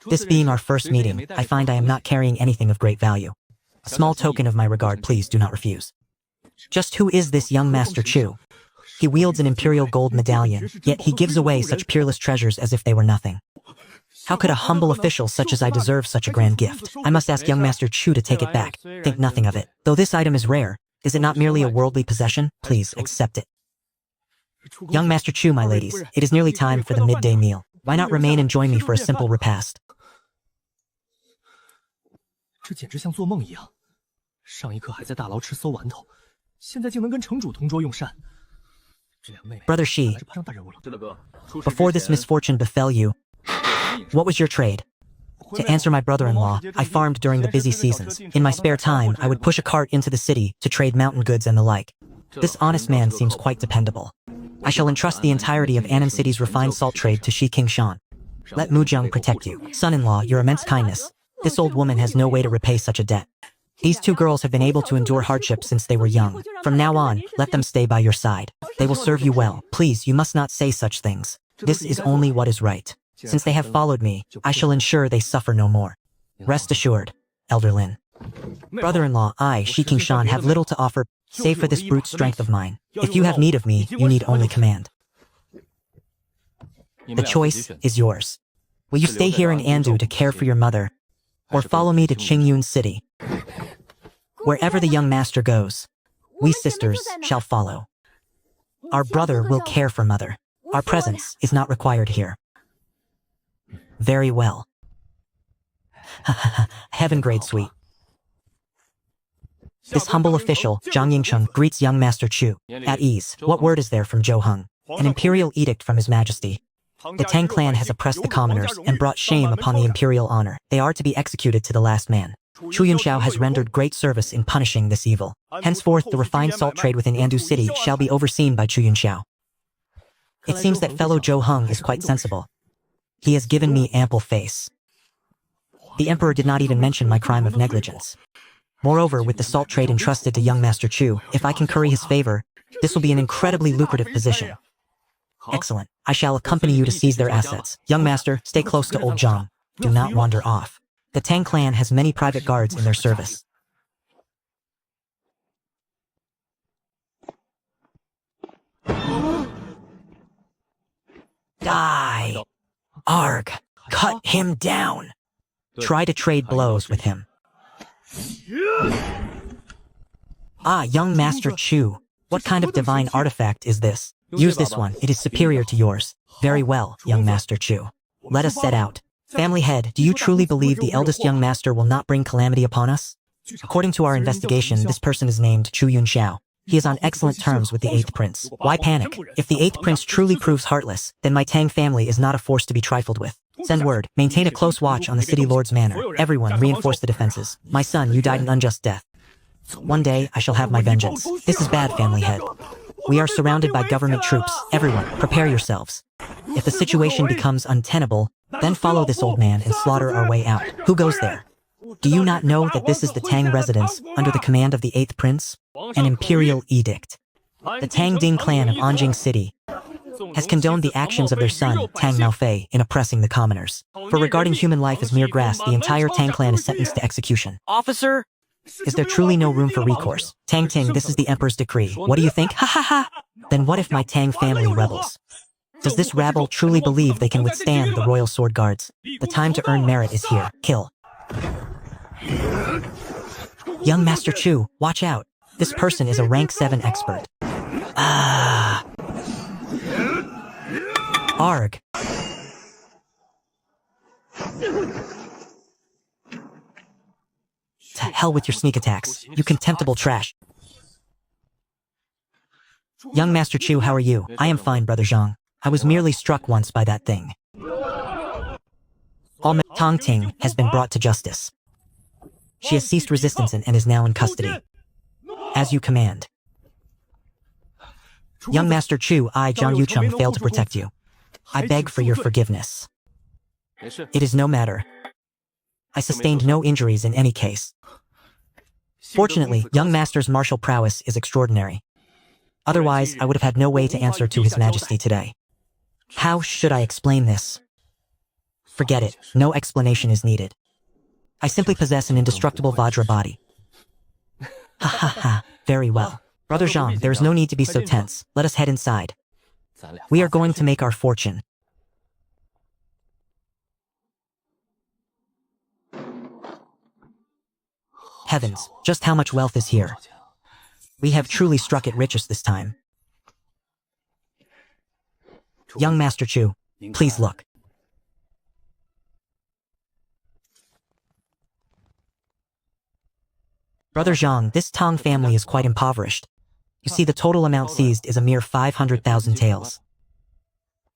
A: This being our first meeting, I find I am not carrying anything of great value. A small token of my regard, please do not refuse. Just who is this young Master Chu? He wields an imperial gold medallion, yet he gives away such peerless treasures as if they were nothing. How could a humble official such as I deserve such a grand gift? I must ask young Master Chu to take it back. Think nothing of it. Though this item is rare, is it not merely a worldly possession? Please, accept it. Young Master Chu, my ladies, it is nearly time for the midday meal. Why not remain and join me for a simple repast?
F: 这简直像做梦一样。上一刻还在大牢吃馊丸头，现在竟能跟城主同桌用膳。这两妹妹
A: Brother Shi,
F: 是攀上大人物了。
A: before this misfortune befell you, what was your trade? To answer my brother-in-law, I farmed during the busy seasons. In my spare time, I would push a cart into the city to trade mountain goods and the like. This honest man seems quite dependable. I shall entrust the entirety of Annan City's refined salt trade to Shi King Shan. Let Mu Zheng protect you. Son-in-law, your immense kindness. This old woman has no way to repay such a debt. These two girls have been able to endure hardship since they were young. From now on, let them stay by your side. They will serve you well. Please, you must not say such things. This is only what is right. Since they have followed me, I shall ensure they suffer no more. Rest assured, Elder Lin. Brother-in-law, I, Shi King Shan, have little to offer, save for this brute strength of mine. If you have need of me, you need only command. The choice is yours. Will you stay here in Andu to care for your mother, or follow me to Qingyun City? Wherever the young master goes, we sisters shall follow. Our brother will care for mother. Our presence is not required here. Very well. Heaven grade sweet. This humble official, Zhang Yingcheng, greets young Master Chu. At ease. What word is there from Zhou Heng? An imperial edict from His Majesty. The Tang clan has oppressed the commoners and brought shame upon the imperial honor. They are to be executed to the last man. Chu Yunxiao has rendered great service in punishing this evil. Henceforth, the refined salt trade within Andu City shall be overseen by Chu Yunxiao. It seems that fellow Zhou Heng is quite sensible. He has given me ample face. The emperor did not even mention my crime of negligence. Moreover, with the salt trade entrusted to young Master Chu, if I can curry his favor, this will be an incredibly lucrative position. Excellent. I shall accompany you to seize their assets. Young master, stay close to old Zhang. Do not wander off. The Tang clan has many private guards in their service. Die! Arg! Cut him down! Try to trade blows with him. Ah, young Master Chu. What kind of divine artifact is this? Use this one. It is superior to yours. Very well, young Master Chu. Let us set out. Family head, do you truly believe the eldest young master will not bring calamity upon us? According to our investigation, this person is named Chu Yunxiao. He is on excellent terms with the 8th prince. Why panic? If the 8th prince truly proves heartless, then my Tang family is not a force to be trifled with. Send word. Maintain a close watch on the city lord's manor. Everyone, reinforce the defenses. My son, you died an unjust death. One day, I shall have my vengeance. This is bad, family head. We are surrounded by government troops. Everyone, prepare yourselves. If the situation becomes untenable, then follow this old man and slaughter our way out. Who goes there? Do you not know that this is the Tang residence under the command of the 8th prince? An imperial edict. The Tang Ding clan of Anjing City has condoned the actions of their son, Tang Maofei, in oppressing the commoners. For regarding human life as mere grass, the entire Tang clan is sentenced to execution. Officer! Is there truly no room for recourse? Tang Ting, this is the Emperor's decree. What do you think? Ha ha ha! Then what if my Tang family rebels? Does this rabble truly believe they can withstand the royal sword guards? The time to earn merit is here. Kill. Young Master Chu, watch out. This person is a rank 7 expert. Ah. Arg. To hell with your sneak attacks, you contemptible trash. Young Master Chu, how are you? I am fine, Brother Zhang. I was merely struck once by that thing. Tang Ting has been brought to justice. She has ceased resistance and is now in custody. As you command. Young Master Chu, I, Zhang Yucheng, failed to protect you. I beg for your forgiveness. It is no matter. I sustained no injuries in any case. Fortunately, young Master's martial prowess is extraordinary. Otherwise, I would have had no way to answer to His Majesty today. How should I explain this? Forget it, no explanation is needed. I simply possess an indestructible Vajra body. Ha ha ha, very well. Brother Zhang, there is no need to be so tense. Let us head inside. We are going to make our fortune. Heavens, just how much wealth is here? We have truly struck it richest this time. Young Master Chu, please look. Brother Zhang, this Tang family is quite impoverished. You see, the total amount seized is a mere 500,000 taels.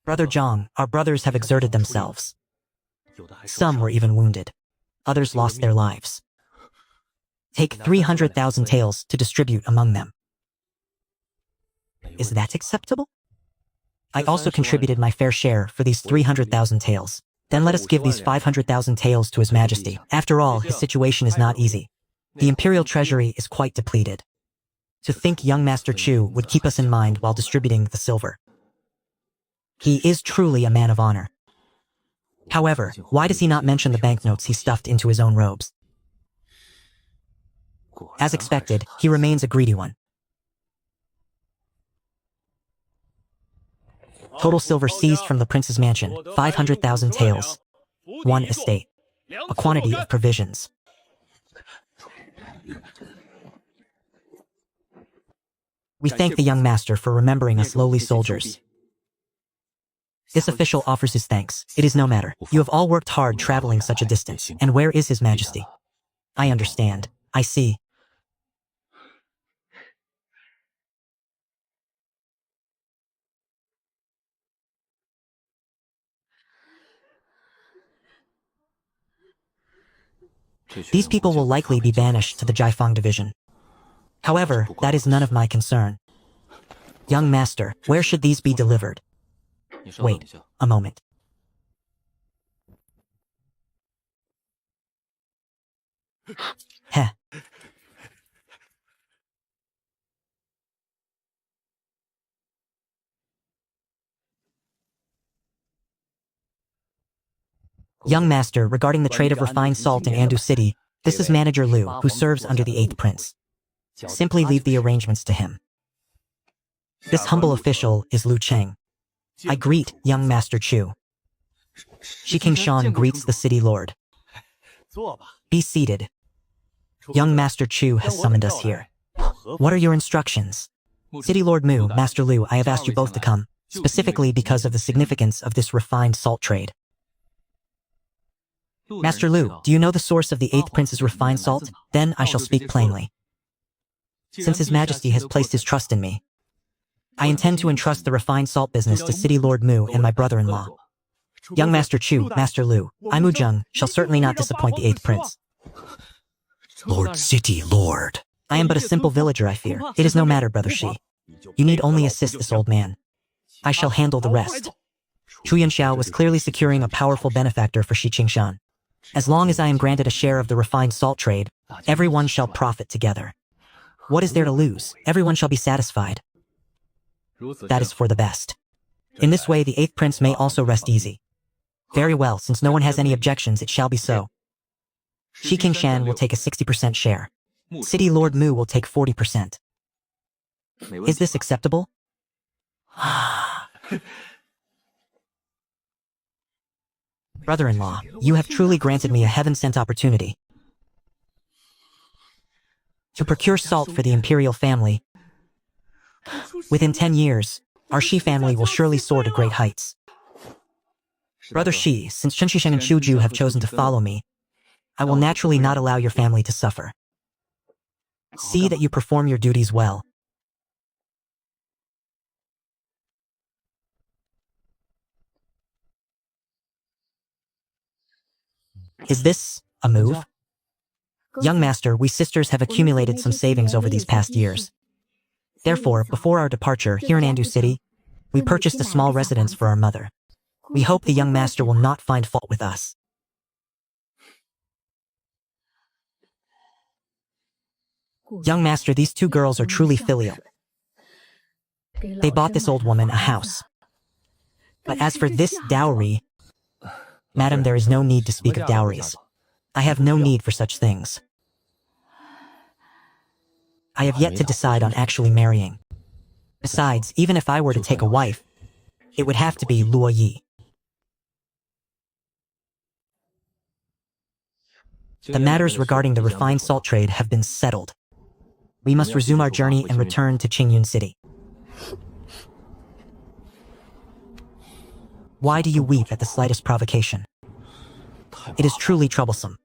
A: Brother Zhang, our brothers have exerted themselves. Some were even wounded. Others lost their lives. Take 300,000 taels to distribute among them. Is that acceptable? I also contributed my fair share for these 300,000 taels. Then let us give these 500,000 taels to His Majesty. After all, his situation is not easy. The imperial treasury is quite depleted. To think young Master Chu would keep us in mind while distributing the silver. He is truly a man of honor. However, why does he not mention the banknotes he stuffed into his own robes? As expected, he remains a greedy one. Total silver seized from the prince's mansion, 500,000 taels. 1 estate. A quantity of provisions. We thank the young master for remembering us lowly soldiers. This official offers his thanks. It is no matter. You have all worked hard traveling such a distance. And where is His Majesty? I understand. I see. These people will likely be banished to the Jiafang division. However, that is none of my concern. Young master, where should these be delivered? Wait, a moment. Heh. Young master, regarding the trade of refined salt in Andu City, this is Manager Liu, who serves under the 8th Prince. Simply leave the arrangements to him. This humble official is Lu Cheng. I greet young Master Chu. Shi Qingshan greets the city lord. Be seated. Young Master Chu has summoned us here. What are your instructions? City Lord Mu, Master Liu, I have asked you both to come, specifically because of the significance of this refined salt trade. Master Liu, do you know the source of the 8th Prince's refined salt? Then I shall speak plainly. Since His Majesty has placed his trust in me, I intend to entrust the refined salt business to City Lord Mu and my brother-in-law. Young Master Chu, Master Liu, I Mu Zheng shall certainly not disappoint the 8th Prince.
M: Lord City Lord.
A: I am but a simple villager, I fear. It is no matter, Brother Shi. You need only assist this old man. I shall handle the rest. Chu Yanxiao was clearly securing a powerful benefactor for Shi Qingshan. As long as I am granted a share of the refined salt trade, everyone shall profit together. What is there to lose? Everyone shall be satisfied. That is for the best. In this way, the 8th prince may also rest easy. Very well, since no one has any objections, it shall be so. Shi King Shan will take a 60% share. City Lord Mu will take 40%. Is this acceptable? Brother-in-law, you have truly granted me a heaven-sent opportunity to procure salt for the imperial family. Within 10 years, our Shi family will surely soar to great heights. Brother Shi, since Chen Shisheng and Qiu Ju have chosen to follow me, I will naturally not allow your family to suffer. See that you perform your duties well. Is this a move? Young master, we sisters have accumulated some savings over these past years. Therefore, before our departure here in Andu City, we purchased a small residence for our mother. We hope the young master will not find fault with us. Young master, these two girls are truly filial. They bought this old woman a house. But as for this dowry, madam, there is no need to speak of dowries. I have no need for such things. I have yet to decide on actually marrying. Besides, even if I were to take a wife, it would have to be Luo Yi. The matters regarding the refined salt trade have been settled. We must resume our journey and return to Qingyun City. Why do you weep at the slightest provocation? It is truly troublesome.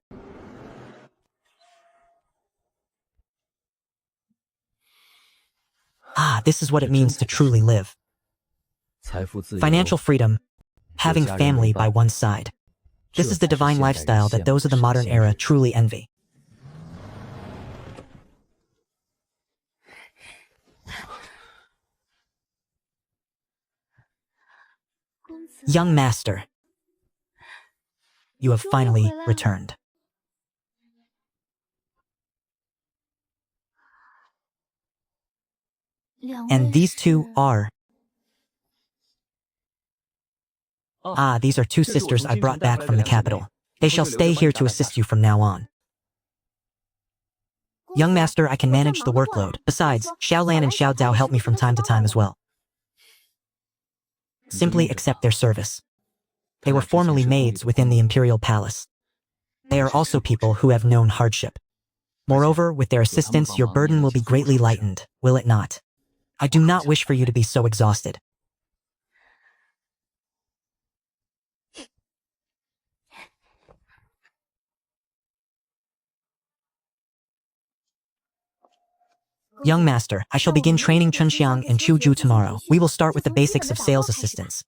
A: Ah, this is what it means to truly live. Financial freedom, having family by one's side. This is the divine lifestyle that those of the modern era truly envy. Young master, you have finally returned. And these two are... Ah, these are two sisters I brought back from the capital. They shall stay here to assist you from now on. Young master, I can manage the workload. Besides, Xiao Lan and Xiao Dao help me from time to time as well. Simply accept their service. They were formerly maids within the imperial palace. They are also people who have known hardship. Moreover, with their assistance, your burden will be greatly lightened, will it not? I do not wish for you to be so exhausted. Young master, I shall begin training Chunxiang and Qiu tomorrow. We will start with the basics of sales assistance.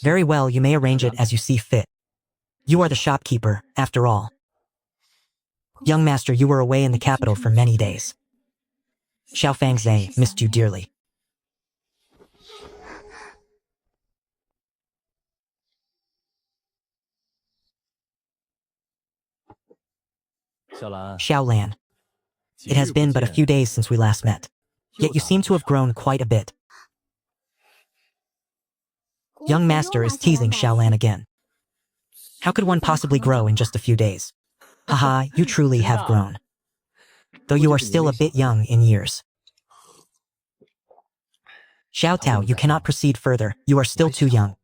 A: Very well, you may arrange it as you see fit. You are the shopkeeper, after all. Young master, you were away in the capital for many days. Xiao Fangzhe missed you dearly. Xiao Lan. It has been but a few days since we last met. Yet you seem to have grown quite a bit. Young master is teasing Xiao Lan again. How could one possibly grow in just a few days? Haha, you truly have grown. Though you are still a bit young in years. Xiao Tao, you cannot proceed further. You are still too young.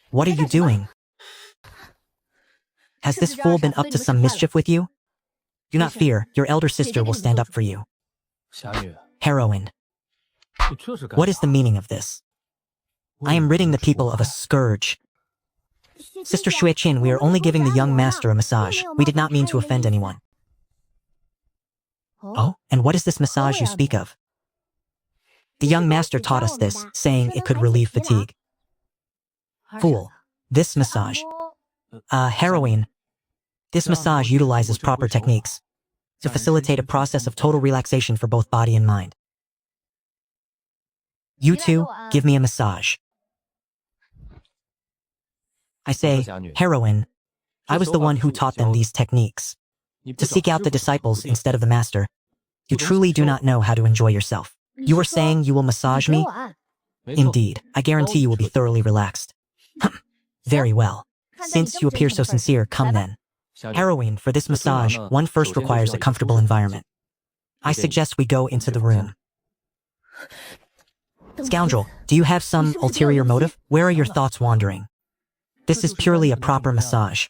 A: What are you doing? Has this fool been up to some mischief with you? Do not fear, your elder sister will stand up for you. Heroine. What is the meaning of this? I am ridding the people of a scourge. Sister Xueqin, we are only giving the young master a massage. We did not mean to offend anyone. Oh, and what is this massage you speak of? The young master taught us this, saying it could relieve fatigue. Fool. This massage. Heroine. This massage utilizes proper techniques to facilitate a process of total relaxation for both body and mind. You two, give me a massage. I say, heroine, I was the one who taught them these techniques. To seek out the disciples instead of the master.
B: You truly do not know how to enjoy yourself. You are saying you will massage me? Indeed, I guarantee you will be thoroughly relaxed. Very well. Since you appear so sincere, come then. Heroine, for this massage, one first requires a comfortable environment. I suggest we go into the room. Scoundrel, do you have some ulterior motive? Where are your thoughts wandering? This is purely a proper massage.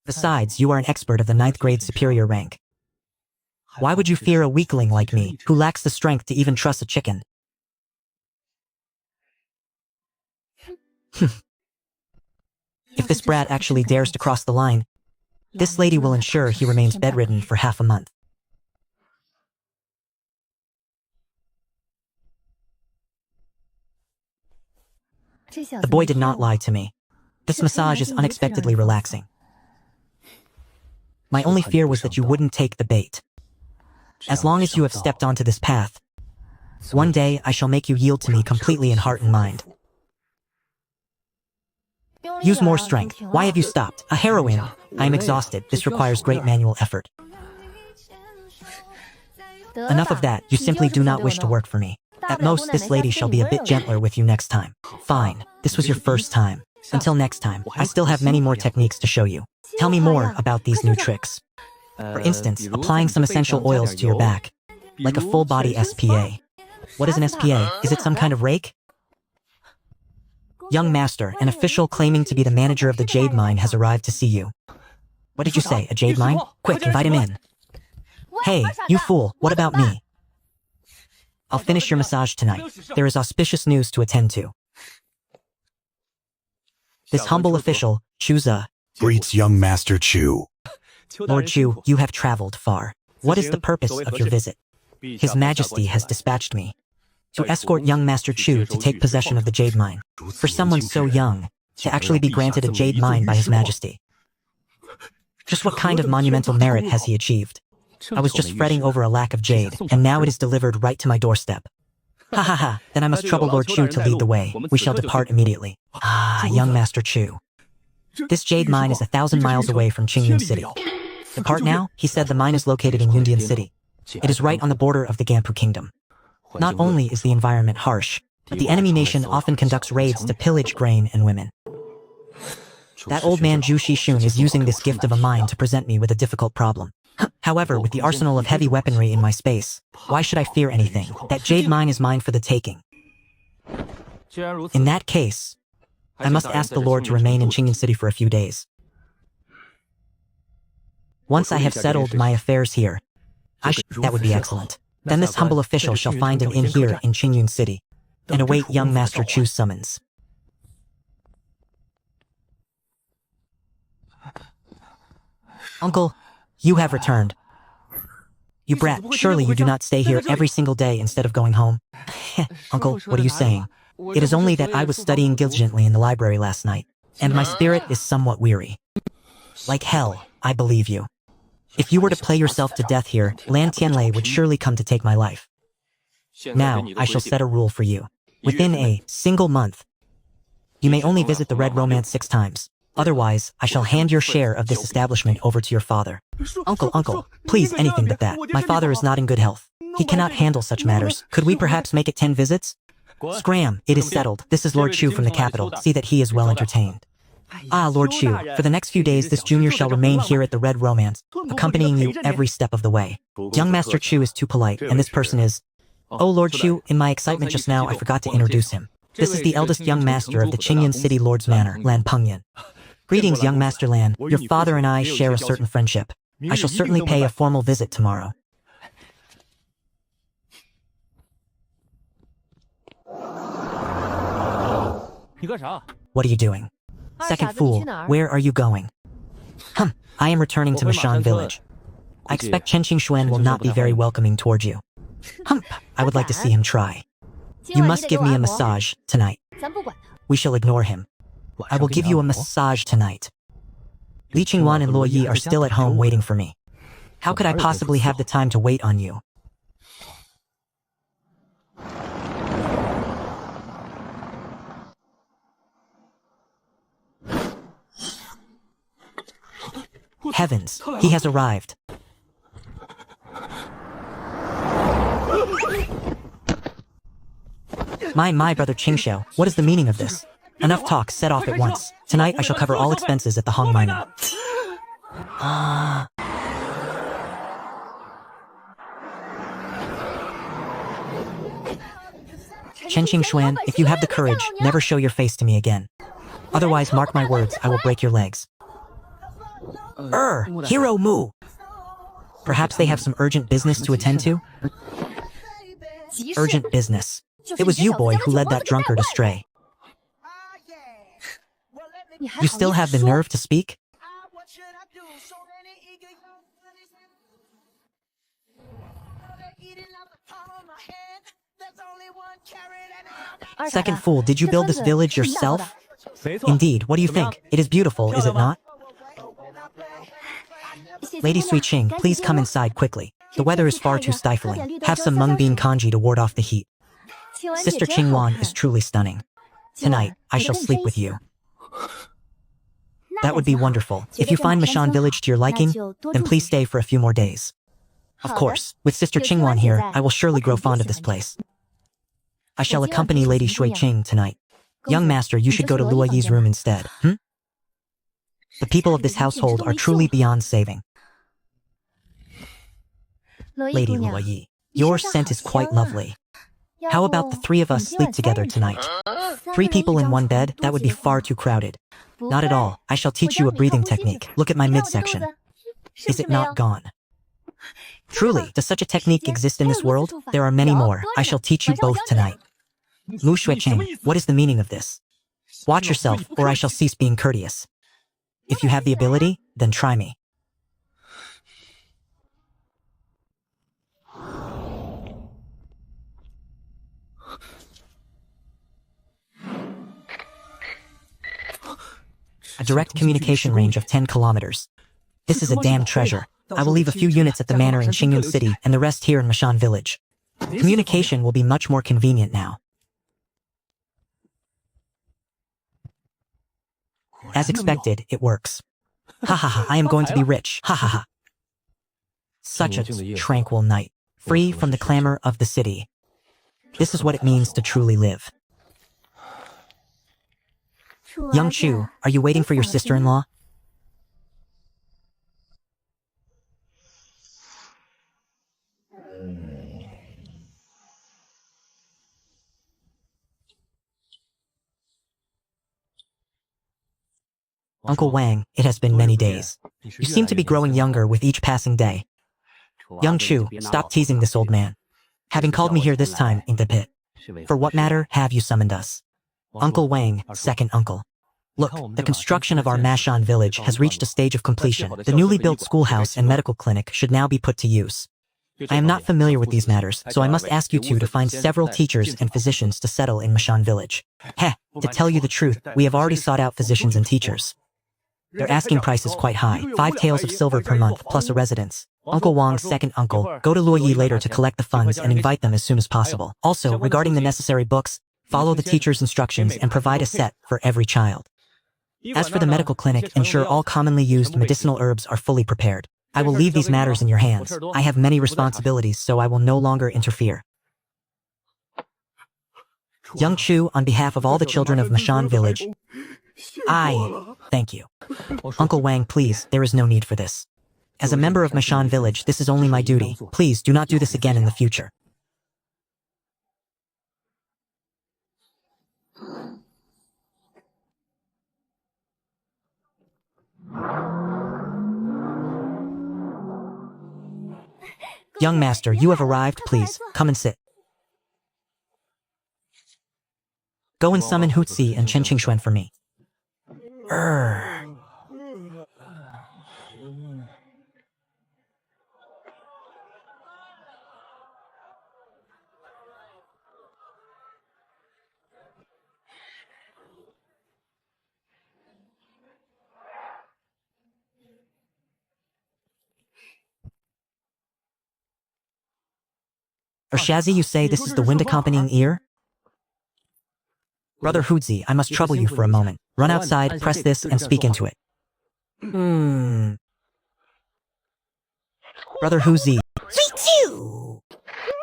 B: Besides, you are an expert of the 9th grade superior rank. Why would you fear a weakling like me, who lacks the strength to even truss a chicken? If this brat actually dares to cross the line, this lady will ensure he remains bedridden for half a month. The boy did not lie to me. This massage is unexpectedly relaxing. My only fear was that you wouldn't take the bait. As long as you have stepped onto this path, one day I shall make you yield to me completely in heart and mind. Use more strength. Why have you stopped? A heroine. I am exhausted. This requires great manual effort. Enough of that. You simply do not wish to work for me. At most, this lady shall be a bit gentler with you next time. Fine. This was your first time. Until next time, I still have many more techniques to show you. Tell me more about these new tricks. For instance, applying some essential oils to your back, like a full-body SPA. What is an SPA? Is it some kind of rake? Young master, an official claiming to be the manager of the jade mine has arrived to see you. What did you say, a jade mine? Quick, invite him in. Hey, you fool, what about me? I'll finish your massage tonight. There is auspicious news to attend to. This humble official, Chuza,
L: greets young Master Chu.
B: Lord Chu, you have traveled far. What is the purpose of your visit? His Majesty has dispatched me to escort young Master Chu to take possession of the jade mine. For someone so young, to actually be granted a jade mine by His Majesty. Just what kind of monumental merit has he achieved? I was just fretting over a lack of jade, and now it is delivered right to my doorstep. Ha ha ha, then I must trouble Lord Chu to lead the way. We shall depart immediately. Ah, young Master Chu. This jade mine is 1,000 miles away from Qingyun City. Depart now? He said the mine is located in Yundian City. It is right on the border of the Ganpu Kingdom. Not only is the environment harsh, but the enemy nation often conducts raids to pillage grain and women. That old man Zhu Shishun is using this gift of a mine to present me with a difficult problem. However, with the arsenal of heavy weaponry in my space, why should I fear anything? That jade mine is mine for the taking. In that case, I must ask the Lord to remain in Qingyun City for a few days. Once I have settled my affairs here, that would be excellent. Then this humble official shall find an inn here in Qingyun City, and await young Master Chu's summons. Uncle, you have returned. You brat, surely you do not stay here every single day instead of going home. Uncle, what are you saying? It is only that I was studying diligently in the library last night, and my spirit is somewhat weary. Like hell, I believe you. If you were to play yourself to death here, Lan Tianlei would surely come to take my life. Now, I shall set a rule for you. Within a single month, you may only visit the Red Romance 6 times. Otherwise, I shall hand your share of this establishment over to your father. Uncle, please anything but that. My father is not in good health. He cannot handle such matters. Could we perhaps make it 10 visits? Scram, it is settled. This is Lord Chu from the capital. See that he is well entertained. Ah, Lord Chu, for the next few days this junior shall remain here at the Red Romance, accompanying you every step of the way. Young Master Chu is too polite, and this person is... Oh, Lord Chu, in my excitement just now, I forgot to introduce him. This is the eldest young master of the Qingyun City Lord's Manor, Lan Pengyan. Greetings, young Master Lan. Your father and I share a certain friendship. I shall certainly pay a formal visit tomorrow. What are you doing? Second fool, where are you going? I am returning to Mashan village. I expect Chen Qingxuan will not be very welcoming towards you. I would like to see him try. You must give me a massage tonight. We shall ignore him. I will give you a massage tonight. Li Qingwan and Luo Yi are still at home waiting for me. How could I possibly have the time to wait on you? Heavens, he has arrived. My brother Qingxiao, what is the meaning of this? Enough talk, set off at once. Tonight I shall cover all expenses at the Hong Mining. Chen Xuan, if you have the courage, never show your face to me again. Otherwise, mark my words, I will break your legs. Hero Mu! Perhaps they have some urgent business to attend to? Urgent business. It was you, boy, who led that drunkard astray. You still have the nerve to speak? Second fool, did you build this village yourself? Indeed, what do you think? It is beautiful, is it not? Lady Sui Ching, please come inside quickly. The weather is far too stifling. Have some mung bean congee to ward off the heat. Sister Qing Wan is truly stunning. Tonight, I shall sleep with you. That would be wonderful. If you find Mashan village to your liking, then please stay for a few more days. Of course, with Sister Qing Wan here, I will surely grow fond of this place. I shall accompany Lady Shui Qing tonight. Young master, you should go to Luo Yi's room instead. The people of this household are truly beyond saving. Lady Luo Yi, your scent is quite lovely. How about the three of us sleep together tonight? 3 people in one bed, that would be far too crowded. Not at all. I shall teach you a breathing technique. Look at my midsection. Is it not gone? Truly, does such a technique exist in this world? There are many more. I shall teach you both tonight. Mu Shuicheng, what is the meaning of this? Watch yourself, or I shall cease being courteous. If you have the ability, then try me. A direct communication range of 10 kilometers. This is a damn treasure. I will leave a few units at the manor in Qingyun City and the rest here in Mashan village. Communication will be much more convenient now. As expected, it works. Ha ha ha, I am going to be rich. Ha ha ha. Such a tranquil night, free from the clamor of the city. This is what it means to truly live. Young Chu, are you waiting for your sister-in-law? Uncle Wang, it has been many days. You seem to be growing younger with each passing day. Young Chu, stop teasing this old man. Having called me here this time in the pit. For what matter have you summoned us? Uncle Wang, second uncle. Look, the construction of our Mashan village has reached a stage of completion. The newly built schoolhouse and medical clinic should now be put to use. I am not familiar with these matters, so I must ask you two to find several teachers and physicians to settle in Mashan village. Heh, to tell you the truth, we have already sought out physicians and teachers. Their asking price is quite high, 5 taels of silver per month plus a residence. Uncle Wang's second uncle, go to Luo Yi later to collect the funds and invite them as soon as possible. Also, regarding the necessary books, follow the teacher's instructions and provide a set for every child. As for the medical clinic, ensure all commonly used medicinal herbs are fully prepared. I will leave these matters in your hands. I have many responsibilities, so I will no longer interfere. Young Chu, on behalf of all the children of Mashan village, I thank you. Uncle Wang, please, there is no need for this. As a member of Mashan village, this is only my duty. Please do not do this again in the future. Young master, you have arrived, please. Come and sit. Go and summon Hutzi and Chen Qingxuan for me. Shazi, you say this is the wind accompanying ear? Brother Hudzi, I must trouble you for a moment. Run outside, press this, and speak into it. Brother Hudzi.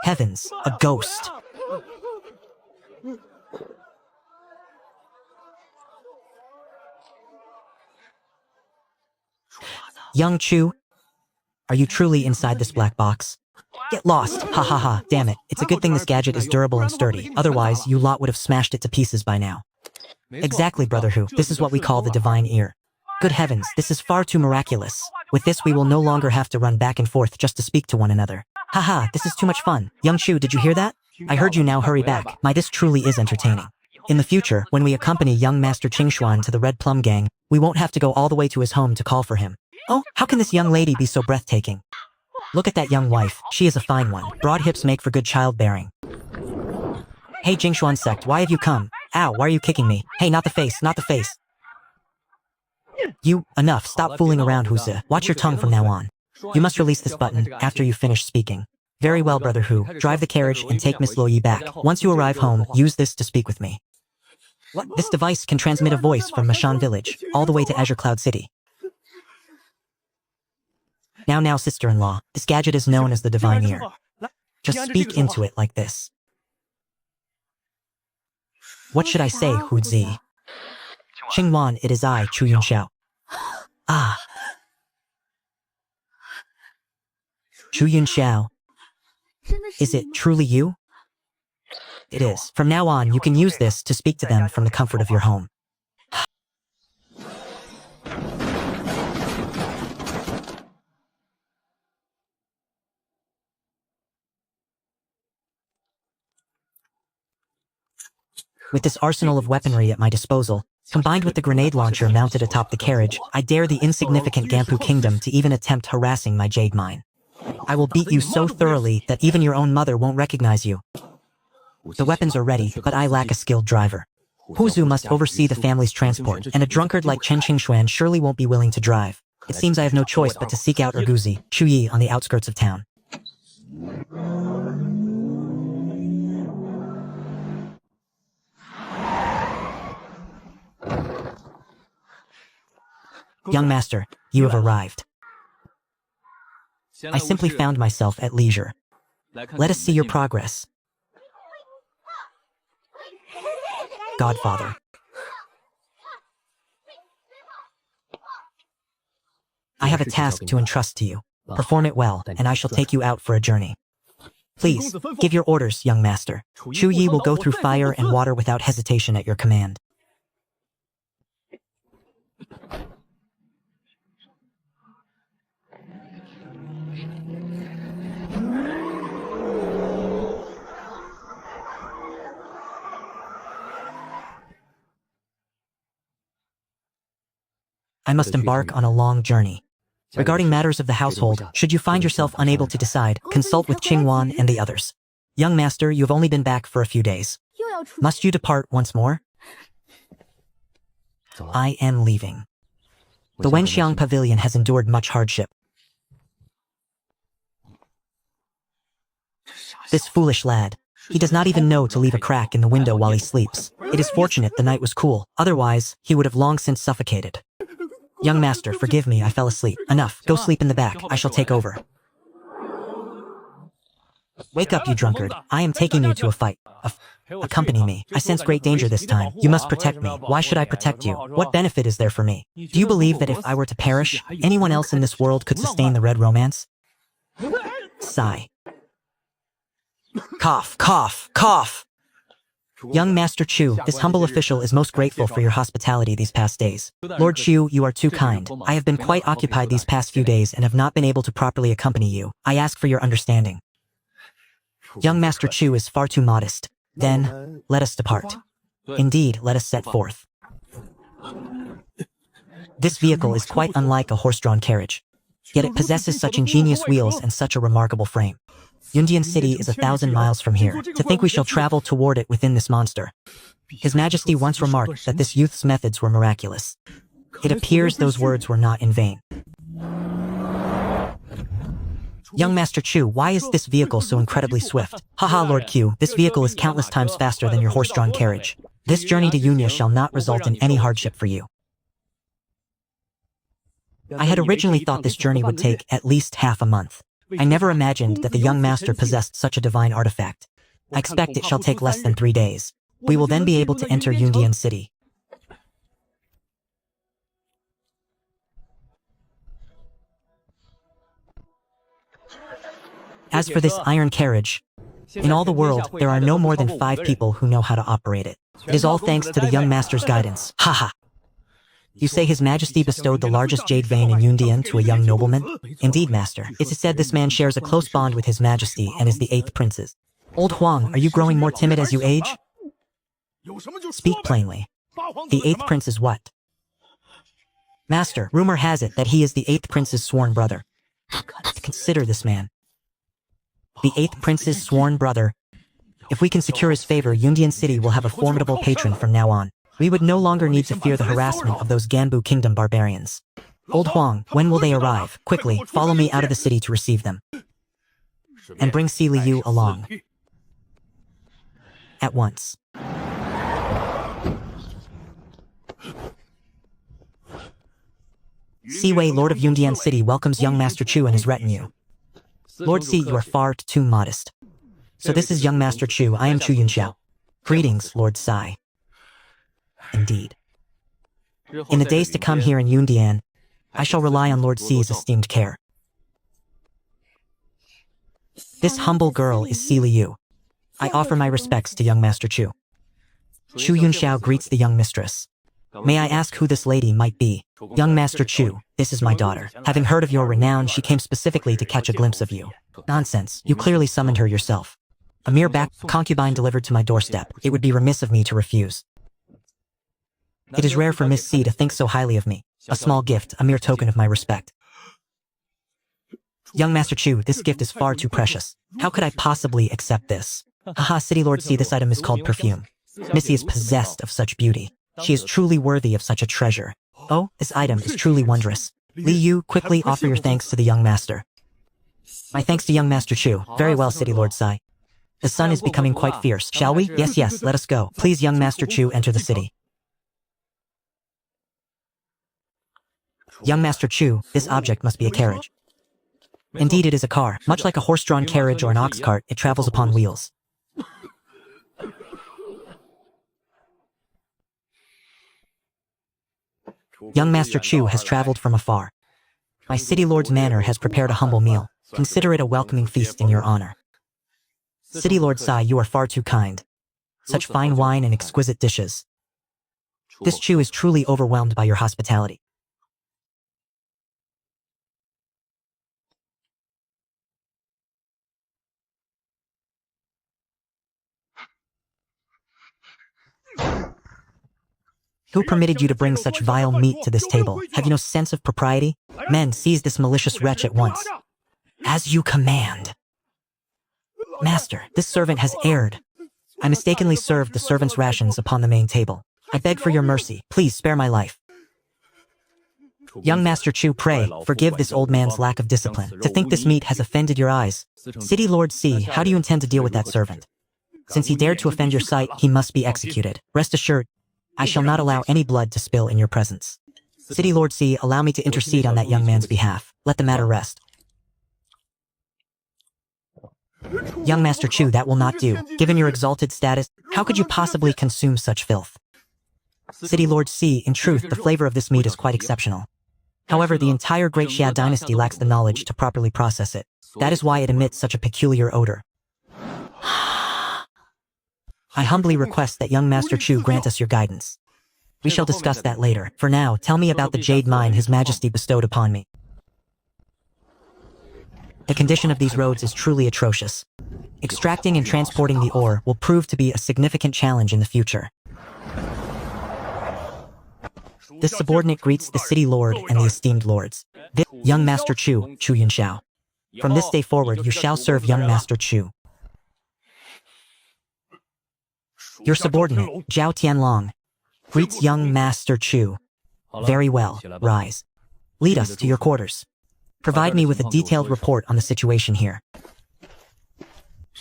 B: Heavens, a ghost. Young Chu, are you truly inside this black box? Get lost! Ha ha ha, damn it. It's a good thing this gadget is durable and sturdy, otherwise you lot would have smashed it to pieces by now. Exactly, Brother Hu. This is what we call the divine ear. Good heavens, this is far too miraculous. With this we will no longer have to run back and forth just to speak to one another. Haha, this is too much fun. Young Chu, did you hear that? I heard you, now hurry back. This truly is entertaining. In the future, when we accompany young Master Qingshuan to the Red Plum Gang, we won't have to go all the way to his home to call for him. Oh, how can this young lady be so breathtaking? Look at that young wife, she is a fine one. Broad hips make for good childbearing. Hey Jingshuan sect, why have you come? Ow, why are you kicking me? Hey, not the face, not the face. You, enough, stop fooling around, Huzi. Watch your tongue from now on. You must release this button after you finish speaking. Very well, Brother Hu. Drive the carriage and take Miss Luo Yi back. Once you arrive home, use this to speak with me. This device can transmit a voice from Mashan Village, all the way to Azure Cloud City. Now, sister-in-law, this gadget is known as the divine ear. Just speak into it like this. What should I say, Huzi? Qingwan, it is I, Chu Yunxiao. Ah. Chu Yunxiao. Is it truly you? It is. From now on, you can use this to speak to them from the comfort of your home. With this arsenal of weaponry at my disposal, combined with the grenade launcher mounted atop the carriage, I dare the insignificant Gampu Kingdom to even attempt harassing my jade mine. I will beat you so thoroughly that even your own mother won't recognize you. The weapons are ready, but I lack a skilled driver. Huzu must oversee the family's transport, and a drunkard like Chen Qingshuan surely won't be willing to drive. It seems I have no choice but to seek out Urguzi, Chuyi on the outskirts of town. Young master, you have arrived. I simply found myself at leisure. Let us see your progress. Godfather. I have a task to entrust to you. Perform it well, and I shall take you out for a journey. Please, give your orders, young master. Chu Yi will go through fire and water without hesitation at your command. I must embark on a long journey. Regarding matters of the household, should you find yourself unable to decide, consult with Qingwan and the others. Young master, you have only been back for a few days. Must you depart once more? I am leaving. The Wenxiang Pavilion has endured much hardship. This foolish lad. He does not even know to leave a crack in the window while he sleeps. It is fortunate the night was cool, otherwise, he would have long since suffocated. Young master, forgive me, I fell asleep. Enough, go sleep in the back, I shall take over. Wake up, you drunkard. I am taking you to a fight. Accompany me. I sense great danger this time. You must protect me. Why should I protect you? What benefit is there for me? Do you believe that if I were to perish, anyone else in this world could sustain the red romance? Sigh. Cough, cough, cough! Young Master Chu, this humble official is most grateful for your hospitality these past days. Lord Chu, you are too kind. I have been quite occupied these past few days and have not been able to properly accompany you. I ask for your understanding. Young Master Chu is far too modest. Then, let us depart. Indeed, let us set forth. This vehicle is quite unlike a horse-drawn carriage. Yet it possesses such ingenious wheels and such a remarkable frame. Yundian City is 1,000 miles from here. To think we shall travel toward it within this monster. His Majesty once remarked that this youth's methods were miraculous. It appears those words were not in vain. Young Master Chu, why is this vehicle so incredibly swift? Haha, Lord Q, this vehicle is countless times faster than your horse-drawn carriage. This journey to Yunya shall not result in any hardship for you. I had originally thought this journey would take at least half a month. I never imagined that the young master possessed such a divine artifact. I expect it shall take less than 3 days.
A: We will then be able to enter Yundian City. As for this iron carriage, in all the world, there are no more than 5 people who know how to operate it. It is all thanks to the young master's guidance. Haha. You say His Majesty bestowed the largest jade vein in Yundian to a young nobleman? Indeed, master. It is said this man shares a close bond with His Majesty and is the 8th prince's. Old Huang, are you growing more timid as you age? Speak plainly. The 8th prince is what? Master, rumor has it that he is the 8th prince's sworn brother. Consider this man. The 8th prince's sworn brother. If we can secure his favor, Yundian City will have a formidable patron from now on. We would no longer need to fear the harassment of those Ganbu Kingdom barbarians. Old Huang, when will they arrive? Quickly, follow me out of the city to receive them. And bring Si Liu along. At once. Si Wei, Lord of Yundian City, welcomes young Master Chu and his retinue. Lord Si, you are far too modest. So this is young Master Chu. I am Chu Yunxiao. Greetings, Lord Sai. Indeed. In the days to come here in Yundian, I shall rely on Lord Si's esteemed care. This humble girl is Si Liu. I offer my respects to young Master Chu. Chu Yunxiao greets the young mistress. May I ask who this lady might be? Young Master Chu, this is my daughter. Having heard of your renown, she came specifically to catch a glimpse of you. Nonsense, you clearly summoned her yourself. A mere back concubine delivered to my doorstep. It would be remiss of me to refuse. It is rare for Miss C to think so highly of me. A small gift, a mere token of my respect. Young Master Chu, this gift is far too precious. How could I possibly accept this? Haha, City Lord C, this item is called perfume. Missy is possessed of such beauty. She is truly worthy of such a treasure. Oh, this item is truly wondrous. Li Yu, quickly offer your thanks to the young master. My thanks to young Master Chu. Very well, City Lord Sai. The sun is becoming quite fierce. Shall we? Yes, yes, let us go. Please, young Master Chu, enter the city. Young Master Chu, this object must be a carriage. Indeed, it is a car. Much like a horse-drawn carriage or an ox cart, it travels upon wheels. Young Master Chu has traveled from afar. My city lord's manor has prepared a humble meal. Consider it a welcoming feast in your honor. City Lord Sai, you are far too kind. Such fine wine and exquisite dishes. This Chu is truly overwhelmed by your hospitality. Who permitted you to bring such vile meat to this table? Have you no sense of propriety? Men, seize this malicious wretch at once. As you command. Master, this servant has erred. I mistakenly served the servant's rations upon the main table. I beg for your mercy. Please spare my life. Young Master Chu, pray, forgive this old man's lack of discipline. To think this meat has offended your eyes. City Lord C, how do you intend to deal with that servant? Since he dared to offend your sight, he must be executed. Rest assured, I shall not allow any blood to spill in your presence. City Lord C, allow me to intercede on that young man's behalf. Let the matter rest. Young Master Chu, that will not do. Given your exalted status, how could you possibly consume such filth? City Lord C, in truth, the flavor of this meat is quite exceptional. However, the entire Great Xia dynasty lacks the knowledge to properly process it. That is why it emits such a peculiar odor. I humbly request that young Master Chu grant us your guidance. We shall discuss that later. For now, tell me about the jade mine His Majesty bestowed upon me. The condition of these roads is truly atrocious. Extracting and transporting the ore will prove to be a significant challenge in the future. This subordinate greets the city lord and the esteemed lords. This young Master Chu, Chu Yunxiao. From this day forward, you shall serve young Master Chu. Your subordinate, Zhao Tianlong, greets young Master Chu. Very well, rise. Lead us to your quarters. Provide me with a detailed report on the situation here.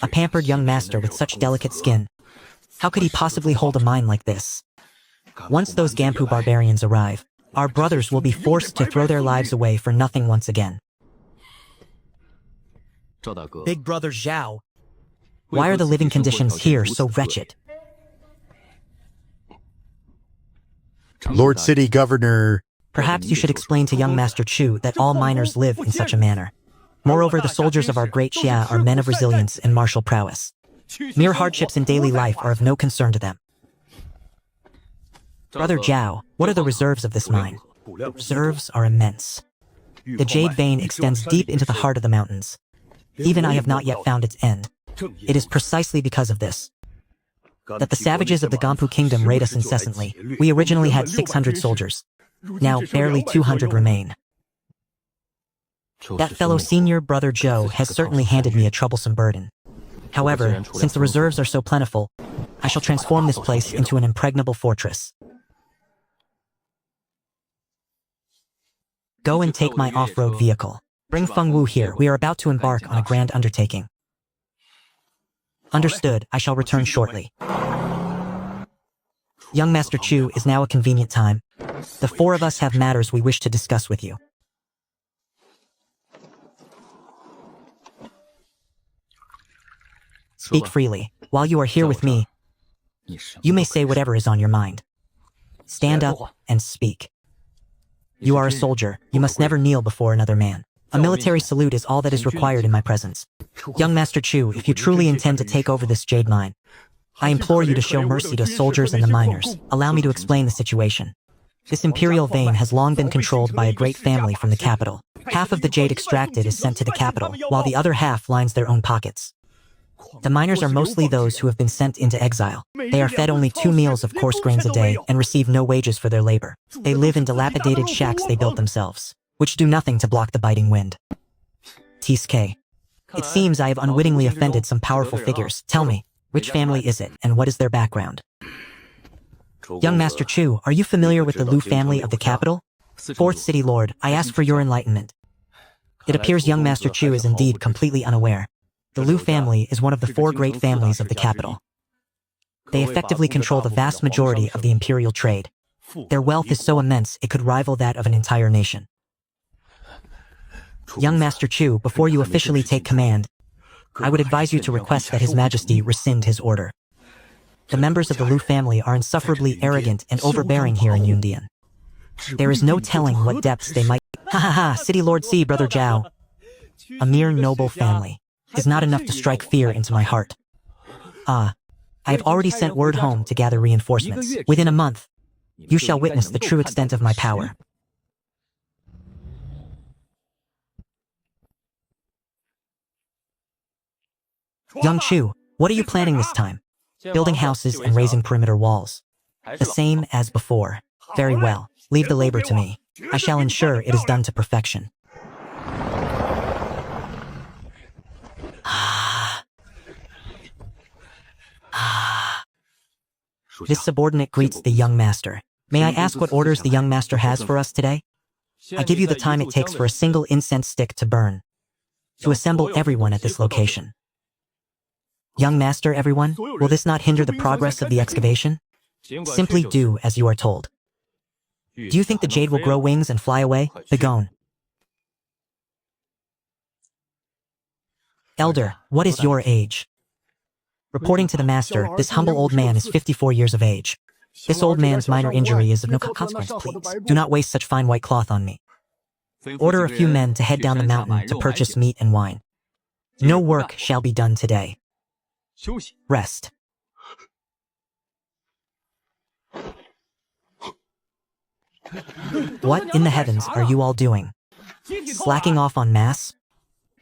A: A pampered young master with such delicate skin. How could he possibly hold a mind like this? Once those Gampu barbarians arrive, our brothers will be forced to throw their lives away for nothing once again. Big brother Zhao, why are the living conditions here so wretched?
L: Lord City Governor.
A: Perhaps you should explain to young Master Chu that all miners live in such a manner. Moreover, the soldiers of our great Xia are men of resilience and martial prowess. Mere hardships in daily life are of no concern to them. Brother Zhao, what are the reserves of this mine? The reserves are immense. The jade vein extends deep into the heart of the mountains. Even I have not yet found its end. It is precisely because of this that the savages of the Gampu kingdom raid us incessantly. We originally had 600 soldiers. Now barely 200 remain. That fellow senior brother Zhou has certainly handed me a troublesome burden. However, since the reserves are so plentiful, I shall transform this place into an impregnable fortress. Go and take my off-road vehicle. Bring Feng Wu here. We are about to embark on a grand undertaking. Understood. I shall return shortly. Young Master Chu, is now a convenient time. The four of us have matters we wish to discuss with you. Speak freely. While you are here with me, you may say whatever is on your mind. Stand up and speak. You are a soldier. You must never kneel before another man. A military salute is all that is required in my presence. Young Master Chu, if you truly intend to take over this jade mine, I implore you to show mercy to soldiers and the miners. Allow me to explain the situation. This imperial vein has long been controlled by a great family from the capital. Half of the jade extracted is sent to the capital, while the other half lines their own pockets. The miners are mostly those who have been sent into exile. They are fed only 2 meals of coarse grains a day and receive no wages for their labor. They live in dilapidated shacks they built themselves, which do nothing to block the biting wind. T.S.K. It seems I have unwittingly offended some powerful figures. Tell me, which family is it, and what is their background? Young Master Chu, are you familiar with the Lu family of the capital? 4th City Lord, I ask for your enlightenment. It appears young Master Chu is indeed completely unaware. The Lu family is one of the 4 great families of the capital. They effectively control the vast majority of the imperial trade. Their wealth is so immense it could rival that of an entire nation. Young Master Chu, before you officially take command, I would advise you to request that His Majesty rescind his order. The members of the Lu family are insufferably arrogant and overbearing here in Yundian. There is no telling what depths they might— Ha ha ha, City Lord C, Brother Zhao. A mere noble family is not enough to strike fear into my heart. I have already sent word home to gather reinforcements. Within a month, you shall witness the true extent of my power. Young Chu, what are you planning this time? Building houses and raising perimeter walls. The same as before. Very well. Leave the labor to me. I shall ensure it is done to perfection. This subordinate greets the young master. May I ask what orders the young master has for us today? I give you the time it takes for a single incense stick to burn, to assemble everyone at this location. Young master, everyone, will this not hinder the progress of the excavation? Simply do as you are told. Do you think the jade will grow wings and fly away? Begone. Elder, what is your age? Reporting to the master, this humble old man is 54 years of age. This old man's minor injury is of no consequence, please. Do not waste such fine white cloth on me. Order a few men to head down the mountain to purchase meat and wine. No work shall be done today. Rest. What in the heavens are you all doing? Slacking off on mass?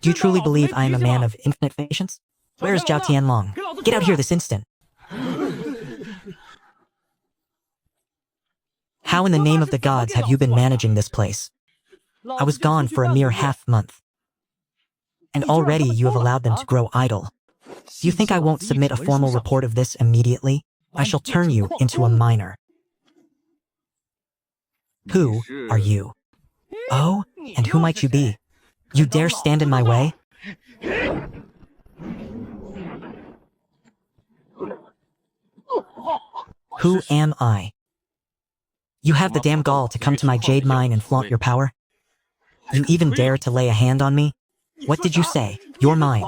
A: Do you truly believe I am a man of infinite patience? Where is Zhao Tianlong? Get out here this instant. How in the name of the gods have you been managing this place? I was gone for a mere half-month. And already you have allowed them to grow idle. Do you think I won't submit a formal report of this immediately? I shall turn you into a miner. Who are you? Oh, and who might you be? You dare stand in my way? Who am I? You have the damn gall to come to my jade mine and flaunt your power? You even dare to lay a hand on me? What did you say? You're mine.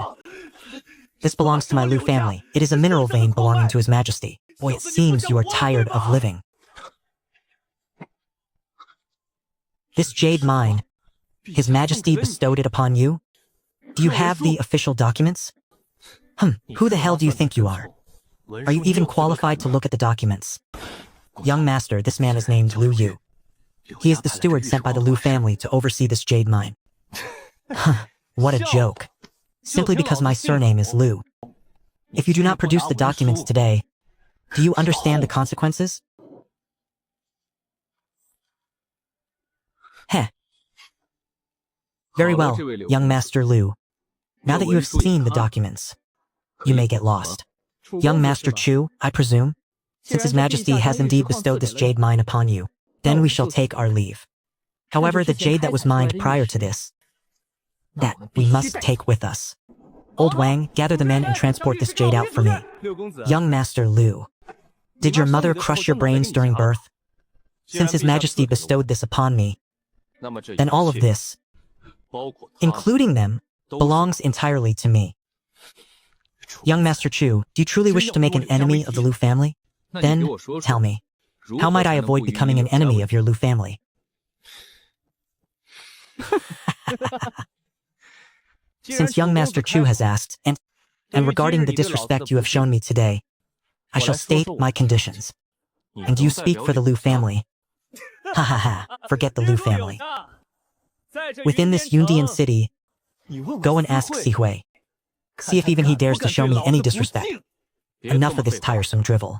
A: This belongs to my Lu family. It is a mineral vein belonging to His Majesty. Boy, it seems you are tired of living. This jade mine, His Majesty bestowed it upon you? Do you have the official documents? Who the hell do you think you are? Are you even qualified to look at the documents? Young master, this man is named Lu Yu. He is the steward sent by the Lu family to oversee this jade mine. What a joke. Simply because my surname is Lu. If you do not produce the documents today, do you understand the consequences? Heh. Very well, young Master Lu. Now that you have seen the documents, you may get lost. Young Master Chu, I presume, since His Majesty has indeed bestowed this jade mine upon you, then we shall take our leave. However, the jade that was mined prior to this, that we must take with us. Old Wang, gather the men and transport this jade out for me. Young Master Lu, did your mother crush your brains during birth? Since His Majesty bestowed this upon me, then all of this, including them, belongs entirely to me. Young Master Chu, do you truly wish to make an enemy of the Lu family? Then, tell me, how might I avoid becoming an enemy of your Lu family? Since young Master Chu has asked, and regarding the disrespect you have shown me today, I shall state my conditions. And do you speak for the Lu family? Ha ha ha, forget the Lu family. Within this Yundian city, go and ask Si Hui. See if even he dares to show me any disrespect. Enough of this tiresome drivel.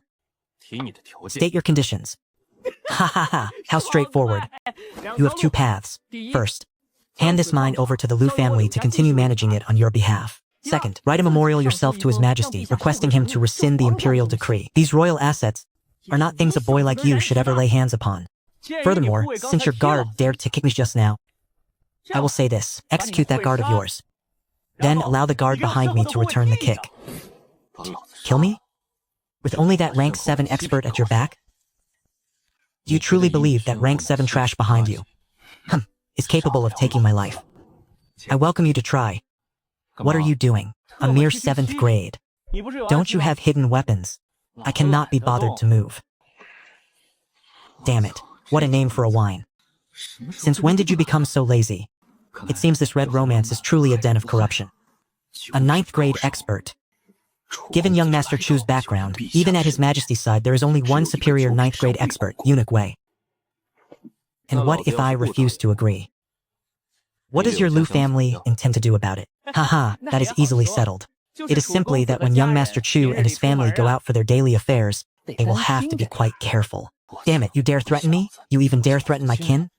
A: State your conditions. Ha ha ha, how straightforward. You have two paths. First, hand this mine over to the Lu family to continue managing it on your behalf. Second, write a memorial yourself to His Majesty, requesting him to rescind the imperial decree. These royal assets are not things a boy like you should ever lay hands upon. Furthermore, since your guard dared to kick me just now, I will say this, execute that guard of yours. Then allow the guard behind me to return the kick. Kill me? With only that rank 7 expert at your back? Do you truly believe that rank 7 trash behind you is capable of taking my life? I welcome you to try. What are you doing? A mere 7th grade. Don't you have hidden weapons? I cannot be bothered to move. Damn it, what a name for a wine. Since when did you become so lazy? It seems this red romance is truly a den of corruption. A 9th grade expert. Given young Master Chu's background, even at His Majesty's side there is only one superior 9th grade expert, Eunuch Wei. And what if I refuse to agree? What does your Lu family intend to do about it? Haha, that is easily settled. It is simply that when young Master Chu and his family go out for their daily affairs, they will have to be quite careful. Damn it, you dare threaten me? You even dare threaten my kin?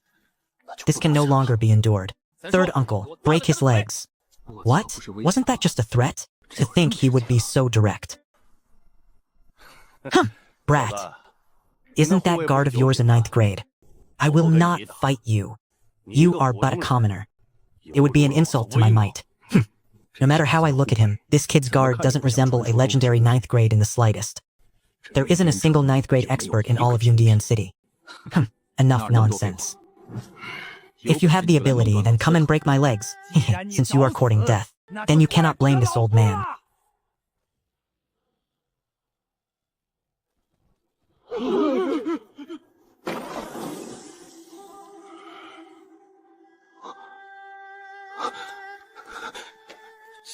A: This can no longer be endured. Third uncle, break his legs. What? Wasn't that just a threat? To think he would be so direct. Brat. Isn't that guard of yours a 9th grade? I will not fight you. You are but a commoner. It would be an insult to my might. No matter how I look at him, this kid's guard doesn't resemble a legendary 9th grade in the slightest. There isn't a single 9th grade expert in all of Yundian City. Enough nonsense. If you have the ability, then come and break my legs, since you are courting death. Then you cannot blame this old man.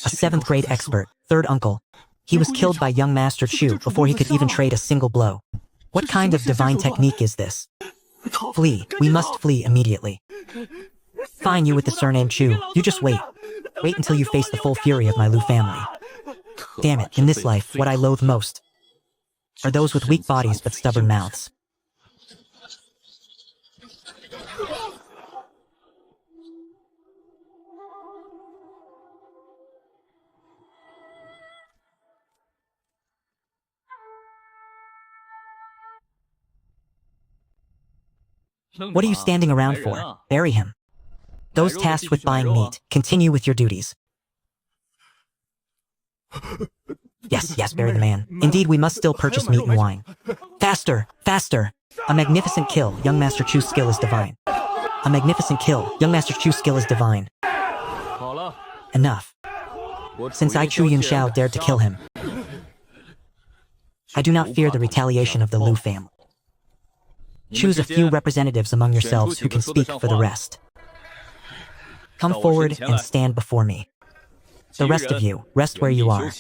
A: A 7th grade expert, third uncle. He was killed by young Master Chu before he could even trade a single blow. What kind of divine technique is this? Flee. We must flee immediately. Fine, you with the surname Chu. You just wait. Wait until you face the full fury of my Lu family. Damn it, in this life, what I loathe most are those with weak bodies but stubborn mouths. What are you standing around for? Bury him. Those tasked with buying meat, continue with your duties. Yes, bury the man. Indeed, we must still purchase meat and wine. Faster, faster! A magnificent kill, young Master Chu's skill is divine. A magnificent kill, young Master Chu's skill is divine. Enough. Since I Chu Yunxiao dared to kill him, I do not fear the retaliation of the Lu family. Choose a few representatives among yourselves who can speak for the rest. Come forward and stand before me. The rest of you, rest where you are.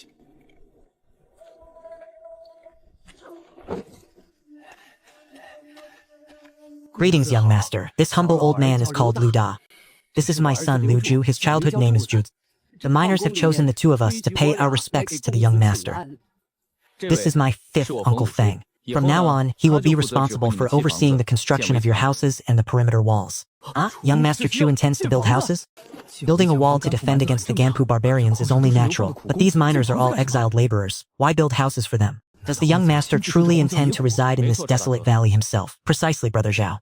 A: Greetings, young master. This humble old man is called Lu Da. This is my son, Lu Ju. His childhood name is Ju. The miners have chosen the two of us to pay our respects to the young master. This is my fifth Uncle Feng. From now on, he will be responsible for overseeing the construction of your houses and the perimeter walls. Young Master Chu intends to build houses? Building a wall to defend against the Ganpu barbarians is only natural, but these miners are all exiled laborers. Why build houses for them? Does the young master truly intend to reside in this desolate valley himself? Precisely, Brother Zhao.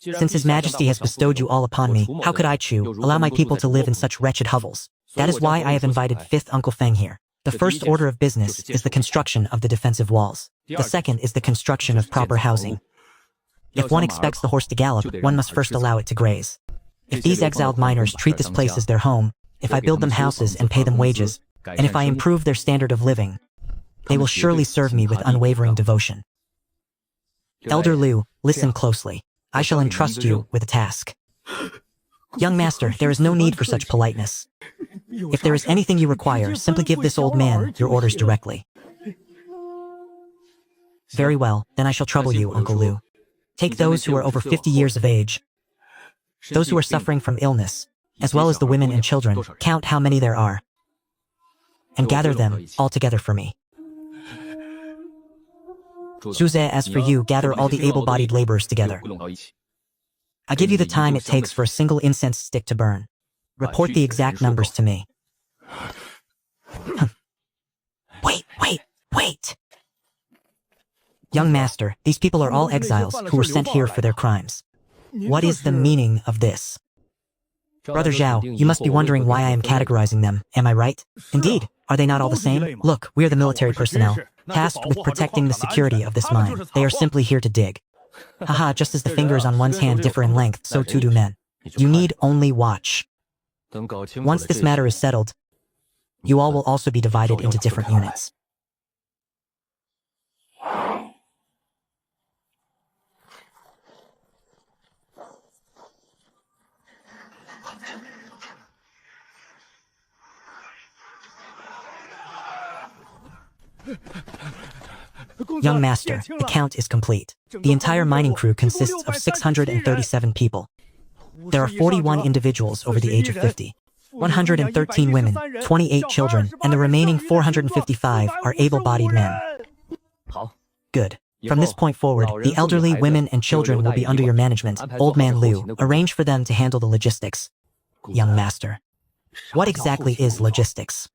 A: Since His Majesty has bestowed you all upon me, how could I, Chu, allow my people to live in such wretched hovels? That is why I have invited fifth Uncle Feng here. The first order of business is the construction of the defensive walls. The second is the construction of proper housing. If one expects the horse to gallop, one must first allow it to graze. If these exiled miners treat this place as their home, if I build them houses and pay them wages, and if I improve their standard of living, they will surely serve me with unwavering devotion. Elder Liu, listen closely. I shall entrust you with a task. Young master, there is no need for such politeness. If there is anything you require, simply give this old man your orders directly. Very well, then I shall trouble you, Uncle Liu. Take those who are over 50 years of age, those who are suffering from illness, as well as the women and children, count how many there are, and gather them all together for me. Zhuze, as for you, gather all the able-bodied laborers together. I give you the time it takes for a single incense stick to burn. Report the exact numbers to me. Wait! Young master, these people are all exiles who were sent here for their crimes. What is the meaning of this? Brother Zhao, you must be wondering why I am categorizing them, am I right? Indeed, are they not all the same? Look, we are the military personnel, tasked with protecting the security of this mine. They are simply here to dig. Haha, just as the fingers on one's hand differ in length, so too do men. You need only watch. Once this matter is settled, you all will also be divided into different units. Young master, the count is complete. The entire mining crew consists of 637 people. There are 41 individuals over the age of 50, 113 women, 28 children, and the remaining 455 are able-bodied men. Good. From this point forward, the elderly, women, and children will be under your management. Old Man Liu, arrange for them to handle the logistics. Young master. What exactly is logistics?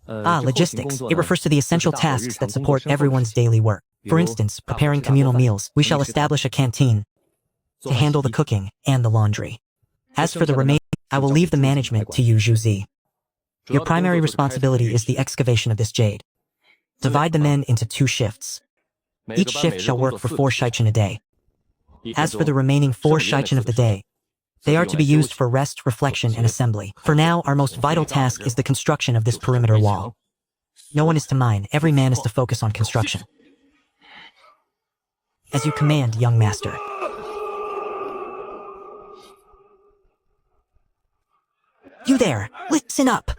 A: Logistics. It refers to the essential tasks that support everyone's daily work. For instance, preparing communal meals. We shall establish a canteen to handle the cooking and the laundry. As for the remaining, I will leave the management to you, Zhu Zi. Your primary responsibility is the excavation of this jade. Divide the men into 2 shifts. Each shift shall work for 4 shichen a day. As for the remaining 4 shichen of the day, they are to be used for rest, reflection, and assembly. For now, our most vital task is the construction of this perimeter wall. No one is to mine, every man is to focus on construction. As you command, young master. You there, listen up!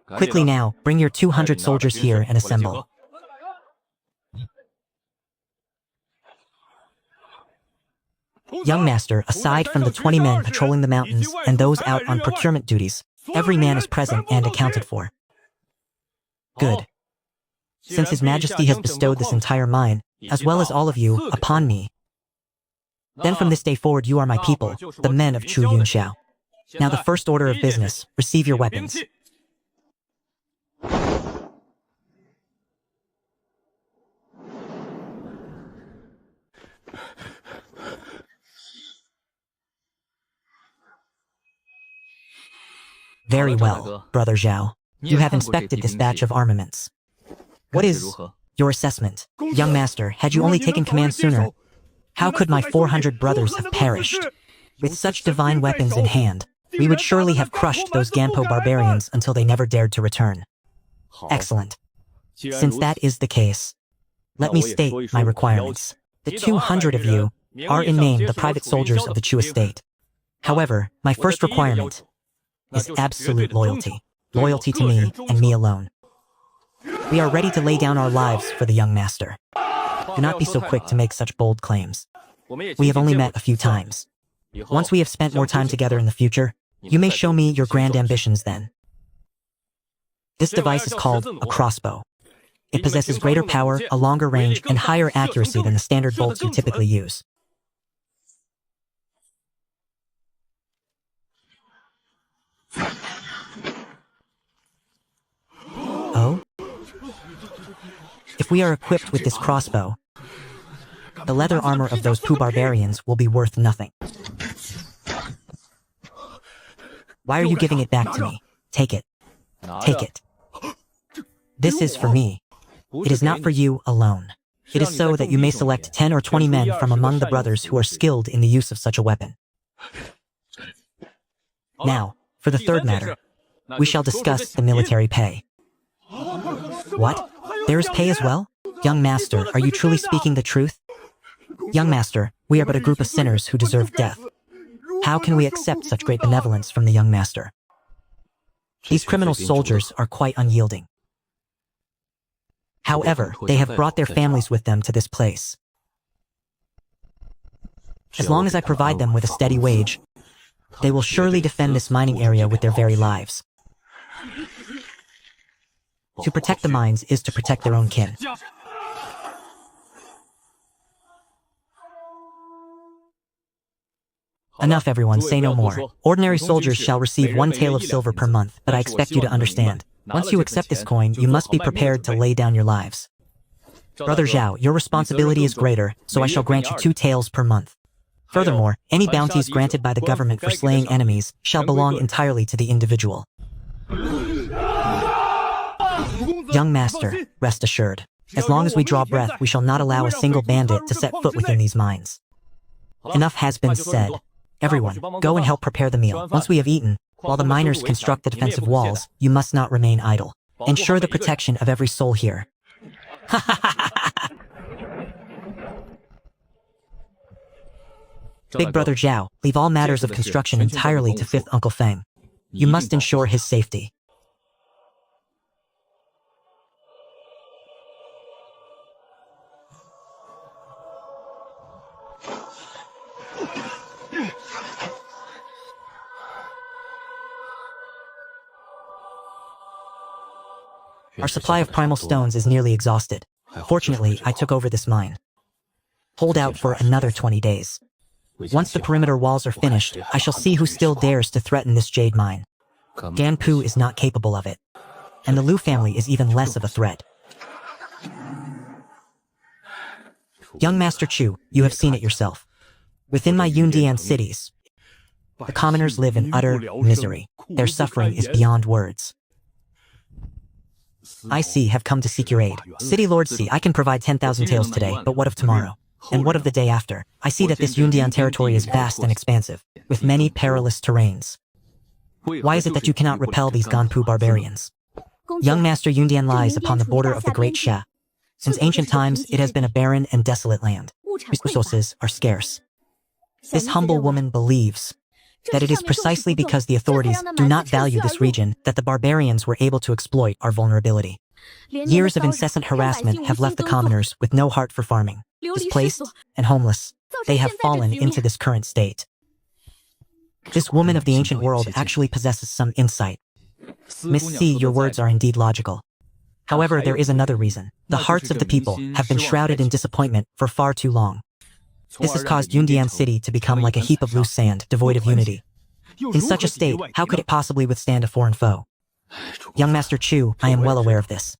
A: Quickly now, bring your 200 soldiers here and assemble. Young master, aside from the 20 men patrolling the mountains and those out on procurement duties, every man is present and accounted for. Good. Since His Majesty has bestowed this entire mine, as well as all of you, upon me, then from this day forward you are my people, the men of Chu Yunxiao. Now the first order of business, receive your weapons. Very well, Brother Zhao. You have inspected this batch of armaments. What is your assessment? Young master, had you only taken command sooner, how could my 400 brothers have perished? With such divine weapons in hand, we would surely have crushed those Ganpo barbarians until they never dared to return. Excellent. Since that is the case, Let me state my requirements. The 200 of you are in name the private soldiers of the Chu estate. However, my first requirement is absolute loyalty. Loyalty to me and me alone. We are ready to lay down our lives for the young master. Do not be so quick to make such bold claims. We have only met a few times. Once we have spent more time together in the future, you may show me your grand ambitions then. This device is called a crossbow. It possesses greater power, a longer range, and higher accuracy than the standard bolts you typically use. Oh? If we are equipped with this crossbow, the leather armor of those Pooh barbarians will be worth nothing. Why are you giving it back to me? Take it. Take it. This is for me. It is not for you alone. It is so that you may select 10 or 20 men from among the brothers who are skilled in the use of such a weapon. Now, for the third matter, we shall discuss the military pay. What? There is pay as well? Young master, are you truly speaking the truth? Young master, we are but a group of sinners who deserve death. How can we accept such great benevolence from the young master? These criminal soldiers are quite unyielding. However, they have brought their families with them to this place. As long as I provide them with a steady wage, they will surely defend this mining area with their very lives. To protect the mines is to protect their own kin. Enough, everyone, say no more. Ordinary soldiers shall receive 1 tael of silver per month, but I expect you to understand. Once you accept this coin, you must be prepared to lay down your lives. Brother Zhao, your responsibility is greater, so I shall grant you 2 taels per month. Furthermore, any bounties granted by the government for slaying enemies shall belong entirely to the individual. Young master, rest assured. As long as we draw breath, we shall not allow a single bandit to set foot within these mines. Enough has been said. Everyone, go and help prepare the meal. Once we have eaten, while the miners construct the defensive walls, you must not remain idle. Ensure the protection of every soul here. Big Brother Zhao, leave all matters of construction entirely to Fifth Uncle Feng. You must ensure his safety. Our supply of primal stones is nearly exhausted. Fortunately, I took over this mine. Hold out for another 20 days. Once the perimeter walls are finished, I shall see who still dares to threaten this jade mine. Ganpu is not capable of it. And the Liu family is even less of a threat. Young Master Chu, you have seen it yourself. Within my Yundian cities, the commoners live in utter misery. Their suffering is beyond words. I see, have come to seek your aid. City Lord C, I can provide 10,000 taels today, but what of tomorrow? And what of the day after? I see that this Yundian territory is vast and expansive, with many perilous terrains. Why is it that you cannot repel these Ganpu barbarians? Young Master Yundian lies upon the border of the Great Xia. Since ancient times, it has been a barren and desolate land. Resources are scarce. This humble woman believes that it is precisely because the authorities do not value this region that the barbarians were able to exploit our vulnerability. Years of incessant harassment have left the commoners with no heart for farming. Displaced and homeless, they have fallen into this current state. This woman of the ancient world actually possesses some insight. Miss C, your words are indeed logical. However, there is another reason. The hearts of the people have been shrouded in disappointment for far too long. This has caused Yundian City to become like a heap of loose sand, devoid of unity. In such a state, how could it possibly withstand a foreign foe? Young Master Chu, I am well aware of this.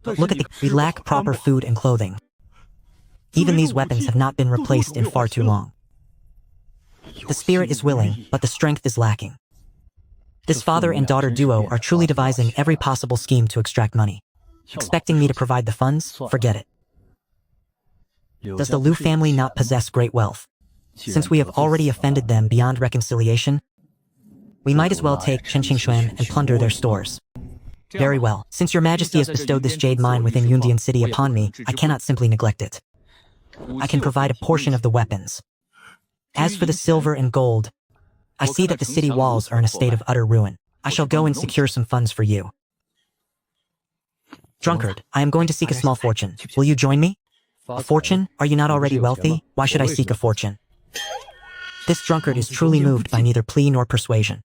A: But look at we lack proper food and clothing. Even these weapons have not been replaced in far too long. The spirit is willing, but the strength is lacking. This father and daughter duo are truly devising every possible scheme to extract money. Expecting me to provide the funds? Forget it. Does the Liu family not possess great wealth? Since we have already offended them beyond reconciliation, we might as well take Chen Qingxuan and plunder their stores.
B: Very well. Since your majesty has bestowed this jade mine within Yundian City upon me, I cannot simply neglect it. I can provide a portion of the weapons. As for the silver and gold, I see that the city walls are in a state of utter ruin. I shall go and secure some funds for you. Drunkard, I am going to seek a small fortune. Will you join me? A fortune? Are you not already wealthy? Why should I seek a fortune? This drunkard is truly moved by neither plea nor persuasion.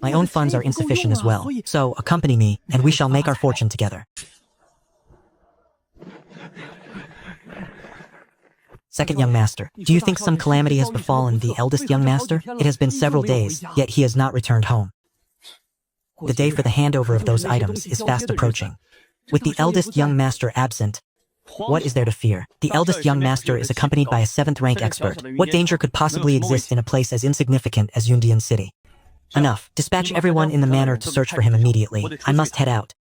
B: My own funds are insufficient as well, so accompany me, and we shall make our fortune together. Second young master, do you think some calamity has befallen the eldest young master? It has been several days, yet he has not returned home. The day for the handover of those items is fast approaching. With the eldest young master absent, what is there to fear? The eldest young master is accompanied by a 7th-rank expert. What danger could possibly exist in a place as insignificant as Yundian City? Enough. Dispatch everyone in the manor to search for him immediately. I must head out.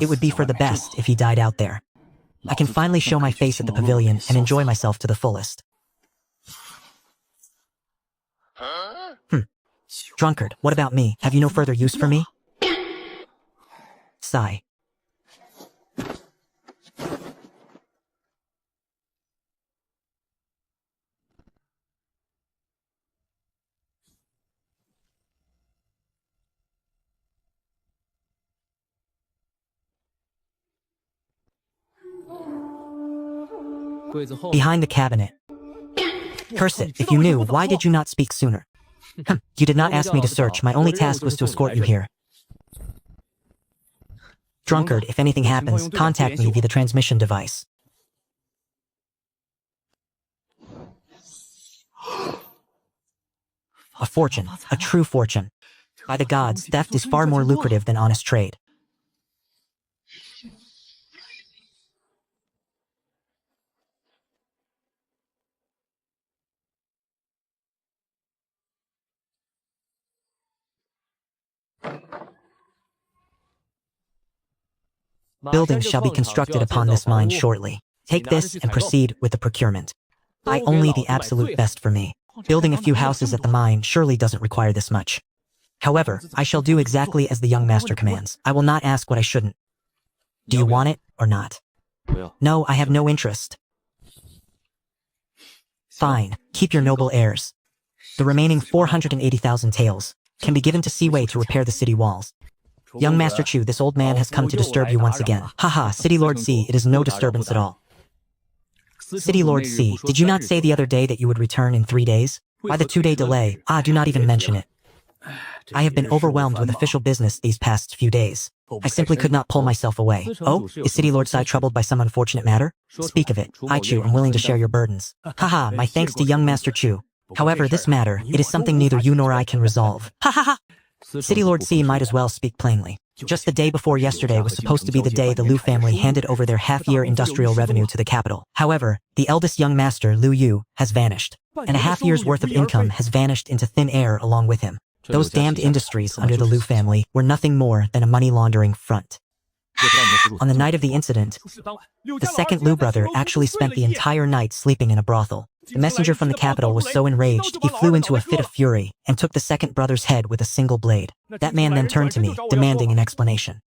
B: It would be for the best if he died out there. I can finally show my face at the pavilion and enjoy myself to the fullest. Drunkard, what about me? Have you no further use for me? Sigh. Behind the cabinet. Curse it, if you knew, why did you not speak sooner? You did not ask me to search, my only task was to escort you here. Drunkard, if anything happens, contact me via the transmission device. A fortune, a true fortune. By the gods, theft is far more lucrative than honest trade. Buildings shall be constructed upon this mine shortly. Take this and proceed with the procurement. Buy only the absolute best for me. Building a few houses at the mine surely doesn't require this much. However, I shall do exactly as the young master commands. I will not ask what I shouldn't. Do you want it or not? No, I have no interest. Fine, keep your noble heirs. The remaining 480,000 taels can be given to Seaway to repair the city walls. Young Master Chu, this old man has come to disturb you once again. Haha, City Lord C, it is no disturbance at all. City Lord C, did you not say the other day that you would return in 3 days? Why the 2-day delay? Do not even mention it. I have been overwhelmed with official business these past few days. I simply could not pull myself away. Oh, is City Lord Sai troubled by some unfortunate matter? Speak of it. I, Chu, am willing to share your burdens. Haha, my thanks to young Master Chu. However, this matter, it is something neither you nor I can resolve. Ha ha ha! City Lord C might as well speak plainly. Just the day before yesterday was supposed to be the day the Liu family handed over their half-year industrial revenue to the capital. However, the eldest young master, Liu Yu, has vanished, and a half-year's worth of income has vanished into thin air along with him. Those damned industries under the Liu family were nothing more than a money-laundering front. On the night of the incident, the second Liu brother actually spent the entire night sleeping in a brothel. The messenger from the capital was so enraged, he flew into a fit of fury and took the second brother's head with a single blade. That man then turned to me, demanding an explanation.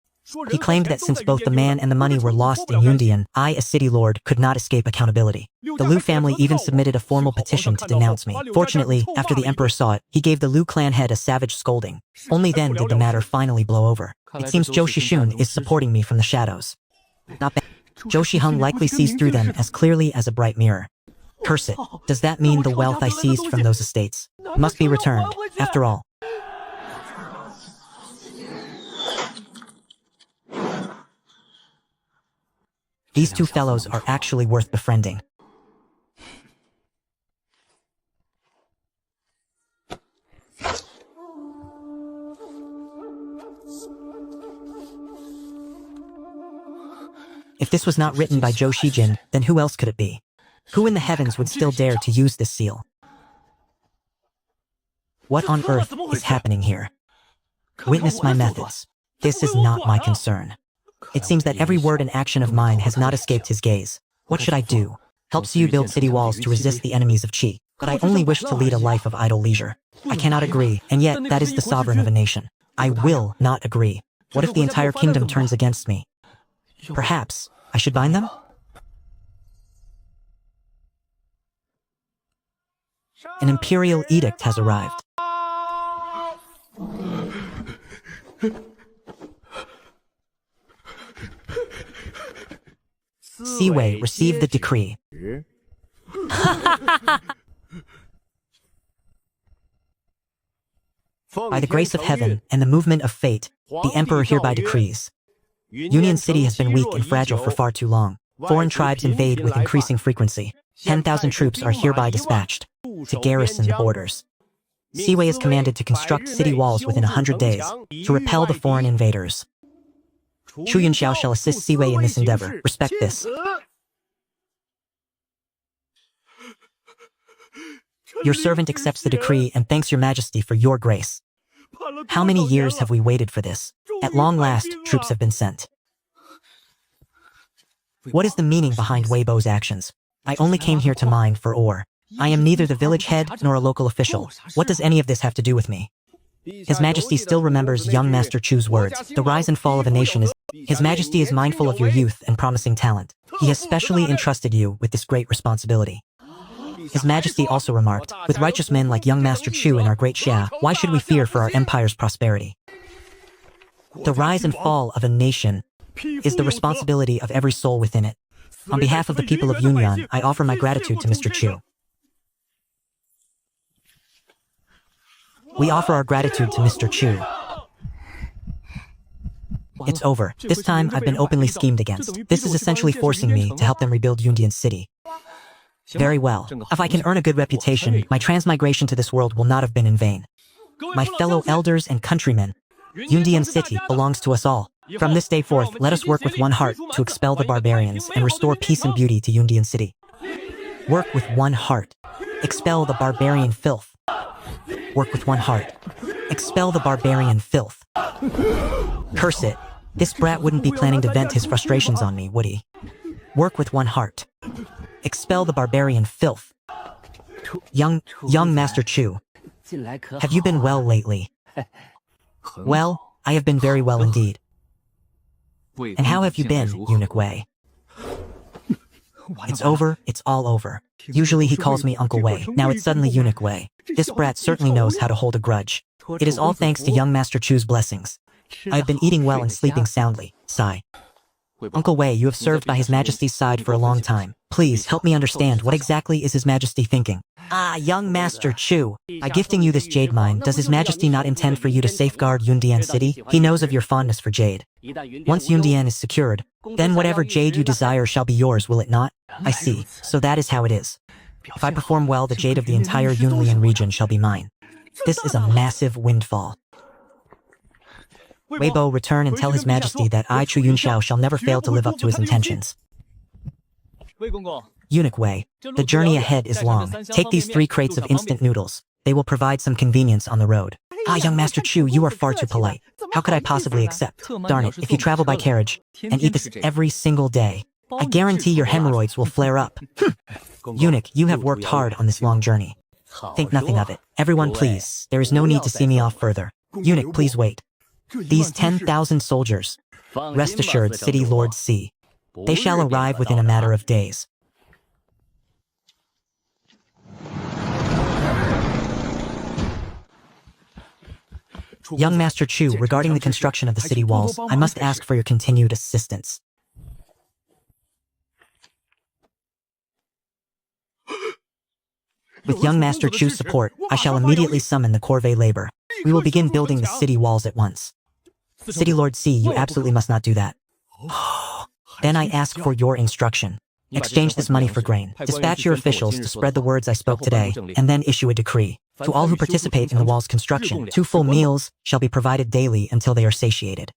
B: He claimed that since both the man and the money were lost in Yundian, I, as city lord, could not escape accountability. The Liu family even submitted a formal petition to denounce me. Fortunately, after the emperor saw it, he gave the Liu clan head a savage scolding. Only then did the matter finally blow over. It seems Zhou Shishun is supporting me from the shadows. Not bad. Zhou Shiheng likely sees through them as clearly as a bright mirror. Curse it. Does that mean the wealth I seized from those estates must be returned, after all? These two fellows are actually worth befriending. If this was not written by Zhou Shijin, then who else could it be? Who in the heavens would still dare to use this seal? What on earth is happening here? Witness my methods. This is not my concern. It seems that every word and action of mine has not escaped his gaze. What should I do? Help Siyu build city walls to resist the enemies of Qi. But I only wish to lead a life of idle leisure. I cannot agree, and yet that is the sovereign of a nation.
A: I will not agree. What if the entire kingdom turns against me? Perhaps I should bind them? An imperial edict has arrived. Siwei received the decree. By the grace of heaven and the movement of fate, the emperor hereby decrees. Union City has been weak and fragile for far too long. Foreign tribes invade with increasing frequency. 10,000 troops are hereby dispatched to garrison the borders. Siwei is commanded to construct city walls within 100 days to repel the foreign invaders. Chu Yunxiao shall assist Siwei in this endeavor. Respect this. Your servant accepts the decree and thanks your majesty for your grace. How many years have we waited for this? At long last, troops have been sent. What is the meaning behind Weibo's actions? I only came here to mine for ore. I am neither the village head nor a local official. What does any of this have to do with me? His Majesty still remembers young Master Chu's words. The rise and fall of a nation is... His Majesty is mindful of your youth and promising talent. He has specially entrusted you with this great responsibility. His Majesty also remarked, with righteous men like young Master Chu in our great Xia, why should we fear for our empire's prosperity? The rise and fall of a nation is the responsibility of every soul within it. On behalf of the people of Yunyan, I offer my gratitude to Mr. Chu. We offer our gratitude to Mr. Chu. It's over. This time, I've been openly schemed against. This is essentially forcing me to help them rebuild Yundian City. Very well. If I can earn a good reputation, my transmigration to this world will not have been in vain. My fellow elders and countrymen, Yundian City belongs to us all. From this day forth, let us work with one heart to expel the barbarians and restore peace and beauty to Yundian City. Work with one heart. Expel the barbarian filth. Work with one heart. Expel the barbarian filth. Curse it. This brat wouldn't be planning to vent his frustrations on me, would he? Work with one heart. Expel the barbarian filth. Young Master Chu, have you been well lately? Well, I have been very well indeed. And how have you been, Eunuch Wei? It's over, it's all over. Usually he calls me Uncle Wei, now it's suddenly Eunuch Wei. This brat certainly knows how to hold a grudge. It is all thanks to young Master Chu's blessings. I have been eating well and sleeping soundly. Sigh. Uncle Wei, you have served by His Majesty's side for a long time. Please, help me understand, what exactly is His Majesty thinking? Ah, young Master Chu. By gifting you this jade mine, does His Majesty not intend for you to safeguard Yundian City? He knows of your fondness for jade. Once Yundian is secured, then whatever jade you desire shall be yours, will it not? I see. So that is how it is. If I perform well, the jade of the entire Yunlian region shall be mine. This is a massive windfall. Weibo, return and tell His Majesty that I, Chu Yunxiao, shall never fail to live up to his intentions. Eunuch Wei, the journey ahead is long. Take these 3 crates of instant noodles. They will provide some convenience on the road. Ah, young Master Chu, you are far too polite. How could I possibly accept? Darn it, if you travel by carriage and eat this every single day, I guarantee your hemorrhoids will flare up. Eunuch, you have worked hard on this long journey. Think nothing of it. Everyone, please. There is no need to see me off further. Eunuch, please wait. These 10,000 soldiers, rest assured, City Lord C. They shall arrive within a matter of days. Young Master Chu, regarding the construction of the city walls, I must ask for your continued assistance. With young Master Chu's support, I shall immediately summon the Corvée labor. We will begin building the city walls at once. City Lord C, you absolutely must not do that. Then I ask for your instruction. Exchange this money for grain. Dispatch your officials to spread the words I spoke today, and then issue a decree. To all who participate in the wall's construction, 2 full meals shall be provided daily until they are satiated.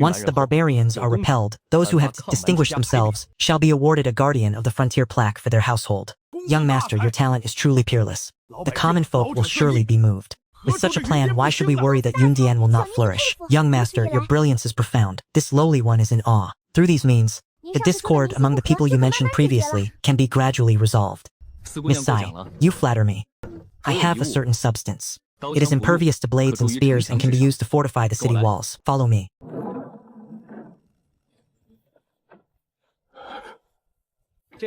A: Once the barbarians are repelled, those who have distinguished themselves shall be awarded a guardian of the frontier plaque for their household. Young Master, your talent is truly peerless. The common folk will surely be moved. With such a plan, why should we worry that Yundian will not flourish? Young Master, your brilliance is profound. This lowly one is in awe. Through these means, the discord among the people you mentioned previously can be gradually resolved. Miss Sai, you flatter me. I have a certain substance. It is impervious to blades and spears and can be used to fortify the city walls. Follow me.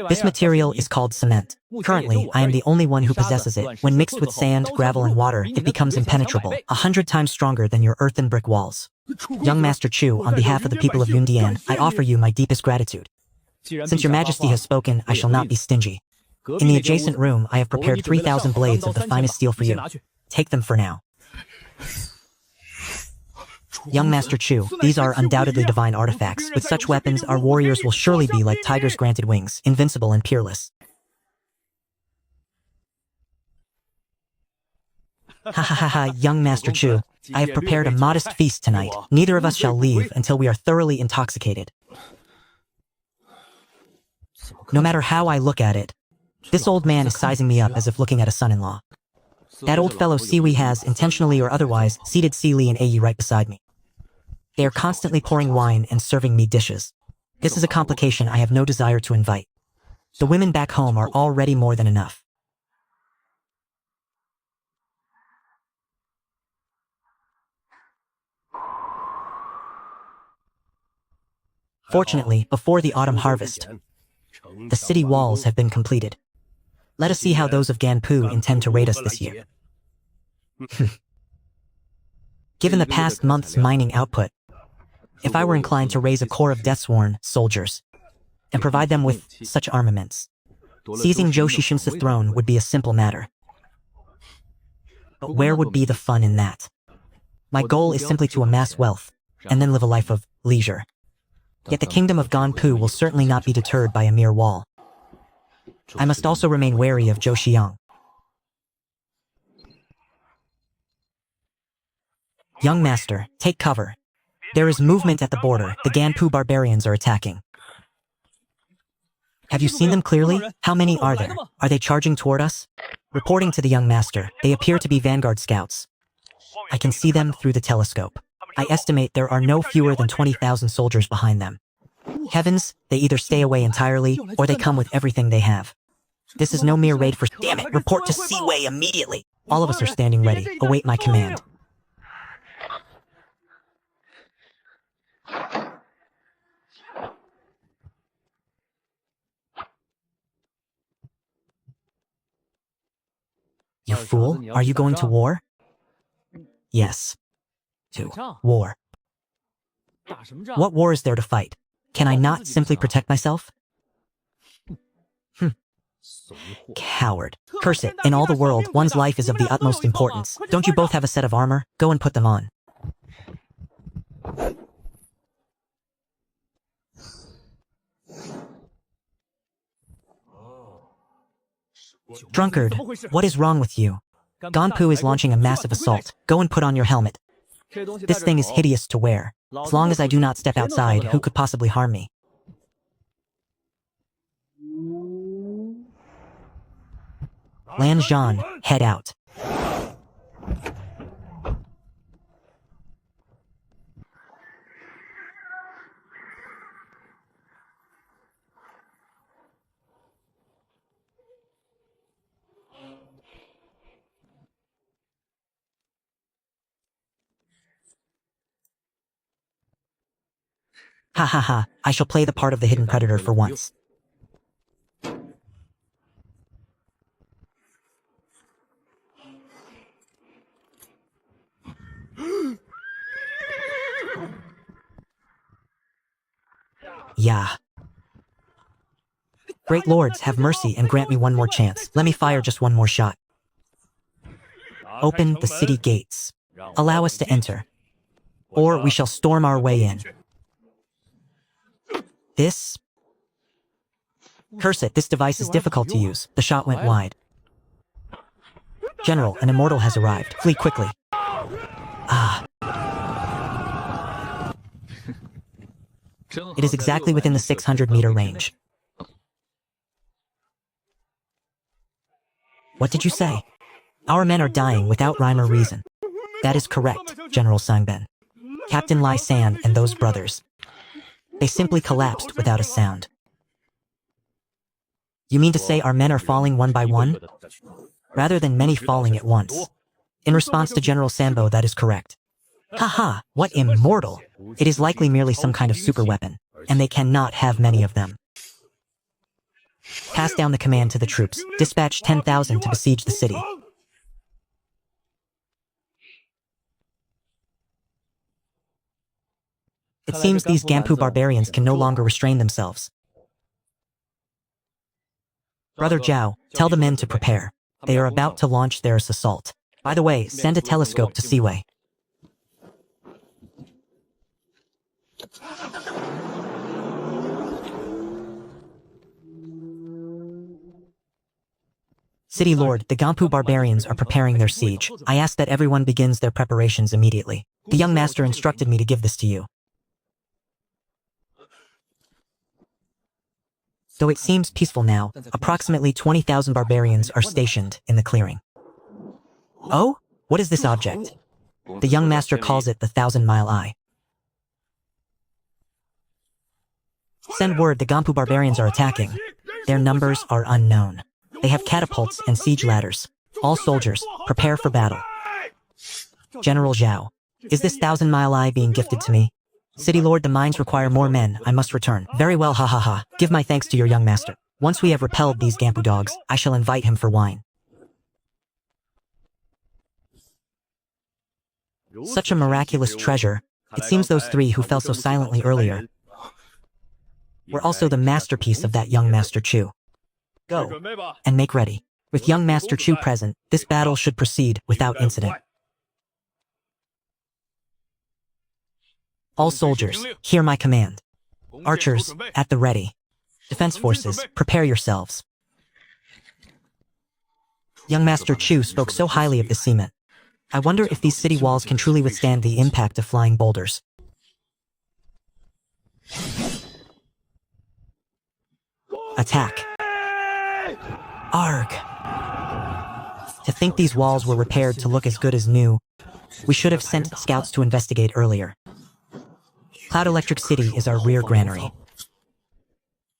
A: This material is called cement. Currently, I am the only one who possesses it. When mixed with sand, gravel, and water, it becomes impenetrable, 100 times stronger than your earthen brick walls. Young Master Chu, on behalf of the people of Yundian, I offer you my deepest gratitude. Since your majesty has spoken, I shall not be stingy. In the adjacent room, I have prepared 3,000 blades of the finest steel for you. Take them for now. Young Master Chu, these are undoubtedly divine artifacts. With such weapons, our warriors will surely be like tigers granted wings, invincible and peerless. Ha ha ha ha, young Master Chu. I have prepared a modest feast tonight. Neither of us shall leave until we are thoroughly intoxicated. No matter how I look at it, this old man is sizing me up as if looking at a son-in-law. That old fellow Siwei has, intentionally or otherwise, seated Sili and Ayi right beside me. They are constantly pouring wine and serving me dishes. This is a complication I have no desire to invite. The women back home are already more than enough. Fortunately, before the autumn harvest, the city walls have been completed. Let us see how those of Ganpu intend to raid us this year. Given the past month's mining output, if I were inclined to raise a corps of death-sworn soldiers and provide them with such armaments, seizing Zhou Shishun's throne would be a simple matter. But where would be the fun in that? My goal is simply to amass wealth and then live a life of leisure. Yet the kingdom of Ganpu will certainly not be deterred by a mere wall. I must also remain wary of Zhou Xiang. Young master, take cover. There is movement at the border. The Ganpu barbarians are attacking. Have you seen them clearly? How many are there? Are they charging toward us? Reporting to the young master, they appear to be vanguard scouts. I can see them through the telescope. I estimate there are no fewer than 20,000 soldiers behind them. Heavens, they either stay away entirely, or they come with everything they have. This is no mere raid for— Damn it! Report to Siwei immediately! All of us are standing ready. Await my command. You fool, are you going to war? Yes. To war. What war is there to fight? Can I not simply protect myself? Coward. Curse it, in all the world, one's life is of the utmost importance. Don't you both have a set of armor? Go and put them on. Drunkard, what is wrong with you? Ganpu is launching a massive assault. Go and put on your helmet. This thing is hideous to wear. As long as I do not step outside, who could possibly harm me? Lan Zhan, head out. Ha ha ha, I shall play the part of the hidden predator for once. Yeah. Great lords, have mercy and grant me one more chance. Let me fire just one more shot. Open the city gates. Allow us to enter. Or we shall storm our way in. This? Curse it, this device is difficult to use. The shot went wide. General, an immortal has arrived. Flee quickly. Ah. It is exactly within the 600-meter range. What did you say? Our men are dying without rhyme or reason. That is correct, General Sangben. Captain Lai San and those brothers. They simply collapsed without a sound. You mean to say our men are falling one by one? Rather than many falling at once. In response to General Sambo, that is correct. Haha, what immortal! It is likely merely some kind of super weapon, and they cannot have many of them. Pass down the command to the troops. Dispatch 10,000 to besiege the city. It seems these Gampu barbarians can no longer restrain themselves. Brother Zhao, tell the men to prepare. They are about to launch their assault. By the way, send a telescope to Seaway. City Lord, the Gampu barbarians are preparing their siege. I ask that everyone begins their preparations immediately. The young master instructed me to give this to you. Though it seems peaceful now, approximately 20,000 barbarians are stationed in the clearing. Oh? What is this object? The young master calls it the 1,000-mile eye. Send word the Gampu barbarians are attacking. Their numbers are unknown. They have catapults and siege ladders. All soldiers, prepare for battle. General Zhao, is this 1,000-mile eye being gifted to me? City Lord, the mines require more men. I must return. Very well, ha ha ha. Give my thanks to your young master. Once we have repelled these Gampu dogs, I shall invite him for wine. Such a miraculous treasure. It seems those three who fell so silently earlier were also the masterpiece of that young Master Chu. Go, and make ready. With young Master Chu present, this battle should proceed without incident. All soldiers, hear my command. Archers, at the ready. Defense forces, prepare yourselves. Young Master Chu spoke so highly of the cement. I wonder if these city walls can truly withstand the impact of flying boulders. Attack. Arg. To think these walls were repaired to look as good as new, we should have sent scouts to investigate earlier. Cloud Electric City is our rear granary.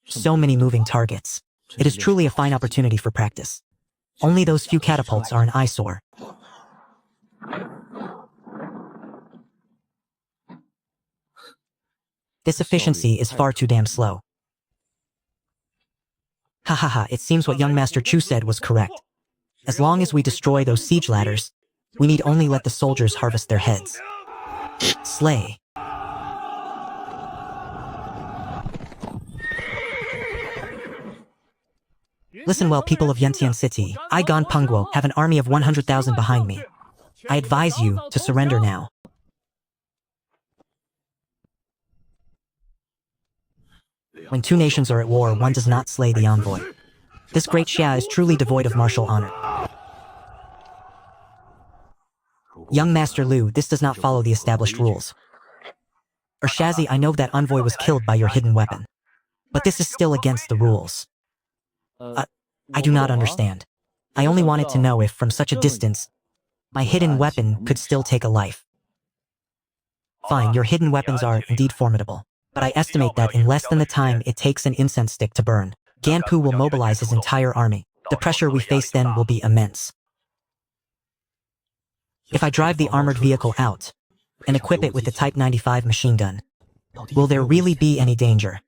A: So many moving targets. It is truly a fine opportunity for practice. Only those few catapults are an eyesore. This efficiency is far too damn slow. Ha ha ha, it seems what young Master Chu said was correct. As long as we destroy those siege ladders, we need only let the soldiers harvest their heads. Slay. Listen well, people of Yantian City. I, Gan Pengguo, have an army of 100,000 behind me. I advise you to surrender now. When two nations are at war, one does not slay the envoy. This great Xia is truly devoid of martial honor. Young Master Liu, this does not follow the established rules. Shazi, I know that envoy was killed by your hidden weapon. But this is still against the rules. I do not understand. I only wanted to know if, from such a distance, my hidden weapon could still take a life. Fine, your hidden weapons are indeed formidable. But I estimate that in less than the time it takes an incense stick to burn, Ganpu will mobilize his entire army. The pressure we face then will be immense. If I drive the armored vehicle out and equip it with the Type 95 machine gun, will there really be any danger?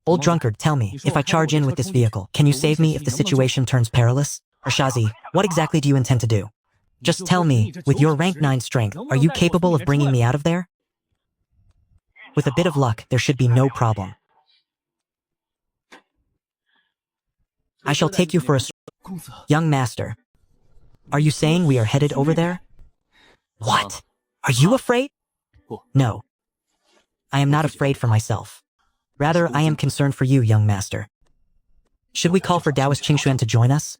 A: Old drunkard, tell me, if I charge in with this vehicle, can you save me if the situation turns perilous? Shazi, what exactly do you intend to do? Just tell me, with your rank 9 strength, are you capable of bringing me out of there? With a bit of luck, there should be no problem. I shall take you for a young master. Are you saying we are headed over there? What? Are you afraid? No. I am not afraid for myself. Rather, I am concerned for you, young master. Should we call for Taoist Qingxuan to join us?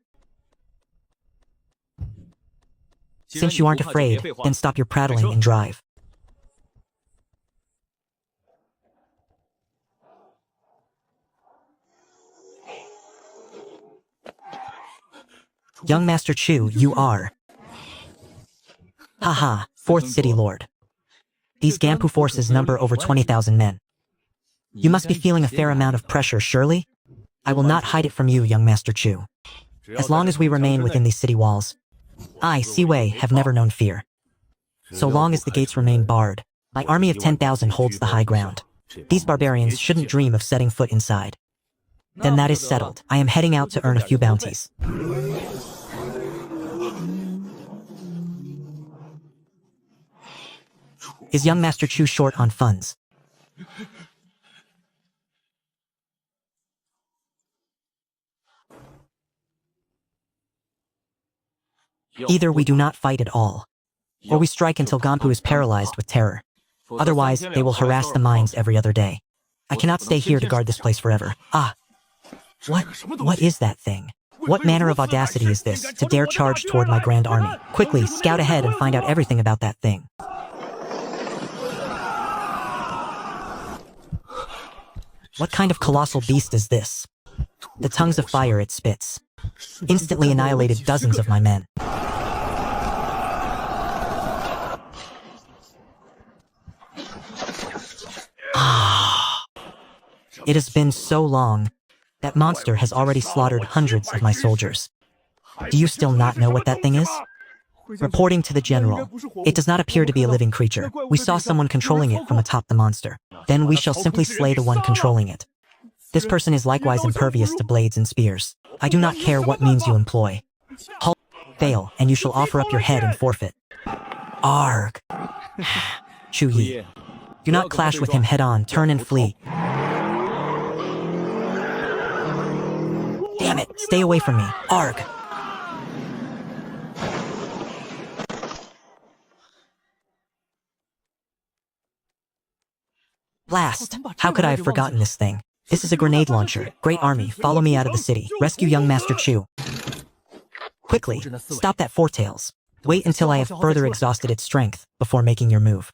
A: Since you aren't afraid, then stop your prattling and drive. Young Master Chu, you are. Haha, 4th City Lord. These Ganpu forces number over 20,000 men. You must be feeling a fair amount of pressure, surely? I will not hide it from you, young Master Chu.
B: As long as we remain within these city walls, I, Siwei, have never known fear. So long as the gates remain barred, my army of 10,000 holds the high ground. These barbarians shouldn't dream of setting foot inside. Then that is settled. I am heading out to earn a few bounties. Is young Master Chu short on funds? Either we do not fight at all, or we strike until Ganpu is paralyzed with terror. Otherwise, they will harass the mines every other day. I cannot stay here to guard this place forever. Ah! What is that thing? What manner of audacity is this, to dare charge toward my grand army? Quickly, scout ahead and find out everything about that thing. What kind of colossal beast is this? The tongues of fire it spits instantly annihilated dozens of my men. It has been so long. That monster has already slaughtered hundreds of my soldiers. Do you still not know what that thing is? Reporting to the general, it does not appear to be a living creature. We saw someone controlling it from atop the monster. Then we shall simply slay the one controlling it. This person is likewise impervious to blades and spears. I do not care what means you employ. Halt, fail, and you shall offer up your head and forfeit. Arg. Chu Yi. Do not clash with him head-on, turn and flee. Damn it, stay away from me. Arg. Blast. How could I have forgotten this thing? This is a grenade launcher. Great army, follow me out of the city. Rescue young Master Chu. Quickly, stop that four-tails. Wait until I have further exhausted its strength before making your move.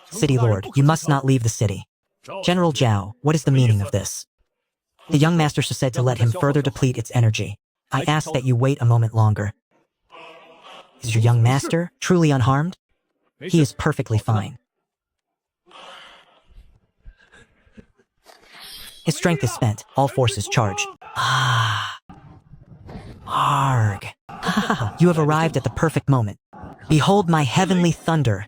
B: City Lord, you must not leave the city. General Zhao, what is the meaning of this? The young master said to let him further deplete its energy. I ask that you wait a moment longer. Is your young master truly unharmed? He is perfectly fine. His strength is spent, all forces charge. Ah. Arg. You have arrived at the perfect moment. Behold my heavenly thunder.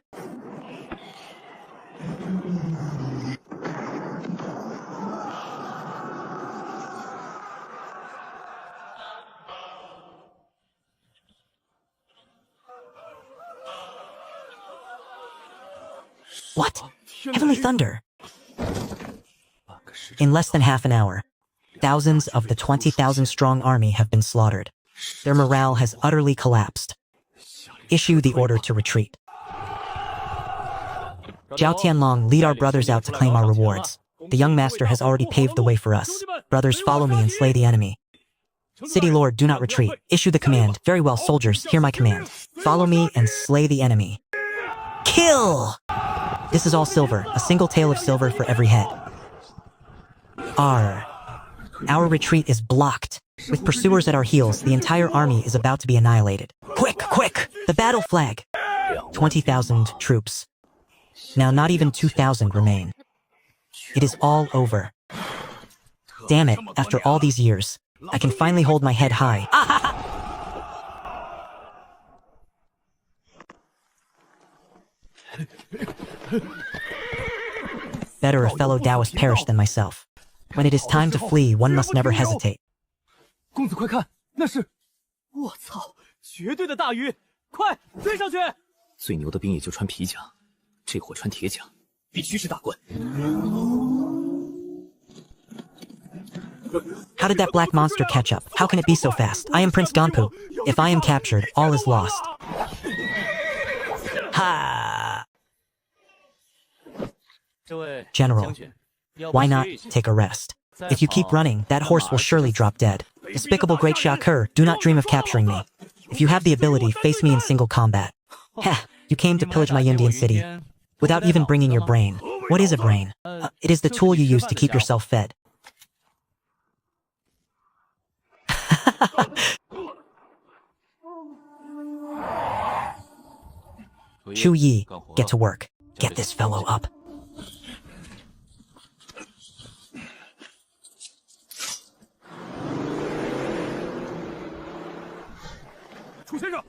B: What? Heavenly thunder? In less than half an hour, thousands of the 20,000-strong army have been slaughtered. Their morale has utterly collapsed. Issue the order to retreat. Zhao Tianlong, lead our brothers out to claim our rewards. The young master has already paved the way for us. Brothers, follow me and slay the enemy. City Lord, do not retreat. Issue the command. Very well, soldiers, hear my command. Follow me and slay the enemy. Kill! This is all silver, a single tael of silver for every head. Our retreat is blocked. With pursuers at our heels, the entire army is about to be annihilated. Quick, quick! The battle flag! 20,000 troops. Now not even 2,000 remain. It is all over. Damn it, after all these years, I can finally hold my head high. Better a fellow Taoist perish than myself. When it is time to flee, one must never hesitate.
F: 公子快看，那是……我操，绝对的大鱼！快追上去！最牛的兵也就穿皮甲，这货穿铁甲，必须是大棍。
B: How did that black monster catch up? How can it be so fast? I am Prince Ganpu. If I am captured, all is lost. Ha! General, why not take a rest? If you keep running, that horse will surely drop dead. Despicable great Sha Ke, do not dream of capturing me. If you have the ability, face me in single combat. Heh, you came to pillage my Indian city, without even bringing your brain. What is a brain? It is the tool you use to keep yourself fed. Chu Yi, get to work. Get this fellow up.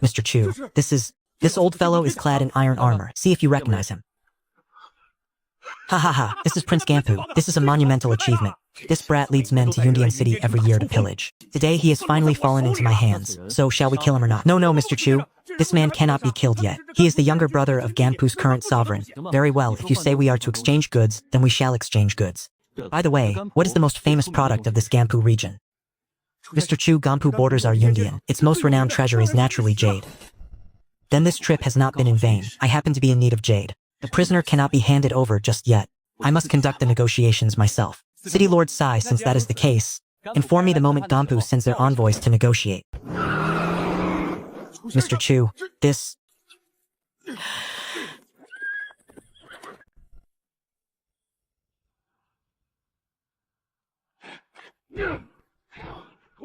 B: Mr. Chu, this old fellow is clad in iron armor. See if you recognize him. Ha ha ha, this is Prince Gampu. This is a monumental achievement. This brat leads men to Yundian City every year to pillage. Today he has finally fallen into my hands, so shall we kill him or not? No, Mr. Chu. This man cannot be killed yet. He is the younger brother of Gampu's current sovereign. Very well, if you say we are to exchange goods, then we shall exchange goods. By the way, what is the most famous product of this Gampu region? Mr. Chu, Gampu borders are Yundian. Its most renowned treasure is naturally jade. Then this trip has not been in vain. I happen to be in need of jade. The prisoner cannot be handed over just yet. I must conduct the negotiations myself. City Lord Sai, since that is the case, inform me the moment Gampu sends their envoys to negotiate. Mr. Chu, this...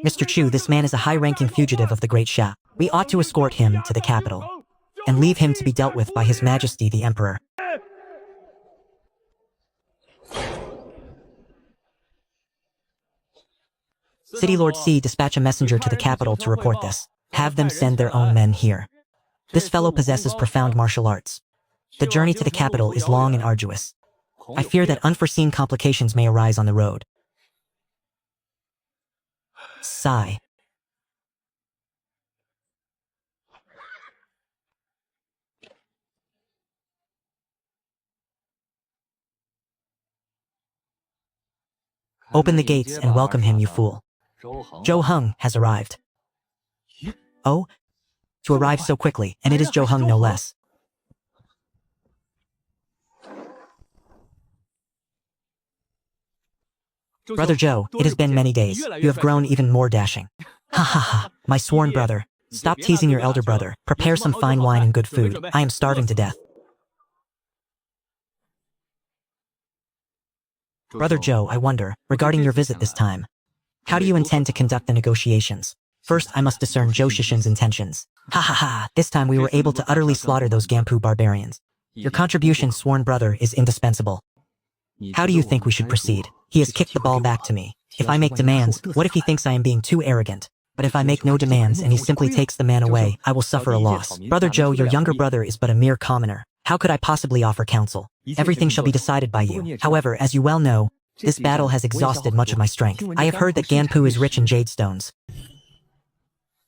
B: Mr. Chu, this man is a high-ranking fugitive of the Great Sha. We ought to escort him to the capital and leave him to be dealt with by His Majesty the Emperor. City Lord C, dispatch a messenger to the capital to report this. Have them send their own men here. This fellow possesses profound martial arts. The journey to the capital is long and arduous. I fear that unforeseen complications may arise on the road. Sigh. Open the gates and welcome him, you fool. Zhou Heng has arrived. Oh? To arrive so quickly, and it is Zhou Heng no less. Brother Zhou, it has been many days. You have grown even more dashing. Ha ha ha, my sworn brother. Stop teasing your elder brother. Prepare some fine wine and good food. I am starving to death. Brother Zhou, I wonder, regarding your visit this time, how do you intend to conduct the negotiations? First, I must discern Zhou Shishin's intentions. Ha ha ha, this time we were able to utterly slaughter those Gampu barbarians. Your contribution, sworn brother, is indispensable. How do you think we should proceed? He has kicked the ball back to me. If I make demands, what if he thinks I am being too arrogant? But if I make no demands and he simply takes the man away, I will suffer a loss. Brother Zhou, your younger brother is but a mere commoner. How could I possibly offer counsel? Everything shall be decided by you. However, as you well know, this battle has exhausted much of my strength. I have heard that Gampu is rich in jade stones.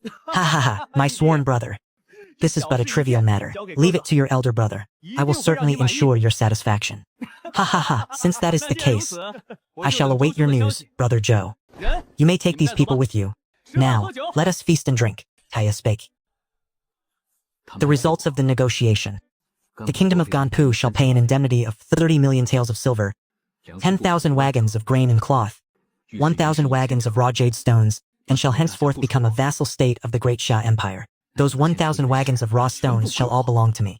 B: Ha ha ha, my sworn brother. This is but a trivial matter. Leave it to your elder brother. I will certainly ensure your satisfaction. Ha ha ha, since that is the case, I shall await your news, Brother Zhou. You may take these people with you. Now, let us feast and drink. Taya spake. The results of the negotiation. The kingdom of Ganpu shall pay an indemnity of 30 million taels of silver, 10,000 wagons of grain and cloth, 1,000 wagons of raw jade stones, and shall henceforth become a vassal state of the Great Sha Empire. Those 1,000 wagons of raw stones shall all belong to me.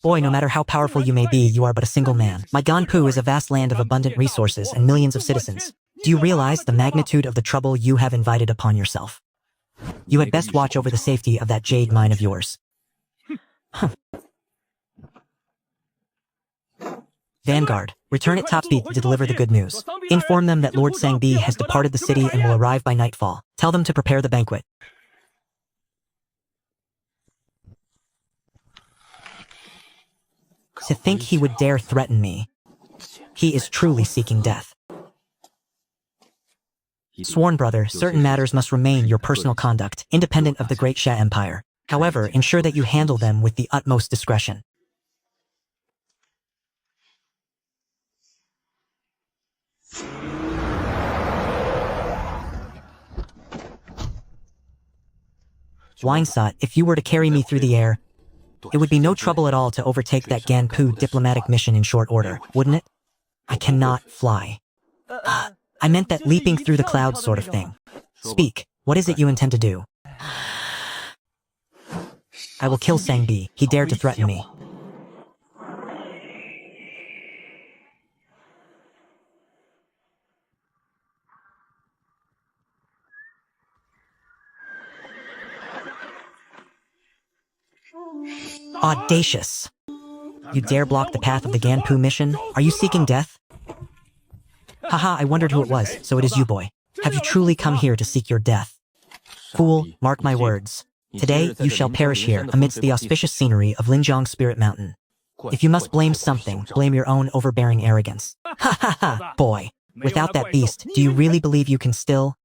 B: Boy, no matter how powerful you may be, you are but a single man. My Ganpu is a vast land of abundant resources and millions of citizens. Do you realize the magnitude of the trouble you have invited upon yourself? You had best watch over the safety of that jade mine of yours. Vanguard, return at top speed to deliver the good news. Inform them that Lord Sangbi has departed the city and will arrive by nightfall. Tell them to prepare the banquet. To think he would dare threaten me. He is truly seeking death. Sworn brother, certain matters must remain your personal conduct, independent of the Great Sha Empire. However, ensure that you handle them with the utmost discretion. Winesot, if you were to carry me through the air, it would be no trouble at all to overtake that Ganpu diplomatic mission in short order, wouldn't it? I cannot fly. I meant that leaping through the clouds sort of thing. Speak, what is it you intend to do? I will kill Sangbi. He dared to threaten me.
A: Audacious. You dare block the path of the Ganpu mission? Are you seeking death? Haha, I wondered who it was, so it is you, boy. Have you truly come here to seek your death? Fool, mark my words. Today, you shall perish here amidst the auspicious scenery of Linjiang Spirit Mountain. If you must blame something, blame your own overbearing arrogance. Ha ha ha, boy. Without that beast, do you really believe you can still...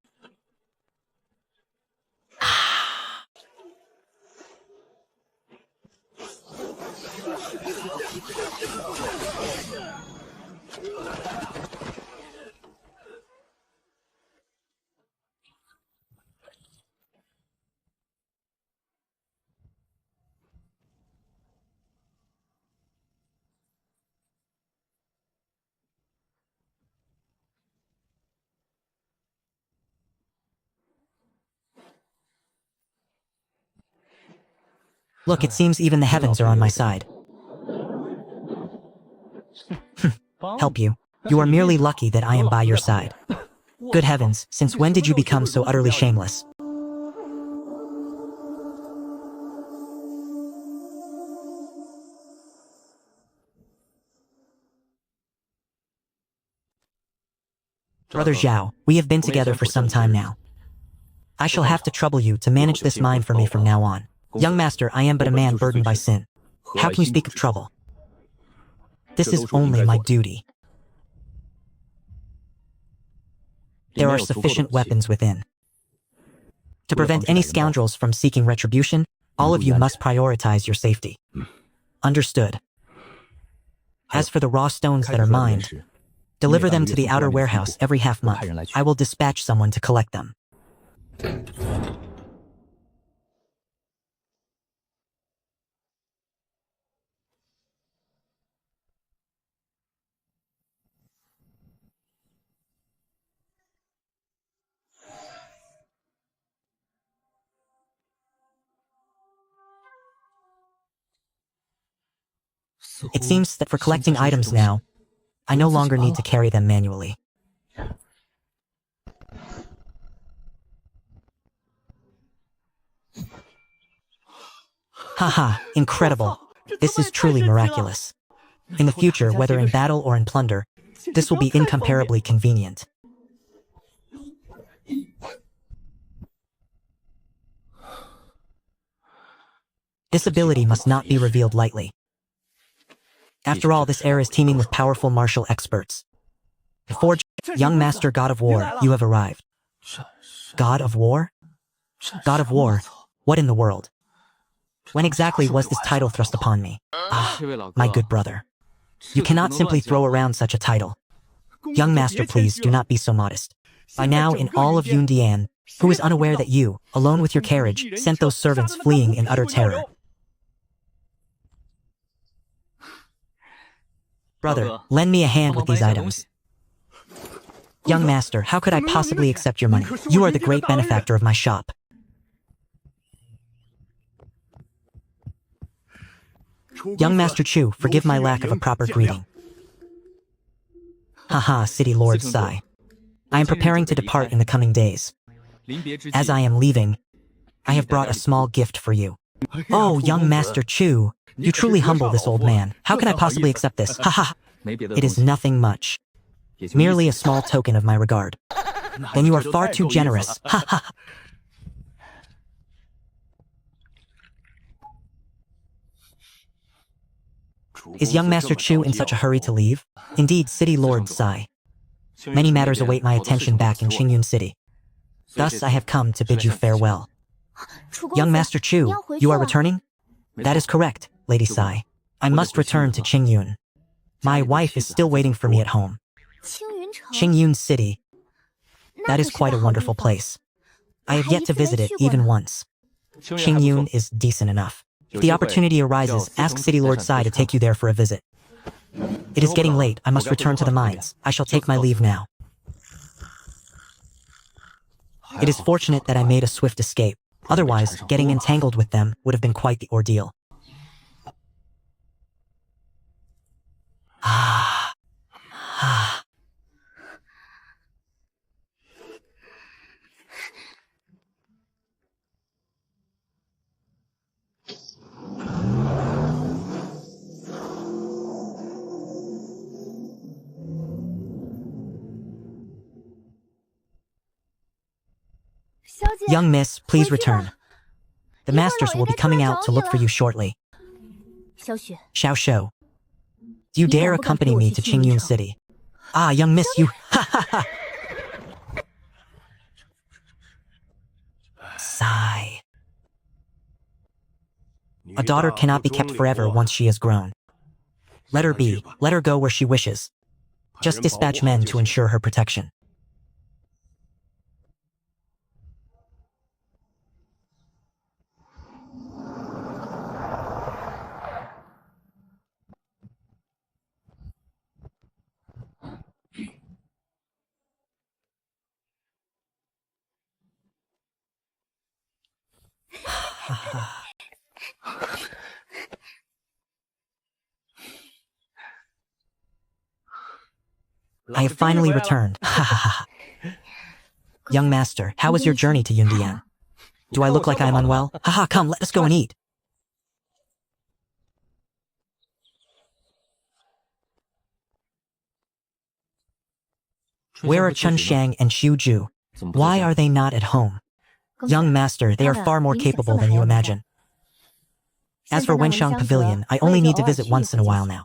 A: Look, it seems even the heavens are on my side. Help you. You are merely lucky that I am by your side. Good heavens, since when did you become so utterly shameless? Brother Zhao, we have been together for some time now. I shall have to trouble you to manage this mine for me from now on. Young master, I am but a man burdened by sin. How can you speak of trouble? This is only my duty. There are sufficient weapons within. To prevent any scoundrels from seeking retribution, all of you must prioritize your safety. Understood. As for the raw stones that are mined, deliver them to the outer warehouse every half-month. I will dispatch someone to collect them. It seems that for collecting items now, I no longer need to carry them manually. Haha, incredible. This is truly miraculous. In the future, whether in battle or in plunder, this will be incomparably convenient. This ability must not be revealed lightly. After all, this era is teeming with powerful martial experts. Forge, young master God of War, you have arrived. God of War? God of War? What in the world? When exactly was this title thrust upon me? Ah, my good brother. You cannot simply throw around such a title. Young master, please do not be so modest. By now, in all of Yundian, who is unaware that you, alone with your carriage, sent those servants fleeing in utter terror? Brother, lend me a hand with these items. Young master, how could I possibly accept your money? You are the great benefactor of my shop. Young Master Chu, forgive my lack of a proper greeting. Haha, City Lord Sai. I am preparing to depart in the coming days. As I am leaving, I have brought a small gift for you. Oh, young Master Chu, you truly humble this old man. How can I possibly accept this? Haha. It is nothing much. Merely a small token of my regard. Then you are far too generous. Haha. Is young Master Chu in such a hurry to leave? Indeed, City Lord Sai. Many matters await my attention back in Qingyun City. Thus, I have come to bid you farewell. Young Master Chu, you are returning? That is correct, Lady Sai. I must return to Qingyun. My wife is still waiting for me at home. Qingyun City. That is quite a wonderful place. I have yet to visit it even once. Qingyun is decent enough. If the opportunity arises, ask City Lord Sai to take you there for a visit. It is getting late. I must return to the mines. I shall take my leave now. It is fortunate that I made a swift escape. Otherwise, getting entangled with them would have been quite the ordeal. Ah. Ah. Young miss, please return. The masters will be coming out to look for you shortly. Xiao Shou. Do you dare accompany me to Qingyun City? Ah, young miss, you... Ha ha ha! Sigh. A daughter cannot be kept forever once she is grown. Let her be. Let her go where she wishes. Just dispatch men to ensure her protection. I have finally returned. Young master, how was your journey to Yundian? Do I look like I am unwell? Haha, come, let us go and eat. Where are Chen Shang and Xiu Ju? Why are they not at home? Young master, they are far more capable than you imagine. As for Wenxiang Pavilion, I only need to visit once in a while now.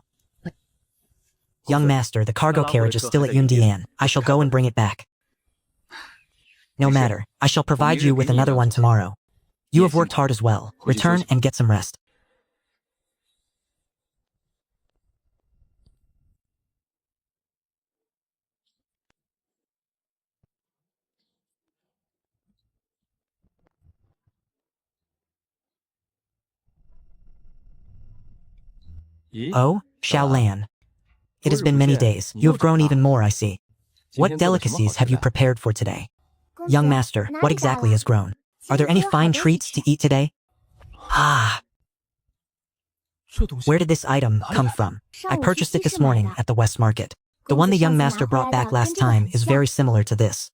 A: Young master, the cargo carriage is still at Yundian. I shall go and bring it back. No matter, I shall provide you with another one tomorrow. You have worked hard as well. Return and get some rest. Oh, Xiao Lan. It has been many days. You have grown even more, I see. What delicacies have you prepared for today? Young master, what exactly has grown? Are there any fine treats to eat today? Ah. Where did this item come from? I purchased it this morning at the West Market. The one the young master brought back last time is very similar to this.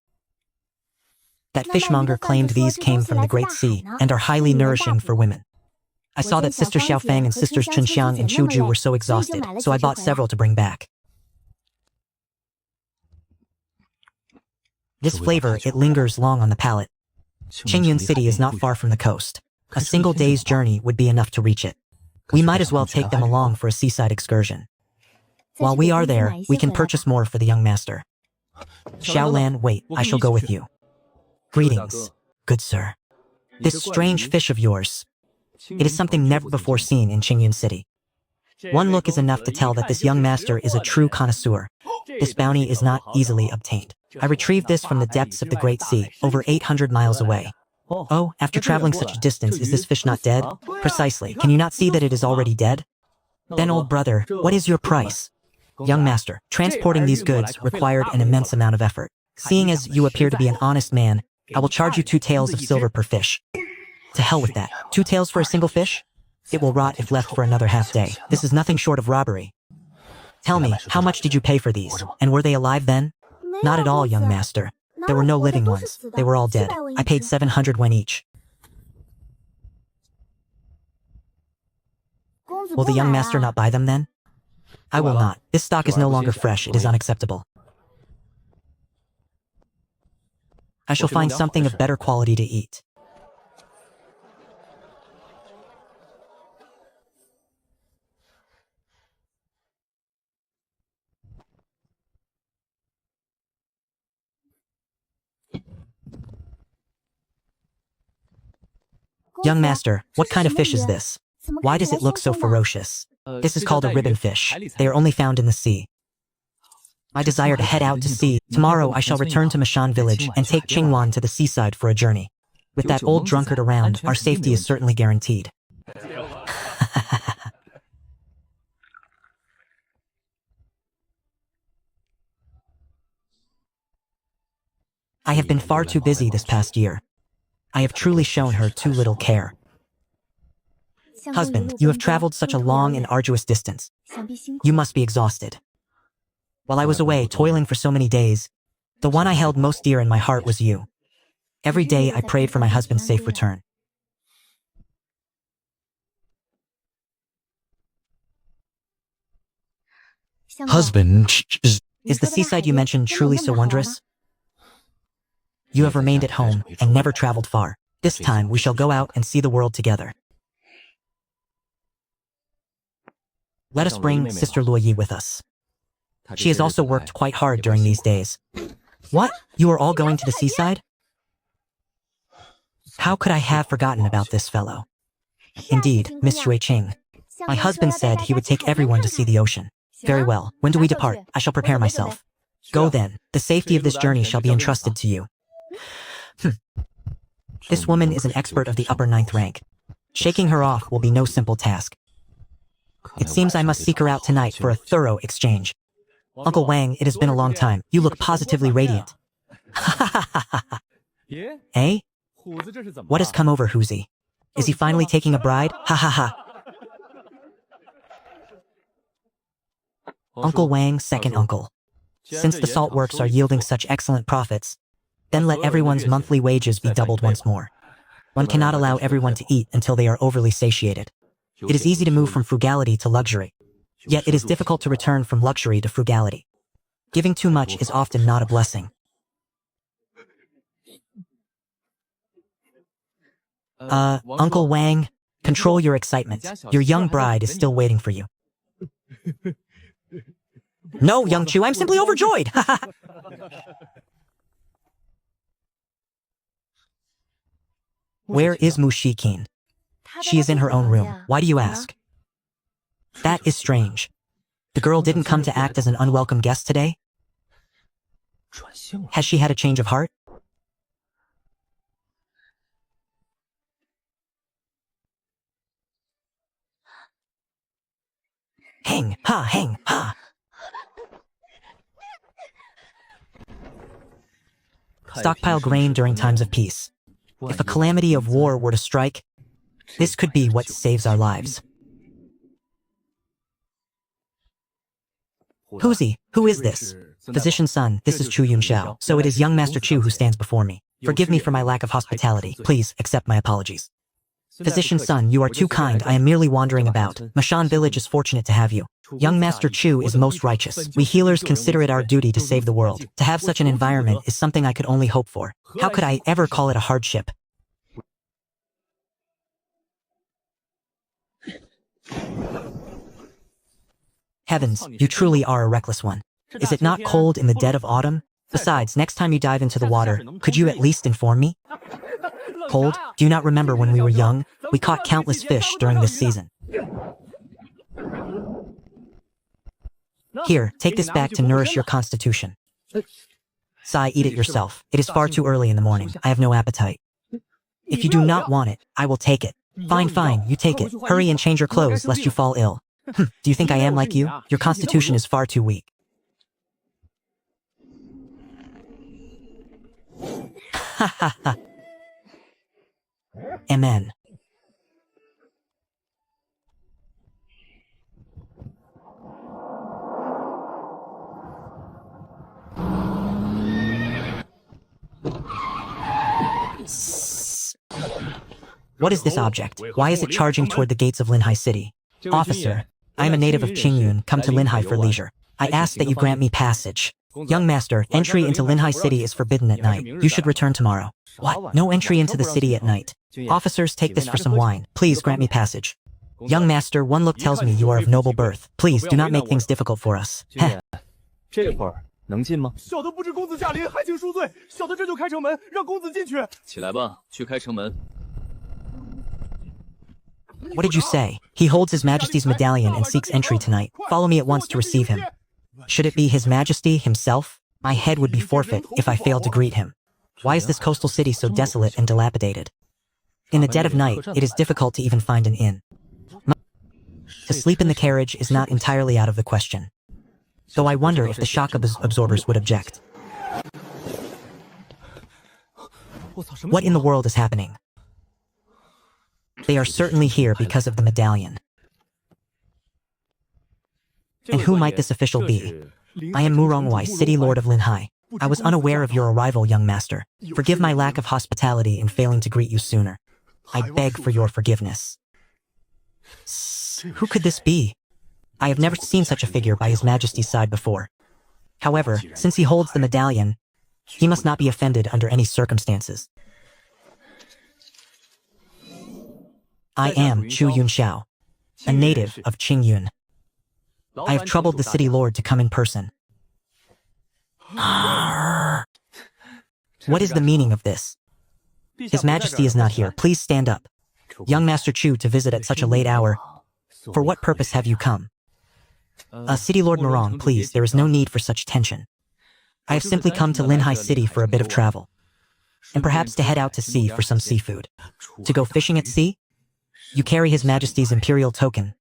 A: That fishmonger claimed these came from the Great Sea and are highly nourishing for women. I saw that Sister Xiaofang and Sisters Chunxiang and Chuju were so exhausted, so I bought several to bring back. This flavor, it lingers long on the palate. Qingyun City is not far from the coast. A single day's journey would be enough to reach it. We might as well take them along for a seaside excursion. While we are there, we can purchase more for the young master. Xiao Lan, wait, I shall go with you. Greetings, good sir. This strange fish of yours. It is something never before seen in Qingyun City. One look is enough to tell that this young master is a true connoisseur. This bounty is not easily obtained. I retrieved this from the depths of the Great Sea, over 800 miles away. Oh, after traveling such a distance, is this fish not dead? Precisely. Can you not see that it is already dead? Then, old brother, what is your price? Young master, transporting these goods required an immense amount of effort. Seeing as you appear to be an honest man, I will charge you 2 taels of silver per fish. To hell with that. 2 taels for a single fish? It will rot if left for another half day. This is nothing short of robbery. Tell me, how much did you pay for these? And were they alive then? Not at all, young master. There were no living ones. They were all dead. I paid 700 wen each. Will the young master not buy them then? I will not. This stock is no longer fresh. It is unacceptable. I shall find something of better quality to eat. Young master, what kind of fish is this? Why does it look so ferocious? This is called a ribbon fish. They are only found in the sea. I desire to head out to sea. Tomorrow I shall return to Mashan village and take Qingwan to the seaside for a journey. With that old drunkard around, our safety is certainly guaranteed. I have been far too busy this past year. I have truly shown her too little care. Husband, you have traveled such a long and arduous distance. You must be exhausted. While I was away toiling for so many days, the one I held most dear in my heart was you. Every day I prayed for my husband's safe return.
M: Husband
A: Is the seaside you mentioned truly so wondrous?
B: You have remained at home and never traveled far. This time we shall go out and see the world together. Let us bring Sister Luoyi with us. She has also worked quite hard during these days. What? You are all going to the seaside? How could I have forgotten about this fellow? Indeed, Miss Shui Qing. My husband said he would take everyone to see the ocean. Very well. When do we depart? I shall prepare myself. Go then. The safety of this journey shall be entrusted to you. This woman is an expert of the upper 9th rank. Shaking her off will be no simple task. It seems I must seek her out tonight for a thorough exchange. Uncle Wang, it has been a long time. You look positively radiant. Eh? What has come over Huzi? Is he finally taking a bride? Ha ha ha. Uncle Wang, second uncle. Since the salt works are yielding such excellent profits, then let everyone's monthly wages be doubled once more. One cannot allow everyone to eat until they are overly satiated. It is easy to move from frugality to luxury. Yet it is difficult to return from luxury to frugality. Giving too much is often not a blessing. Uncle Wang, control your excitement. Your young bride is still waiting for you. No, young Chu, I'm simply overjoyed! Where is Mu Shiqin? She is in her own room. Why do you ask? That is strange. The girl didn't come to act as an unwelcome guest today? Has she had a change of heart? Hang, ha, hang, ha. Stockpile grain during times of peace. If a calamity of war were to strike, this could be what saves our lives. Huzi, who is this? Physician's son, this is Chu Yunxiao. So it is young Master Chu who stands before me. Forgive me for my lack of hospitality. Please accept my apologies. Physician's son, you are too kind. I am merely wandering about. Mashan village is fortunate to have you. Young Master Chu is most righteous. We healers consider it our duty to save the world. To have such an environment is something I could only hope for. How could I ever call it a hardship? Heavens, you truly are a reckless one. Is it not cold in the dead of autumn? Besides, next time you dive into the water, could you at least inform me? Cold? Do you not remember when we were young? We caught countless fish during this season. Here, take this back to nourish your constitution. Sai, eat it yourself. It is far too early in the morning. I have no appetite. If you do not want it, I will take it. Fine, fine, you take it. Hurry and change your clothes lest you fall ill. Do you think I am like you? Your constitution is far too weak. Ha ha ha. Amen. What is this object? Why is it charging toward the gates of Linhai City? Officer, I am a native of Qingyun, come to Linhai for leisure. I ask that you grant me passage. Young master, entry into Linhai City is forbidden at night. You should return tomorrow. What? No entry into the city at night. Officers, take this for some wine. Please grant me passage. Young master, one look tells me you are of noble birth. Please do not make things difficult for us. Heh.
F: 这会儿能进吗？
I: 小的不知公子驾临，还请恕罪。小的这就开城门，让公子进去。
G: 起来吧，去开城门。
B: What did you say? He holds His Majesty's medallion and seeks entry tonight. Follow me at once to receive him. Should it be His Majesty himself? My head would be forfeit if I failed to greet him. Why is this coastal city so desolate and dilapidated? In the dead of night, it is difficult to even find an inn. To sleep in the carriage is not entirely out of the question. Though I wonder if the shock absorbers would object. What in the world is happening? They are certainly here because of the medallion. And who might this official be? I am Mu Rongwei, City Lord of Linhai. I was unaware of your arrival, young master. Forgive my lack of hospitality in failing to greet you sooner. I beg for your forgiveness. Who could this be? I have never seen such a figure by His Majesty's side before. However, since he holds the medallion,
A: He must not be offended under any circumstances. I am Chu Yunxiao, a native of Qingyun. I have troubled the city lord to come in person. What is the meaning of this? His Majesty is not here. Please stand up. Young Master Chu to visit at such a late hour. For what purpose have you come? City Lord Morong, please, there is no need for such tension. I have simply come to Linhai City for a bit of travel, and perhaps to head out to sea for some seafood. To go fishing at sea? You carry His Majesty's imperial token.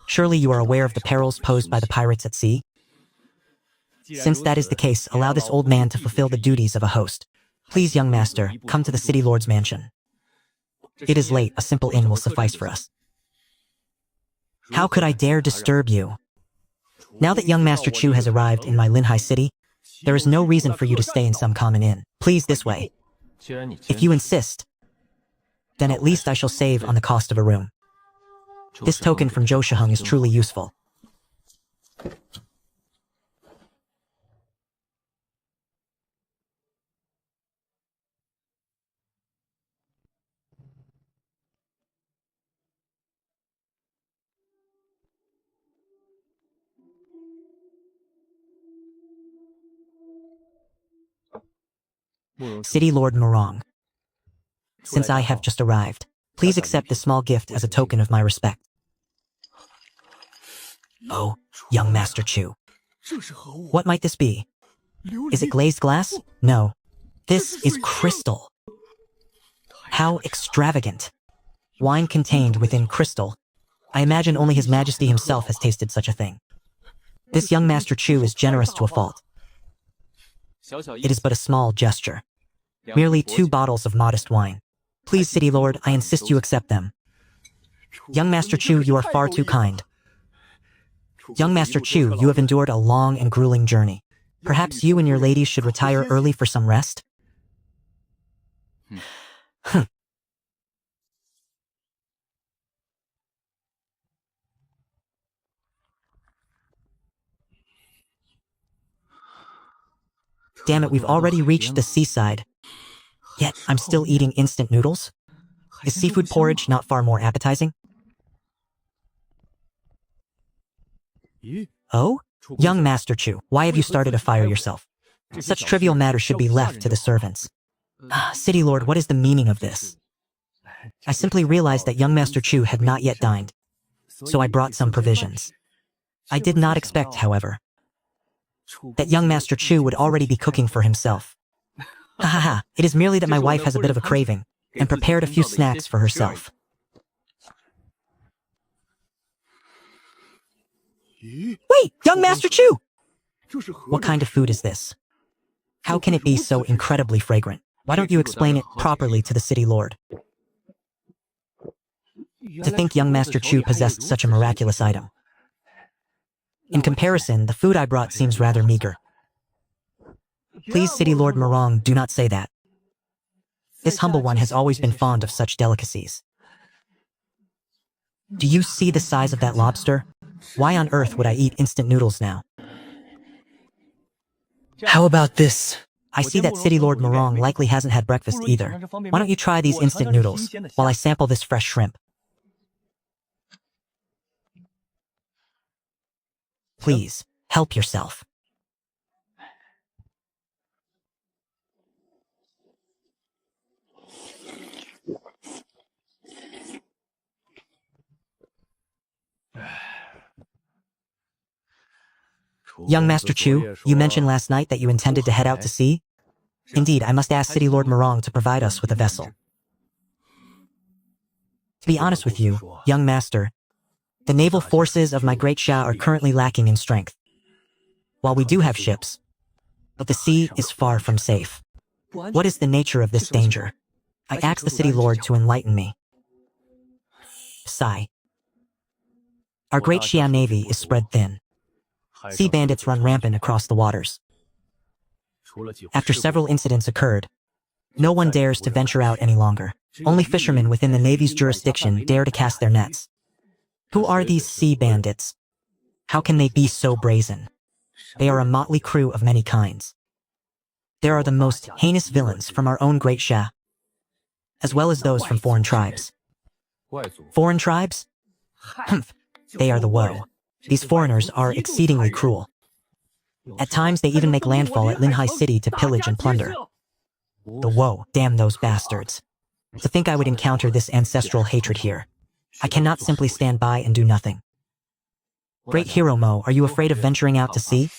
A: Surely you are aware of the perils posed by the pirates at sea? Since that is the case, allow this old man to fulfill the duties of a host. Please, young master, come to the city lord's mansion. It is late, a simple inn will suffice for us. How could I dare disturb you? Now that young Master Chu has arrived in my Linhai City, there is no reason for you to stay in some common inn. Please, this way. If you insist, then at least I shall save on the cost of a room. This token from Zhou Shiheng is truly useful. City Lord Morong, since I have just arrived, please accept this small gift as a token of my respect. Oh, young Master Chu. What might this be? Is it glazed glass? No. This is crystal. How extravagant. Wine contained within crystal. I imagine only His Majesty himself has tasted such a thing. This young Master Chu is generous to a fault. It is but a small gesture. Merely 2 bottles of modest wine. Please, City Lord, I insist you accept them. Young Master Chu, you are far too kind. Young Master Chu, you have endured a long and grueling journey. Perhaps you and your ladies should retire early for some rest? Damn it, we've already reached the seaside. Yet, I'm still eating instant noodles? Is seafood porridge not far more appetizing? Oh? Young Master Chu, why have you started a fire yourself? Such trivial matters should be left to the servants. City Lord, what is the meaning of this? I simply realized that young Master Chu had not yet dined, so I brought some provisions. I did not expect, however, that young Master Chu would already be cooking for himself. Ha ha ha, it is merely that my wife has a bit of a craving, and prepared a few snacks for herself. Wait, young Master Chu! What kind of food is this? How can it be so incredibly fragrant? Why don't you explain it properly to the city lord? To think young Master Chu possessed such a miraculous item. In comparison, the food I brought seems rather meager. Please, City Lord Morong, do not say that. This humble one has always been fond of such delicacies. Do you see the size of that lobster? Why on earth would I eat instant noodles now? How about this? I see that City Lord Morong likely hasn't had breakfast either. Why don't you try these instant noodles, while I sample this fresh shrimp? Please, help yourself. Young Master Chu, you mentioned last night that you intended to head out to sea? Indeed, I must ask City Lord Morong to provide us with a vessel. To be honest with you, young master, the naval forces of my great Xia are currently lacking in strength. While we do have ships, but the sea is far from safe. What is the nature of this danger? I ask the city lord to enlighten me. Sigh. Our great Xia navy is spread thin. Sea bandits run rampant across the waters. After several incidents occurred, no one dares to venture out any longer. Only fishermen within the Navy's jurisdiction dare to cast their nets. Who are these sea bandits? How can they be so brazen? They are a motley crew of many kinds. There are the most heinous villains from our own great Xia, as well as those from foreign tribes. Foreign tribes? Humph, they are the woe. These foreigners are exceedingly cruel. At times, they even make landfall at Linhai City to pillage and plunder. The woe, damn those bastards. To think I would encounter this ancestral hatred here. I cannot simply stand by and do nothing. Great hero Mo, are you afraid of venturing out to sea?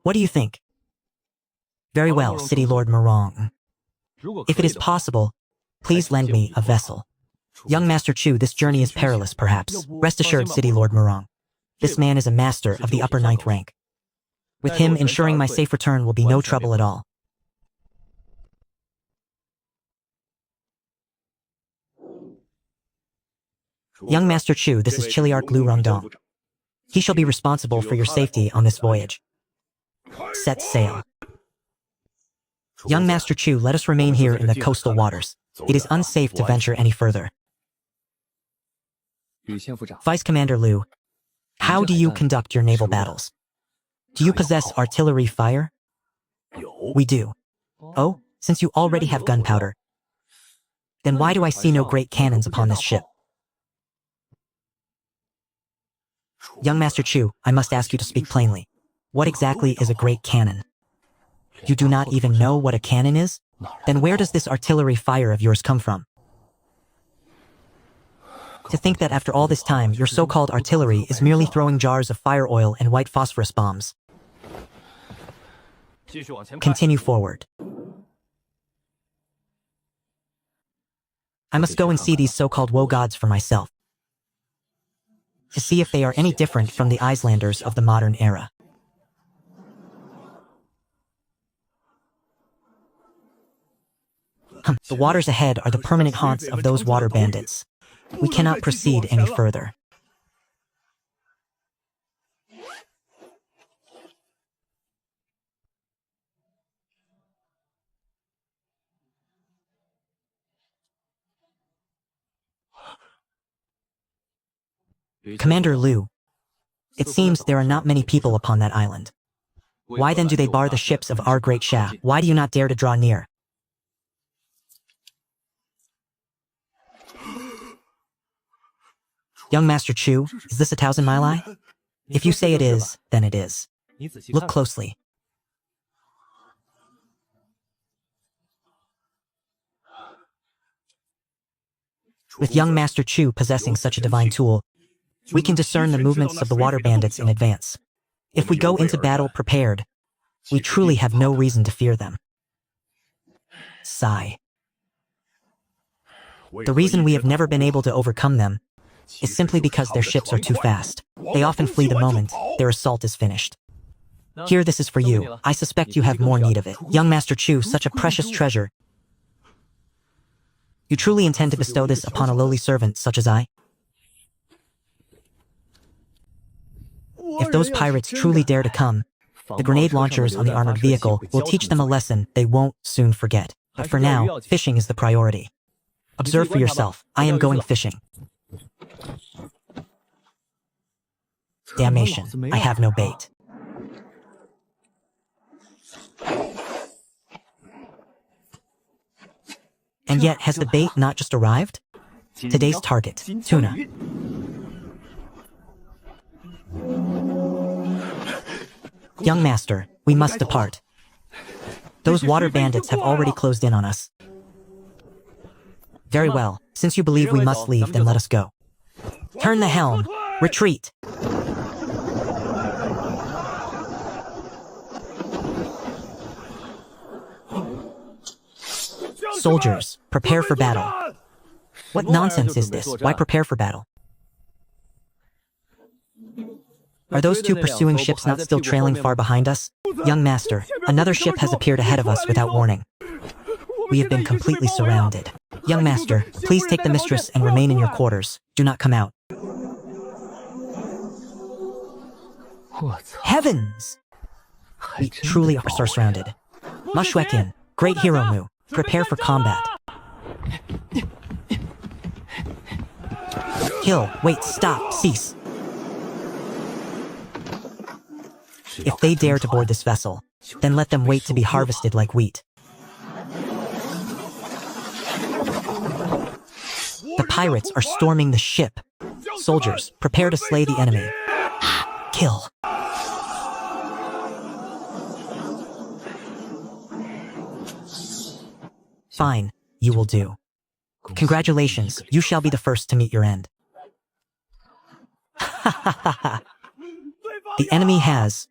A: What do you think? Very well, City Lord Morong. If it is possible, please lend me a vessel. Young Master Chu, this journey is perilous, perhaps. Rest assured, City Lord Morong. This man is a master of the upper 9th rank. With him, ensuring my safe return will be no trouble at all. Young Master Chu, this is Chiliarch Lu Rongdong. He shall be responsible for your safety on this voyage. Set sail. Young Master Chu, let us remain here in the coastal waters. It is unsafe to venture any further. Vice Commander Liu, how do you conduct your naval battles? Do you possess artillery fire? We do. Oh, since you already have gunpowder, then why do I see no great cannons upon this ship? Young Master Chu, I must ask you to speak plainly. What exactly is a great cannon? You do not even know what a cannon is? Then where does this artillery fire of yours come from? To think that after all this time, your so-called artillery is merely throwing jars of fire oil and white phosphorus bombs. Continue forward. I must go and see these so-called woe gods for myself, to see if they are any different from the Islanders of the modern era. The waters ahead are the permanent haunts of those water bandits. We cannot proceed any further. Commander Liu, it seems there are not many people upon that island. Why then do they bar the ships of our great Xia? Why do you not dare to draw near? Young Master Chu, is this a 1,000-mile eye? If you say it is, then it is. Look closely. With young Master Chu possessing such a divine tool, we can discern the movements of the water bandits in advance. If we go into battle prepared, we truly have no reason to fear them. Sigh. The reason we have never been able to overcome them is simply because their ships are too fast. They often flee the moment their assault is finished. Here, this is for you. I suspect you have more need of it. Young Master Chu, such a precious treasure. You truly intend to bestow this upon a lowly servant such as I? If those pirates truly dare to come, the grenade launchers on the armored vehicle will teach them a lesson they won't soon forget. But for now, fishing is the priority. Observe for yourself. I am going fishing. Damnation, I have no bait. And yet, has the bait not just arrived? Today's target, tuna. Young Master, we must depart. Those water bandits have already closed in on us. Very well, since you believe we must leave, then let us go. Turn the helm. Retreat. Soldiers, prepare for battle. What nonsense is this? Why prepare for battle? Are those two pursuing ships not still trailing far behind us? Young Master, another ship has appeared ahead of us without warning. We have been completely surrounded. Young Master, please take the mistress and remain in your quarters. Do not come out. Heavens! We truly are surrounded. Ma Shueqian, great hero Mu, prepare for combat. Kill, wait, stop, cease. If they dare to board this vessel, then let them wait to be harvested like wheat. The pirates are storming the ship. Soldiers, prepare to slay the enemy. Kill. Fine, you will do. Congratulations, you shall be the first to meet your end. The enemy has...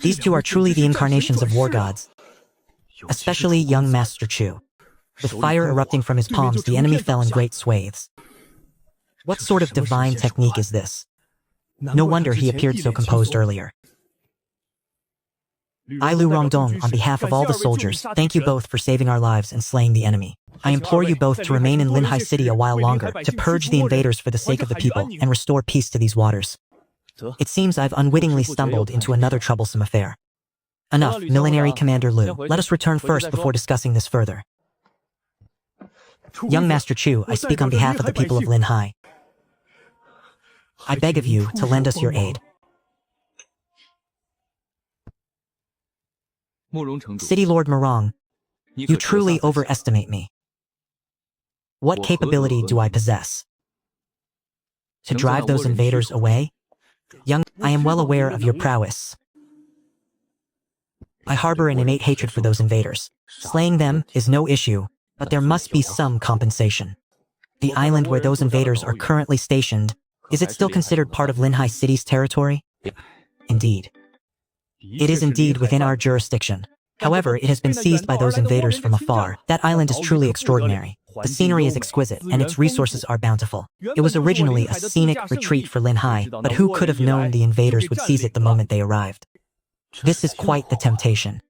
A: These two are truly the incarnations of war gods, especially young Master Chu. With fire erupting from his palms, the enemy fell in great swathes. What sort of divine technique is this? No wonder he appeared so composed earlier. I, Lu Rongdong, on behalf of all the soldiers, thank you both for saving our lives and slaying the enemy. I implore you both to remain in Linhai City a while longer, to purge the invaders for the sake of the people, and restore peace to these waters. It seems I've unwittingly stumbled into another troublesome affair. Enough, Millenary Commander Lu. Let us return first before discussing this further. Young Master Chu, I speak on behalf of the people of Linhai. I beg of you to lend us your aid. City Lord Murong, you truly overestimate me. What capability do I possess? To drive those invaders away? Young, I am well aware of your prowess. I harbor an innate hatred for those invaders. Slaying them is no issue, but there must be some compensation. The island where those invaders are currently stationed, is it still considered part of Linhai City's territory? Indeed. It is indeed within our jurisdiction. However, it has been seized by those invaders from afar. That island is truly extraordinary. The scenery is exquisite, and its resources are bountiful. It was originally a scenic retreat for Linhai, but who could have known the invaders would seize it the moment they arrived? This is quite the temptation.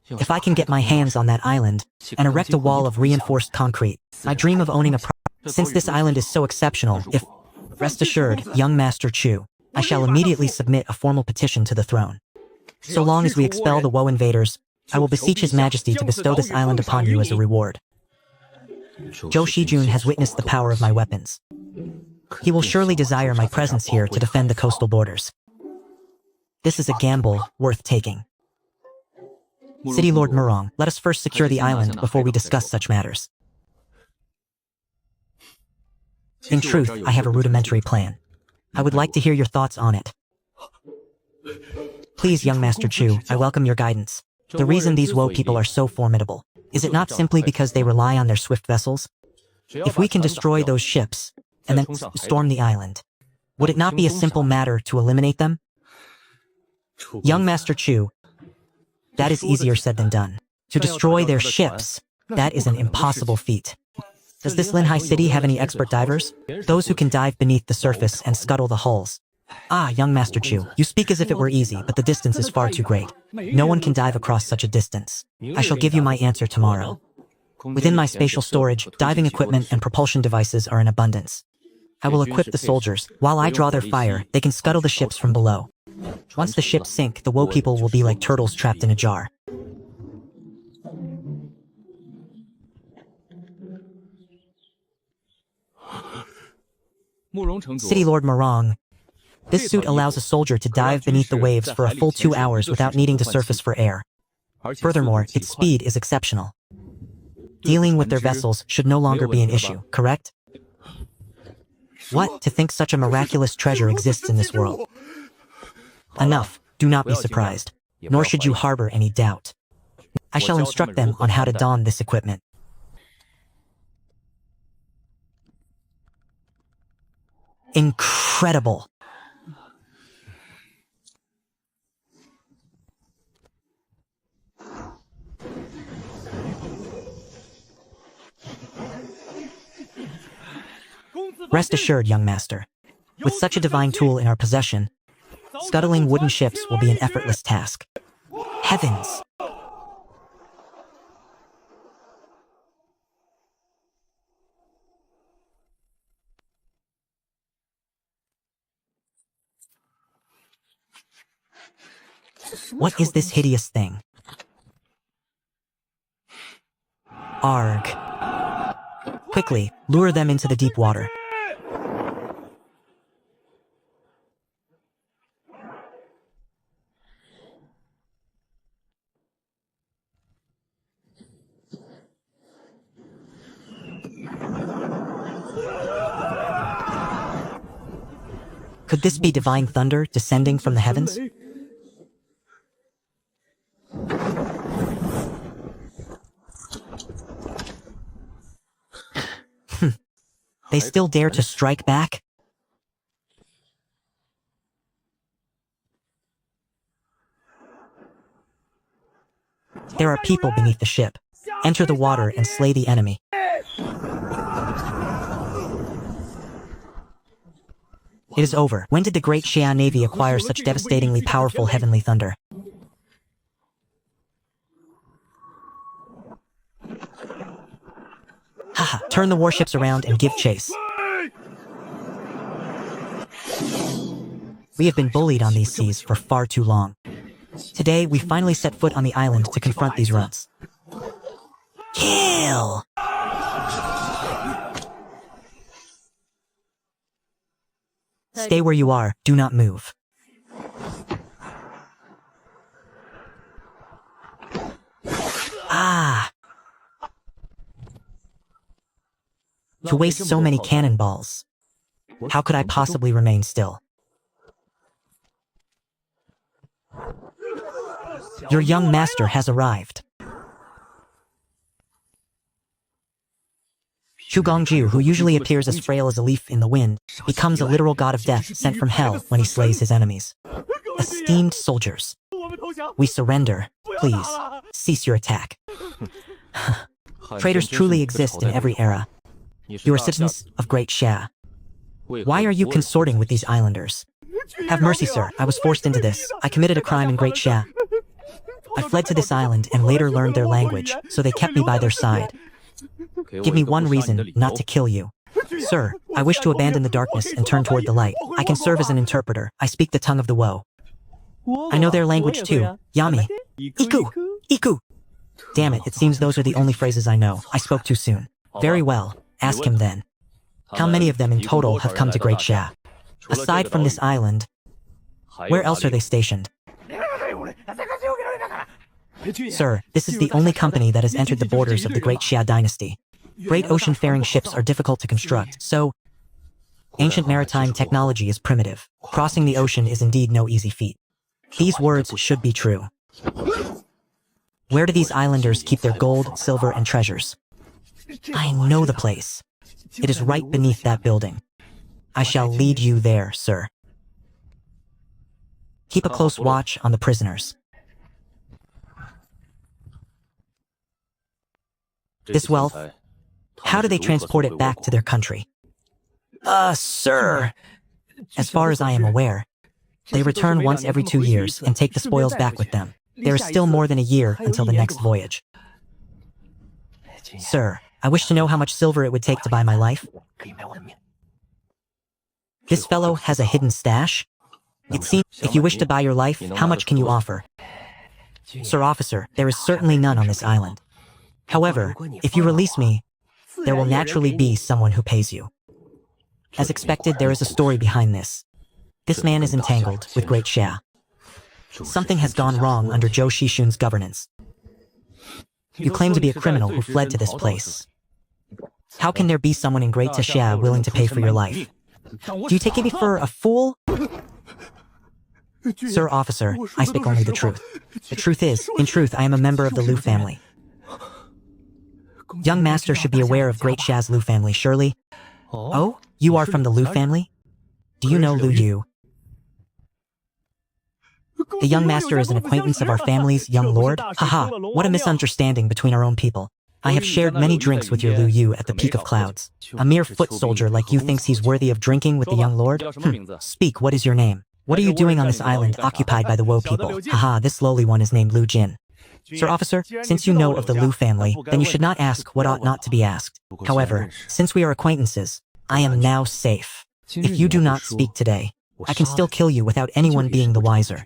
A: If I can get my hands on that island, and erect a wall of reinforced concrete, I dream of owning a Since this island is so exceptional, rest assured, young Master Chu, I shall immediately submit a formal petition to the throne. So long as we expel the Woe invaders, I will beseech His Majesty to bestow this island upon you as a reward. Zhou Shijun has witnessed the power of my weapons. He will surely desire my presence here to defend the coastal borders. This is a gamble worth taking. City Lord Murong, let us first secure the island before we discuss such matters. In truth, I have a rudimentary plan. I would like to hear your thoughts on it. Please, young Master Chu, I welcome your guidance. The reason these Woe people are so formidable, is it not simply because they rely on their swift vessels? If we can destroy those ships, and then storm the island, would it not be a simple matter to eliminate them? Young Master Chu, that is easier said than done. To destroy their ships, that is an impossible feat. Does this Linhai City have any expert divers? Those who can dive beneath the surface and scuttle the hulls. Ah, young Master Chu, you speak as if it were easy, but the distance is far too great. No one can dive across such a distance. I shall give you my answer tomorrow. Within my spatial storage, diving equipment and propulsion devices are in abundance. I will equip the soldiers. While I draw their fire, they can scuttle the ships from below. Once the ships sink, the Woe people will be like turtles trapped in a jar. City Lord Murong, this suit allows a soldier to dive beneath the waves for a full 2 hours without needing to surface for air. Furthermore, its speed is exceptional. Dealing with their vessels should no longer be an issue, correct? What, to think such a miraculous treasure exists in this world? Enough, do not be surprised, nor should you harbor any doubt. I shall instruct them on how to don this equipment. Incredible! Rest assured, young master. With such a divine tool in our possession, scuttling wooden ships will be an effortless task. Heavens! What is this hideous thing? Arg. Quickly, lure them into the deep water. Could this be divine thunder descending from the heavens? They still dare to strike back? There are people beneath the ship. Enter the water and slay the enemy. It is over. When did the Great Xia Navy acquire such devastatingly powerful heavenly thunder? Haha, turn the warships around and give chase. We have been bullied on these seas for far too long. Today, we finally set foot on the island to confront these runts. Kill! Stay where you are, do not move. Ah! To waste so many cannonballs. How could I possibly remain still? Your young master has arrived. Chu Gongju, who usually appears as frail as a leaf in the wind, becomes a literal god of death sent from hell when he slays his enemies. Esteemed soldiers, we surrender. Please, cease your attack. Traitors truly exist in every era. You are citizens of Great Xia. Why are you consorting with these islanders? Have mercy, sir. I was forced into this. I committed a crime in Great Xia. I fled to this island and later learned their language, so they kept me by their side. Give me one reason not to kill you. Sir, I wish to abandon the darkness and turn toward the light. I can serve as an interpreter. I speak the tongue of the woe. I know their language too. Yami. Iku. Iku. Damn it, it seems those are the only phrases I know. I spoke too soon. Very well. Ask him then. How many of them in total have come to Great Xia? Aside from this island, where else are they stationed? Sir, this is the only company that has entered the borders of the Great Xia dynasty. Great ocean-faring ships are difficult to construct, so ancient maritime technology is primitive. Crossing the ocean is indeed no easy feat. These words should be true. Where do these islanders keep their gold, silver, and treasures? I know the place. It is right beneath that building. I shall lead you there, sir. Keep a close watch on the prisoners. This wealth, how do they transport it back to their country? Sir. As far as I am aware, they return once every 2 years and take the spoils back with them. There is still more than a year until the next voyage. Sir, I wish to know how much silver it would take to buy my life. This fellow has a hidden stash. It seems, if you wish to buy your life, how much can you offer? Sir Officer, there is certainly none on this island. However, if you release me, there will naturally be someone who pays you. As expected, there is a story behind this. This man is entangled with Great Xia. Something has gone wrong under Zhou Shishun's governance. You claim to be a criminal who fled to this place. How can there be someone in Great Xia willing to pay for your life? Do you take me for a fool? Sir Officer, I speak only the truth. The truth is, in truth, I am a member of the Liu family. Young master should be aware of Great Xia's Liu family, surely. Oh, you are from the Liu family? Do you know Liu Yu? The young master is an acquaintance of our family's young lord? Haha, what a misunderstanding between our own people. I have shared many drinks with your Liu Yu at the peak of clouds. A mere foot soldier like you thinks he's worthy of drinking with the young lord? Speak, what is your name? What are you doing on this island occupied by the Woe people? Haha, this lowly one is named Lu Jin. Sir officer, since you know of the Lu family, then you should not ask what ought not to be asked. However, since we are acquaintances, I am now safe. If you do not speak today, I can still kill you without anyone being the wiser.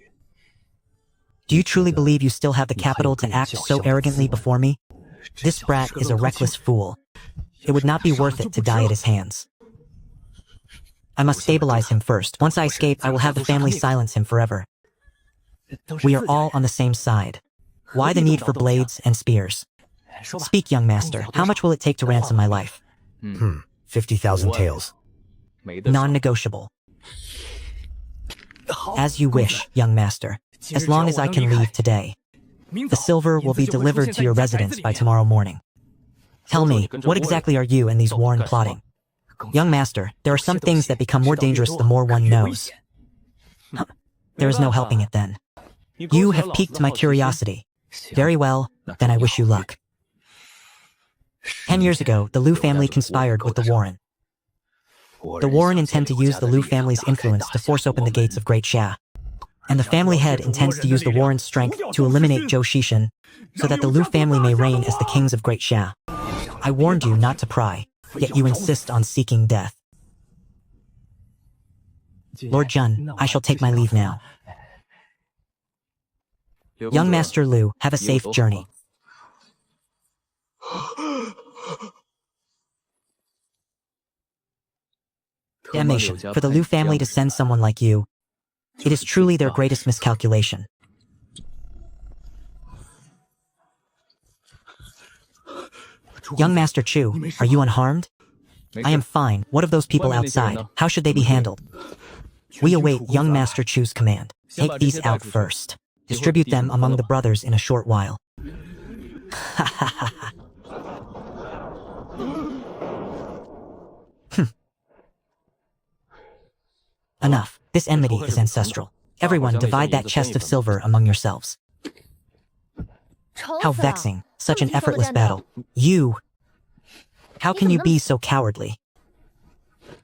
A: Do you truly believe you still have the capital to act so arrogantly before me? This brat is a reckless fool. It would not be worth it to die at his hands. I must stabilize him first. Once I escape, I will have the family silence him forever. We are all on the same side. Why the need for blades and spears? Speak, young master. How much will it take to ransom my life?
L: 50,000 taels.
A: Non-negotiable. As you wish, young master. As long as I can leave today. The silver will be delivered to your residence by tomorrow morning. Tell me, what exactly are you and these Warren plotting? Young master, there are some things that become more dangerous the more one knows. There is no helping it then. You have piqued my curiosity. Very well, then I wish you luck. 10 years ago, the Lu family conspired with the Warren. The Warren intend to use the Lu family's influence to force open the gates of Great Xia. And the family head intends to use the Warren's strength to eliminate Zhou Shishan, so that the Lu family may reign as the kings of Great Xia. I warned you not to pry, yet you insist on seeking death. Lord Jun, I shall take my leave now. Young Master Lu, have a safe journey. Damnation, for the Lu family to send someone like you, it is truly their greatest miscalculation. Young Master Chu, are you unharmed? I am fine. What of those people outside? How should they be handled? We await young Master Chu's command. Take these out first. Distribute them among the brothers in a short while. Enough. This enmity is ancestral. Everyone divide that chest of silver among yourselves. How vexing. Such an effortless battle. You! How can you be so cowardly?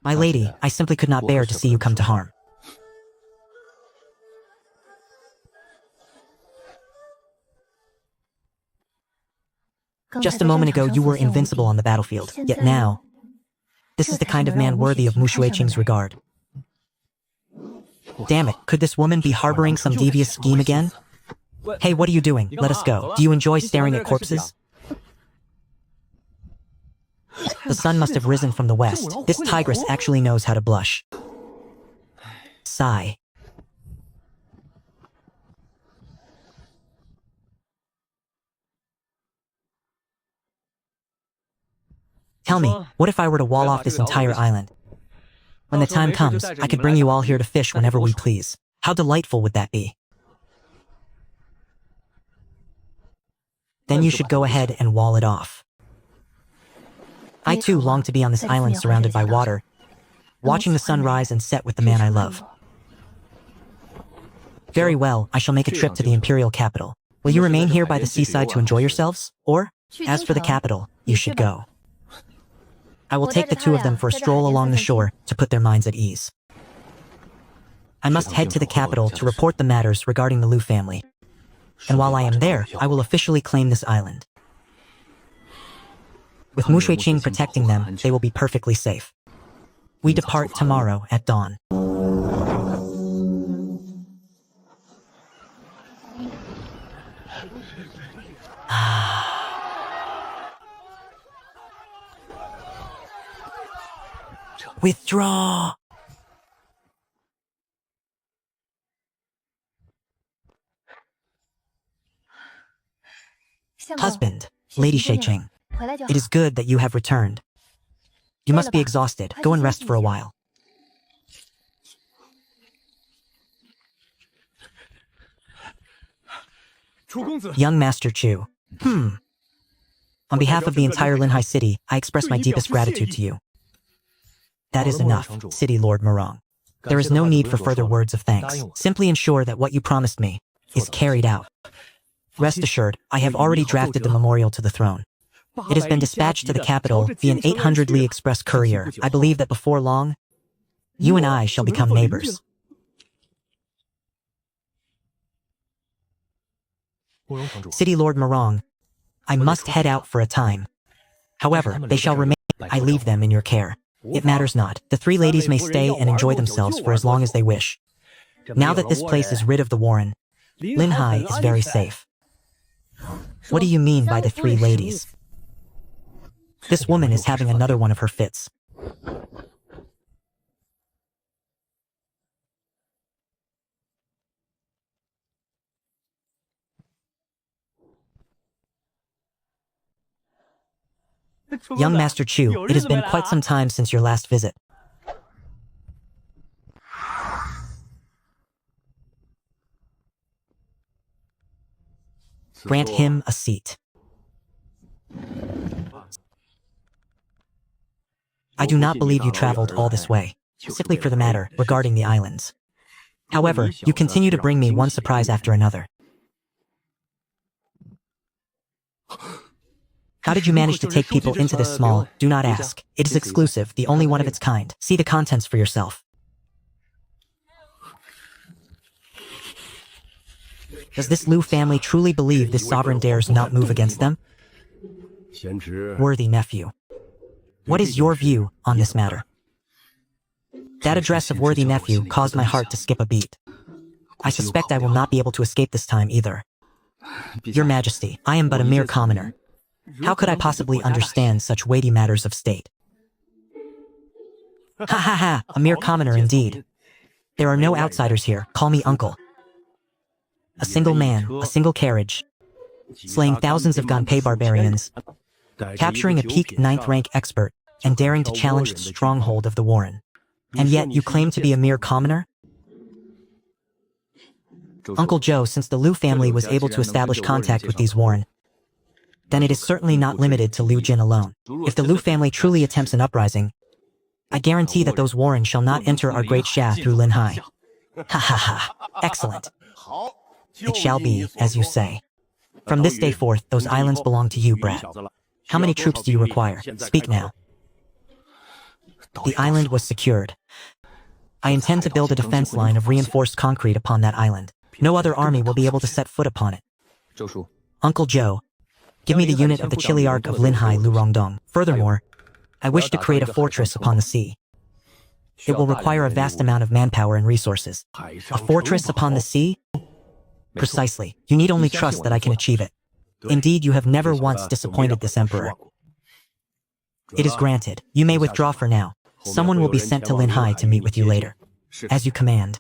A: My lady, I simply could not bear to see you come to harm. Just a moment ago, you were invincible on the battlefield. Yet now, this is the kind of man worthy of Mu Shuiqing's regard. Damn it, could this woman be harboring some devious scheme again? Hey, what are you doing? Let us go. Do you enjoy staring at corpses? The sun must have risen from the west. This tigress actually knows how to blush. Sigh. Tell me, what if I were to wall off this entire island? When the time comes, I could bring you all here to fish whenever we please. How delightful would that be? Then you should go ahead and wall it off. I too long to be on this island surrounded by water, watching the sun rise and set with the man I love. Very well, I shall make a trip to the imperial capital. Will you remain here by the seaside to enjoy yourselves? Or, as for the capital, you should go. I will take the two of them for a stroll along the shore to put their minds at ease. I must head to the capital to report the matters regarding the Lu family. And while I am there, I will officially claim this island. With Mu Shuiqing protecting them, they will be perfectly safe. We depart tomorrow at dawn. Withdraw! Husband, Lady Shuiqing, it is good that you have returned. You must be exhausted. Go and rest for a while. Young Master Chu. On behalf of the entire Linhai city, I express my deepest gratitude to you. That is enough, City Lord Murong. There is no need for further words of thanks. Simply ensure that what you promised me is carried out. Rest assured, I have already drafted the memorial to the throne. It has been dispatched to the capital via an 800-li express courier. I believe that before long, you and I shall become neighbors.
B: City Lord Morong, I must head out for a time. However, they shall remain. I leave them in your care. It matters not. The three ladies may stay and enjoy themselves for as long as they wish. Now that this place is rid of the Warren, Linhai is very safe. What do you mean by the three ladies? This woman is having another one of her fits. Young Master Chu, it has been quite some time since your last visit. Grant him a seat. I do not believe you traveled all this way, simply for the matter regarding the islands. However, you continue to bring me one surprise after another. How did you manage to take people into this small? Do not ask. It is exclusive, the only one of its kind. See the contents for yourself. Does this Liu family truly believe this sovereign dares not move against them? Worthy nephew, what is your view on this matter? That address of worthy nephew caused my heart to skip a beat. I suspect I will not be able to escape this time either. Your Majesty, I am but a mere commoner. How could I possibly understand such weighty matters of state? Ha ha ha, a mere commoner indeed. There are no outsiders here, call me uncle. A single man, a single carriage, slaying thousands of Ganpei barbarians, capturing a peak 9th rank expert, and daring to challenge the stronghold of the Warren. And yet you claim to be a mere commoner? Uncle Joe, since the Liu family was able to establish contact with these Warren, then it is certainly not limited to Liu Jin alone. If the Liu family truly attempts an uprising, I guarantee that those Warren shall not enter our great Xia through Linhai. Ha ha ha. Excellent. It shall be, as you say. From this day forth, those islands belong to you, brat. How many troops do you require? Speak now. The island was secured. I intend to build a defense line of reinforced concrete upon that island. No other army will be able to set foot upon it. Uncle Joe, give me the unit of the Chiliarch of Linhai Lurongdong. Furthermore, I wish to create a fortress upon the sea. It will require a vast amount of manpower and resources. A fortress upon the sea? Precisely. You need only trust that I can achieve it. Indeed, you have never once disappointed this emperor. It is granted. You may withdraw for now. Someone will be sent to Linhai to meet with you later. As you command.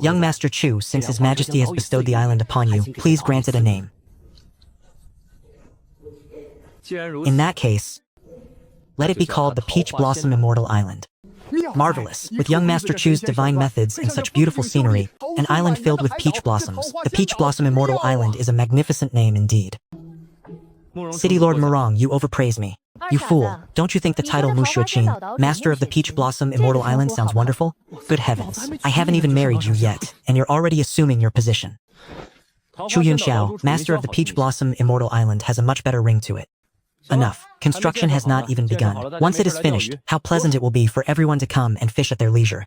B: Young Master Chu, since His Majesty has bestowed the island upon you, please grant it a name. In that case, let it be called the Peach Blossom Immortal Island. Marvelous. With young Master Chu's divine methods and such beautiful scenery, an island filled with peach blossoms. The Peach Blossom Immortal Island is a magnificent name indeed. City Lord Morong, you overpraise me. You fool. Don't you think the title Mu Shuqin, Master of the Peach Blossom Immortal Island, sounds wonderful? Good heavens. I haven't even married you yet, and you're already assuming your position. Chu Yunxiao, Master of the Peach Blossom Immortal Island, has a much better ring to it. Enough. Construction has not even begun. Once it is finished, how pleasant it will be for everyone to come and fish at their leisure.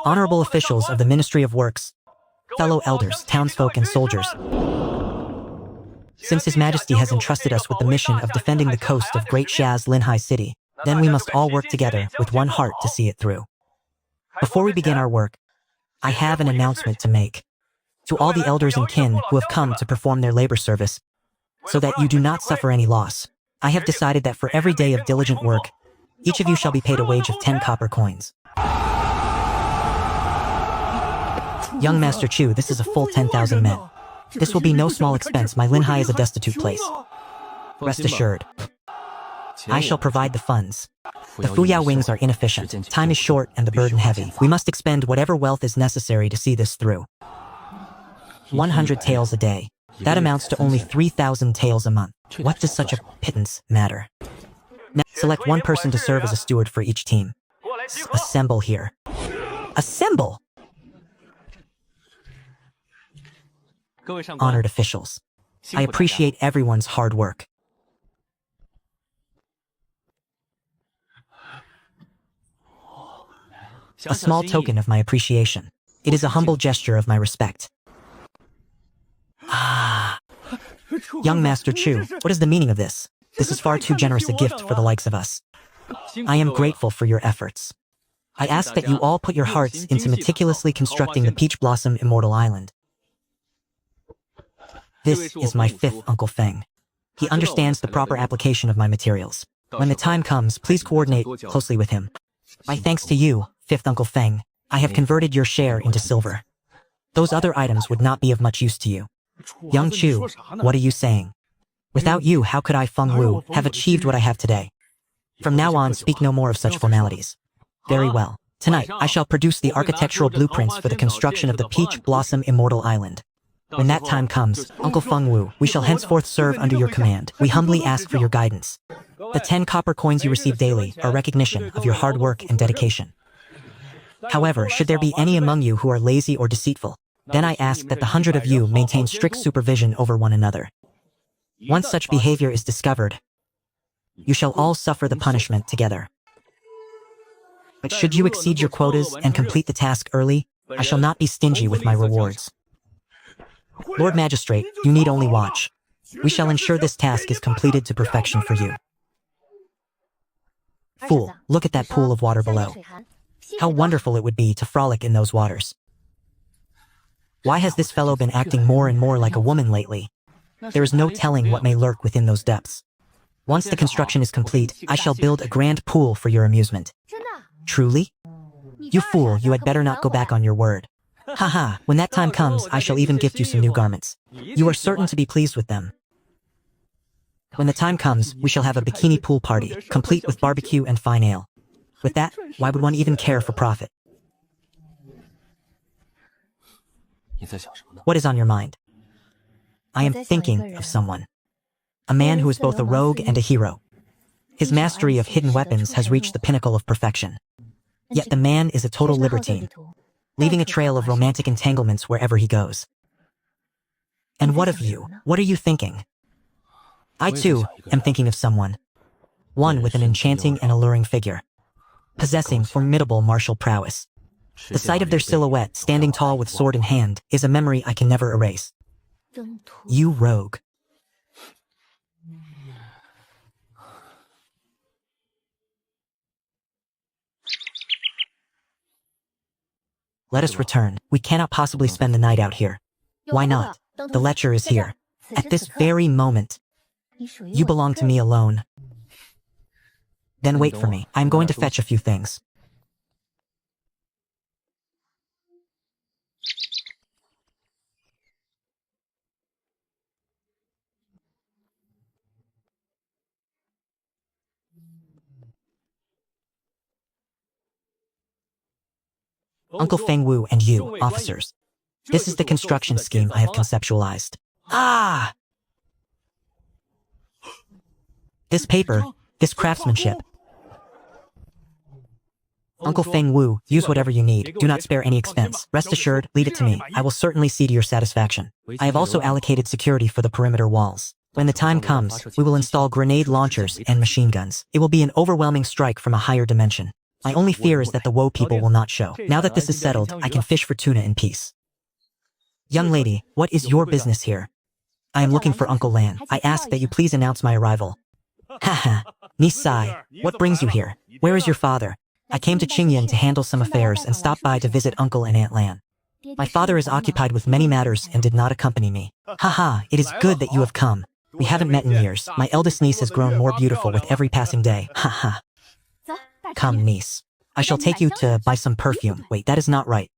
B: Honorable officials of the Ministry of Works, fellow elders, townsfolk, and soldiers. Since His Majesty has entrusted us with the mission of defending the coast of Great Xia's Linhai City, then we must all work together with one heart to see it through. Before we begin our work, I have an announcement to make. To all the elders and kin who have come to perform their labor service, so that you do not suffer any loss, I have decided that for every day of diligent work, each of you shall be paid a wage of 10 copper coins. Young Master Chu, this is a full 10,000 men. This will be no small expense. My Linhai is a destitute place. Rest assured, I shall provide the funds. The Fuyao wings are inefficient. Time is short and the burden heavy. We must expend whatever wealth is necessary to see this through. 100 taels a day. That amounts to only 3,000 taels a month. What does such a pittance matter? Now, select one person to serve as a steward for each team. Assemble here. Assemble! honored officials. I appreciate everyone's hard work. A small token of my appreciation. It is a humble gesture of my respect. Ah. Young Master Chu, what is the meaning of this? This is far too generous a gift for the likes of us. I am grateful for your efforts. I ask that you all put your hearts into meticulously constructing the Peach Blossom Immortal Island. This is my fifth Uncle Feng. He understands the proper application of my materials. When the time comes, please coordinate closely with him. My thanks to you, fifth Uncle Feng, I have converted your share into silver. Those other items would not be of much use to you. Young Chu, what are you saying? Without you, how could I, Feng Wu, have achieved what I have today? From now on, speak no more of such formalities. Very well. Tonight, I shall produce the architectural blueprints for the construction of the Peach Blossom Immortal Island. When that time comes, Uncle Feng Wu, we shall henceforth serve under your command. We humbly ask for your guidance. The 10 copper coins you receive daily are recognition of your hard work and dedication. However, should there be any among you who are lazy or deceitful, then I ask that the 100 of you maintain strict supervision over one another. Once such behavior is discovered, you shall all suffer the punishment together. But should you exceed your quotas and complete the task early, I shall not be stingy with my rewards. Lord Magistrate, you need only watch. We shall ensure this task is completed to perfection for you. Fool, look at that pool of water below. How wonderful it would be to frolic in those waters. Why has this fellow been acting more and more like a woman lately? There is no telling what may lurk within those depths. Once the construction is complete, I shall build a grand pool for your amusement. Truly? You fool, you had better not go back on your word. Haha, when that time comes, I shall even gift you some new garments. You are certain to be pleased with them. When the time comes, we shall have a bikini pool party, complete with barbecue and fine ale. With that, why would one even care for profit? What is on your mind? I am thinking of someone. A man who is both a rogue and a hero. His mastery of hidden weapons has reached the pinnacle of perfection. Yet the man is a total libertine, leaving a trail of romantic entanglements wherever he goes. And what of you? What are you thinking? I too am thinking of someone. One with an enchanting and alluring figure, possessing formidable martial prowess. The sight of their silhouette, standing tall with sword in hand, is a memory I can never erase. You rogue. Let us return. We cannot possibly spend the night out here. Why not? The lecture is here. At this very moment. You belong to me alone. Then wait for me. I am going to fetch a few things. Uncle Feng Wu and you, officers. This is the construction scheme I have conceptualized. Ah! This paper, this craftsmanship. Uncle Feng Wu, use whatever you need. Do not spare any expense. Rest assured, leave it to me. I will certainly see to your satisfaction. I have also allocated security for the perimeter walls. When the time comes, we will install grenade launchers and machine guns. It will be an overwhelming strike from a higher dimension. My only fear is that the Woe people will not show. Now that this is settled, I can fish for tuna in peace. Young lady, what is your business here? I am looking for Uncle Lan. I ask that you please announce my arrival. Haha, Nisai, what brings you here? Where is your father? I came to Qingyan to handle some affairs and stopped by to visit Uncle and Aunt Lan. My father is occupied with many matters and did not accompany me. Haha, it is good that you have come. We haven't met in years. My eldest niece has grown more beautiful with every passing day. Haha. Come, niece. I shall take you to buy some perfume. Wait, that is not right.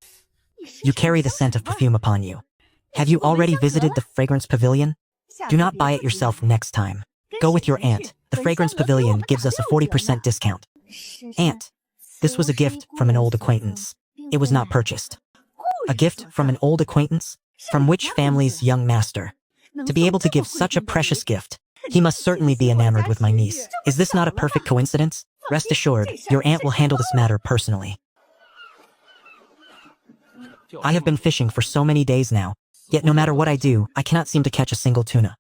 B: You carry the scent of perfume upon you. Have you already visited the fragrance pavilion? Do not buy it yourself next time. Go with your aunt. The fragrance pavilion gives us a 40% discount. Aunt, this was a gift from an old acquaintance. It was not purchased. A gift from an old acquaintance? From which family's young master? To be able to give such a precious gift, he must certainly be enamored with my niece. Is this not a perfect coincidence? Rest assured, your aunt will handle this matter personally. I have been fishing for so many days now.
A: Yet no matter what I do, I cannot seem to catch a single tuna.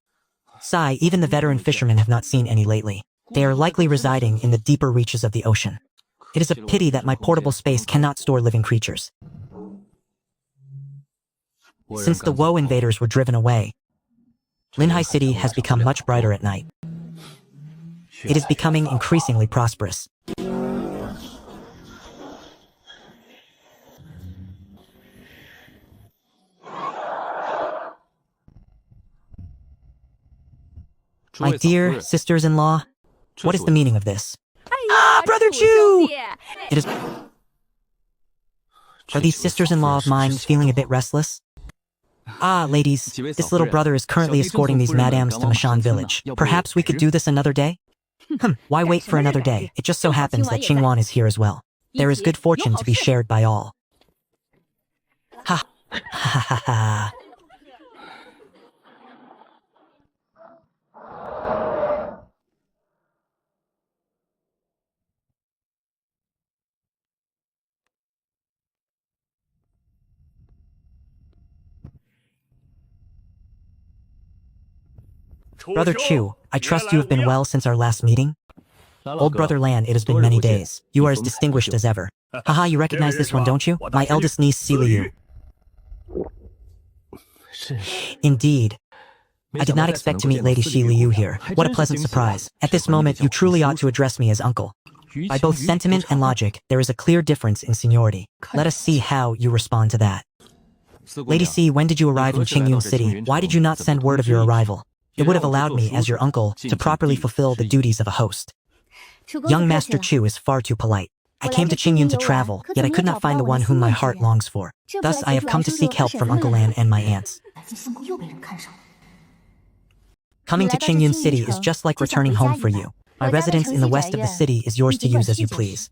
A: Sigh, even the veteran fishermen have not seen any lately. They are likely residing in the deeper reaches of the ocean. It is a pity that my portable space cannot store living creatures. Since the Woe invaders were driven away, Linhai City has become much brighter at night. It is becoming increasingly prosperous. My dear sisters-in-law, what is the meaning of this? Ah, Brother Chu! It is... Are these sisters-in-law of mine feeling a bit restless? Ah, ladies, this little brother is currently escorting these madams to Mashan village. Perhaps we could do this another day? Why wait for another day? It just so happens that Qingwan is here as well. There is good fortune to be shared by all. Ha ha ha ha. Brother Chu, I trust you have been well since our last meeting? Old Brother Lan, it has been many days. You are as distinguished as ever. Haha, you recognize this one, don't you? My eldest niece, Si Liu. Indeed. I did not expect to meet Lady Xi Liu here. What a pleasant surprise. At this moment, you truly ought to address me as uncle. By both sentiment and logic, there is a clear difference in seniority. Let us see how you respond to that. Lady Si, when did you arrive in Qingyun City? Why did you not send word of your arrival? It would have allowed me, as your uncle, to properly fulfill the duties of a host. Young Master Chu is far too polite. I came to Qingyun to travel, yet I could not find the one whom my heart longs for. Thus, I have come to seek help from Uncle Lan and my aunts. Coming to Qingyun City is just like returning home for you. My residence in the west of the city is yours to use as you please.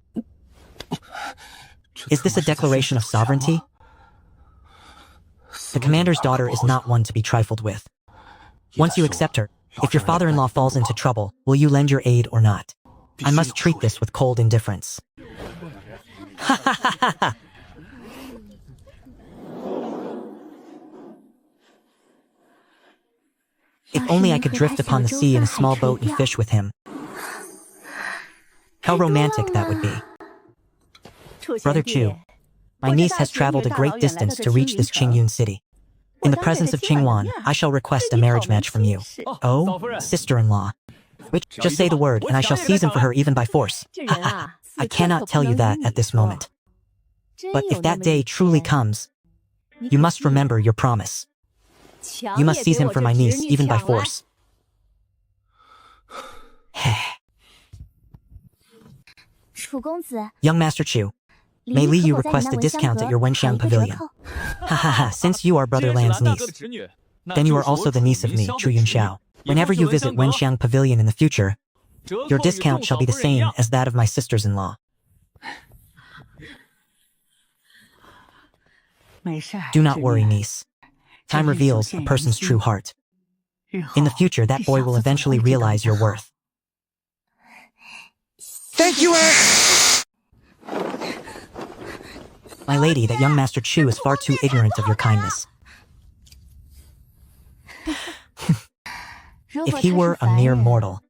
A: Is this a declaration of sovereignty? The commander's daughter is not one to be trifled with. Once you accept her, if your father-in-law falls into trouble, will you lend your aid or not? I must treat this with cold indifference. Ha ha ha ha ha! If only I could drift upon the sea in a small boat and fish with him. How romantic that would be. Brother Chu, my niece has traveled a great distance to reach this Qingyun City. In the presence of Qingwan, I shall request a marriage match from you. Oh, sister-in-law. Which, just say the word, and I shall seize him for her even by force. I cannot tell you that at this moment. But if that day truly comes, you must remember your promise. You must seize him for my niece even by force. Young Master Chu, may Li Yu request a discount at your Wenxiang Pavilion? Ha ha ha, since you are Brother Lan's niece, then you are also the niece of me, Chu Yunxiao. Whenever you visit Wenxiang Pavilion in the future, your discount shall be the same as that of my sisters-in-law. Do not worry, niece. Time reveals a person's true heart. In the future, that boy will eventually realize your worth.
B: Thank you, Aunt!
A: My lady, that young Master Chu is far too ignorant of your kindness. If he were a mere mortal,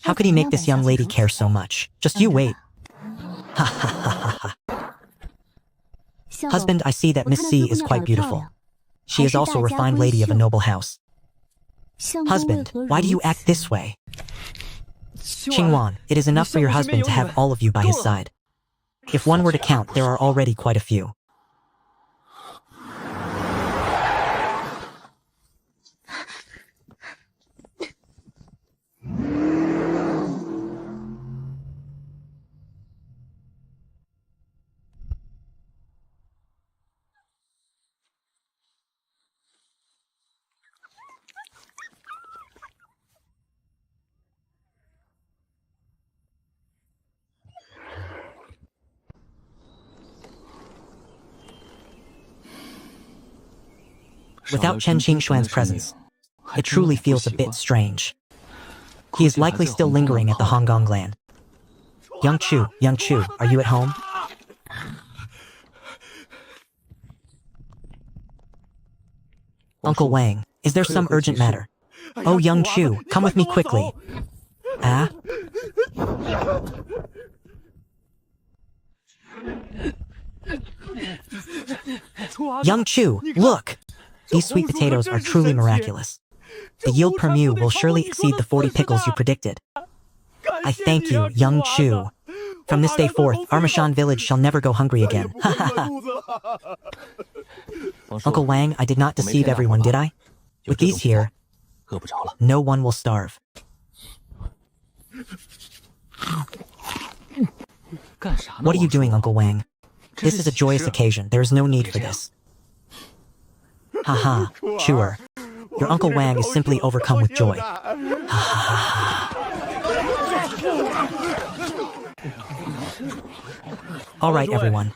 A: how could he make this young lady care so much? Just you wait. Ha ha ha ha ha. Husband, I see that Miss C is quite beautiful. She is also a refined lady of a noble house. Husband, why do you act this way? Qingwan, it is enough for your husband to have all of you by his side. If one were to count, there are already quite a few. Without Chen Qingshuan's presence, it truly feels a bit strange. He is likely still lingering at the Honggong land. Young Chu, are you at home?
B: Uncle Wang, is there some urgent matter? Oh, young Chu, come with me quickly. Ah? Young Chu, look! These sweet potatoes are truly miraculous. The yield per mu will surely exceed the 40 pickles you predicted. I thank you, young Chu. From this day forth, our Mashan village shall never go hungry again. Ha ha ha. Uncle Wang, I did not deceive everyone, did I? With these here, no one will starve. What are you doing, Uncle Wang? This is a joyous occasion. There is no need for this. Haha, Chewer. Your Uncle Wang is simply overcome with joy. Alright, everyone.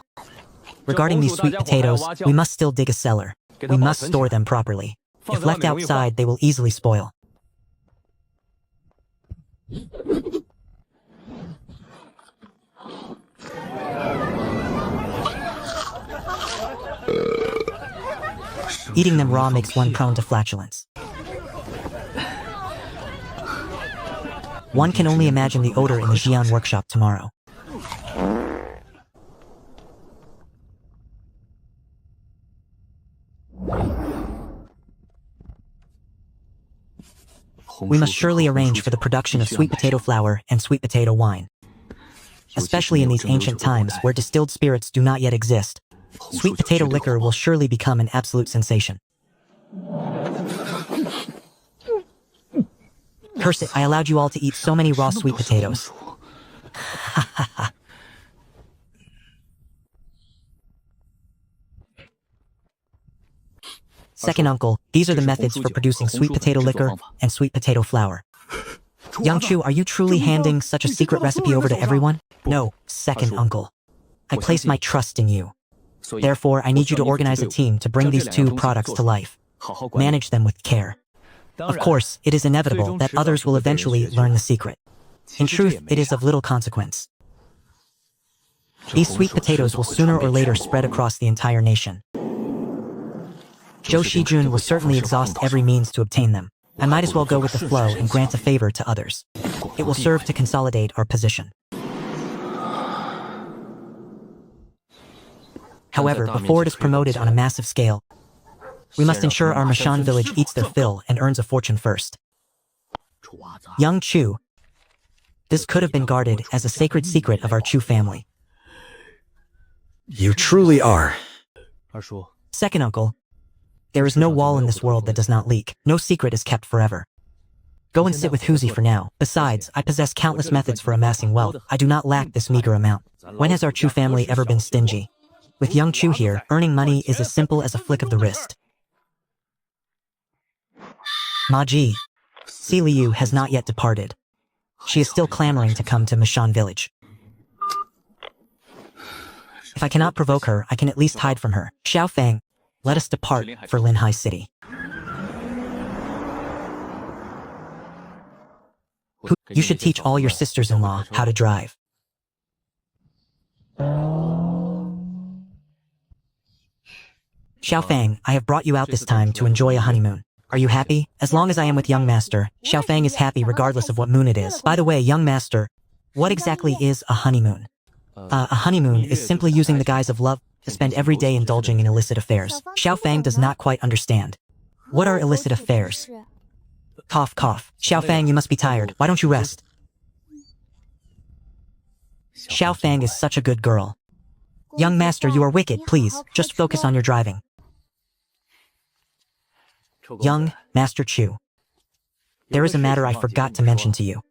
B: Regarding these sweet potatoes, we must still dig a cellar. We must store them properly. If left outside, they will easily spoil. Eating them raw makes one prone to flatulence. One can only imagine the odor in the Xi'an workshop tomorrow. We must surely arrange for the production of sweet potato flour and sweet potato wine. Especially in these ancient times where distilled spirits do not yet exist, sweet potato liquor will surely become an absolute sensation. Curse it, I allowed you all to eat so many raw sweet potatoes. Ha ha ha. Second uncle, these are the methods for producing sweet potato liquor and sweet potato flour. Young Chu, are you truly handing such a secret recipe over to everyone? No, second uncle. I place my trust in you. Therefore, I need you to organize a team to bring these two products to life. Manage them with care. Of course, it is inevitable that others will eventually learn the secret. In truth, it is of little consequence. These sweet potatoes will sooner or later spread across the entire nation. Zhou Shijun will certainly exhaust every means to obtain them. I might as well go with the flow and grant a favor to others. It will serve to consolidate our position. However, before it is promoted on a massive scale, we must ensure our Mashan village eats their fill and earns a fortune first. Young Chu, this could have been guarded as a sacred secret of our Chu family.
L: You truly are.
B: Second uncle, there is no wall in this world that does not leak. No secret is kept forever. Go and sit with Huzi for now. Besides, I possess countless methods for amassing wealth. I do not lack this meager amount. When has our Chu family ever been stingy? With young Chu here, earning money is as simple as a flick of the wrist. Ma Ji, Si Liu has not yet departed. She is still clamoring to come to Mashan village. If I cannot provoke her, I can at least hide from her. Xiao Fang, let us depart for Linhai City. You should teach all your sisters-in-law how to drive. Xiao Fang, I have brought you out this time to enjoy a honeymoon. Are you happy? As long as I am with young master, Xiao Fang is happy regardless of what moon it is. By the way, young master, what exactly is a honeymoon? A honeymoon is simply using the guise of love to spend every day indulging in illicit affairs. Xiao Fang does not quite understand. What are illicit affairs? Cough, cough. Xiao Fang, you must be tired. Why don't you rest? Xiao Fang is such a good girl. Young master, you are wicked. Please, just focus on your driving. Young Master Chu, there is a matter I forgot to mention to you.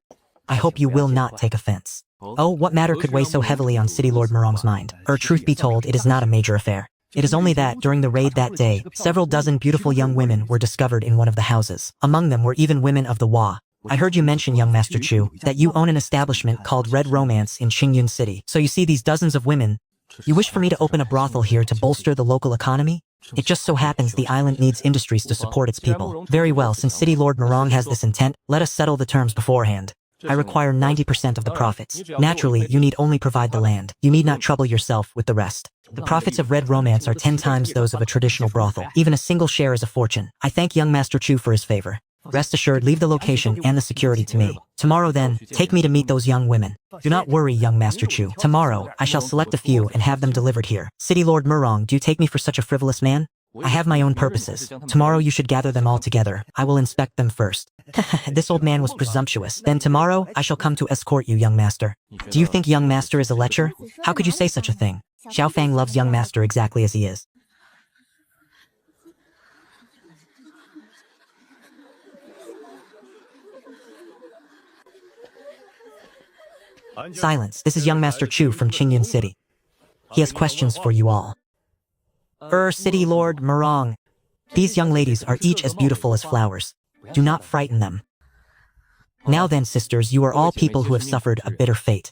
B: I hope you will not take offense. Oh, what matter could weigh so heavily on City Lord Murong's mind? Truth be told, it is not a major affair. It is only that, during the raid that day, several dozen beautiful young women were discovered in one of the houses. Among them were even women of the Hua. I heard you mention, young Master Chu, that you own an establishment called Red Romance in Qingyun City. So you see these dozens of women. You wish for me to open a brothel here to bolster the local economy? It just so happens the island needs industries to support its people. Very well, since City Lord Murong has this intent, let us settle the terms beforehand. I require 90% of the profits. Naturally, you need only provide the land. You need not trouble yourself with the rest.
A: The profits of red romance are 10 times those of a traditional brothel. Even a single share is a fortune. I thank young Master Chu for his favor. Rest assured, leave the location and the security to me. Tomorrow then, take me to meet those young women. Do not worry, young Master Chu. Tomorrow, I shall select a few and have them delivered here. City Lord Murong, do you take me for such a frivolous man? I have my own purposes. Tomorrow you should gather them all together. I will inspect them first. This old man was presumptuous. Then tomorrow, I shall come to escort you, young master. Do you think young master is a lecher? How could you say such a thing? Xiao Fang loves young master exactly as he is. Silence. This is young Master Chu from Qingyun City. He has questions for you all. City Lord Murong. These young ladies are each as beautiful as flowers. Do not frighten them. Now then, sisters, you are all people who have suffered a bitter fate.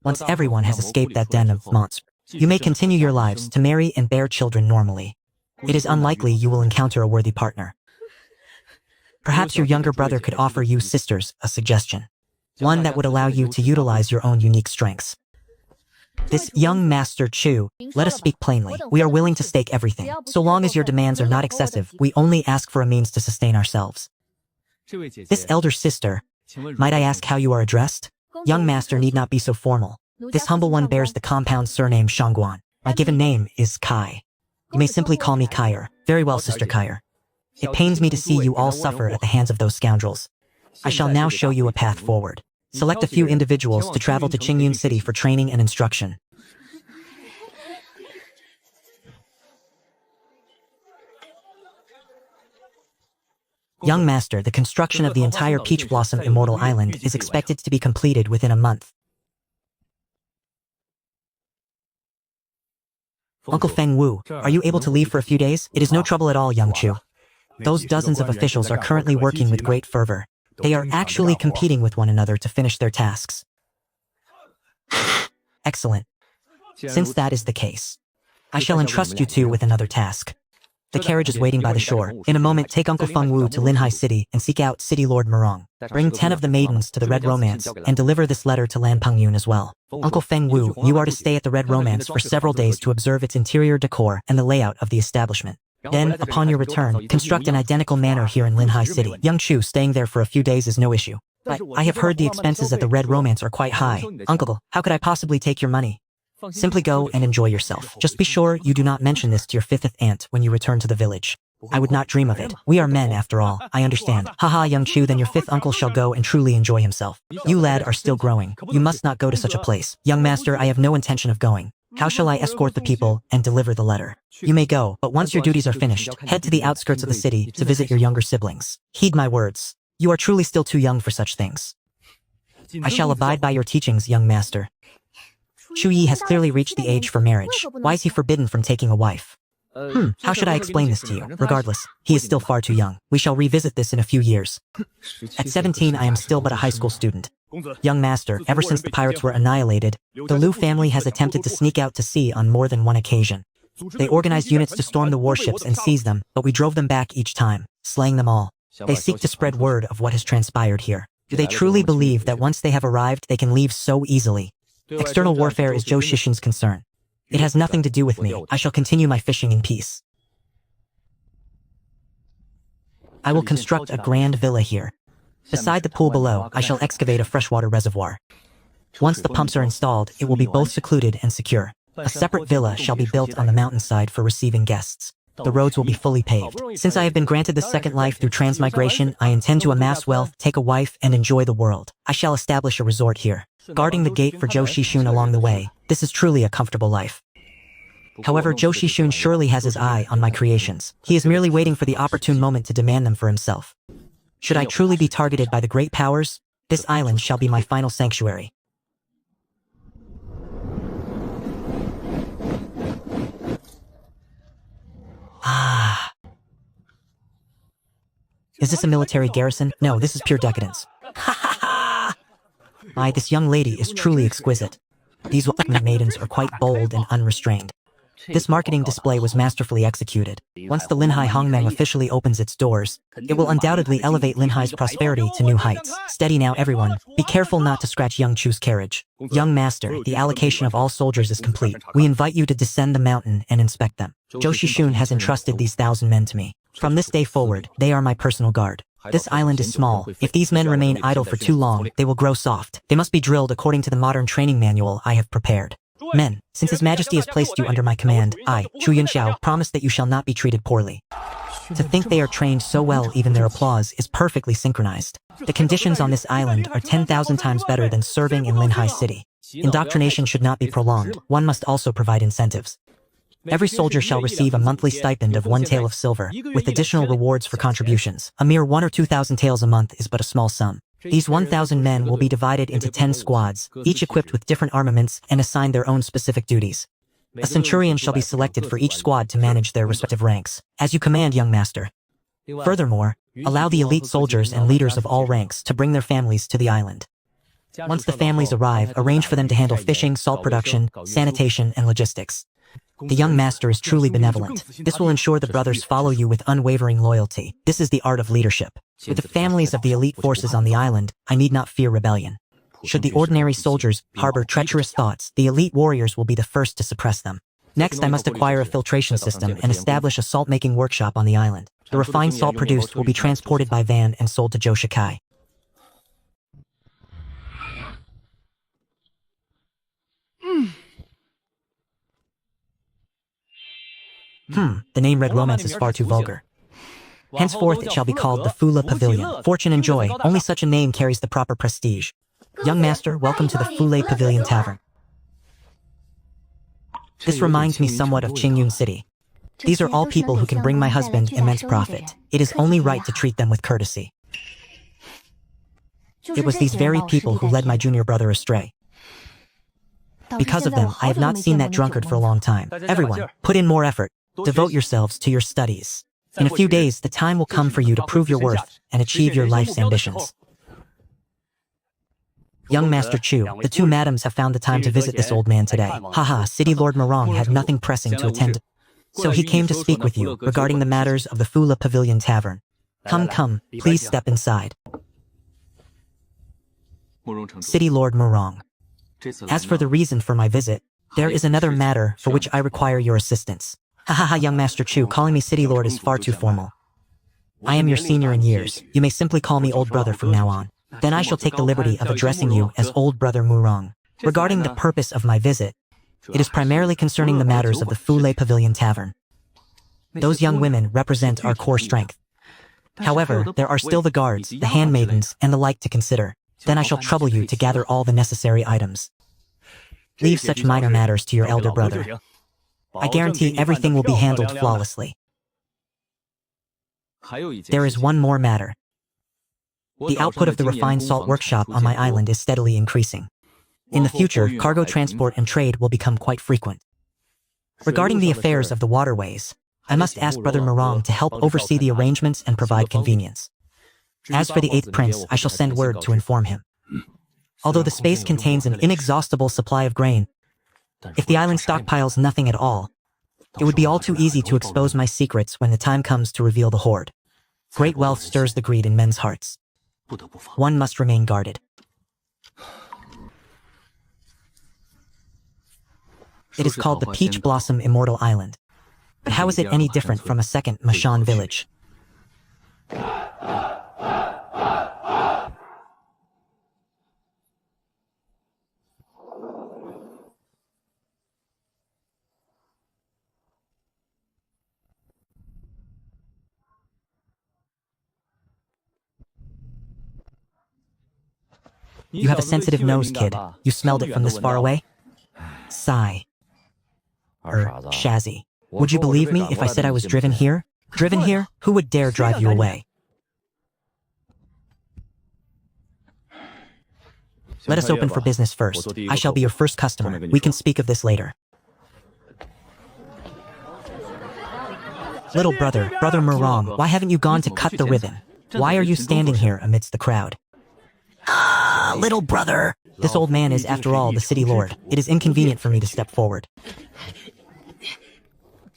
A: Once everyone has escaped that den of monsters, you may continue your lives to marry and bear children normally. It is unlikely you will encounter a worthy partner. Perhaps your younger brother could offer you, sisters, a suggestion. One that would allow you to utilize your own unique strengths. This young Master Chu, let us speak plainly. We are willing to stake everything. So long as your demands are not excessive, we only ask for a means to sustain ourselves. This elder sister, might I ask how you are addressed? Young Master need not be so formal. This humble one bears the compound surname Shangguan. My given name is Kai. You may simply call me Kaier. Very well, Sister Kaier. It pains me to see you all suffer at the hands of those scoundrels. I shall now show you a path forward. Select a few individuals to travel to Qingyun City for training and instruction. Young Master, the construction of the entire Peach Blossom Immortal Island is expected to be completed within a month. Uncle Feng Wu, are you able to leave for a few days? It is no trouble at all, young Chu. Those dozens of officials are currently working with great fervor. They are actually competing with one another to finish their tasks. Excellent. Since that is the case, I shall entrust you two with another task. The carriage is waiting by the shore. In a moment, take Uncle Feng Wu to Linhai City and seek out City Lord Murong. Bring 10 of the maidens to the Red Romance and deliver this letter to Lan Pengyun as well. Uncle Feng Wu, you are to stay at the Red Romance for several days to observe its interior decor and the layout of the establishment. Then, upon your return, construct an identical manor here in Linhai City. Young Chu, staying there for a few days is no issue. But I have heard the expenses at the Red Romance are quite high. Uncle, how could I possibly take your money? Simply go and enjoy yourself. Just be sure you do not mention this to your fifth aunt when you return to the village. I would not dream of it. We are men, after all. I understand. Haha, young Chu, then your fifth uncle shall go and truly enjoy himself. You, lad, are still growing. You must not go to such a place. Young master, I have no intention of going. How shall I escort the people and deliver the letter? You may go, but once your duties are finished, head to the outskirts of the city to visit your younger siblings. Heed my words. You are truly still too young for such things. I shall abide by your teachings, young master. Chu Yi has clearly reached the age for marriage. Why is he forbidden from taking a wife? How should I explain this to you? Regardless, he is still far too young. We shall revisit this in a few years. At 17, I am still but a high school student. Young master, ever since the pirates were annihilated, the Liu family has attempted to sneak out to sea on more than one occasion. They organized units to storm the warships and seize them, but we drove them back each time, slaying them all. They seek to spread word of what has transpired here. Do they truly believe that once they have arrived, they can leave so easily? External warfare is Zhou Shishin's concern. It has nothing to do with me. I shall continue my fishing in peace. I will construct a grand villa here. Beside the pool below, I shall excavate a freshwater reservoir. Once the pumps are installed, it will be both secluded and secure. A separate villa shall be built on the mountainside for receiving guests. The roads will be fully paved. Since I have been granted the second life through transmigration, I intend to amass wealth, take a wife, and enjoy the world. I shall establish a resort here, guarding the gate for Zhou Shishun along the way. This is truly a comfortable life. However, Zhou Shishun surely has his eye on my creations. He is merely waiting for the opportune moment to demand them for himself. Should I truly be targeted by the great powers, this island shall be my final sanctuary. Ah. Is this a military garrison? No, this is pure decadence. Ha ha ha! Aye, this young lady is truly exquisite. These maidens are quite bold and unrestrained.
B: This marketing display was masterfully executed. Once the Linhai Hongmeng officially opens its doors, it will undoubtedly elevate Linhai's prosperity to new heights. Steady now, everyone. Be careful not to scratch young Chu's carriage. Young master, the allocation of all soldiers is complete. We invite you to descend the mountain and inspect them. Zhou Shishun has entrusted these 1,000 men to me. From this day forward, they are my personal guard. This island is small. If these men remain idle for too long, they will grow soft. They must be drilled according to the modern training manual I have prepared. Men, since His Majesty has placed you under my command, I, Chu Yunxiao, promise that you shall not be treated poorly. To think they are trained so well, even their applause is perfectly synchronized. The conditions on this island are 10,000 times better than serving in Linhai City. Indoctrination should not be prolonged. One must also provide incentives. Every soldier shall receive a monthly stipend of 1 tael of silver, with additional rewards for contributions. A mere 1 or 2,000 taels a month is but a small sum. These 1,000 men will be divided into 10 squads, each equipped with different armaments and assigned their own specific duties. A centurion shall be selected for each squad to manage their respective ranks. As you command, young master. Furthermore, allow the elite soldiers and leaders of all ranks to bring their families to the island. Once the families arrive, arrange for them to handle fishing, salt production, sanitation, and logistics. The young master is truly benevolent. This will ensure the brothers follow you with unwavering loyalty. This is the art of leadership. With the families of the elite forces on the island, I need not fear rebellion. Should the ordinary soldiers harbor treacherous thoughts, the elite warriors will be the first to suppress them. Next, I must acquire a filtration system and establish a salt-making workshop on the island. The refined salt produced will be transported by van and sold to Zhou Shikai. The name Red Romance is far too vulgar. Henceforth it shall be called the Fula Pavilion. Fortune and joy, only such a name carries the proper prestige. Young master, welcome to the Fule Pavilion Tavern. This reminds me somewhat of Qingyun City. These are all people who can bring my husband immense profit. It is only right to treat them with courtesy. It was these very people who led my junior brother astray. Because of them, I have not seen that drunkard for a long time. Everyone, put in more effort. Devote yourselves to your studies. In a few days, the time will come for you to prove your worth and achieve your life's ambitions. Young Master Chu, the 2 madams have found the time to visit this old man today. Haha, City Lord Morong had nothing pressing to attend to, so he came to speak with you regarding the matters of the Fula Pavilion Tavern. Come, please step inside. City Lord Morong. As for the reason for my visit, there is another matter for which I require your assistance. Hahaha, young Master Chu, calling me City Lord is far too formal. I am your senior in years. You may simply call me Old Brother from now on. Then I shall take the liberty of addressing you as Old Brother Murong. Regarding the purpose of my visit, it is primarily concerning the matters of the Fule Pavilion Tavern. Those young women represent our core strength. However, there are still the guards, the handmaidens, and the like to consider. Then I shall trouble you to gather all the necessary items. Leave such minor matters to your elder brother. I guarantee everything will be handled flawlessly. There is one more matter. The output of the refined salt workshop on my island is steadily increasing. In the future, cargo transport and trade will become quite frequent. Regarding the affairs of the waterways, I must ask Brother Morong to help oversee the arrangements and provide convenience. As for the 8th prince, I shall send word to inform him. Although the space contains an inexhaustible supply of grain, if the island stockpiles nothing at all, it would be all too easy to expose my secrets when the time comes to reveal the hoard. Great wealth stirs the greed in men's hearts. One must remain guarded. It is called the Peach Blossom Immortal Island. But how is it any different from a second Mashan village? You have a sensitive nose, kid. You smelled it from this far away? Sigh. Shazzy. Would you believe me if I said I was driven here? Driven here? Who would dare drive you away? Let us open for business first. I shall be your first customer. We can speak of this later. Little brother, Brother Morong, why haven't you gone to cut the ribbon? Why are you standing here amidst the crowd? Ah, little brother. This old man is, after all, the city lord. It is inconvenient for me to step forward.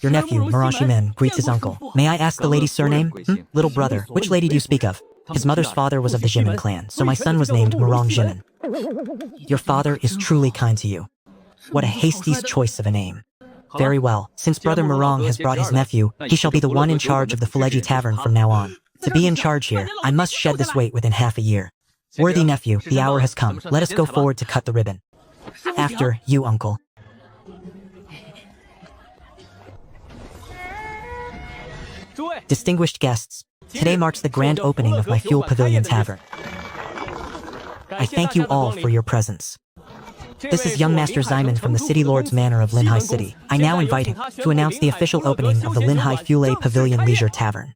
A: Your nephew, Maranshimen, greets his uncle. May I ask the lady's surname? Little brother, which lady do you speak of? His mother's father was of the Jimin clan, so my son was named Marang Jimin. Your father is truly kind to you. What a hasty choice of a name. Very well, since Brother Marang has brought his nephew, he shall be the one in charge of the Fuleji Tavern from now on. To be in charge here, I must shed this weight within half a year. Worthy nephew, the hour has come. Let us go forward to cut the ribbon. After you, uncle. Distinguished guests, today marks the grand opening of my Fuel Pavilion Tavern. I thank you all for your presence. This is young Master Zyman from the City Lord's Manor of Linhai City. I now invite him to announce the official opening of the Linhai Fuel Pavilion Leisure Tavern.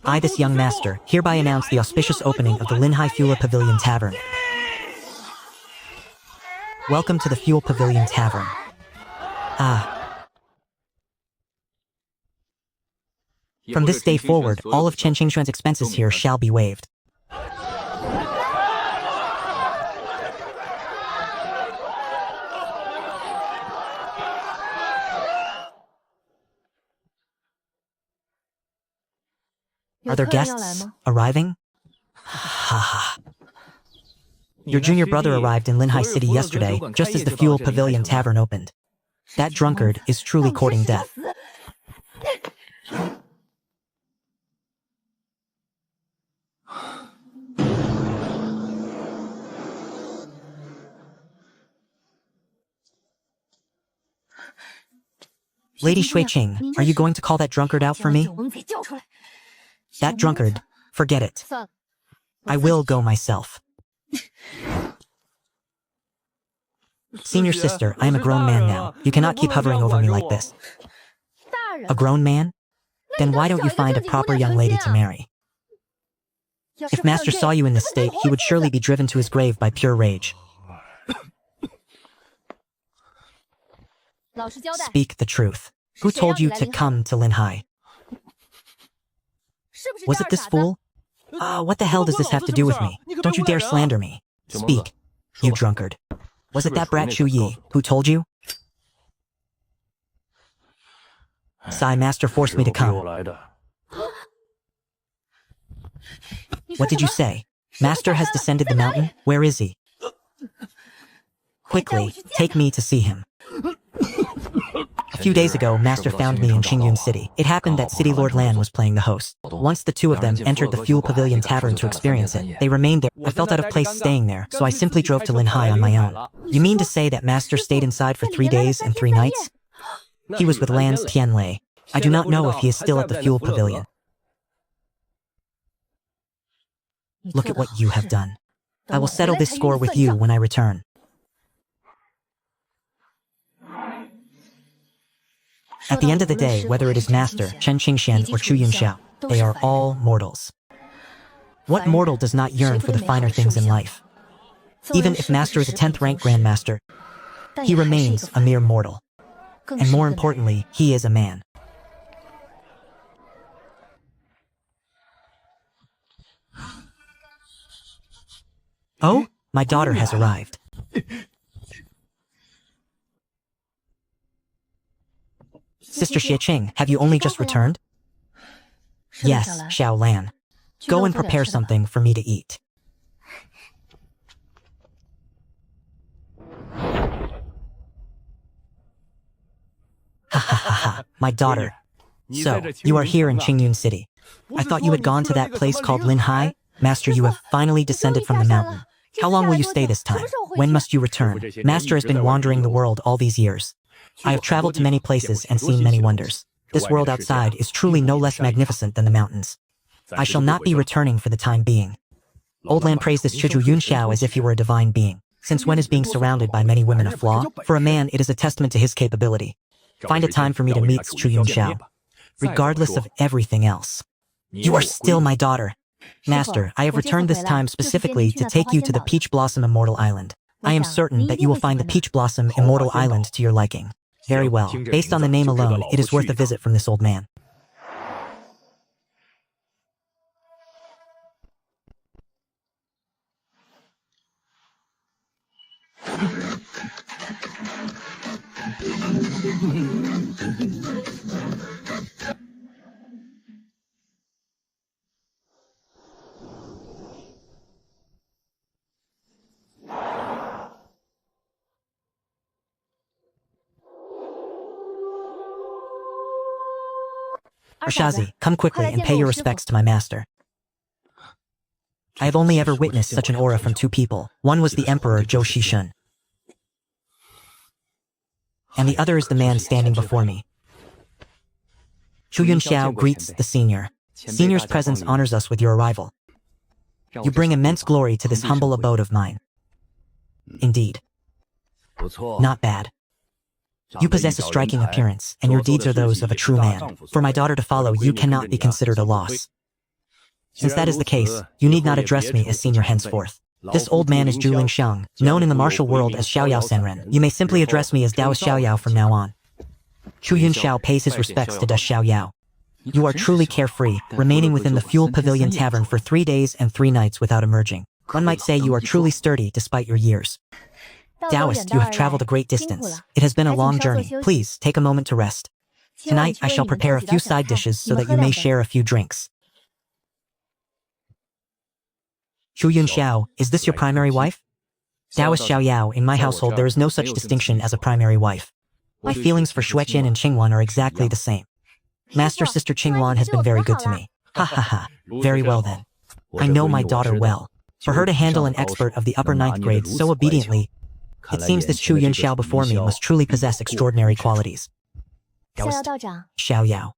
A: I, this young master, hereby announce the auspicious opening of the Linhai Fuel Pavilion Tavern. Welcome to the Fuel Pavilion Tavern. From this day forward, all of Chen Qingxuan's expenses here shall be waived. Are there guests arriving? Your junior brother arrived in Linhai City yesterday, just as the Fuel Pavilion Tavern opened. That drunkard is truly courting death. Lady Shuiqing, are you going to call that drunkard out for me? That drunkard, forget it. I will go myself. Senior sister, I am a grown man now. You cannot keep hovering over me like this. A grown man? Then why don't you find a proper young lady to marry? If Master saw you in this state, he would surely be driven to his grave by pure rage. Speak the truth. Who told you to come to Linhai? Was it this fool? What the hell does this have to do with me? Don't you dare slander me. Speak, you drunkard. Was it that brat Chu Yi who told you? Sai, Master forced me to come. What did you say? Master has descended the mountain? Where is he? Quickly, take me to see him. A few days ago, Master found me in Qingyun City. It happened that City Lord Lan was playing the host. Once the two of them entered the Fuel Pavilion Tavern to experience it, they remained there. I felt out of place staying there, so I simply drove to Linhai on my own. You mean to say that Master stayed inside for 3 days and 3 nights? He was with Lan's Tianlei. I do not know if he is still at the Fuel Pavilion. Look at what you have done. I will settle this score with you when I return. At the end of the day, whether it is Master, Chen Qingxian, or Chu Yunxiao, they are all mortals. What mortal does not yearn for the finer things in life? Even if Master is a 10th rank Grandmaster, he remains a mere mortal. And more importantly, he is a man. Oh, my daughter has arrived. Sister Xieqing, have you only just returned? Yes, Xiao Lan. Go and prepare something for me to eat. Ha ha ha ha, my daughter. So, you are here in Qingyun City. I thought you had gone to that place called Linhai. Master, you have finally descended from the mountain. How long will you stay this time? When must you return? Master has been wandering the world all these years. I have traveled to many places and seen many wonders. This world outside is truly no less magnificent than the mountains. I shall not be returning for the time being. Old Lan praised this Chu Yunxiao as if he were a divine being. Since when is being surrounded by many women a flaw? For a man, it is a testament to his capability. Find a time for me to meet Chu Yunxiao. Regardless of everything else. You are still my daughter. Master, I have returned this time specifically to take you to the Peach Blossom Immortal Island. I am certain that you will find the Peach Blossom Immortal Island to your liking. Very well. Based on the name alone, it is worth a visit from this old man. Arshazi, come quickly and pay your respects to my master. I have only ever witnessed such an aura from two people. One was the Emperor Zhou Shishun, and the other is the man standing before me. Chu Yunxiao greets the senior. Senior's presence honors us with your arrival. You bring immense glory to this humble abode of mine. Indeed. Not bad. You possess a striking appearance, and your deeds are those of a true man. For my daughter to follow, you cannot be considered a loss. Since that is the case, you need not address me as senior henceforth. This old man is Zhu Lingxiang, known in the martial world as Xiaoyao Senren. You may simply address me as Daoist Xiaoyao from now on. Chu Yunxiao pays his respects to Daoist Xiaoyao. You are truly carefree, remaining within the Fuel Pavilion Tavern for 3 days and 3 nights without emerging. One might say you are truly sturdy despite your years. Daoist, you have traveled a great distance. It has been a long journey. Please, take a moment to rest. Tonight, I shall prepare a few side dishes so that you may share a few drinks. Chu Yunxiao, is this your primary wife? Daoist Xiaoyao, in my household there is no such distinction as a primary wife. My feelings for Xueqin and Qingwan are exactly the same. Master Sister Qingwan has been very good to me. Ha ha ha. Very well then. I know my daughter well. For her to handle an expert of the upper 9th grade so obediently, it seems this Chu Yunxiao before me must truly possess extraordinary qualities. Xiaoyao.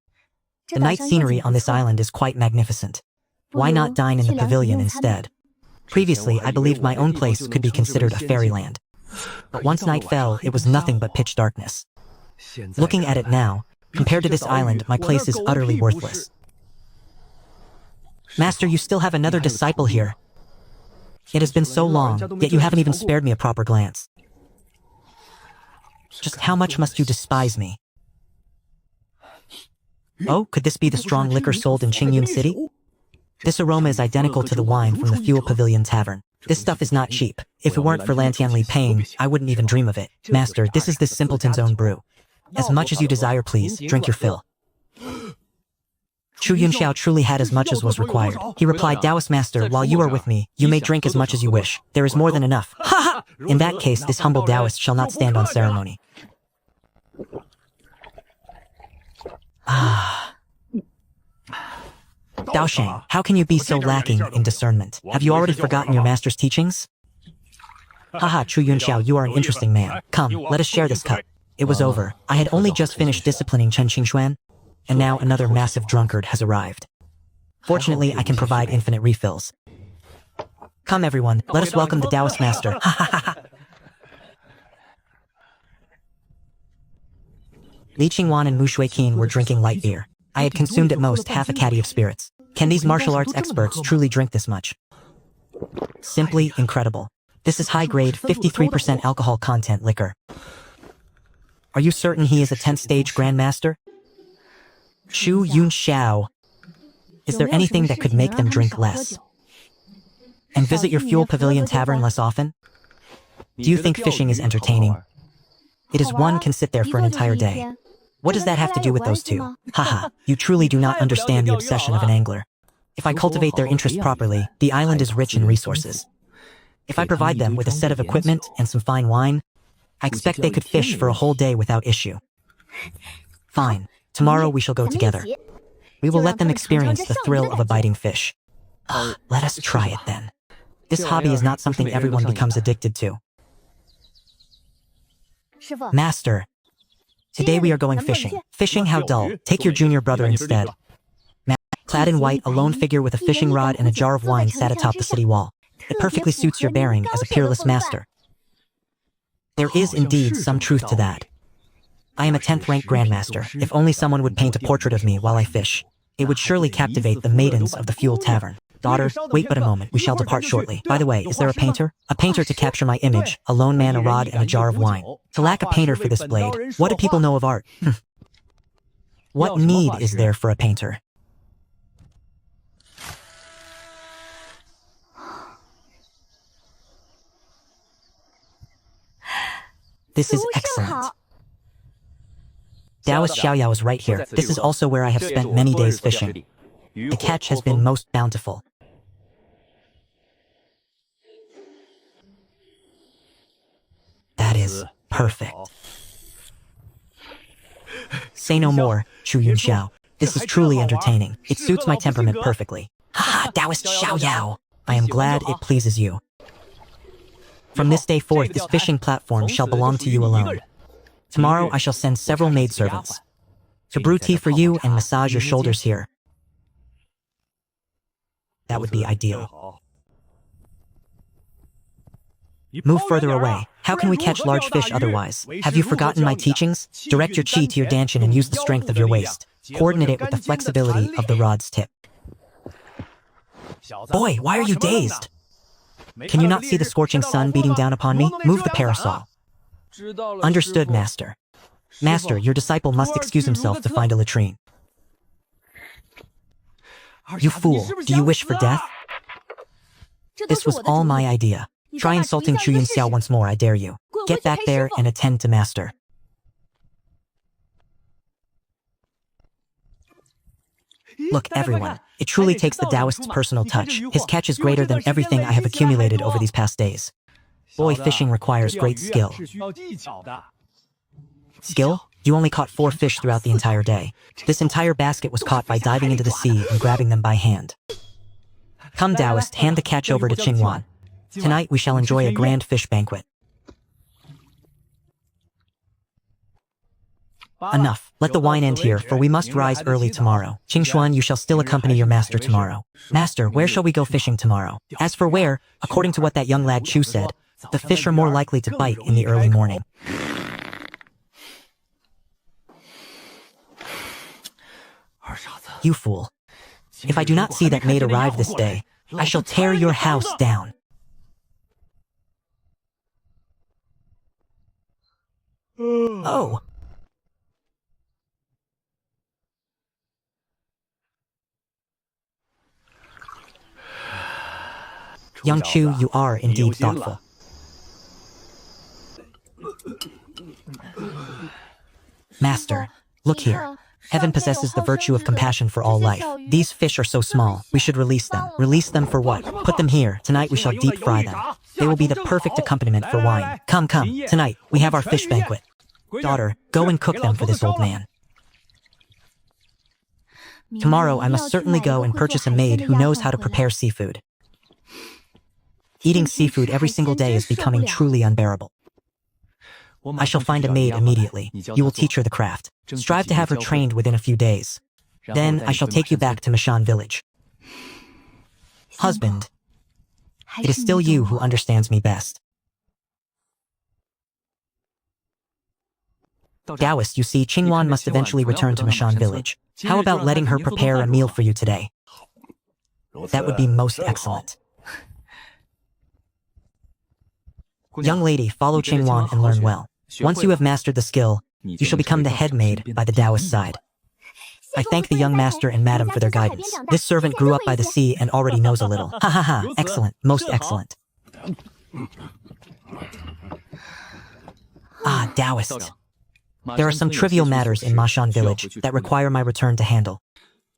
A: The night scenery on this island is quite magnificent. Why not dine in the pavilion instead? Previously, I believed my own place could be considered a fairyland. But once night fell, it was nothing but pitch darkness. Looking at it now, compared to this island, my place is utterly worthless. Master, you still have another disciple here. It has been so long, yet you haven't even spared me a proper glance. Just how much must you despise me? Oh, could this be the strong liquor sold in Qingyun City? This aroma is identical to the wine from the Fuel Pavilion Tavern. This stuff is not cheap. If it weren't for Lantianli paying, I wouldn't even dream of it. Master, this is this simpleton's own brew. As much as you desire, please, drink your fill. Chu Yunxiao truly had as much as was required. He replied, Taoist Master, while you are with me, you may drink as much as you wish. There is more than enough. Ha ha! In that case, this humble Taoist shall not stand on ceremony. Ah. Dao Sheng, how can you be so lacking in discernment? Have you already forgotten your master's teachings? Haha, Chu Yunxiao, you are an interesting man. Come, let us share this cup. It was over. I had only just finished disciplining Chen Qingxuan, and now another massive drunkard has arrived. Fortunately, I can provide infinite refills. Come everyone, let us welcome the Taoist master. Ha ha ha ha. Li Qingwan and Mu Shuiqin were drinking light beer. I had consumed at most half a caddy of spirits. Can these martial arts experts truly drink this much? Simply incredible. This is high-grade, 53% alcohol content liquor. Are you certain he is a 10th stage grandmaster? Chu Yunxiao. Is there anything that could make them drink less? And visit your Fuel Pavilion Tavern less often? Do you think fishing is entertaining? It is one can sit there for an entire day. What does that have to do with those two? Haha, you truly do not understand the obsession of an angler. If I cultivate their interest properly, the island is rich in resources. If I provide them with a set of equipment and some fine wine, I expect they could fish for a whole day without issue. Fine, tomorrow we shall go together. We will let them experience the thrill of a biting fish. Let us try it then. This hobby is not something everyone becomes addicted to. Master, today we are going fishing. Fishing, how dull. Take your junior brother instead. Clad in white, a lone figure with a fishing rod and a jar of wine sat atop the city wall. It perfectly suits your bearing as a peerless master. There is indeed some truth to that. I am a 10th rank grandmaster. If only someone would paint a portrait of me while I fish, it would surely captivate the maidens of the Fuel Tavern. Daughter, wait but a moment, we shall depart shortly. By the way, is there a painter? A painter to capture my image, a lone man, a rod, and a jar of wine. To lack a painter for this blade, what do people know of art? What need is there for a painter? This is excellent. Taoist Xiaoyao is right here. This is also where I have spent many days fishing. The catch has been most bountiful. That is perfect. Say no more, Chu Yunxiao. This is truly entertaining. It suits my temperament perfectly. Ha! Taoist Xiaoyao! I am glad it pleases you. From this day forth, this fishing platform shall belong to you alone. Tomorrow I shall send several maidservants to brew tea for you and massage your shoulders here. That would be ideal. Move further away. How can we catch large fish otherwise? Have you forgotten my teachings? Direct your chi to your dantian and use the strength of your waist. Coordinate it with the flexibility of the rod's tip. Boy, why are you dazed? Can you not see the scorching sun beating down upon me? Move the parasol. Understood, Master. Master, your disciple must excuse himself to find a latrine. You fool, do you wish for death? This was all my idea. Try insulting Chu Yunxiao once more, I dare you. Get back there and attend to Master. Look, everyone, it truly takes the Taoist's personal touch. His catch is greater than everything I have accumulated over these past days. Boy, fishing requires great skill. Skill? You only caught 4 fish throughout the entire day. This entire basket was caught by diving into the sea and grabbing them by hand. Come, Taoist, hand the catch over to Qingwan. Tonight we shall enjoy a grand fish banquet. Enough. Let the wine end here, for we must rise early tomorrow. Qingshuan, you shall still accompany your master tomorrow. Master, where shall we go fishing tomorrow? As for where, according to what that young lad Chu said, the fish are more likely to bite in the early morning. You fool. If I do not see that maid arrive this day, I shall tear your house down. Oh. Young Chu, you are indeed thoughtful. Master, look here. Heaven possesses the virtue of compassion for all life. These fish are so small, we should release them. Release them for what? Put them here. Tonight we shall deep fry them. They will be the perfect accompaniment for wine. Come, come. Tonight, we have our fish banquet. Daughter, go and cook them for this old man. Tomorrow I must certainly go and purchase a maid who knows how to prepare seafood. Eating seafood every single day is becoming truly unbearable. I shall find a maid immediately. You will teach her the craft. Strive to have her trained within a few days. Then I shall take you back to Mashan village. Husband, it is still you who understands me best. Taoist, you see, Qingwan must eventually return to Mashan village. How about letting her prepare a meal for you today? That would be most excellent. Young lady, follow Qingwan and learn well. Once you have mastered the skill, you shall become the head maid by the Taoist side. I thank the young master and madam for their guidance. This servant grew up by the sea and already knows a little. Ha ha ha, excellent, most excellent. Ah, Taoist. There are some trivial matters in Mashan village that require my return to handle.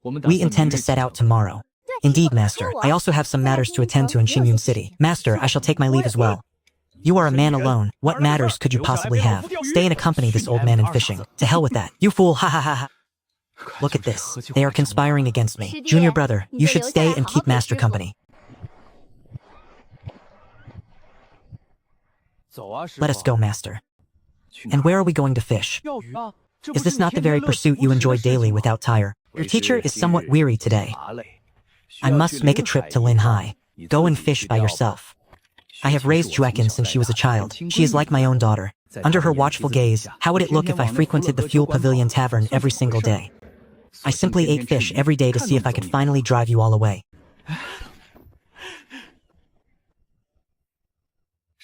A: We intend to set out tomorrow. Indeed, master, I also have some matters to attend to in Xingyun City. Master, I shall take my leave as well. You are a man alone. What matters could you possibly have? Stay and accompany this old man in fishing. To hell with that. You fool, ha ha ha ha. Look at this. They are conspiring against me. Junior brother, you should stay and keep master company. Let us go, master. And where are we going to fish? Is this not the very pursuit you enjoy daily without tire? Your teacher is somewhat weary today. I must make a trip to Linhai. Go and fish by yourself. I have raised Juekin since she was a child. She is like my own daughter. Under her watchful gaze, how would it look if I frequented the Fuel Pavilion Tavern every single day? I simply ate fish every day to see if I could finally drive you all away.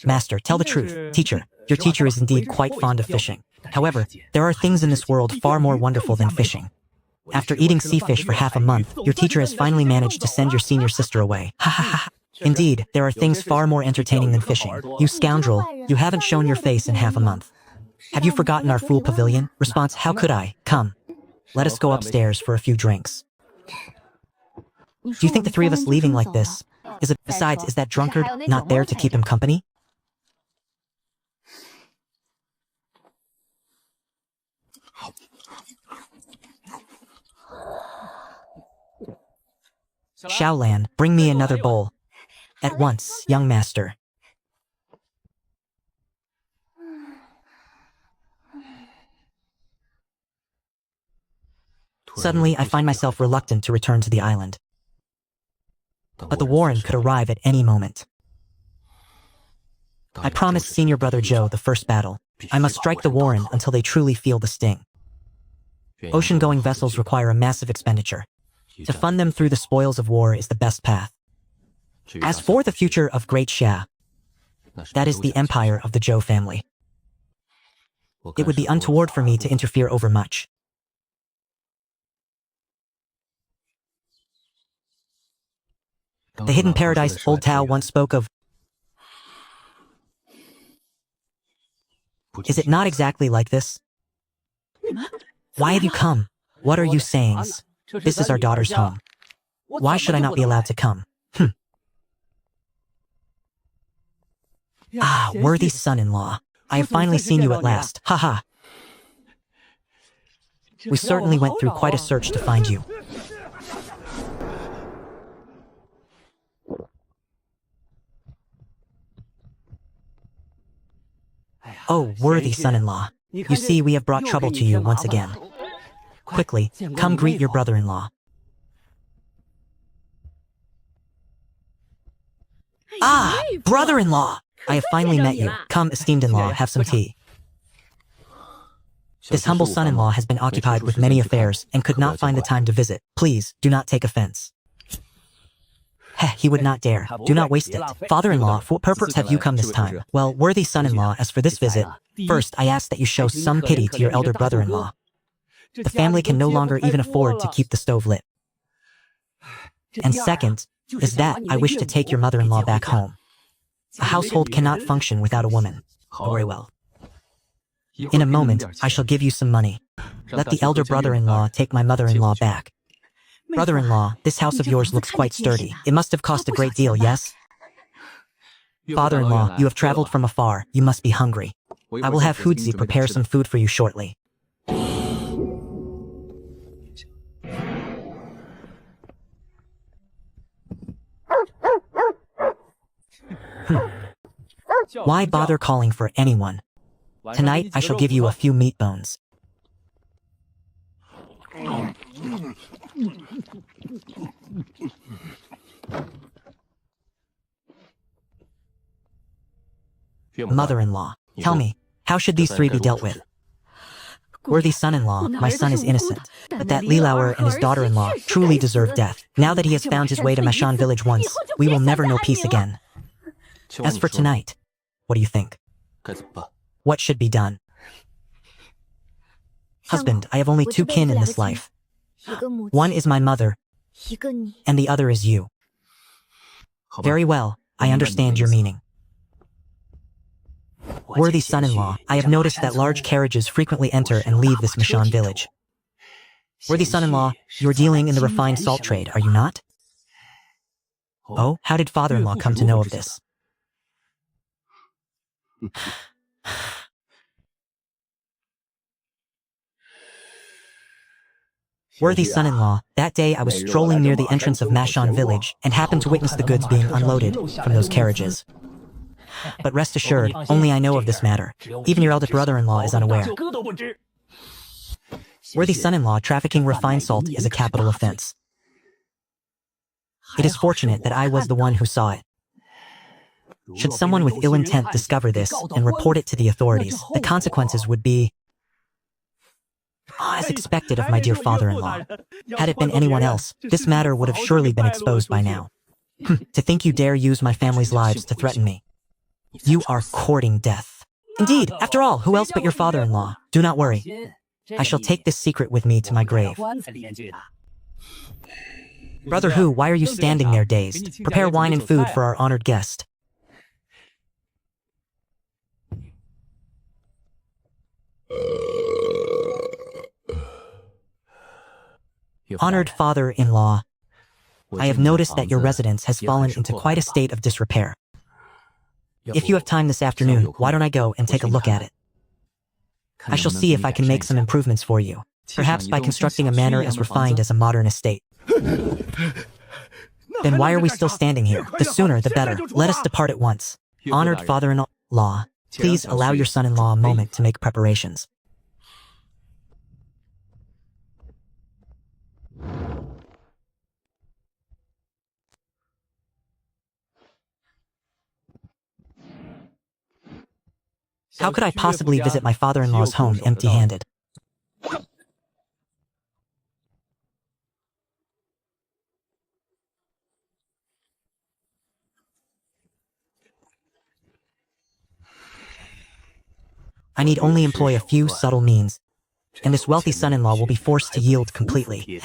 A: Master, tell the truth. Teacher, your teacher is indeed quite fond of fishing. However, there are things in this world far more wonderful than fishing. After eating sea fish for half a month, your teacher has finally managed to send your senior sister away. Ha ha ha. Indeed, there are things far more entertaining than fishing. You scoundrel, you haven't shown your face in half a month. Have you forgotten our fool pavilion? Response, how could I? Come. Let us go upstairs for a few drinks. Do you think the three of us leaving like this is besides, is that drunkard not there to keep him company? Xiaolan, bring me another bowl. At once, young master. Suddenly, I find myself reluctant to return to the island. But the warren could arrive at any moment. I promised senior brother Joe the first battle. I must strike the warren until they truly feel the sting. Ocean-going vessels require a massive expenditure. To fund them through the spoils of war is the best path. As for the future of Great Xia, that is the empire of the Zhou family. It would be untoward for me to interfere overmuch. The hidden paradise Old Tao once spoke of. Is it not exactly like this? Why have you come? What are you saying? This is our daughter's home. Why should I not be allowed to come? Ah, worthy son-in-law. I have finally seen you at last. Haha. We certainly went through quite a search to find you. Oh, worthy son-in-law. You see, we have brought trouble to you once again. Quickly, come greet your brother-in-law. Ah, brother-in-law! I have finally met you. Come, esteemed-in-law, have some tea. This humble son-in-law has been occupied with many affairs and could not find the time to visit. Please, do not take offense. Heh, he would not dare. Do not waste it. Father-in-law, for what purpose have you come this time? Well, worthy son-in-law, as for this visit, first I ask that you show some pity to your elder brother-in-law. The family can no longer even afford to keep the stove lit. And second, is that I wish to take your mother-in-law back home. A household cannot function without a woman. Very well. In a moment, I shall give you some money. Let the elder brother-in-law take my mother-in-law back. Brother-in-law, this house of yours looks quite sturdy. It must have cost a great deal, yes? Father-in-law, you have traveled from afar. You must be hungry. I will have Huzi prepare some food for you shortly. Why bother calling for anyone? Tonight, I shall give you a few meat bones. Mother-in-law, tell me, how should these three be dealt with? Worthy son-in-law, my son is innocent, but that Li Lauer and his daughter-in-law truly deserve death. Now that he has found his way to Mashan village once, we will never know peace again. As for tonight, what do you think? What should be done? Husband, I have only two kin in this life. One is my mother, and the other is you. Very well, I understand your meaning. Worthy son-in-law, I have noticed that large carriages frequently enter and leave this Mashan village. Worthy son-in-law, you're dealing in the refined salt trade, are you not? Oh, how did father-in-law come to know of this? Worthy son-in-law, that day I was strolling near the entrance of Mashan village and happened to witness the goods being unloaded from those carriages. But rest assured, only I know of this matter. Even your eldest brother-in-law is unaware. Worthy son-in-law, trafficking refined salt is a capital offense. It is fortunate that I was the one who saw it. Should someone with ill intent discover this and report it to the authorities, the consequences would be as expected of my dear father-in-law. Had it been anyone else, this matter would have surely been exposed by now. To think you dare use my family's lives to threaten me. You are courting death. Indeed, after all, who else but your father-in-law? Do not worry. I shall take this secret with me to my grave. Brother Hu, why are you standing there dazed? Prepare wine and food for our honored guest.
B: Honored father-in-law, I have noticed that your residence has fallen into quite a state of disrepair. If you have time this afternoon, why don't I go and take a look at it? I shall see if I can make some improvements for you, perhaps by constructing a manor as refined as a modern estate. Then why are we still standing here? The sooner, the better. Let us depart at once. Honored father-in-law, please allow your son-in-law a moment to make preparations. How could I possibly visit my father-in-law's home empty-handed? I need only employ a few subtle means, and this wealthy son-in-law will be forced to yield completely.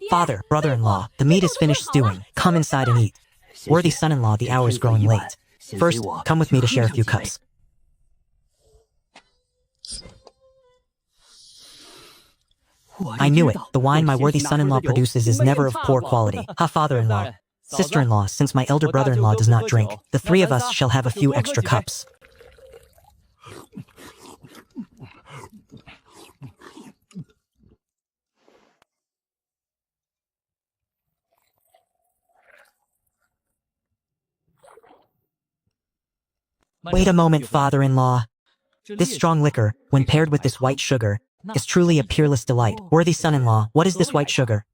B: Father, brother-in-law, the meat is finished stewing. Come inside and eat. Worthy son-in-law, the hour is growing late. First, come with me to share a few cups. I knew it. The wine my worthy son-in-law produces is never of poor quality. Ha, father-in-law. Sister-in-law, since my elder brother-in-law does not drink, the three of us shall have a few extra cups. Wait a moment, father-in-law. This strong liquor, when paired with this white sugar, is truly a peerless delight. Worthy son-in-law, what is this white sugar?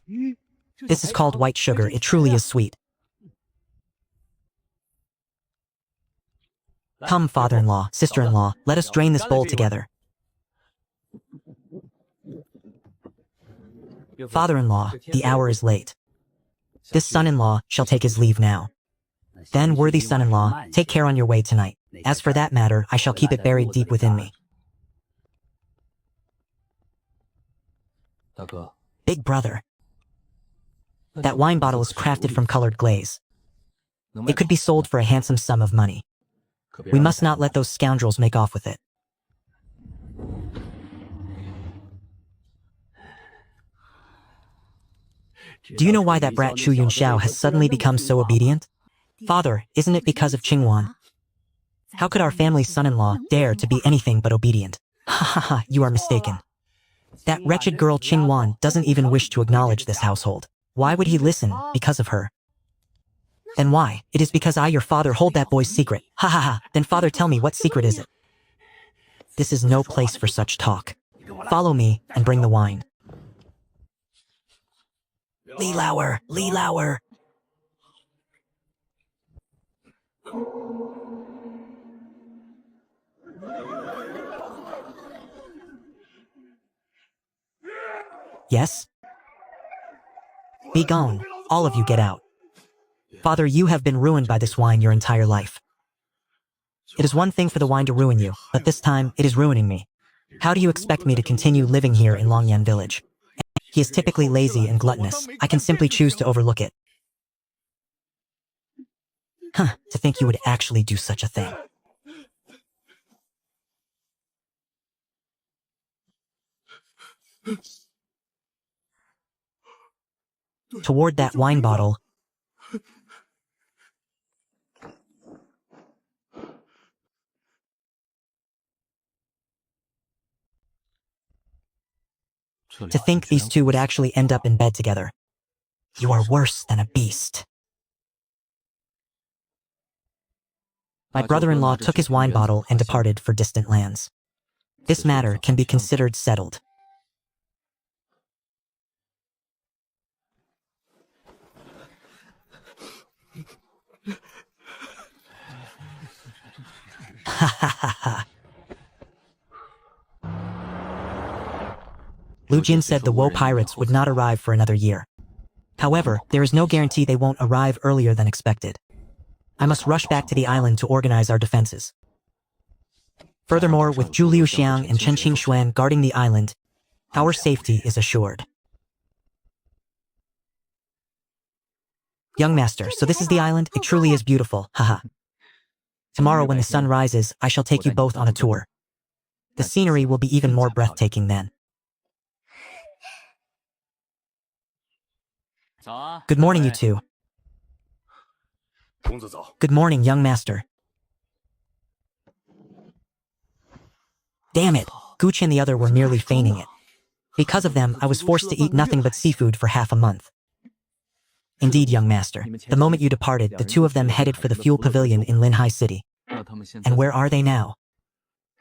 B: This is called white sugar. It truly is sweet. Come, father-in-law, sister-in-law, let us drain this bowl together. Father-in-law, the hour is late. This son-in-law shall take his leave now. Then, worthy son-in-law, take care on your way tonight. As for that matter, I shall keep it buried deep within me. Big brother. That wine bottle is crafted from colored glaze. It could be sold for a handsome sum of money. We must not let those scoundrels make off with it. Do you know why that brat Chu Yunxiao has suddenly become so obedient? Father, isn't it because of Qingwan? How could our family's son-in-law dare to be anything but obedient? Ha ha ha, you are mistaken. That wretched girl Qingwan doesn't even wish to acknowledge this household. Why would he listen? Because of her. Then why? It is because I, your father, hold that boy's secret. Ha ha ha, then father, tell me, what secret is it? This is no place for such talk. Follow me and bring the wine. Li Lauer, Li Lauer. Yes? Be gone. All of you get out. Father, you have been ruined by this wine your entire life. It is one thing for the wine to ruin you, but this time it is ruining me. How do you expect me to continue living here in Longyan village? He is typically lazy and gluttonous. I can simply choose to overlook it. Huh, to think you would actually do such a thing. Toward that wine bottle, to think these two would actually end up in bed together. You are worse than a beast. My brother-in-law took his wine bottle and departed for distant lands. This matter can be considered settled. Ha ha ha ha.
A: Lu Jin said the Wo pirates would not arrive for another year. However, there is no guarantee they won't arrive earlier than expected. I must rush back to the island to organize our defenses. Furthermore, with Zhu Liuxiang and Chen Qingxuan guarding the island, our safety is assured. Young master, so this is the island? It truly is beautiful, haha. Tomorrow when the sun rises, I shall take you both on a tour. The scenery will be even more breathtaking then. Good morning, you two. Good morning, young master. Damn it, Gucci and the other were merely feigning it. Because of them, I was forced to eat nothing but seafood for half a month. Indeed, young master, the moment you departed, the two of them headed for the fuel pavilion in Linhai City. And where are they now?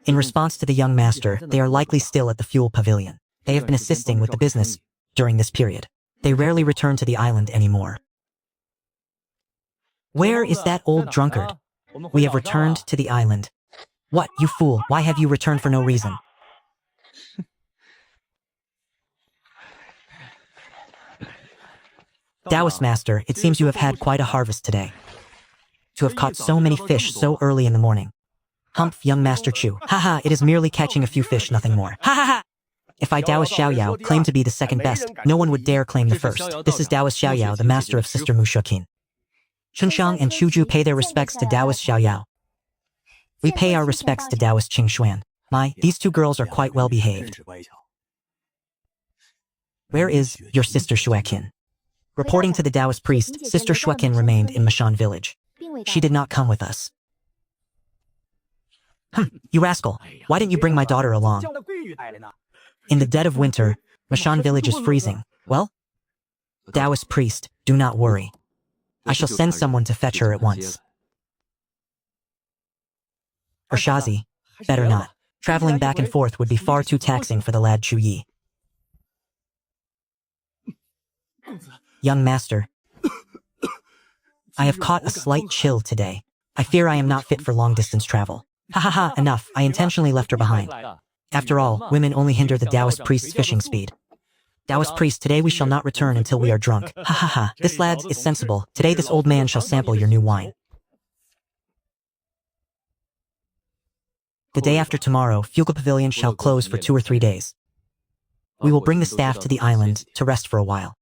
A: In response to the young master, they are likely still at the fuel pavilion. They have been assisting with the business during this period. They rarely return to the island anymore. Where is that old drunkard? We have returned to the island. What, you fool, why have you returned for no reason? Taoist master, it seems you have had quite a harvest today. To have caught so many fish so early in the morning. Humph, young master Chu. Haha, it is merely catching a few fish, nothing more. Ha ha ha! If I Taoist Xiaoyao claim to be the second best, no one would dare claim the first. This is Taoist Xiaoyao, the master of Sister Mu Shuqin. Chunxiang and Chuju pay their respects to Taoist Xiaoyao. We pay our respects to Taoist Qingxuan. These two girls are quite well behaved. Where is your sister Shueqin? Reporting to the Taoist priest, Sister Shueqin remained in Mashan village. She did not come with us. You rascal, why didn't you bring my daughter along? In the dead of winter, Mashan village is freezing. Well, Taoist priest, do not worry. I shall send someone to fetch her at once. Or Shazi, better not. Traveling back and forth would be far too taxing for the lad Chu Yi. Young master, I have caught a slight chill today. I fear I am not fit for long-distance travel. Ha ha ha, enough, I intentionally left her behind. After all, women only hinder the Taoist priest's fishing speed. Taoist priest, today we shall not return until we are drunk. Ha ha ha, this lads is sensible. Today this old man shall sample your new wine. The day after tomorrow, Fugal Pavilion shall close for 2 or 3 days. We will bring the staff to the island to rest for a while.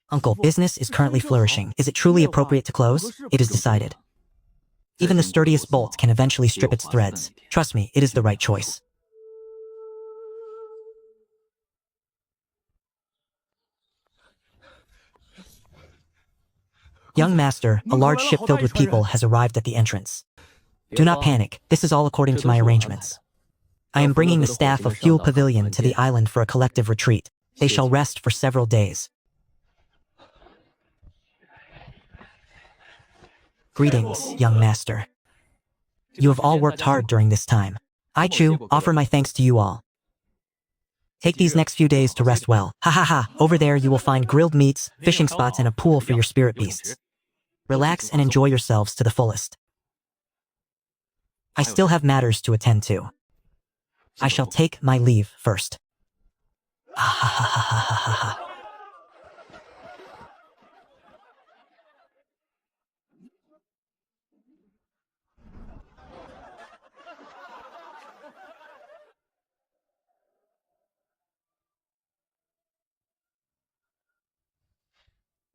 A: Uncle, business is currently flourishing. Is it truly appropriate to close? It is decided. Even the sturdiest bolt can eventually strip its threads. Trust me, it is the right choice. Young master, a large ship filled with people has arrived at the entrance. Do not panic, this is all according to my arrangements. I am bringing the staff of Fuel Pavilion to the island for a collective retreat. They shall rest for several days. Greetings, young master. You have all worked hard during this time. I, Chu, offer my thanks to you all. Take these next few days to rest well. Ha ha ha, over there you will find grilled meats, fishing spots, and a pool for your spirit beasts. Relax and enjoy yourselves to the fullest. I still have matters to attend to. I shall take my leave first. Ah ha ha ha ha ha ha.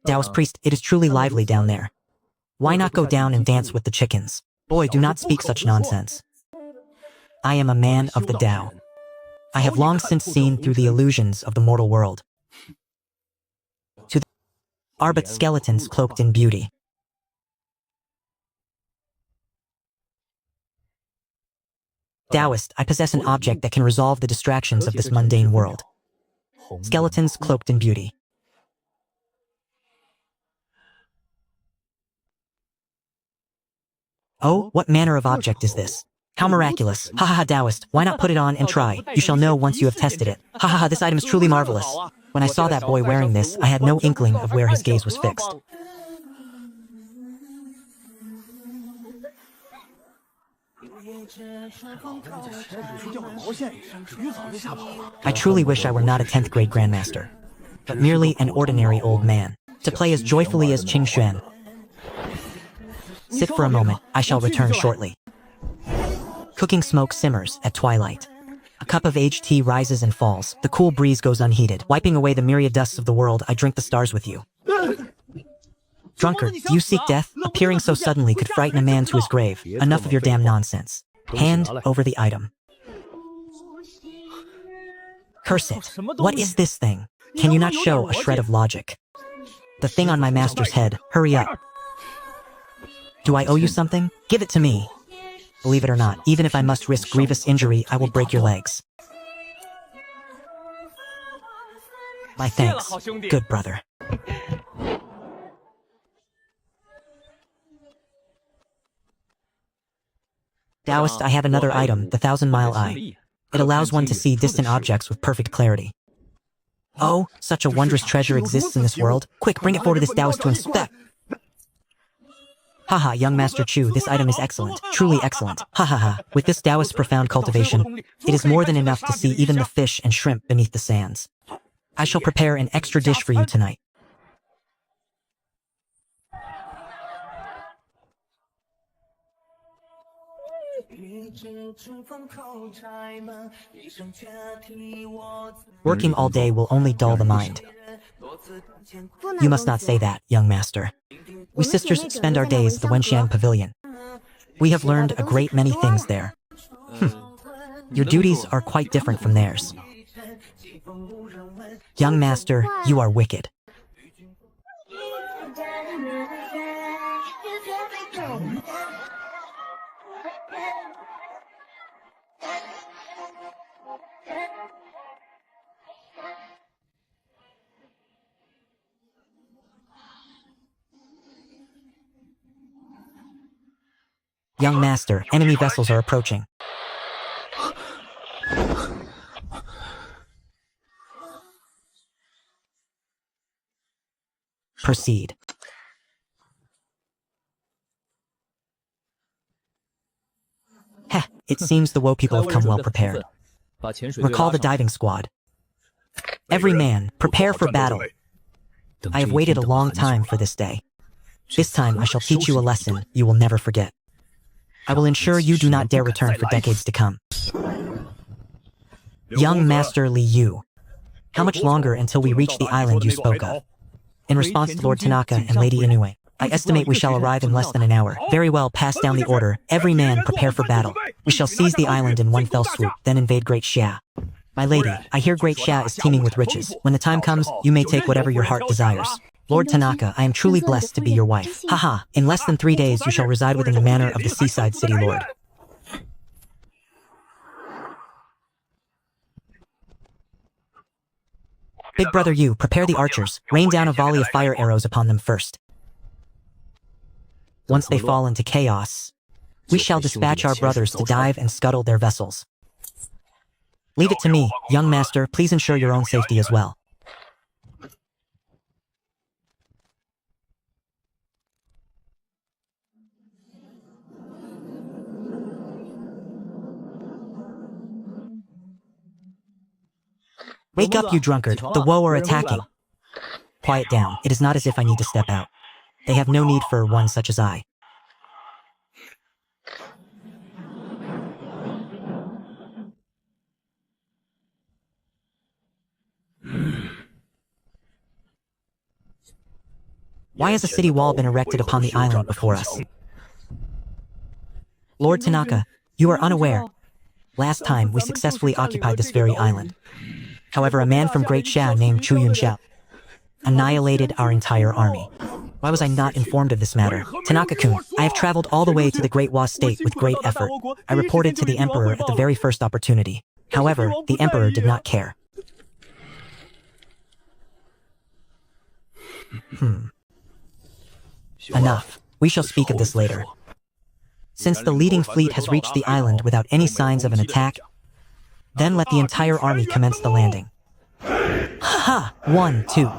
A: Taoist priest, it is truly lively down there. Why not go down and dance with the chickens? Boy, do not speak such nonsense. I am a man of the Tao. I have long since seen through the illusions of the mortal world. To the are but skeletons cloaked in beauty. Taoist, I possess an object that can resolve the distractions of this mundane world. Skeletons cloaked in beauty. Oh, what manner of object is this? How miraculous. Ha ha ha, Taoist, why not put it on and try? You shall know once you have tested it. Ha ha ha, this item is truly marvelous. When I saw that boy wearing this, I had no inkling of where his gaze was fixed. I truly wish I were not a 10th grade grandmaster, but merely an ordinary old man, to play as joyfully as Qing Xuan. Sit for a moment, I shall return shortly. Cooking smoke simmers at twilight. A cup of aged tea rises and falls, the cool breeze goes unheeded. Wiping away the myriad dusts of the world, I drink the stars with you. Drunkard, do you seek death? Appearing so suddenly could frighten a man to his grave. Enough of your damn nonsense. Hand over the item. Curse it. What is this thing? Can you not show a shred of logic? The thing on my master's head. Hurry up. Do I owe you something? Give it to me. Believe it or not, even if I must risk grievous injury, I will break your legs. My thanks, good brother. Taoist, I have another item, the 1,000-mile eye. It allows one to see distant objects with perfect clarity. Oh, such a wondrous treasure exists in this world. Quick, bring it forward to this Taoist to inspect. Haha, young Master Chu, this item is excellent, truly excellent. Ha ha ha. With this Taoist's profound cultivation, it is more than enough to see even the fish and shrimp beneath the sands. I shall prepare an extra dish for you tonight. Working all day will only dull the mind. You must not say that, young master. We sisters spend our days at the Wenxiang Pavilion. We have learned a great many things there. Your duties are quite different from theirs. Young master, you are wicked. Young master, enemy vessels are approaching. Proceed. Heh, it seems the Wo people have come well prepared. Recall the diving squad. Every man, prepare for battle. I have waited a long time for this day. This time I shall teach you a lesson you will never forget. I will ensure you do not dare return for decades to come. Young Master Li Yu, how much longer until we reach the island you spoke of? In response to Lord Tanaka and Lady Inoue, I estimate we shall arrive in less than an hour. Very well, pass down the order. Every man prepare for battle. We shall seize the island in one fell swoop, then invade Great Xia. My lady, I hear Great Xia is teeming with riches. When the time comes, you may take whatever your heart desires. Lord Tanaka, I am truly blessed to be your wife. Haha, in less than 3 days you shall reside within the manor of the seaside city lord. Big brother you, prepare the archers. Rain down a volley of fire arrows upon them first. Once they fall into chaos, we shall dispatch our brothers to dive and scuttle their vessels. Leave it to me, young master, please ensure your own safety as well. Wake up, you drunkard. The Wo are attacking. Quiet down. It is not as if I need to step out. They have no need for one such as I. Why has a city wall been erected upon the island before us? Lord Tanaka, you are unaware. Last time, we successfully occupied this very island. However, a man from Great Xia named Chu Yunxiao annihilated our entire army. Why was I not informed of this matter? Tanaka-kun, I have traveled all the way to the Great Wa State with great effort. I reported to the Emperor at the very first opportunity. However, the Emperor did not care. Enough. We shall speak of this later. Since the leading fleet has reached the island without any signs of an attack, then let the entire army commence the landing. Ha! 1, 2.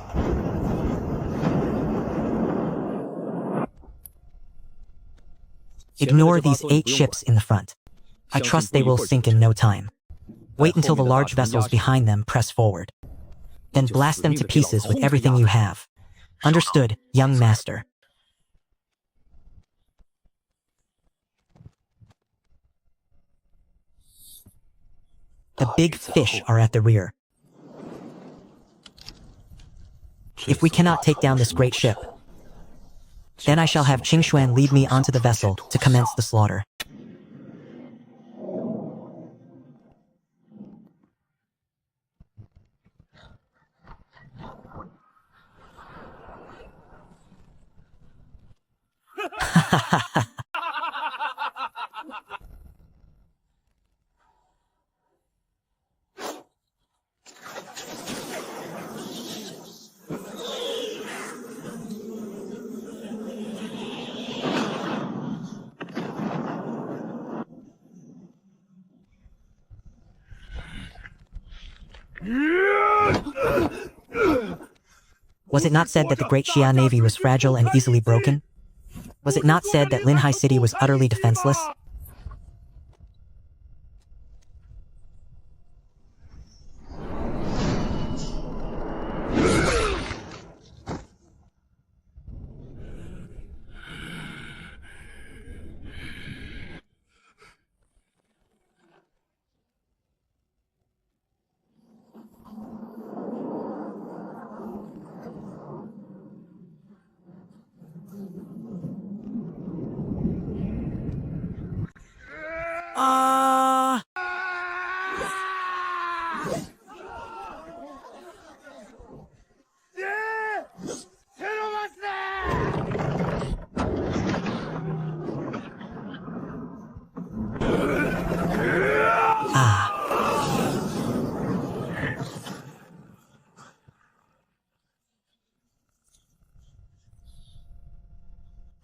A: Ignore these 8 ships in the front.
B: I trust they will sink in no time. Wait until the large vessels behind them press forward. Then blast them to pieces with everything you have. Understood, young master. The big fish are at the rear. If we cannot take down this great ship, then I shall have Qingxuan lead me onto the vessel to commence the slaughter. Was it not said that the Great Xia Navy was fragile and easily broken? Was it not said that Linhai City was utterly defenseless?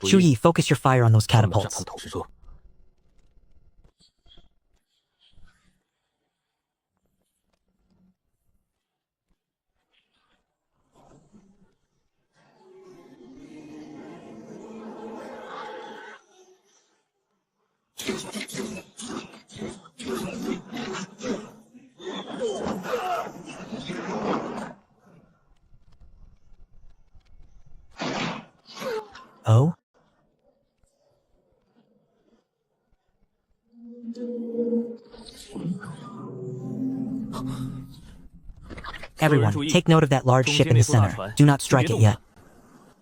B: Chu Yi, focus your fire on those catapults. Oh? Everyone, take note of that large ship in the center. Do not strike it yet.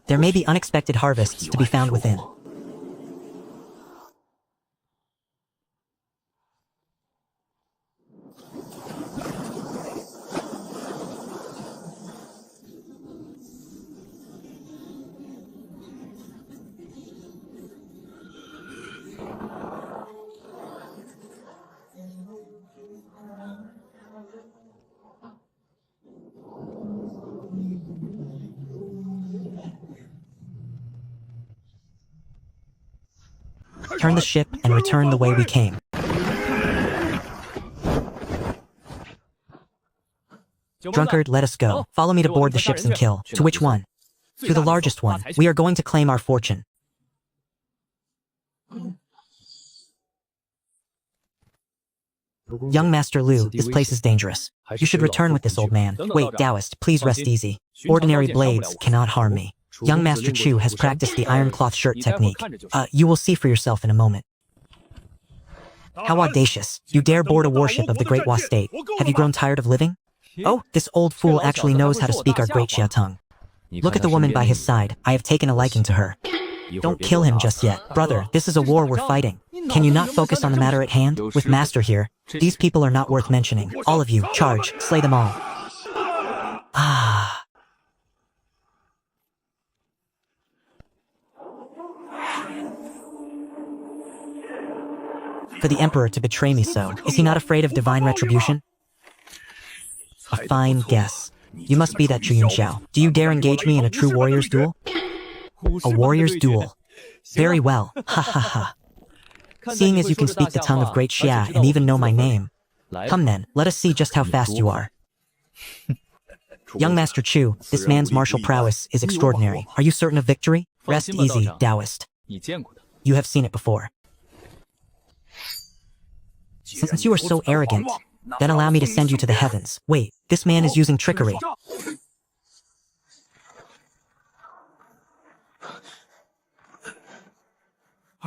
B: There may be unexpected harvests to be found within. Turn the ship and return the way we came. Drunkard, let us go. Follow me to board the ships and kill. To which one? To the largest one. We are going to claim our fortune. Young Master Liu, this place is dangerous. You should return with this old man. Wait, Taoist, please rest easy. Ordinary blades cannot harm me. Young Master Chu has practiced the iron cloth shirt technique. You will see for yourself in a moment. How audacious. You dare board a warship of the Great Hua State. Have you grown tired of living? Oh, this old fool actually knows how to speak our Great Xia tongue. Look at the woman by his side. I have taken a liking to her. Don't kill him just yet. Brother, this is a war we're fighting. Can you not focus on the matter at hand? With Master here, these people are not worth mentioning. All of you, charge, slay them all. Ah. For the Emperor to betray me so, is he not afraid of divine retribution? A fine guess. You must be that Chu Yunxiao. Do you dare engage me in a true warrior's duel? A warrior's duel. Very well. Ha ha ha. Seeing as you can speak the tongue of Great Xia and even know my name, come then, let us see just how fast you are. Young Master Chu, this man's martial prowess is extraordinary. Are you certain of victory? Rest easy, Taoist. You have seen it before.
A: Since you are so arrogant, then allow me to send you to the heavens. Wait, this man is using trickery.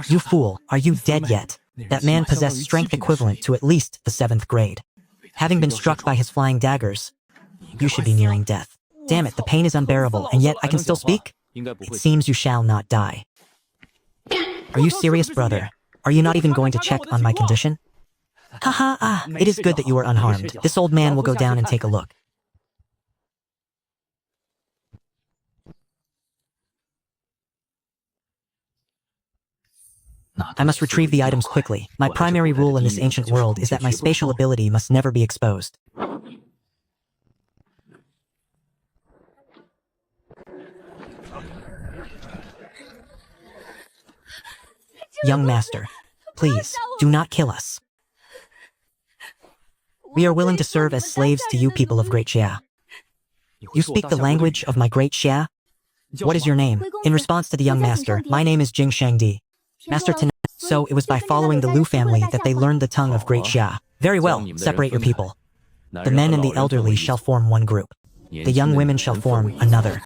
A: You fool, are you dead yet? That man possessed strength equivalent to at least the 7th grade. Having been struck by his flying daggers, you should be nearing death. Damn it, the pain is unbearable, and yet I can still speak? It seems you shall not die. Are you serious, brother? Are you not even going to check on my condition? Haha, it is good that you are unharmed. This old man will go down and take a look. I must retrieve the items quickly. My primary rule in this ancient world is that my spatial ability must never be exposed. Young master, please, do not kill us. We are willing to serve as slaves to you people of Great Xia. You speak the language of my Great Xia? What is your name? In response to the young master, my name is Jing Shangdi. Master Tan. So it was by following the Lu family that they learned the tongue of Great Xia. Very well, separate your people. The men and the elderly shall form one group. The young women shall form another.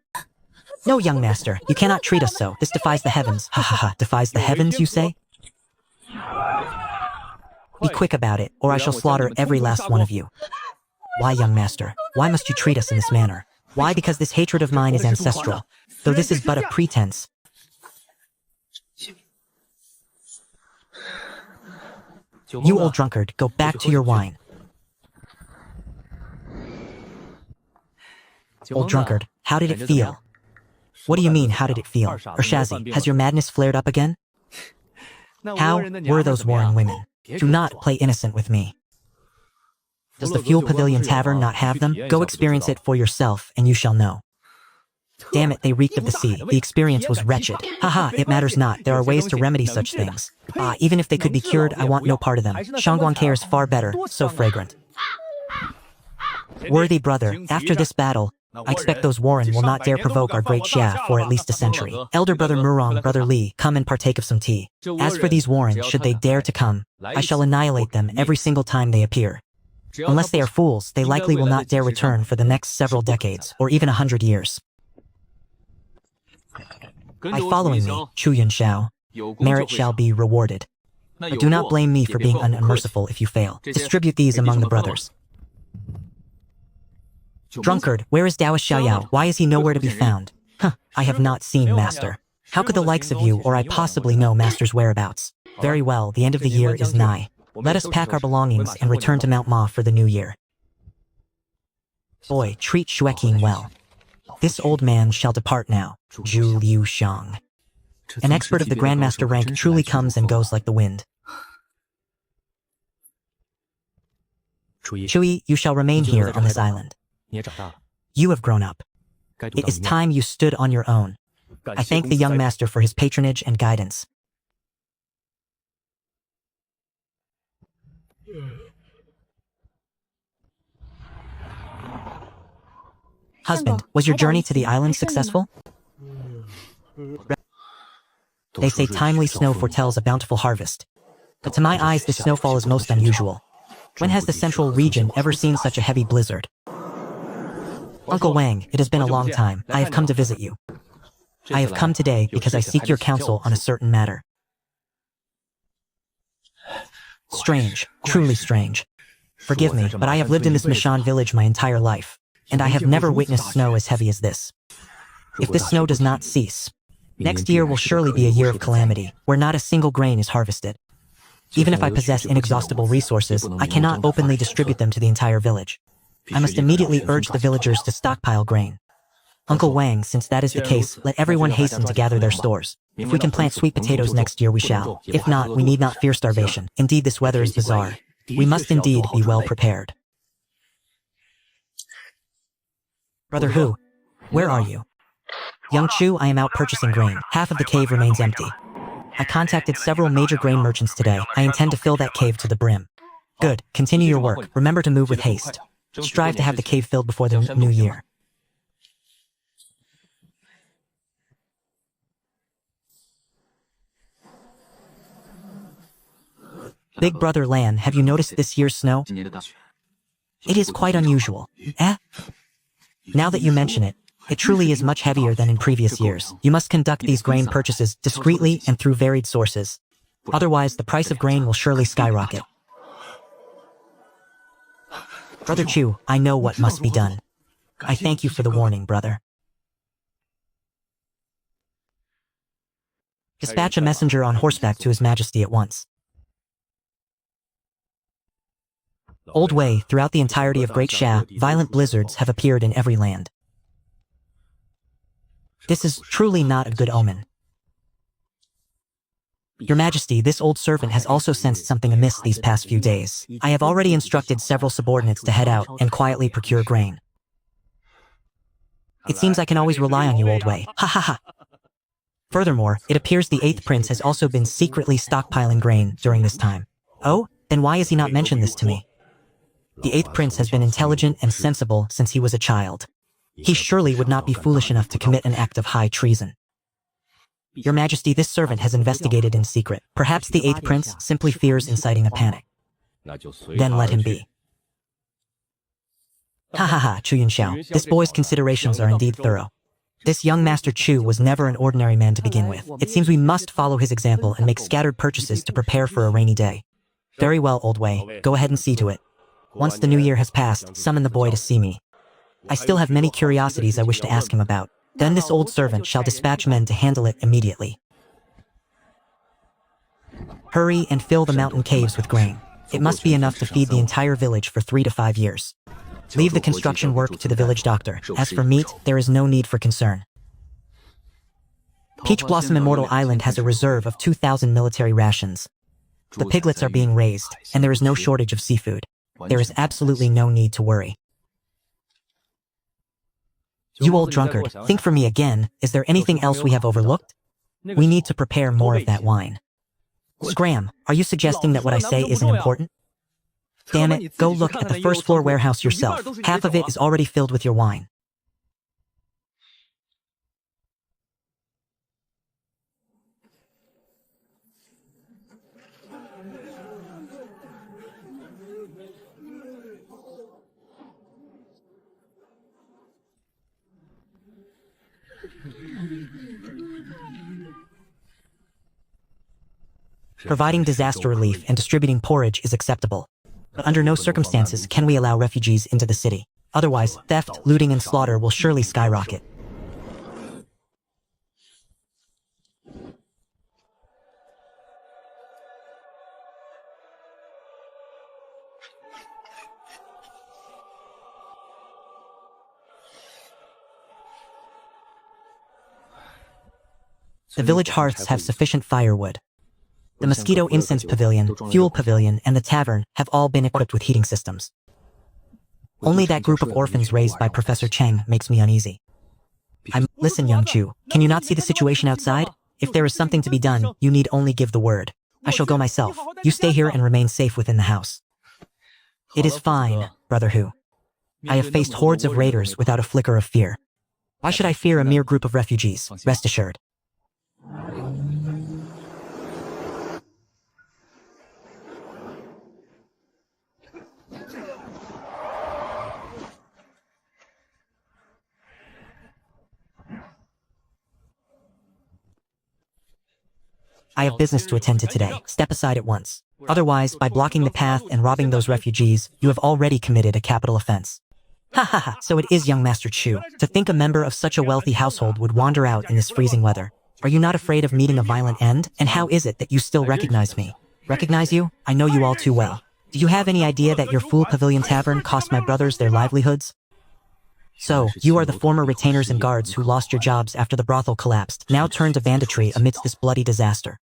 A: No, young master, you cannot treat us so. This defies the heavens. Ha ha ha, defies the heavens, you say? Be quick about it, or I shall slaughter every last one of you. Why, young master? Why must you treat us in this manner? Why? Because this hatred of mine is ancestral, though this is but a pretense. You old drunkard, go back to your wine. Old drunkard, how did it feel? What do you mean, how did it feel? Urshazi, has your madness flared up again? How were those warring women? Do not play innocent with me. Does the Fuel Pavilion Tavern not have them? Go experience it for yourself, and you shall know. Damn it, they reeked of the sea. The experience was wretched. Haha, it matters not. There are ways to remedy such things. Even if they could be cured, I want no part of them. Shangguangke is far better, so fragrant. Worthy brother, after this battle, I expect those Warren will not dare provoke our Great Xia for at least a century. Elder brother Murong, brother Li, come and partake of some tea. As for these Warren, should they dare to come, I shall annihilate them every single time they appear. Unless they are fools, they likely will not dare return for the next several decades, or even 100 years. By following me, Chu Yunxiao, merit shall be rewarded. But do not blame me for being unmerciful if you fail. Distribute these among the brothers. Drunkard, where is Daoist Xiaoyao? Why is he nowhere to be found? I have not seen Master. How could the likes of you or I possibly know Master's whereabouts? Very well, the end of the year is nigh. Let us pack our belongings and return to Mount Ma for the new year. Boy, treat Xueqing well. This old man shall depart now. Zhu Liu Shang. An expert of the Grandmaster rank truly comes and goes like the wind. Chui, you shall remain here on this island. You have grown up. It is time you stood on your own. I thank the young master for his patronage and guidance. Husband, was your journey to the island successful? They say timely snow foretells a bountiful harvest. But to my eyes, this snowfall is most unusual. When has the central region ever seen such a heavy blizzard? Uncle Wang, it has been a long time. I have come to visit you. I have come today because I seek your counsel on a certain matter. Strange, truly strange. Forgive me, but I have lived in this Mishan village my entire life, and I have never witnessed snow as heavy as this. If this snow does not cease, next year will surely be a year of calamity, where not a single grain is harvested. Even if I possess inexhaustible resources, I cannot openly distribute them to the entire village. I must immediately urge the villagers to stockpile grain. Uncle Wang, since that is the case, let everyone hasten to gather their stores. If we can plant sweet potatoes next year, we shall. If not, we need not fear starvation. Indeed, this weather is bizarre. We must indeed be well prepared. Brother Hu, where are you? Young Chu, I am out purchasing grain. Half of the cave remains empty. I contacted several major grain merchants today. I intend to fill that cave to the brim. Good, continue your work. Remember to move with haste. Strive to have the cave filled before the new year.
B: Big brother Lan, have you noticed this year's snow? It is quite unusual. Eh? Now that you mention it, it truly is much heavier than in previous years. You must conduct these grain purchases discreetly and through varied sources. Otherwise, the price of grain will surely skyrocket. Brother Chu, I know what must be done. I thank you for the warning, brother. Dispatch a messenger on horseback to His Majesty at once. Old Wei, throughout the entirety of Great Sha, violent blizzards have appeared in every land. This is truly not a good omen. Your Majesty, this old servant has also sensed something amiss these past few days. I have already instructed several subordinates to head out and quietly procure grain. It seems I can always rely on you, Old Wei. Ha ha ha. Furthermore, it appears the 8th Prince has also been secretly stockpiling grain during this time. Oh? Then why has he not mentioned this to me? The 8th Prince has been intelligent and sensible since he was a child. He surely would not be foolish enough to commit an act of high treason. Your Majesty, this servant has investigated in secret. Perhaps the 8th Prince simply fears inciting a panic. Then let him be. Ha ha ha, Chu Yunxiao. This boy's considerations are indeed thorough. This young Master Chu was never an ordinary man to begin with. It seems we must follow his example and make scattered purchases to prepare for a rainy day. Very well, Old Wei. Go ahead and see to it. Once the new year has passed, summon the boy to see me. I still have many curiosities I wish to ask him about. Then this old servant shall dispatch men to handle it immediately. Hurry and fill the mountain caves with grain. It must be enough to feed the entire village for 3 to 5 years. Leave the construction work to the village doctor. As for meat, there is no need for concern. Peach Blossom Immortal Island has a reserve of 2,000 military rations. The piglets are being raised, and there is no shortage of seafood. There is absolutely no need to worry. You old drunkard, think for me again. Is there anything else we have overlooked? We need to prepare more of that wine. Scram, are you suggesting that what I say isn't important? Damn it, go look at the first floor warehouse yourself. Half of it is already filled with your wine. Providing disaster relief and distributing porridge is acceptable. But under no circumstances can we allow refugees into the city. Otherwise, theft, looting, and slaughter will surely skyrocket. The village hearths have sufficient firewood. The mosquito incense pavilion, fuel pavilion, and the tavern have all been equipped with heating systems. Only that group of orphans raised by Professor Cheng makes me uneasy. Listen, young Chu, can you not see the situation outside? If there is something to be done, you need only give the word. I shall go myself. You stay here and remain safe within the house. It is fine, Brother Hu. I have faced hordes of raiders without a flicker of fear. Why should I fear a mere group of refugees? Rest assured. I have business to attend to today. Step aside at once. Otherwise, by blocking the path and robbing those refugees, you have already committed a capital offense. Ha ha ha, so it is young Master Chu. To think a member of such a wealthy household would wander out in this freezing weather. Are you not afraid of meeting a violent end? And how is it that you still recognize me? Recognize you? I know you all too well. Do you have any idea that your Fool Pavilion Tavern cost my brothers their livelihoods? So, you are the former retainers and guards who lost your jobs after the brothel collapsed, now turned to banditry amidst this bloody disaster.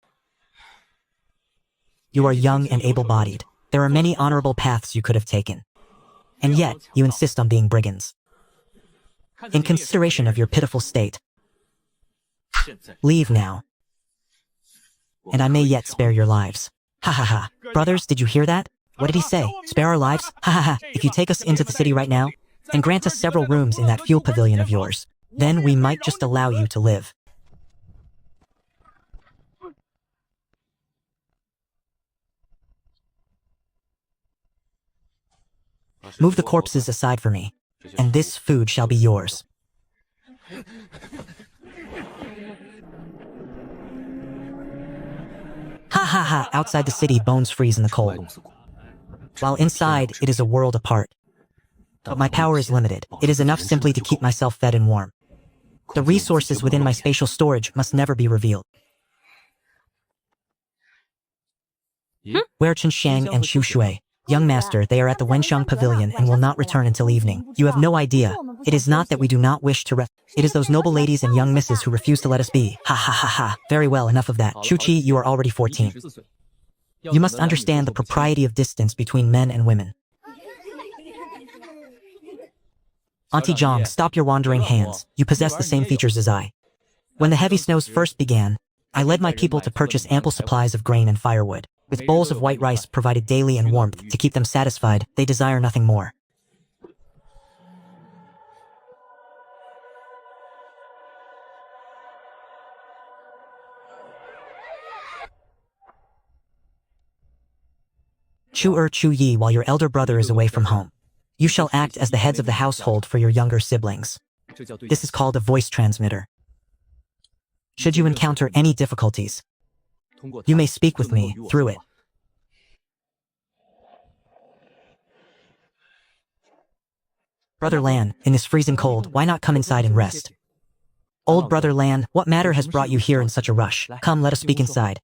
B: You are young and able-bodied. There are many honorable paths you could have taken. And yet, you insist on being brigands. In consideration of your pitiful state, leave now. And I may yet spare your lives. Ha ha ha. Brothers, did you hear that? What did he say? Spare our lives? Ha ha ha. If you take us into the city right now, and grant us several rooms in that fuel pavilion of yours, then we might just allow you to live.
A: Move the corpses aside for me, and this food shall be yours. Ha ha ha, outside the city bones freeze in the cold, while inside it is a world apart. But my power is limited. It is enough simply to keep myself fed and warm. The resources within my spatial storage must never be revealed. Where Chen Xiang and Xu Shui? Young master, they are at the Wenxiang Pavilion and will not return until evening. You have no idea. It is not that we do not wish to rest. It is those noble ladies and young misses who refuse to let us be. Ha ha ha ha. Very well, enough of that. Chuchi, you are already 14. You must understand the propriety of distance between men and women. Auntie Zhang, stop your wandering hands. You possess the same features as I. When the heavy snows first began, I led my people to purchase ample supplies of grain and firewood. With bowls of white rice provided daily and warmth to keep them satisfied, they desire nothing more. Chu Yi, while your elder brother is away from home, you shall act as the heads of the household for your younger siblings. This is called a voice transmitter. Should you encounter any difficulties, you may speak with me through it. Brother Lan, in this freezing cold, why not come inside and rest? Old Brother Lan, what matter has brought you here in such a rush? Come, let us speak inside.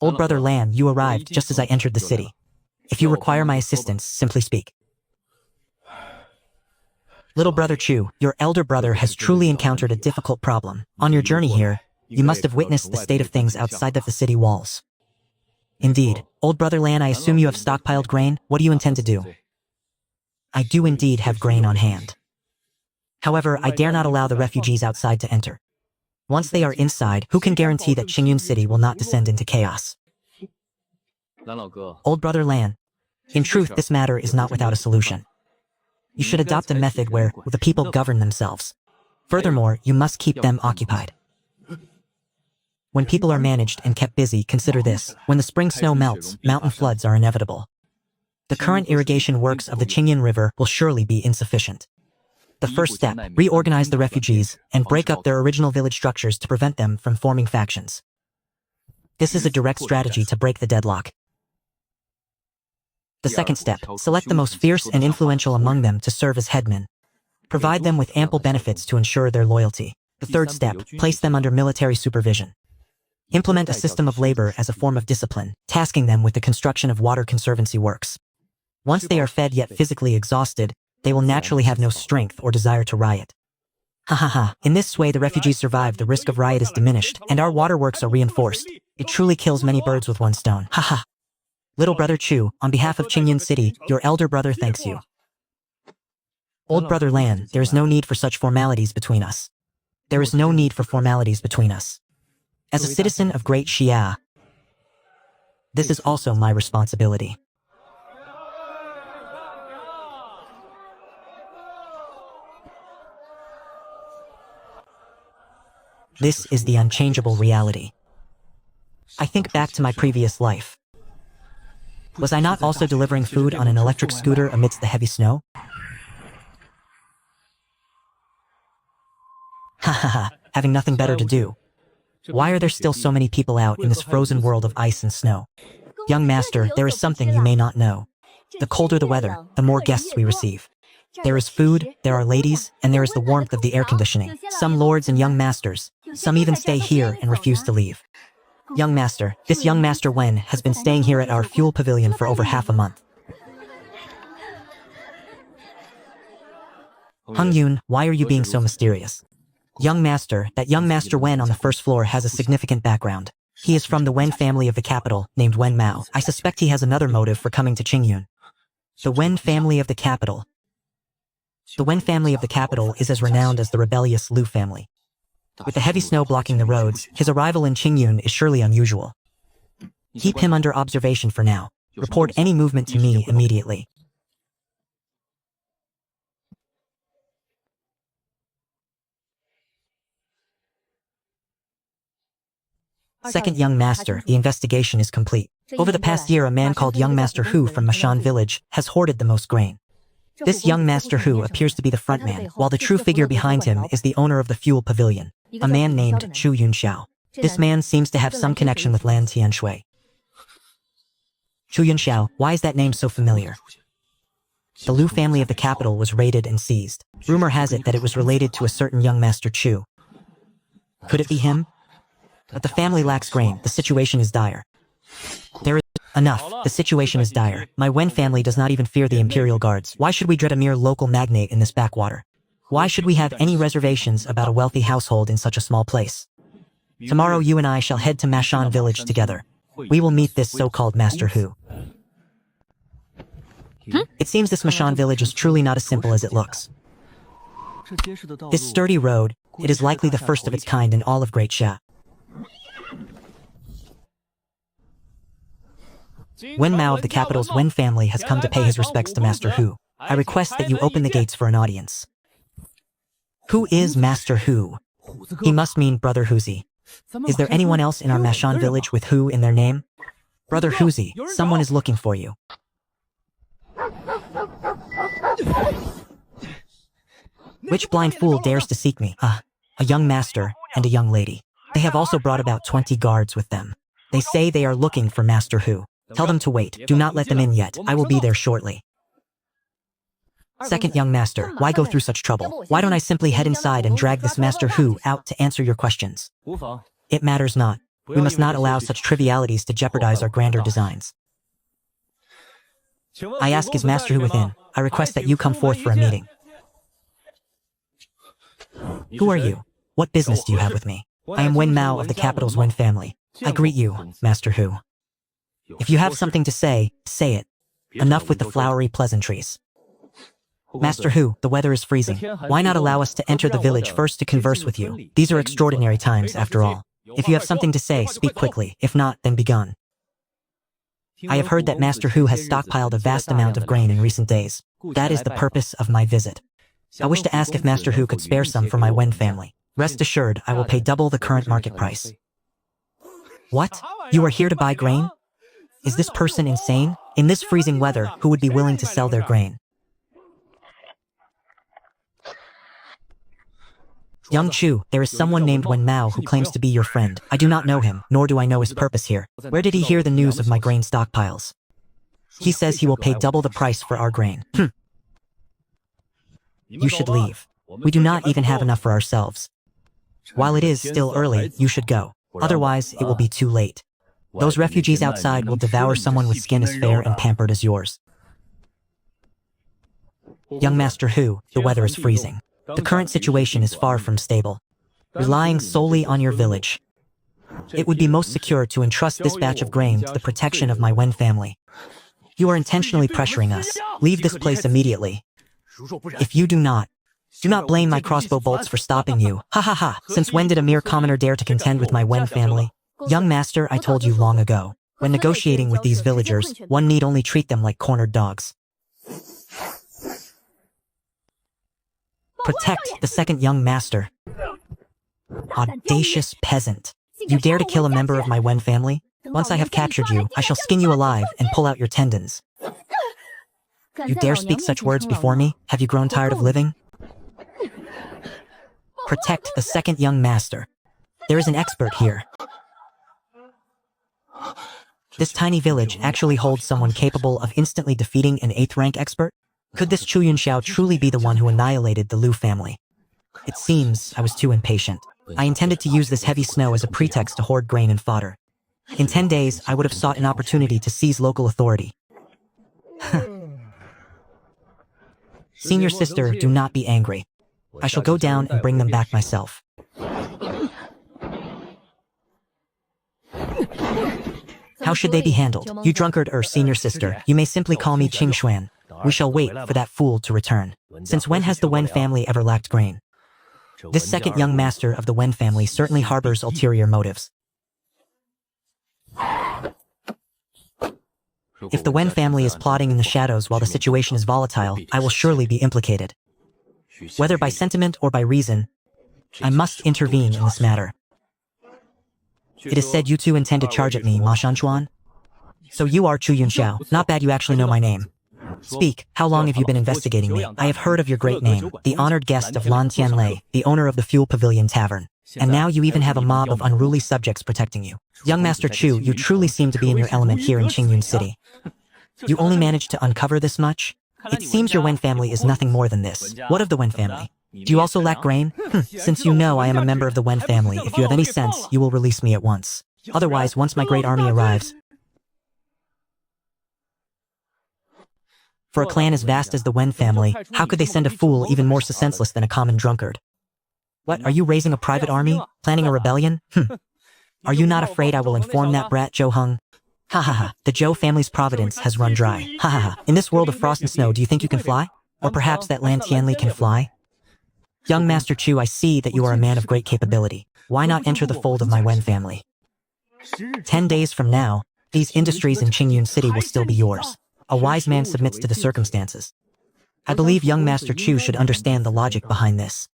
A: Old Brother Lan, you arrived just as I entered the city. If you require my assistance, simply speak. Little Brother Chu, your elder brother has truly encountered a difficult problem. On your journey here, you must have witnessed the state of things outside of the city walls. Indeed. Old Brother Lan, I assume you have stockpiled grain. What do you intend to do? I do indeed have grain on hand. However, I dare not allow the refugees outside to enter. Once they are inside, who can guarantee that Qingyun City will not descend into chaos? Old Brother Lan, in truth, this matter is not without a solution. You should adopt a method where the people govern themselves. Furthermore, you must keep them occupied. When people are managed and kept busy, consider this. When the spring snow melts, mountain floods are inevitable. The current irrigation works of the Qingyun River will surely be insufficient. The first step, reorganize the refugees and break up their original village structures to prevent them from forming factions. This is a direct strategy to break the deadlock. The second step, select the most fierce and influential among them to serve as headmen. Provide them with ample benefits to ensure their loyalty. The third step, place them under military supervision. Implement a system of labor as a form of discipline, tasking them with the construction of water conservancy works. Once they are fed yet physically exhausted, they will naturally have no strength or desire to riot. Ha ha ha, in this way the refugees survive, the risk of riot is diminished, and our waterworks are reinforced. It truly kills many birds with one stone. Ha ha. Little Brother Chu, on behalf of Qingyun City, your elder brother thanks you. Old Brother Lan, there is no need for such formalities between us. There is no need for formalities between us. As a citizen of Great Xia, this is also my responsibility. This is the unchangeable reality. I think back to my previous life. Was I not also delivering food on an electric scooter amidst the heavy snow? Ha ha ha, having nothing better to do. Why are there still so many people out in this frozen world of ice and snow? Young master, there is something you may not know. The colder the weather, the more guests we receive. There is food, there are ladies, and there is the warmth of the air conditioning. Some lords and young masters, some even stay here and refuse to leave. Young master, this young master Wen has been staying here at our fuel pavilion for over half a month. Hung Yun, why are you being so mysterious? Young master, that young master Wen on the first floor has a significant background. He is from the Wen family of the capital, named Wen Mao. I suspect he has another motive for coming to Qingyun. The Wen family of the capital. The Wen family of the capital is as renowned as the rebellious Liu family. With the heavy snow blocking the roads, his arrival in Qingyun is surely unusual. Keep him under observation for now. Report any movement to me immediately.
B: Second young master, the investigation is complete. Over the past year, a man called Young Master Hu from Mashan village has hoarded the most grain. This young Master Hu appears to be the front man, while the true figure behind him is the owner of the fuel pavilion, a man named Chu Yunxiao. This man seems to have some connection with Lan Tianshui. Chu Yunxiao, why is that name so familiar? The Lu family of the capital was raided and seized. Rumor has it that it was related to a certain young Master Chu. Could it be him? But the family lacks grain. The situation is dire. There is enough. The situation is dire. My Wen family does not even fear the Imperial Guards. Why should we dread a mere local magnate in this backwater? Why should we have any reservations about a wealthy household in such a small place? Tomorrow you and I shall head to Mashan village together. We will meet this so-called Master Hu. It seems this Mashan village is truly not as simple as it looks. This sturdy road, it is likely the first of its kind in all of Great Sha. Wen Mao of the capital's Wen family has come to pay his respects to Master Hu. I request that you open the gates for an audience. Who is Master Hu? He must mean Brother Huzi. Is there anyone else in our Mashan village with Hu in their name? Brother Huzi, someone is looking for you. Which blind fool dares to seek me? A young master and a young lady. They have also brought about 20 guards with them. They say they are looking for Master Hu. Tell them to wait. Do not let them in yet. I will be there shortly. Second young master, why go through such trouble? Why don't I simply head inside and drag this Master Hu out to answer your questions? It matters not. We must not allow such trivialities to jeopardize our grander designs. I ask, is Master Hu within? I request that you come forth for a meeting. Who are you? What business do you have with me? I am Wen Mao of the capital's Wen family. I greet you, Master Hu. If you have something to say, say it. Enough with the flowery pleasantries. Master Hu, the weather is freezing. Why not allow us to enter the village first to converse with you? These are extraordinary times, after all. If you have something to say, speak quickly. If not, then begone. I have heard that Master Hu has stockpiled a vast amount of grain in recent days. That is the purpose of my visit. I wish to ask if Master Hu could spare some for my Wen family. Rest assured, I will pay double the current market price. What? You are here to buy grain? Is this person insane? In this freezing weather, who would be willing to sell their grain? Young Chu, there is someone named Wen Mao who claims to be your friend. I do not know him, nor do I know his purpose here. Where did he hear the news of my grain stockpiles? He says he will pay double the price for our grain. You should leave. We do not even have enough for ourselves. While it is still early, you should go. Otherwise, it will be too late. Those refugees outside will devour someone with skin as fair and pampered as yours. Young Master Hu, the weather is freezing. The current situation is far from stable. Relying solely on your village, it would be most secure to entrust this batch of grain to the protection of my Wen family. You are intentionally pressuring us. Leave this place immediately. If you do not blame my crossbow bolts for stopping you. Ha ha ha. Since when did a mere commoner dare to contend with my Wen family? Young master, I told you long ago. When negotiating with these villagers, one need only treat them like cornered dogs. Protect the second young master. Audacious peasant. You dare to kill a member of my Wen family? Once I have captured you, I shall skin you alive and pull out your tendons. You dare speak such words before me? Have you grown tired of living? Protect the second young master. There is an expert here. This tiny village actually holds someone capable of instantly defeating an 8th rank expert? Could this Chu Yunxiao truly be the one who annihilated the Lu family? It seems I was too impatient. I intended to use this heavy snow as a pretext to hoard grain and fodder. In 10 days, I would have sought an opportunity to seize local authority. Senior sister, do not be angry. I shall go down and bring them back myself. How should they be handled? You drunkard senior sister, you may simply call me Qing Xuan. We shall wait for that fool to return. Since when has the Wen family ever lacked grain? This second young master of the Wen family certainly harbors ulterior motives. If the Wen family is plotting in the shadows while the situation is volatile, I will surely be implicated. Whether by sentiment or by reason, I must intervene in this matter.
A: It is said you two intend to charge at me, Ma Shanchuan? So you are Chu Yunxiao. Not bad you actually know my name. Speak, how long have you been investigating me? I have heard of your great name, the honored guest of Lan Tianlei, the owner of the Fuel Pavilion Tavern. And now you even have a mob of unruly subjects protecting you. Young Master Chu, you truly seem to be in your element here in Qingyun City. You only managed to uncover this much? It seems your Wen family is nothing more than this. What of the Wen family? Do you also lack grain? Since you know I am a member of the Wen family, if you have any sense, you will release me at once. Otherwise, once my great army arrives... For a clan as vast as the Wen family, how could they send a fool even more senseless than a common drunkard? What, are you raising a private army? Planning a rebellion? Are you not afraid I will inform that brat Zhou Heng? Ha ha ha, the Zhou family's providence has run dry. Ha ha ha, in this world of frost and snow, do you think you can fly? Or perhaps that Lan Tianli can fly? Young Master Chu, I see that you are a man of great capability. Why not enter the fold of my Wen family? 10 days from now, these industries in Qingyun City will still be yours. A wise man submits to the circumstances. I believe young Master Chu should understand the logic behind this.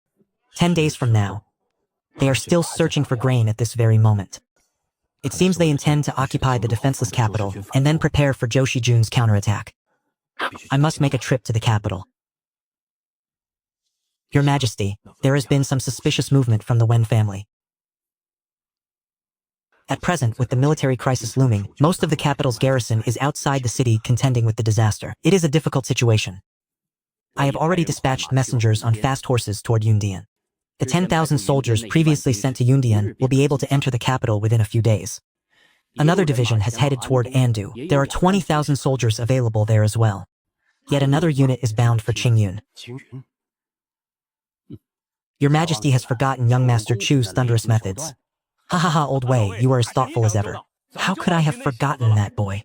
A: 10 days from now, they are still searching for grain at this very moment. It seems they intend to occupy the defenseless capital and then prepare for Zhou Shijun's counterattack. I must make a trip to the capital. Your Majesty, there has been some suspicious movement from the Wen family. At present, with the military crisis looming, most of the capital's garrison is outside the city contending with the disaster. It is a difficult situation. I have already dispatched messengers on fast horses toward Yundian. The 10,000 soldiers previously sent to Yundian will be able to enter the capital within a few days. Another division has headed toward Andu. There are 20,000 soldiers available there as well. Yet another unit is bound for Qingyun. Your Majesty has forgotten young Master Chu's thunderous methods. Ha ha ha, old Wei, you are as thoughtful as ever. How could I have forgotten that boy?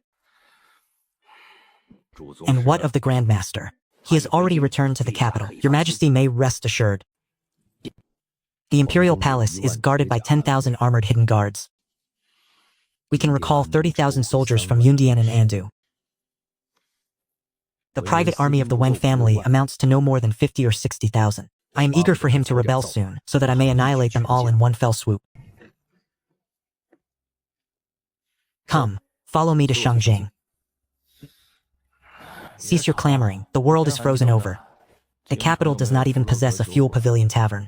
A: And what of the Grand Master? He has already returned to the capital. Your Majesty may rest assured. The Imperial Palace is guarded by 10,000 armored hidden guards. We can recall 30,000 soldiers from Yundian and Andu. The private army of the Wen family amounts to no more than 50 or 60,000. I am eager for him to rebel soon, so that I may annihilate them all in one fell swoop. Come, follow me to Shangjing. Cease your clamoring, the world is frozen over. The capital does not even possess a fuel pavilion tavern.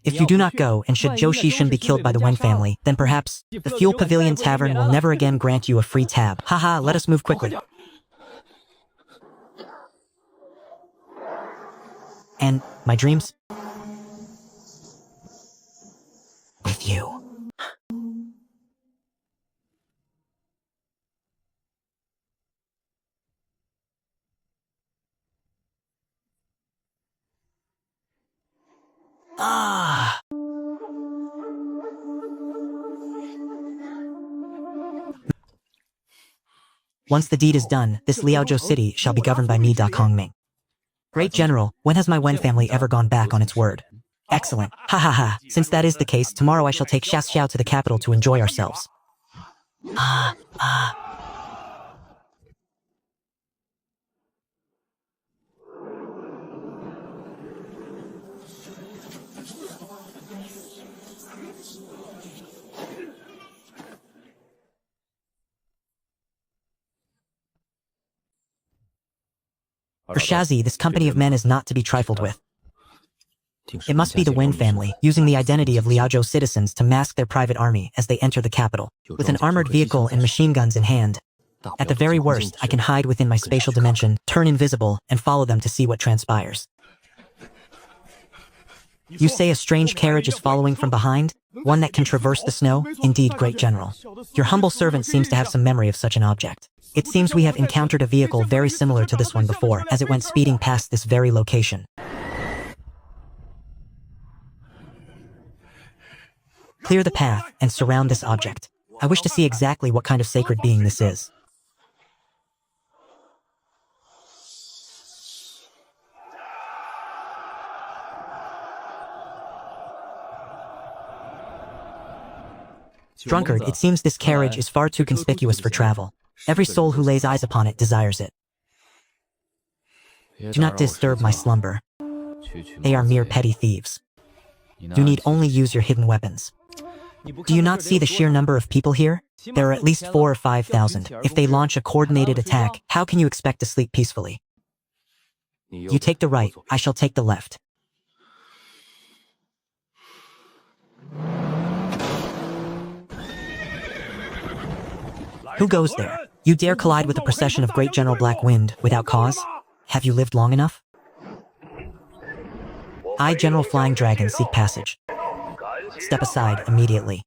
A: If you do not go, and should Zhou Shishun be killed by the Wen family, then perhaps the fuel pavilion tavern will never again grant you a free tab. Haha, let us move quickly. And my dreams? With you. Ah. Once the deed is done, this Liaozhou city shall be governed by me, Da Kongming. Great General, when has my Wen family ever gone back on its word? Excellent. Ha ha ha. Since that is the case, tomorrow I shall take Xiao to the capital to enjoy ourselves. For Shazi, this company of men is not to be trifled with. It must be the Wen family, using the identity of Liaozhou citizens to mask their private army as they enter the capital, with an armored vehicle and machine guns in hand. At the very worst, I can hide within my spatial dimension, turn invisible, and follow them to see what transpires. You say a strange carriage is following from behind? One that can traverse the snow? Indeed, Great General. Your humble servant seems to have some memory of such an object. It seems we have encountered a vehicle very similar to this one before, as it went speeding past this very location. Clear the path and surround this object. I wish to see exactly what kind of sacred being this is. Drunkard, it seems this carriage is far too conspicuous for travel. Every soul who lays eyes upon it desires it. Do not disturb my slumber. They are mere petty thieves. You need only use your hidden weapons. Do you not see the sheer number of people here? There are at least 4 or 5,000. If they launch a coordinated attack, how can you expect to sleep peacefully? You take the right, I shall take the left. Who goes there? You dare collide with the procession of Great General Black Wind without cause? Have you lived long enough? I, General Flying Dragon, seek passage. Step aside immediately.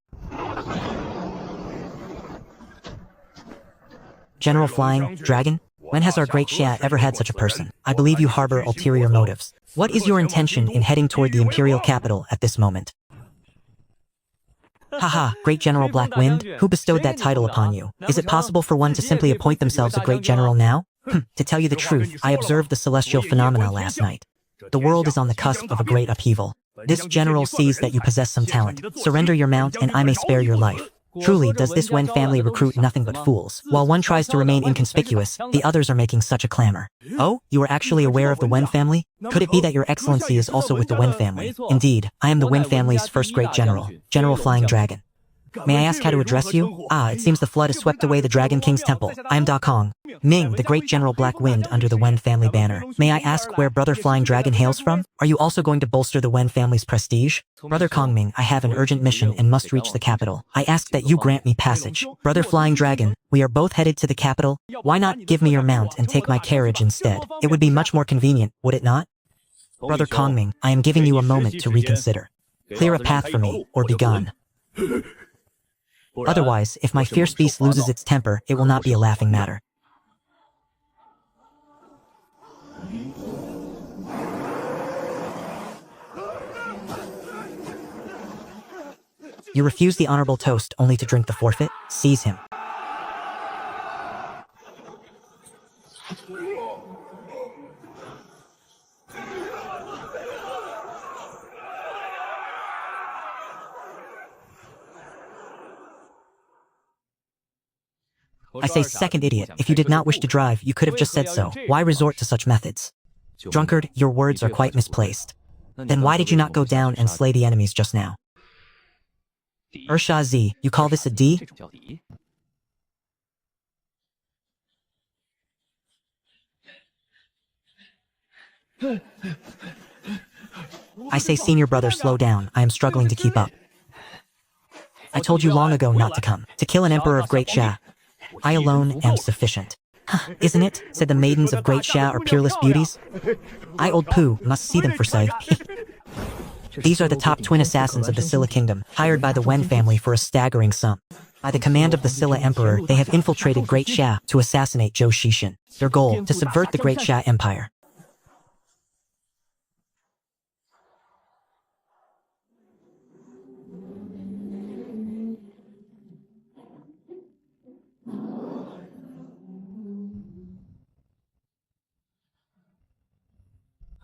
A: General Flying Dragon? When has our great Xia ever had such a person? I believe you harbor ulterior motives. What is your intention in heading toward the Imperial capital at this moment? Haha, Great General Black Wind? Who bestowed that title upon you? Is it possible for one to simply appoint themselves a Great General now? To tell you the truth, I observed the celestial phenomena last night. The world is on the cusp of a great upheaval. This general sees that you possess some talent. Surrender your mount and I may spare your life. Truly, does this Wen family recruit nothing but fools? While one tries to remain inconspicuous, the others are making such a clamor. Oh, you are actually aware of the Wen family? Could it be that your excellency is also with the Wen family? Indeed, I am the Wen family's first great general, General Flying Dragon. May I ask how to address you? Ah, it seems the flood has swept away the Dragon King's temple. I am Da Kong. Ming, the great General Black Wind under the Wen family banner. May I ask where Brother Flying Dragon hails from? Are you also going to bolster the Wen family's prestige? Brother Kong Ming, I have an urgent mission and must reach the capital. I ask that you grant me passage. Brother Flying Dragon, we are both headed to the capital. Why not give me your mount and take my carriage instead? It would be much more convenient, would it not? Brother Kong Ming, I am giving you a moment to reconsider. Clear a path for me, or be gone. Otherwise, if my fierce beast loses its temper, it will not be a laughing matter. You refuse the honorable toast only to drink the forfeit? Seize him. I say second idiot, if you did not wish to drive, you could have just said so. Why resort to such methods? Drunkard, your words are quite misplaced. Then why did you not go down and slay the enemies just now? Ursha Z, you call this a D? I say senior brother, slow down, I am struggling to keep up. I told you long ago not to come. To kill an emperor of Great Xia. I alone am sufficient. Isn't it? Said the maidens of Great Xia are peerless beauties. I, old Pooh, must see them for say. These are the top twin assassins of the Silla Kingdom, hired by the Wen family for a staggering sum. By the command of the Silla Emperor, they have infiltrated Great Xia to assassinate Zhou Xixin. Their goal, to subvert the Great Xia Empire.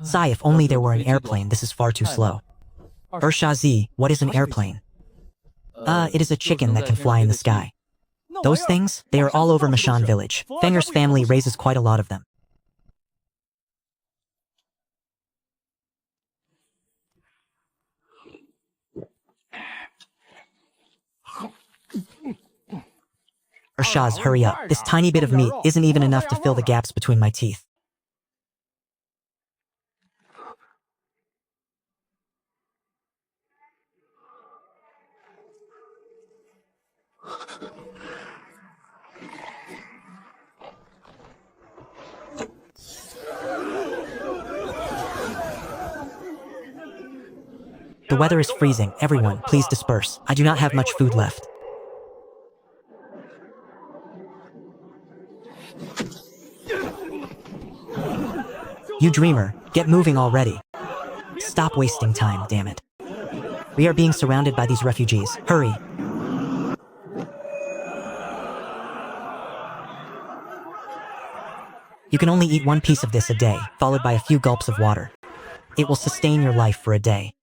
A: Sigh, if only there were an airplane, this is far too slow. Ursha Z, what is an airplane? It is a chicken that can fly in the sky. Those things, they are all over Mashan village. Fenger's family raises quite a lot of them. Urshaz, hurry up. This tiny bit of meat isn't even enough to fill the gaps between my teeth. The weather is freezing. Everyone, please disperse. I do not have much food left. You dreamer, get moving already. Stop wasting time, damn it. We are being surrounded by these refugees. Hurry. You can only eat one piece of this a day, followed by a few gulps of water. It will sustain your life for a day.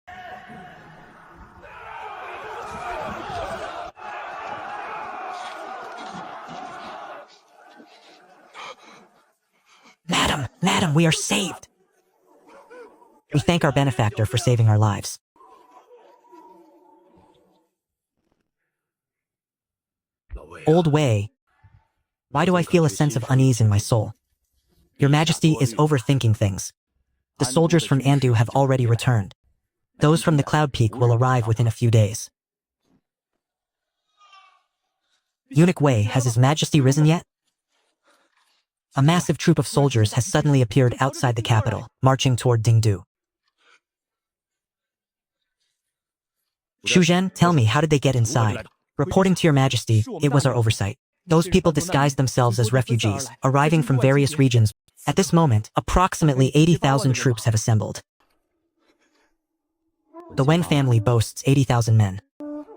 A: Madam, we are saved! We thank our benefactor for saving our lives. Old Wei. Why do I feel a sense of unease in my soul? Your Majesty is overthinking things. The soldiers from Andu have already returned. Those from the Cloud Peak will arrive within a few days. Eunuch Wei, has His Majesty risen yet? A massive troop of soldiers has suddenly appeared outside the capital, marching toward Dingdu. Xu Zhen, tell me, how did they get inside? Reporting to Your Majesty, it was our oversight. Those people disguised themselves as refugees, arriving from various regions. At this moment, approximately 80,000 troops have assembled. The Wen family boasts 80,000 men.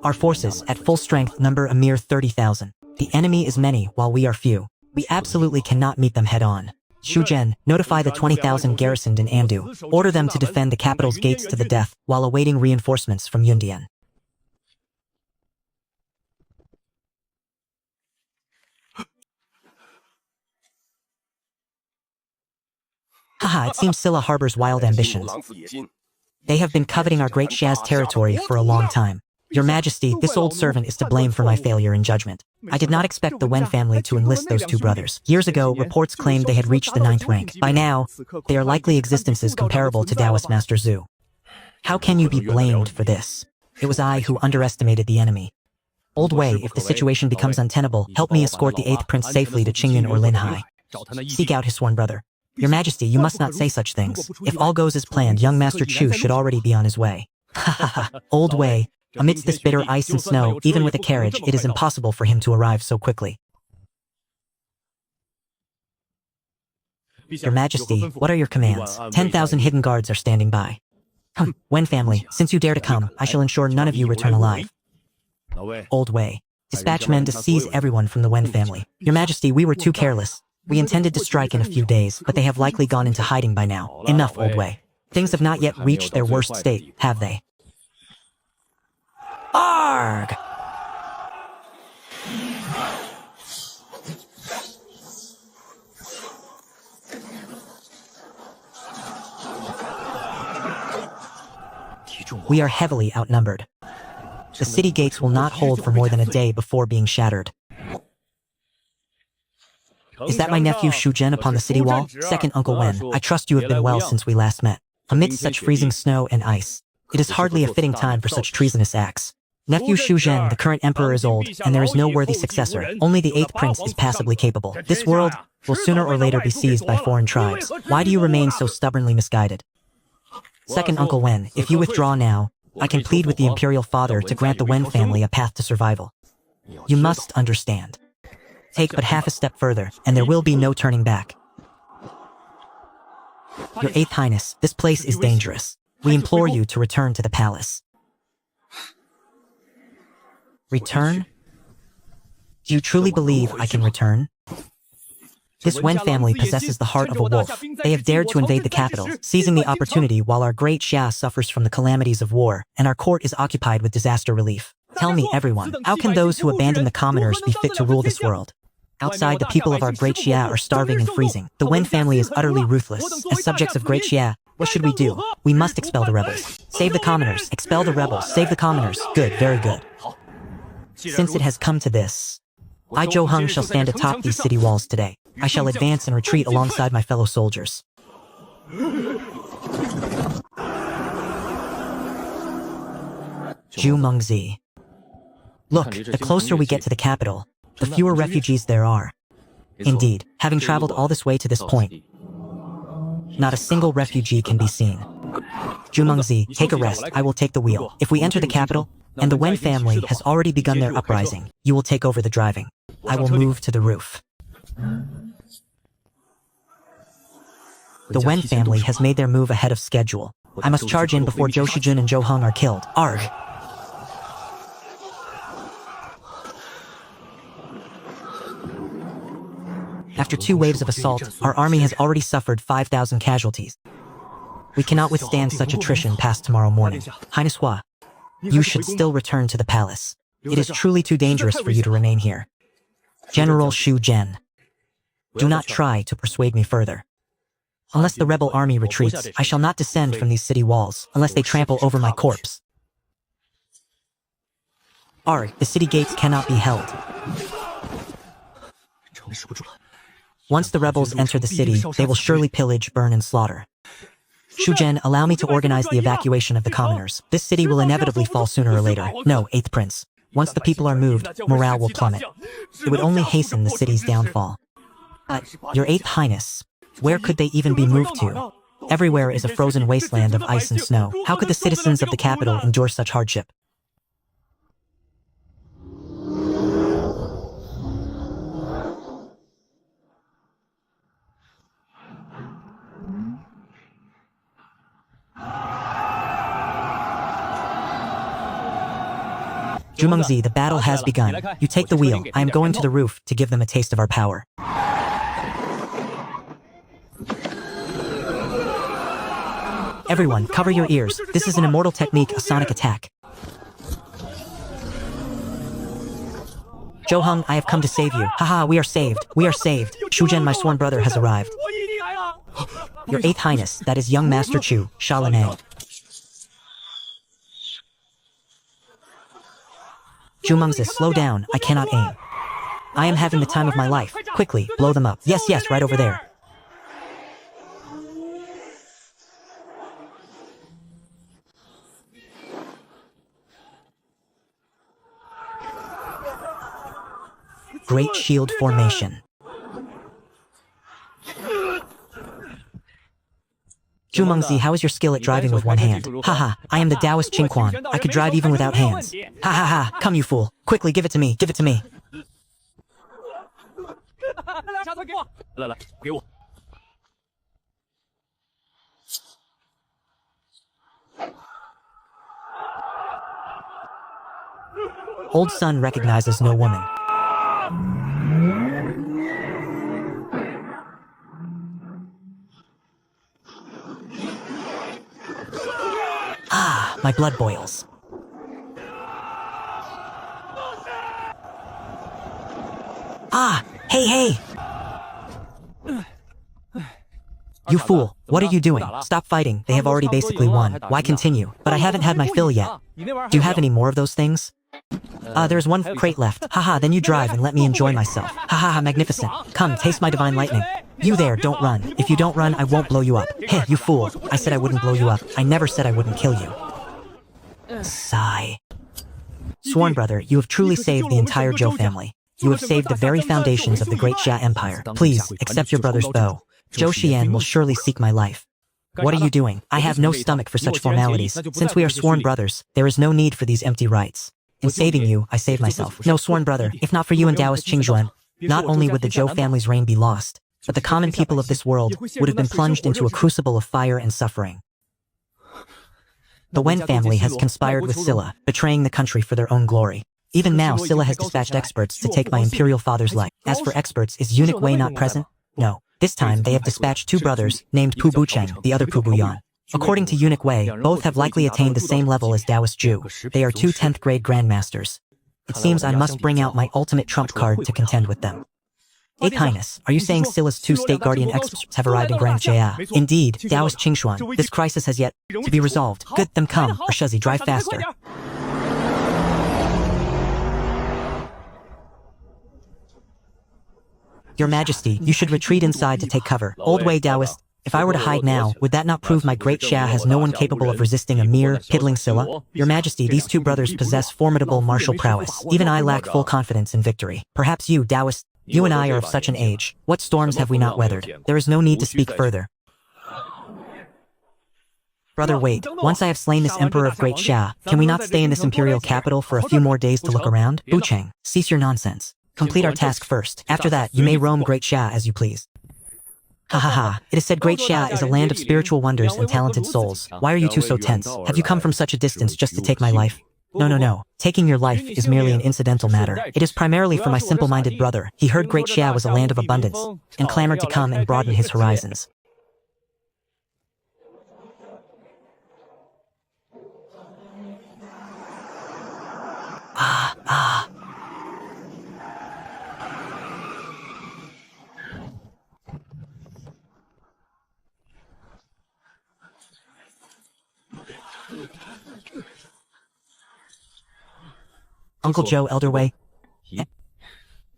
A: Our forces, at full strength, number a mere 30,000. The enemy is many, while we are few. We absolutely cannot meet them head-on. Xu Zhen, notify the 20,000 garrisoned in Andu. Order them to defend the capital's gates to the death, while awaiting reinforcements from Yundian. Haha, it seems Silla harbors wild ambitions. They have been coveting our great Xia's territory for a long time. Your Majesty, this old servant is to blame for my failure in judgment. I did not expect the Wen family to enlist those two brothers. Years ago, reports claimed they had reached the 9th rank. By now, they are likely existences comparable to Taoist Master Zhu. How can you be blamed for this? It was I who underestimated the enemy. Old Wei, if the situation becomes untenable, help me escort the 8th prince safely to Qingyun or Linhai. Seek out his sworn brother. Your Majesty, you must not say such things. If all goes as planned, young Master Chu should already be on his way. Ha ha ha. Old Wei, amidst this bitter ice and snow, even with a carriage, it is impossible for him to arrive so quickly. Your Majesty, what are your commands? 10,000 hidden guards are standing by. Wen family, since you dare to come, I shall ensure none of you return alive. Old Wei, dispatch men to seize everyone from the Wen family. Your Majesty, we were too careless. We intended to strike in a few days, but they have likely gone into hiding by now. Enough, Old Wei. Things have not yet reached their worst state, have they? Arg! We are heavily outnumbered. The city gates will not hold for more than a day before being shattered. Is that my nephew Xu Zhen upon the city wall? Second Uncle Wen, I trust you have been well since we last met. Amidst such freezing snow and ice, it is hardly a fitting time for such treasonous acts. Nephew Xu Zhen, the current emperor, is old, and there is no worthy successor. Only the 8th prince is passably capable. This world will sooner or later be seized by foreign tribes. Why do you remain so stubbornly misguided? Second Uncle Wen, if you withdraw now, I can plead with the imperial father to grant the Wen family a path to survival. You must understand. Take but half a step further, and there will be no turning back. Your 8th Highness, this place is dangerous. We implore you to return to the palace. Return? Do you truly believe I can return? This Wen family possesses the heart of a wolf. They have dared to invade the capital, seizing the opportunity while our great Xia suffers from the calamities of war, and our court is occupied with disaster relief. Tell me, everyone, how can those who abandon the commoners be fit to rule this world? Outside, the people of our great Xia are starving and freezing. The Wen family is utterly ruthless. As subjects of great Xia, what should we do? We must expel the rebels. Save the commoners. Expel the rebels. Save the commoners. Good, very good. Since it has come to this, I, Zhou Heng, shall stand atop these city walls today. I shall advance and retreat alongside my fellow soldiers. Zhu Mengzi. Look, the closer we get to the capital, the fewer refugees there are. Indeed, having traveled all this way to this point, not a single refugee can be seen. Zhu Mengzi, take a rest, I will take the wheel. If we enter the capital, and the Wen family has already begun their uprising, you will take over the driving. I will move to the roof. The Wen family has made their move ahead of schedule. I must charge in before Zhou Shijun and Zhou Heng are killed. Arg! After 2 waves of assault, our army has already suffered 5,000 casualties. We cannot withstand such attrition past tomorrow morning. Highness Hua, you should still return to the palace. It is truly too dangerous for you to remain here. General Xu Zhen, do not try to persuade me further. Unless the rebel army retreats, I shall not descend from these city walls, unless they trample over my corpse. Arg, the city gates cannot be held.
B: Once the rebels enter the city, they will surely pillage, burn, and slaughter. Shuzhen, allow me to organize the evacuation of the commoners. This city will inevitably fall sooner or later. No, 8th Prince. Once the people are moved, morale will plummet. It would only hasten the city's downfall. But, Your 8th Highness, where could they even be moved to? Everywhere is a frozen wasteland of ice and snow. How could the citizens of the capital endure such hardship? Zhumengzi, the battle has begun. You take the wheel. I am going to the roof to give them a taste of our power. Everyone, cover your ears. This is an immortal technique, a sonic attack. Zhou, I have come to save you. Haha, we are saved. We are saved. Shuzhen, my sworn brother, has arrived. Your 8th Highness, that is young Master Chu, Shalanang. Zhumengzi, slow down. I cannot aim. I am having the time of my life. Quickly, blow them up. Yes, yes, right over there. Great shield formation. Zhumengzi, how is your skill at driving with one hand? Haha, I am the Taoist Qingquan. I could drive even without hands. Ha ha ha, come you fool. Quickly, give it to me, give it to me. Old son recognizes no woman. Ah, my blood boils. Ah, hey! You fool, what are you doing? Stop fighting, they have already basically won. Why continue? But I haven't had my fill yet. Do you have any more of those things? There's one crate left. Haha, then you drive and let me enjoy myself. Haha, magnificent. Come, taste my divine lightning. You there, don't run. If you don't run, I won't blow you up. Heh, you fool. I said I wouldn't blow you up. I never said I wouldn't kill you. Sigh. Sworn brother, you have truly saved the entire Zhou family. You have saved the very foundations of the great Xia Empire. Please, accept your brother's bow. Zhou Xian will surely seek my life. What are you doing? I have no stomach for such formalities. Since we are sworn brothers, there is no need for these empty rites. In saving you, I save myself. No, sworn brother, if not for you and Taoist Qingjuan, not only would the Zhou family's reign be lost, but the common people of this world would have been plunged into a crucible of fire and suffering. The Wen family has conspired with Silla, betraying the country for their own glory. Even now, Silla has dispatched experts to take my imperial father's life. As for experts, is eunuch Wei not present? No. This time, they have dispatched two brothers, named Pu Bucheng, the other Pu Buyan. According to eunuch Wei, both have likely attained the same level as Taoist Zhu. They are two 10th grade grandmasters. It seems I must bring out my ultimate trump card to contend with them. 8th Highness, are you saying Silla's two state guardian experts have arrived in Grand Jia? Indeed, Taoist Qingshuan, this crisis has yet to be resolved. Good, them come, or Shuzhi, drive faster. Your Majesty, you should retreat inside to take cover. Old Wei Taoist, if I were to hide now, would that not prove my great Xia has no one capable of resisting a mere, piddling Silla? Your Majesty, these two brothers possess formidable martial prowess. Even I lack full confidence in victory. Perhaps you, Taoist, you and I are of such an age. What storms have we not weathered? There is no need to speak further. Brother, wait. Once I have slain this Emperor of Great Xia, can we not stay in this imperial capital for a few more days to look around? Bucheng, cease your nonsense. Complete our task first. After that, you may roam Great Xia as you please. Ha ha ha. It is said Great Xia is a land of spiritual wonders and talented souls. Why are you two so tense? Have you come from such a distance just to take my life? No. Taking your life is merely an incidental matter. It is primarily for my simple-minded brother. He heard Great Xia was a land of abundance, and clamored to come and broaden his horizons. Uncle Joe, Elder Wei.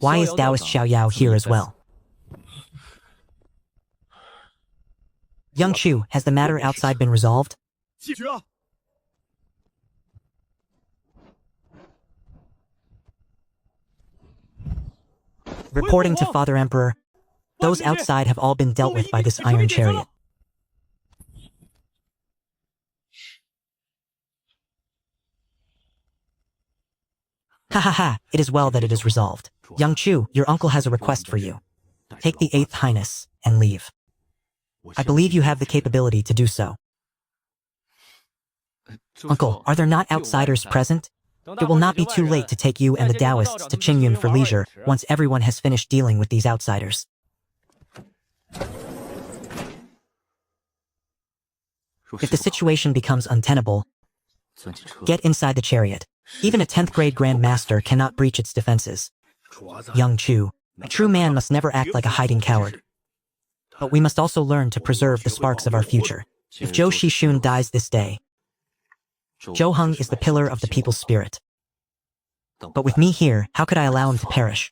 A: Why is Taoist Xiao Yao here as well? Young Chu, has the matter outside been resolved? Reporting to Father Emperor, those outside have all been dealt with by this iron chariot. Ha ha ha, it is well that it is resolved. Young Chu, your uncle has a request for you. Take the 8th Highness and leave. I believe you have the capability to do so. Uncle, are there not outsiders present? It will not be too late to take you and the Taoists to Qingyun for leisure once everyone has finished dealing with these outsiders. If the situation becomes untenable, get inside the chariot. Even a 10th grade Grand Master cannot breach its defenses. Young Chu, a true man must never act like a hiding coward. But we must also learn to preserve the sparks of our future. If Zhou Shishun dies this day, Zhou Heng is the pillar of the people's spirit. But with me here, how could I allow him to perish?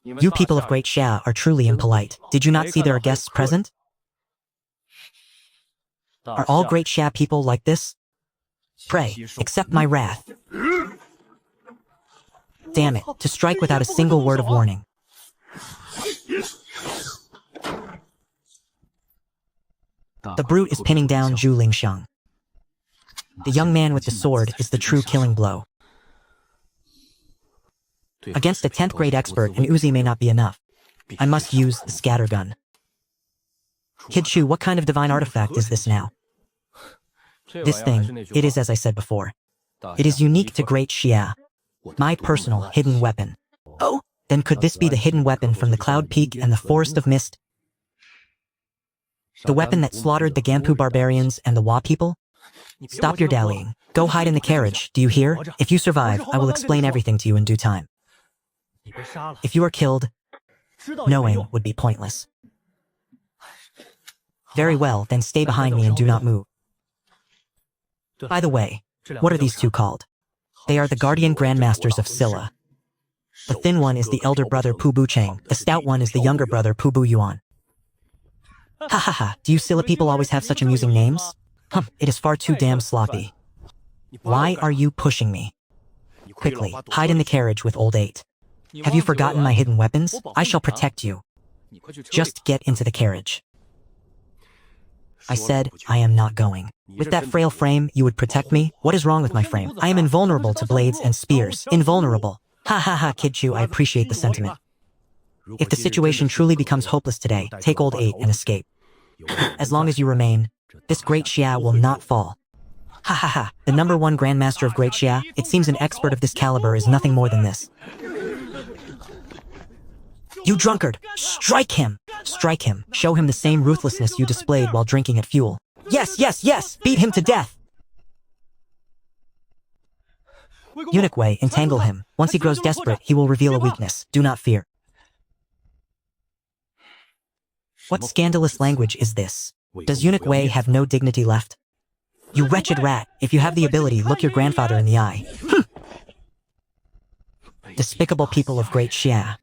A: You people of Great Xia are truly impolite. Did you not see there are guests present? Are all Great Xia people like this? Pray, accept my wrath. Damn it, to strike without a single word of warning. The brute is pinning down Zhu Lingsheng. The young man with the sword is the true killing blow. Against a 10th grade expert, an Uzi may not be enough. I must use the scattergun. Kid Shu, what kind of divine artifact is this now? This thing, it is as I said before. It is unique to Great Xia. My personal hidden weapon. Oh, then could this be the hidden weapon from the Cloud Peak and the Forest of Mist? The weapon that slaughtered the Gampu barbarians and the Wa people? Stop your dallying. Go hide in the carriage, do you hear? If you survive, I will explain everything to you in due time. If you are killed, knowing would be pointless. Very well, then stay behind me and do not move. By the way, what are these two called? They are the Guardian Grandmasters of Silla. The thin one is the elder brother Pu Bucheng, the stout one is the younger brother Pu Bu Yuan. Ha ha ha, do you Silla people always have such amusing names? It is far too damn sloppy. Why are you pushing me? Quickly, hide in the carriage with old 8. Have you forgotten my hidden weapons? I shall protect you. Just get into the carriage. I said, I am not going. With that frail frame, you would protect me? What is wrong with my frame? I am invulnerable to blades and spears. Invulnerable. Ha ha ha, Kid Chu, I appreciate the sentiment. If the situation truly becomes hopeless today, take old 8 and escape. As long as you remain, this Great Xia will not fall. Ha ha ha, the #1 Grandmaster of Great Xia, it seems an expert of this caliber is nothing more than this. You drunkard! Strike him! Strike him. Show him the same ruthlessness you displayed while drinking at fuel. Yes, yes, yes! Beat him to death! Eunuch Wei, entangle him. Once he grows desperate, he will reveal a weakness. Do not fear. What scandalous language is this? Does Eunuch Wei have no dignity left? You wretched rat, if you have the ability, look your grandfather in the eye. Despicable people of Great Xia.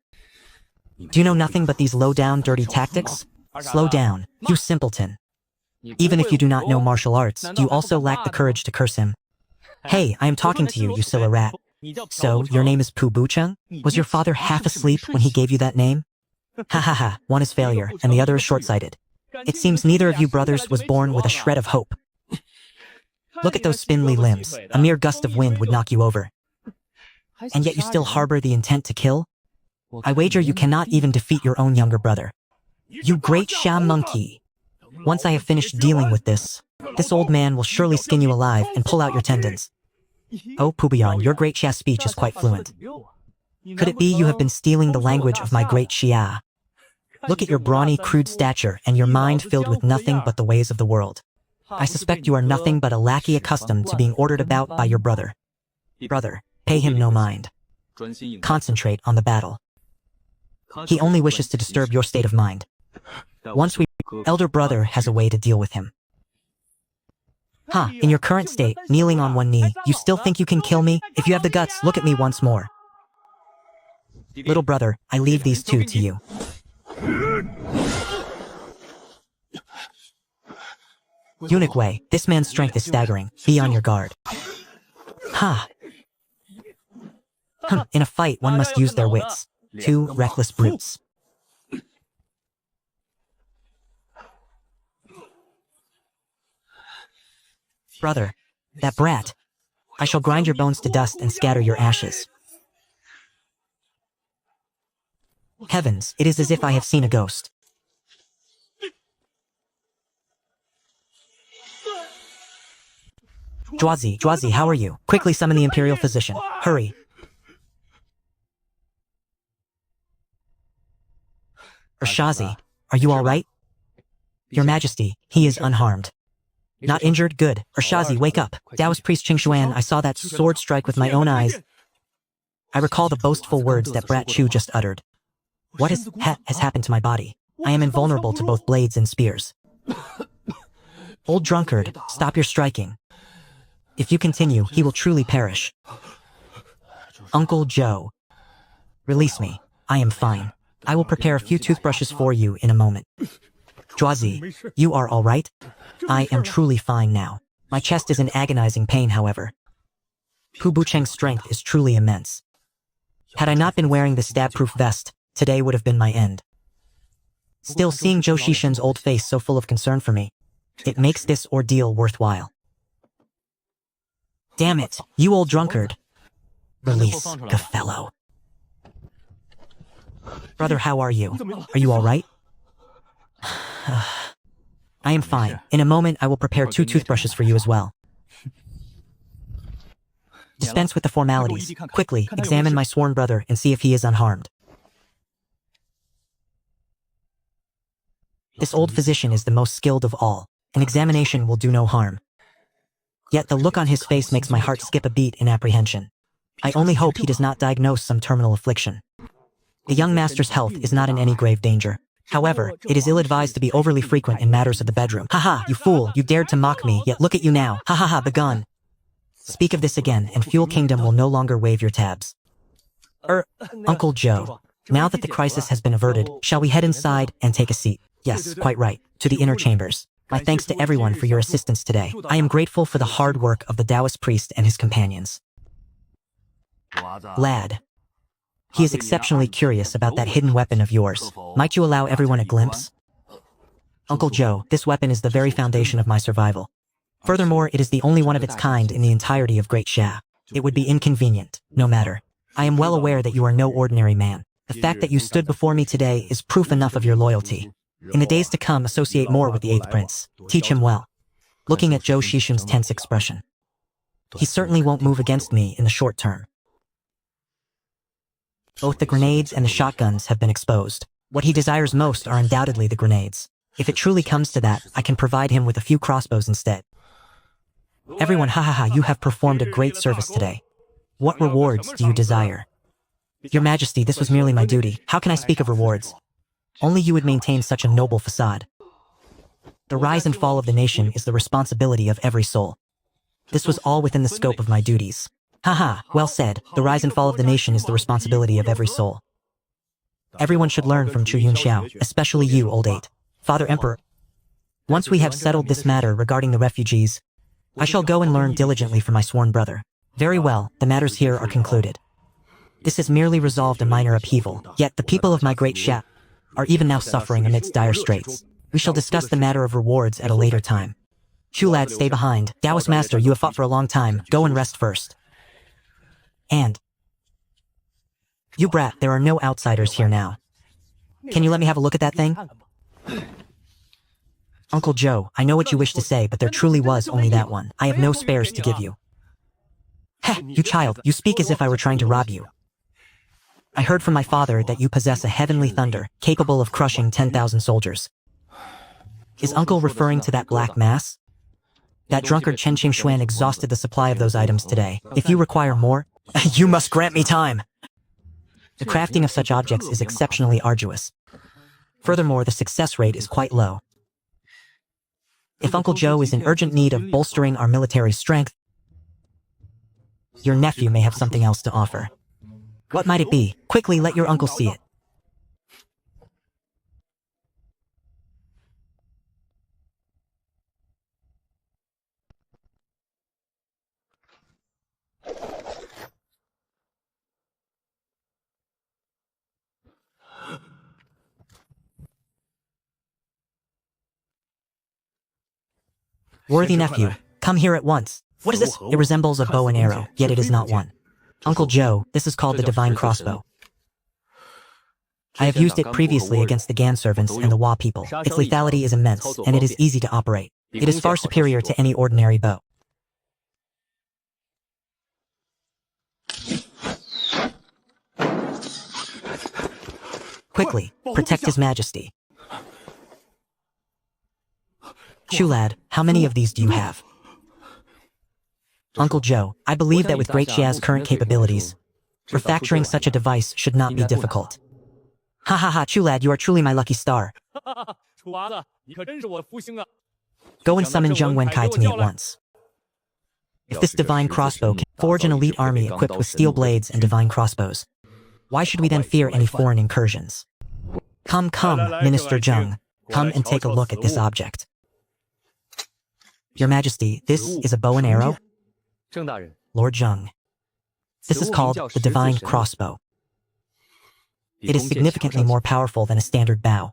A: Do you know nothing but these low-down, dirty tactics? Slow down, you simpleton. Even if you do not know martial arts, do you also lack the courage to curse him? Hey, I am talking to you, you Silla rat. So, your name is Pu Bucheng? Was your father half asleep when he gave you that name? Ha ha ha, one is failure, and the other is short-sighted. It seems neither of you brothers was born with a shred of hope. Look at those spindly limbs. A mere gust of wind would knock you over. And yet you still harbor the intent to kill? I wager you cannot even defeat your own younger brother. You Great Xia monkey. Once I have finished dealing with this old man will surely skin you alive and pull out your tendons. Oh, Pubian, your Great Xia speech is quite fluent. Could it be you have been stealing the language of my Great Xia? Look at your brawny, crude stature and your mind filled with nothing but the ways of the world. I suspect you are nothing but a lackey accustomed to being ordered about by your brother. Brother, pay him no mind. Concentrate on the battle. He only wishes to disturb your state of mind. Once we... Elder brother has a way to deal with him. In your current state, kneeling on one knee, you still think you can kill me? If you have the guts, look at me once more. Little brother, I leave these two to you. Eunuch Wei, this man's strength is staggering. Be on your guard. Ha! In a fight, one must use their wits. Two reckless brutes. Brother, that brat. I shall grind your bones to dust and scatter your ashes. Heavens, it is as if I have seen a ghost. Zhuazi, how are you? Quickly summon the Imperial Physician. Hurry. Urshazi, are you all right? Your Majesty, he is unharmed. Not injured? Good. Urshazi, wake up. Taoist priest Qingxuan, I saw that sword strike with my own eyes. I recall the boastful words that Brat Chu just uttered. What has happened to my body? I am invulnerable to both blades and spears. Old drunkard, stop your striking. If you continue, he will truly perish. Uncle Joe. Release me. I am fine. I will prepare a few toothbrushes for you in a moment. Zhuazi, you are all right? I am truly fine now. My chest is in agonizing pain, however. Pu Bucheng's strength is truly immense. Had I not been wearing the stab-proof vest, today would have been my end. Still, seeing Zhou Xishan's old face so full of concern for me, it makes this ordeal worthwhile. Damn it, you old drunkard. Release, Gaffello. Brother, how are you? Are you all right? I am fine. In a moment, I will prepare 2 toothbrushes for you as well. Dispense with the formalities. Quickly, examine my sworn brother and see if he is unharmed. This old physician is the most skilled of all. An examination will do no harm. Yet the look on his face makes my heart skip a beat in apprehension. I only hope he does not diagnose some terminal affliction. The young master's health is not in any grave danger. However, it is ill-advised to be overly frequent in matters of the bedroom. Haha, you fool, you dared to mock me, yet look at you now. Ha ha ha, begone. Speak of this again, and Fuel Kingdom will no longer wave your tabs. Uncle Joe, now that the crisis has been averted, shall we head inside and take a seat? Yes, quite right, to the inner chambers. My thanks to everyone for your assistance today. I am grateful for the hard work of the Taoist priest and his companions. Lad. He is exceptionally curious about that hidden weapon of yours. Might you allow everyone a glimpse? Uncle Joe, this weapon is the very foundation of my survival. Furthermore, it is the only one of its kind in the entirety of Great Sha. It would be inconvenient, no matter. I am well aware that you are no ordinary man. The fact that you stood before me today is proof enough of your loyalty. In the days to come, associate more with the 8th Prince. Teach him well. Looking at Zhou Xishan's tense expression. He certainly won't move against me in the short term. Both the grenades and the shotguns have been exposed. What he desires most are undoubtedly the grenades. If it truly comes to that, I can provide him with a few crossbows instead. Everyone, you have performed a great service today. What rewards do you desire? Your Majesty, this was merely my duty. How can I speak of rewards? Only you would maintain such a noble facade. The rise and fall of the nation is the responsibility of every soul. This was all within the scope of my duties. Well said. The rise and fall of the nation is the responsibility of every soul. Everyone should learn from Chu Yunxiao, especially you, Old 8. Father Emperor. Once we have settled this matter regarding the refugees, I shall go and learn diligently from my sworn brother. Very well, the matters here are concluded. This has merely resolved a minor upheaval, yet the people of my Great Sha are even now suffering amidst dire straits. We shall discuss the matter of rewards at a later time. Chu lad, stay behind. Taoist master, you have fought for a long time. Go and rest first. And you brat, there are no outsiders here now. Can you let me have a look at that thing? Uncle Joe, I know what you wish to say, but there truly was only that one. I have no spares to give you. Heh, you child, you speak as if I were trying to rob you. I heard from my father that you possess a heavenly thunder, capable of crushing 10,000 soldiers. Is uncle referring to that black mass? That drunkard Chen Qingxuan exhausted the supply of those items today. If you require more, you must grant me time. The crafting of such objects is exceptionally arduous. Furthermore, the success rate is quite low. If Uncle Joe is in urgent need of bolstering our military strength, your nephew may have something else to offer.
B: What might it be? Quickly let your uncle see it. Worthy nephew, come here at once. What is this? It resembles a bow and arrow, yet it is not one. Uncle Joe, this is called the divine crossbow. I have used it previously against the Gan servants and the Wa people. Its lethality is immense, and it is easy to operate. It is far superior to any ordinary bow. Quickly, protect His Majesty. Chu lad, how many of these do you have? Uncle Joe, I believe that with Great Xia's current capabilities, refactoring such a device should not be difficult. Ha ha ha, Chu lad, you are truly my lucky star. Go and summon Zheng Wenkai to me at once. If this divine crossbow can forge an elite army equipped with steel blades and divine crossbows, why should we then fear any foreign incursions? Come, Minister Zheng, come and take a look at this object. Your Majesty, this is a bow and arrow? Lord Zheng, this is called the divine crossbow. It is significantly more powerful than a standard bow.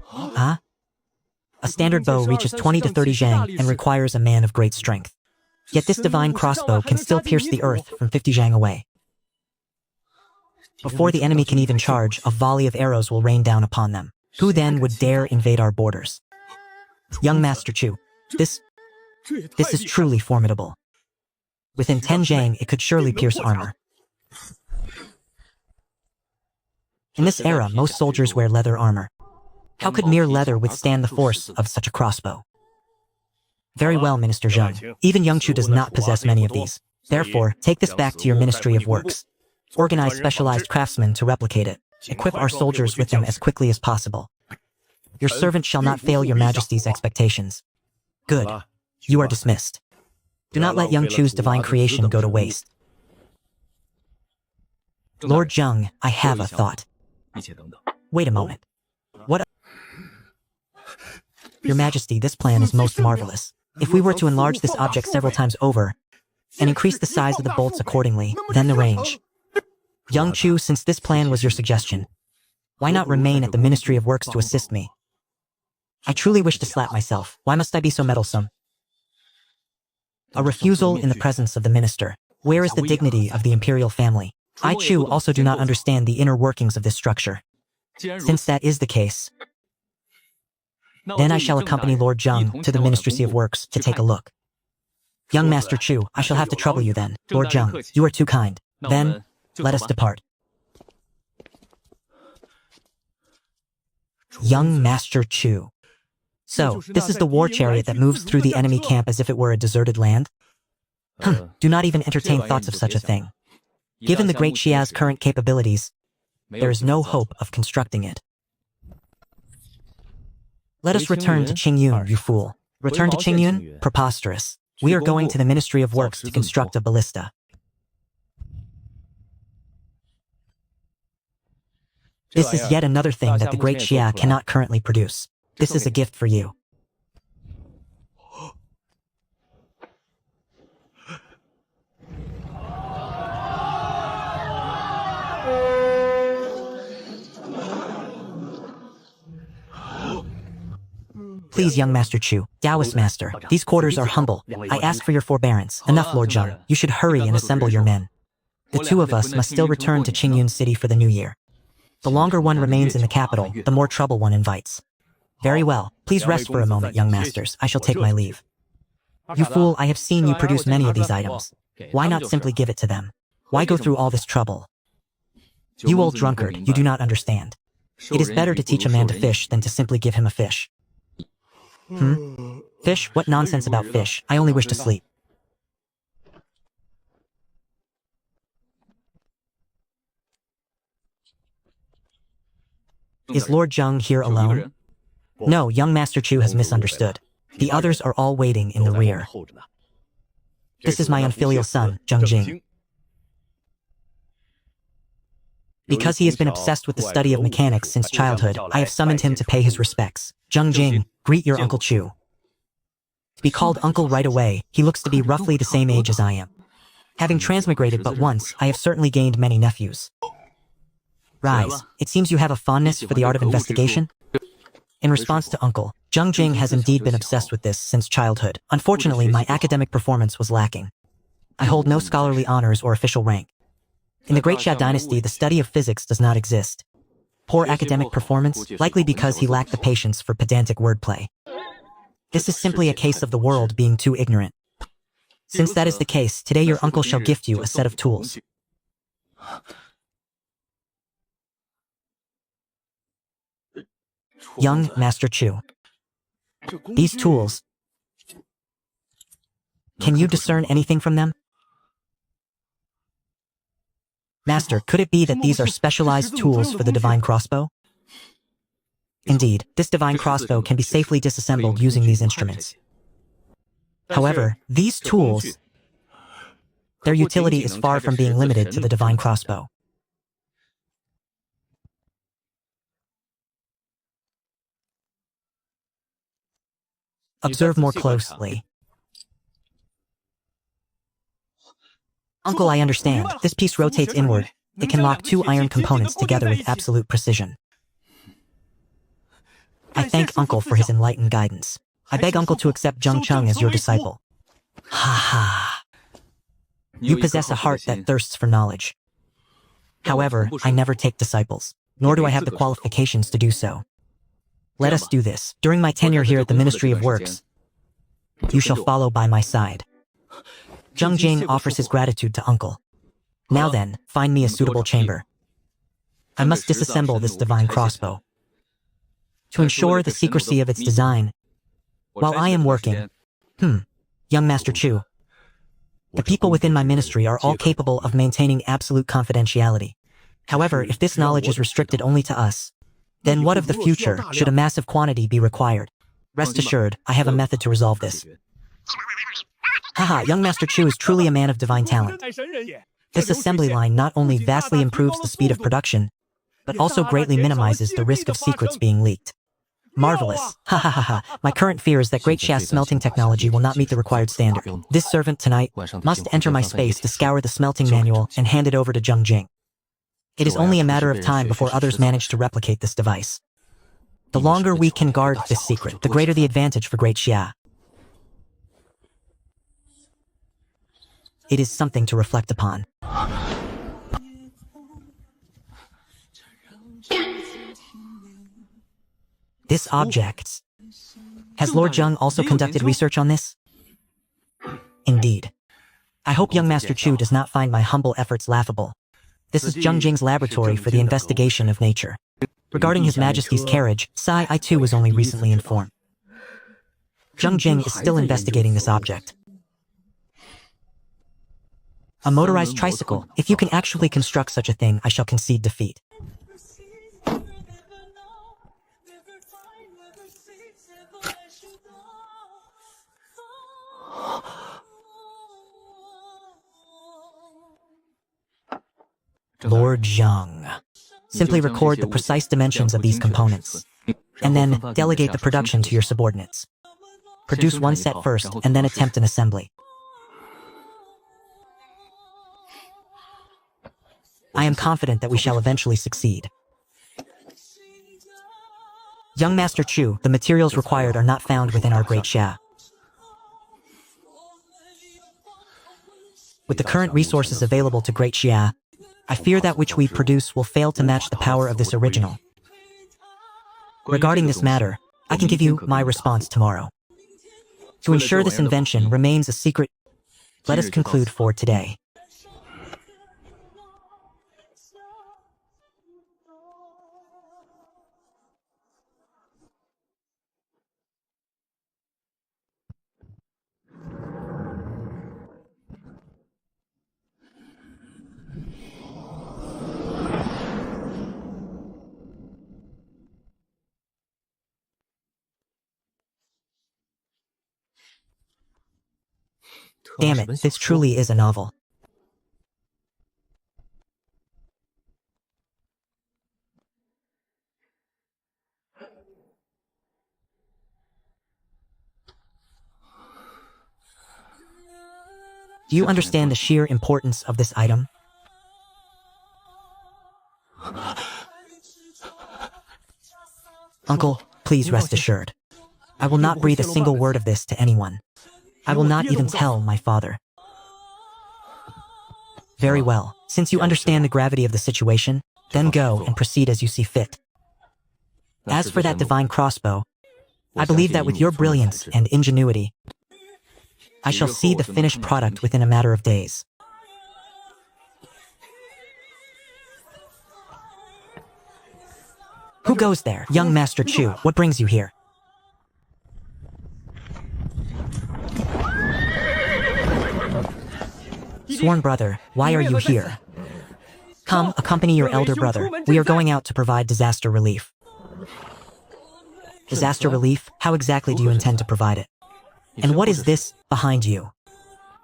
B: Huh? A standard bow reaches 20 to 30 zhang and requires a man of great strength. Yet this divine crossbow can still pierce the earth from 50 zhang away. Before the enemy can even charge, a volley of arrows will rain down upon them. Who then would dare invade our borders? Young Master Chu, this is truly formidable. Within 10 zhang, it could surely pierce armor. In this era, most soldiers wear leather armor. How could mere leather withstand the force of such a crossbow? Very well, Minister Zheng. Even Young Chu does not possess many of these. Therefore, take this back to your Ministry of Works. Organize specialized craftsmen to replicate it. Equip our soldiers with them as quickly as possible. Your servant shall not fail your Majesty's expectations. Good. You are dismissed. Do not let Young Chu's divine creation go to waste. Lord Zheng, I have a thought. Wait a moment. What? Your Majesty, this plan is most marvelous. If we were to enlarge this object several times over, and increase the size of the bolts accordingly, then the range. Young Chu, since this plan was your suggestion, why not remain at the Ministry of Works to assist me? I truly wish to slap myself. Why must I be so meddlesome? A refusal in the presence of the minister. Where is the dignity of the imperial family? I, Chu, also do not understand the inner workings of this structure. Since that is the case, then I shall accompany Lord Zheng to the Ministry of Works to take a look. Young Master Chu, I shall have to trouble you then. Lord Zheng, you are too kind. Then, let us depart. Young Master Chu. So, this is the war chariot that moves through the enemy camp as if it were a deserted land? Do not even entertain thoughts of such a thing. Given the Great Xia's current capabilities, there is no hope of constructing it. Let us return to Qingyun, you fool. Return to Qingyun? Preposterous. We are going to the Ministry of Works to construct a ballista. This is yet another thing that the Great Xia cannot currently produce. This is a gift for you. Please, young Master Chu, Taoist Master, these quarters are humble. I ask for your forbearance. Enough, Lord Zheng. You should hurry and assemble your men. The two of us must still return to Qingyun City for the new year. The longer one remains in the capital, the more trouble one invites. Very well. Please rest for a moment, young masters. I shall take my leave. You fool, I have seen you produce many of these items. Why not simply give it to them? Why go through all this trouble? You old drunkard, you do not understand. It is better to teach a man to fish than to simply give him a fish. Fish? What nonsense about fish? I only wish to sleep. Is Lord Zheng here alone? No, young Master Chu has misunderstood.
A: The others are all waiting in the rear. This is my unfilial son, Zheng Jing. Because he has been obsessed with the study of mechanics since childhood, I have summoned him to pay his respects. Zheng Jing, greet your Uncle Chu. To be called uncle right away, he looks to be roughly the same age as I am. Having transmigrated but once, I have certainly gained many nephews. Rise, it seems you have a fondness for the art of investigation? In response to Uncle, Zheng Jing has indeed been obsessed with this since childhood. Unfortunately, my academic performance was lacking. I hold no scholarly honors or official rank. In the Great Xia dynasty, the study of physics does not exist. Poor academic performance, likely because he lacked the patience for pedantic wordplay. This is simply a case of the world being too ignorant. Since that is the case, today your uncle shall gift you a set of tools. Young Master Chu. These tools, can you discern anything from them? Master, could it be that these are specialized tools for the divine crossbow? Indeed, this divine crossbow can be safely disassembled using these instruments. However, these tools, their utility is far from being limited to the divine crossbow. Observe more closely. Uncle, I understand. This piece rotates inward. It can lock two iron components together with absolute precision. I thank Uncle for his enlightened guidance. I beg Uncle to accept Zheng Cheng as your disciple. Ha ha. You possess a heart that thirsts for knowledge. However, I never take disciples, nor do I have the qualifications to do so. Let us do this. During my tenure here at the Ministry of Works, you shall follow by my side. Zheng Jing offers his gratitude to Uncle. Now then, find me a suitable chamber. I must disassemble this divine crossbow. To ensure the secrecy of its design, while I am working, young Master Chu, the people within my ministry are all capable of maintaining absolute confidentiality. However, if this knowledge is restricted only to us, then what of the future should a massive quantity be required? Rest assured, I have a method to resolve this. Haha, young Master Chu is truly a man of divine talent. This assembly line not only vastly improves the speed of production, but also greatly minimizes the risk of secrets being leaked. Marvelous. Ha ha ha ha. My current fear is that Great Xia's smelting technology will not meet the required standard. This servant tonight must enter my space to scour the smelting manual and hand it over to Zheng Jing. It is only a matter of time before others manage to replicate this device. The longer we can guard this secret, the greater the advantage for Great Xia. It is something to reflect upon. This object. Has Lord Zheng also conducted research on this? Indeed. I hope young Master Chu does not find my humble efforts laughable. This is Zheng Jing's laboratory for the investigation of nature. Regarding His Majesty's carriage, I too was only recently informed. Zheng Jing is still investigating this object. A motorized tricycle. If you can actually construct such a thing, I shall concede defeat. Lord Zheng. Simply record the precise dimensions of these components, and then delegate the production to your subordinates. Produce one set first, and then attempt an assembly. I am confident that we shall eventually succeed. Young Master Chu, the materials required are not found within our Great Xia. With the current resources available to Great Xia, I fear that which we produce will fail to match the power of this original. Regarding this matter, I can give you my response tomorrow. To ensure this invention remains a secret, let us conclude for today. Damn it, this truly is a novel. Do you understand the sheer importance of this item? Uncle, please rest assured. I will not breathe a single word of this to anyone. I will not even tell my father. Very well. Since you understand the gravity of the situation, then go and proceed as you see fit. As for that divine crossbow, I believe that with your brilliance and ingenuity, I shall see the finished product within a matter of days. Who goes there? Young Master Chu, what brings you here? Sworn brother, why are you here? Come, accompany your elder brother. We are going out to provide disaster relief. Disaster relief? How exactly do you intend to provide it? And what is this behind you?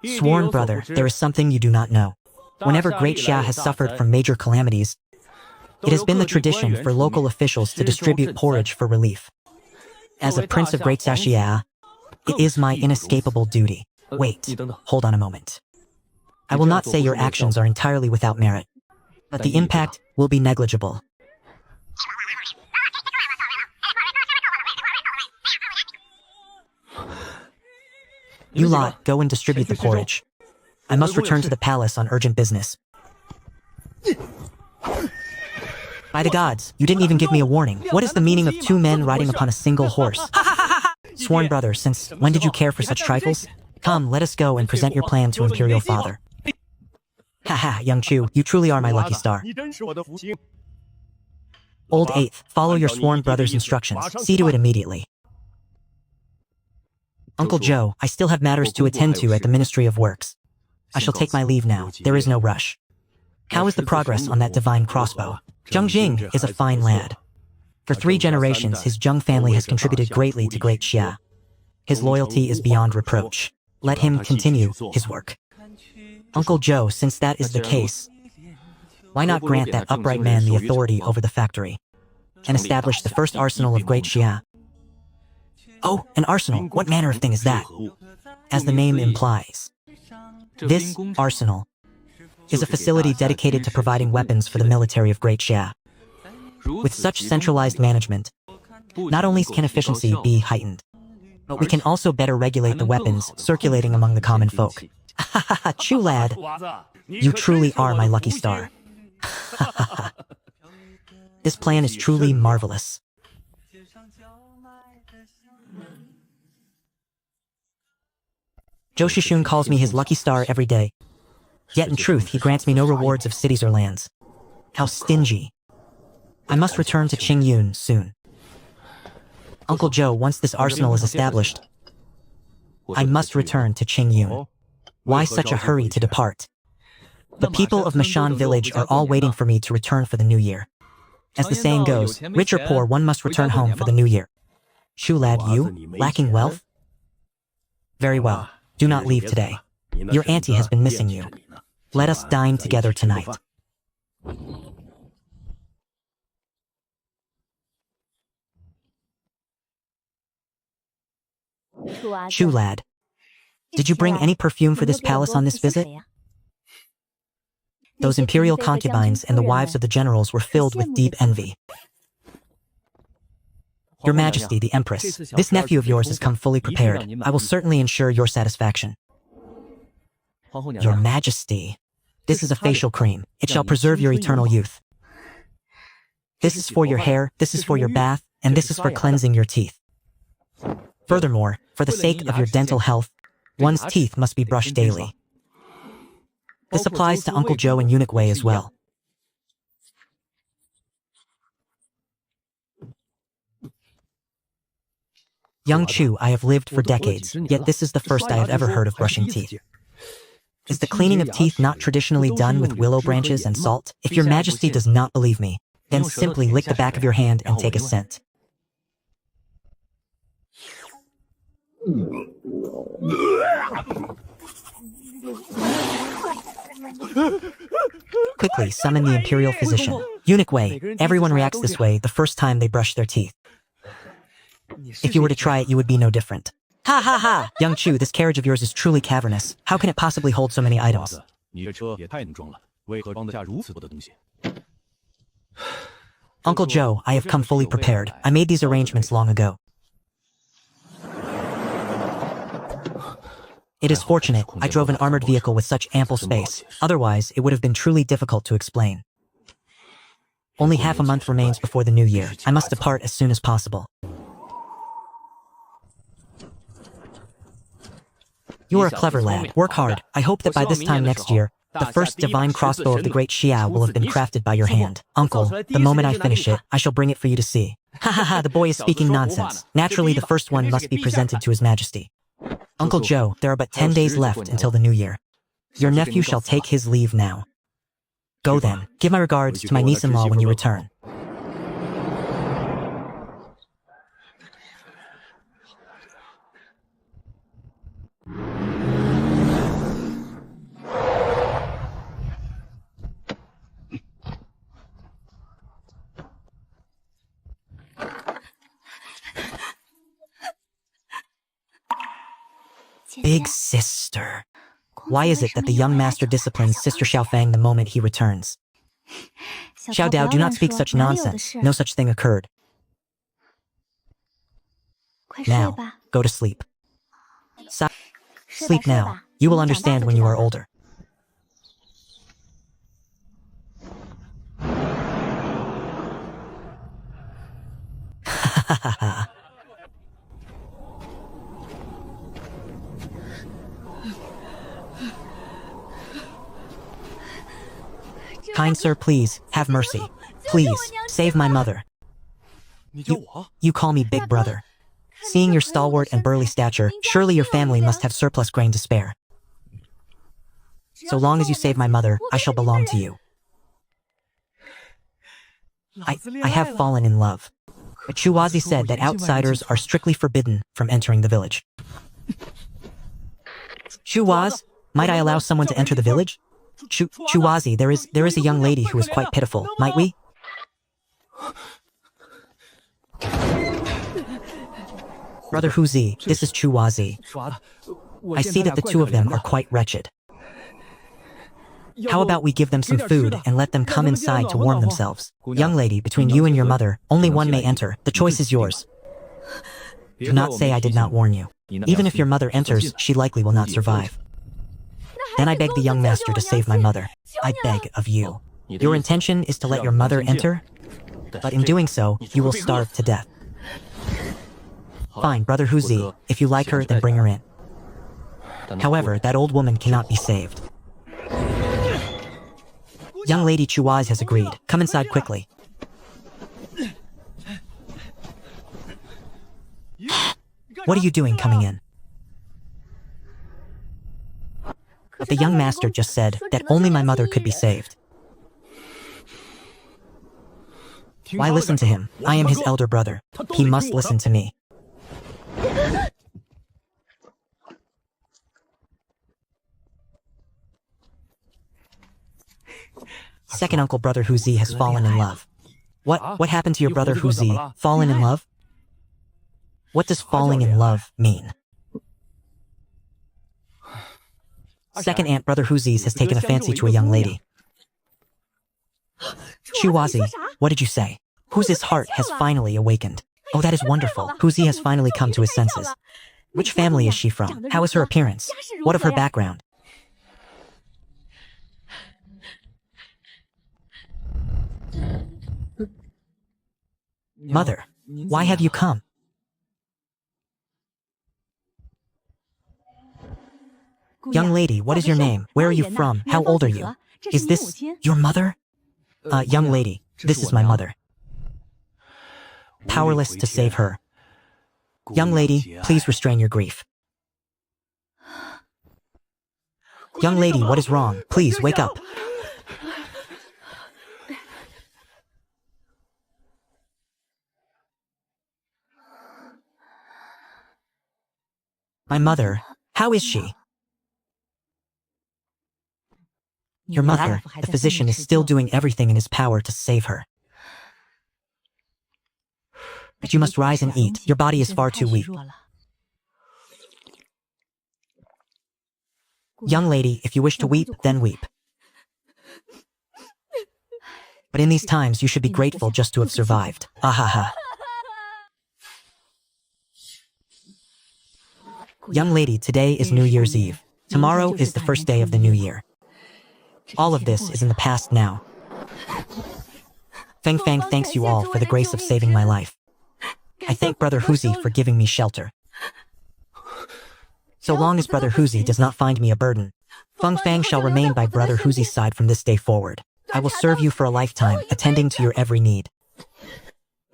A: Sworn brother, there is something you do not know. Whenever Great Xia has suffered from major calamities, it has been the tradition for local officials to distribute porridge for relief. As a prince of Great Xia, it is my inescapable duty. Wait, hold on a moment. I will not say your actions are entirely without merit, but the impact will be negligible. You lot, go and distribute the porridge. I must return to the palace on urgent business. By the gods, you didn't even give me a warning. What is the meaning of two men riding upon a single horse? Sworn brother, since when did you care for such trifles? Come, let us go and present your plan to Imperial Father. Haha, young Chu, you truly are my lucky star. Old Eighth, follow your sworn brother's instructions. See to it immediately. Uncle Joe, I still have matters to attend to at the Ministry of Works. I shall take my leave now. There is no rush. How is the progress on that divine crossbow? Zheng Jing is a fine lad. For 3 generations, his Zheng family has contributed greatly to Great Xia. His loyalty is beyond reproach. Let him continue his work. Uncle Joe, since that is the case, why not grant that upright man the authority over the factory and establish the first arsenal of Great Xia? Oh, an arsenal. What manner of thing is that? As the name implies, this arsenal is a facility dedicated to providing weapons for the military of Great Xia. With such centralized management, not only can efficiency be heightened, but we can also better regulate the weapons circulating among the common folk. Hahaha, Chu lad, you truly are my lucky star. This plan is truly marvelous. Zhou Shishun calls me his lucky star every day. Yet in truth, he grants me no rewards of cities or lands. How stingy. I must return to Qingyun soon. Uncle Joe, once this arsenal is established, I must return to Qingyun. Why such a hurry to depart? The people of Mashan village are all waiting for me to return for the new year. As the saying goes, rich or poor, one must return home for the new year. Chu lad, you, lacking wealth? Very well. Do not leave today. Your auntie has been missing you. Let us dine together tonight. Chu lad, did you bring any perfume for this palace on this visit? Those imperial concubines and the wives of the generals were filled with deep envy. Your Majesty, the Empress, this nephew of yours has come fully prepared. I will certainly ensure your satisfaction. Your Majesty, this is a facial cream. It shall preserve your eternal youth. This is for your hair, this is for your bath, and this is for cleansing your teeth. Furthermore, for the sake of your dental health, one's teeth must be brushed daily. This applies to Uncle Joe and Eunuch Wei as well. Young Chu, I have lived for decades, yet this is the first I have ever heard of brushing teeth. Is the cleaning of teeth not traditionally done with willow branches and salt? If your Majesty does not believe me, then simply lick the back of your hand and take a scent.
B: Quickly, summon the imperial physician. Eunuch way. Everyone reacts this way the first time they brush their teeth. If you were to try it, you would be no different. Ha ha ha! Young Chu, this carriage of yours is truly cavernous. How can it possibly hold so many items? Uncle Joe, I have come fully prepared. I made these arrangements long ago. It is fortunate I drove an armored vehicle with such ample space. Otherwise, it would have been truly difficult to explain. Only half a month remains before the new year. I must depart as soon as possible. You are a clever lad. Work hard. I hope that by this time next year, the first divine crossbow of the great Xiao will have been crafted by your hand. Uncle, the moment I finish it, I shall bring it for you to see. Ha ha ha, the boy is speaking nonsense. Naturally, the first one must be presented to His Majesty. Uncle Joe, there are but 10 days left until the new year. Your nephew shall take his leave now. Go then. Give my regards to my niece-in-law when you return. Big sister. Why is it that the young master disciplines Sister Xiaofang the moment he returns? Xiao Dao, do not speak such nonsense. No such thing occurred. Now, go to sleep. Sleep now. You will understand when you are older. Ha ha ha ha. Kind sir, please, have mercy. Please, save my mother. You call me big brother. Seeing your stalwart and burly stature, surely your family must have surplus grain to spare. So long as you save my mother, I shall belong to you. I have fallen in love. But Chuwazi said that outsiders are strictly forbidden from entering the village. Chuwaz, might I allow someone to enter the village? Chuwazi, there is a young lady who is quite pitiful. Might we? Brother Huzi, this is Chuwazi. I see that the two of them are quite wretched. How about we give them some food and let them come inside to warm themselves? Young lady, between you and your mother, only one may enter. The choice is yours. Do not say I did not warn you. Even if your mother enters, she likely will not survive. Then I beg the young master to save my mother. I beg of you. Your intention is to let your mother enter? But in doing so, you will starve to death. Fine, Brother Huzi, if you like her, then bring her in. However, that old woman cannot be saved. Young Lady Chuwaz has agreed. Come inside quickly. What are you doing coming in? But the young master just said that only my mother could be saved. Why listen to him? I am his elder brother. He must listen to me. Second uncle Brother Huzi has fallen in love. What happened to your brother Huzi? Fallen in love? What does falling in love mean? Second aunt Brother Huzi's has taken a fancy to a young lady. Chuwazi, what did you say? Huzi's heart has finally awakened. Oh, that is wonderful. Huzi has finally come to his senses. Which family is she from? How is her appearance? What of her background? Mother, why have you come? Young lady, what is your name? Where are you from? How old are you? Is this your mother? Young lady, this is my mother. Powerless to save her. Young lady, please restrain your grief. Young lady, what is wrong? Please, wake up. My mother, how is she?
A: Your mother, the physician, is still doing everything in his power to save her. But you must rise and eat. Your body is far too weak. Young lady, if you wish to weep, then weep. But in these times, you should be grateful just to have survived. Ahaha. Young lady, today is New Year's Eve. Tomorrow is the first day of the new year. All of this is in the past now. Feng Fang thanks you all for the grace of saving my life. I thank Brother Huzi for giving me shelter. So long as Brother Huzi does not find me a burden, Feng Fang shall remain by Brother Huzi's side from this day forward. I will serve you for a lifetime, attending to your every need.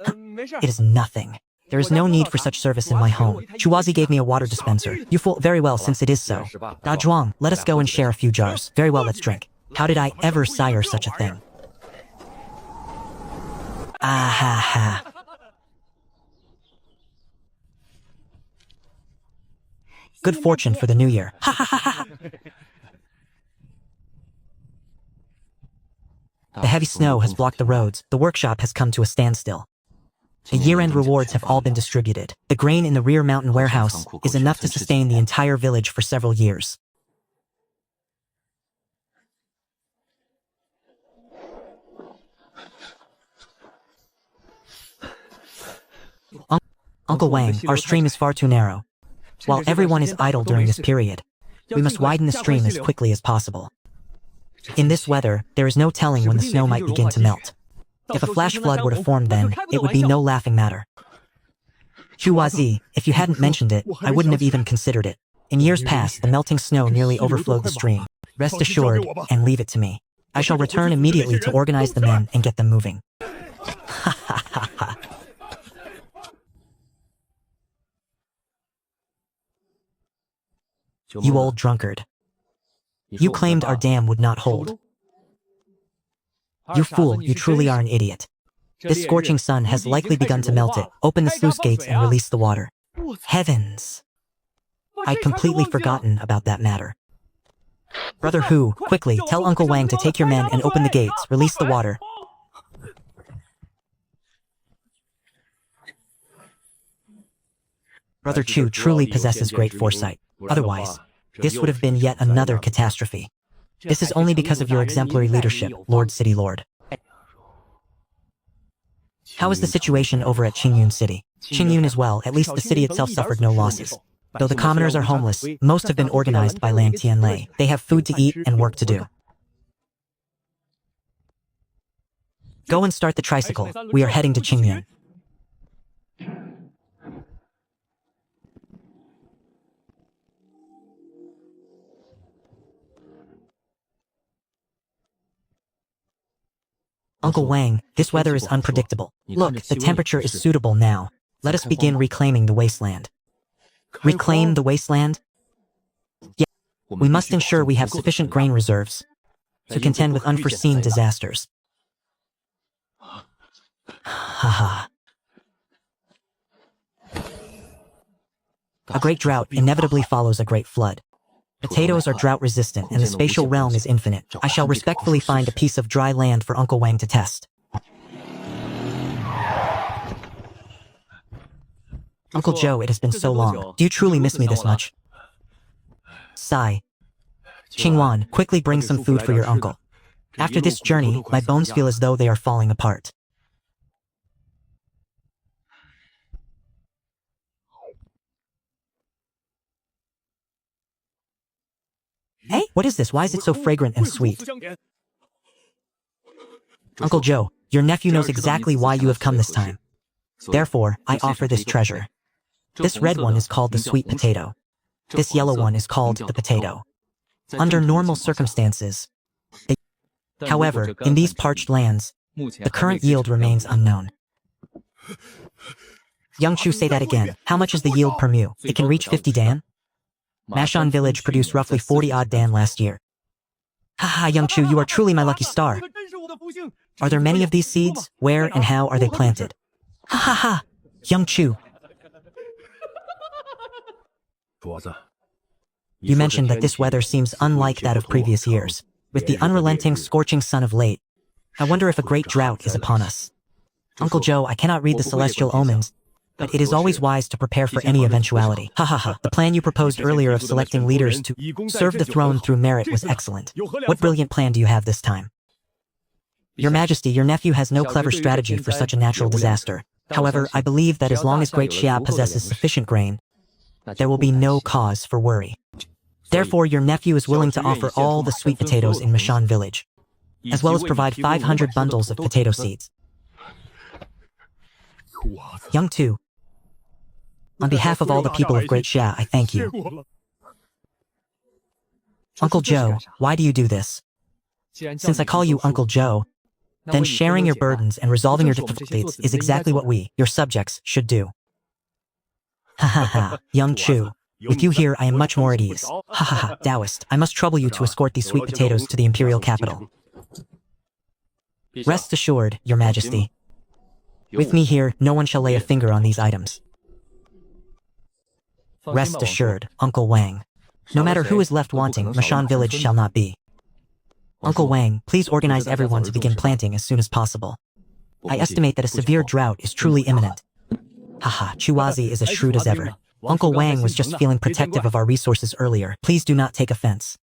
A: It is nothing. There is no need for such service in my home. Chuazi gave me a water dispenser. You fool, very well, since it is so. Da Zhuang, let us go and share a few jars. Very well, let's drink. How did I ever sire such a thing? Ah ha ha. Good fortune for the new year. Ha ha ha ha. The heavy snow has blocked the roads. The workshop has come to a standstill. The year-end rewards have all been distributed. The grain in the rear mountain warehouse is enough to sustain the entire village for several years. Uncle Wang, our stream is far too narrow. While everyone is idle during this period, we must widen the stream as quickly as possible. In this weather, there is no telling when the snow might begin to melt. If a flash flood were to form then, it would be no laughing matter. Chuazi, if you hadn't mentioned it, I wouldn't have even considered it. In years past, the melting snow nearly overflowed the stream. Rest assured, and leave it to me. I shall return immediately to organize the men and get them moving. Ha ha ha ha. You old drunkard. You claimed our dam would not hold. You fool, you truly are an idiot. This scorching sun has likely begun to melt it. Open the sluice gates and release the water. Heavens! I'd completely forgotten about that matter. Brother Hu, quickly, tell Uncle Wang to take your men and open the gates, release the water. Brother Chu truly possesses great foresight. Otherwise, this would have been yet another catastrophe. This is only because of your exemplary leadership, Lord City Lord. How is the situation over at Qingyun City? Qingyun is well, at least the city itself suffered no losses. Though the commoners are homeless, most have been organized by Lang Tianlei. They have food to eat and work to do. Go and start the tricycle. We are heading to Qingyun. Uncle Wang, this weather is unpredictable. Look, the temperature is suitable now. Let us begin reclaiming the wasteland. Reclaim the wasteland? Yeah, we must ensure we have sufficient grain reserves to contend with unforeseen disasters. Haha. A great drought inevitably follows a great flood. Potatoes are drought-resistant, and the spatial realm is infinite. I shall respectfully find a piece of dry land for Uncle Wang to test. Uncle Joe, it has been so long. Do you truly miss me this much? Sigh. Qingwan, quickly bring some food for your uncle. After this journey, my bones feel as though they are falling apart. Hey, what is this? Why is it so fragrant and sweet? Uncle Joe, your nephew knows exactly why you have come this time. Therefore, I offer this treasure. This red one is called the sweet potato. This yellow one is called the potato. Under normal circumstances, however, in these parched lands, the current yield remains unknown. Young Chu, say that again. How much is the yield per mu? It can reach 50 dan? Mashon village produced roughly 40-odd dan last year. Haha, Young Chu, you are truly my lucky star. Are there many of these seeds? Where and how are they planted? Ha ha ha! Young Chu. You mentioned that this weather seems unlike that of previous years.
B: With the unrelenting, scorching sun of late, I wonder if a great drought is upon us. Uncle Joe, I cannot read the celestial omens, but it is always wise to prepare for any eventuality. Ha ha ha. The plan you proposed earlier of selecting leaders to serve the throne through merit was excellent. What brilliant plan do you have this time? Your Majesty, your nephew has no clever strategy for such a natural disaster. However, I believe that as long as Great Xia possesses sufficient grain, there will be no cause for worry. Therefore, your nephew is willing to offer all the sweet potatoes in Mashan village, as well as provide 500 bundles of potato seeds. Young Tu, on behalf of all the people of Great Xia, I thank you. Uncle Joe, why do you do this? Since I call you Uncle Joe, then sharing your burdens and resolving your difficulties is exactly what we, your subjects, should do. Ha ha ha, young Chu. With you here, I am much more at ease. Ha ha ha, Taoist, I must trouble you to escort these sweet potatoes to the imperial capital. Rest assured, your Majesty. With me here, no one shall lay a finger on these items. Rest assured, Uncle Wang. No matter who is left wanting, Mashan village shall not be. Uncle Wang, please organize everyone to begin planting as soon as possible. I estimate that a severe drought is truly imminent. Haha, Chuazi is as shrewd as ever. Uncle Wang was just feeling protective of our resources earlier. Please do not take offense.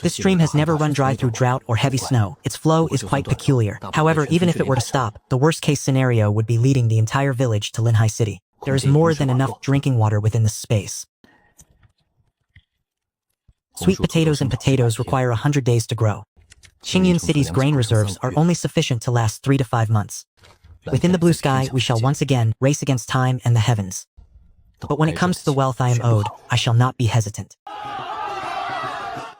B: This stream has never run dry through drought or heavy snow. Its flow is quite peculiar. However, even if it were to stop, the worst-case scenario would be leading the entire village to Linhai City. There is more than enough drinking water within this space. Sweet potatoes and potatoes require 100 days to grow. Qingyun City's grain reserves are only sufficient to last 3 to 5 months. Within the blue sky, we shall once again race against time and the heavens. But when it comes to the wealth I am owed, I shall not be hesitant.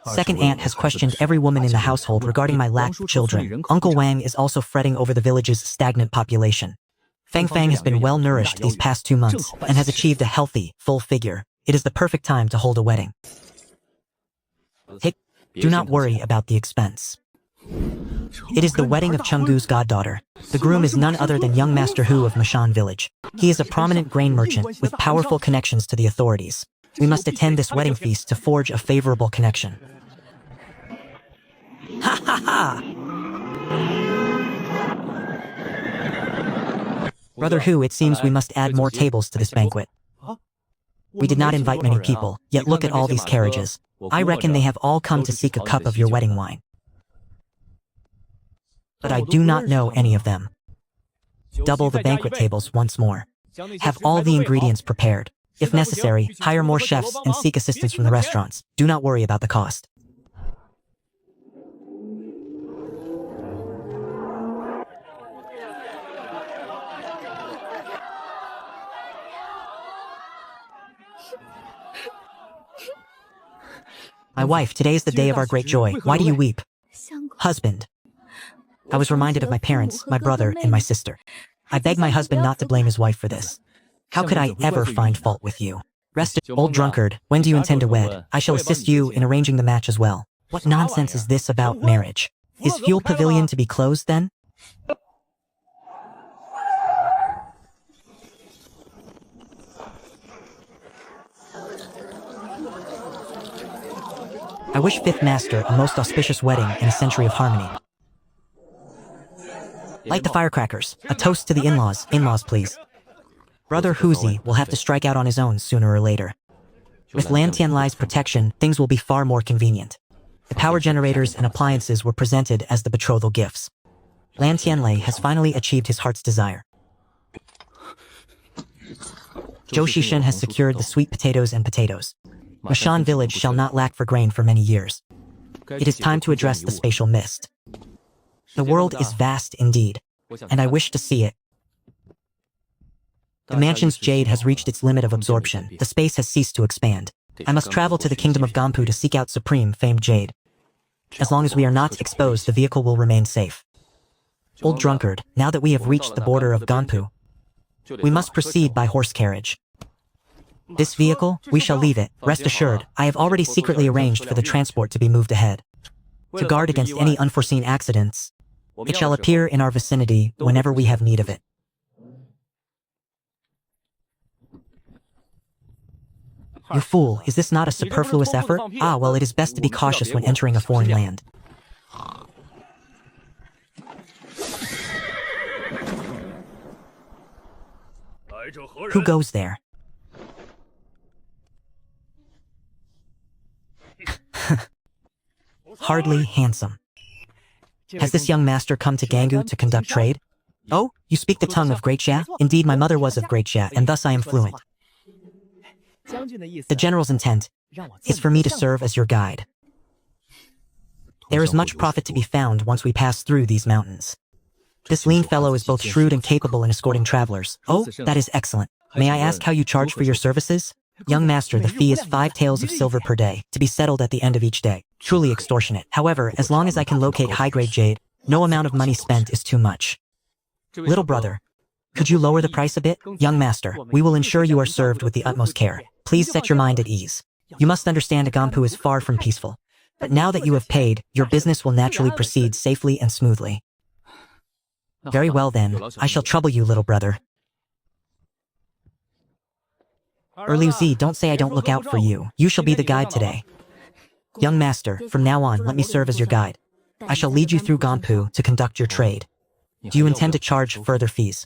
B: Second aunt has questioned every woman in the household regarding my lack of children. Uncle Wang is also fretting over the village's stagnant population. Fang Fang has been well nourished these past 2 months and has achieved a healthy, full figure. It is the perfect time to hold a wedding. Hey, do not worry about the expense. It is the wedding of Chenggu's goddaughter. The groom is none other than young Master Hu of Mashan village. He is a prominent grain merchant with powerful connections to the authorities. We must attend this wedding feast to forge a favorable connection. Ha ha ha! Brother Hu, it seems we must add more tables to this banquet. We did not invite many people, yet look at all these carriages. I reckon they have all come to seek a cup of your wedding wine. But I do not know any of them. Double the banquet tables once more. Have all the ingredients prepared. If necessary, hire more chefs and seek assistance from the restaurants. Do not worry about the cost. My wife, today is the day of our great joy. Why do you weep? Husband. I was reminded of my parents, my brother, and my sister. I beg my husband not to blame his wife for this. How could I ever find fault with you? Rest, old drunkard, when do you intend to wed? I shall assist you in arranging the match as well. What nonsense is this about marriage? Is Fuel Pavilion to be closed then? I wish Fifth Master a most auspicious wedding and a century of harmony. Light the firecrackers. A toast to the in-laws. In-laws, please. Brother Huzi will have to strike out on his own sooner or later. With Lan Tianlai's protection, things will be far more convenient. The power generators and appliances were presented as the betrothal gifts. Lan Tianlai has finally achieved his heart's desire. Zhou Shishen has secured the sweet potatoes and potatoes. Mashan village shall not lack for grain for many years. It is time to address the spatial mist. The world is vast indeed, and I wish to see it. The mansion's jade has reached its limit of absorption. The space has ceased to expand. I must travel to the kingdom of Gampu to seek out supreme famed jade. As long as we are not exposed, the vehicle will remain safe. Old drunkard, now that we have reached the border of Ganpu, we must proceed by horse carriage. This vehicle, we shall leave it. Rest assured, I have already secretly arranged for the transport to be moved ahead. To guard against any unforeseen accidents, it shall appear in our vicinity whenever we have need of it.
A: You fool, is this not a superfluous effort? Ah, well, it is best to be cautious when entering a foreign land. Who goes there? Hardly handsome. Has this young master come to Gangu to conduct trade? Oh, you speak the tongue of Great Xia? Indeed, my mother was of Great Xia, and thus I am fluent. The general's intent is for me to serve as your guide. There is much profit to be found once we pass through these mountains. This lean fellow is both shrewd and capable in escorting travelers. Oh, that is excellent. May I ask how you charge for your services? Young master, the fee is 5 taels of silver per day, to be settled at the end of each day. Truly extortionate. However, as long as I can locate high-grade jade, no amount of money spent is too much. Little brother, could you lower the price a bit? Young master, we will ensure you are served with the utmost care. Please set your mind at ease. You must understand Agampu is far from peaceful. But now that you have paid, your business will naturally proceed safely and smoothly. Very well then, I shall trouble you, little brother. Liu Zi, don't say I don't look out for you. You shall be the guide today. Young master, from now on, let me serve as your guide. I shall lead you through Ganpu to conduct your trade. Do you intend to charge further fees?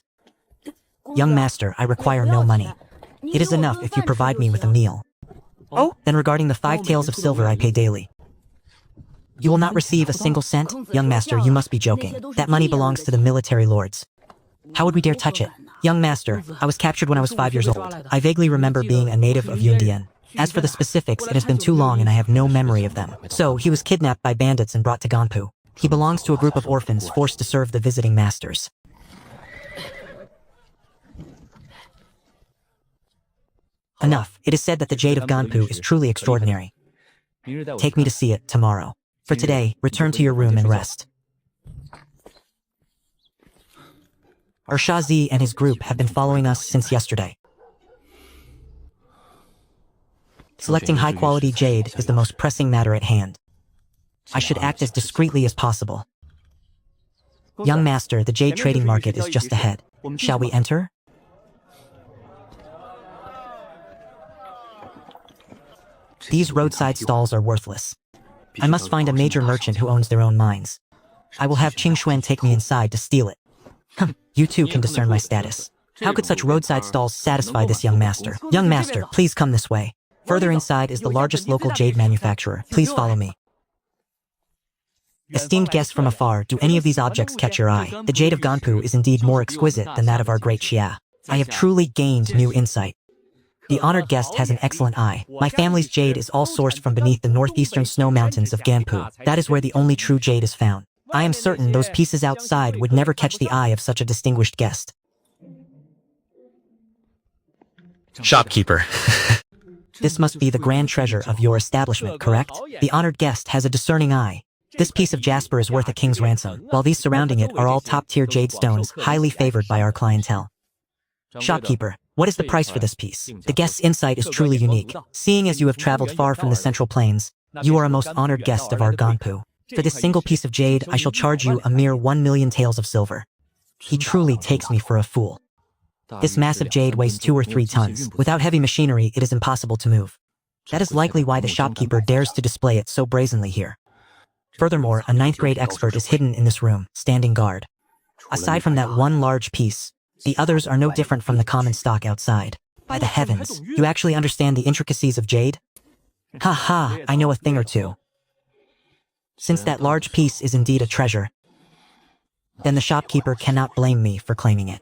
A: Young master, I require no money. It is enough if you provide me with a meal. Oh, then regarding the 5 taels of silver I pay daily. You will not receive a single cent? Young master, you must be joking. That money belongs to the military lords. How would we dare touch it? Young master, I was captured when I was 5 years old. I vaguely remember being a native of Yundian. As for the specifics, it has been too long and I have no memory of them. So, he was kidnapped by bandits and brought to Ganpu. He belongs to a group of orphans forced to serve the visiting masters. Enough. It is said that the jade of Ganpu is truly extraordinary. Take me to see it tomorrow. For today, return to your room and rest. Our Shazi and his group have been following us since yesterday. Selecting high-quality jade is the most pressing matter at hand. I should act as discreetly as possible. Young master, the jade trading market is just ahead. Shall we enter? These roadside stalls are worthless. I must find a major merchant who owns their own mines. I will have Qing Xuan take me inside to steal it. You too can discern my status. How could such roadside stalls satisfy this young master? Young master, please come this way. Further inside is the largest local jade manufacturer. Please follow me. Esteemed guests from afar, do any of these objects catch your eye? The jade of Ganpu is indeed more exquisite than that of our great Xia. I have truly gained new insight. The honored guest has an excellent eye. My family's jade is all sourced from beneath the northeastern snow mountains of Ganpu. That is where the only true jade is found. I am certain those pieces outside would never catch the eye of such a distinguished guest.
L: Shopkeeper.
A: This must be the grand treasure of your establishment, correct? The honored guest has a discerning eye. This piece of jasper is worth a king's ransom, while these surrounding it are all top-tier jade stones, highly favored by our clientele. Shopkeeper, what is the price for this piece? The guest's insight is truly unique. Seeing as you have traveled far from the Central Plains, you are a most honored guest of our Ganpu. For this single piece of jade, I shall charge you a mere 1 million taels of silver. He truly takes me for a fool. This massive jade weighs 2 or 3 tons. Without heavy machinery, it is impossible to move. That is likely why the shopkeeper dares to display it so brazenly here. Furthermore, a 9th-grade expert is hidden in this room, standing guard. Aside from that one large piece, the others are no different from the common stock outside. By the heavens, you actually understand the intricacies of jade? Ha ha, I know a thing or two. Since that large piece is indeed a treasure, then the shopkeeper cannot blame me for claiming it.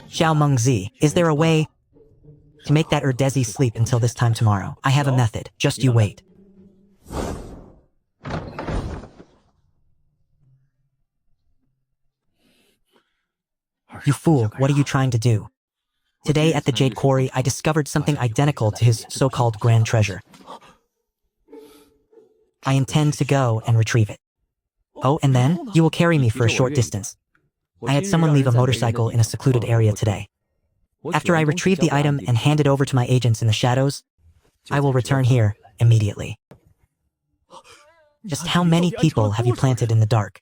A: Xiao Mengzi, is there a way to make that Erdezi sleep until this time tomorrow? I have a method, just you wait. You fool, what are you trying to do? Today at the Jade Quarry, I discovered something identical to his so-called grand treasure. I intend to go and retrieve it. Oh, and then, you will carry me for a short distance. I had someone leave a motorcycle in a secluded area today. After I retrieve the item and hand it over to my agents in the shadows, I will return here immediately. Just how many people have you planted in the dark?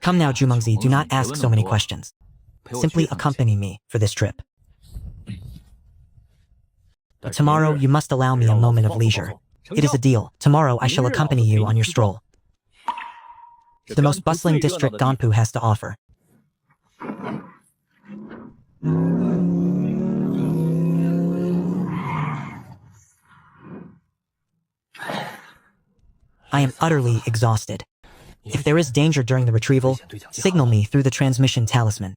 A: Come now, Jumengzi, do not ask so many questions. Simply accompany me for this trip. But tomorrow you must allow me a moment of leisure. It is a deal. Tomorrow I shall accompany you on your stroll. The most bustling district Ganpu has to offer. I am utterly exhausted. If there is danger during the retrieval, signal me through the transmission talisman.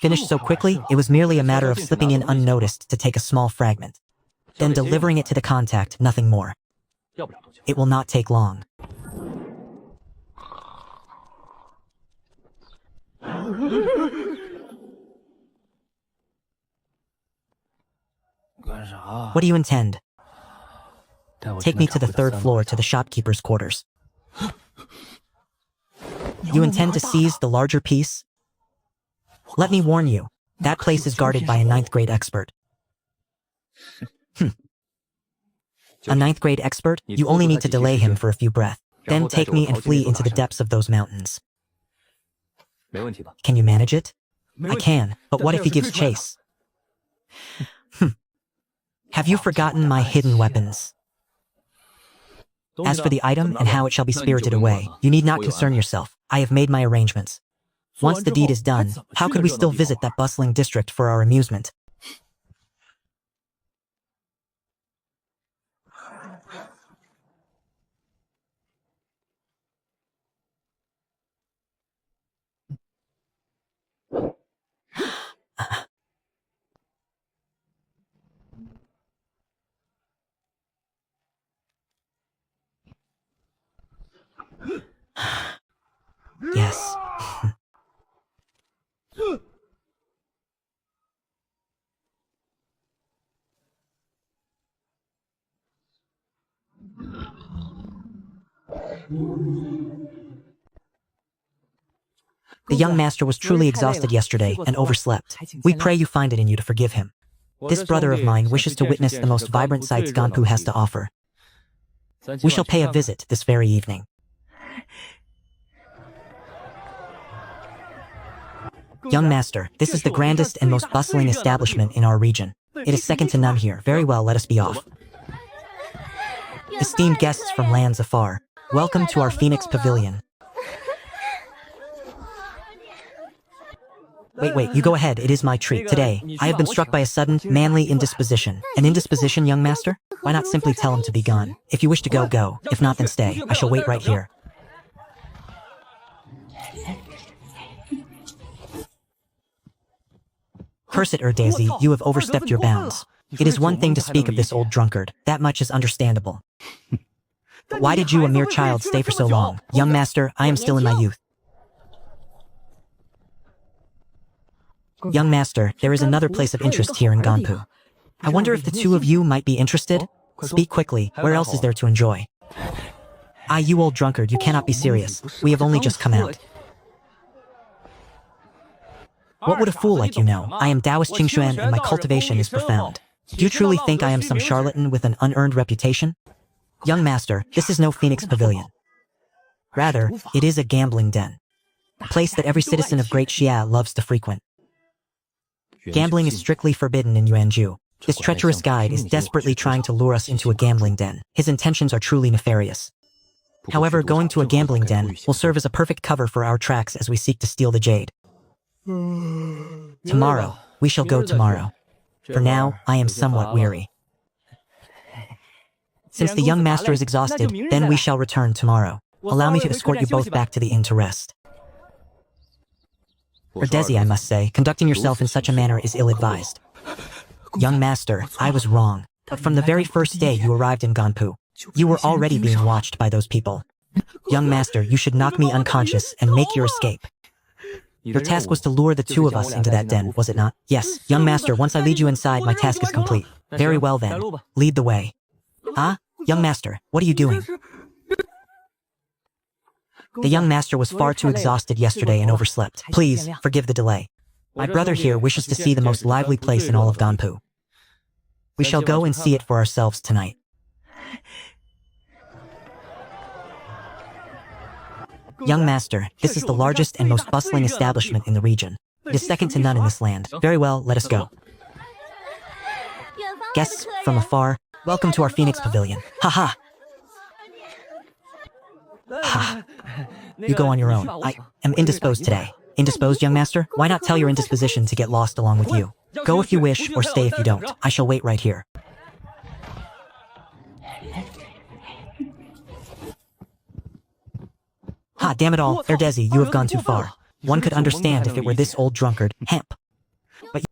A: Finished so quickly, it was merely a matter of slipping in unnoticed to take a small fragment. Then delivering it to the contact, nothing more. It will not take long. What do you intend? Take me to the third floor to the shopkeeper's quarters. You intend to seize the larger piece? Let me warn you, that place is guarded by a 9th grade expert. A 9th grade expert? You only need to delay him for a few breaths. Then take me and flee into the depths of those mountains. Can you manage it? I can, but what if he gives chase? Have you forgotten my hidden weapons? As for the item and how it shall be spirited away, you need not concern yourself. I have made my arrangements. Once the deed is done, how could we still visit that bustling district for our amusement? Yes. The young master was truly exhausted yesterday and overslept. We pray you find it in you to forgive him. This brother of mine wishes to witness the most vibrant sights Ganpu has to offer. We shall pay a visit this very evening. Young master, this is the grandest and most bustling establishment in our region. It is second to none here. Very well, let us be off. Esteemed guests from lands afar, welcome to our Phoenix Pavilion. Wait, you go ahead, it is my treat. Today, I have been struck by a sudden, manly indisposition. An indisposition, young master? Why not simply tell him to be gone? If you wish to go, go. If not, then stay. I shall wait right here. Curse it, Daisy, you have overstepped your bounds. It is one thing to speak of this old drunkard. That much is understandable. But why did you, a mere child, stay for so long? Young master, I am still in my youth. Young master, there is another place of interest here in Ganpu. I wonder if the two of you might be interested? Speak quickly, where else is there to enjoy? Ah, you old drunkard, you cannot be serious. We have only just come out. What would a fool like you know? I am Taoist Qingxuan and my cultivation is profound. Do you truly think I am some charlatan with an unearned reputation? Young master, this is no Phoenix Pavilion. Rather, it is a gambling den. A place that every citizen of Great Xia loves to frequent. Gambling is strictly forbidden in Yuanju. This treacherous guide is desperately trying to lure us into a gambling den. His intentions are truly nefarious. However, going to a gambling den will serve as a perfect cover for our tracks as we seek to steal the jade. Tomorrow, we shall go tomorrow. For now, I am somewhat weary. Since the young master is exhausted, then we shall return tomorrow. Allow me to escort you both back to the inn to rest. Desi, I must say, conducting yourself in such a manner is ill-advised. Young master, I was wrong. But from the very first day you arrived in Ganpu, you were already being watched by those people. Young master, you should knock me unconscious and make your escape.
B: Your task was to lure the two of us into that den, was it not? Yes, young master, once I lead you inside, my task is complete. Very well then. Lead the way. Ah, young master, what are you doing? The young master was far too exhausted yesterday and overslept. Please, forgive the delay. My brother here wishes to see the most lively place in all of Ganpu. We shall go and see it for ourselves tonight. Young master, this is the largest and most bustling establishment in the region. It is second to none in this land. Very well, let us go. Guests from afar, welcome to our Phoenix Pavilion. Ha. You go on your own. I am indisposed today. Indisposed, young master? Why not tell your indisposition to get lost along with you? Go if you wish, or stay if you don't. I shall wait right here. Ha, damn it all, Erdezi, you have gone too far. One could understand if it were this old drunkard, Hemp. But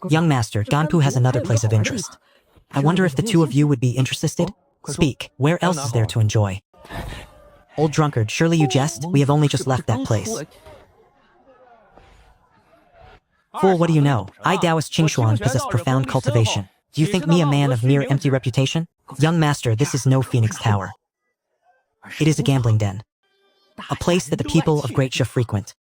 B: young master, Ganpu has another place of interest. I wonder if the two of you would be interested? Speak, where else is there to enjoy? Old drunkard, surely you jest? We have only just left that place. Fool, what do you know? I Taoist Qingxuan possess profound cultivation. Do you think me a man of mere empty reputation? Young master, this is no Phoenix Tower. It is a gambling den. A place that the people of Great Sha frequent.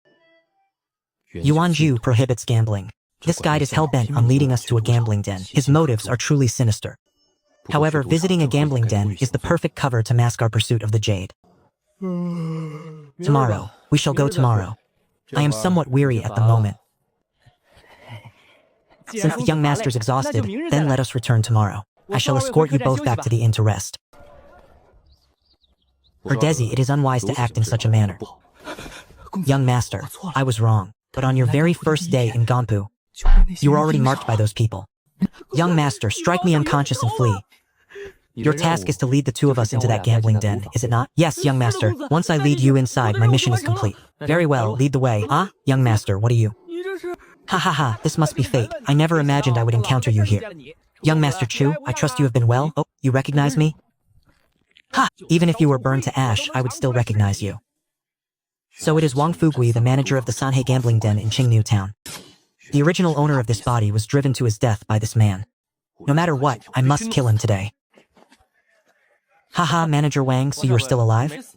B: Yuanju prohibits gambling. This guide is hell-bent on leading us to a gambling den. His motives are truly sinister. However, visiting a gambling den is the perfect cover to mask our pursuit of the jade. Tomorrow. We shall go tomorrow. I am somewhat weary at the moment. Since the young master's exhausted, then let us return tomorrow. I shall escort you both back to the inn to rest. Erdezi, it is unwise to act in such a manner. Young master, I was wrong, but on your very first day in Ganpu, you were already marked by those people. Young master, strike me unconscious and flee. Your task is to lead the two of us into that gambling den, is it not? Yes, young master. Once I lead you inside, my mission is complete. Very well, lead the way. Ah, young master, what are you? Ha, this must be fate. I never imagined I would encounter you here. Young Master Chu, I trust you have been well. Oh, you recognize me? Ha! Even if you were burned to ash, I would still recognize you. So it is Wang Fugui, the manager of the Sanhe gambling den in Qingniu town. The original owner of this body was driven to his death by this man. No matter what, I must kill him today. Haha, Manager Wang, so you are still alive?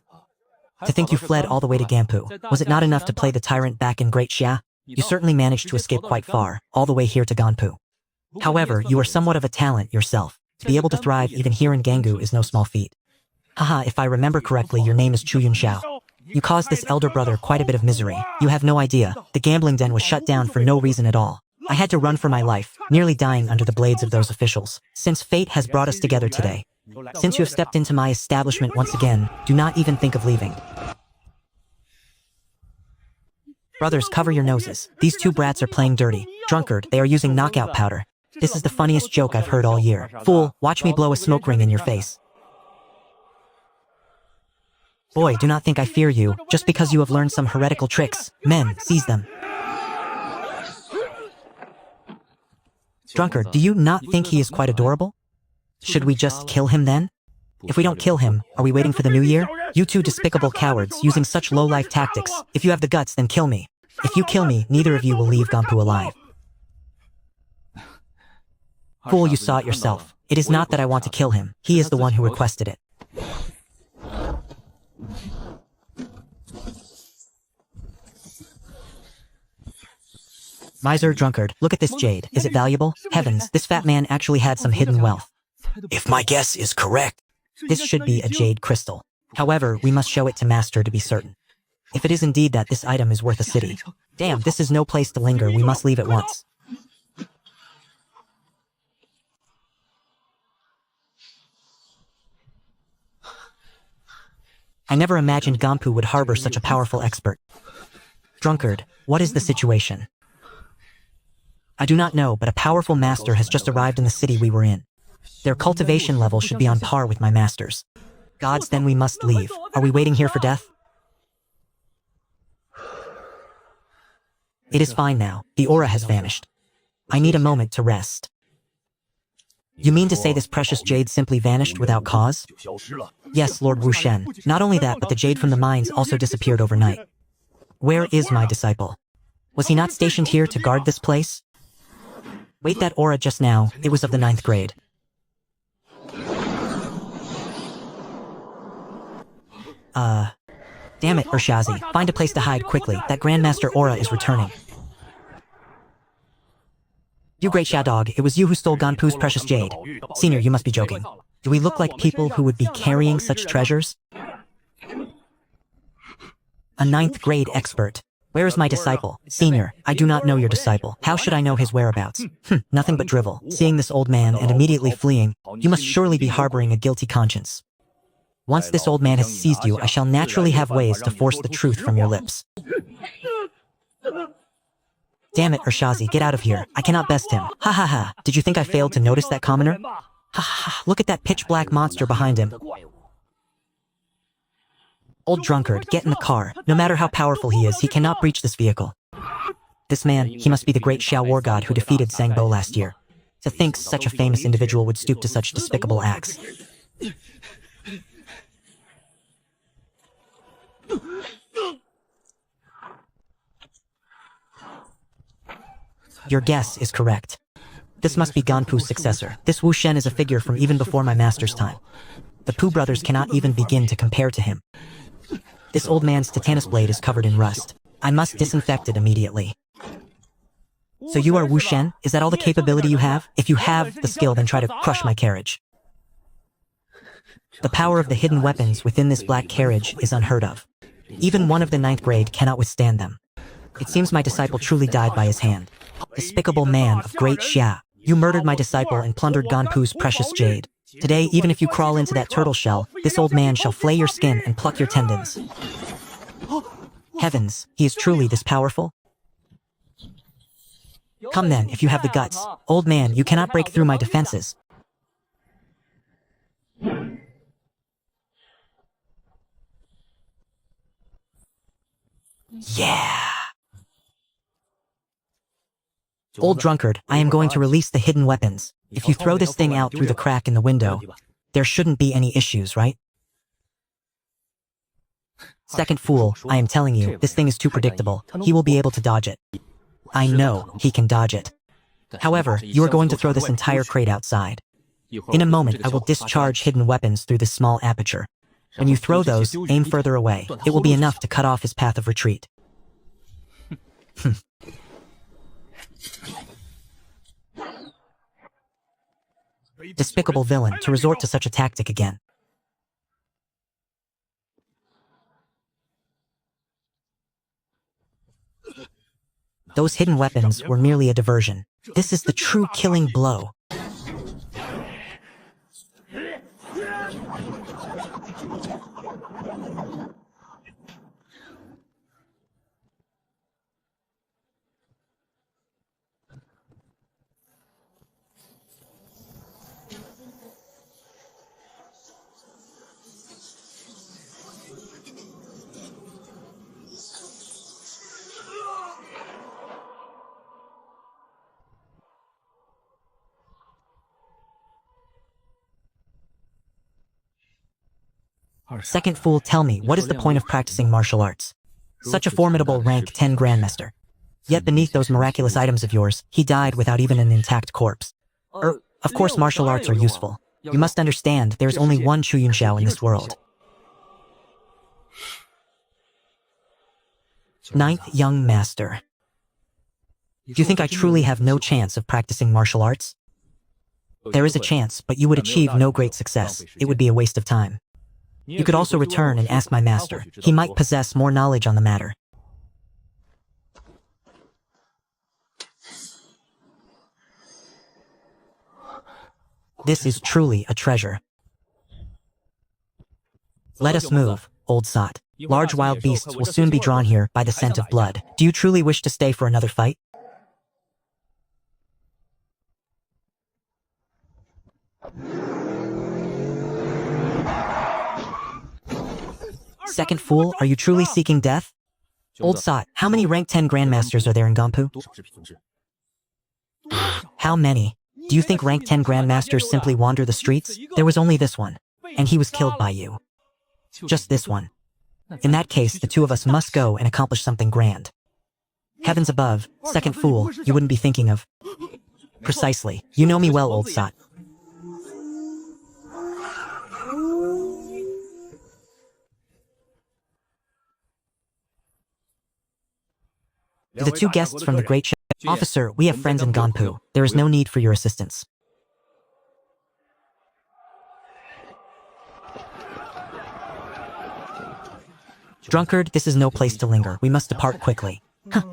B: To think you fled all the way to Ganpu, was it not enough to play the tyrant back in Great Xia? You certainly managed to escape quite far, all the way here to Ganpu. However, you are somewhat of a talent yourself. To be able to thrive even here in Gangu is no small feat. Haha, if I remember correctly, your name is Chu Yunxiao. You caused this elder brother quite a bit of misery. You have no idea. The gambling den was shut down for no reason at all. I had to run for my life, nearly dying under the blades of those officials. Since fate has brought us together today, since you have stepped into my establishment once again, do not even think of leaving. Brothers, cover your noses. These two brats are playing dirty. Drunkard, they are using knockout powder. This is the funniest joke I've heard all year. Fool, watch me blow a smoke ring in your face. Boy, do not think I fear you, just because you have learned some heretical tricks. Men, seize them. Drunkard, do you not think he is quite adorable? Should we just kill him then? If we don't kill him, are we waiting for the new year? You two despicable cowards, using such low-life tactics. If you have the guts, then kill me. If you kill me, neither of you will leave Ganpu alive. Fool, you saw it yourself. It is not that I want to kill him. He is the one who requested it. Miser, drunkard, look at this jade. Is it valuable? Heavens, this fat man actually had some hidden wealth.
M: If my guess is correct,
B: this should be a jade crystal. However, we must show it to Master to be certain. If it is indeed that this item is worth a city. Damn, this is no place to linger. We must leave at once. I never imagined Ganpu would harbor such a powerful expert. Drunkard, what is the situation? I do not know, but a powerful master has just arrived in the city we were in. Their cultivation level should be on par with my master's. Gods, then we must leave. Are we waiting here for death? It is fine now. The aura has vanished. I need a moment to rest. You mean to say this precious jade simply vanished without cause?
A: Yes, Lord Wu Shen. Not only that, but the jade from the mines also disappeared overnight. Where is my disciple? Was he not stationed here to guard this place? Wait, that aura just now, it was of the 9th grade. Damn it, Urshazi. Find a place to hide quickly. That Grandmaster aura is returning. You great Sha dog, it was you who stole Ganpu's precious jade. Senior, you must be joking. Do we look like people who would be carrying such treasures? A 9th grade expert. Where is my disciple? Senior, I do not know your disciple. How should I know his whereabouts? Nothing but drivel. Seeing this old man and immediately fleeing, you must surely be harboring a guilty conscience. Once this old man has seized you, I shall naturally have ways to force the truth from your lips. Damn it, Urshazi, get out of here. I cannot best him. Ha ha ha. Did you think I failed to notice that commoner? Ha ha ha. Look at that pitch-black monster behind him. Old drunkard, get in the car. No matter how powerful he is, he cannot breach this vehicle. This man, he must be the great Xiao war god who defeated Sangbo last year. To think such a famous individual would stoop to such despicable acts. Your guess is correct. This must be Ganpu's successor. This Wu Shen is a figure from even before my master's time. The Pu brothers cannot even begin to compare to him. This old man's Titanus blade is covered in rust. I must disinfect it immediately. So you are Wu Shen? Is that all the capability you have? If you have the skill, then try to crush my carriage. The power of the hidden weapons within this black carriage is unheard of. Even one of the 9th grade cannot withstand them. It seems my disciple truly died by his hand. Despicable man of great Xia. You murdered my disciple and plundered Ganpu's precious jade. Today, even if you crawl into that turtle shell, this old man shall flay your skin and pluck your tendons. Heavens, he is truly this powerful? Come then, if you have the guts. Old man, you cannot break through my defenses. Yeah! Old drunkard, I am going to release the hidden weapons. If you throw this thing out through the crack in the window, there shouldn't be any issues, right? Second fool, I am telling you, this thing is too predictable. He will be able to dodge it. I know he can dodge it. However, you are going to throw this entire crate outside. In a moment, I will discharge hidden weapons through this small aperture. When you throw those, aim further away. It will be enough to cut off his path of retreat. Despicable villain, to resort to such a tactic again. Those hidden weapons were merely a diversion. This is the true killing blow. Second fool, tell me, what is the point of practicing martial arts? Such a formidable rank 10 Grandmaster. Yet beneath those miraculous items of yours, he died without even an intact corpse. Of course martial arts are useful. You must understand, there is only one Chu Yunxiao in this world. 9th young master. Do you think I truly have no chance of practicing martial arts? There is a chance, but you would achieve no great success. It would be a waste of time. You could also return and ask my master. He might possess more knowledge on the matter. This is truly a treasure. Let us move, old sot. Large wild beasts will soon be drawn here by the scent of blood. Do you truly wish to stay for another fight? Second fool, are you truly seeking death? Old sot, how many rank 10 Grandmasters are there in Ganpu? How many? Do you think rank 10 Grandmasters simply wander the streets? There was only this one. and he was killed by you. Just this one. In that case, the two of us must go and accomplish something grand. Heavens above, second fool, you wouldn't be thinking of. Precisely. You know me well, old sot. To the two guests from the Great Officer, we have friends in Ganpu. There is no need for your assistance. Drunkard, this is no place to linger. We must depart quickly.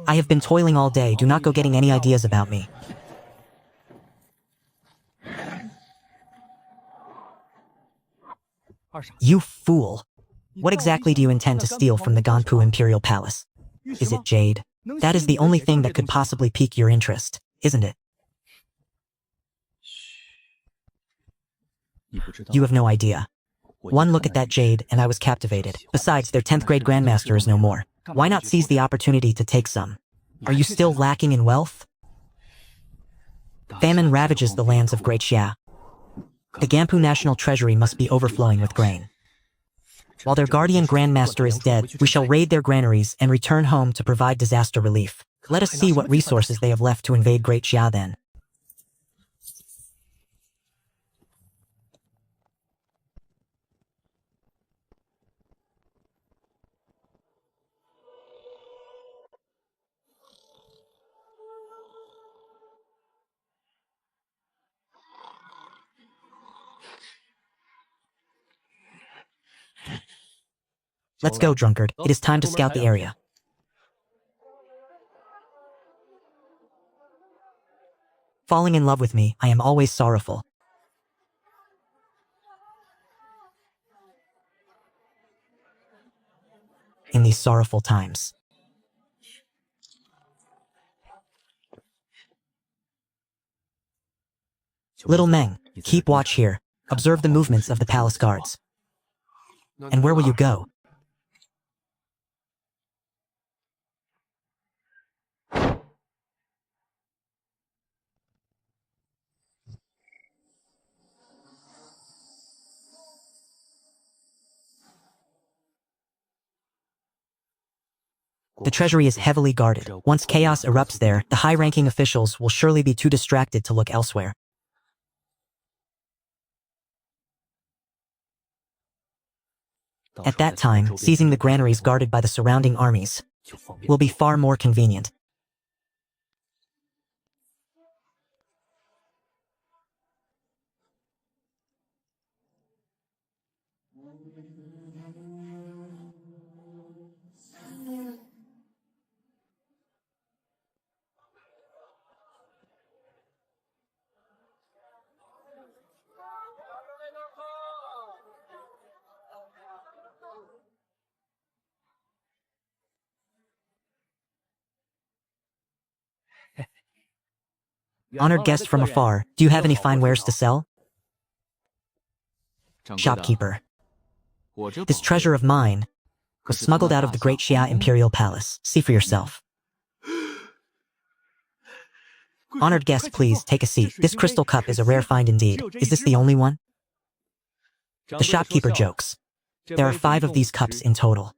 A: I have been toiling all day. Do not go getting any ideas about me. You fool. What exactly do you intend to steal from the Ganpu Imperial Palace? Is it jade? That is the only thing that could possibly pique your interest, isn't it? You have no idea. One look at that jade, and I was captivated. Besides, their 10th grade grandmaster is no more. Why not seize the opportunity to take some? Are you still lacking in wealth? Famine ravages the lands of Great Xia. The Ganpu National Treasury must be overflowing with grain. While their guardian grandmaster is dead, we shall raid their granaries and return home to provide disaster relief. Let us see what resources they have left to invade Great Xia then. Let's go, drunkard. It is time to scout the area. Falling in love with me, I am always sorrowful. In these sorrowful times. Little Meng, keep watch here. Observe the movements of the palace guards. And where will you go? The treasury is heavily guarded. Once chaos erupts there, the high-ranking officials will surely be too distracted to look elsewhere. At that time, seizing the granaries guarded by the surrounding armies will be far more convenient. Honored guest from afar, do you have any fine wares to sell? Shopkeeper. This treasure of mine was smuggled out of the Great Xia Imperial Palace. See for yourself. Honored guest, please take a seat. This crystal cup is a rare find indeed. Is this the only one? The shopkeeper jokes. There are 5 of these cups in total.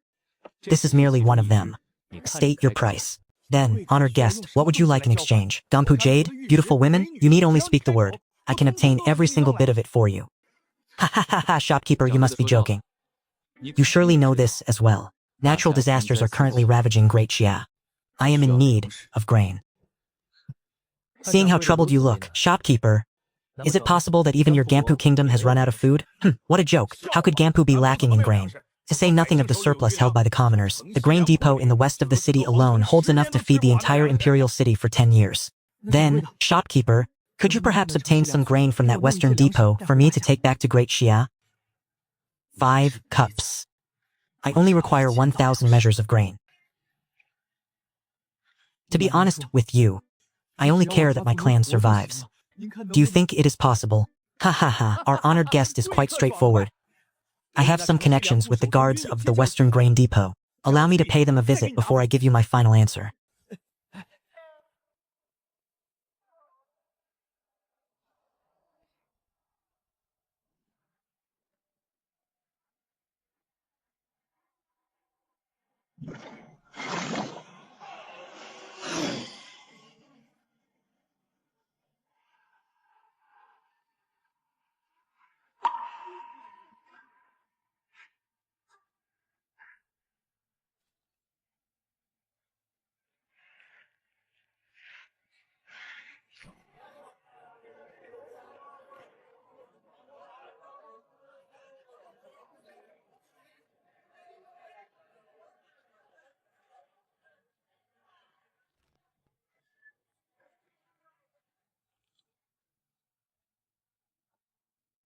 A: This is merely one of them. State your price. Then, honored guest, what would you like in exchange? Ganpu jade? Beautiful women? You need only speak the word. I can obtain every single bit of it for you. Ha ha ha ha, shopkeeper, you must be joking. You surely know this as well. Natural disasters are currently ravaging Great Xia. I am in need of grain. Seeing how troubled you look, shopkeeper, is it possible that even your Ganpu kingdom has run out of food? What a joke. How could Ganpu be lacking in grain? To say nothing of the surplus held by the commoners, the grain depot in the west of the city alone holds enough to feed the entire imperial city for 10 years. Then, shopkeeper, could you perhaps obtain some grain from that western depot for me to take back to Great Xia? 5 cups. I only require 1,000 measures of grain. To be honest with you, I only care that my clan survives. Do you think it is possible? Ha ha ha, our honored guest is quite straightforward. I have some connections with the guards of the Western Grain Depot. Allow me to pay them a visit before I give you my final answer.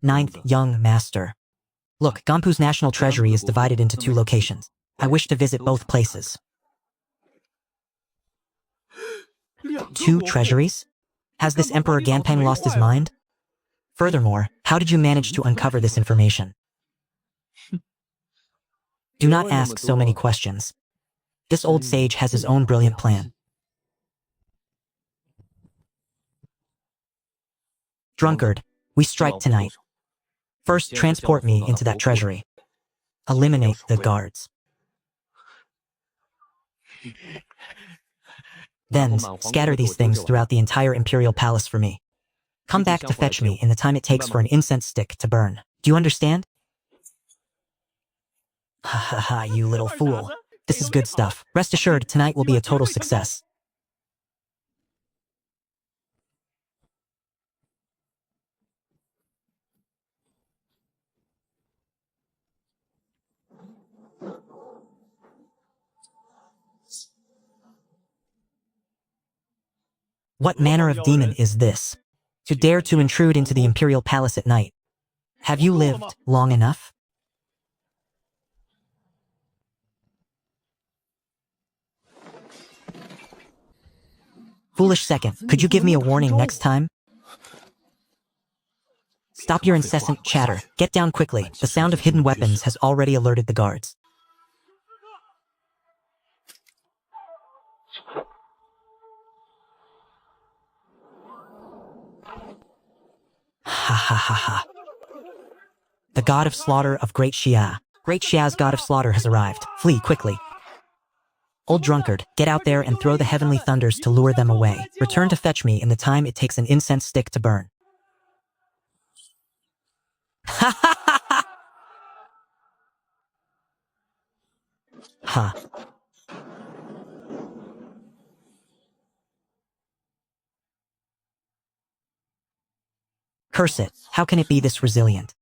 A: Ninth young master. Look, Gampu's national treasury is divided into 2 locations. I wish to visit both places. 2 treasuries? Has this Emperor Ganpeng lost his mind? Furthermore, how did you manage to uncover this information? Do not ask so many questions. This old sage has his own brilliant plan. Drunkard, we strike tonight. First, transport me into that treasury. Eliminate the guards. Then, scatter these things throughout the entire imperial palace for me. Come back to fetch me in the time it takes for an incense stick to burn. Do you understand? Ha ha ha, you little fool. This is good stuff. Rest assured, tonight will be a total success. What manner of demon is this? To dare to intrude into the imperial palace at night. Have you lived long enough? Foolish second, could you give me a warning next time? Stop your incessant chatter. Get down quickly. The sound of hidden weapons has already alerted the guards. Ha ha ha ha. The god of slaughter of Great Xia. Great Xia's god of slaughter has arrived. Flee quickly. Old drunkard, get out there and throw the heavenly thunders to lure them away. Return to fetch me in the time it takes an incense stick to burn. Ha ha ha ha! Ha. Curse it, how can it be this resilient?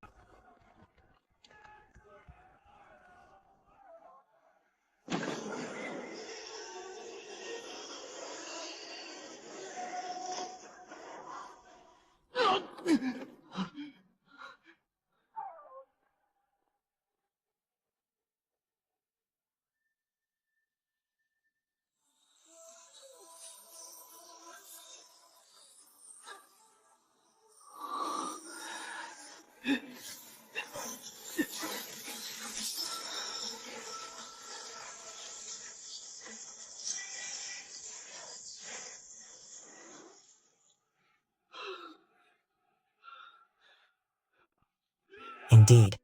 A: Indeed.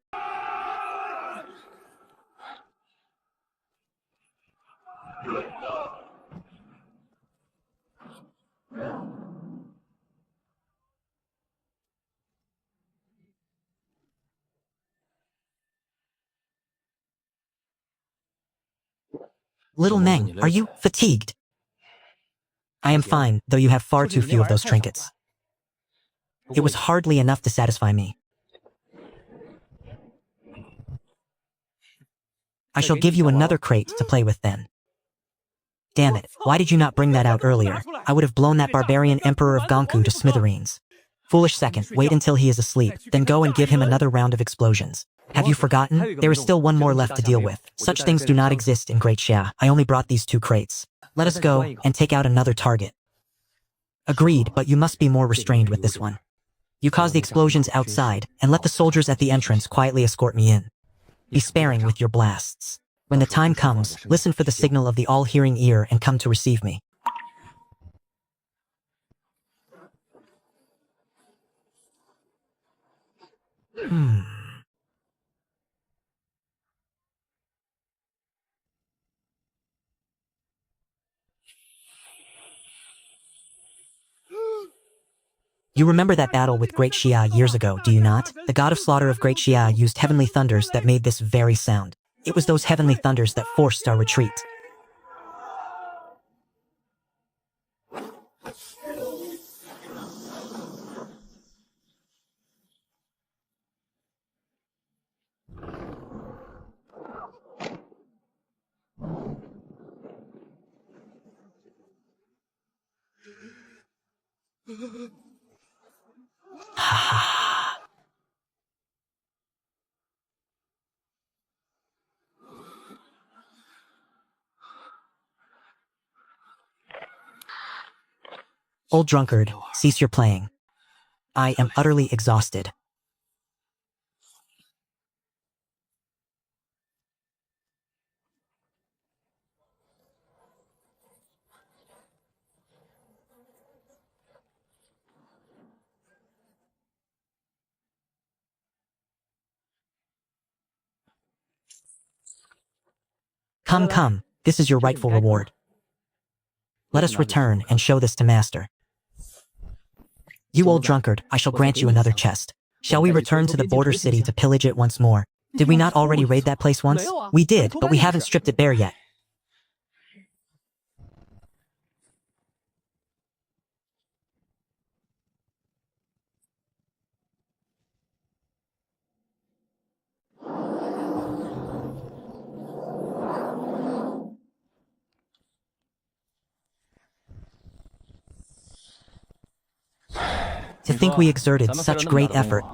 A: Little Meng, are you fatigued? I am fine, though you have far too few of those trinkets. It was hardly enough to satisfy me. I shall give you another crate to play with then. Damn it, why did you not bring that out earlier? I would have blown that barbarian Emperor of Ganku to smithereens. Foolish second, wait until he is asleep, then go and give him another round of explosions. Have you forgotten? There is still one more left to deal with. Such things do not exist in Great Xia. I only brought these 2 crates. Let us go and take out another target. Agreed, but you must be more restrained with this one. You cause the explosions outside, and let the soldiers at the entrance quietly escort me in. Be sparing with your blasts. When the time comes, listen for the signal of the all-hearing ear and come to receive me. You remember that battle with Great Xia years ago, do you not? The god of slaughter of Great Xia used heavenly thunders that made this very sound. It was those heavenly thunders that forced our retreat. Old drunkard, cease your playing. I am utterly exhausted. Come, come, this is your rightful reward. Let us return and show this to master. You old drunkard, I shall grant you another chest. Shall we return to the border city to pillage it once more? Did we not already raid that place once? We did, but we haven't stripped it bare yet. To think we exerted such great effort,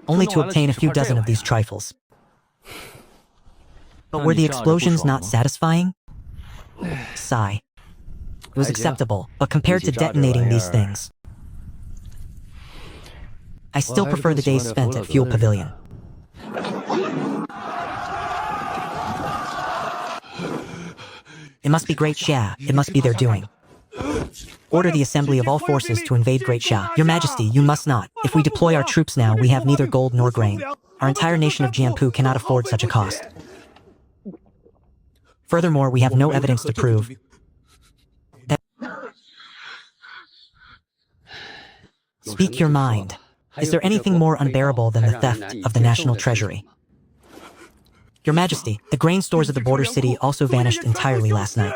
A: only to obtain a few dozen of these trifles. But were the explosions not satisfying? Sigh. It was acceptable, but compared to detonating these things, I still prefer the days spent at Fuel Pavilion. It must be Great Xia, it must be their doing. Order the assembly of all forces to invade Great Xia. Your Majesty, you must not. If we deploy our troops now, we have neither gold nor grain. Our entire nation of Jianpu cannot afford such a cost. Furthermore, we have no evidence to prove that... Speak your mind. Is there anything more unbearable than the theft of the national treasury? Your Majesty, the grain stores of the border city also vanished entirely last night.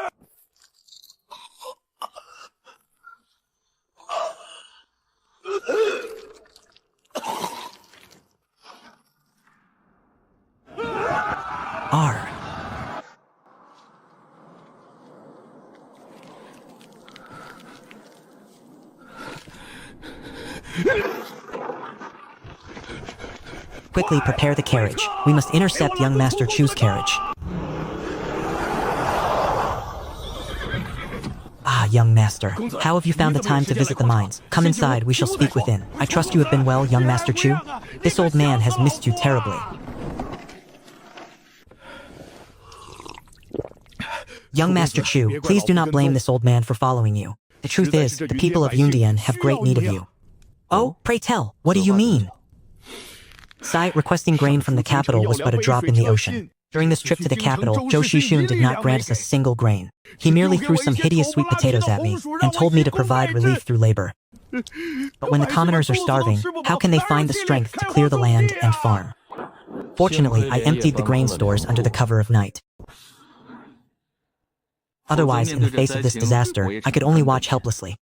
A: R. Quickly prepare the carriage. We must intercept young Master Chu's carriage. Ah, young master. How have you found the time to visit the mines? Come inside, we shall speak within. I trust you have been well, young Master Chu? This old man has missed you terribly. Young Master Chu, please do not blame this old man for following you. The truth is, the people of Yundian have great need of you. Oh, pray tell, what do you mean? Sai, requesting grain from the capital was but a drop in the ocean. During this trip to the capital, Zhou Shishun did not grant us a single grain. He merely threw some hideous sweet potatoes at me, and told me to provide relief through labor. But when the commoners are starving, how can they find the strength to clear the land and farm? Fortunately, I emptied the grain stores under the cover of night. Otherwise, in the face of this disaster, I could only watch helplessly.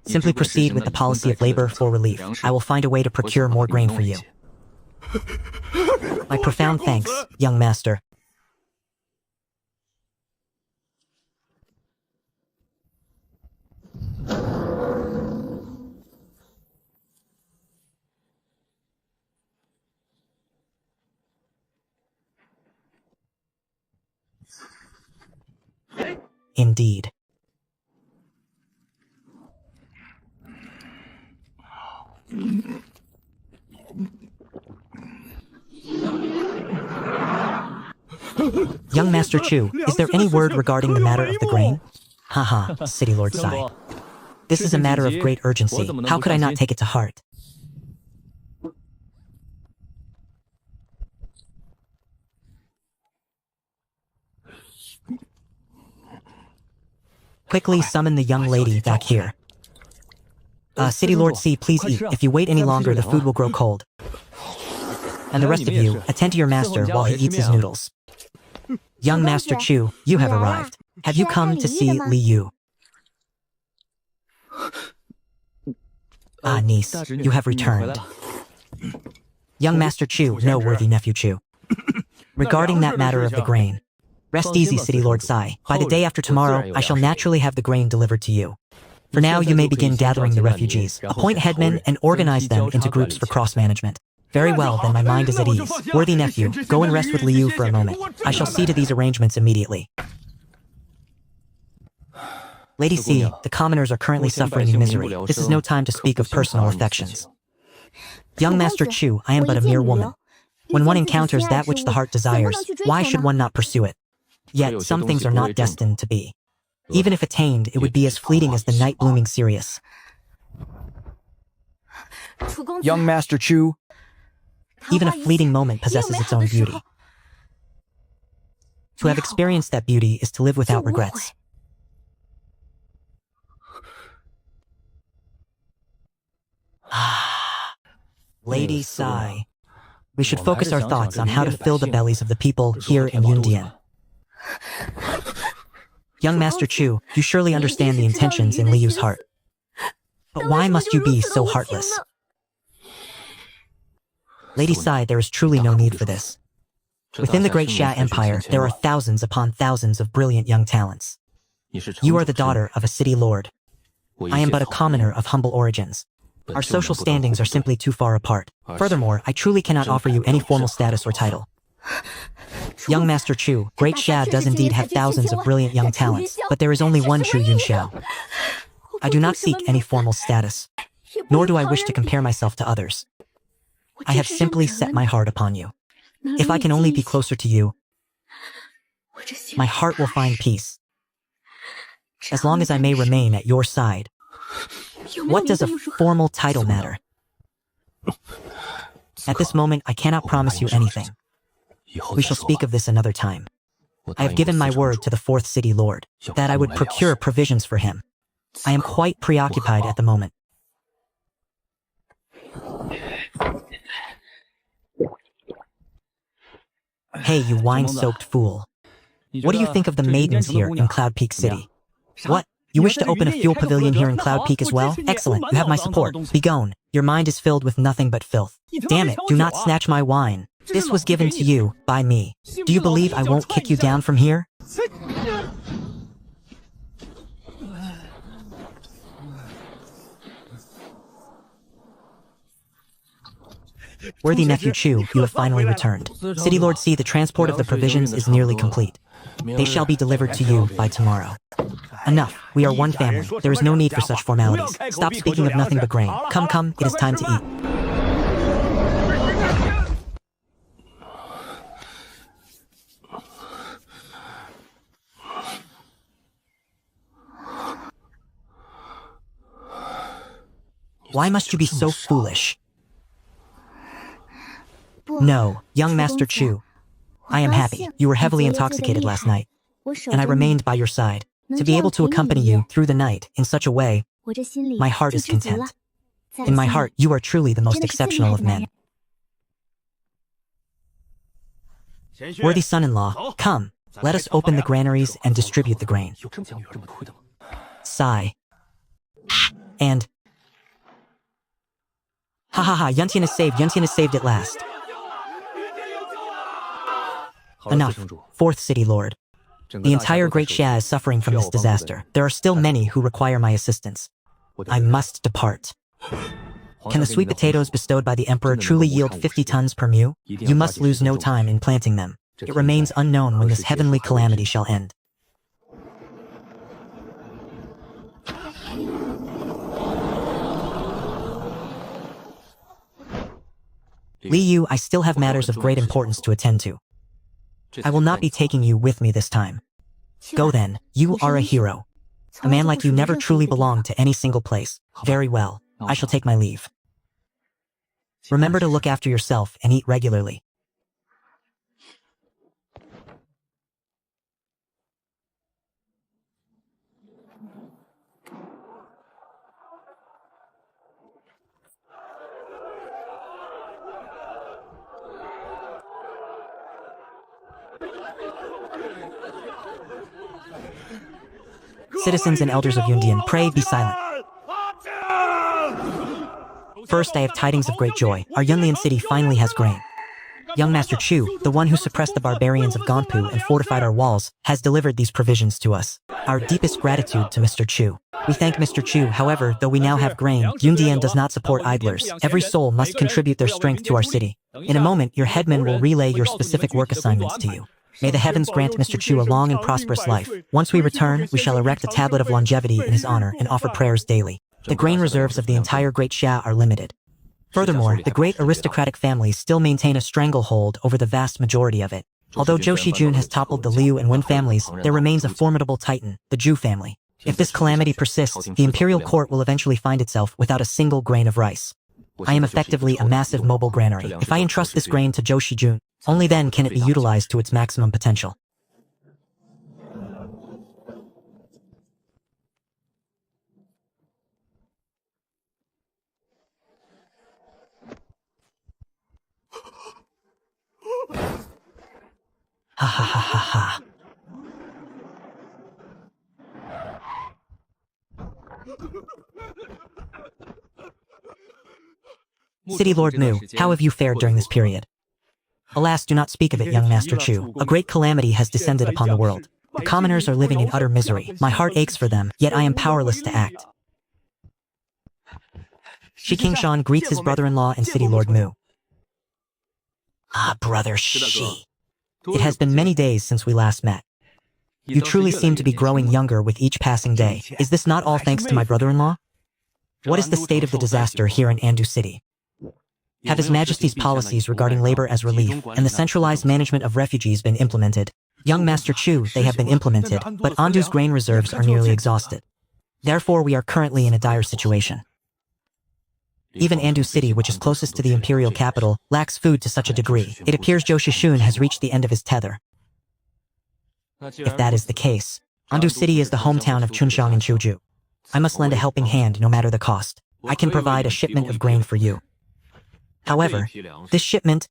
A: Simply proceed with the policy of labor for relief. I will find a way to procure more grain for you. My profound thanks, young master. Indeed. Young Master Chu, is there any word regarding the matter of the grain? Haha, City Lord Sai. This is a matter of great urgency. How could I not take it to heart? Quickly summon the young lady back here. City Lord C, please eat. If you wait any longer, the food will grow cold. And the rest of you, attend to your master while he eats his noodles. Young Master Chu, you have arrived. Have you come to see Li Yu? Ah, niece, you have returned. Young Master Chu, no, worthy nephew Chu. Regarding that matter of the grain, rest easy, City Lord Sai. By the day after tomorrow, I shall naturally have the grain delivered to you. For now, you may begin gathering the refugees. Appoint headmen and organize them into groups for cross-management. Very well, then my mind is at ease. Worthy nephew, go and rest with Li Yu for a moment. I shall see to these arrangements immediately.
F: 我们的军队要向前冲！
A: Lady C, the commoners are currently suffering in misery. This is no time to speak of personal affections. Young Master Chu, I am but a mere woman. When one encounters that which the heart desires, why should one not pursue it? Yet, some things are not destined to be. Even if attained, it would be as fleeting as the night blooming Sirius.
N: Young Master Chu.
A: Even a fleeting moment possesses its own beauty. To have experienced that beauty is to live without regrets. Lady Sai. We should focus our thoughts on how to fill the bellies of the people here in Yundian. Young Master Chu, you surely understand the intentions in Liu's heart. But why must you be so heartless? Lady Sai, there is truly no need for this. Within the great Xia Empire, there are thousands upon thousands of brilliant young talents. You are the daughter of a city lord. I am but a commoner of humble origins. Our social standings are simply too far apart. Furthermore, I truly cannot offer you any formal status or title. Young Master Chu, Great Xia does indeed have thousands of brilliant young talents, but there is only one true Yunxiao. I do not seek any formal status, nor do I wish to compare myself to others. I have simply set my heart upon you. If I can only be closer to you, my heart will find peace. As long as I may remain at your side, what does a formal title matter? At this moment, I cannot promise you anything. We shall speak of this another time. I have given my word to the fourth city lord that I would procure provisions for him. I am quite preoccupied at the moment. Hey, you wine-soaked fool. What do you think of the maidens here in Cloud Peak City? What? You wish to open a fuel pavilion here in Cloud Peak as well? Excellent, you have my support. Be gone. Your mind is filled with nothing but filth. Damn it, do not snatch my wine. This was given to you, by me. Do you believe I won't kick you down from here? Worthy nephew Chu, you have finally returned. City Lord C, the transport of the provisions is nearly complete. They shall be delivered to you by tomorrow. Enough, we are one family. There is no need for such formalities. Stop speaking of nothing but grain. Come, come, it is time to eat. Why must you be so foolish? No, young Master Chu. I am happy. You were heavily intoxicated last night, and I remained by your side. To be able to accompany you through the night in such a way, my heart is content. In my heart, you are truly the most exceptional of men. Worthy son-in-law, come, let us open the granaries and distribute the grain. Sigh. And... Ha ha ha, Yuntian is saved at last. Enough, fourth city lord. The entire Great Xia is suffering from this disaster. There are still many who require my assistance. I must depart. Can the sweet potatoes bestowed by the Emperor truly yield 50 tons per mu? You must lose no time in planting them. It remains unknown when this heavenly calamity shall end. Liu, I still have matters of great importance to attend to. I will not be taking you with me this time. Go then, you are a hero. A man like you never truly belonged to any single place. Very well, I shall take my leave. Remember to look after yourself and eat regularly. Citizens and elders of Yundian, pray be silent. First, I have tidings of great joy. Our Yunlian city finally has grain. Young Master Chu, the one who suppressed the barbarians of Gonpu and fortified our walls, has delivered these provisions to us. Our deepest gratitude to Mr. Chu. We thank Mr. Chu, however, though we now have grain, Yundian does not support idlers. Every soul must contribute their strength to our city. In a moment, your headman will relay your specific work assignments to you. May the heavens grant Mr. Chu a long and prosperous life. Once we return, we shall erect a tablet of longevity in his honor and offer prayers daily. The grain reserves of the entire Great Xia are limited. Furthermore, the great aristocratic families still maintain a stranglehold over the vast majority of it. Although Zhou Shijun has toppled the Liu and Wen families, there remains a formidable titan, the Zhu family. If this calamity persists, the imperial court will eventually find itself without a single grain of rice. I am effectively a massive mobile granary. If I entrust this grain to Zhou Shijun, only then can it be utilized to its maximum potential. Ha ha ha ha ha. City Lord Mu, how have you fared during this period? Alas, do not speak of it, young Master Chu. A great calamity has descended upon the world. The commoners are living in utter misery. My heart aches for them, yet I am powerless to act. Shi Qingshan greets his brother-in-law and City Lord Mu. Ah, brother Shi. It has been many days since we last met. You truly seem to be growing younger with each passing day. Is this not all thanks to my brother-in-law? What is the state of the disaster here in Andu City? Have His Majesty's policies regarding labor as relief and the centralized management of refugees been implemented? Young Master Chu, they have been implemented, but Andu's grain reserves are nearly exhausted. Therefore, we are currently in a dire situation. Even Andu City, which is closest to the imperial capital, lacks food to such a degree. It appears Zhou Shishun has reached the end of his tether. If that is the case, Andu City is the hometown of Chunxiang and Chuju. I must lend a helping hand no matter the cost. I can provide a shipment of grain for you. However, this shipment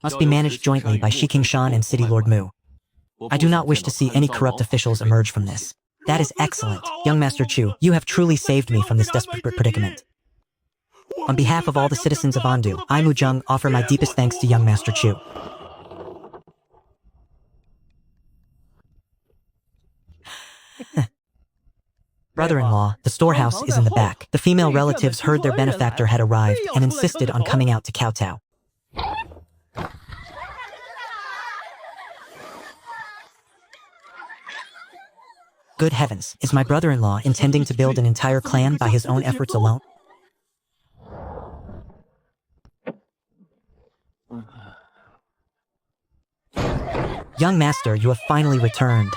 A: must be managed jointly by Shi Qingshan and City Lord Mu. I do not wish to see any corrupt officials emerge from this. That is excellent. Young Master Chu, you have truly saved me from this desperate predicament. On behalf of all the citizens of Andu, I, Mu Zheng, offer my deepest thanks to young Master Chu. Brother-in-law, the storehouse is in the back. The female relatives heard their benefactor had arrived and insisted on coming out to kowtow. Good heavens, is my brother-in-law intending to build an entire clan by his own efforts alone? Young master, you have finally returned.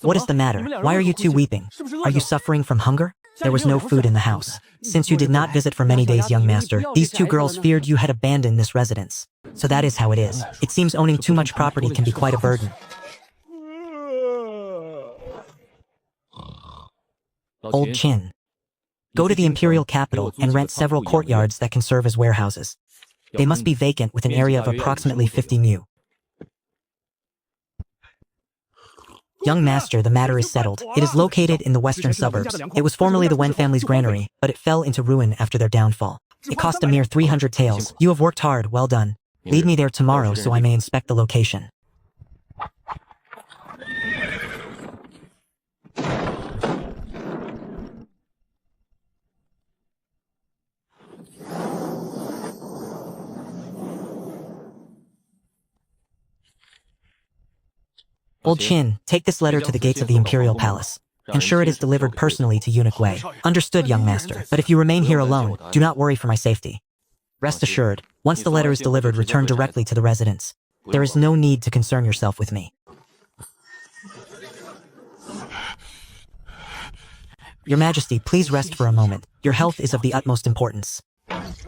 A: What is the matter? Why are you two weeping? Are you suffering from hunger? There was no food in the house. Since you did not visit for many days, young master, these two girls feared you had abandoned this residence. So that is how it is. It seems owning too much property can be quite a burden. Old Qin. Go to the imperial capital and rent several courtyards that can serve as warehouses. They must be vacant with an area of approximately 50 mu. Young master, the matter is settled. It is located in the western suburbs. It was formerly the Wen family's granary, but it fell into ruin after their downfall. It cost a mere 300 taels. You have worked hard, well done. Lead me there tomorrow so I may inspect the location. Old Qin, take this letter to the gates of the Imperial Palace. Ensure it is delivered personally to Eunuch Wei. Understood, young master. But if you remain here alone, do not worry for my safety. Rest assured, once the letter is delivered, return directly to the residence. There is no need to concern yourself with me. Your Majesty, please rest for a moment. Your health is of the utmost importance.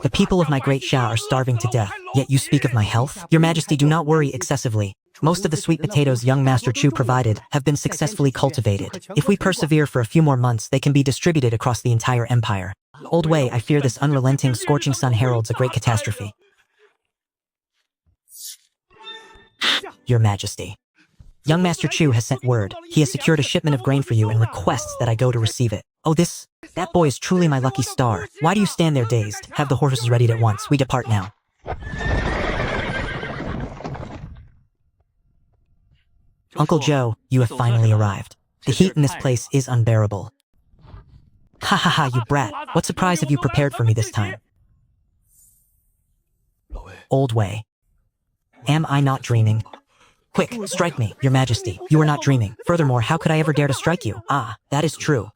A: The people of my great Xia are starving to death, yet you speak of my health? Your Majesty, do not worry excessively. Most of the sweet potatoes young Master Chu provided have been successfully cultivated. If we persevere for a few more months, they can be distributed across the entire empire. Old Wei, I fear this unrelenting, scorching sun heralds a great catastrophe. Your Majesty. Young Master Chu has sent word. He has secured a shipment of grain for you and requests that I go to receive it. Oh, that boy is truly my lucky star. Why do you stand there dazed? Have the horses readied at once. We depart now. Uncle Joe, you have finally arrived. The heat in this place is unbearable. Ha ha ha, you brat. What surprise have you prepared for me this time? Old Wei. Am I not dreaming? Quick, strike me, your majesty. You are not dreaming. Furthermore, how could I ever dare to strike you? Ah, that is true.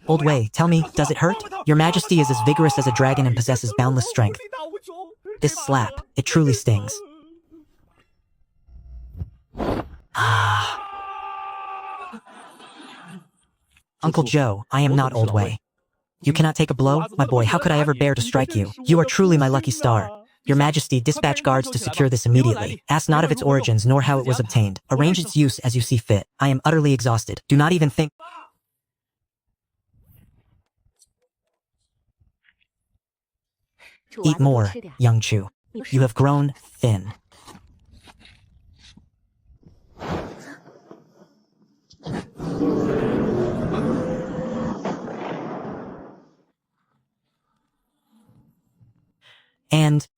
A: Old Wei, tell me, does it hurt? Your majesty is as vigorous as a dragon and possesses boundless strength. This slap, it truly stings. Ah. Uncle Joe, I am not Old Wei. You cannot take a blow? My boy, how could I ever bear to strike you? You are truly my lucky star. Your majesty, dispatch guards to secure this immediately. Ask not of its origins nor how it was obtained. Arrange its use as you see fit. I am utterly exhausted. Do not even think... Eat more, young Chu. You have grown thin. And...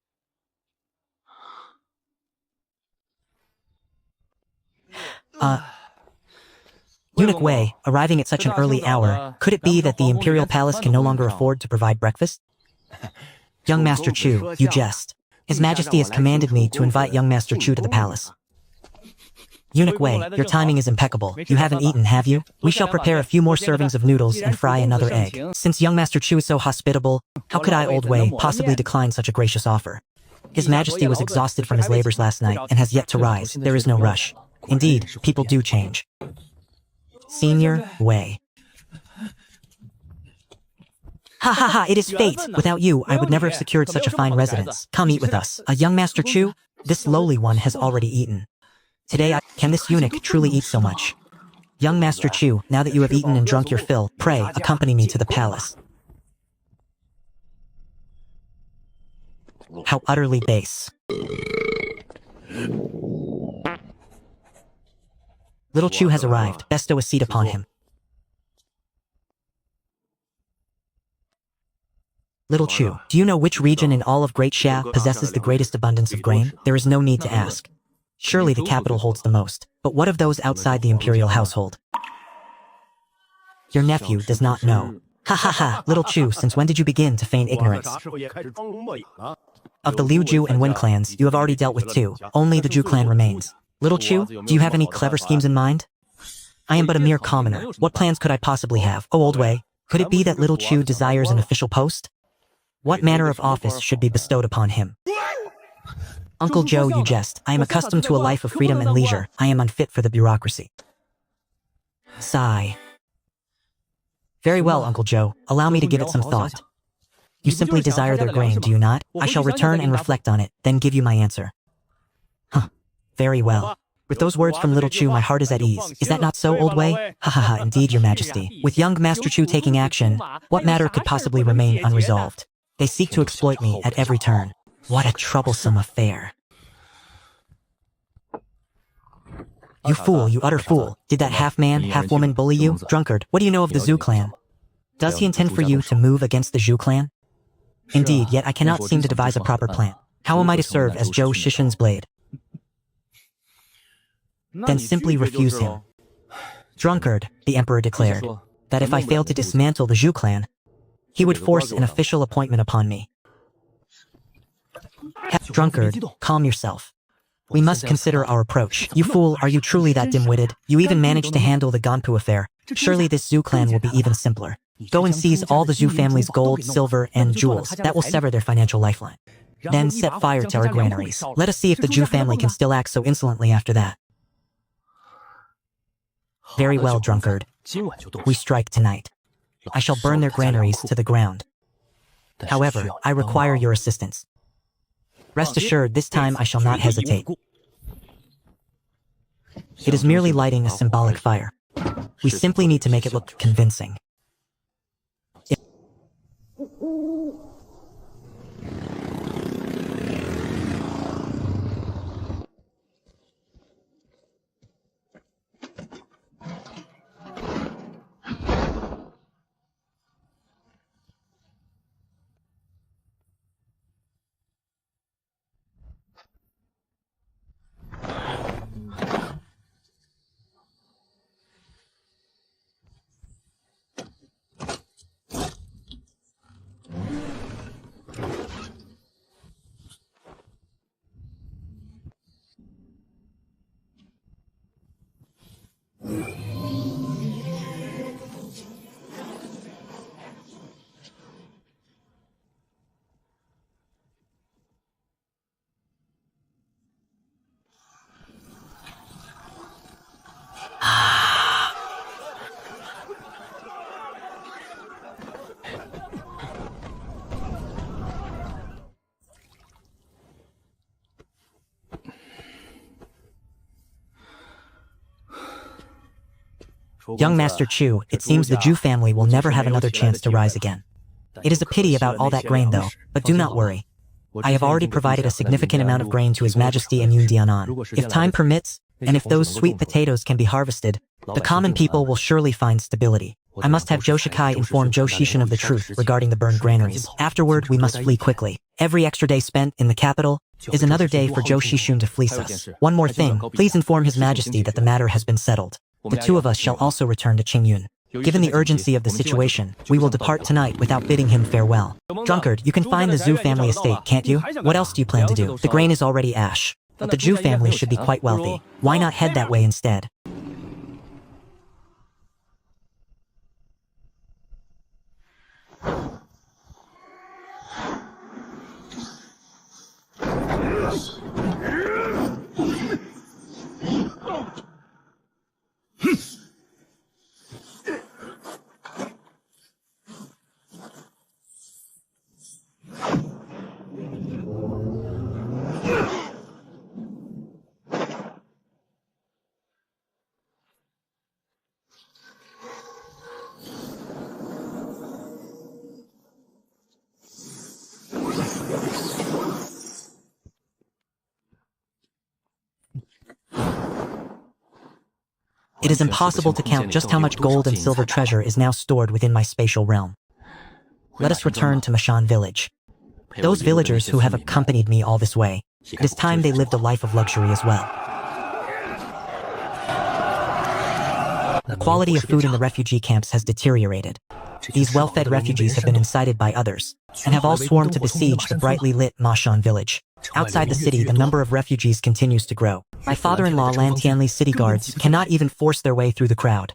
A: Eunuch Wei, arriving at such an early hour, could it be that the Imperial Palace can no longer afford to provide breakfast? Young Master Chu, you jest. His Majesty has commanded me to invite young Master Chu to the palace. Eunuch Wei, your timing is impeccable. You haven't eaten, have you? We shall prepare a few more servings of noodles and fry another egg. Since young Master Chu is so hospitable, how could I, Old Wei, possibly decline such a gracious offer? His Majesty was exhausted from his labors last night and has yet to rise. There is no rush. Indeed, people do change. Senior Wei. Ha ha ha, it is fate! Without you, I would never have secured such a fine residence. Come eat with us. A young Master Chu? This lowly one has already eaten. Today can this eunuch truly eat so much? Young Master Chu, now that you have eaten and drunk your fill, pray, accompany me to the palace. How utterly base. Little Chu has arrived. Bestow a seat upon him. Little Chu, do you know which region in all of Great Xia possesses the greatest abundance of grain? There is no need to ask. Surely the capital holds the most. But what of those outside the imperial household? Your nephew does not know. Ha ha ha, Little Chu, since when did you begin to feign ignorance? Of the Liu Ju and Wen clans, you have already dealt with two. Only the Ju clan remains. Little Chu, do you have any clever schemes in mind? I am but a mere commoner. What plans could I possibly have? Oh, Old Wei, could it be that Little Chu desires an official post? What manner of office should be bestowed upon him? Uncle Joe, you jest. I am accustomed to a life of freedom and leisure. I am unfit for the bureaucracy. Sigh. Very well, Uncle Joe. Allow me to give it some thought. You simply desire their grain, do you not? I shall return and reflect on it, then give you my answer. Huh. Very well. With those words from Little Chu, my heart is at ease. Is that not so, Old Wei? Ha ha ha, indeed, your majesty. With young Master Chu taking action, what matter could possibly remain unresolved? They seek to exploit me at every turn. What a troublesome affair. You fool, you utter fool. Did that half-man, half-woman bully you? Drunkard, what do you know of the Zhu clan? Does he intend for you to move against the Zhu clan? Indeed, yet I cannot seem to devise a proper plan. How am I to serve as Zhou Shishin's blade? Then simply refuse him. Drunkard, the emperor declared, that if I failed to dismantle the Zhu clan, he would force an official appointment upon me. Drunkard, calm yourself. We must consider our approach. You fool, are you truly that dim-witted? You even managed to handle the Ganpu affair. Surely this Zhu clan will be even simpler. Go and seize all the Zhu family's gold, silver, and jewels. That will sever their financial lifeline. Then set fire to our granaries. Let us see if the Zhu family can still act so insolently after that. Very well, Drunkard. We strike tonight. I shall burn their granaries to the ground. However, I require your assistance. Rest assured, this time I shall not hesitate. It is merely lighting a symbolic fire. We simply need to make it look convincing.
B: Young Master Chu, it seems the Zhu family will never have another chance to rise again. It is a pity about all that grain though, but do not worry. I have already provided a significant amount of grain to His Majesty and Yun Dianan. If time permits, and if those sweet potatoes can be harvested, the common people will surely find stability. I must have Zhou Shikai inform Zhou Shishan of the truth regarding the burned granaries. Afterward, we must flee quickly. Every extra day spent in the capital is another day for Zhou Shishun to fleece us. One more thing, please inform His Majesty that the matter has been settled. The two of us shall also return to Qingyun. Given the urgency of the situation, we will depart tonight without bidding him farewell. Drunkard, you can find the Zhu family estate, can't you? What else do you plan to do? The grain is already ash. But the Zhu family should be quite wealthy. Why not head that way instead? It is impossible to count just how much gold and silver treasure is now stored within my spatial realm. Let us return to Mashan village. Those villagers who have accompanied me all this way, it is time they lived a life of luxury as well. The quality of food in the refugee camps has deteriorated. These well-fed refugees have been incited by others, and have all swarmed to besiege the brightly lit Mashan village. Outside the city, the number of refugees continues to grow. My father-in-law Lan Tianli's city guards cannot even force their way through the crowd.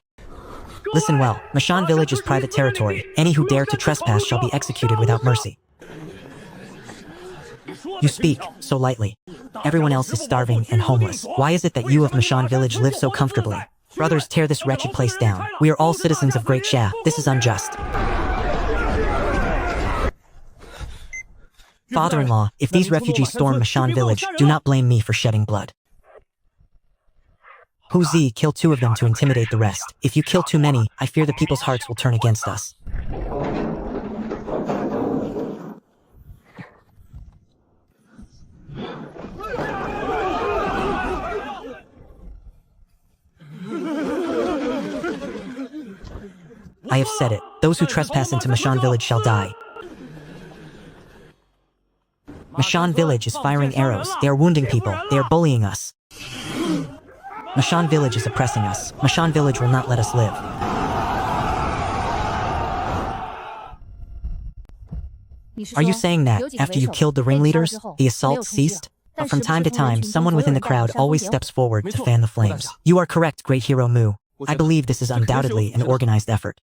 B: Listen well, Mashan village is private territory. Any who dare to trespass shall be executed without mercy. You speak so lightly. Everyone else is starving and homeless. Why is it that you of Mashan village live so comfortably? Brothers, tear this wretched place down. We are all citizens of Great Xia. This is unjust. Father-in-law, if these refugees storm Mashan village, do not blame me for shedding blood. Hu Zi, kill 2 of them to intimidate the rest. If you kill too many, I fear the people's hearts will turn against us. I have said it. Those who trespass into Mashan village shall die. Mashan village is firing arrows. They are wounding people. They are bullying us. Mashan village is oppressing us. Mashan village will not let us live. Are you saying that, after you killed the ringleaders, the assault ceased? But from time to time, someone within the crowd always steps forward to fan the flames. You are correct, great hero Mu. I believe this is undoubtedly an organized effort.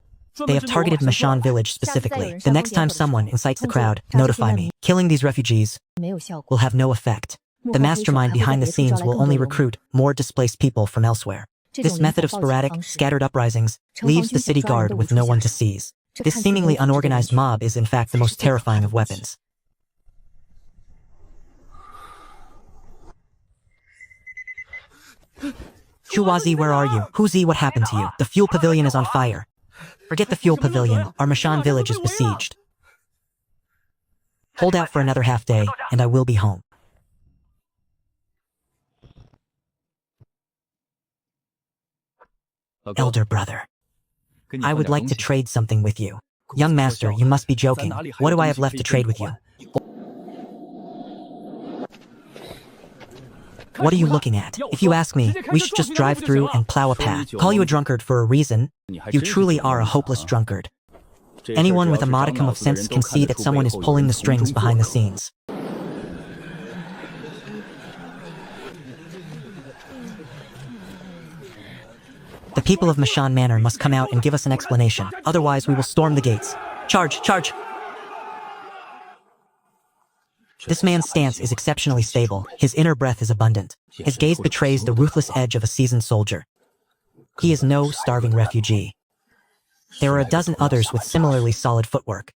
B: They have targeted Mashan village specifically. The next time someone incites the crowd, notify me. Killing these refugees will have no effect. The mastermind behind the scenes will only recruit more displaced people from elsewhere. This method of sporadic, scattered uprisings leaves the city guard with no one to seize. This seemingly unorganized mob is in fact the most terrifying of weapons. Chuwazi, where are you? Huzi, what happened to you? The fuel pavilion is on fire. Forget the fuel pavilion. Our Mashan village is besieged. Hold out for another half day, and I will be home. Elder brother, I would like to trade something with you. Young master, you must be joking. What do I have left to trade with you? What are you looking at? If you ask me, we should just drive through and plow a path. Call you a drunkard for a reason. You truly are a hopeless drunkard. Anyone with a modicum of sense can see that someone is pulling the strings behind the scenes. The people of Mashan Manor must come out and give us an explanation. Otherwise, we will storm the gates. Charge! Charge! This man's stance is exceptionally stable. His inner breath is abundant. His gaze betrays the ruthless edge of a seasoned soldier. He is no starving refugee. There are a dozen others with similarly solid footwork.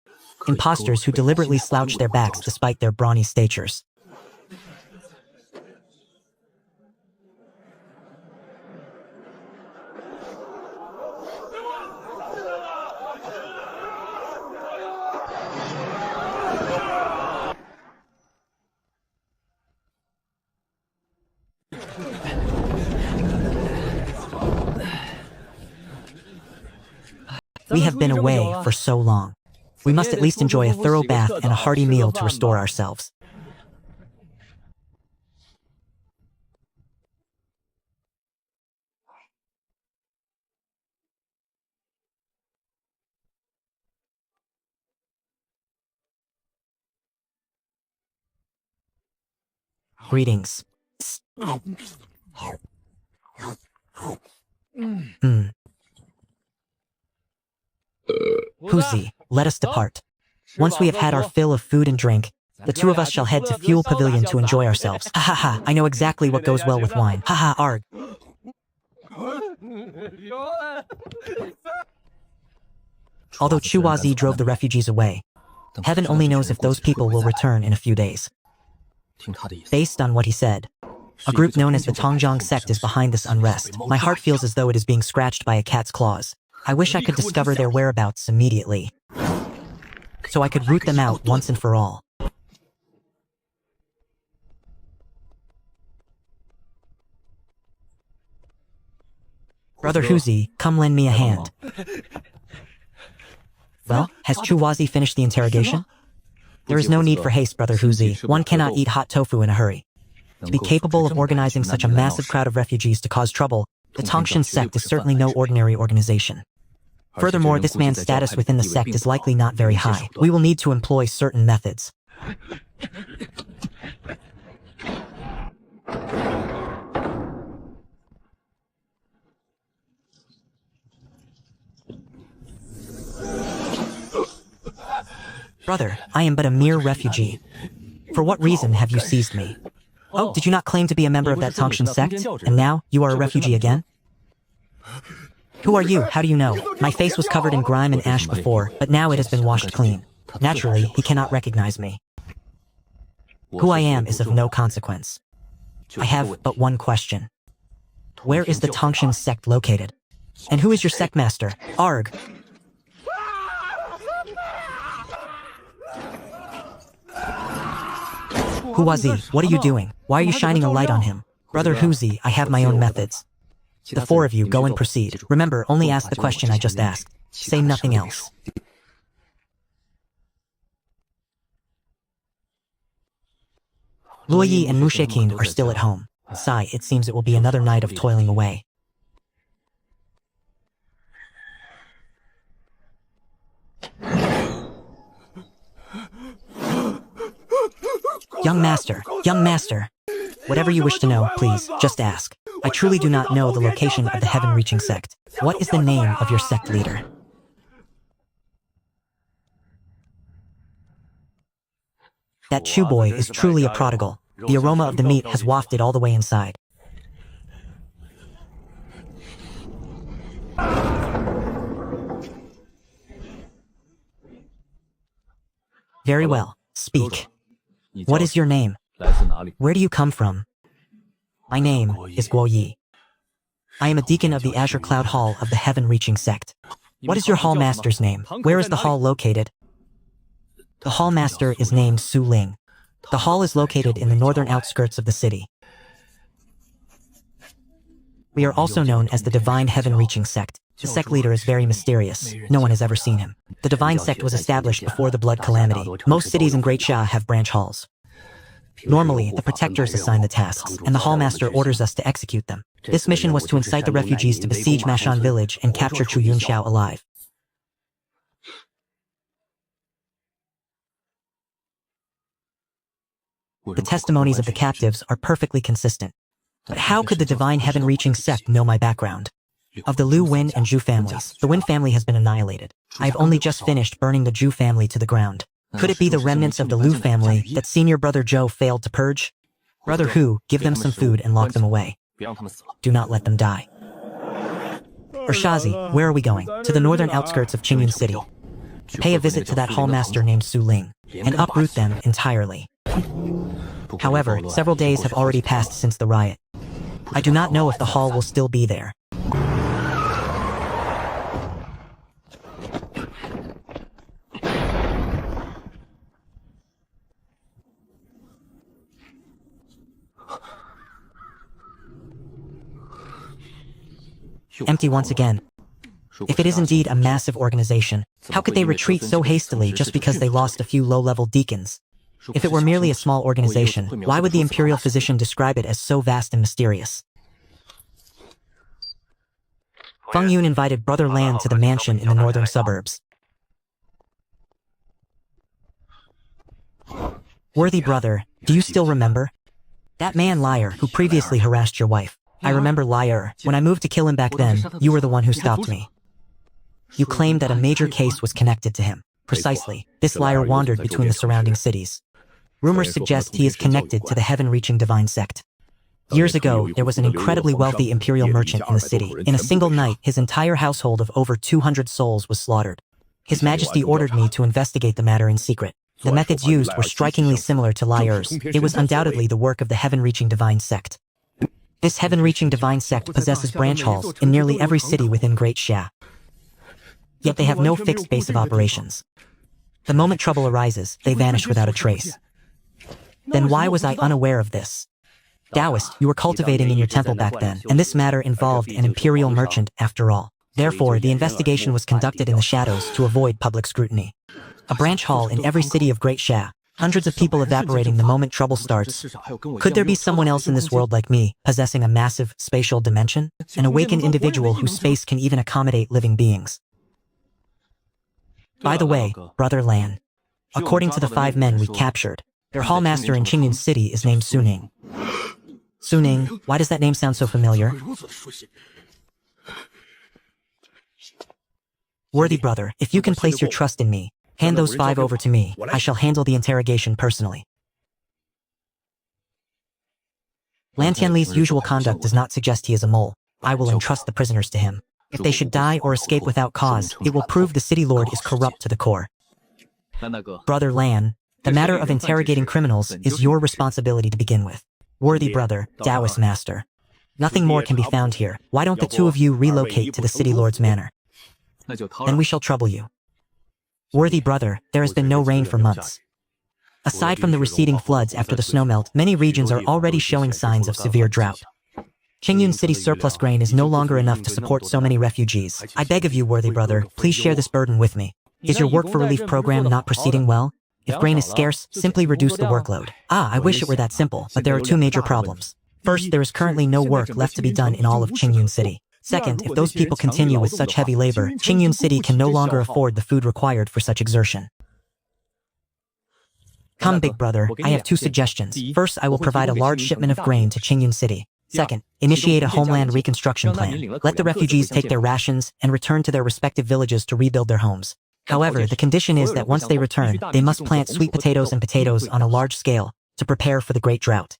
B: Imposters who deliberately slouch their backs despite their brawny statures. We have been away for so long. We must at least enjoy a thorough bath and a hearty meal to restore ourselves. Greetings. Huzi, let us depart. Once we have had our fill of food and drink, the two of us shall head to Fuel Pavilion to enjoy ourselves. Ha ha ha, I know exactly what goes well with wine. Ha ha, arg. Although Chuwazi drove the refugees away, heaven only knows if those people will return in a few days. Based on what he said, a group known as the Tongjiang sect is behind this unrest. My heart feels as though it is being scratched by a cat's claws. I wish I could discover their whereabouts immediately, so I could root them out once and for all. Brother Huzi, come lend me a hand. Well, has Chuwazi finished the interrogation? There is no need for haste, Brother Huzi. One cannot eat hot tofu in a hurry. To be capable of organizing such a massive crowd of refugees to cause trouble, the Tongshan sect is certainly no ordinary organization. Furthermore, this man's status within the sect is likely not very high. We will need to employ certain methods. Brother, I am but a mere refugee. For what reason have you seized me? Oh, did you not claim to be a member of that Tongshan sect? And now, you are a refugee again? Who are you? How do you know? My face was covered in grime and ash before, but now it has been washed clean. Naturally, he cannot recognize me. Who I am is of no consequence. I have but one question. Where is the Tongshan sect located? And who is your sect master? Arg! Huwazi, what are you doing? Why are you shining a light on him? Brother Huzi, I have my own methods. The four of you, go and proceed. Remember, only ask the question I just asked. Say nothing else. Luoyi and Mushekin are still at home. Sigh, it seems it will be another night of toiling away. Young master, whatever you wish to know, please, just ask. I truly do not know the location of the heaven-reaching sect. What is the name of your sect leader? That Chu boy is truly a prodigal. The aroma of the meat has wafted all the way inside. Very well, speak. What is your name? Where do you come from? My name is Guo Yi. I am a deacon of the Azure Cloud Hall of the Heaven-Reaching Sect. What is your hall master's name? Where is the hall located? The hall master is named Su Ling. The hall is located in the northern outskirts of the city. We are also known as the Divine Heaven-Reaching Sect. The sect leader is very mysterious. No one has ever seen him. The Divine Sect was established before the Blood Calamity. Most cities in Great Sha have branch halls. Normally, the protectors assign the tasks, and the hallmaster orders us to execute them. This mission was to incite the refugees to besiege Mashan village and capture Chu Yunxiao alive. The testimonies of the captives are perfectly consistent. But how could the Divine Heaven-Reaching Sect know my background? Of the Lu Win and Zhu families, the Win family has been annihilated. I have only just finished burning the Zhu family to the ground. Could it be the remnants of the Lu family that senior brother Zhou failed to purge? Brother Hu, give them some food and lock them away. Do not let them die. Urshazi, where are we going? To the northern outskirts of Qingyun City. Pay a visit to that hallmaster named Su Ling, and uproot them entirely. However, several days have already passed since the riot. I do not know if the hall will still be there. Empty once again. If it is indeed a massive organization, how could they retreat so hastily just because they lost a few low-level deacons? If it were merely a small organization, why would the imperial physician describe it as so vast and mysterious? Feng Yun invited Brother Lan to the mansion in the northern suburbs. Worthy brother, do you still remember? That man Liar who previously harassed your wife. I remember Liar. When I moved to kill him back then, you were the one who stopped me. You claimed that a major case was connected to him. Precisely. This Liar wandered between the surrounding cities. Rumors suggest he is connected to the heaven-reaching divine sect. Years ago, there was an incredibly wealthy imperial merchant in the city. In a single night, his entire household of over 200 souls was slaughtered. His Majesty ordered me to investigate the matter in secret. The methods used were strikingly similar to Liar's. It was undoubtedly the work of the heaven-reaching divine sect. This heaven-reaching divine sect possesses branch halls in nearly every city within Great Xia. Yet they have no fixed base of operations. The moment trouble arises, they vanish without a trace. Then why was I unaware of this? Taoist, you were cultivating in your temple back then, and this matter involved an imperial merchant after all. Therefore, the investigation was conducted in the shadows to avoid public scrutiny. A branch hall in every city of Great Xia, hundreds of people evaporating the moment trouble starts. Could there be someone else in this world like me, possessing a massive spatial dimension? An awakened individual whose space can even accommodate living beings. By the way, Brother Lan, according to the 5 men we captured, their hallmaster in Qingyun City is named Suning. Suning, why does that name sound so familiar? Worthy brother, if you can place your trust in me, hand those 5 over to me. I shall handle the interrogation personally. Lan Tianli's usual conduct does not suggest he is a mole. I will entrust the prisoners to him. If they should die or escape without cause, it will prove the city lord is corrupt to the core. Brother Lan, the matter of interrogating criminals is your responsibility to begin with. Worthy brother, Taoist master. Nothing more can be found here. Why don't the 2 of you relocate to the city lord's manor? Then we shall trouble you. Worthy brother, there has been no rain for months. Aside from the receding floods after the snowmelt, many regions are already showing signs of severe drought. Qingyun City's surplus grain is no longer enough to support so many refugees. I beg of you, worthy brother, please share this burden with me. Is your work for relief program not proceeding well? If grain is scarce, simply reduce the workload. I wish it were that simple, but there are 2 major problems. First, there is currently no work left to be done in all of Qingyun City. Second, if those people continue with such heavy labor, Qingyun City can no longer afford the food required for such exertion. Come, big brother, I have 2 suggestions. First, I will provide a large shipment of grain to Qingyun City. Second, initiate a homeland reconstruction plan. Let the refugees take their rations and return to their respective villages to rebuild their homes. However, the condition is that once they return, they must plant sweet potatoes and potatoes on a large scale to prepare for the great drought.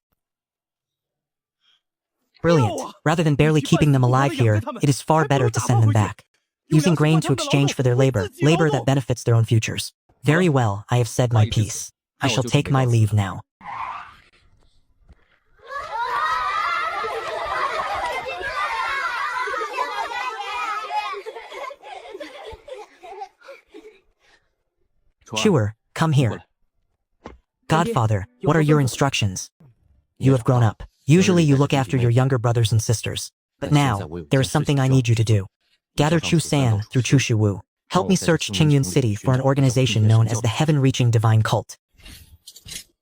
B: Brilliant. Rather than barely keeping them alive here, it is far better to send them back. Using grain to exchange for their labor that benefits their own futures. Very well, I have said my piece. I shall take my leave now. Chewer, come here. Godfather, what are your instructions? You have grown up. Usually you look after your younger brothers and sisters. But now, there is something I need you to do. Gather Chu San through Chu Shi Wu. Help me search Qingyun City for an organization known as the Heaven-Reaching Divine Cult.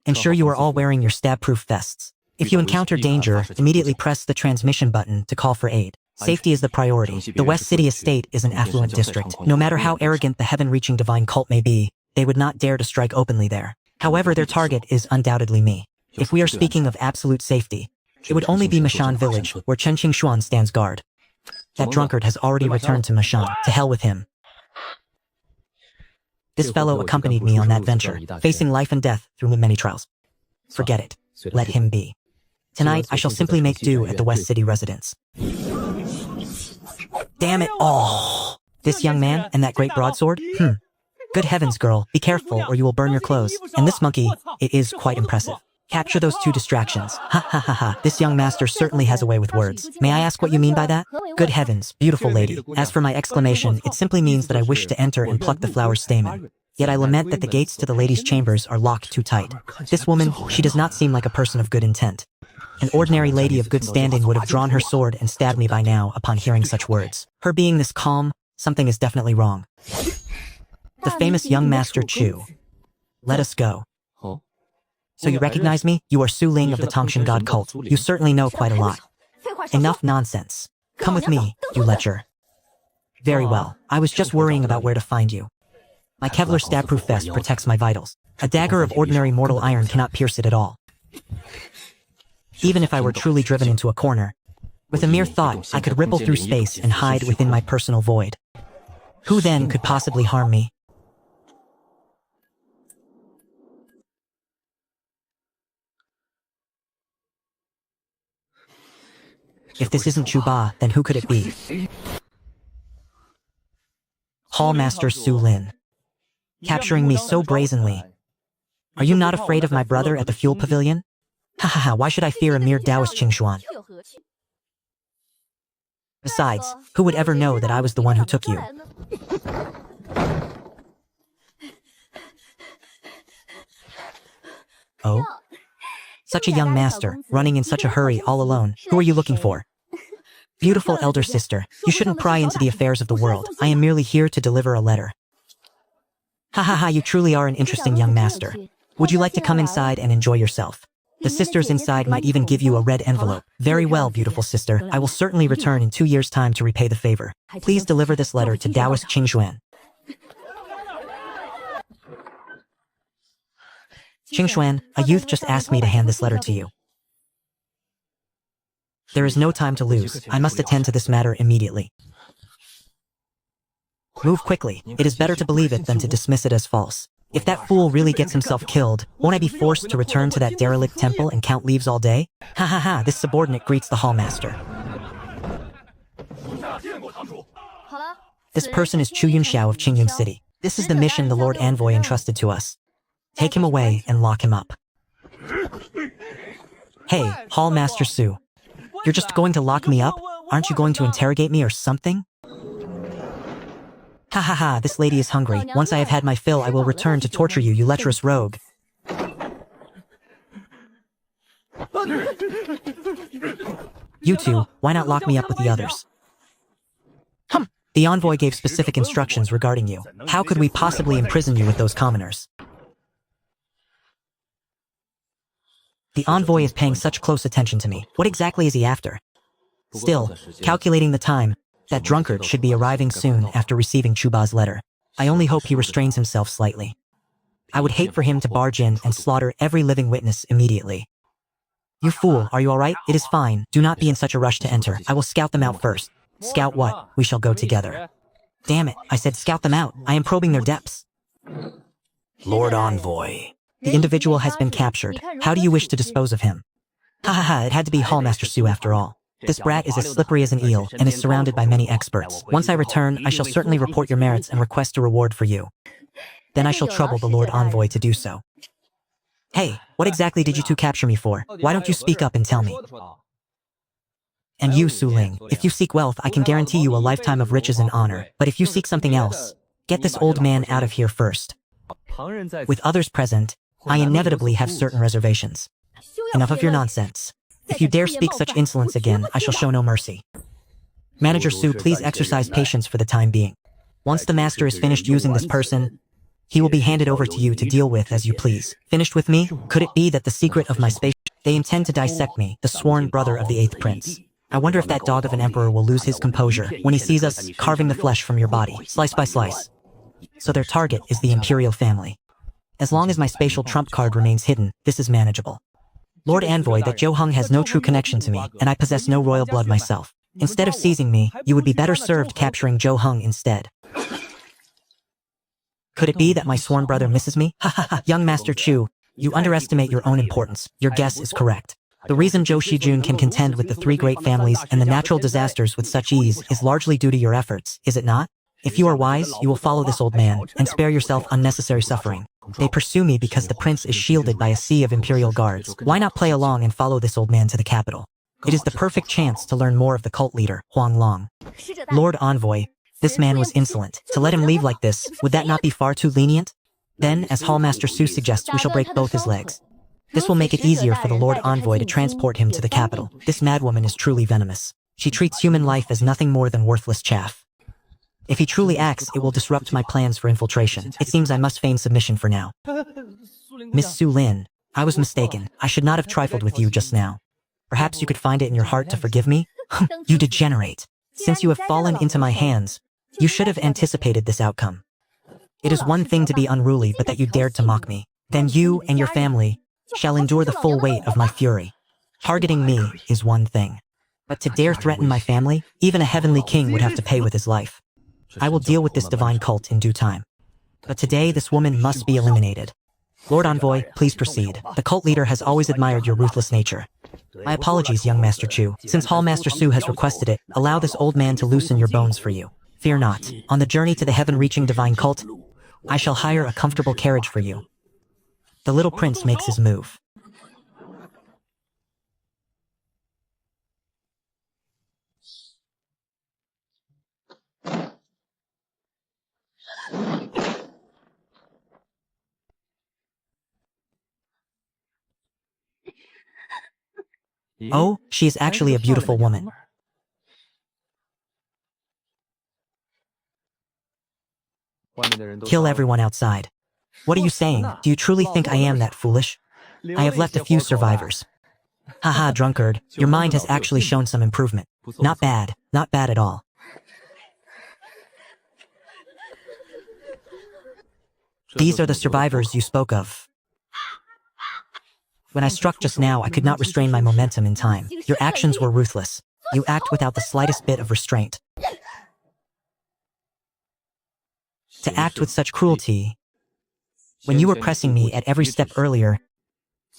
B: Ensure you are all wearing your stab-proof vests. If you encounter danger, immediately press the transmission button to call for aid. Safety is the priority. The West City Estate is an affluent district. No matter how arrogant the Heaven-Reaching Divine Cult may be, they would not dare to strike openly there. However, their target is undoubtedly me. If we are speaking of absolute safety, it would only be Mashan village, where Chen Qingxuan stands guard. That drunkard has already returned to Mashan. To hell with him. This fellow accompanied me on that venture, facing life and death through many trials. Forget it. Let him be. Tonight, I shall simply make do at the West City residence. Damn it all! This young man and that great broadsword? Good heavens, girl, be careful or you will burn your clothes. And this monkey, it is quite impressive. Capture those 2 distractions. Ha ha ha ha, this young master certainly has a way with words. May I ask what you mean by that? Good heavens, beautiful lady. As for my exclamation, it simply means that I wish to enter and pluck the flower's stamen.
A: Yet I lament that the gates to the ladies' chambers are locked too tight. This woman, she does not seem like a person of good intent. An ordinary lady of good standing would have drawn her sword and stabbed me by now upon hearing such words. Her being this calm, something is definitely wrong. The famous young Master Chu. Let us go. So you recognize me? You are Su Ling of the Tongshan God cult. You certainly know quite a lot. Enough nonsense. Come with me, you lecher. Very well. I was just worrying about where to find you. My Kevlar stab-proof vest protects my vitals. A dagger of ordinary mortal iron cannot pierce it at all. Even if I were truly driven into a corner, with a mere thought, I could ripple through space and hide within my personal void. Who then could possibly harm me? If this isn't Chu Ba, then who could it be? Hall Master Su Lin. Capturing me so brazenly. Are you not afraid of my brother at the fuel pavilion? Ha ha ha, why should I fear a mere Taoist Qingxuan? Besides, who would ever know that I was the one who took you? Oh? Such a young master, running in such a hurry all alone. Who are you looking for? Beautiful elder sister, you shouldn't pry into the affairs of the world. I am merely here to deliver a letter. Ha ha ha, you truly are an interesting young master. Would you like to come inside and enjoy yourself? The sisters inside might even give you a red envelope. Very well, beautiful sister. I will certainly return in 2 years' time to repay the favor. Please deliver this letter to Taoist Qingxuan. Qingxuan, a youth just asked me to hand this letter to you. There is no time to lose. I must attend to this matter immediately. Move quickly. It is better to believe it than to dismiss it as false. If that fool really gets himself killed, won't I be forced to return to that derelict temple and count leaves all day? Ha ha ha, this subordinate greets the hallmaster. This person is Chu Yunxiao of Qingyun City. This is the mission the Lord Envoy entrusted to us. Take him away and lock him up. Hey, Hall Master Su. You're just going to lock me up? Aren't you going to interrogate me or something? Ha ha ha, this lady is hungry. Once I have had my fill, I will return to torture you, you lecherous rogue. You two, why not lock me up with the others? The envoy gave specific instructions regarding you. How could we possibly imprison you with those commoners? The envoy is paying such close attention to me. What exactly is he after? Still, calculating the time, that drunkard should be arriving soon after receiving Chu Ba's letter. I only hope he restrains himself slightly. I would hate for him to barge in and slaughter every living witness immediately. You fool, are you alright? It is fine. Do not be in such a rush to enter. I will scout them out first. Scout what? We shall go together. Damn it, I said scout them out. I am probing their depths.
M: Lord Envoy.
A: The individual has been captured. How do you wish to dispose of him? Ha ha ha, it had to be Hallmaster Su after all. This brat is as slippery as an eel and is surrounded by many experts. Once I return, I shall certainly report your merits and request a reward for you. Then I shall trouble the Lord Envoy to do so. Hey, what exactly did you two capture me for? Why don't you speak up and tell me? And you, Su Ling, if you seek wealth, I can guarantee you a lifetime of riches and honor. But if you seek something else, get this old man out of here first. With others present, I inevitably have certain reservations. Enough of your nonsense. If you dare speak such insolence again, I shall show no mercy. Manager Su, please exercise patience for the time being. Once the master is finished using this person, he will be handed over to you to deal with as you please. Finished with me? Could it be that the secret of my space... They intend to dissect me, the sworn brother of the 8th prince. I wonder if that dog of an emperor will lose his composure when he sees us carving the flesh from your body, slice by slice. So their target is the imperial family. As long as my spatial trump card remains hidden, this is manageable. Lord Envoy, that Zhou Heng has no true connection to me, and I possess no royal blood myself. Instead of seizing me, you would be better served capturing Zhou Heng instead. Could it be that my sworn brother misses me? Ha ha ha, young Master Chu, you underestimate your own importance. Your guess is correct. The reason Zhou Shijun can contend with the 3 great families and the natural disasters with such ease is largely due to your efforts, is it not? If you are wise, you will follow this old man, and spare yourself unnecessary suffering. They pursue me because the prince is shielded by a sea of imperial guards. Why not play along and follow this old man to the capital? It is the perfect chance to learn more of the cult leader, Huang Long. Lord Envoy, this man was insolent. To let him leave like this, would that not be far too lenient?
B: Then, as Hallmaster Su suggests, we shall break both his legs. This will make it easier for the Lord Envoy to transport him to the capital. This madwoman is truly venomous. She treats human life as nothing more than worthless chaff. If he truly acts, it will disrupt my plans for infiltration. It seems I must feign submission for now. Miss Su Lin, I was mistaken. I should not have trifled with you just now. Perhaps you could find it in your heart to forgive me? You degenerate. Since you have fallen into my hands, you should have anticipated this outcome. It is one thing to be unruly, but that you dared to mock me. Then you and your family shall endure the full weight of my fury. Targeting me is one thing. But to dare threaten my family, even a heavenly king would have to pay with his life. I will deal with this divine cult in due time. But today, this woman must be eliminated. Lord Envoy, please proceed. The cult leader has always admired your ruthless nature. My apologies, young Master Chu. Since Hallmaster Su has requested it, allow this old man to loosen your bones for you. Fear not. On the journey to the heaven-reaching divine cult, I shall hire a comfortable carriage for you. The little prince makes his move. Oh, she is actually a beautiful woman. Kill everyone outside. What are you saying? Do you truly think I am that foolish? I have left a few survivors. Haha, drunkard, your mind has actually shown some improvement. Not bad at all. These are the survivors you spoke of. When I struck just now, I could not restrain my momentum in time. Your actions were ruthless. You act without the slightest bit of restraint. To act with such cruelty, when you were pressing me at every step earlier,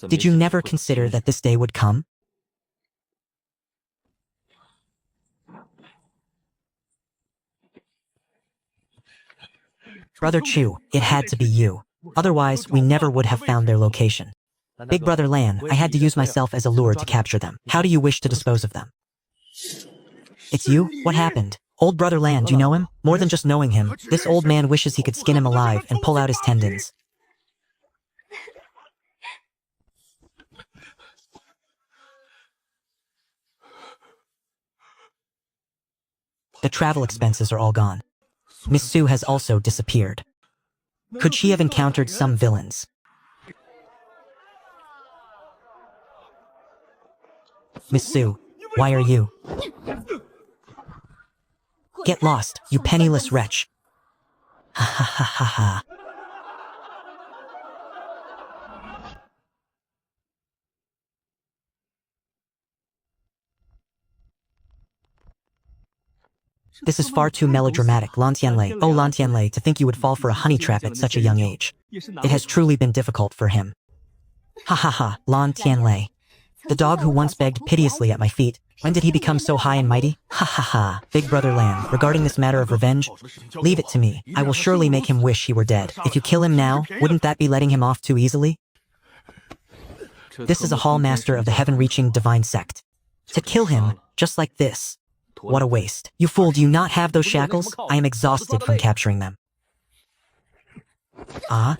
B: did you never consider that this day would come? Brother Chu, it had to be you. Otherwise, we never would have found their location. Big Brother Lan, I had to use myself as a lure to capture them. How do you wish to dispose of them? It's you? What happened? Old Brother Lan, do you know him? More than just knowing him, this old man wishes he could skin him alive and pull out his tendons. The travel expenses are all gone. Miss Su has also disappeared. Could she have encountered some villains? Miss Su, why are you? Get lost, you penniless wretch. Ha ha ha ha ha. This is far too melodramatic, Lan Tianlei. Oh, Lan Tianlei, to think you would fall for a honey trap at such a young age. It has truly been difficult for him. Ha ha ha, Lan Tianlei. The dog who once begged piteously at my feet, when did he become so high and mighty? Ha ha ha, Big Brother Lan, regarding this matter of revenge, leave it to me. I will surely make him wish he were dead. If you kill him now, wouldn't that be letting him off too easily? This is a hallmaster of the heaven-reaching divine sect. To kill him, just like this. What a waste. You fool, do you not have those shackles? I am exhausted from capturing them. Ah?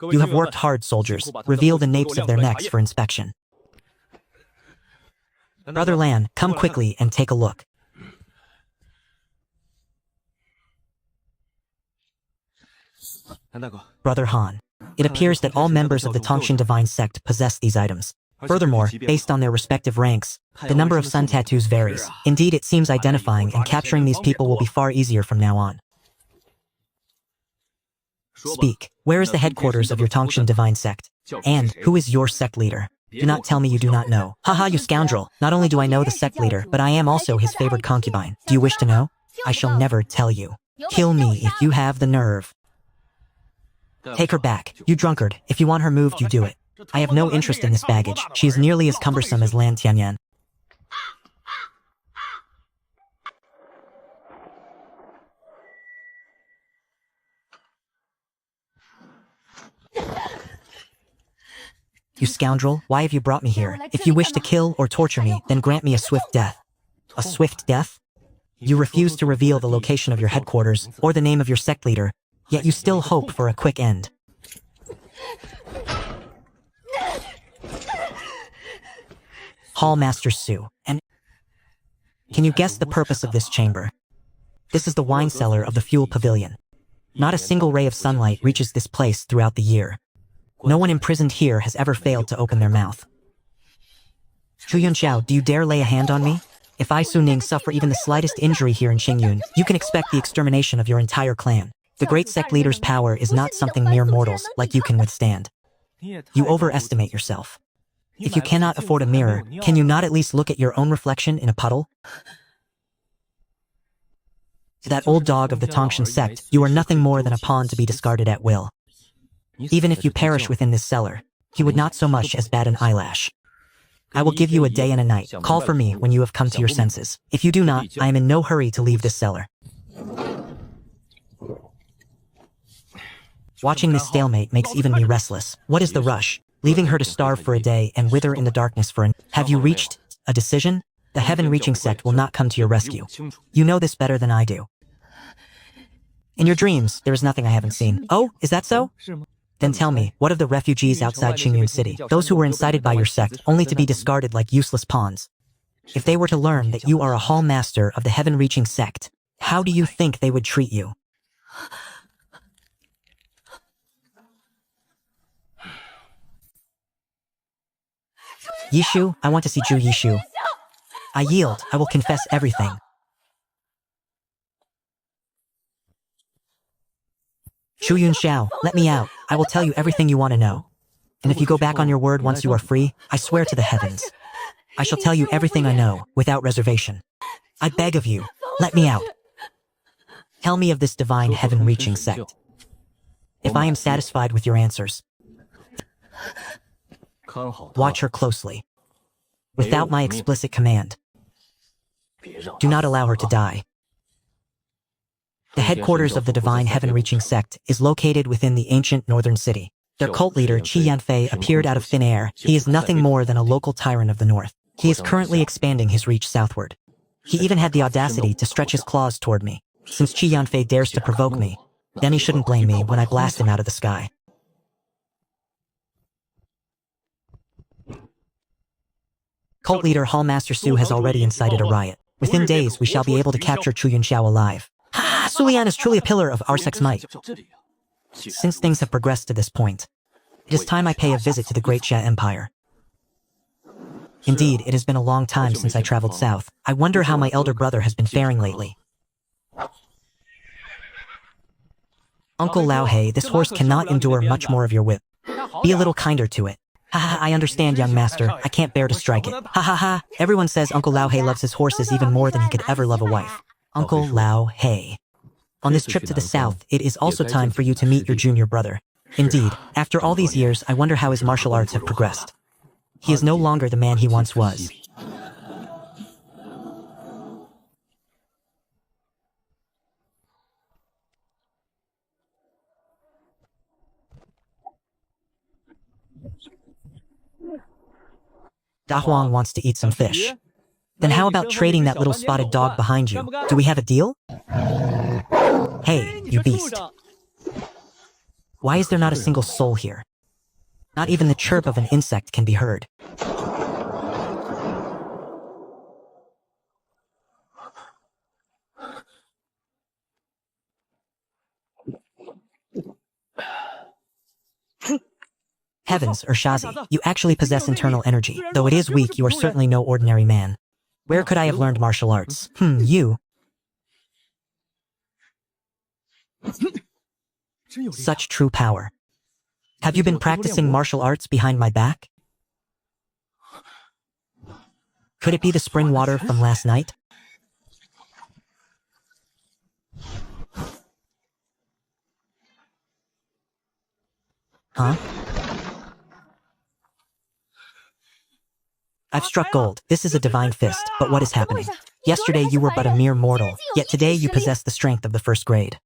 B: You have worked hard, soldiers. Reveal the napes of their necks for inspection. Brother Lan, come quickly and take a look. Brother Han. It appears that all members of the Tongxin Divine Sect possess these items. Furthermore, based on their respective ranks, the number of sun tattoos varies. Indeed, it seems identifying and capturing these people will be far easier from now on. Speak. Where is the headquarters of your Tongxin Divine Sect? And who is your sect leader? Do not tell me you do not know. Haha, you scoundrel. Not only do I know the sect leader, but I am also his favored concubine. Do you wish to know? I shall never tell you. Kill me if you have the nerve. Take her back. You drunkard. If you want her moved, you do it. I have no interest in this baggage. She is nearly as cumbersome as Lan Tianyan. You scoundrel, why have you brought me here? If you wish to kill or torture me, then grant me a swift death. A swift death?
A: You refuse to reveal the location of your headquarters or the name of your sect leader, yet you still hope for a quick end. Hall Master Su, and can you guess the purpose of this chamber? This is the wine cellar of the Fuel Pavilion. Not a single ray of sunlight reaches this place throughout the year. No one imprisoned here has ever failed to open their mouth. Chu Yunxiao, do you dare lay a hand on me? If I, Su Ning, suffer even the slightest injury here in Qingyun, you can expect the extermination of your entire clan. The great sect leader's power is not something mere mortals like you can withstand. You overestimate yourself. If you cannot afford a mirror, can you not at least look at your own reflection in a puddle? To that old dog of the Tongshan sect, you are nothing more than a pawn to be discarded at will. Even if you perish within this cellar, you would not so much as bat an eyelash. I will give you a day and a night. Call for me when you have come to your senses. If you do not, I am in no hurry to leave this cellar. Watching this stalemate makes even me restless. What is the rush? Leaving her to starve for a day and wither in the darkness for an... Have you reached a decision? The heaven-reaching sect will not come to your rescue. You know this better than I do. In your dreams, there is nothing I haven't seen. Oh, is that so? Then tell me, what of the refugees outside Qingyun City, those who were incited by your sect, only to be discarded like useless pawns? If they were to learn that you are a hall master of the heaven-reaching sect, how do you think they would treat you? Yishu, I want to see Zhu Yishu. I yield, I will confess everything. Chu Yunxiao, let me out. I will tell you everything you want to know. And if you go back on your word once you are free, I swear to the heavens, I shall tell you everything I know, without reservation. I beg of you, let me out. Tell me of this divine heaven-reaching sect. If I am satisfied with your answers, watch her closely. Without my explicit command, do not allow her to die. The headquarters of the divine heaven-reaching sect is located within the ancient northern city. Their cult leader, Qi Yanfei, appeared out of thin air. He is nothing more than a local tyrant of the north. He is currently expanding his reach southward. He even had the audacity to stretch his claws toward me. Since Qi Yanfei dares to provoke me, then he shouldn't blame me when I blast him out of the sky. Cult leader Hall Master Su has already incited a riot. Within days, we shall be able to capture Chu Yunxiao alive. Ha! Su Lian is truly a pillar of our sect's might. Since things have progressed to this point, it is time I pay a visit to the Great Xia Empire. Indeed, it has been a long time since I traveled south. I wonder how my elder brother has been faring lately. Uncle Laohei, this horse cannot endure much more of your whip. Be a little kinder to it. Ha ha, I understand, young master. I can't bear to strike it. Ha ha ha. Everyone says Uncle Laohei loves his horses even more than he could ever love a wife. Uncle Laohei. On this trip to the south, it is also time for you to meet your junior brother. Indeed, after all these years, I wonder how his martial arts have progressed. He is no longer the man he once was. Da Huang wants to eat some fish. Then how about trading that little spotted dog behind you? Do we have a deal? Hey, you beast. Why is there not a single soul here? Not even the chirp of an insect can be heard. Heavens, Urshazi, you actually possess internal energy. Though it is weak, you are certainly no ordinary man. Where could I have learned martial arts? You. Such true power. Have you been practicing martial arts behind my back? Could it be the spring water from last night? Huh? I've struck gold. This is a divine fist, but what is happening? Yesterday you were but a mere mortal, yet today you possess the strength of the first grade.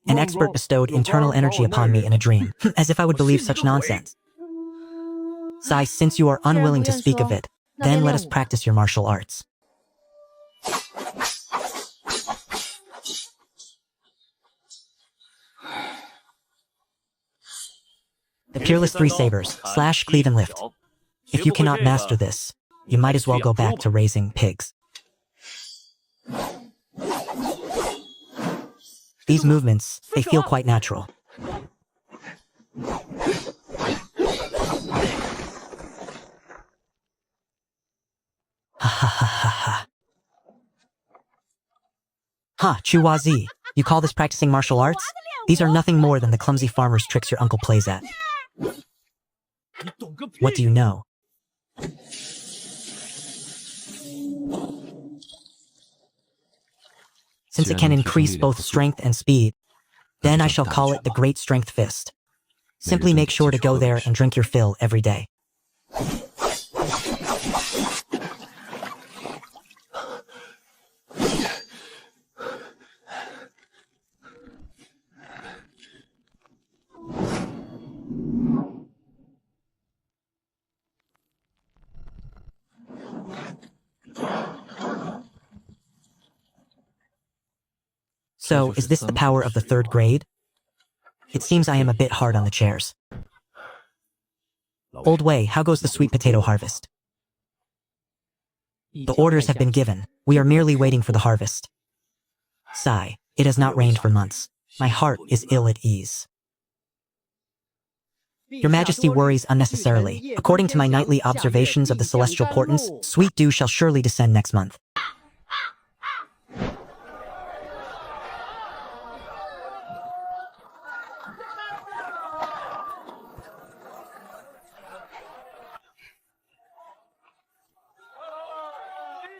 A: An expert bestowed internal energy upon me in a dream, as if I would believe such nonsense. Sai, since you are unwilling to speak of it, then let us practice your martial arts. The Peerless Three Sabers, slash cleave and lift. If you cannot master this, you might as well go back to raising pigs. These movements, they feel quite natural. Ha ha ha ha ha. Ha, Chuwazi. You call this practicing martial arts? These are nothing more than the clumsy farmer's tricks your uncle plays at. What do you know? Since it can increase both strength and speed, then I shall call it the Great Strength Fist. Simply make sure to go there and drink your fill every day. So, is this the power of the third grade? It seems I am a bit hard on the chairs. Old Wei, how goes the sweet potato harvest? The orders have been given. We are merely waiting for the harvest. Sigh, it has not rained for months. My heart is ill at ease. Your Majesty worries unnecessarily. According to my nightly observations of the celestial portents, sweet dew shall surely descend next month.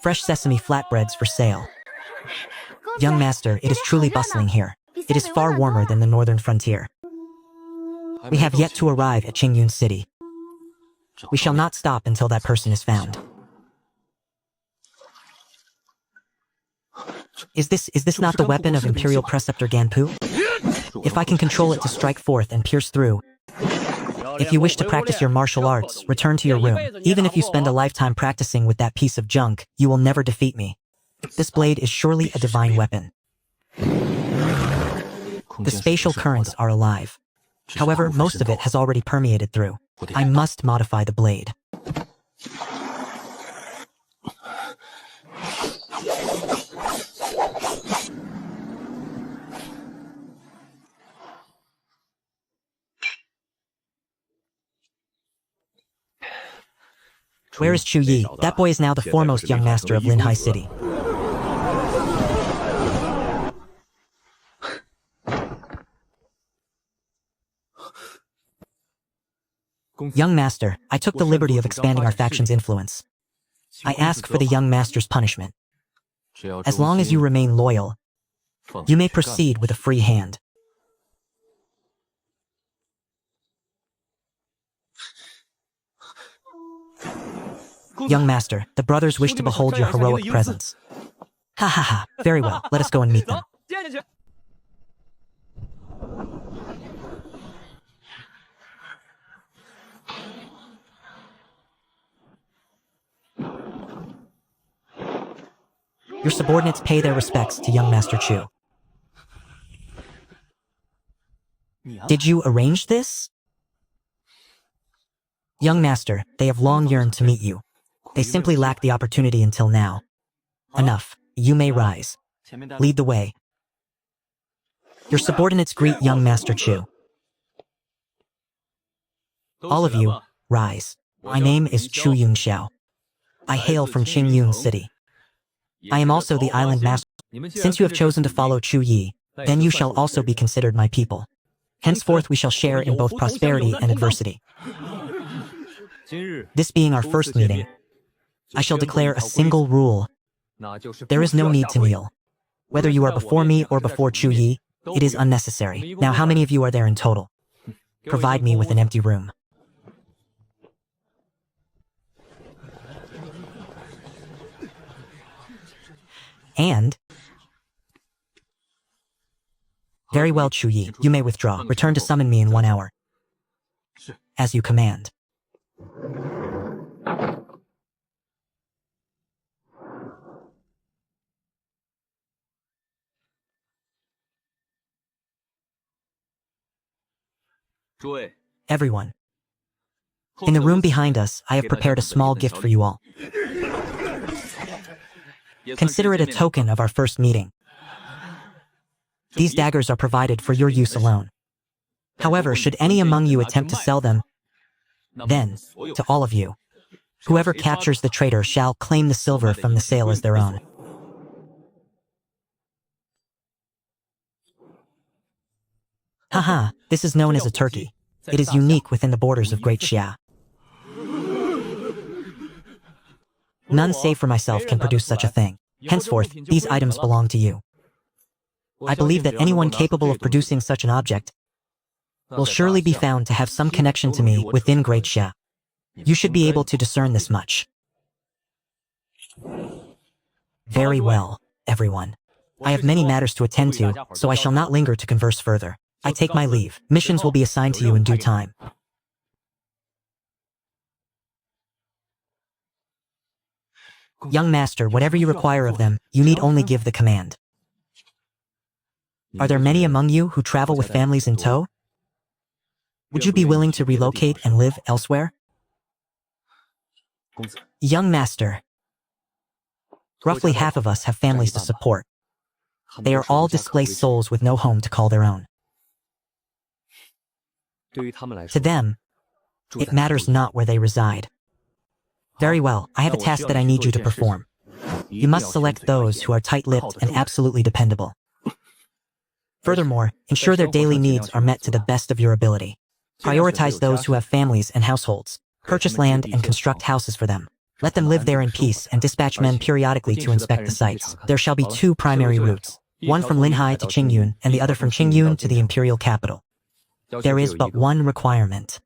A: Fresh sesame flatbreads for sale. Young master, it is truly bustling here. It is far warmer than the northern frontier. We have yet to arrive at Qingyun City. We shall not stop until that person is found. Is this not the weapon of Imperial Preceptor Ganpu? If I can control it to strike forth and pierce through. If you wish to practice your martial arts, return to your room. Even if you spend a lifetime practicing with that piece of junk, you will never defeat me. This blade is surely a divine weapon. The spatial currents are alive. However, most of it has already permeated through. I must modify the blade. Where is Chu Yi? That boy is now the foremost young master of Linhai City. Young master, I took the liberty of expanding our faction's influence. I ask for the young master's punishment. As long as you remain loyal, you may proceed with a free hand. Young master, the brothers wish to behold your heroic presence. Ha ha ha, very well, let us go and meet them. Your subordinates pay their respects to young Master Chu. Did you arrange this? Young master, they have long yearned to meet you. They simply lack the opportunity until now. Enough. You may rise. Lead the way. Your subordinates greet young Master Chu. All of you, rise. My name is Chu Yunxiao. I hail from Qingyun City. I am also the island master. Since you have chosen to follow Chu Yi, then you shall also be considered my people. Henceforth we shall share in both prosperity and adversity. This being our first meeting, I shall declare a single rule. There is no need to kneel. Whether you are before me or before Chu Yi, it is unnecessary. Now how many of you are there in total? Provide me with an empty room. And... Very well, Chu Yi, you may withdraw. Return to summon me in 1 hour. As you command. Everyone. In the room behind us, I have prepared a small gift for you all. Consider it a token of our first meeting. These daggers are provided for your use alone. However, should any among you attempt to sell them, then, to all of you, whoever captures the traitor shall claim the silver from the sale as their own. Haha, this is known as a turkey. It is unique within the borders of Great Xia. None save for myself can produce such a thing. Henceforth, these items belong to you. I believe that anyone capable of producing such an object will surely be found to have some connection to me within Great Xia. You should be able to discern this much. Very well, everyone. I have many matters to attend to, so I shall not linger to converse further. I take my leave. Missions will be assigned to you in due time. Young master, whatever you require of them, you need only give the command. Are there many among you who travel with families in tow? Would you be willing to relocate and live elsewhere? Young master, roughly half of us have families to support. They are all displaced souls with no home to call their own. To them, it matters not where they reside. Very well, I have a task that I need you to perform. You must select those who are tight-lipped and absolutely dependable. Furthermore, ensure their daily needs are met to the best of your ability. Prioritize those who have families and households. Purchase land and construct houses for them. Let them live there in peace and dispatch men periodically to inspect the sites. There shall be 2 primary routes, one from Linhai to Qingyun and the other from Qingyun to the imperial capital. There is but one requirement.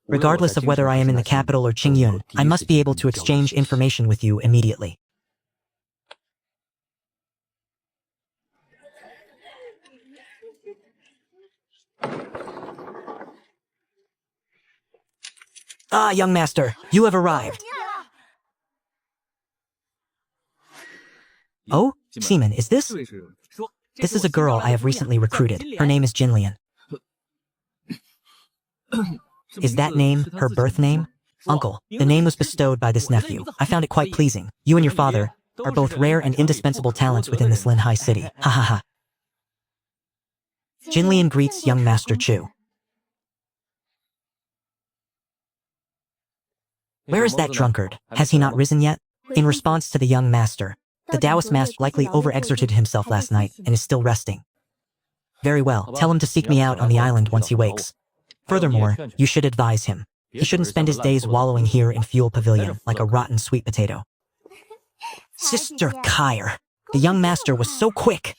A: Regardless of whether I am in the capital or Qingyun, I must be able to exchange information with you immediately. Ah, young master, you have arrived. Oh, Seaman, is this? This is a girl I have recently recruited. Her name is Jinlian. Is that name her birth name? Uncle, the name was bestowed by this nephew. I found it quite pleasing. You and your father are both rare and indispensable talents within this Linhai city. Ha ha ha. Jinlian greets young Master Chu. Where is that drunkard? Has he not risen yet? In response to the young master, the Taoist master likely overexerted himself last night and is still resting. Very well, tell him to seek me out on the island once he wakes. Furthermore, you should advise him. He shouldn't spend his days wallowing here in Fuel Pavilion like a rotten sweet potato. Sister Kyre, the young master was so quick.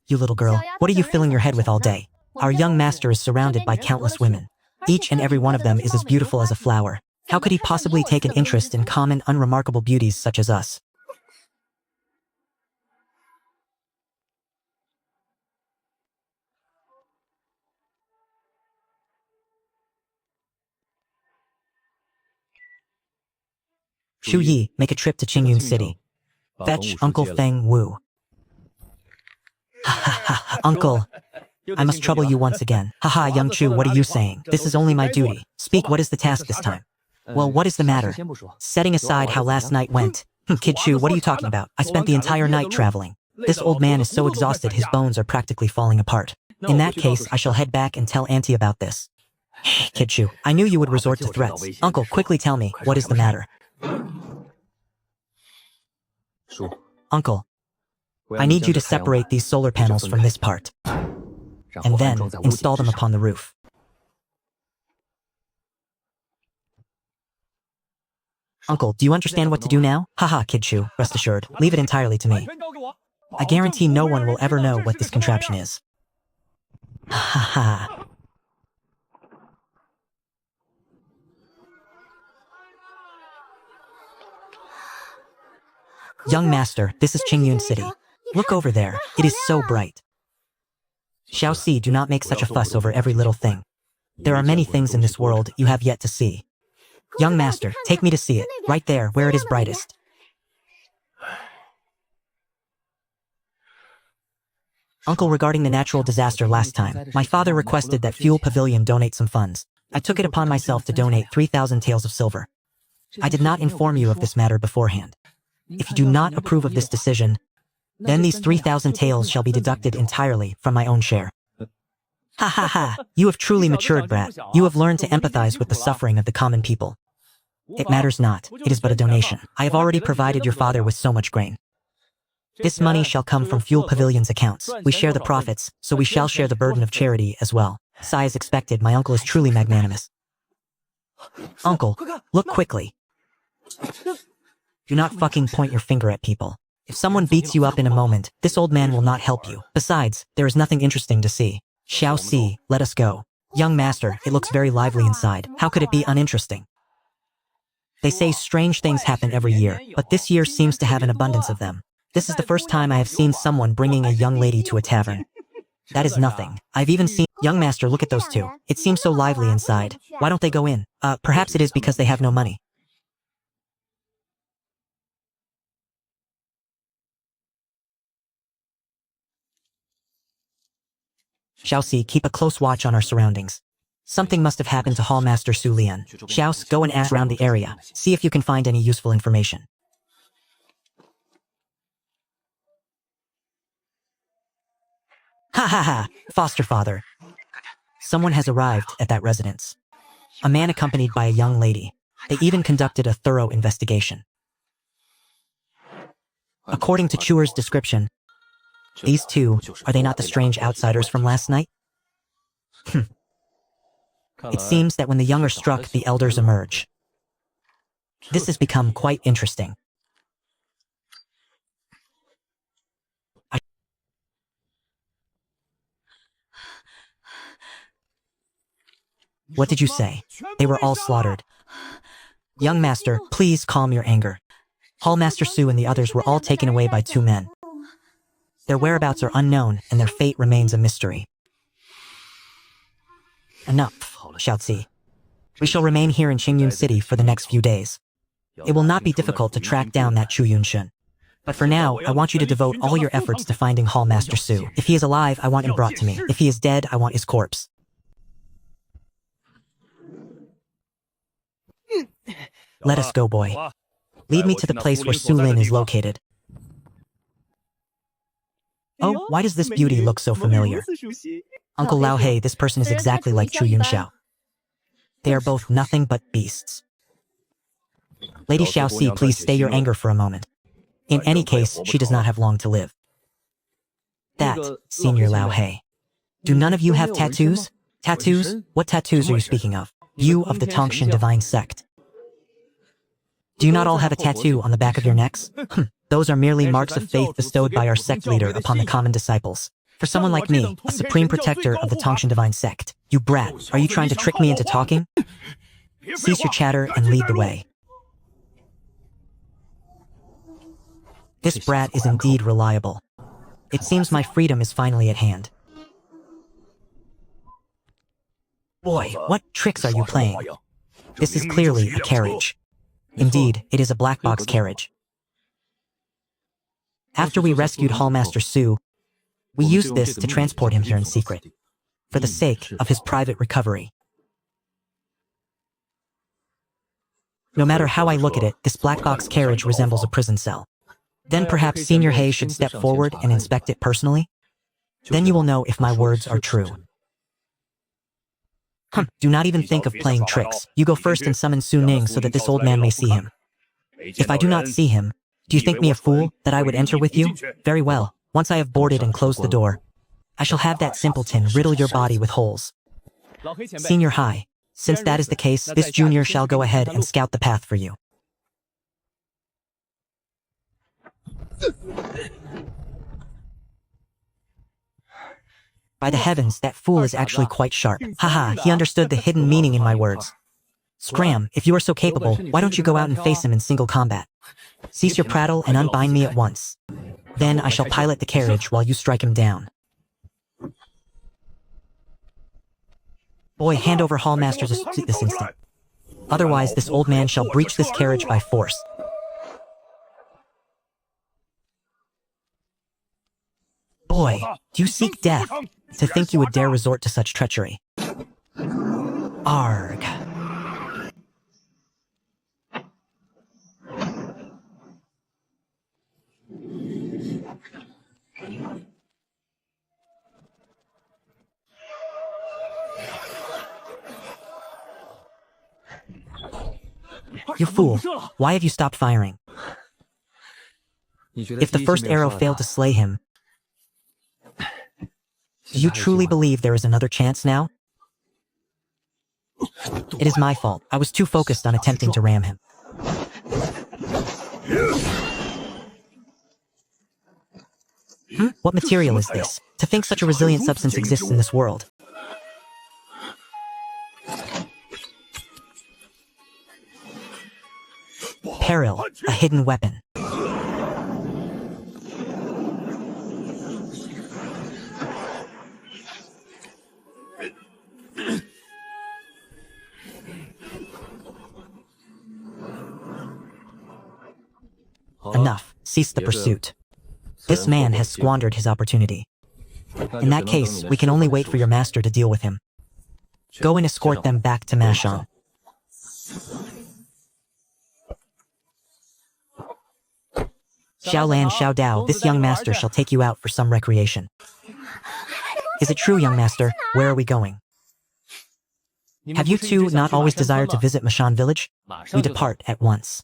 A: You little girl, what are you filling your head with all day? Our young master is surrounded by countless women. Each and every one of them is as beautiful as a flower. How could he possibly take an interest in common, unremarkable beauties such as us? Shu Yi, make a trip to Qingyun City. Fetch Uncle Feng Wu. Ha ha ha, Uncle. I must trouble you once again. Haha, young Chu, what are you saying? This is only my duty. Speak, what is the task this time? Well, what is the matter? Setting aside how last night went. Kid Chu, what are you talking about? I spent the entire night traveling. This old man is so exhausted his bones are practically falling apart. In that case, I shall head back and tell Auntie about this. Kid Chu, I knew you would resort to threats. Uncle, quickly tell me, what is the matter? Uncle, I need you to separate these solar panels from this part, and then install them upon the roof. Uncle, do you understand what to do now? Haha, Kid Chu, rest assured, leave it entirely to me. I guarantee no one will ever know what this contraption is. Haha. Young master, this is Qingyun City. Look over there, it is so bright. Xiaoxi, do not make such a fuss over every little thing. There are many things in this world you have yet to see. Young master, take me to see it, right there, where it is brightest. Uncle, regarding the natural disaster last time, my father requested that Fuel Pavilion donate some funds. I took it upon myself to donate 3,000 taels of silver. I did not inform you of this matter beforehand. If you do not approve of this decision, then these 3,000 taels shall be deducted entirely from my own share. Ha ha ha, you have truly matured, brat. You have learned to empathize with the suffering of the common people. It matters not, it is but a donation. I have already provided your father with so much grain. This money shall come from Fuel Pavilion's accounts. We share the profits, so we shall share the burden of charity as well. Sigh as expected, my uncle is truly magnanimous. Uncle, look quickly. Do not fucking point your finger at people. If someone beats you up in a moment, this old man will not help you. Besides, there is nothing interesting to see. Xiao Si, let us go. Young master, it looks very lively inside. How could it be uninteresting? They say strange things happen every year, but this year seems to have an abundance of them. This is the first time I have seen someone bringing a young lady to a tavern. That is nothing. I've even seen— Young master, look at those two. It seems so lively inside. Why don't they go in? Perhaps it is because they have no money. Xiao Si, keep a close watch on our surroundings. Something must have happened to Hallmaster Su Lian. Xiao, go and ask around the area. See if you can find any useful information. Ha ha ha, foster father. Someone has arrived at that residence. A man accompanied by a young lady. They even conducted a thorough investigation. According to Chuer's description, these two, are they not the strange outsiders from last night? It seems that when the young are struck, the elders emerge. This has become quite interesting. What did you say? They were all slaughtered. Young master, please calm your anger. Hallmaster Su and the others were all taken away by two men. Their whereabouts are unknown, and their fate remains a mystery. Enough, Xiaozi. We shall remain here in Qingyun City for the next few days. It will not be difficult to track down that Chu Yunshun. But for now, I want you to devote all your efforts to finding Hallmaster Su. If he is alive, I want him brought to me. If he is dead, I want his corpse. Let us go, boy. Lead me to the place where Su Lin is located. Oh, why does this beauty look so familiar? Uncle Lao Hei, this person is exactly like Chu Yunxiao. They are both nothing but beasts. Lady Xiao Si, please stay your anger for a moment. In any case, she does not have long to live. That, Senior Lao Hei. Do none of you have tattoos? Tattoos? What tattoos are you speaking of? You of the Tongshan divine sect. Do you not all have a tattoo on the back of your necks? Those are merely marks of faith bestowed by our sect leader upon the common disciples. For someone like me, a supreme protector of the Tongshan divine sect. You brat, are you trying to trick me into talking? Cease your chatter and lead the way. This brat is indeed reliable. It seems my freedom is finally at hand. Boy, what tricks are you playing? This is clearly a carriage. Indeed, it is a black box carriage. After we rescued Hallmaster Su, we used this to transport him here in secret, for the sake of his private recovery. No matter how I look at it, this black box carriage resembles a prison cell. Then perhaps Senior Hei should step forward and inspect it personally? Then you will know if my words are true. Do not even think of playing tricks. You go first and summon Su Ning so that this old man may see him. If I do not see him, do you think me a fool that I would enter with you? Very well. Once I have boarded and closed the door, I shall have that simpleton riddle your body with holes. Senior High, since that is the case, this junior shall go ahead and scout the path for you. By the heavens, that fool is actually quite sharp. Haha, he understood the hidden meaning in my words. Scram, if you are so capable, why don't you go out and face him in single combat? Cease your prattle and unbind me at once. Then I shall pilot the carriage while you strike him down. Boy, hand over Hallmaster this instant. Otherwise, this old man shall breach this carriage by force. Boy, do you seek death? To think you would dare resort to such treachery. Arg. You fool. Why have you stopped firing? If the first arrow failed to slay him, do you truly believe there is another chance now? It is my fault. I was too focused on attempting to ram him. What material is this? To think such a resilient substance exists in this world. Peril, a hidden weapon. Enough. Cease the pursuit. This man has squandered his opportunity. In that case, we can only wait for your master to deal with him. Go and escort them back to Mashon. Xiaolan, Xiaodao, this young master shall take you out for some recreation. Is it true, young master? Where are we going? Have you two not always desired to visit Mashon village? We depart at once.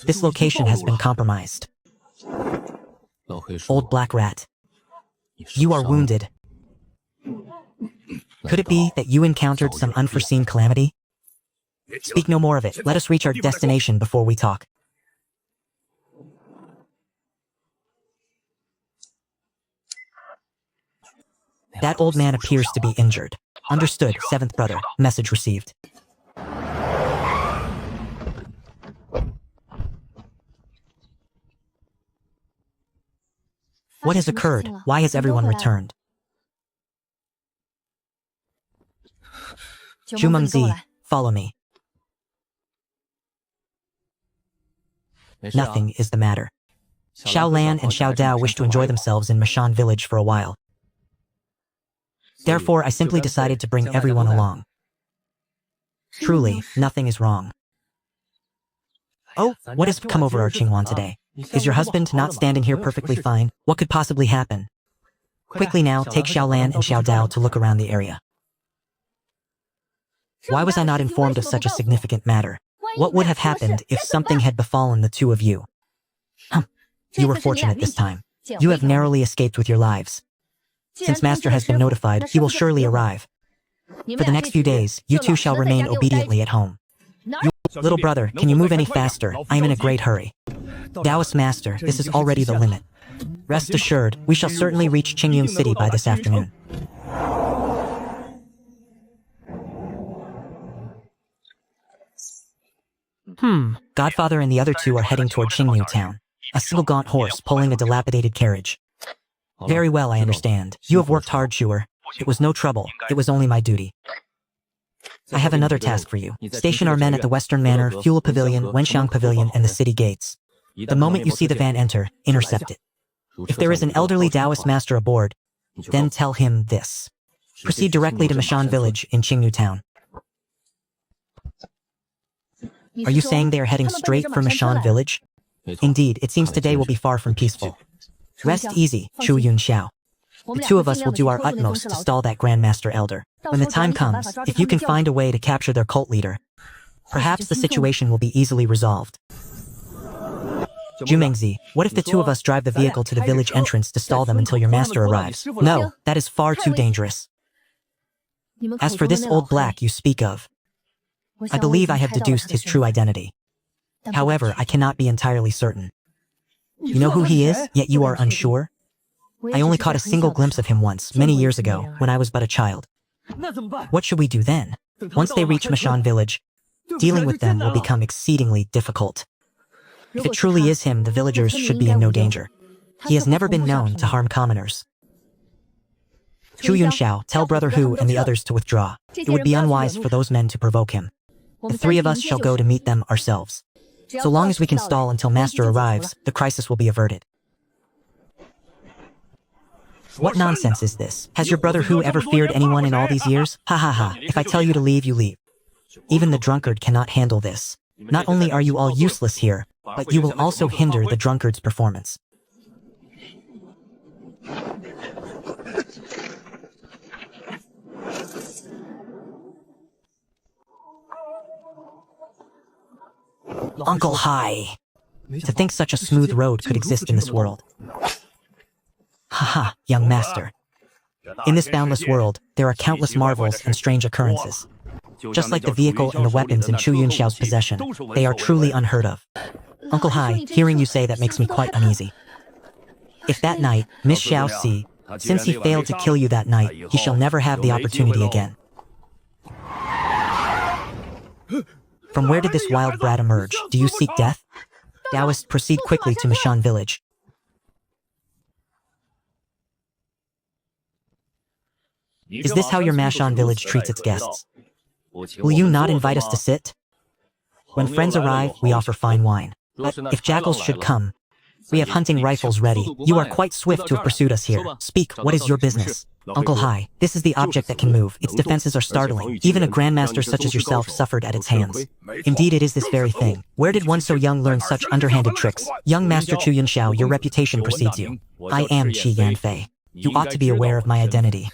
A: This location has been compromised. Old Black Rat, you are wounded. Could it be that you encountered some unforeseen calamity? Speak no more of it. Let us reach our destination before we talk. That old man appears to be injured. Understood, seventh brother. Message received. What has occurred? Why has everyone returned? Zhu Mengzi, follow me. Nothing is the matter. Xiaolan and Xiaodao wish to enjoy themselves in Mashon village for a while. Therefore, I simply decided to bring everyone along. Truly, nothing is wrong. Oh, what has come over our Qingwan today? Is your husband not standing here perfectly fine? What could possibly happen? Quickly now, take Xiaolan and Xiaodao to look around the area. Why was I not informed of such a significant matter? What would have happened if something had befallen the two of you? You were fortunate this time. You have narrowly escaped with your lives. Since Master has been notified, he will surely arrive. For the next few days, you two shall remain obediently at home. Little brother, can you move any faster? I am in a great hurry. Taoist Master, this is already the limit. Rest assured, we shall certainly reach Qingyun City by this afternoon. Godfather and the other two are heading toward Qingyu town. A single gaunt horse pulling a dilapidated carriage. Very well, I understand. You have worked hard, Shuer. It was no trouble. It was only my duty. I have another task for you. Station our men at the Western Manor, Fuel Pavilion, Wenxiang Pavilion, and the city gates. The moment you see the van enter, intercept it. If there is an elderly Taoist master aboard, then tell him this. Proceed directly to Mashon village in Qingyu town. Are you saying they are heading straight for Mashon village? Indeed, it seems today will be far from peaceful. Rest easy, Chu Yun Xiao. The two of us will do our utmost to stall that Grandmaster Elder. When the time comes, if you can find a way to capture their cult leader, perhaps the situation will be easily resolved. Zhu Mengzi, what if the two of us drive the vehicle to the village entrance to stall them until your master arrives? No, that is far too dangerous. As for this old black you speak of, I believe I have deduced his true identity. However, I cannot be entirely certain. You know who he is, yet you are unsure? I only caught a single glimpse of him once, many years ago, when I was but a child. What should we do then? Once they reach Mashon village, dealing with them will become exceedingly difficult. If it truly is him, the villagers should be in no danger. He has never been known to harm commoners.
B: Chu Yunxiao, tell Brother Hu and the others to withdraw. It would be unwise for those men to provoke him. The three of us shall go to meet them ourselves. So long as we can stall until Master arrives, the crisis will be averted. What nonsense is this? Has your Brother Hu ever feared anyone in all these years? Ha ha ha. If I tell you to leave, you leave. Even the drunkard cannot handle this. Not only are you all useless here, but you will also hinder the drunkard's performance. Uncle Hai. To think such a smooth road could exist in this world. Haha, young master. In this boundless world, there are countless marvels and strange occurrences. Just like the vehicle and the weapons in Chu Yunxiao's possession, they are truly unheard of. Uncle Hai, hearing you say that makes me quite uneasy. If that night, Miss Xiao Si, since he failed to kill you that night, he shall never have the opportunity again. From where did this wild brat emerge? Do you seek death? Taoists, proceed quickly to Mishan village. Is this how your Mashan village treats its guests? Will you not invite us to sit? When friends arrive, we offer fine wine. But if jackals should come, we have hunting rifles ready. You are quite swift to have pursued us here. Speak, what is your business? Uncle Hai, this is the object that can move. Its defenses are startling. Even a grandmaster such as yourself suffered at its hands. Indeed, it is this very thing. Where did one so young learn such underhanded tricks? Young Master Chu Yunxiao, your reputation precedes you. I am Qi Yanfei. You ought to be aware of my identity.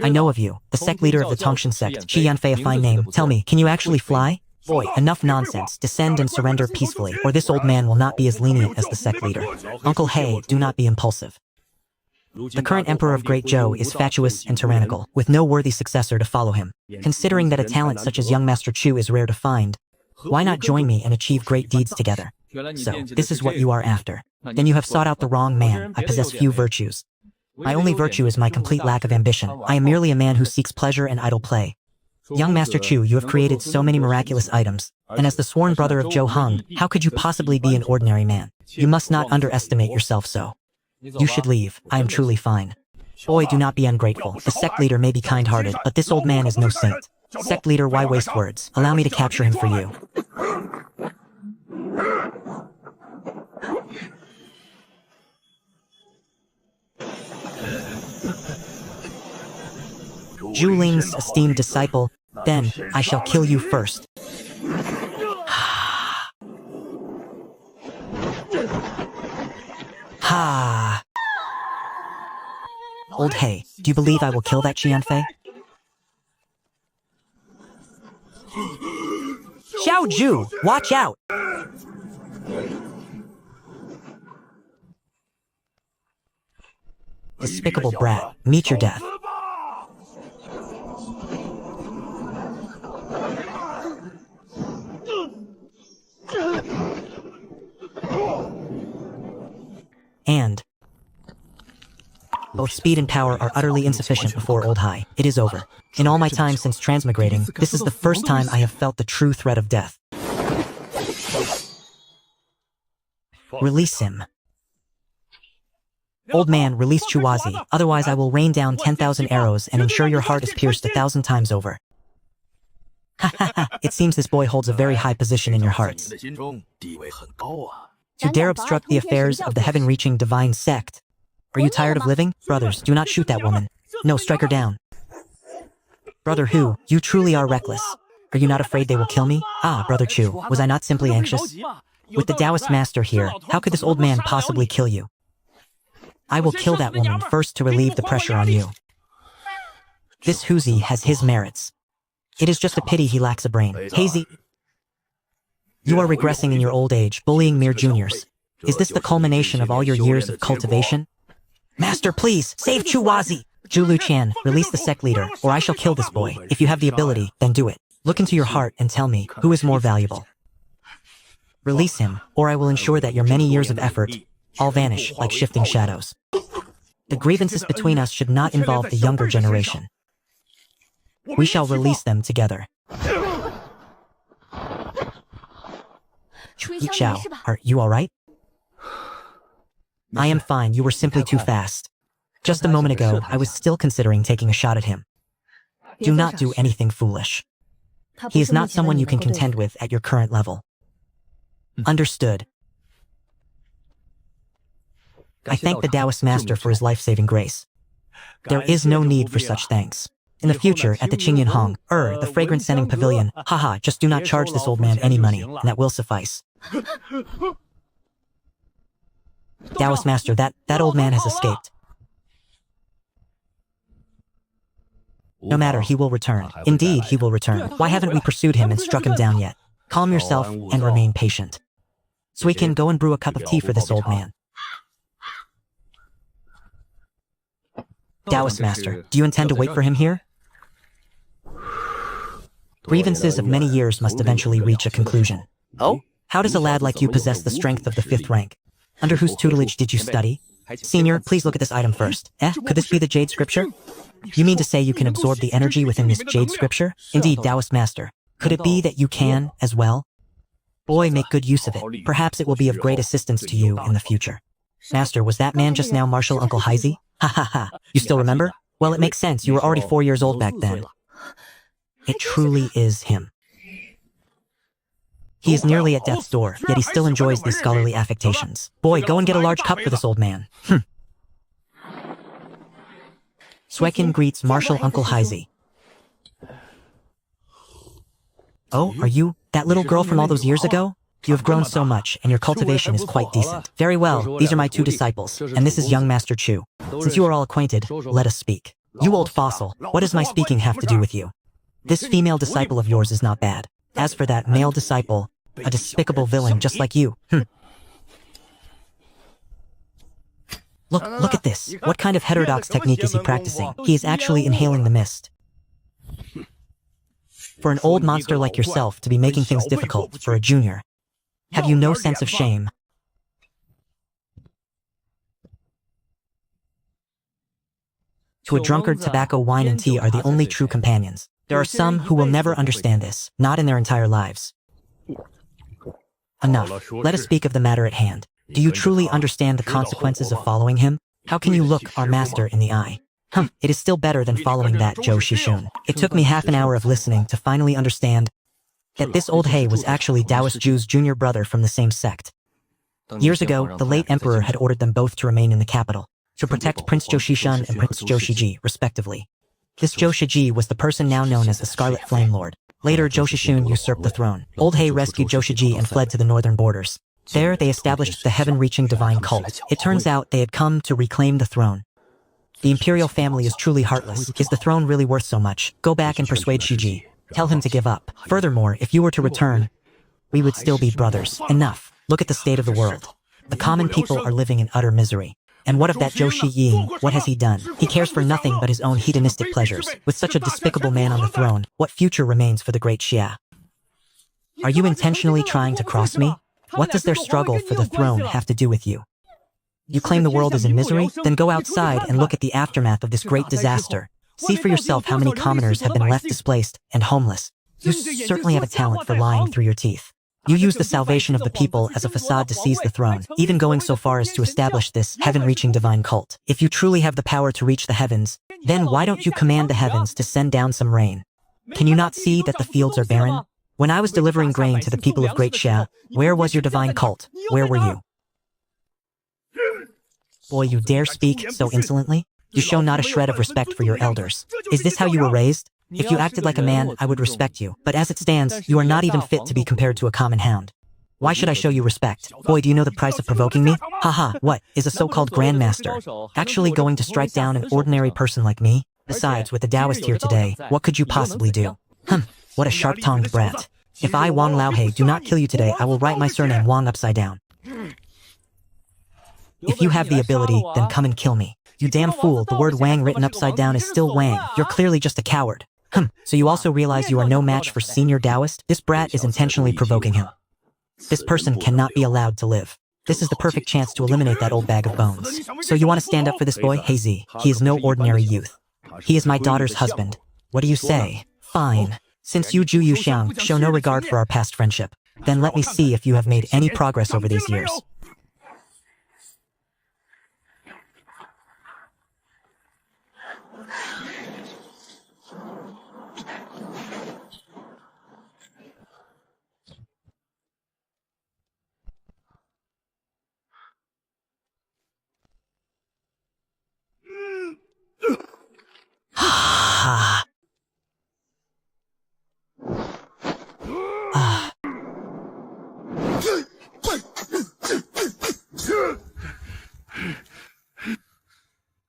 B: I know of you, the sect leader of the Tongshan sect, Qi Yanfei, a fine name. Tell me, can you actually fly? Boy, enough nonsense. Descend and surrender peacefully, or this old man will not be as lenient as the sect leader. Uncle Hai, do not be impulsive. The current emperor of Great Zhou is fatuous and tyrannical, with no worthy successor to follow him. Considering that a talent such as young Master Chu is rare to find, why not join me and achieve great deeds together? So, this is what you are after. Then you have sought out the wrong man. I possess few virtues. My only virtue is my complete lack of ambition. I am merely a man who seeks pleasure and idle play. Young Master Chu, you have created so many miraculous items, and as the sworn brother of Zhou Heng, how could you possibly be an ordinary man? You must not underestimate yourself so. You should leave. I am truly fine. Boy, do not be ungrateful. The sect leader may be kind-hearted, but this old man is no saint. Sect leader, why waste words? Allow me to capture him for you. Zhu Ling's esteemed disciple, then I shall kill you first. Ha! Old Hai, do you believe I will kill that Qianfei? Xiao Zhu, watch out! Despicable brat, meet your death. And both speed and power are utterly insufficient before Old Hai. It is over. In all my time since transmigrating, this is the first time I have felt the true threat of death. Release him. Old man, release Chuwazi, otherwise I will rain down 10,000 arrows and ensure your heart is pierced 1,000 times over. Ha ha ha, it seems this boy holds a very high position in your hearts. To dare obstruct the affairs of the heaven-reaching divine sect. Are you tired of living? Brothers, do not shoot that woman. No, strike her down. Brother Hu, you truly are reckless. Are you not afraid they will kill me? Ah, Brother Chu, was I not simply anxious? With the Taoist master here, how could this old man possibly kill you? I will kill that woman first to relieve the pressure on you. This Huzi has his merits. It is just a pity he lacks a brain. Hazy, you are regressing in your old age, bullying mere juniors. Is this the culmination of all your years of cultivation? Master, please, save Chuwazi! Zhu Luqian, release the sect leader, or I shall kill this boy. If you have the ability, then do it. Look into your heart and tell me, who is more valuable? Release him, or I will ensure that your many years of effort all vanish like shifting shadows. The grievances between us should not involve the younger generation. We shall release them together. Xiao, are you all right? I am fine, you were simply too fast.
A: Just a moment ago, I was still considering taking a shot at him. Do not do anything foolish. He is not someone you can contend with at your current level. Understood. I thank the Taoist master for his life-saving grace. There is no need for such thanks. In the future, at the Qingyan Hong, the fragrance-scenting pavilion, haha, just do not charge this old man any money, and that will suffice. Taoist master, that old man has escaped. No matter, he will return. Indeed, he will return. Why haven't we pursued him and struck him down yet? Calm yourself and remain patient. So we can go and brew a cup of tea for this old man. Taoist master, do you intend to wait for him here? Grievances of many years must eventually reach a conclusion. Oh? How does a lad like you possess the strength of the 5th rank? Under whose tutelage did you study? Senior, please look at this item first. Could this be the Jade Scripture? You mean to say you can absorb the energy within this Jade Scripture? Indeed, Taoist master. Could it be that you can, as well? Boy, make good use of it. Perhaps it will be of great assistance to you in the future. Master, was that man just now Marshal Uncle Heisey? Ha ha ha. You still remember? Well, it makes sense. You were already 4 years old back then. It truly is him. He is nearly at death's door, yet he still enjoys these scholarly affectations. Boy, go and get a large cup for this old man. Swekin greets Marshal Uncle Heisey. Oh, are you that little girl from all those years ago? You have grown so much, and your cultivation is quite decent. Very well, these are my 2 disciples, and this is young Master Chu. Since you are all acquainted, let us speak. You old fossil, what does my speaking have to do with you? This female disciple of yours is not bad. As for that male disciple, a despicable villain just like you. Look at this. What kind of heterodox technique is he practicing? He is actually inhaling the mist. For an old monster like yourself to be making things difficult for a junior. Have you no sense of shame? To a drunkard, tobacco, wine, and tea are the only true companions. There are some who will never understand this, not in their entire lives. Enough. Let us speak of the matter at hand. Do you truly understand the consequences of following him? How can you look our master in the eye? It is still better than following that Zhou Shishun. It took me half an hour of listening to finally understand that this old He was actually Taoist Ju's junior brother from the same sect. Years ago, the late emperor had ordered them both to remain in the capital, to protect Prince Zhou Shishun and Prince Zhou Shiji, respectively. This Zhou Shiji was the person now known as the Scarlet Flame Lord. Later, Zhou Shishun usurped the throne. Old He rescued Zhou Shiji and fled to the northern borders. There, they established the heaven-reaching divine cult. It turns out they had come to reclaim the throne. The imperial family is truly heartless. Is the throne really worth so much? Go back and persuade Shiji. Tell him to give up. Furthermore, if you were to return, we would still be brothers. Enough. Look at the state of the world. The common people are living in utter misery. And what of that Zhou Shiying? What has he done? He cares for nothing but his own hedonistic pleasures. With such a despicable man on the throne, what future remains for the great Xia? Are you intentionally trying to cross me? What does their struggle for the throne have to do with you? You claim the world is in misery? Then go outside and look at the aftermath of this great disaster. See for yourself how many commoners have been left displaced and homeless. You certainly have a talent for lying through your teeth. You use the salvation of the people as a facade to seize the throne, even going so far as to establish this heaven-reaching divine cult. If you truly have the power to reach the heavens, then why don't you command the heavens to send down some rain? Can you not see that the fields are barren? When I was delivering grain to the people of Great Xia, where was your divine cult? Where were you? Boy, you dare speak so insolently? You show not a shred of respect for your elders. Is this how you were raised? If you acted like a man, I would respect you. But as it stands, you are not even fit to be compared to a common hound. Why should I show you respect? Boy, do you know the price of provoking me? Haha, what, is a so-called grandmaster actually going to strike down an ordinary person like me? Besides, with the Taoist here today, what could you possibly do? What a sharp-tongued brat. If I, Wang Laohe, do not kill you today, I will write my surname Wang upside down. If you have the ability, then come and kill me. You damn fool, the word Wang written upside down is still Wang. You're clearly just a coward. So you also realize you are no match for senior Taoist? This brat is intentionally provoking him. This person cannot be allowed to live. This is the perfect chance to eliminate that old bag of bones. So you want to stand up for this boy? Hey Z, he is no ordinary youth. He is my daughter's husband. What do you say? Fine. Since you Zhu Yuxiang show no regard for our past friendship, then let me see if you have made any progress over these years.
B: Ah. Ah.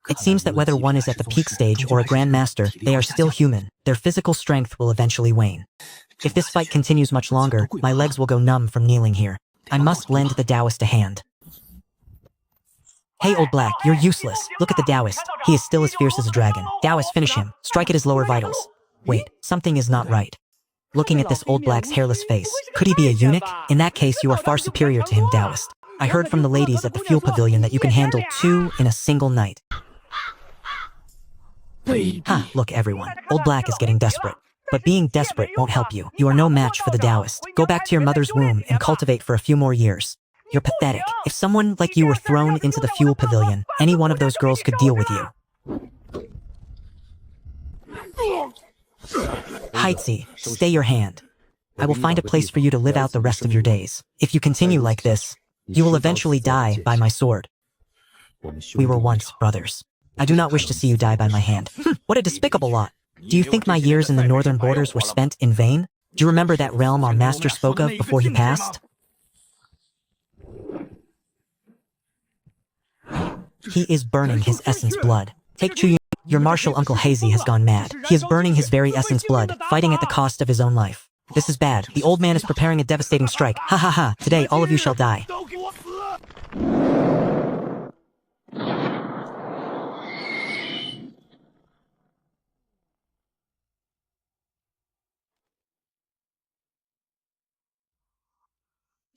B: It seems that whether one is at the peak stage or a grandmaster, they are still human. Their physical strength will eventually wane. If this fight continues much longer, my legs will go numb from kneeling here. I must lend the Taoist a hand. Hey, old black, you're useless. Look at the Taoist. He is still as fierce as a dragon. Taoist, finish him. Strike at his lower vitals. Wait, something is not right. Looking at this old black's hairless face, could he be a eunuch? In that case, you are far superior to him, Taoist. I heard from the ladies at the fuel pavilion that you can handle 2 in a single night. Ha, look everyone. Old Black is getting desperate. But being desperate won't help you. You are no match for the Taoist. Go back to your mother's womb and cultivate for a few more years. You're pathetic. If someone like you were thrown into the fuel pavilion, any one of those girls could deal with you. Heitzi, stay your hand. I will find a place for you to live out the rest of your days. If you continue like this, you will eventually die by my sword. We were once brothers. I do not wish to see you die by my hand. What a despicable lot. Do you think my years in the northern borders were spent in vain? Do you remember that realm our master spoke of before he passed? He is burning his essence blood. Take Chu. Your martial uncle Hazy has gone mad. He is burning his very essence blood, fighting at the cost of his own life. This is bad. The old man is preparing a devastating strike. Ha ha ha. Today all of you shall die.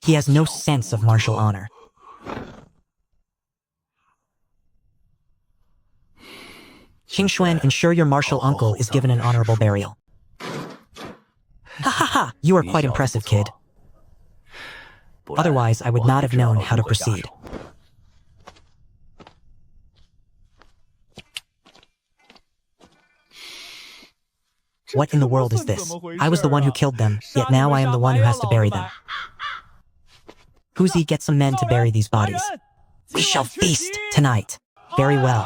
B: He has no sense of martial honor. King Xuan, ensure your martial uncle is given an honorable burial. Ha ha ha! You are quite impressive, kid. Otherwise, I would not have known how to proceed. What in the world is this? I was the one who killed them, yet now I am the one who has to bury them. Huzi, get some men to bury these bodies. We shall feast tonight. Very well.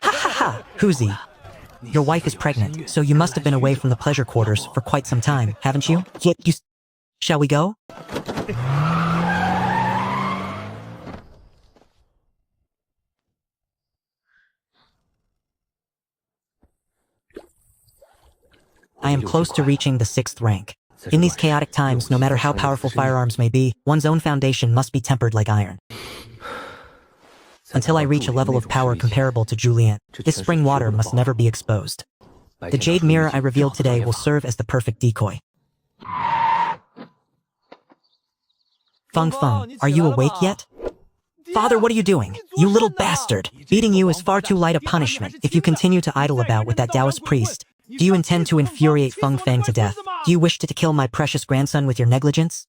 B: Ha ha ha! Huzi, your wife is pregnant, so you must have been away from the pleasure quarters for quite some time, haven't you? Shall we go? I am close to reaching the 6th rank. In these chaotic times, no matter how powerful firearms may be, one's own foundation must be tempered like iron. Until I reach a level of power comparable to Julian, this spring water must never be exposed. The jade mirror I revealed today will serve as the perfect decoy. Feng Feng, are you awake yet? Father, what are you doing? You little bastard! Beating you is far too light a punishment if you continue to idle about with that Taoist priest. Do you intend to infuriate Feng Fang to death? Do you wish to kill my precious grandson with your negligence?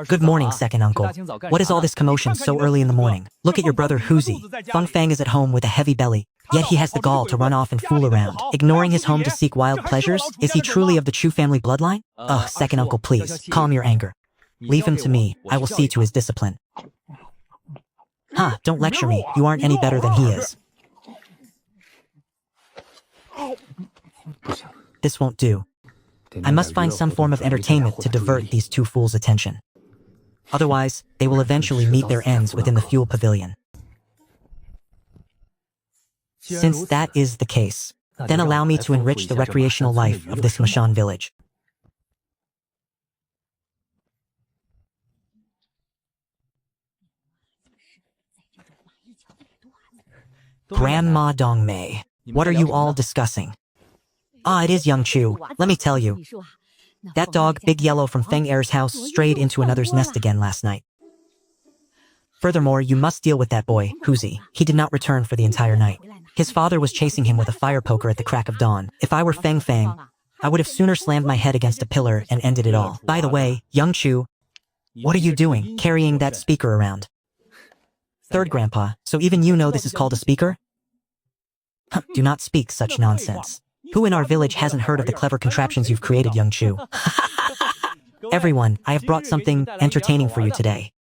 B: Good morning, second uncle. What is all this commotion so early in the morning? Look at your brother Huzi. Feng Fang is at home with a heavy belly, yet he has the gall to run off and fool around, ignoring his home to seek wild pleasures? Is he truly of the Chu family bloodline? Ugh, second uncle, please, calm your anger. Leave him to me, I will see to his discipline. Don't lecture me, you aren't any better than he is. This won't do. I must find some form of entertainment to divert these two fools' attention. Otherwise, they will eventually meet their ends within the fuel pavilion. Since that is the case, then allow me to enrich the recreational life of this Mashan village. Grandma Dongmei, what are you all discussing? It is young Chu. Let me tell you. That dog, Big Yellow from Feng Er's house, strayed into another's nest again last night. Furthermore, you must deal with that boy, Huzi. He did not return for the entire night. His father was chasing him with a fire poker at the crack of dawn. If I were Feng Fang, I would have sooner slammed my head against a pillar and ended it all. By the way, young Chu, what are you doing, carrying that speaker around? Third grandpa, so even you know this is called a speaker? Do not speak such nonsense. Who in our village hasn't heard of the clever contraptions you've created, young Chu?
A: Everyone, I have brought something entertaining for you today.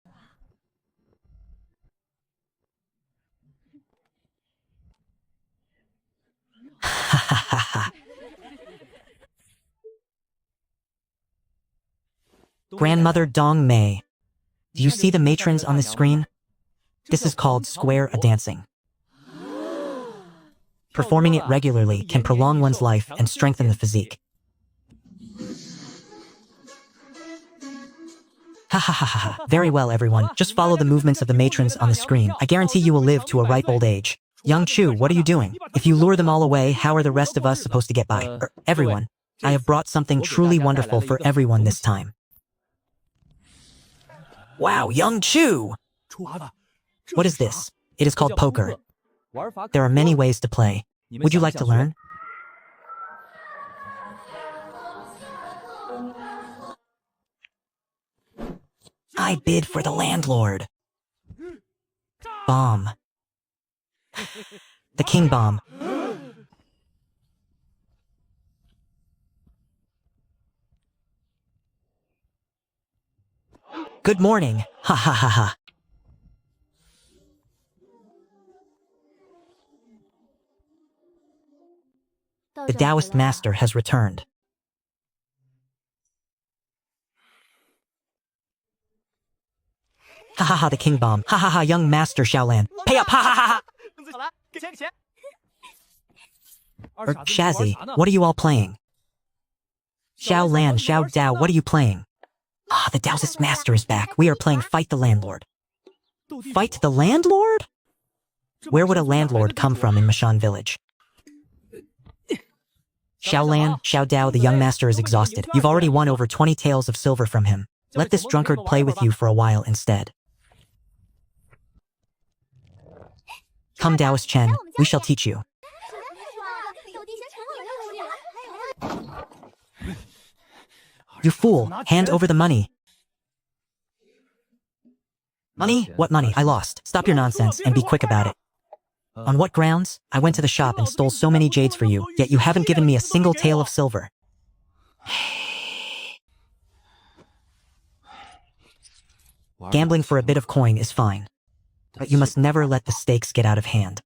A: Grandmother Dong Mei. Do you see the matrons on the screen? This is called square a-dancing. Performing it regularly can prolong one's life and strengthen the physique. Ha ha ha ha ha. Very well, everyone. Just follow the movements of the matrons on the screen. I guarantee you will live to a ripe old age. Young Chu, what are you doing? If you lure them all away, how are the rest of us supposed to get by? Everyone, I have brought something truly wonderful for everyone this time. Wow, Young Chu! What is this? It is called poker. There are many ways to play. Would you like to learn? I bid for the landlord. Bomb. The king bomb. Good morning. Ha ha ha ha. The Taoist master has returned. Ha ha ha, the king bomb. Ha ha ha, young master Shaolan. Pay up, ha ha ha ha! Shazzy, what are you all playing? Shaolan, Xiao Dao, what are you playing? Ah, the Taoist master is back. We are playing Fight the Landlord. Fight the Landlord? Where would a landlord come from in Mashan village? Shaolan, Xiao Dao, the young master is exhausted. You've already won over 20 taels of silver from him. Let this drunkard play with you for a while instead. Come, Taoist Chen, we shall teach you. You fool, hand over the money. Money? What money? I lost. Stop your nonsense and be quick about it. On what grounds? I went to the shop and stole so many jades for you, yet you haven't given me a single tael of silver. Gambling for a bit of coin is fine, but you must never let the stakes get out of hand.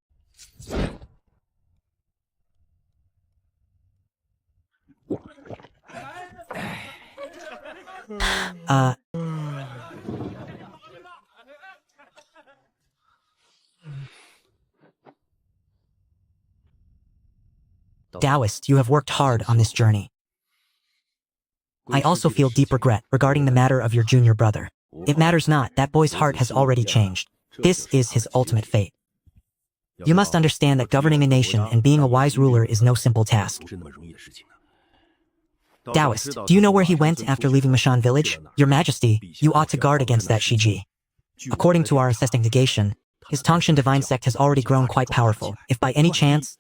A: Taoist, you have worked hard on this journey. I also feel deep regret regarding the matter of your junior brother. It matters not, that boy's heart has already changed. This is his ultimate fate. You must understand that governing a nation and being a wise ruler is no simple task. Taoist, do you know where he went after leaving Mashan village? Your Majesty, you ought to guard against that Shiji. According to our investigation, his Tongshan divine sect has already grown quite powerful. If by any chance...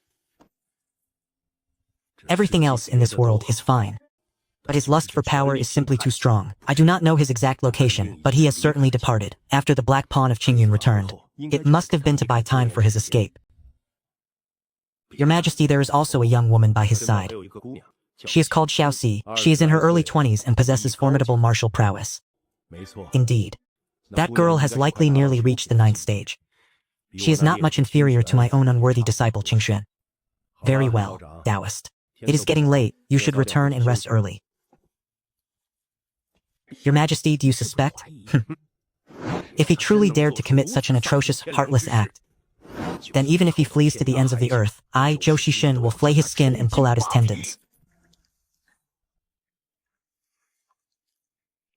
A: Everything else in this world is fine. But his lust for power is simply too strong. I do not know his exact location, but he has certainly departed, after the Black Pawn of Qingyun returned. It must have been to buy time for his escape. Your Majesty, there is also a young woman by his side. She is called Xiaoxi. She is in her early 20s and possesses formidable martial prowess. Indeed. That girl has likely nearly reached the 9th stage. She is not much inferior to my own unworthy disciple Qingxuan. Very well, Taoist. It is getting late, you should return and rest early. Your Majesty, do you suspect? If he truly dared to commit such an atrocious, heartless act, then even if he flees to the ends of the earth, I, Zhou Xishin, will flay his skin and pull out his tendons.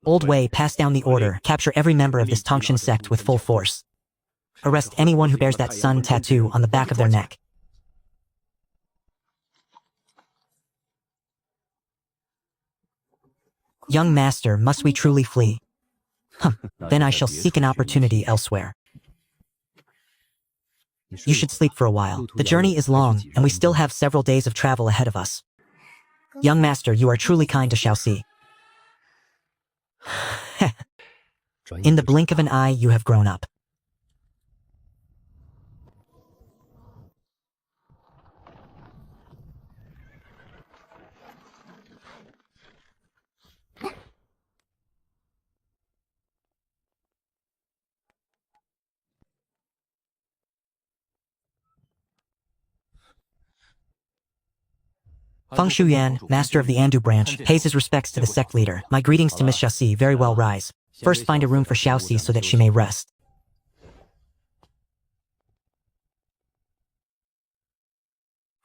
A: Old Wei, pass down the order, capture every member of this Tongshan sect with full force. Arrest anyone who bears that sun tattoo on the back of their neck. Young master, must we truly flee? Then I shall seek an opportunity elsewhere. You should sleep for a while. The journey is long, and we still have several days of travel ahead of us. Young master, you are truly kind to Xiaoxi. In the blink of an eye, you have grown up. Feng Shuyan, master of the Andu branch, pays his respects to the sect leader. My greetings to Miss Xiaoxi. Very well, rise. First find a room for Xiaoxi so that she may rest.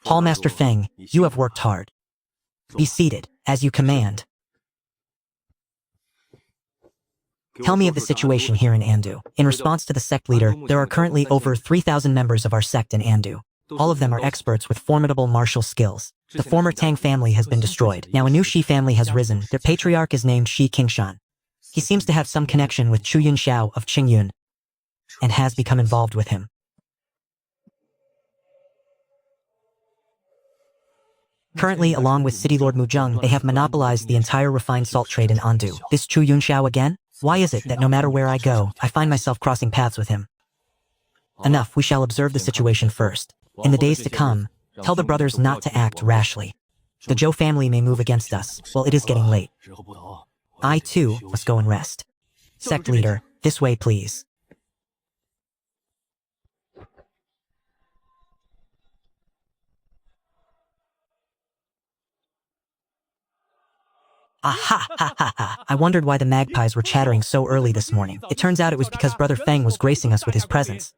A: Hall Master Feng, you have worked hard. Be seated, as you command. Tell me of the situation here in Andu. In response to the sect leader, there are currently over 3,000 members of our sect in Andu. All of them are experts with formidable martial skills. The former Tang family has been destroyed. Now a new Shi family has risen. Their patriarch is named Shi Qingshan. He seems to have some connection with Chu Yunxiao of Qingyun and has become involved with him. Currently, along with City Lord Muzheng, they have monopolized the entire refined salt trade in Andu. This Chu Yunxiao again? Why is it that no matter where I go, I find myself crossing paths with him? Enough, we shall observe the situation first. In the days to come, tell the brothers not to act rashly. The Zhou family may move against us. Well, it is getting late. I, too, must go and rest. Sect leader, this way, please. Aha, ha, ha, ha. I wondered why the magpies were chattering so early this morning. It turns out it was because Brother Feng was gracing us with his presence.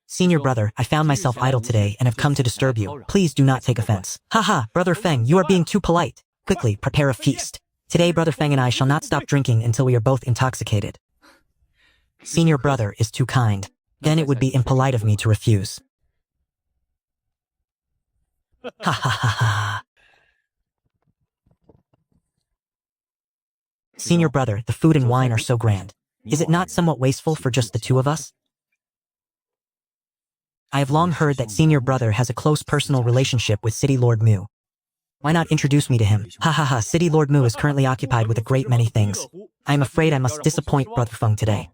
A: Senior brother, I found myself idle today and have come to disturb you. Please do not take offense. Haha, Brother Feng, you are being too polite. Quickly, prepare a feast. Today, Brother Feng and I shall not stop drinking until we are both intoxicated. Senior brother is too kind. Then it would be impolite of me to refuse. Ha ha ha ha. Senior brother, the food and wine are so grand. Is it not somewhat wasteful for just the two of us? I have long heard that senior brother has a close personal relationship with City Lord Mu. Why not introduce me to him? Ha ha ha, City Lord Mu is currently occupied with a great many things. I am afraid I must disappoint Brother Feng today.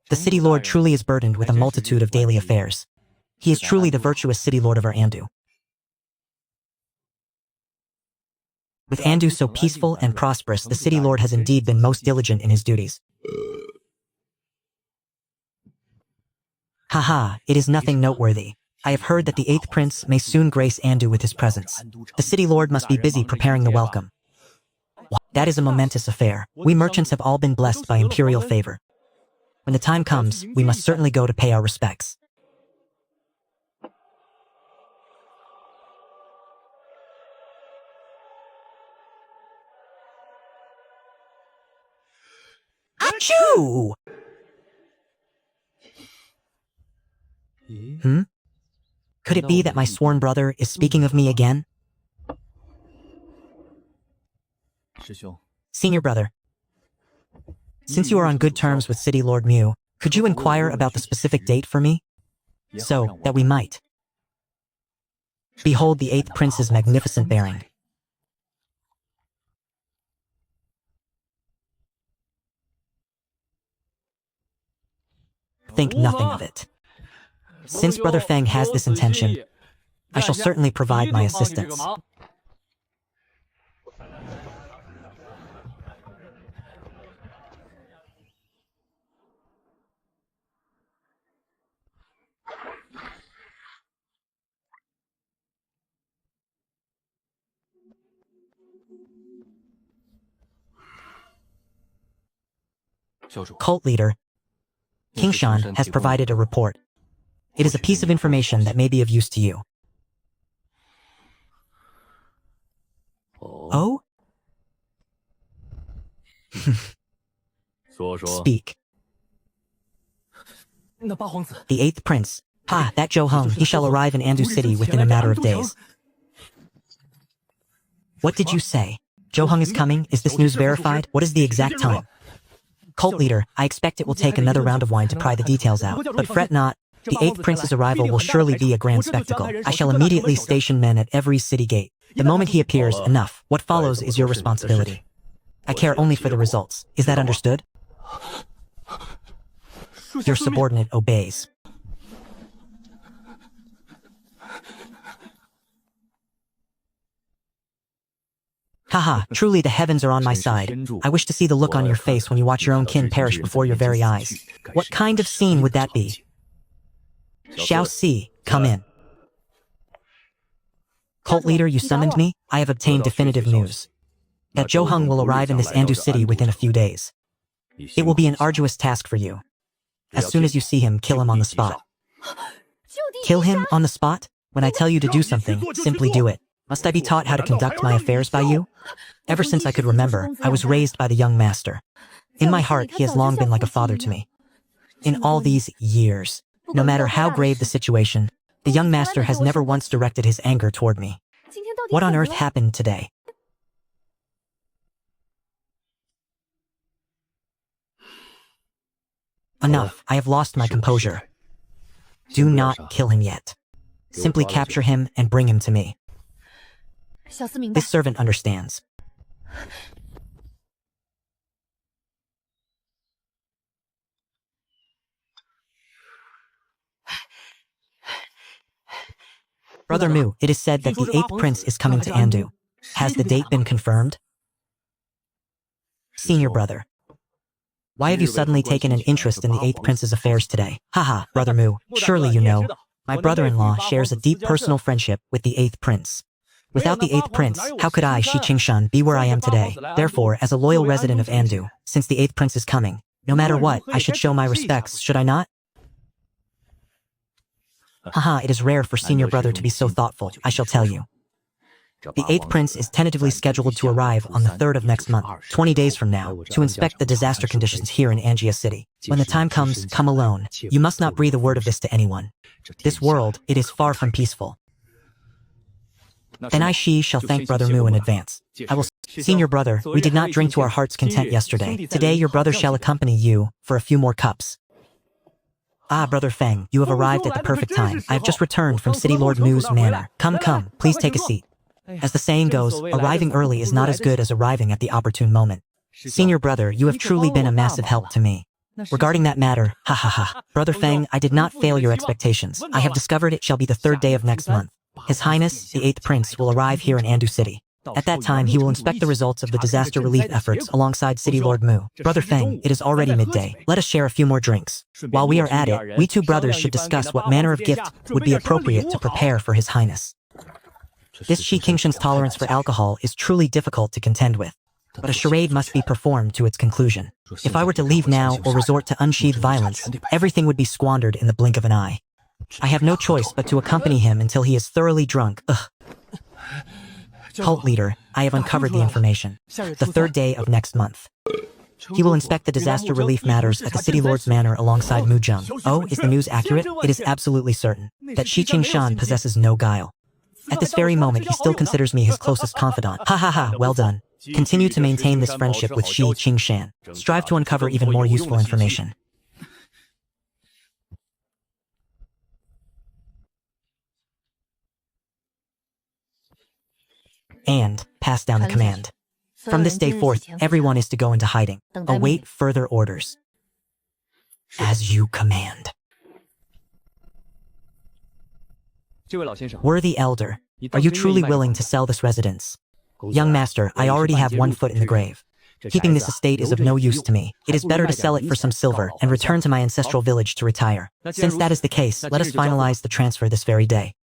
A: The City Lord truly is burdened with a multitude of daily affairs. He is truly the virtuous City Lord of our Andu. With Andu so peaceful and prosperous, the City Lord has indeed been most diligent in his duties. Haha, it is nothing noteworthy. I have heard that the 8th Prince may soon grace Andu with his presence. The City Lord must be busy preparing the welcome. That is a momentous affair. We merchants have all been blessed by imperial favor. When the time comes, we must certainly go to pay our respects. Achoo! Could it be that my sworn brother is speaking of me again? Senior brother, since you are on good terms with City Lord Mu, could you inquire about the specific date for me? So that we might. Behold the 8th Prince's magnificent bearing. Think nothing of it. Since Brother Feng has this intention, I shall certainly provide my assistance. Cult leader, Qingshan has provided a report. It is a piece of information that may be of use to you. Oh? Speak. The 8th Prince. Ha, that Zhou Heng, he shall arrive in Andu City within a matter of days. What did you say? Zhou Heng is coming? Is this news verified? What is the exact time? Cult leader, I expect it will take another round of wine to pry the details out, but fret not. The 8th Prince's arrival will surely be a grand spectacle. I shall immediately station men at every city gate. The moment he appears, enough. What follows is your responsibility. I care only for the results. Is that understood? Your subordinate obeys. Haha, truly the heavens are on my side. I wish to see the look on your face when you watch your own kin perish before your very eyes. What kind of scene would that be? Xiaoxi, come in.
B: Cult leader, you summoned me? I have obtained definitive news. That Zhou Heng will arrive in this Andu city within a few days. It will be an arduous task for you. As soon as you see him, kill him on the spot. Kill him on the spot? When I tell you to do something, simply do it. Must I be taught how to conduct my affairs by you? Ever since I could remember, I was raised by the young master. In my heart, he has long been like a father to me. In all these years, no matter how grave the situation, the young master has never once directed his anger toward me. What on earth happened today? Enough, I have lost my composure. Do not kill him yet. Simply capture him and bring him to me. This servant understands. Brother Mu, it is said that the 8th prince is coming to Andu. Has the date been confirmed? Senior brother. Why have you suddenly taken an interest in the 8th prince's affairs today? Haha, Brother Mu, surely you know. My brother-in-law shares a deep personal friendship with the 8th prince. Without the 8th prince, how could I, Shi Qingshan, be where I am today? Therefore, as a loyal resident of Andu, since the 8th prince is coming, no matter what, I should show my respects, should I not? Haha, it is rare for senior brother to be so thoughtful, I shall tell you. The 8th prince is tentatively scheduled to arrive on the 3rd of next month, 20 days from now, to inspect the disaster conditions here in Angia City. When the time comes, come alone. You must not breathe a word of this to anyone. This world, it is far from peaceful. And I, Shi, shall thank Brother Mu in advance. I will. Senior brother, we did not drink to our heart's content yesterday. Today your brother shall accompany you for a few more cups. Ah, Brother Feng, you have arrived at the perfect time. I have just returned from City Lord Mu's manor. Come, come, please take a seat. As the saying goes, arriving early is not as good as arriving at the opportune moment. Senior brother, you have truly been a massive help to me. Regarding that matter, ha ha ha. Brother Feng, I did not fail your expectations. I have discovered it shall be the 3rd day of next month. His Highness, the 8th Prince, will arrive here in Andu City. At that time, he will inspect the results of the disaster relief efforts alongside City Lord Mu. Brother Feng, it is already midday. Let us share a few more drinks. While we are at it, we two brothers should discuss what manner of gift would be appropriate to prepare for His Highness. This Shi Qingshan's tolerance for alcohol is truly difficult to contend with, but a charade must be performed to its conclusion. If I were to leave now or resort to unsheathed violence, everything would be squandered in the blink of an eye. I have no choice but to accompany him until he is thoroughly drunk. Ugh. Cult leader, I have uncovered the information. The 3rd day of next month. He will inspect the disaster relief matters at the City Lord's manor alongside Mu Zheng. Oh, is the news accurate? It is absolutely certain that Shi Qingshan possesses no guile. At this very moment, he still considers me his closest confidant. Ha ha ha, well done. Continue to maintain this friendship with Shi Qingshan. Strive to uncover even more useful information. And pass down the command. From this day forth, everyone is to go into hiding. Await further orders. As you command. Worthy elder, are you truly willing to sell this residence? Young master, I already have one foot in the grave. Keeping this estate is of no use to me. It is better to sell it for some silver and return to my ancestral village to retire. Since that is the case, let us finalize the transfer this very day.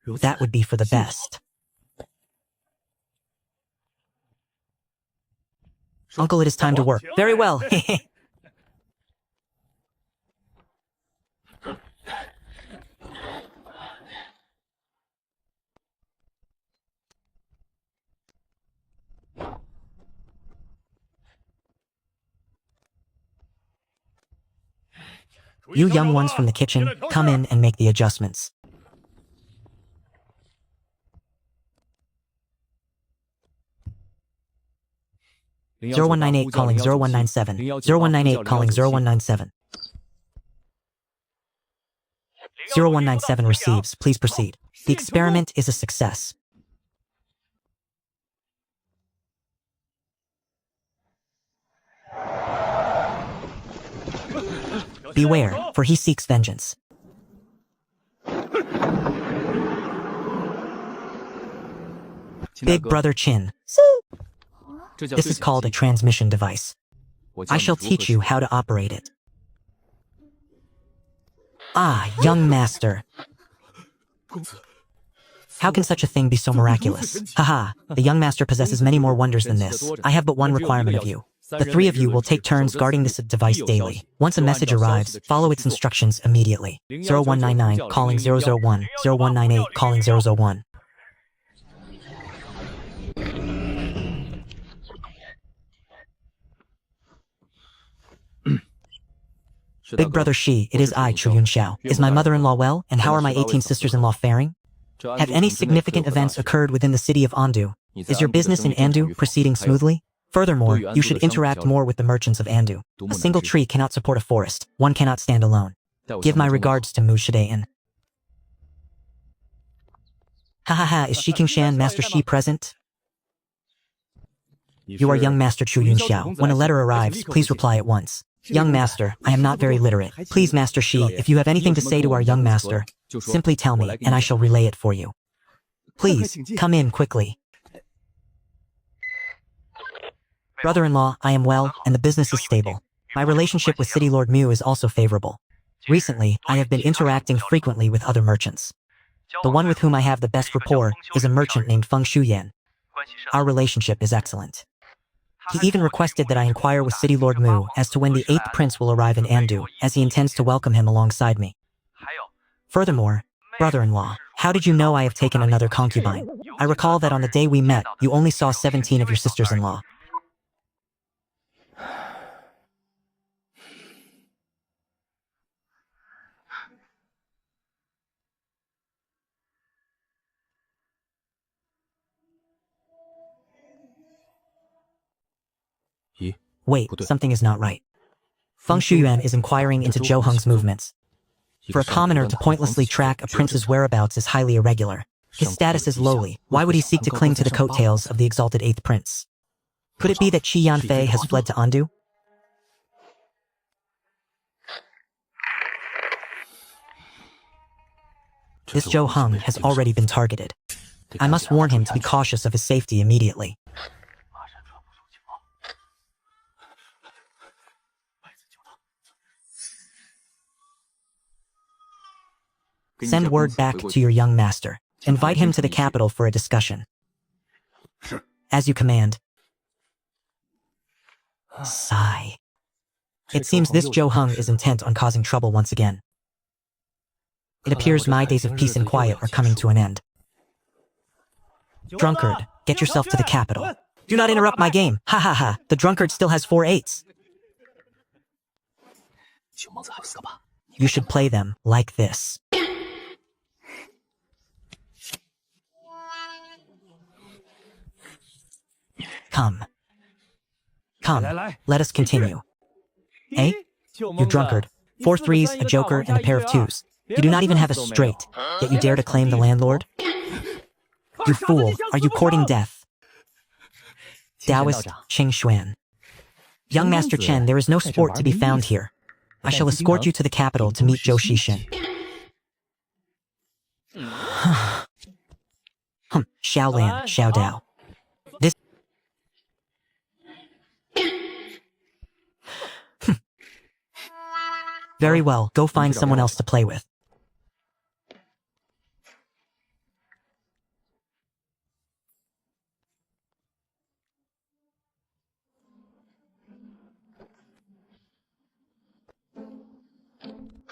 B: That would be for the best. Uncle, it is time to work. Very well. You young ones from the kitchen, come in and make the adjustments. Zero 0198 calling 0197. 0198 calling 0197. 0197 receives. Please proceed. The experiment is a success. Beware, for he seeks vengeance. Big Brother Chin. This is called a transmission device. I shall teach you how to operate it. Ah, young master.
A: How can such a thing be so miraculous? Haha, the young master possesses many more wonders than this. I have but one requirement of you. The three of you will take turns guarding this device daily. Once a message arrives, follow its instructions immediately. 0199 calling 001, 0198 calling 001. Big brother Shi, it is I, Chu Yunxiao. Is my mother-in-law well, and how are my 18 sisters-in-law faring? Have any significant events occurred within the city of Andu? Is your business in Andu proceeding smoothly? Furthermore, you should interact more with the merchants of Andu. A single tree cannot support a forest. One cannot stand alone. Give my regards to Mu Shidaen. Ha, is Shi Qingshan Master Shi present? You are young Master Chu Yunxiao. When a letter arrives, please reply at once. Young master, I am not very literate. Please, Master Shi, if you have anything to say to our young master, simply tell me, and I shall relay it for you. Please, come in quickly. Brother-in-law, I am well, and the business is stable. My relationship with City Lord Mu is also favorable. Recently, I have been interacting frequently with other merchants. The one with whom I have the best rapport is a merchant named Feng Shuyan. Our relationship is excellent. He even requested that I inquire with City Lord Mu as to when the 8th prince will arrive in Andu, as he intends to welcome him alongside me. Furthermore, brother-in-law, how did you know I have taken another concubine? I recall that on the day we met, you only saw 17 of your sisters-in-law. Wait, something is not right. Feng Shuyuan is inquiring into Zhou Heng's movements. For a commoner to pointlessly track a prince's whereabouts is highly irregular. His status is lowly. Why would he seek to cling to the coattails of the exalted 8th prince? Could it be that Qi Yanfei has fled to Andu? This Zhou Heng has already been targeted. I must warn him to be cautious of his safety immediately. Send word back to your young master. Invite him to the capital for a discussion. As you command. Sigh. It seems this Zhou Heng is intent on causing trouble once again. It appears my days of peace and quiet are coming to an end. Drunkard, get yourself to the capital. Do not interrupt my game. Ha, the drunkard still has 4 8s. You should play them like this. Come, let us continue. Eh? You drunkard. 4 3s, a joker, and a pair of 2s. You do not even have a straight, yet you dare to claim the landlord? You fool, are you courting death? Taoist Qing Xuan. Young Master Chen, there is no sport to be found here. I shall escort you to the capital to meet Zhou Xishin. Xiaolan, Xiaodao. This... Very well, go find someone else to play with.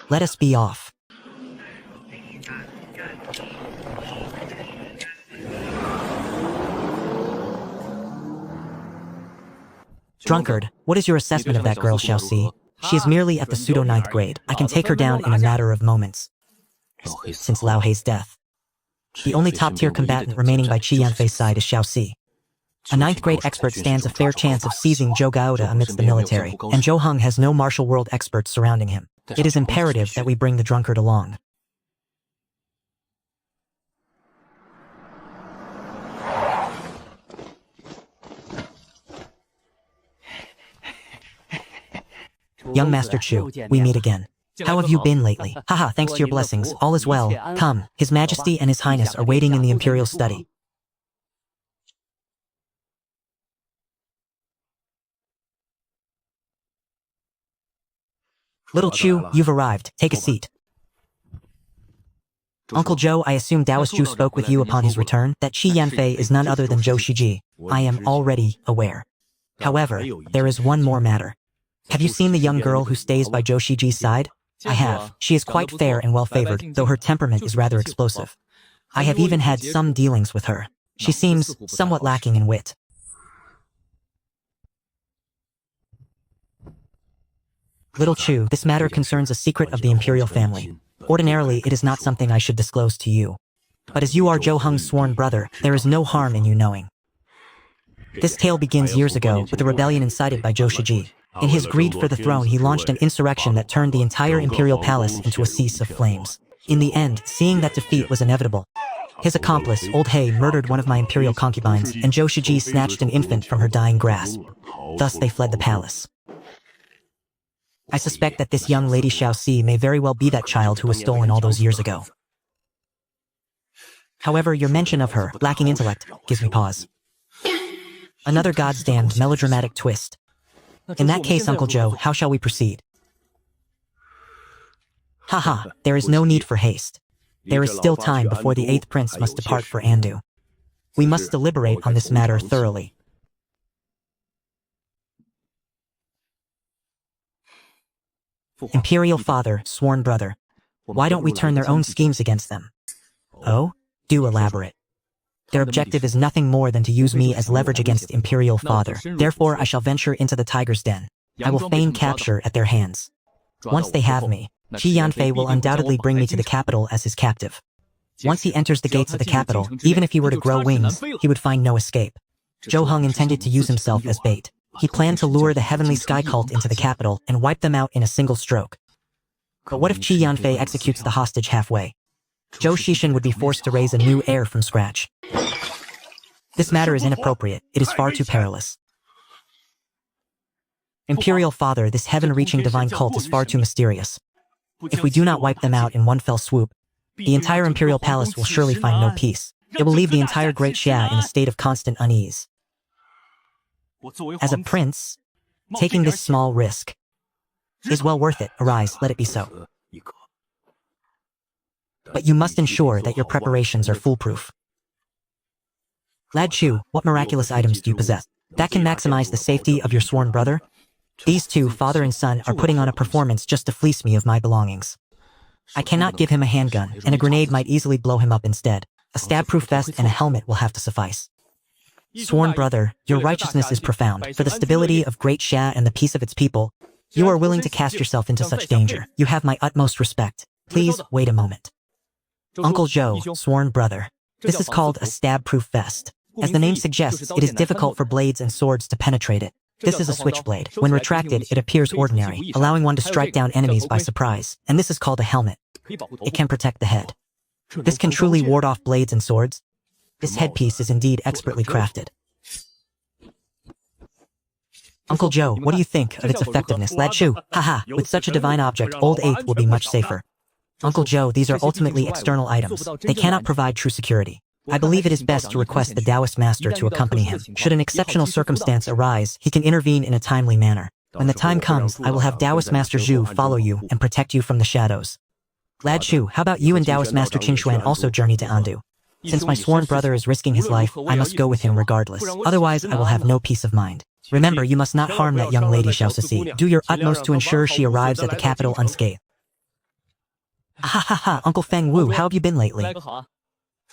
A: Let us be off. Drunkard, what is your assessment of that girl, Xiaoxi? She is merely at the pseudo-9th grade. I can take her down in a matter of moments. Since Lao Hei's death. The only top-tier combatant remaining by Qi Yanfei's side is Xiaoxi. A 9th grade expert stands a fair chance of seizing Zhou Gaoda amidst the military, and Zhou Heng has no martial world experts surrounding him. It is imperative that we bring the drunkard along. Young Master Chu, we meet again. How have you been lately? Haha, thanks to your blessings, all is well. Come, His Majesty and His Highness are waiting in the Imperial study. Little Chu, you've arrived. Take a seat.
B: Uncle Zhou, I assume Taoist Zhu spoke with you upon his return. That Qi Yanfei is none other than Zhou Shiji. I am already aware. However, there is one more matter. Have you seen the young girl who stays by Zhou Shiji's side? I have. She is quite fair and well-favored, though her temperament is rather explosive. I have even had some dealings with her. She seems somewhat lacking in wit. Little Chu, this matter concerns a secret of the imperial family. Ordinarily, it is not something I should disclose to you. But as you are Zhou Heng's sworn brother, there is no harm in you knowing. This tale begins years ago with a rebellion incited by Zhou Shiji. In his greed for the throne, he launched an insurrection that turned the entire imperial palace into a sea of flames. In the end, seeing that defeat was inevitable, his accomplice, Old He, murdered one of my imperial concubines, and Zhou Shiji snatched an infant from her dying grasp. Thus they fled the palace. I suspect that this young lady Xiao Si may very well be that child who was stolen all those years ago. However, your mention of her, lacking intellect, gives me pause. Another goddamned melodramatic twist. In that case, Uncle Zhou, how shall we proceed? Haha, there is no need for haste. There is still time before the 8th prince must depart for Andu. We must deliberate on this matter thoroughly. Imperial father, sworn brother. Why don't we turn their own schemes against them? Oh? Do elaborate. Their objective is nothing more than to use me as leverage against Imperial father. Therefore, I shall venture into the tiger's den. I will feign capture at their hands. Once they have me, Qi Yanfei will undoubtedly bring me to the capital as his captive. Once he enters the gates of the capital, even if he were to grow wings, he would find no escape. Zhou Heng intended to use himself as bait. He planned to lure the Heavenly Sky Cult into the capital and wipe them out in a single stroke. But what if Qi Yanfei executes the hostage halfway? Zhou Shishan would be forced to raise a new heir from scratch. This matter is inappropriate. It is far too perilous. Imperial Father, this heaven-reaching divine cult is far too mysterious. If we do not wipe them out in one fell swoop, the entire Imperial Palace will surely find no peace. It will leave the entire Great Xia in a state of constant unease. As a prince, taking this small risk is well worth it. Arise, let it be so. But you must ensure that your preparations are foolproof. Lad Chu, what miraculous items do you possess that can maximize the safety of your sworn brother? These two, father and son, are putting on a performance just to fleece me of my belongings. I cannot give him a handgun, and a grenade might easily blow him up instead. A stab-proof vest and a helmet will have to suffice. Sworn brother, your righteousness is profound. For the stability of Great Xia and the peace of its people, you are willing to cast yourself into such danger. You have my utmost respect. Please, wait a moment. Uncle Zhou, sworn brother. This is called a stab-proof vest. As the name suggests, it is difficult for blades and swords to penetrate it. This is a switchblade. When retracted, it appears ordinary, allowing one to strike down enemies by surprise. And this is called a helmet. It can protect the head. This can truly ward off blades and swords. This headpiece is indeed expertly crafted. Uncle Zhou, what do you think of its effectiveness? Lad Chu, haha, with such a divine object, Old 8th will be much safer. Uncle Zhou, these are ultimately external items. They cannot provide true security. I believe it is best to request the Taoist master to accompany him. Should an exceptional circumstance arise, he can intervene in a timely manner. When the time comes, I will have Taoist Master Zhu follow you and protect you from the shadows. Lad Chu, how about you and Taoist Master Qinxuan also journey to Andu? Since my sworn brother is risking his life, I must go with him regardless. Otherwise, I will have no peace of mind. Remember, you must not harm that young lady Xiao Sisi. Do your utmost to ensure she arrives at the capital unscathed. Ha ha ha, Uncle Feng Wu, how have you been lately?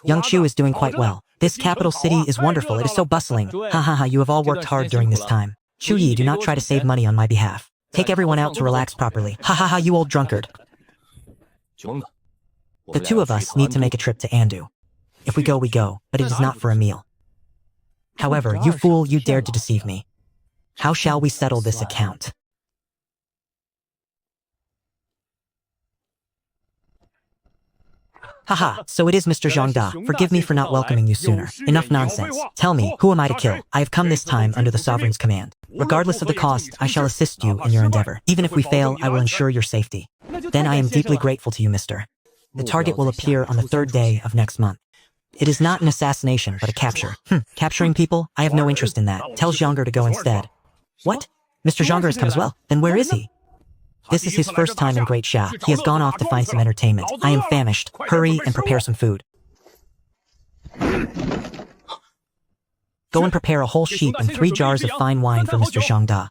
B: Young Chu is doing quite well. This capital city is wonderful, it is so bustling. Ha ha ha, you have all worked hard during this time. Chu Yi, do not try to save money on my behalf. Take everyone out to relax properly. Ha ha ha, you old drunkard. The two of us need to make a trip to Andu. If we go, we go, but it is not for a meal. However, you fool, you dared to deceive me. How shall we settle this account? Haha, so it is Mr. Zhangda. Forgive me for not welcoming you sooner. Enough nonsense. Tell me, who am I to kill? I have come this time under the Sovereign's command. Regardless of the cost, I shall assist you in your endeavor. Even if we fail, I will ensure your safety. Then I am deeply grateful to you, mister. The target will appear on the 3rd day of next month. It is not an assassination, but a capture. Capturing people? I have no interest in that. Tell Zhangger to go instead. What? Mr. Zhangger has come as well. Then where is he?
A: This is his first time in Great Xia. He has gone off to find some entertainment. I am famished. Hurry and prepare some food. Go and prepare a whole sheep and 3 jars of fine wine for Mr. Zhang Da.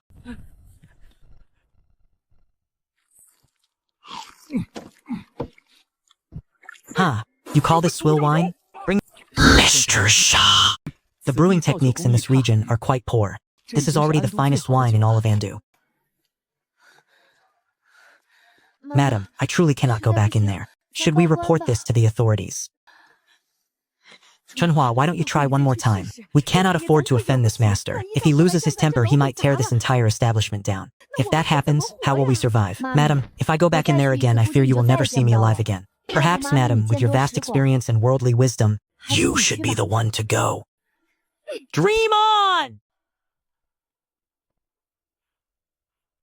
A: Huh, you call this swill wine? Bring
M: Mr. Xia.
A: The brewing techniques in this region are quite poor. This is already the finest wine in all of Andu. Madam, I truly cannot go back in there. Should we report this to the authorities? Chunhua, why don't you try one more time? We cannot afford to offend this master. If he loses his temper, he might tear this entire establishment down. If that happens, how will we survive? Madam, if I go back in there again, I fear you will never see me alive again. Perhaps, madam, with your vast experience and worldly wisdom,
M: You should be the one to go.
A: dream on!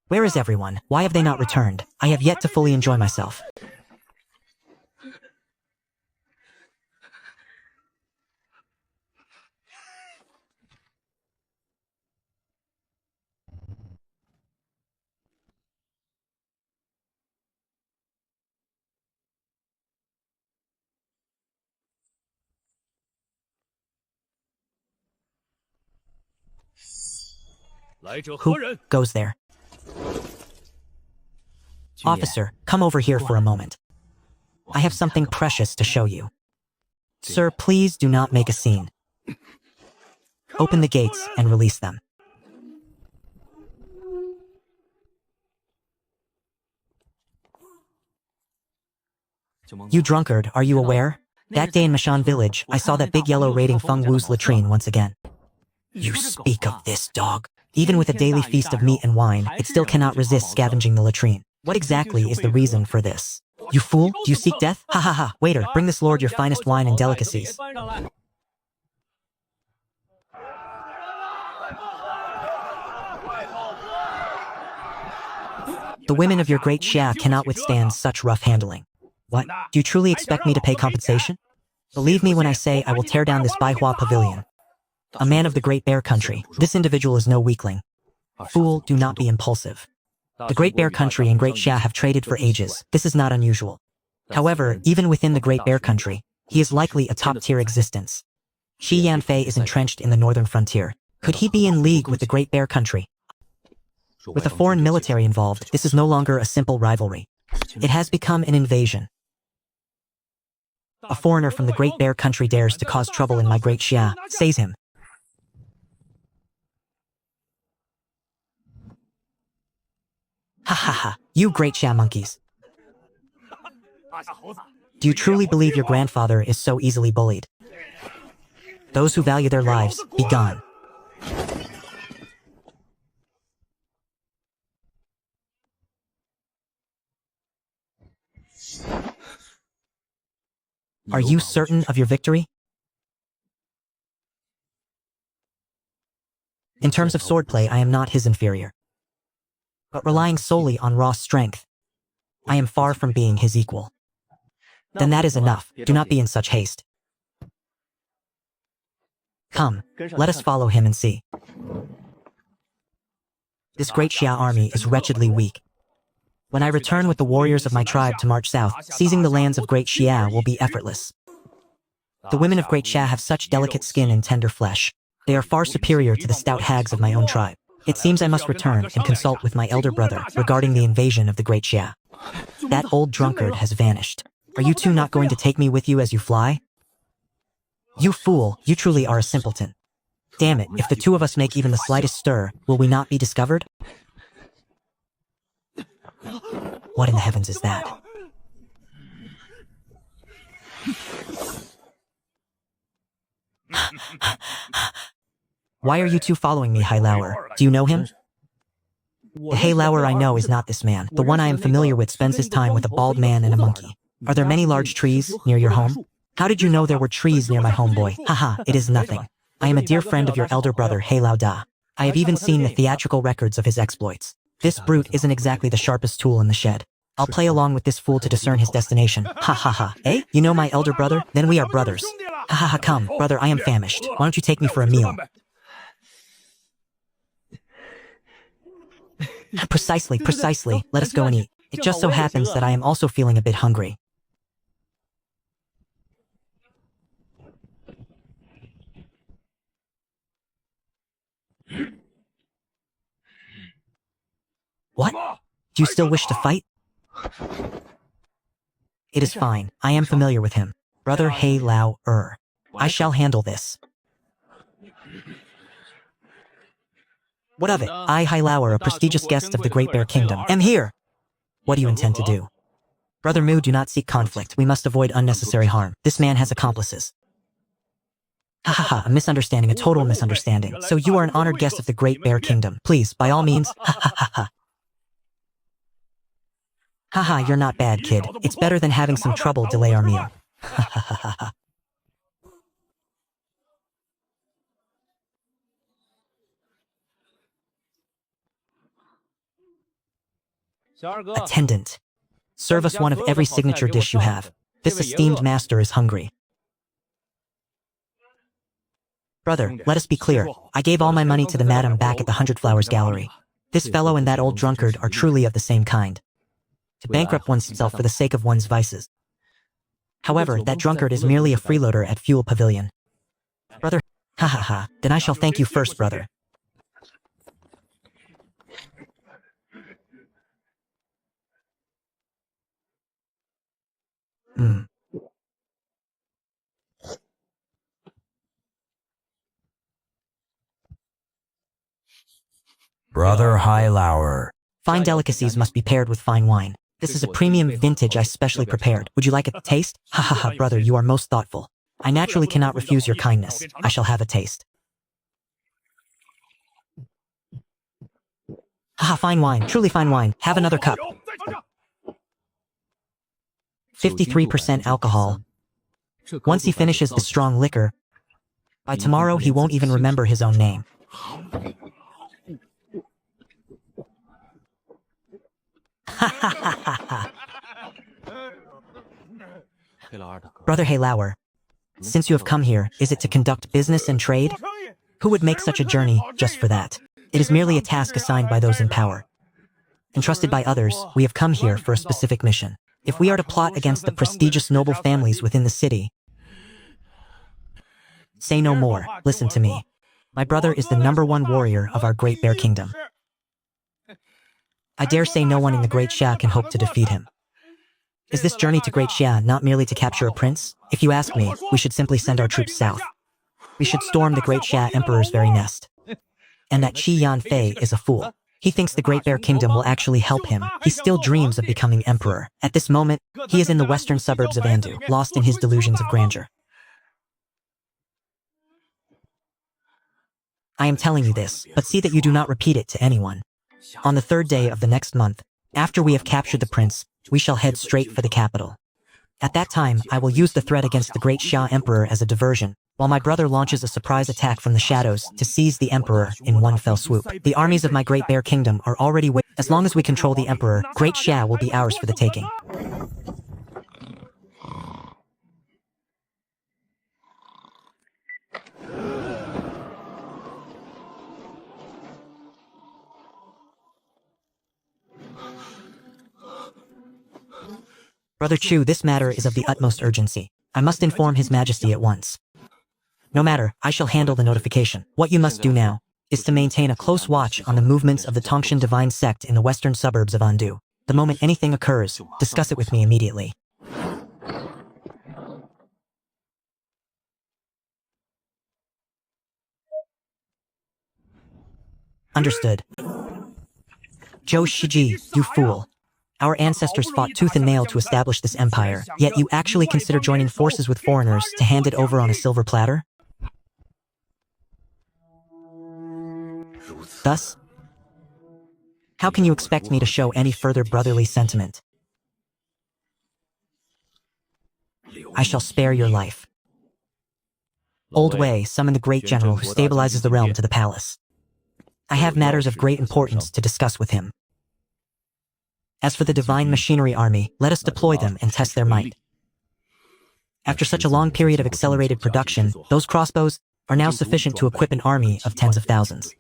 A: Where is everyone? Why have they not returned? I have yet to fully enjoy myself. Who goes there? Officer, come over here for a moment. I have something precious to show you. Sir, please do not make a scene. Open the gates and release them. You drunkard, are you aware? That day in Mashan village, I saw that big yellow raiding Feng Wu's latrine once again.
M: You speak of this dog.
A: Even with a daily feast of meat and wine, it still cannot resist scavenging the latrine. What exactly is the reason for this? You fool, do you seek death? Ha ha ha, waiter, bring this lord your finest wine and delicacies. The women of your great Xia cannot withstand such rough handling. What? Do you truly expect me to pay compensation? Believe me when I say I will tear down this Baihua pavilion. A man of the Great Bear Country, this individual is no weakling. Fool, do not be impulsive. The Great Bear Country and Great Xia have traded for ages. This is not unusual. However, even within the Great Bear Country, he is likely a top-tier existence. Shi Yanfei is entrenched in the northern frontier. Could he be in league with the Great Bear Country? With a foreign military involved, this is no longer a simple rivalry. It has become an invasion. A foreigner from the Great Bear Country dares to cause trouble in my Great Xia. Seize him. Ha ha ha, you Great Xia monkeys. Do you truly believe your grandfather is so easily bullied? Those who value their lives, be gone. Are you certain of your victory? In terms of swordplay, I am not his inferior. But relying solely on raw strength, I am far from being his equal. Then that is enough. Do not be in such haste. Come, let us follow him and see. This Great Xia army is wretchedly weak. When I return with the warriors of my tribe to march south, seizing the lands of Great Xia will be effortless. The women of Great Xia have such delicate skin and tender flesh. They are far superior to the stout hags of my own tribe. It seems I must return and consult with my elder brother regarding the invasion of the Great Xia. That old drunkard has vanished. Are you two not going to take me with you as you fly? You fool, you truly are a simpleton. Damn it, if the two of us make even the slightest stir, will we not be discovered? What in the heavens is that? Why are you two following me, Hailauer? Do you know him? The Hailauer I know is not this man. The one I am familiar with spends his time with a bald man and a monkey. Are there many large trees near your home? How did you know there were trees near my home, boy? Haha, it is nothing. I am a dear friend of your elder brother, Hailao Da. I have even seen the theatrical records of his exploits. This brute isn't exactly the sharpest tool in the shed. I'll play along with this fool to discern his destination. Ha ha ha. Eh? You know my elder brother? Then we are brothers. Ha ha ha, come, brother, I am famished. Why don't you take me for a meal? Precisely. Let us go and eat. It just so happens that I am also feeling a bit hungry. What? Do you still wish to fight? It is fine. I am familiar with him. Brother Hei Lao Er. I shall handle this. What of it? I, Hai Lao Er, a prestigious guest of the Great Bear Kingdom, am here. What do you intend to do? Brother Mu, do not seek conflict. We must avoid unnecessary harm. This man has accomplices. A misunderstanding, a total misunderstanding. So you are an honored guest of the Great Bear Kingdom. Please, by all means, you're not bad, kid. It's better than having some trouble delay our meal. Attendant. Serve us one of every signature dish you have. This esteemed master is hungry. Brother, let us be clear. I gave all my money to the madam back at the 100 Flowers Gallery. This fellow and that old drunkard are truly of the same kind. To bankrupt oneself for the sake of one's vices. However, that drunkard is merely a freeloader at Fuel Pavilion. Brother, then I shall thank you first, brother.
M: Brother Hai Lao.
A: Fine delicacies must be paired with fine wine. This is a premium vintage I specially prepared. Would you like a taste? Brother, you are most thoughtful. I naturally cannot refuse your kindness. I shall have a taste. Fine wine, truly fine wine. Have another cup. 53% alcohol. Once he finishes the strong liquor, by tomorrow he won't even remember his own name. Brother Hei Lao, since you have come here, is it to conduct business and trade? Who would make such a journey just for that? It is merely a task assigned by those in power. Entrusted by others, we have come here for a specific mission. If we are to plot against the prestigious noble families within the city, say no more, listen to me. My brother is the #1 warrior of our Great Bear Kingdom. I dare say no one in the Great Xia can hope to defeat him. Is this journey to Great Xia not merely to capture a prince? If you ask me, we should simply send our troops south. We should storm the Great Xia Emperor's very nest. And that Qi Yanfei is a fool. He thinks the Great Bear Kingdom will actually help him. He still dreams of becoming emperor. At this moment, he is in the western suburbs of Andu, lost in his delusions of grandeur. I am telling you this, but see that you do not repeat it to anyone. On the 3rd day of the next month, after we have captured the prince, we shall head straight for the capital. At that time, I will use the threat against the Great Xia Emperor as a diversion, while my brother launches a surprise attack from the shadows to seize the Emperor in one fell swoop. The armies of my Great Bear Kingdom are already waiting. As long as we control the Emperor, Great Xia will be ours for the taking. Brother Chu, this matter is of the utmost urgency. I must inform His Majesty at once. No matter, I shall handle the notification. What you must do now is to maintain a close watch on the movements of the Tongshan divine sect in the western suburbs of Andu. The moment anything occurs, discuss it with me immediately. Understood. Zhou Shiji, you fool. Our ancestors fought tooth and nail to establish this empire, yet you actually consider joining forces with foreigners to hand it over on a silver platter? Thus, how can you expect me to show any further brotherly sentiment? I shall spare your life. Old Wei, summon the great general who stabilizes the realm to the palace. I have matters of great importance to discuss with him. As for the Divine Machinery Army, let us deploy them and test their might. After such a long period of accelerated production, those crossbows are now sufficient to equip an army of tens of thousands.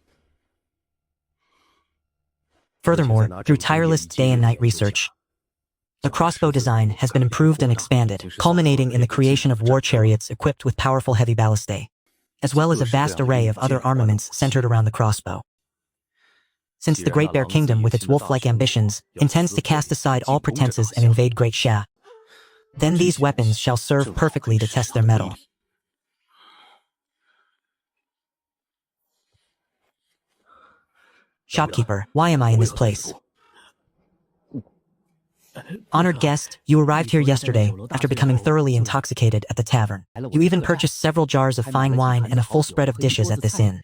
A: Furthermore, through tireless day and night research, the crossbow design has been improved and expanded, culminating in the creation of war chariots equipped with powerful heavy ballistae, as well as a vast array of other armaments centered around the crossbow. Since the Great Bear Kingdom, with its wolf-like ambitions, intends to cast aside all pretenses and invade Great Sha, then these weapons shall serve perfectly to test their mettle. Shopkeeper, why am I in this place? Honored guest, you arrived here yesterday after becoming thoroughly intoxicated at the tavern. You even purchased several jars of fine wine and a full spread of dishes at this inn.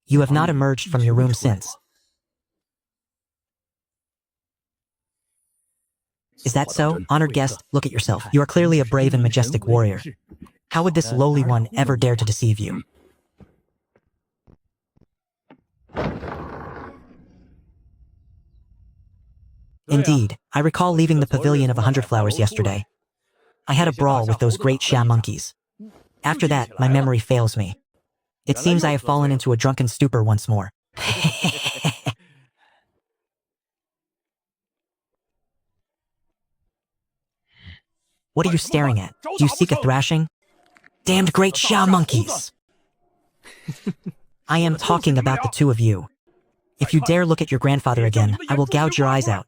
A: You have not emerged from your room since. Is that so? Honored guest, look at yourself. You are clearly a brave and majestic warrior. How would this lowly one ever dare to deceive you? Indeed, I recall leaving the Pavilion of 100 Flowers yesterday. I had a brawl with those great Sha monkeys. After that, my memory fails me. It seems I have fallen into a drunken stupor once more. What are you staring at? Do you seek a thrashing? Damned great Sha monkeys! I am talking about the two of you. If you dare look at your grandfather again, I will gouge your eyes out.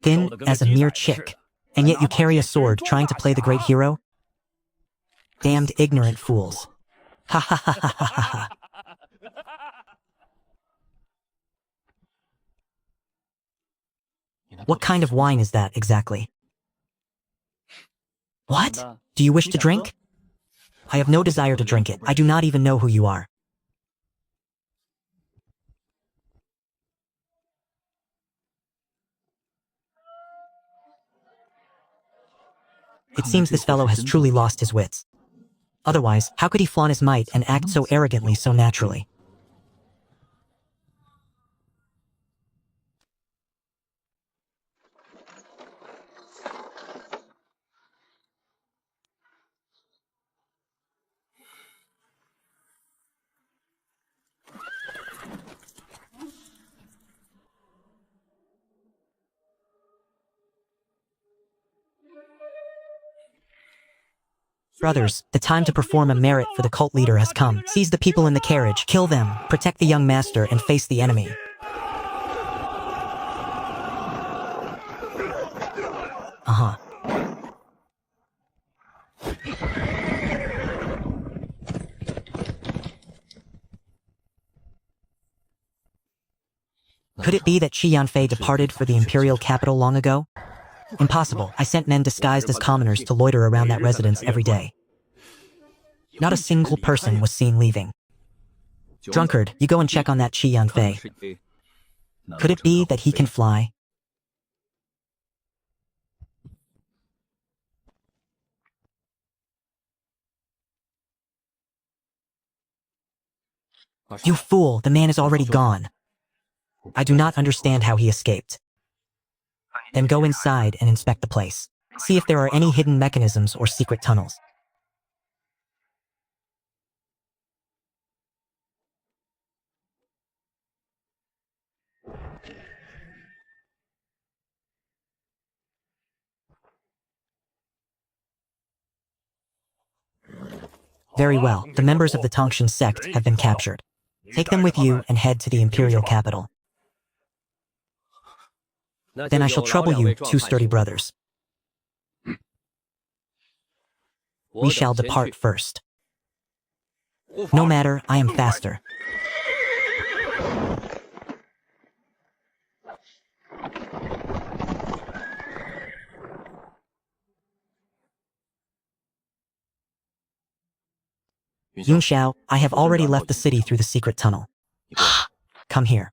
A: Thin as a mere chick, and yet you carry a sword trying to play the great hero? Damned ignorant fools. Ha ha ha ha ha ha. What kind of wine is that exactly? What? Do you wish to drink? I have no desire to drink it. I do not even know who you are. It seems this fellow has truly lost his wits. Otherwise, how could he flaunt his might and act so arrogantly so naturally? Brothers, the time to perform a merit for the cult leader has come. Seize the people in the carriage, kill them, protect the young master, and face the enemy. Could it be that Qi Yanfei departed for the imperial capital long ago? Impossible. I sent men disguised as commoners to loiter around that residence every day. Not a single person was seen leaving. Drunkard, you go and check on that Qi Yanfei. Could it be that he can fly? You fool, the man is already gone. I do not understand how he escaped. Then go inside and inspect the place. See if there are any hidden mechanisms or secret tunnels. Very well, the members of the Tongshan sect have been captured. Take them with you and head to the imperial capital. Then I shall trouble you, two sturdy brothers. We shall depart first. No matter, I am faster. Yun Xiao, I have already left the city through the secret tunnel. Come here.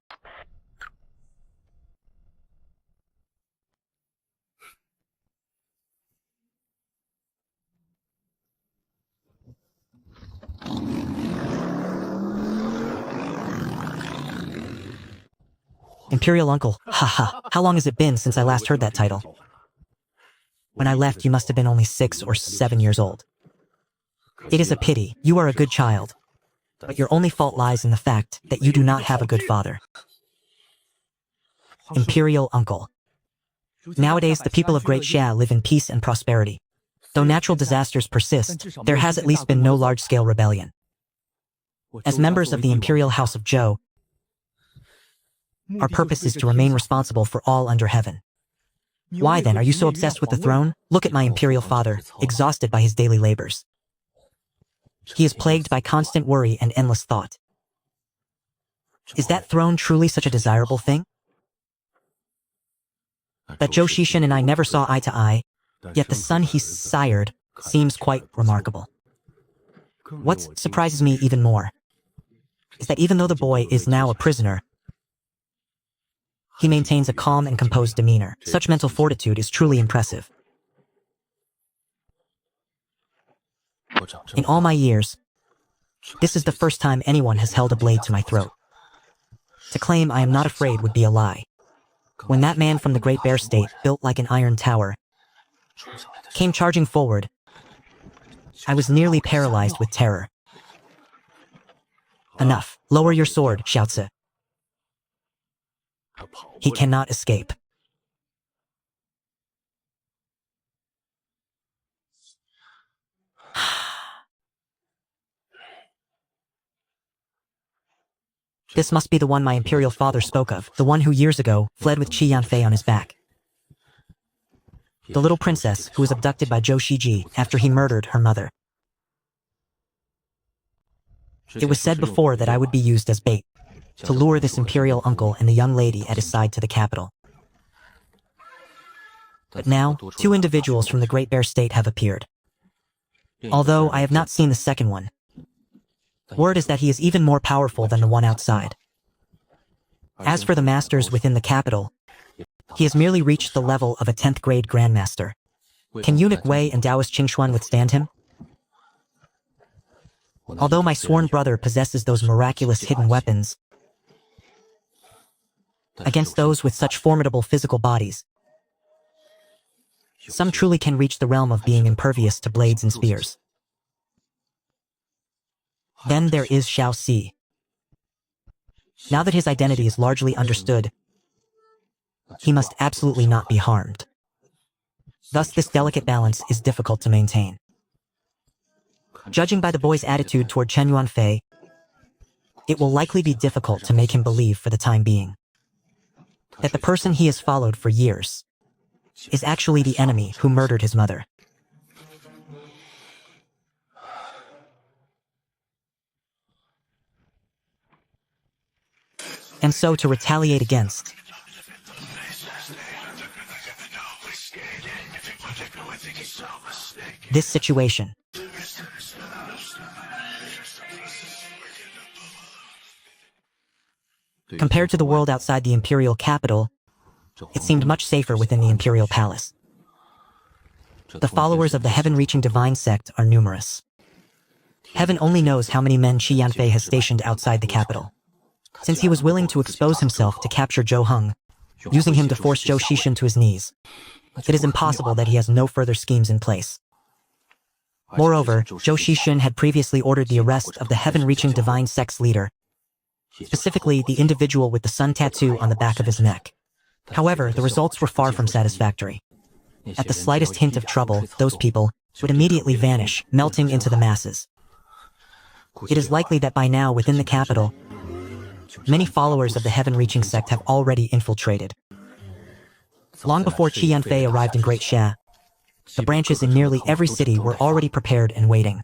A: Imperial Uncle, haha, how long has it been since I last heard that title? When I left, you must have been only 6 or 7 years old. It is a pity, you are a good child, but your only fault lies in the fact that you do not have a good father. imperial uncle. Nowadays, the people of Great Xia live in peace and prosperity. Though natural disasters persist, there has at least been no large-scale rebellion. As members of the imperial house of Zhou, our purpose is to remain responsible for all under heaven. Why then are you so obsessed with the throne? Look at my imperial father, exhausted by his daily labors. He is plagued by constant worry and endless thought. Is that throne truly such a desirable thing? That Zhou Xishan and I never saw eye to eye, yet the son he sired seems quite remarkable. What surprises me even more is that even though the boy is now a prisoner, he maintains a calm and composed demeanor. Such mental fortitude is truly impressive. In all my years, this is the first time anyone has held a blade to my throat. To claim I am not afraid would be a lie. When that man from the Great Bear State, built like an iron tower, came charging forward, I was nearly paralyzed with terror. Enough. Lower your sword, Xiaozi. He cannot escape. This must be the one my imperial father spoke of, the one who years ago fled with Qi Yanfei on his back. The little princess who was abducted by Zhou Shiji after he murdered her mother. It was said before that I would be used as bait to lure this imperial uncle and the young lady at his side to the capital. But now, two individuals from the Great Bear State have appeared. Although I have not seen the second one, word is that he is even more powerful than the one outside. As for the masters within the capital, he has merely reached the level of a 10th grade grandmaster. Can eunuch Wei and Taoist Qingxuan withstand him? Although my sworn brother possesses those miraculous hidden weapons, against those with such formidable physical bodies, some truly can reach the realm of being impervious to blades and spears. Then there is Xiao Si. Now that his identity is largely understood, he must absolutely not be harmed. Thus, this delicate balance is difficult to maintain. Judging by the boy's attitude toward Chen Yuanfei, it will likely be difficult to make him believe for the time being that the person he has followed for years is actually the enemy who murdered his mother. And so to retaliate against this situation. Compared to the world outside the imperial capital, it seemed much safer within the imperial palace. The followers of the heaven-reaching divine sect are numerous. Heaven only knows how many men Qi Yanfei has stationed outside the capital. Since he was willing to expose himself to capture Zhou Heng, using him to force Zhou Xishan to his knees, it is impossible that he has no further schemes in place. Moreover, Zhou Xishan had previously ordered the arrest of the heaven-reaching divine sect's leader, specifically the individual with the sun tattoo on the back of his neck. However, the results were far from satisfactory. At the slightest hint of trouble, those people would immediately vanish, melting into the masses. It is likely that by now, within the capital, many followers of the heaven-reaching sect have already infiltrated. Long before Qi Yanfei arrived in Great Xia, the branches in nearly every city were already prepared and waiting.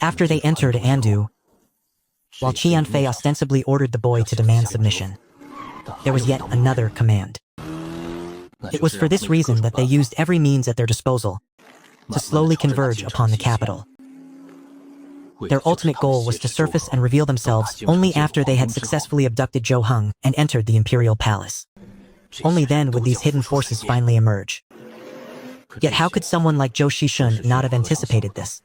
A: After they entered Andu, while Qi Yanfei ostensibly ordered the boy to demand submission, there was yet another command. It was for this reason that they used every means at their disposal to slowly converge upon the capital. Their ultimate goal was to surface and reveal themselves only after they had successfully abducted Zhou Heng and entered the imperial palace. Only then would these hidden forces finally emerge. Yet how could someone like Zhou Xishan not have anticipated this?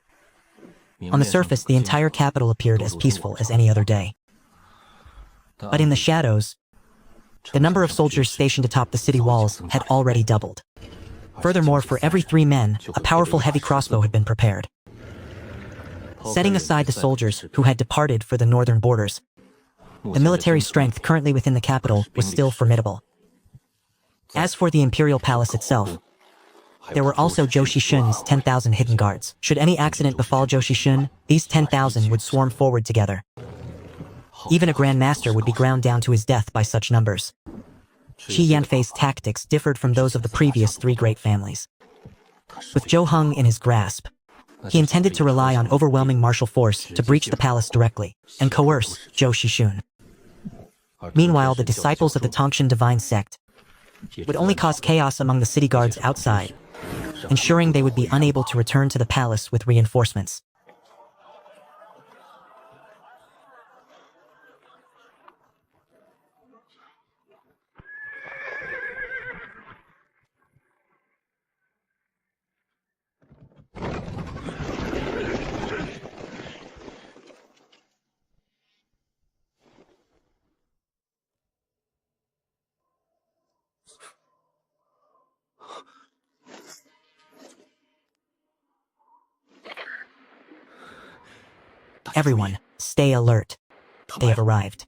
A: On the surface, the entire capital appeared as peaceful as any other day. But in the shadows, the number of soldiers stationed atop the city walls had already doubled. Furthermore, for every 3 men, a powerful heavy crossbow had been prepared. Setting aside the soldiers who had departed for the northern borders, the military strength currently within the capital was still formidable.
B: As for the imperial palace itself, there were also Zhou Shishun's 10,000 hidden guards. Should any accident befall Zhou Shishun, these 10,000 would swarm forward together. Even a Grand Master would be ground down to his death by such numbers. Qi Yanfei's tactics differed from those of the previous three great families. With Zhou Heng in his grasp, he intended to rely on overwhelming martial force to breach the palace directly and coerce Zhou Shishun. Meanwhile, the disciples of the Tongxin divine sect would only cause chaos among the city guards outside, ensuring they would be unable to return to the palace with reinforcements. Everyone, stay alert. They have arrived.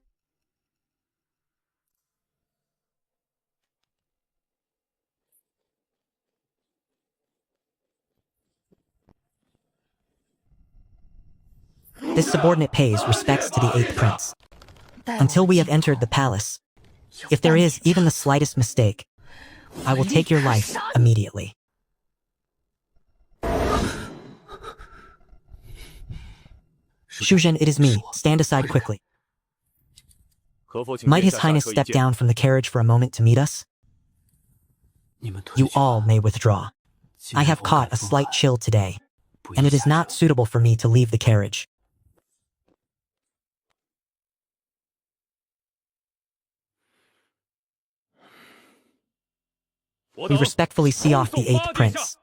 B: This subordinate pays respects to the 8th prince. Until we have entered the palace, if there is even the slightest mistake, I will take your life immediately. Shuzhen, it is me. Stand aside quickly. Might His Highness step down from the carriage for a moment to meet us? You all may withdraw. I have caught a slight chill today, and it is not suitable for me to leave the carriage. We respectfully see off the 8th prince.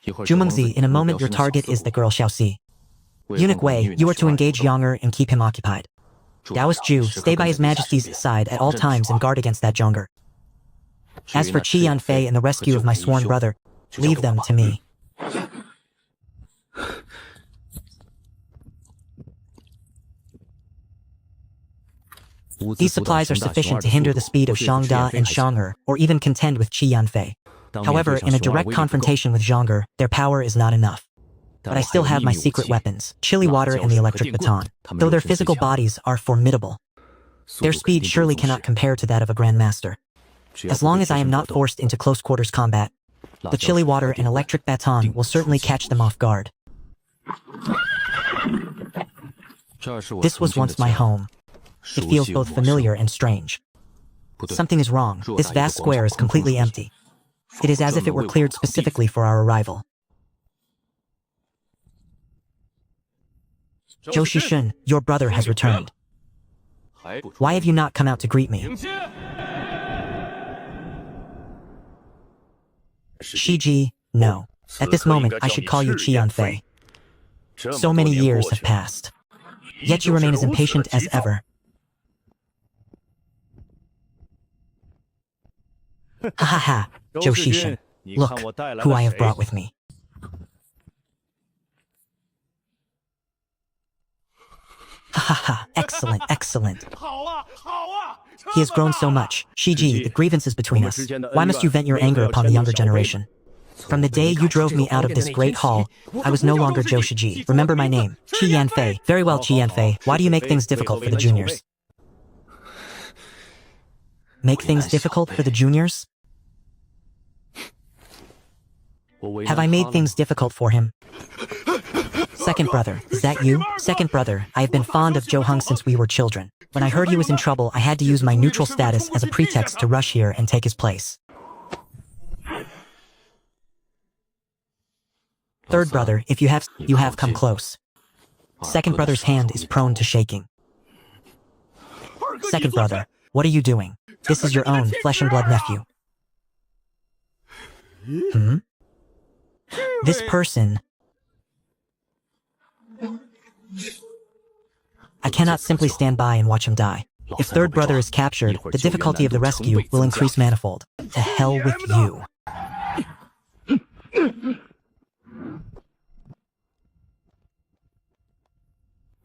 B: Zhumengzi, in a moment your target is the girl Xiaoxi. Eunuch Wei, you are to engage Yonger and keep him occupied. Taoist Zhu, stay by His Majesty's side at all times and guard against that Zhonger. As for Qi Yanfei and the rescue of my sworn brother, leave them to me. These supplies are sufficient to hinder the speed of Shangda and Shang'er, or even contend with Qi Yanfei. However, in a direct confrontation with Zhonger, their power is not enough. But I still have my secret weapons, chili water and the electric baton. Though their physical bodies are formidable, their speed surely cannot compare to that of a Grandmaster. As long as I am not forced into close quarters combat, the chili water and electric baton will certainly catch them off guard. This was once my home. It feels both familiar and strange. Something is wrong. This vast square is completely empty. It is as if it were cleared specifically for our arrival. Zhou Shishun, your brother has returned. Why have you not come out to greet me? Shiji, no. At this moment, I should call you Qi Yanfei. So many years have passed. Yet you remain as impatient as ever. Ha ha ha, Zhou Shishun. Look who I have brought with me. Ha ha ha, excellent, excellent. He has grown so much. Shiji, the grievances between us. Why must you vent your anger upon the younger generation? From the day you drove me out of this great hall, I was no longer Zhou Shiji. Remember my name, Qi Yanfei. Very well, Qi Yanfei. Why do you make things difficult for the juniors? Make things difficult for the juniors? Have I made things difficult for him? Second brother, is that you? Second brother, I have been fond of Zhou Heng since we were children. When I heard he was in trouble, I had to use my neutral status as a pretext to rush here and take his place. Third brother, if you have come close. Second brother's hand is prone to shaking. Second brother, what are you doing? This is your own flesh and blood nephew. This person... I cannot simply stand by and watch him die. If third brother is captured, the difficulty of the rescue will increase manifold. To hell with you.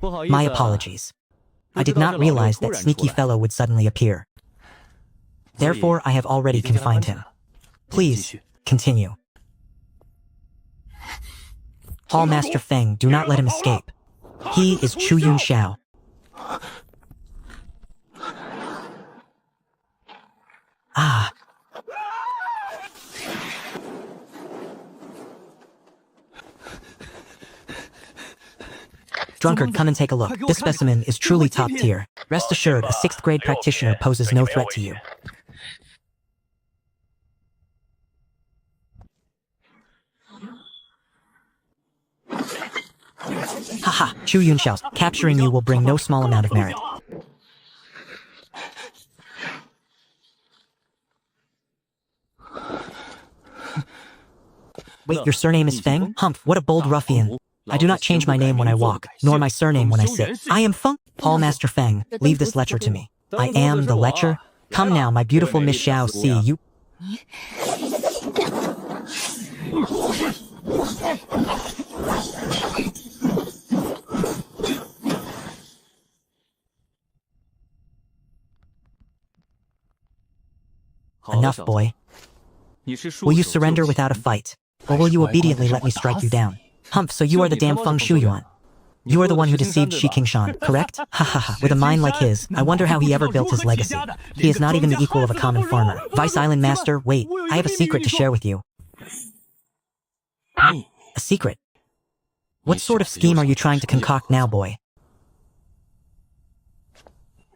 B: My apologies. I did not realize that sneaky fellow would suddenly appear. Therefore, I have already confined him. Please, continue. Hall Master Feng, do not let him escape. He is Chu Yunxiao. Ah. Drunkard, come and take a look. This specimen is truly top tier. Rest assured, a 6th grade practitioner poses no threat to you. Haha, Chu Yunxiao, capturing you will bring no small amount of merit. Wait, your surname is Feng? Humph, what a bold ruffian. I do not change my name when I walk, nor my surname when I sit. I am Feng. Hall Master Feng, leave this lecture to me. I am the lecture? Come now, my beautiful Miss Xiao, see you. Enough, boy. Will you surrender without a fight? Or will you obediently let me strike you down? Humph, so you are the damn Feng Shuyuan. You are the one who deceived Shi Qingshan, correct? Ha ha ha, with a mind like his, I wonder how he ever built his legacy. He is not even the equal of a common farmer. Vice Island Master, wait, I have a secret to share with you. A secret? What sort of scheme are you trying to concoct now, boy?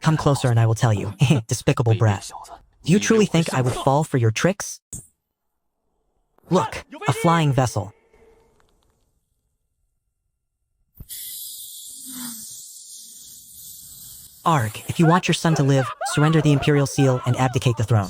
B: Come closer and I will tell you. Despicable brat. Do you truly think I would fall for your tricks? Look, a flying vessel. Arg, if you want your son to live, surrender the Imperial Seal and abdicate the throne.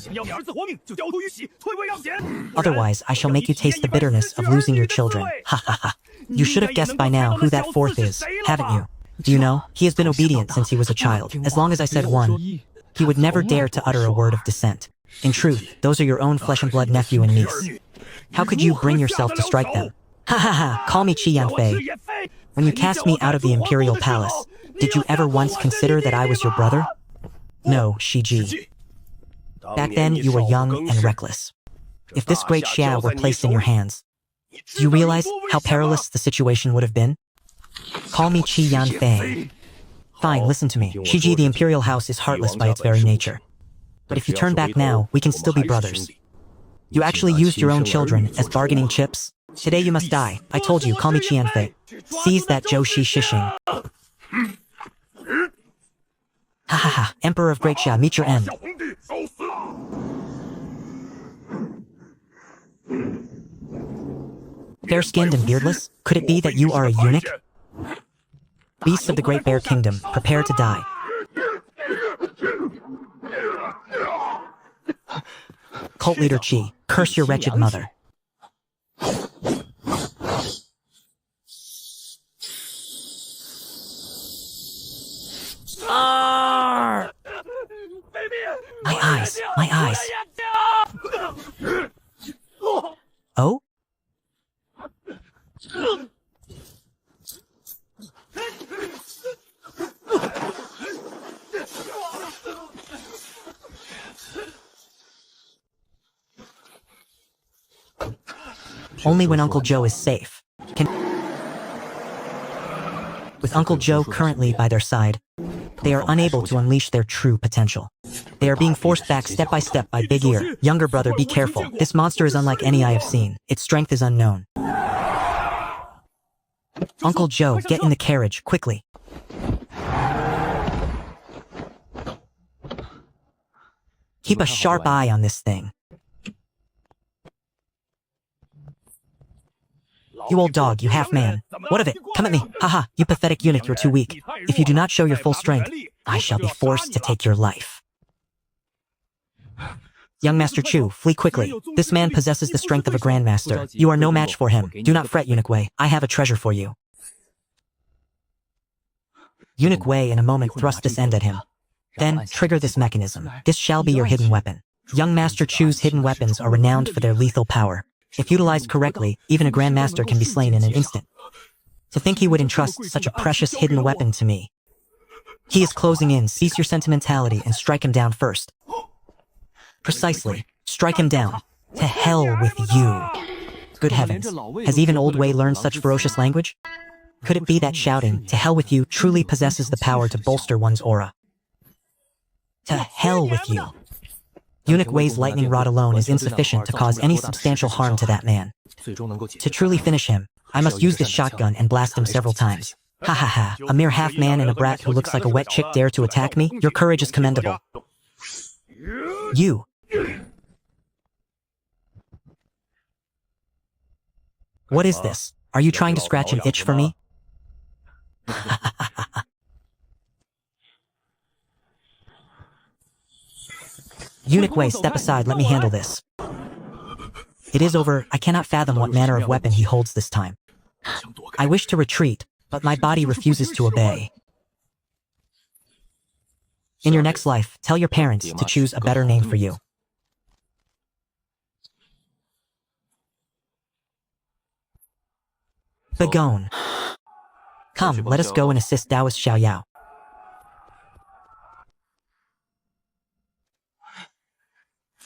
B: Otherwise, I shall make you taste the bitterness of losing your children. Ha ha ha. You should have guessed by now who that 4th is, haven't you? Do you know, he has been obedient since he was a child. As long as I said one, he would never dare to utter a word of dissent. In truth, those are your own flesh and blood nephew and niece. How could you bring yourself to strike them? Ha ha ha, call me Qi Yanfei. When you cast me out of the Imperial Palace, did you ever once consider that I was your brother? No, Shiji. Back then, you were young and reckless. If this great Xiao were placed in your hands, do you realize how perilous the situation would have been? Call me Qi Yanfei. Fine, listen to me. Shiji, the Imperial House is heartless by its very nature. But if you turn back now, we can still be brothers. You actually used your own children as bargaining chips? Today you must die. I told you, call me Qi Yanfei. Seize that Zhou Shi Shishing. Ha ha ha, Emperor of Great Xia, meet your end. Fair-skinned and beardless, could it be that you are a eunuch? Beasts of the Great Bear Kingdom, prepare to die. Cult leader Qi, curse your wretched mother. My eyes, my eyes. Oh? Only when Uncle Joe is safe. With Uncle Joe currently by their side, they are unable to unleash their true potential. They are being forced back step by Big Ear. Younger brother, be careful. This monster is unlike any I have seen. Its strength is unknown. Uncle Joe, get in the carriage, quickly. Keep a sharp eye on this thing. You old dog, you half-man. What of it? Come at me. Haha, you pathetic eunuch, you're too weak. If you do not show your full strength, I shall be forced to take your life. Young Master Chu, flee quickly. This man possesses the strength of a grandmaster. You are no match for him. Do not fret, Eunuch Wei. I have a treasure for you. Eunuch Wei in a moment thrust this end at him. Then, trigger this mechanism. This shall be your hidden weapon. Young Master Chu's hidden weapons are renowned for their lethal power. If utilized correctly, even a grandmaster can be slain in an instant.
A: To think he would entrust such a precious hidden weapon to me. He is closing in. Cease your sentimentality and strike him down first. Precisely. Strike him down. To hell with you. Good heavens. Has even Old Wei learned such ferocious language? Could it be that shouting, to hell with you, truly possesses the power to bolster one's aura? To hell with you. Eunuch Wei's lightning rod alone is insufficient to cause any substantial harm to that man. To truly finish him, I must use this shotgun and blast him several times. Ha ha ha, a mere half-man and a brat who looks like a wet chick dare to attack me? Your courage is commendable. You. What is this? Are you trying to scratch an itch for me? Eunuch Wei, step aside, let me handle this. It is over. I cannot fathom what manner of weapon he holds this time. I wish to retreat, but my body refuses to obey. In your next life, tell your parents to choose a better name for you. Begone. Come, let us go and assist Taoist Xiao Yao.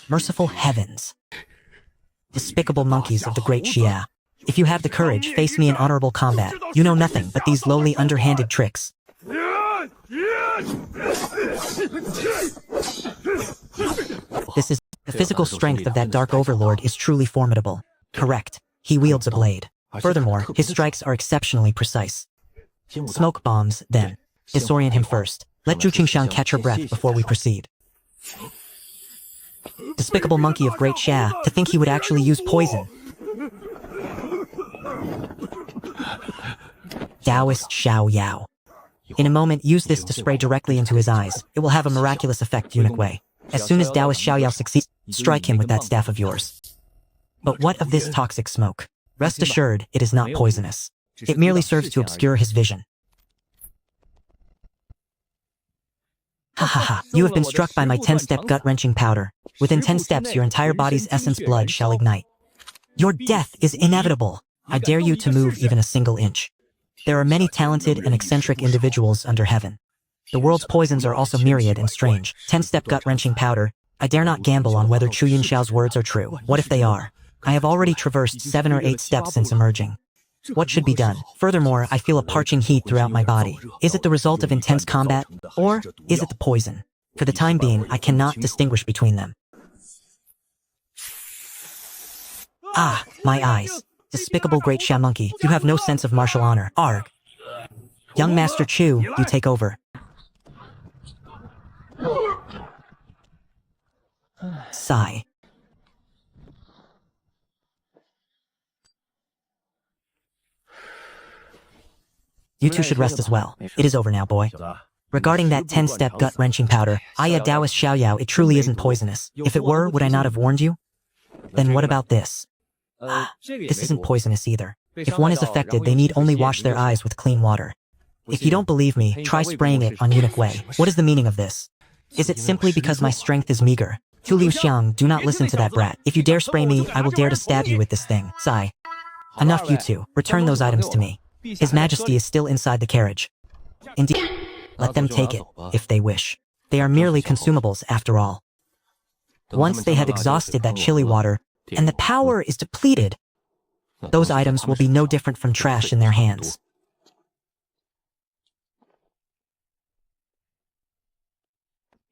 A: Merciful heavens. Despicable monkeys of the great Xia. If you have the courage, face me in honorable combat. You know nothing but these lowly underhanded tricks. This is the physical strength of that dark overlord is truly formidable. Correct. He wields a blade. Furthermore, his strikes are exceptionally precise. Smoke bombs, then. Disorient him first. Let Zhu Qingxiang catch her breath before we proceed. Despicable monkey of great Xia, to think he would actually use poison. Taoist Xiao Yao. In a moment, use this to spray directly into his eyes. It will have a miraculous effect, Eunuch Wei. As soon as Taoist Xiao Yao succeeds, strike him with that staff of yours. But what of this toxic smoke? Rest assured, it is not poisonous. It merely serves to obscure his vision. Ha ha ha, you have been struck by my 10-step gut-wrenching powder. Within 10 steps, your entire body's essence blood shall ignite. Your death is inevitable. I dare you to move even a single inch. There are many talented and eccentric individuals under heaven. The world's poisons are also myriad and strange. 10-step gut-wrenching powder. I dare not gamble on whether Chu Yunxiao's words are true. What if they are? I have already traversed 7 or 8 steps since emerging. What should be done? Furthermore, I feel a parching heat throughout my body. Is it the result of intense combat, or is it the poison? For the time being, I cannot distinguish between them. Ah, my eyes. Despicable great Xia monkey, you have no sense of martial honor. Arg. Young Master Chu, you take over. Sigh. You two should rest as well. It is over now, boy. Regarding that 10-step gut-wrenching powder, Taoist Xiao Yao, it truly isn't poisonous. If it were, would I not have warned you? Then what about this? This isn't poisonous either. If one is affected, they need only wash their eyes with clean water. If you don't believe me, try spraying it on Eunuch Wei. What is the meaning of this? Is it simply because my strength is meager? Tu Liu Xiang, do not listen to that brat. If you dare spray me, I will dare to stab you with this thing. Sigh. Enough, you two. Return those items to me. His Majesty is still inside the carriage. Indeed, let them take it, if they wish. They are merely consumables, after all. Once they have exhausted that chilly water, and the power is depleted, those items will be no different from trash in their hands.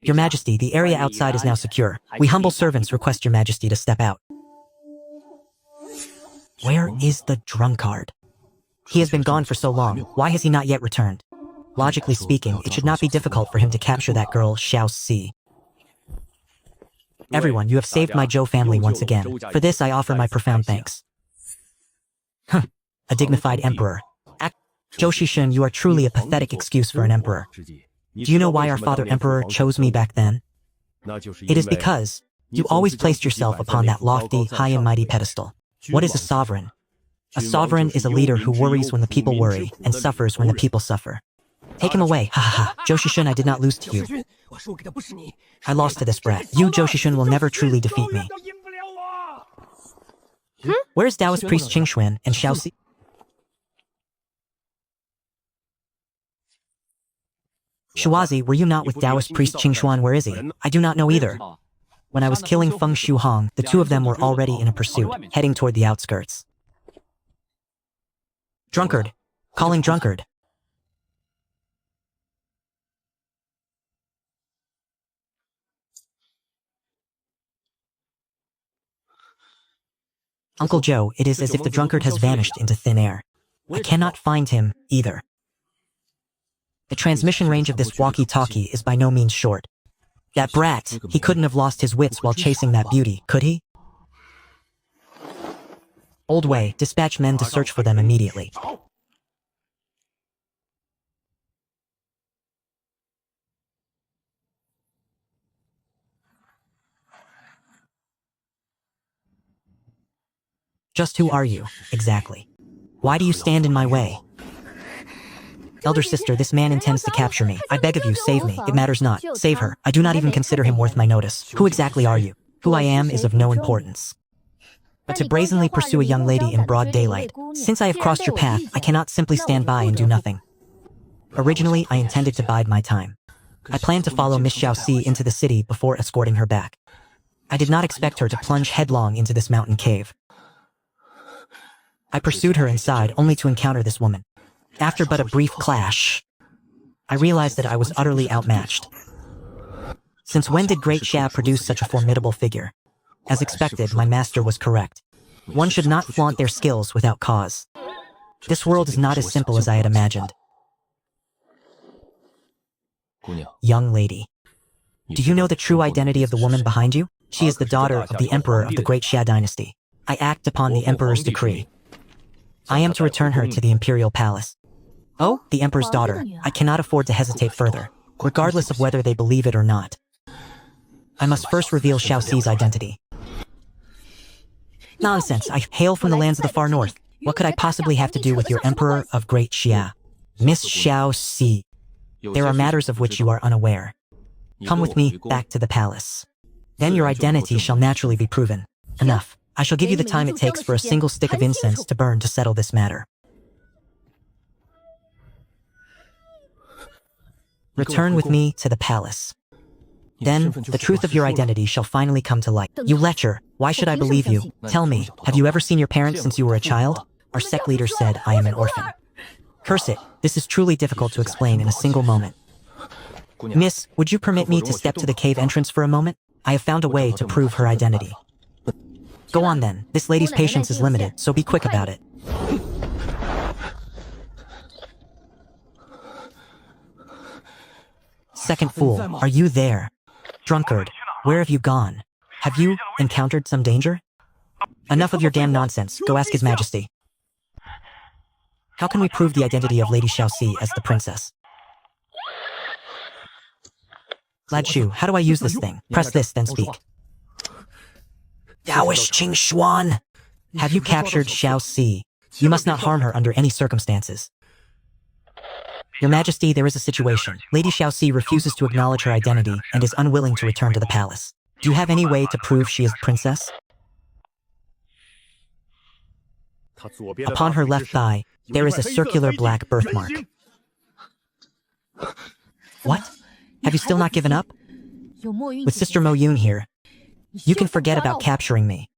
A: Your Majesty, the area outside is now secure. We humble servants request Your Majesty to step out. Where is the drunkard? He has been gone for so long. Why has he not yet returned? Logically speaking, it should not be difficult for him to capture that girl, Xiao Si. Everyone, you have saved my Zhou family once again. For this, I offer my profound thanks. A dignified emperor. Zhou Shishun, you are truly a pathetic excuse for an emperor. Do you know why our father emperor chose me back then? It is because you always placed yourself upon that lofty, high and mighty pedestal. What is a sovereign? A sovereign is a leader who worries when the people worry and suffers when the people suffer. Take him away. Ha ha ha. Zhou Shishun, I did not lose to you. I lost to this brat. You, Zhou Shishun, will never truly defeat me. Where's Taoist priest Qingxuan and Xiao Si?
B: Shuazi, were you not with Taoist priest Qingshuan? Where is he? I do not know either. When I was killing Feng Shuhong, the two of them were already in a pursuit, heading toward the outskirts. Drunkard. Calling drunkard. Uncle Joe, it is as if the drunkard has vanished into thin air. I cannot find him, either. The transmission range of this walkie-talkie is by no means short. That brat, he couldn't have lost his wits while chasing that beauty, could he? Old Wei, dispatch men to search for them immediately. Just who are you, exactly? Why do you stand in my way? Elder sister, this man intends to capture me. I beg of you, save me. It matters not. Save her. I do not even consider him worth my notice. Who exactly are you? Who I am is of no importance. But to brazenly pursue a young lady in broad daylight, since I have crossed your path, I cannot simply stand by and do nothing. Originally, I intended to bide my time. I planned to follow Miss Xiaoxi into the city before escorting her back. I did not expect her to plunge headlong into this mountain cave. I pursued her inside only to encounter this woman. After but a brief clash, I realized that I was utterly outmatched. Since when did Great Xia produce such a formidable figure? As expected, my master was correct. One should not flaunt their skills without cause. This world is not as simple as I had imagined. Young lady. Do you know the true identity of the woman behind you? She is the daughter of the emperor of the Great Xia dynasty. I act upon the emperor's decree. I am to return her to the imperial palace. Oh, the emperor's daughter. I cannot afford to hesitate further, regardless of whether they believe it or not. I must first reveal Xiaoxi's identity. Nonsense, I hail from the lands of the far north. What could I possibly have to do with your emperor of Great Xia? Miss Xiaoxi. There are matters of which you are unaware. Come with me back to the palace. Then your identity shall naturally be proven. Enough. I shall give you the time it takes for a single stick of incense to burn to settle this matter. Return with me to the palace. Then, the truth of your identity shall finally come to light. You lecher, why should I believe you? Tell me, have you ever seen your parents since you were a child? Our sect leader said I am an orphan. Curse it, this is truly difficult to explain in a single moment. Miss, would you permit me to step to the cave entrance for a moment? I have found a way to prove her identity. Go on then, this lady's patience is limited, so be quick about it. Second fool, are you there? Drunkard, where have you gone? Have you encountered some danger? Enough of your damn nonsense, go ask His Majesty. How can we prove the identity of Lady Xiaoxi as the princess? Lad Shu, how do I use this thing? Press this, then speak. Taoist Qingshuan! Have you captured Xiaoxi? You must not harm her under any circumstances. Your Majesty, there is a situation. Lady Xiaoxi refuses to acknowledge her identity and is unwilling to return to the palace. Do you have any way to prove she is princess? Upon her left thigh, there is a circular black birthmark. What? Have you still not given up? With Sister Mo Yun here, you can forget about capturing me.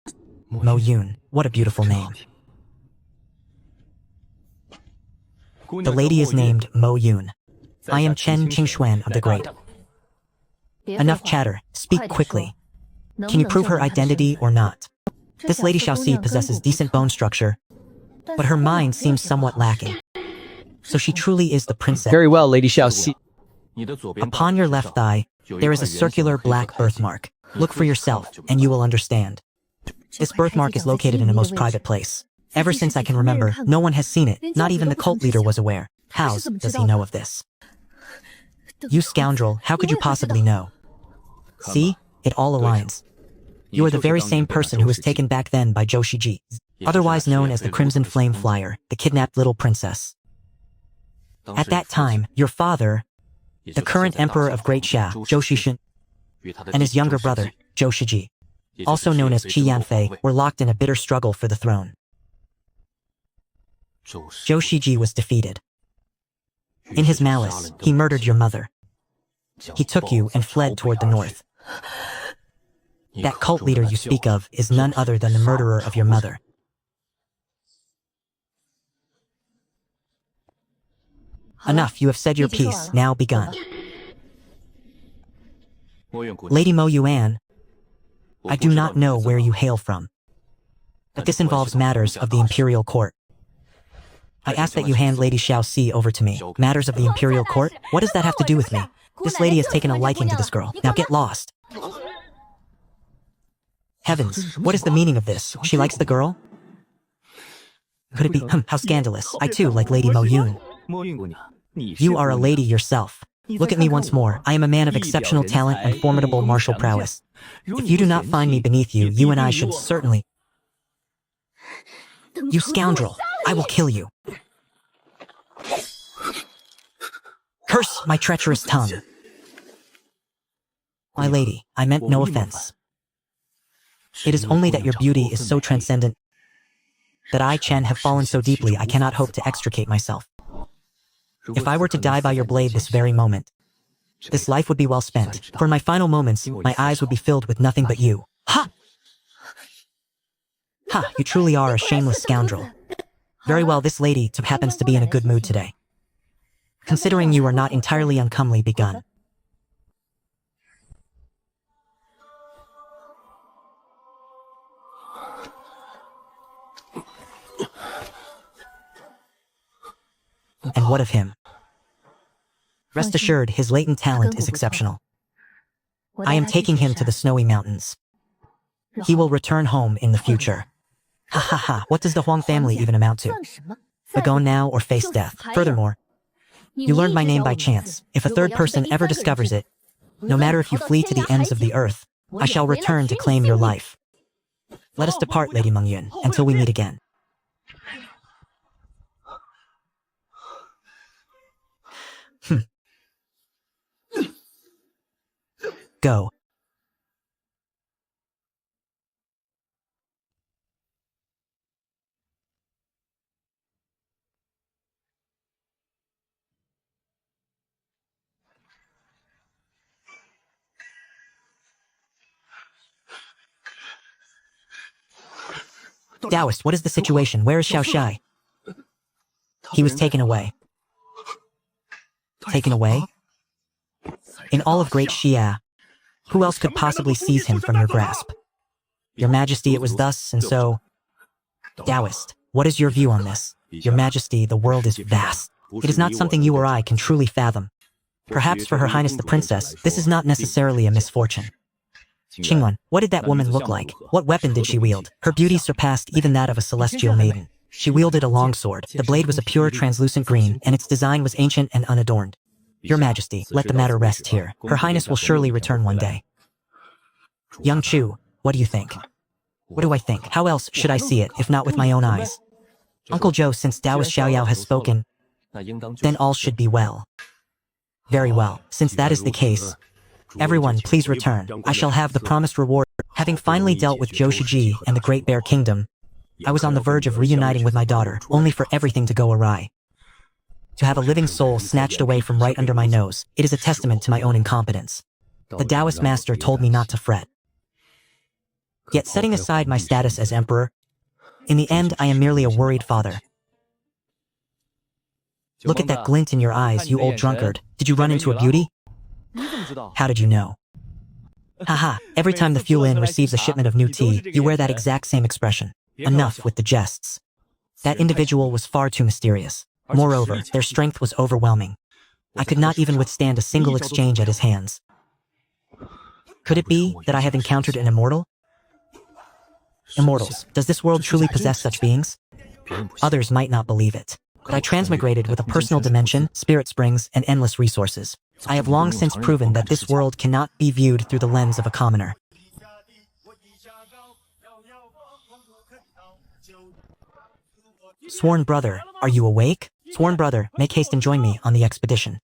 B: Mo Yun, what a beautiful name. The lady is named Mo Yun. I am Chen Qingshuan of the Great. Enough chatter, speak quickly. Can you prove her identity or not? This Lady Xiaoxi possesses decent bone structure, but her mind seems somewhat lacking. So she truly is the princess.
F: Very well, Lady Xiaoxi.
B: Upon your left thigh, there is a circular black birthmark. Look for yourself, and you will understand. This birthmark is located in a most private place. Ever since I can remember, no one has seen it, not even the cult leader was aware. How does he know of this? You scoundrel, how could you possibly know? See? It all aligns. You are the very same person who was taken back then by Zhou Shiji, otherwise known as the Crimson Flame Flyer, the kidnapped little princess. At that time, your father, the current emperor of Great Xia, Zhou Shixin, and his younger brother, Zhou Shiji, also known as Qi Yanfei, were locked in a bitter struggle for the throne. Zhou Shiji was defeated. In his malice, he murdered your mother. He took you and fled toward the north. That cult leader you speak of is none other than the murderer of your mother. Enough, you have said your piece, now begone. Lady Mo Yuan, I do not know where you hail from, but this involves matters of the imperial court. I ask that you hand Lady Xiao Si over to me. Matters of the imperial court? What does that have to do with me? This lady has taken a liking to this girl. Now get lost. Heavens, what is the meaning of this? She likes the girl? Could it be, how scandalous. I too like Lady Mo Yun. You are a lady yourself. Look at me once more. I am a man of exceptional talent and formidable martial prowess. If you do not find me beneath you, you and I should certainly... You scoundrel! I will kill you. Curse my treacherous tongue. My lady, I meant no offense. It is only that your beauty is so transcendent that I, Chen, have fallen so deeply I cannot hope to extricate myself. If I were to die by your blade this very moment, this life would be well spent. For in my final moments, my eyes would be filled with nothing but you. Ha! Ha, you truly are a shameless scoundrel. Very well, this lady happens to be in a good mood today. Considering you are not entirely uncomely, begun. And what of him? Rest assured, his latent talent is exceptional. I am taking him to the snowy mountains. He will return home in the future. Ha ha ha, what does the Huang family even amount to? Begone now or face death. Furthermore, you learned my name by chance. If a third person ever discovers it, no matter if you flee to the ends of the earth, I shall return to claim your life. Let us depart, Lady Meng Yun, until we meet again. Go. Taoist, what is the situation? Where is Xiao Shai? He was taken away. Taken away? In all of Great Xia, who else could possibly seize him from your grasp? Your Majesty, it was thus and so. Taoist, what is your view on this? Your Majesty, the world is vast. It is not something you or I can truly fathom. Perhaps for Her Highness the Princess, this is not necessarily a misfortune. Qingwan, what did that woman look like? What weapon did she wield? Her beauty surpassed even that of a celestial maiden. She wielded a longsword. The blade was a pure translucent green, and its design was ancient and unadorned. Your Majesty, let the matter rest here. Her Highness will surely return one day. Young Chu, what do you think? What do I think? How else should I see it, if not with my own eyes? Uncle Joe, since Taoist Xiaoyao has spoken, then all should be well. Very well. Since that is the case, everyone, please return. I shall have the promised reward. Having finally dealt with Zhou Shiji and the Great Bear Kingdom, I was on the verge of reuniting with my daughter, only for everything to go awry. To have a living soul snatched away from right under my nose, it is a testament to my own incompetence. The Taoist master told me not to fret. Yet setting aside my status as emperor, in the end I am merely a worried father. Look at that glint in your eyes, you old drunkard. Did you run into a beauty? How did you know? Haha, every time the Fuelin receives a shipment of new tea, you wear that exact same expression. Enough with the jests. That individual was far too mysterious. Moreover, their strength was overwhelming. I could not even withstand a single exchange at his hands. Could it be that I have encountered an immortal? Immortals, does this world truly possess such beings? Others might not believe it. But I transmigrated with a personal dimension, spirit springs, and endless resources. I have long since proven that this world cannot be viewed through the lens of a commoner. Sworn brother, are you awake? Sworn brother, make haste and join me on the expedition.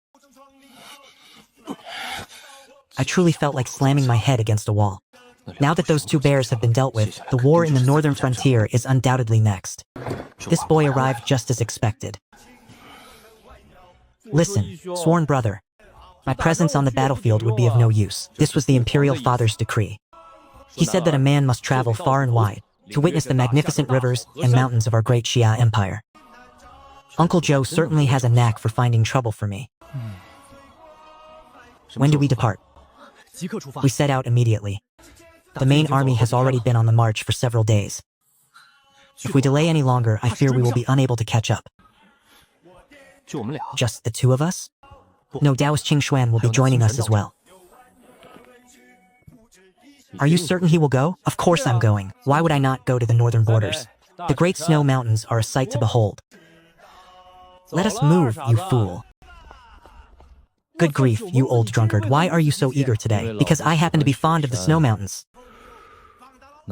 B: I truly felt like slamming my head against a wall. Now that those two bears have been dealt with, the war in the northern frontier is undoubtedly next. This boy arrived just as expected. Listen, sworn brother.
A: My presence on the battlefield would be of no use. This was the imperial father's decree. He said that a man must travel far and wide to witness the magnificent rivers and mountains of our great Xia Empire. Uncle Joe certainly has a knack for finding trouble for me. When do we depart? We set out immediately. The main army has already been on the march for several days. If we delay any longer, I fear we will be unable to catch up. Just the two of us? No, Taoist Qing Xuan will be joining us as well. Are you certain he will go? Of course I'm going. Why would I not go to the northern borders? The Great Snow Mountains are a sight to behold. Let us move, you fool. Good grief, you old drunkard. Why are you so eager today? Because I happen to be fond of the snow mountains.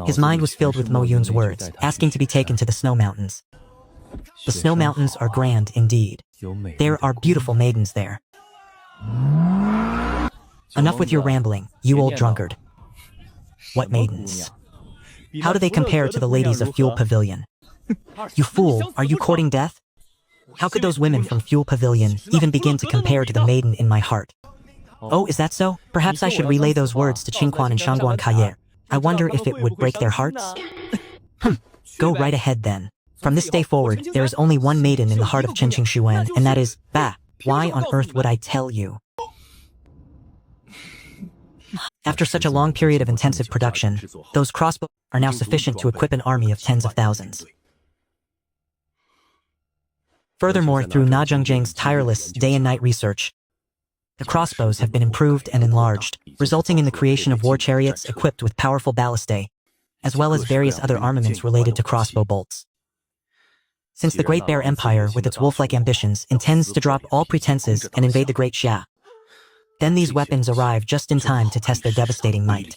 A: His mind was filled with Mo Yun's words, asking to be taken to the snow mountains. The snow mountains are grand indeed. There are beautiful maidens there. Enough with your rambling, you old drunkard. What maidens? How do they compare to the ladies of Fuel Pavilion? You fool, are you courting death? How could those women from Fuel Pavilion even begin to compare to the maiden in my heart? Oh, is that so? Perhaps I should relay those words to Qingquan and Shangguan Kaye. I wonder if it would break their hearts? Go right ahead then. From this day forward, there is only one maiden in the heart of Qingqing Xuan, and that is, Bah. Why on earth would I tell you? After such a long period of intensive production, those crossbows are now sufficient to equip an army of tens of thousands. Furthermore, through Na Zhengjing's tireless day and night research, the crossbows have been improved and enlarged, resulting in the creation of war chariots equipped with powerful ballistae, as well as various other armaments related to crossbow bolts. Since the Great Bear Empire, with its wolf-like ambitions, intends to drop all pretenses and invade the Great Xia, then these weapons arrive just in time to test their devastating might.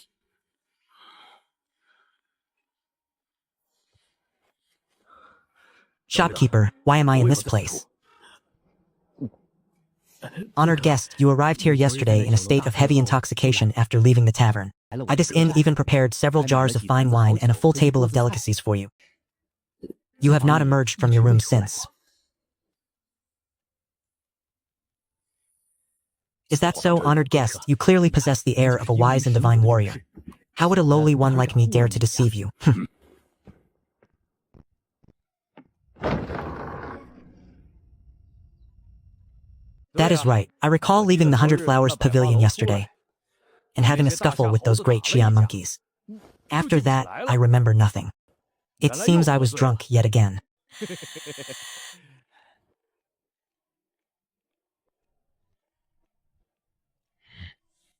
A: Shopkeeper, why am I in this place? Honored guest, you arrived here yesterday in a state of heavy intoxication after leaving the tavern. This inn even prepared several jars of fine wine and a full table of delicacies for you. You have not emerged from your room since. Is that so, honored guest? You clearly possess the air of a wise and divine warrior. How would a lowly one like me dare to deceive you? That is right. I recall leaving the 100 Flowers Pavilion yesterday and having a scuffle with those great Xia monkeys. After that, I remember nothing. It seems I was drunk yet again.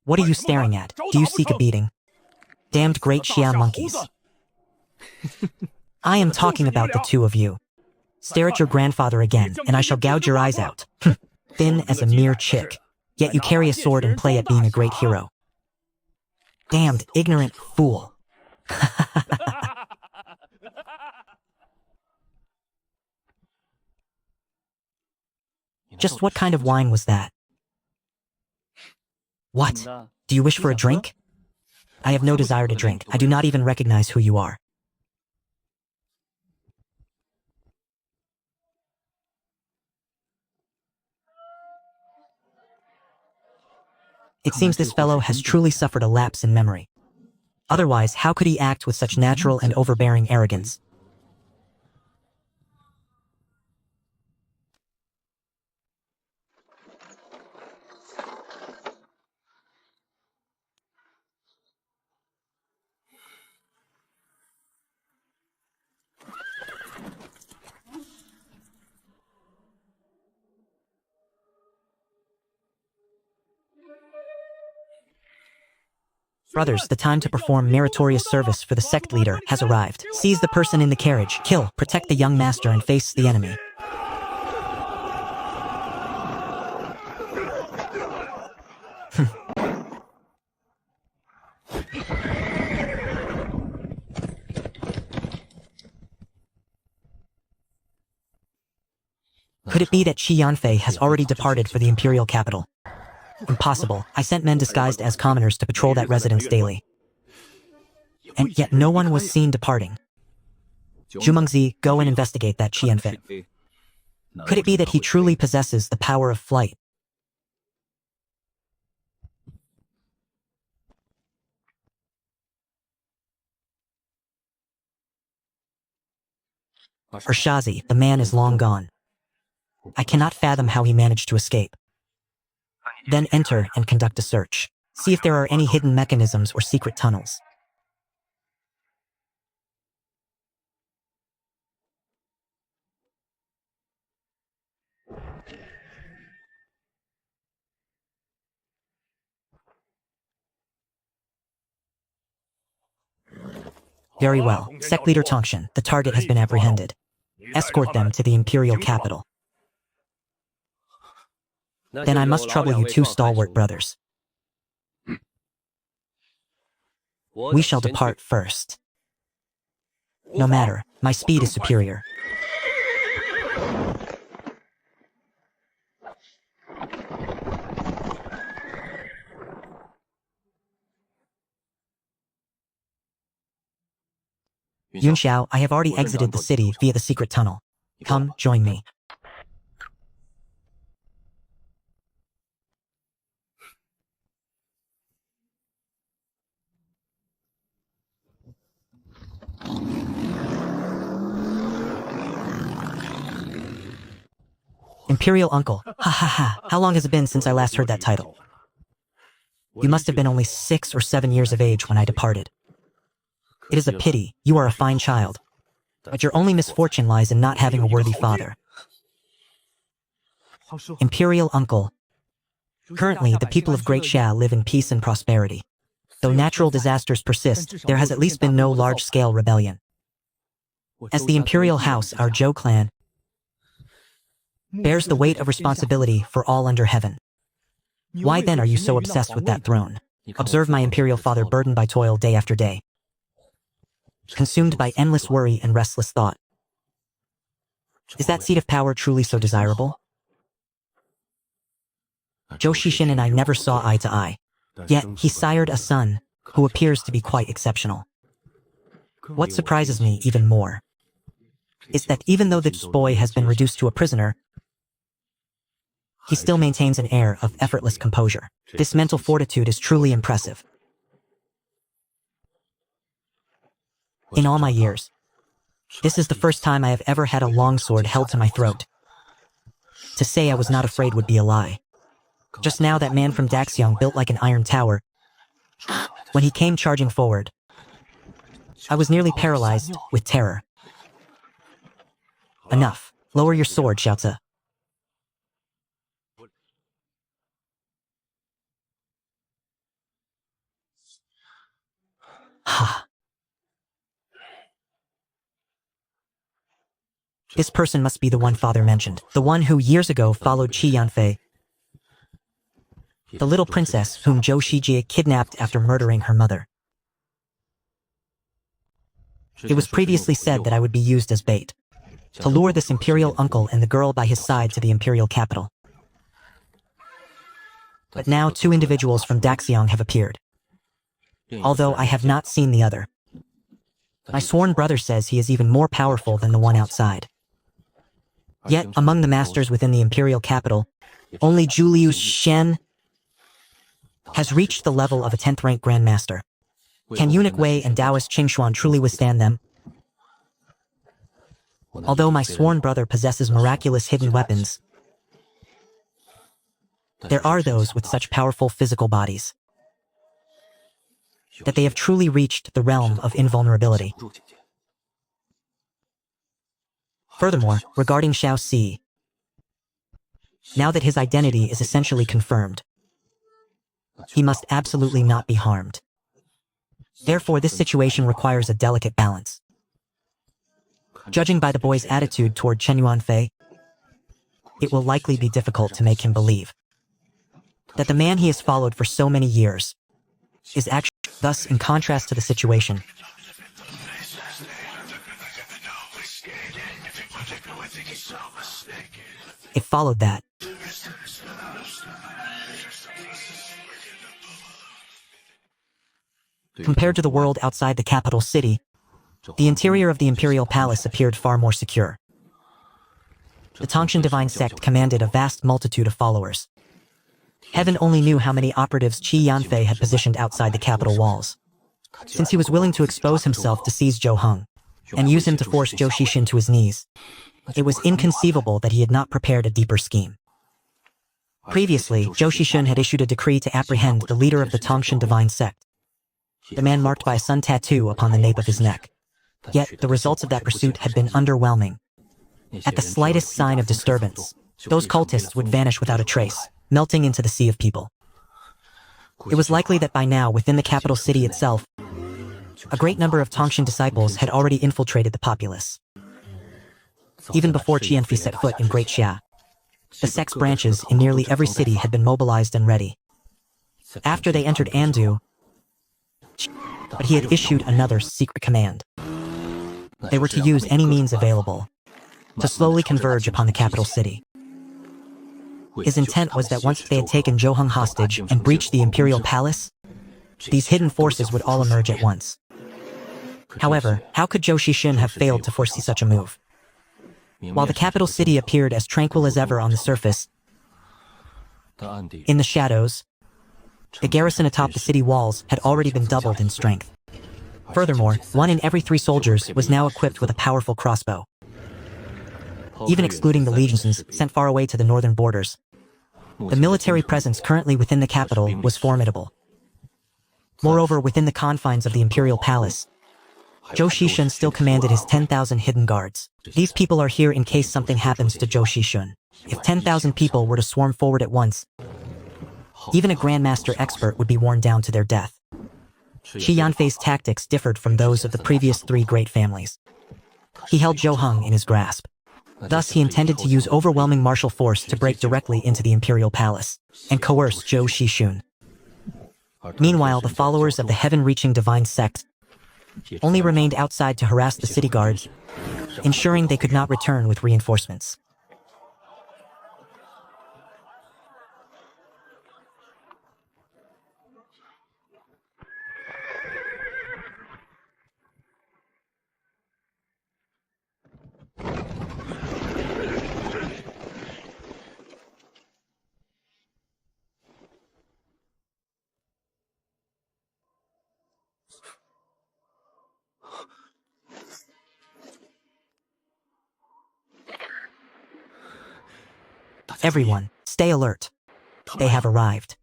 A: What are you staring at? Do you seek a beating? Damned great Xia monkeys. I am talking about the two of you. Stare at your grandfather again, and I shall gouge your eyes out. Thin as a mere chick, yet you carry a sword and play at being a great hero. Damned ignorant fool. Just what kind of wine was that? What? Do you wish for a drink? I have no desire to drink. I do not even recognize who you are. It seems this fellow has truly suffered a lapse in memory. Otherwise, how could he act with such natural and overbearing arrogance? Brothers, the time to perform meritorious service for the sect leader has arrived. Seize the person in the carriage, kill, protect the young master, and face the enemy. Could it be that Qi Yanfei has already departed for the imperial capital? Impossible. I sent men disguised as commoners to patrol that residence daily. And yet no one was seen departing. Zhu Mengzi, go and investigate that Qi Yanfei. Could it be that he truly possesses the power of flight? Shazi, the man is long gone. I cannot fathom how he managed to escape. Then enter and conduct a search. See if there are any hidden mechanisms or secret tunnels. Very well. Sect leader Tongshan, the target has been apprehended. Escort them to the imperial capital. Then I must trouble you two stalwart brothers. We shall depart first. No matter, my speed is superior. Yun Xiao, I have already exited the city via the secret tunnel. Come, join me. Imperial Uncle, ha ha ha, how long has it been since I last heard that title? You must have been only 6 or 7 years of age when I departed. It is a pity, you are a fine child. But your only misfortune lies in not having a worthy father. Imperial Uncle. Currently, the people of Great Xia live in peace and prosperity. Though natural disasters persist, there has at least been no large-scale rebellion. As the Imperial House, our Zhou clan bears the weight of responsibility for all under heaven. Why then are you so obsessed with that throne? Observe my Imperial father burdened by toil day after day, consumed by endless worry and restless thought. Is that seat of power truly so desirable? Zhou Xixin and I never saw eye to eye, yet he sired a son who appears to be quite exceptional. What surprises me even more is that even though this boy has been reduced to a prisoner, he still maintains an air of effortless composure. This mental fortitude is truly impressive. In all my years, this is the first time I have ever had a longsword held to my throat. To say I was not afraid would be a lie. Just now that man from Daxiang built like an iron tower. When he came charging forward, I was nearly paralyzed with terror. Enough. Lower your sword, Xiaozi. Ha. This person must be the one father mentioned, the one who years ago followed Qi Yanfei, the little princess whom Zhou Shijie kidnapped after murdering her mother. It was previously said that I would be used as bait, to lure this imperial uncle and the girl by his side to the imperial capital. But now 2 individuals from Daxiang have appeared, although I have not seen the other. My sworn brother says he is even more powerful than the one outside. Yet, among the masters within the imperial capital, only Julius Shen has reached the level of a 10th-rank grandmaster. Can Eunuch Wei and Taoist Qingshuan truly withstand them? Although my sworn brother possesses miraculous hidden weapons, there are those with such powerful physical bodies that they have truly reached the realm of invulnerability. Furthermore, regarding Xiao Si, now that his identity is essentially confirmed, he must absolutely not be harmed. Therefore, this situation requires a delicate balance. Judging by the boy's attitude toward Chen Yuanfei, it will likely be difficult to make him believe that the man he has followed for so many years is actually. Thus, in contrast to the situation, it followed that compared to the world outside the capital city, the interior of the imperial palace appeared far more secure. The Tongshan divine sect commanded a vast multitude of followers. Heaven only knew how many operatives Qi Yanfei had positioned outside the capital walls, since he was willing to expose himself to seize Zhou Heng.
B: and use him to force Zhou Xixun to his knees. It was inconceivable that he had not prepared a deeper scheme. Previously, Zhou Xixun had issued a decree to apprehend the leader of the Tongshan divine sect, the man marked by a sun tattoo upon the nape of his neck. Yet, the results of that pursuit had been underwhelming. At the slightest sign of disturbance, those cultists would vanish without a trace, melting into the sea of people. It was likely that by now, within the capital city itself, a great number of Tongshan disciples had already infiltrated the populace. Even before Qianfei set foot in Great Xia, the sect's branches in nearly every city had been mobilized and ready. After they entered Andu, but he had issued another secret command. They were to use any means available to slowly converge upon the capital city. His intent was that once they had taken Zhou Heng hostage and breached the imperial palace, these hidden forces would all emerge at once. However, how could Zhou Xixun have failed to foresee such a move? While the capital city appeared as tranquil as ever on the surface, in the shadows, the garrison atop the city walls had already been doubled in strength. Furthermore, 1 in every 3 soldiers was now equipped with a powerful crossbow. Even excluding the legions sent far away to the northern borders, the military presence currently within the capital was formidable. Moreover, within the confines of the imperial palace, Zhou Xixun still commanded his 10,000 hidden guards. These people are here in case something happens to Zhou Xixun. If 10,000 people were to swarm forward at once, even a Grandmaster expert would be worn down to their death. Qi Yanfei's tactics differed from those of the previous 3 great families. He held Zhou Heng in his grasp. Thus, he intended to use overwhelming martial force to break directly into the imperial palace and coerce Zhou Xixun. Meanwhile, the followers of the heaven-reaching divine sect only remained outside to harass the city guards, ensuring they could not return with reinforcements. Everyone, stay alert. They have arrived.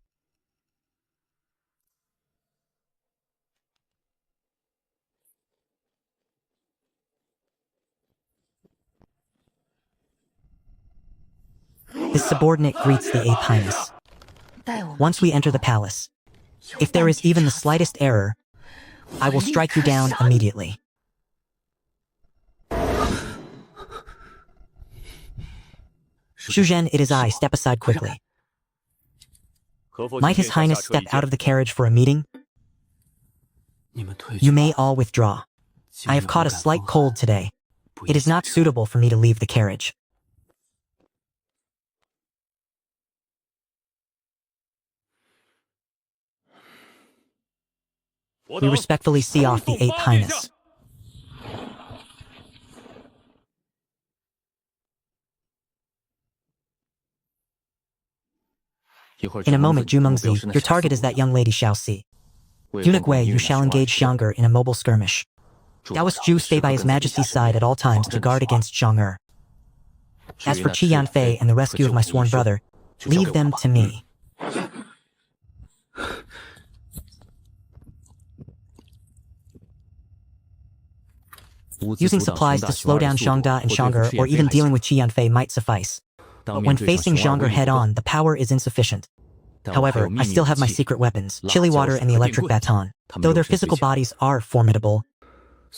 B: His subordinate greets the 8th Highness. Once we enter the palace, if there is even the slightest error, I will strike you down immediately. Shuzhen, it is I. Step aside quickly. Might His Highness step out of the carriage for a meeting? You may all withdraw. I have caught a slight cold today. It is not suitable for me to leave the carriage. We respectfully see off the 8th Highness. In a moment, Zhu Mengzi, your target is that young lady Xiaoxi. Eunuch Wei, you shall engage Xiang'er in a mobile skirmish. Taoist Zhu stay by His Majesty's side at all times to guard against Zhang'er. As for Qi Yanfei and the rescue of my sworn brother, leave them to me. Using supplies to slow down Xiangda and Xiang'er, or even dealing with Qi Yanfei might suffice. But when facing Zhang'er head-on, the power is insufficient. However, I still have my secret weapons, chili water and the electric baton. Though their physical bodies are formidable,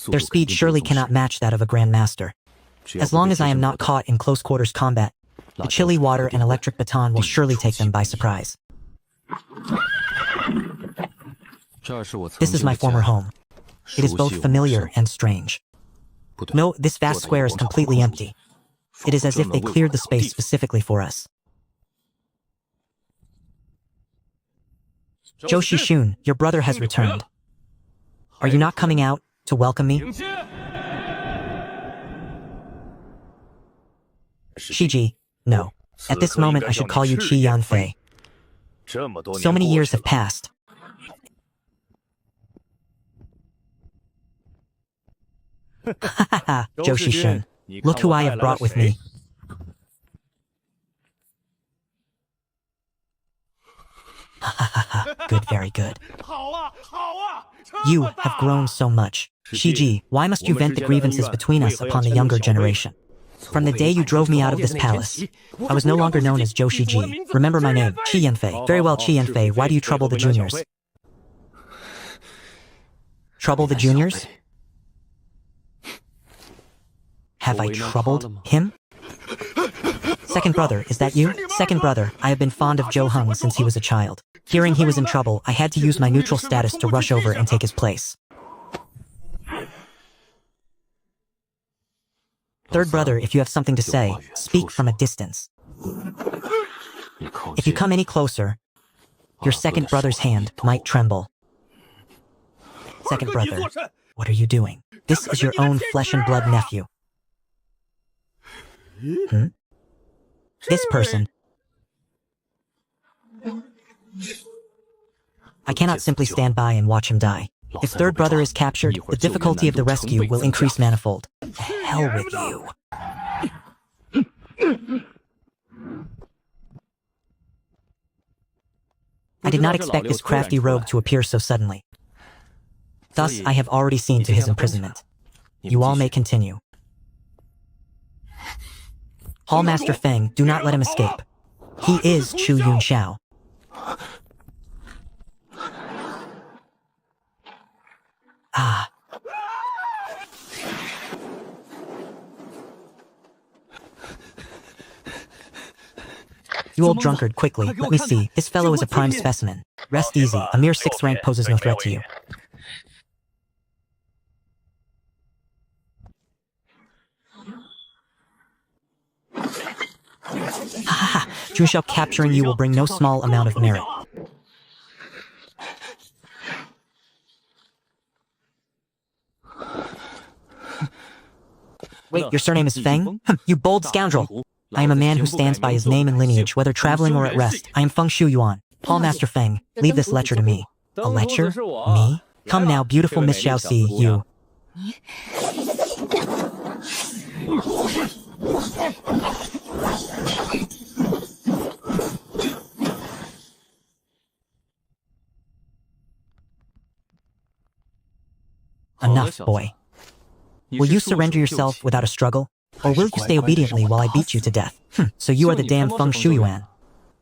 B: their speed surely cannot match that of a Grandmaster. As long as I am not caught in close-quarters combat, the chili water and electric baton will surely take them by surprise. This is my former home. It is both familiar and strange. No, this vast square is completely empty. It is as if they cleared the space specifically for us. Zhou Xixun, your brother has returned. Are you not coming out to welcome me? Shiji, no. At this moment I should call you Qi Yanfei. So many years have passed.
A: Ha ha ha, Zhou Shishun. Look who I have brought with me. Ha ha ha ha, good, very good. You have grown so much. Shiji, why must you vent the grievances between us upon the younger generation? From the day you drove me out of this palace, I was no longer known as Zhou Shiji. Remember my name, Qi Yanfei. Very well, Qi Yanfei, why do you trouble the juniors? Trouble the juniors? Have I troubled him? Second brother, is that you? Second brother, I have been fond of Zhou Heng since he was a child. Hearing he was in trouble, I had to use my neutral status to rush over and take his place. Third brother, if you have something to say, speak from a distance. If you come any closer, your second brother's hand might tremble. Second brother, what are you doing? This is your own flesh and blood nephew. This person. I cannot simply stand by and watch him die. If third brother is captured, the difficulty of the rescue will increase manifold. To hell with you. I did not expect this crafty rogue to appear so suddenly. Thus, I have already seen to his imprisonment. You all may continue. Hall Master Feng, do not let him escape. He is Chu Yunxiao. Ah. You old drunkard, quickly, let me see. This fellow is a prime specimen. Rest easy, a mere 6th rank poses no threat to you. Ha! Junxiao capturing you will bring no small amount of merit. Wait, your surname is Feng? You bold scoundrel! I am a man who stands by his name and lineage, whether traveling or at rest. I am Feng Shu Yuan. Hall Master Feng, leave this lecture to me. A lecture? Me? Come now, beautiful Miss Xiaoxi, you. Enough, boy. Will you surrender yourself without a struggle? Or will you stay obediently while I beat you to death? So you are the damn Feng Shuyuan.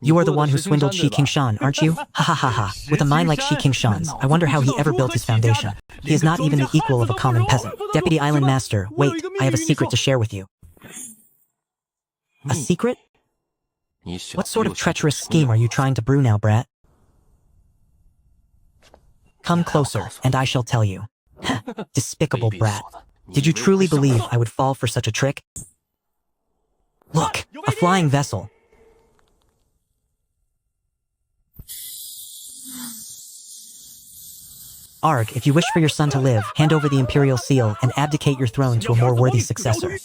A: You are the one who swindled Shi Qingshan, aren't you? Ha ha ha ha. With a mind like Shi Qingshan's, I wonder how he ever built his foundation. He is not even the equal of a common peasant. Deputy Island Master, wait, I have a secret to share with you. A secret? What sort of treacherous scheme are you trying to brew now, brat? Come closer, and I shall tell you. Despicable brat. Did you truly believe I would fall for such a trick? Look, a flying vessel. Arg, if you wish for your son to live, hand over the imperial seal and abdicate your throne to a more worthy successor.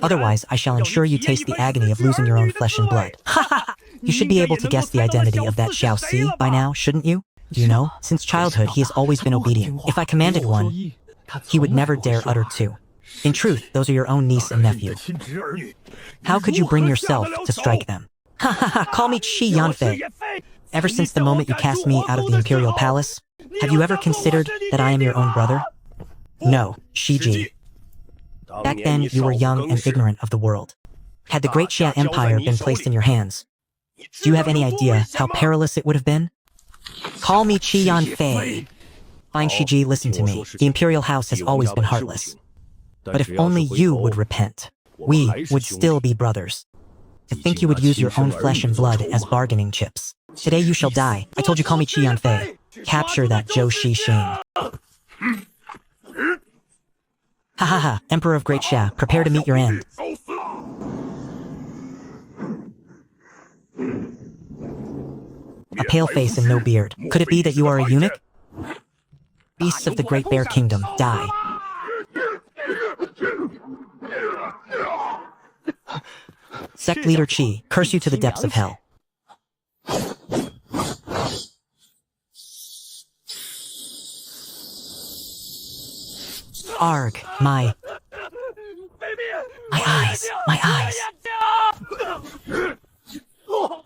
A: Otherwise, I shall ensure you taste the agony of losing your own flesh and blood. Ha ha ha! You should be able to guess the identity of that Xiao Si by now, shouldn't you? Do you know? Since childhood, he has always been obedient. If I commanded one, he would never dare utter two. In truth, those are your own niece and nephew. How could you bring yourself to strike them? Ha ha ha, call me Qi Yanfei. Ever since the moment you cast me out of the imperial palace, have you ever considered that I am your own brother? No, Shiji. Back then, you were young and ignorant of the world. Had the Great Xia Empire been placed in your hands, do you have any idea how perilous it would have been? Call me Qi Yanfei. Fine, Shiji, listen to me. The imperial house has always been heartless. But if only you would repent, we would still be brothers. To think you would use your own flesh and blood as bargaining chips. Today you shall die. I told you call me Qi Yanfei. Capture that Zhou Shixing. Ha ha ha, Emperor of Great Xia, prepare to meet your end. A pale face and no beard. Could it be that you are a eunuch? Beasts of the Great Bear Kingdom, die. Sect leader Qi, curse you to the depths of hell. Arg, my eyes, my eyes.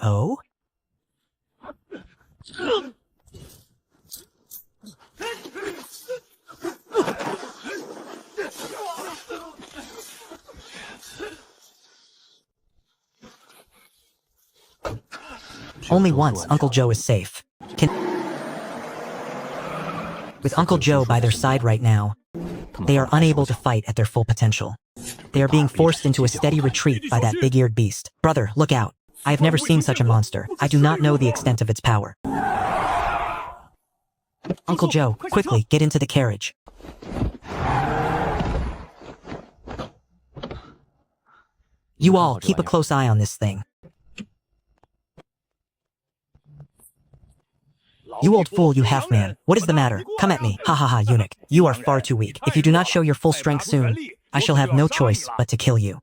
A: Oh? Only once Uncle Joe is safe. With Uncle Joe by their side right now, they are unable to fight at their full potential. They are being forced into a steady retreat by that big-eared beast. Brother, look out. I have never seen such a monster. I do not know the extent of its power. Uncle Joe, quickly, get into the carriage. You all, keep a close eye on this thing. You old fool, you half-man. What is the matter? Come at me. Ha ha ha, eunuch. You are far too weak. If you do not show your full strength soon, I shall have no choice but to kill you.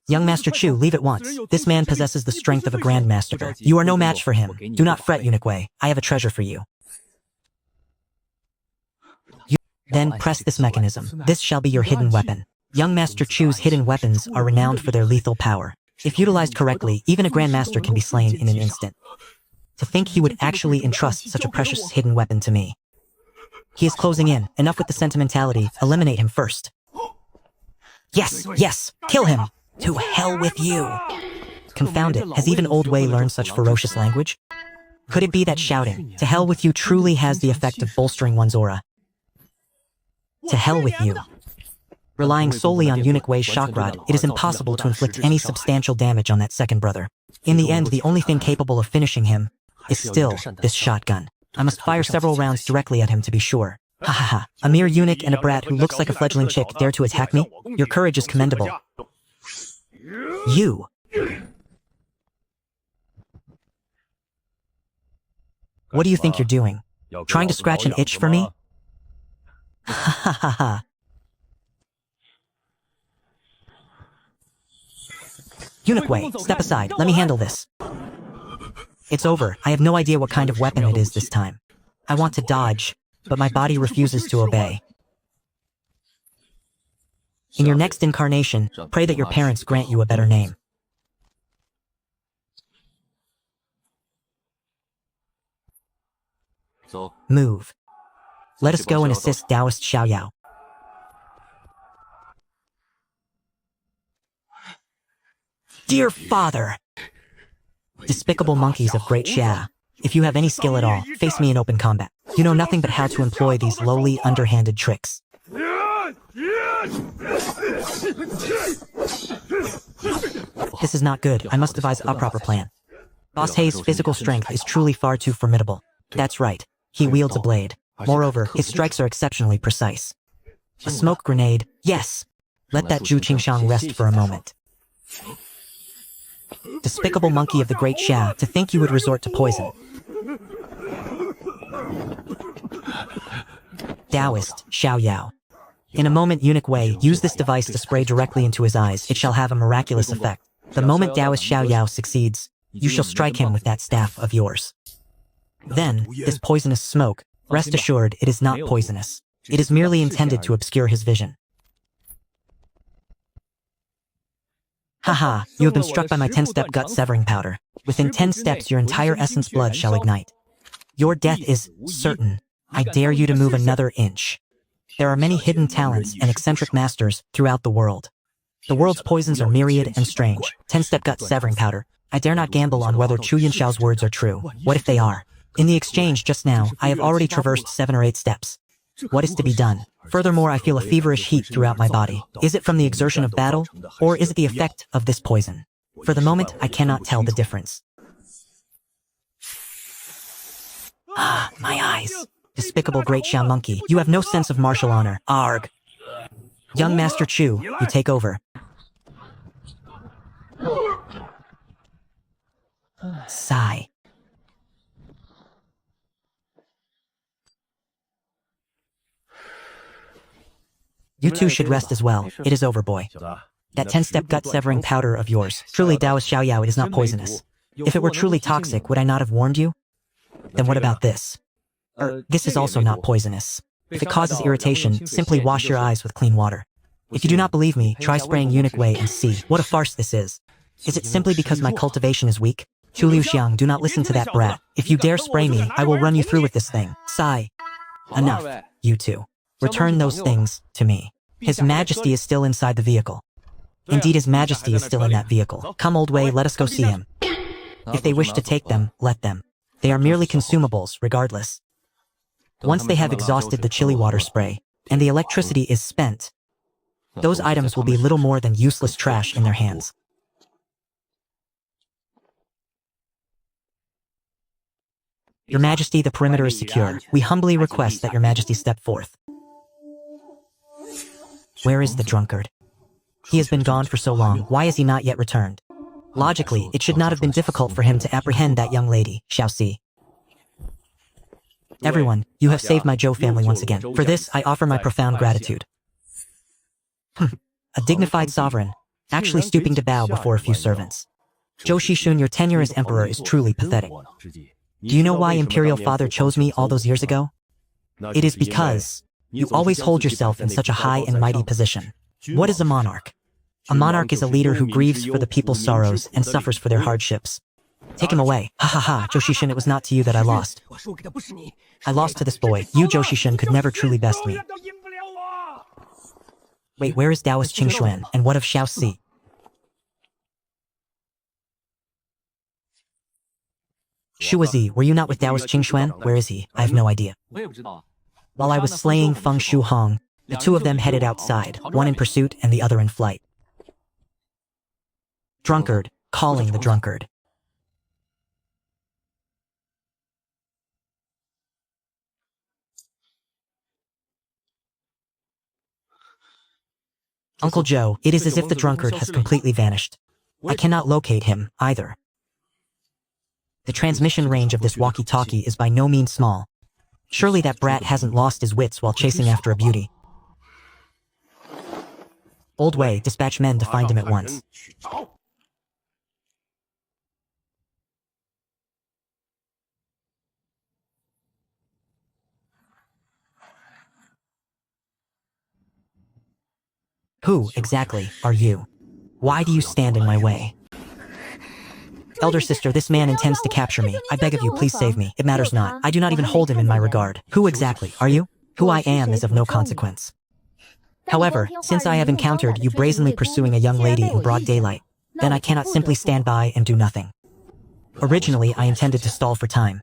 A: Young Master Chu, leave at once. This man possesses the strength of a grandmaster. You are no match for him. Do not fret, eunuch Wei. I have a treasure for you. Then press this mechanism. This shall be your hidden weapon. Young Master Chu's hidden weapons are renowned for their lethal power. If utilized correctly, even a grandmaster can be slain in an instant. To think he would actually entrust such a precious hidden weapon to me. He is closing in. Enough with the sentimentality. Eliminate him first. Yes, yes, kill him. To hell with you. Confound it, has even Old Wei learned such ferocious language? Could it be that shouting, to hell with you, truly has the effect of bolstering one's aura? To hell with you. Relying solely on eunuch Wei's shock rod, it is impossible to inflict any substantial damage on that second brother. In the end, the only thing capable of finishing him is still this shotgun. I must fire several rounds directly at him to be sure. Ha ha ha. A mere eunuch and a brat who looks like a fledgling chick dare to attack me? Your courage is commendable. You. What do you think you're doing? Trying to scratch an itch for me? Ha ha ha ha. Eunuch Wei, step aside. Let me handle this. It's over. I have no idea what kind of weapon it is this time. I want to dodge, but my body refuses to obey. In your next incarnation, pray that your parents grant you a better name. Move. Let us go and assist Taoist Xiaoyao. Dear father! Despicable monkeys of Great Xia. If you have any skill at all, face me in open combat. You know nothing but how to employ these lowly, underhanded tricks. This is not good. I must devise a proper plan. Boss Hei's physical strength is truly far too formidable. That's right. He wields a blade. Moreover, his strikes are exceptionally precise. A smoke grenade, yes! Let that Zhu Qingshang rest for a moment. Despicable monkey of the Great Xia, to think you would resort to poison. Taoist Xiaoyao. In a moment, eunuch Wei, use this device to spray directly into his eyes. It shall have a miraculous effect. The moment Taoist Xiaoyao succeeds, you shall strike him with that staff of yours. Then, this poisonous smoke, rest assured it is not poisonous. It is merely intended to obscure his vision. Haha, you have been struck by my 10-step gut-severing powder. Within 10 steps, your entire essence blood shall ignite. Your death is certain. I dare you to move another inch. There are many hidden talents and eccentric masters throughout the world. The world's poisons are myriad and strange. 10-step gut-severing powder. I dare not gamble on whether Chu Yunshao's words are true. What if they are? In the exchange just now, I have already traversed 7 or 8 steps. What is to be done? Furthermore, I feel a feverish heat throughout my body. Is it from the exertion of battle, or is it the effect of this poison? For the moment, I cannot tell the difference. Ah, my eyes. Despicable Great Xia monkey, you have no sense of martial honor. Arg. Young Master Chu, you take over. Sigh. You two should rest as well. It is over, boy. That 10-step gut-severing powder of yours. Truly, Taoist Xiaoyao, it is not poisonous. If it were truly toxic, would I not have warned you? Then what about this? This is also not poisonous. If it causes irritation, simply wash your eyes with clean water. If you do not believe me, try spraying eunuch whey and see. What a farce this is. Is it simply because my cultivation is weak? Chu Liuxiang, do not listen to that brat. If you dare spray me, I will run you through with this thing. Sigh. Enough, you two. Return those things to me. His Majesty is still inside the vehicle. Indeed, His Majesty is still in that vehicle. Come, old Wei, let us go see him. If they wish to take them, let them. They are merely consumables, regardless. Once they have exhausted the chili water spray, and the electricity is spent, those items will be little more than useless trash in their hands. Your Majesty, the perimeter is secure. We humbly request that Your Majesty step forth. Where is the drunkard? He has been gone for so long. Why has he not yet returned? Logically, it should not have been difficult for him to apprehend that young lady, Xiaoxi. Everyone, you have saved my Zhou family once again. For this, I offer my profound gratitude. A dignified sovereign, actually stooping to bow before a few servants. Zhou Shishun, your tenure as emperor is truly pathetic. Do you know why Imperial Father chose me all those years ago? It is because you always hold yourself in such a high and mighty position. What is a monarch? A monarch is a leader who grieves for the people's sorrows and suffers for their hardships. Take him away. Ha ha ha, Zhou Shishun, it was not to you that I lost. I lost to this boy. You, Zhou Shishun, could never truly best me. Wait, where is Taoist Qingxuan, and what of Xiaoxi? Shuazi, were you not with Taoist Qingxuan? Where is he? I have no idea. While I was slaying Feng Shu Hong, the two of them headed outside, one in pursuit and the other in flight. Drunkard, calling the drunkard. Uncle Joe, it is as if the drunkard has completely vanished. I cannot locate him, either. The transmission range of this walkie-talkie is by no means small. Surely that brat hasn't lost his wits while chasing after a beauty. Old Wei, dispatch men to find him at once. Who, exactly, are you? Why do you stand in my way? Elder sister, this man intends to capture me. I beg of you, please save me. It matters not. I do not even hold him in my regard. Who exactly are you? Who I am is of no consequence. However, since I have encountered you brazenly pursuing a young lady in broad daylight, then I cannot simply stand by and do nothing. Originally, I intended to stall for time.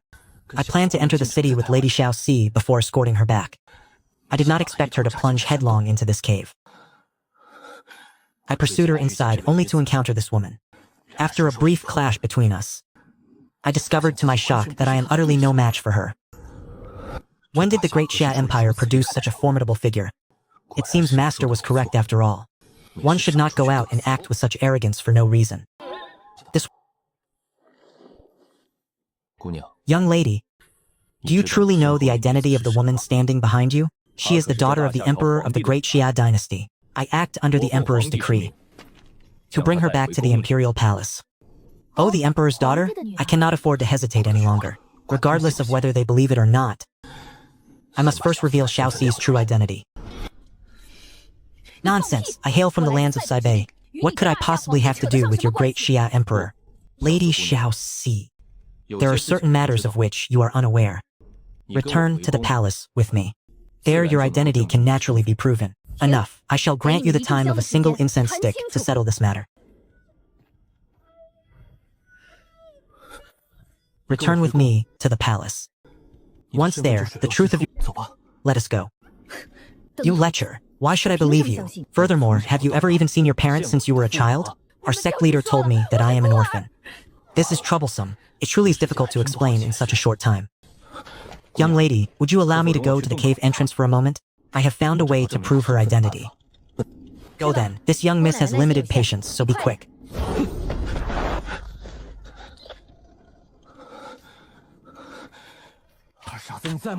A: I planned to enter the city with Lady Xiaoxi before escorting her back. I did not expect her to plunge headlong into this cave. I pursued her inside only to encounter this woman. After a brief clash between us, I discovered to my shock that I am utterly no match for her. When did the Great Xia Empire produce such a formidable figure? It seems Master was correct after all. One should not go out and act with such arrogance for no reason. This young lady, do you truly know the identity of the woman standing behind you? She is the daughter of the Emperor of the Great Xia Dynasty. I act under the Emperor's decree to bring her back to the Imperial Palace. Oh, the Emperor's daughter? I cannot afford to hesitate any longer. Regardless of whether they believe it or not, I must first reveal Xiaoxi's true identity. Nonsense! I hail from the lands of Saibei. What could I possibly have to do with your Great Xia Emperor? Lady Xiaoxi. There are certain matters of which you are unaware. Return to the palace with me. There your identity can naturally be proven. Enough. I shall grant you the time of a single incense stick to settle this matter. Return with me to the palace. Once there, the truth of you... Let us go. You lecher. Why should I believe you? Furthermore, have you ever even seen your parents since you were a child? Our sect leader told me that I am an orphan. This is troublesome. It truly is difficult to explain in such a short time. Young lady, would you allow me to go to the cave entrance for a moment? I have found a way to prove her identity. Go then. This young miss has limited patience, so be quick.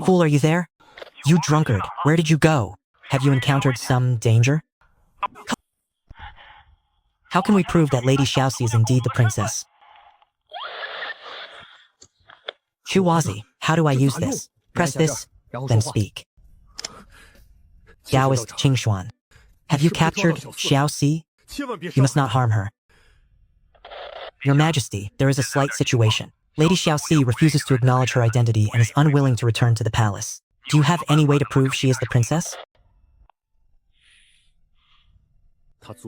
A: Fool, are you there? You drunkard, where did you go? Have you encountered some danger? How can we prove that Lady Xiaoxi is indeed the princess? Chuwazi, how do I use this? Press this, then speak. Taoist Qingshuan. Have you captured Xiao Si? You must not harm her. Your Majesty, there is a slight situation. Lady Xiao Si refuses to acknowledge her identity and is unwilling to return to the palace. Do you have any way to prove she is the princess?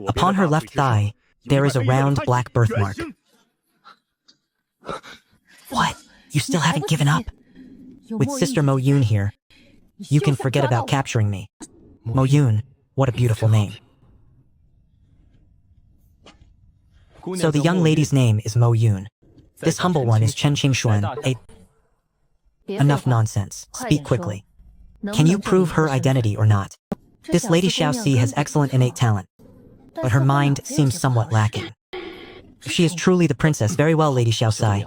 A: Upon her left thigh, there is a round black birthmark. What? You still haven't given up? With Sister Mo Yun here, you can forget about capturing me. Mo Yun, what a beautiful name. So the young lady's name is Mo Yun. This humble one is Chen Qingshuan. Enough nonsense. Speak quickly. Can you prove her identity or not? This Lady Xiao Si has excellent innate talent, but her mind seems somewhat lacking. If she is truly the princess, very well, Lady Xiao Si.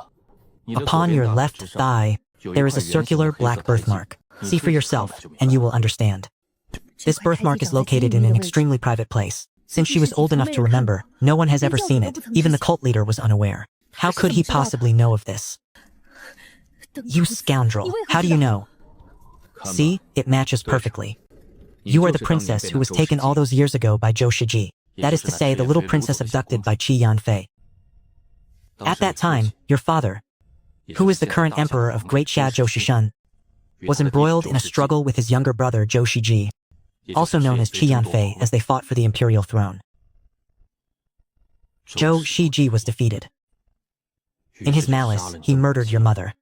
A: Upon your left thigh, there is a circular black birthmark. See for yourself, and you will understand. This birthmark is located in an extremely private place. Since she was old enough to remember, no one has ever seen it. Even the cult leader was unaware. How could he possibly know of this? You scoundrel, how do you know? See, it matches perfectly. You are the princess who was taken all those years ago by Zhou Shiji. That is to say, the little princess abducted by Qi Yanfei. At that time, your father, who is the current emperor of Great Xia Zhou Shishan, was embroiled in a struggle with his younger brother Zhou Shiji, also known as Qi Yanfei, as they fought for the imperial throne. Zhou Shiji was defeated. In his malice, he murdered your mother.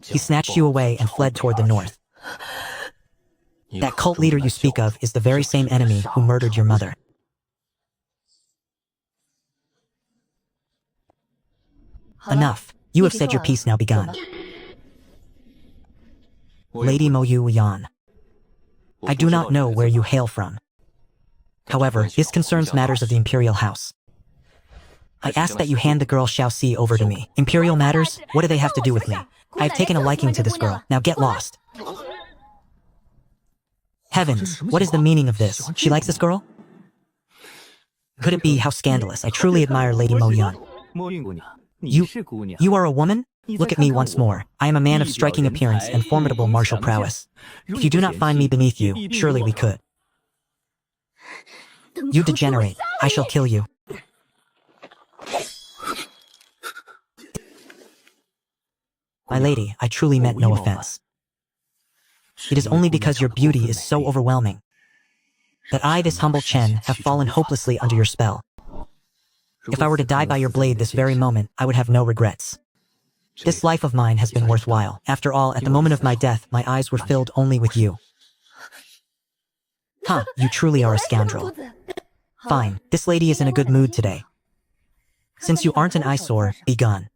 A: He snatched you away and fled toward the north. That cult leader you speak of is the very same enemy who murdered your mother. Enough. You have said your piece, now begone. Lady Mo Yuan. I do not know where you hail from. However, this concerns matters of the imperial house. I ask that you hand the girl Xiao Si over to me. Imperial matters? What do they have to do with me? I have taken a liking to this girl. Now get lost. Heavens, what is the meaning of this? She likes this girl? Could it be? How scandalous. I truly admire Lady Mo Yun. You are a woman? Look at me once more. I am a man of striking appearance and formidable martial prowess. If you do not find me beneath you, surely we could. You degenerate. I shall kill you. My lady, I truly meant no offense. It is only because your beauty is so overwhelming that I, this humble Chen, have fallen hopelessly under your spell. If I were to die by your blade this very moment, I would have no regrets. This life of mine has been worthwhile. After all, at the moment of my death, my eyes were filled only with you. Huh, you truly are a scoundrel. Fine, this lady is in a good mood today. Since you aren't an eyesore, be gone.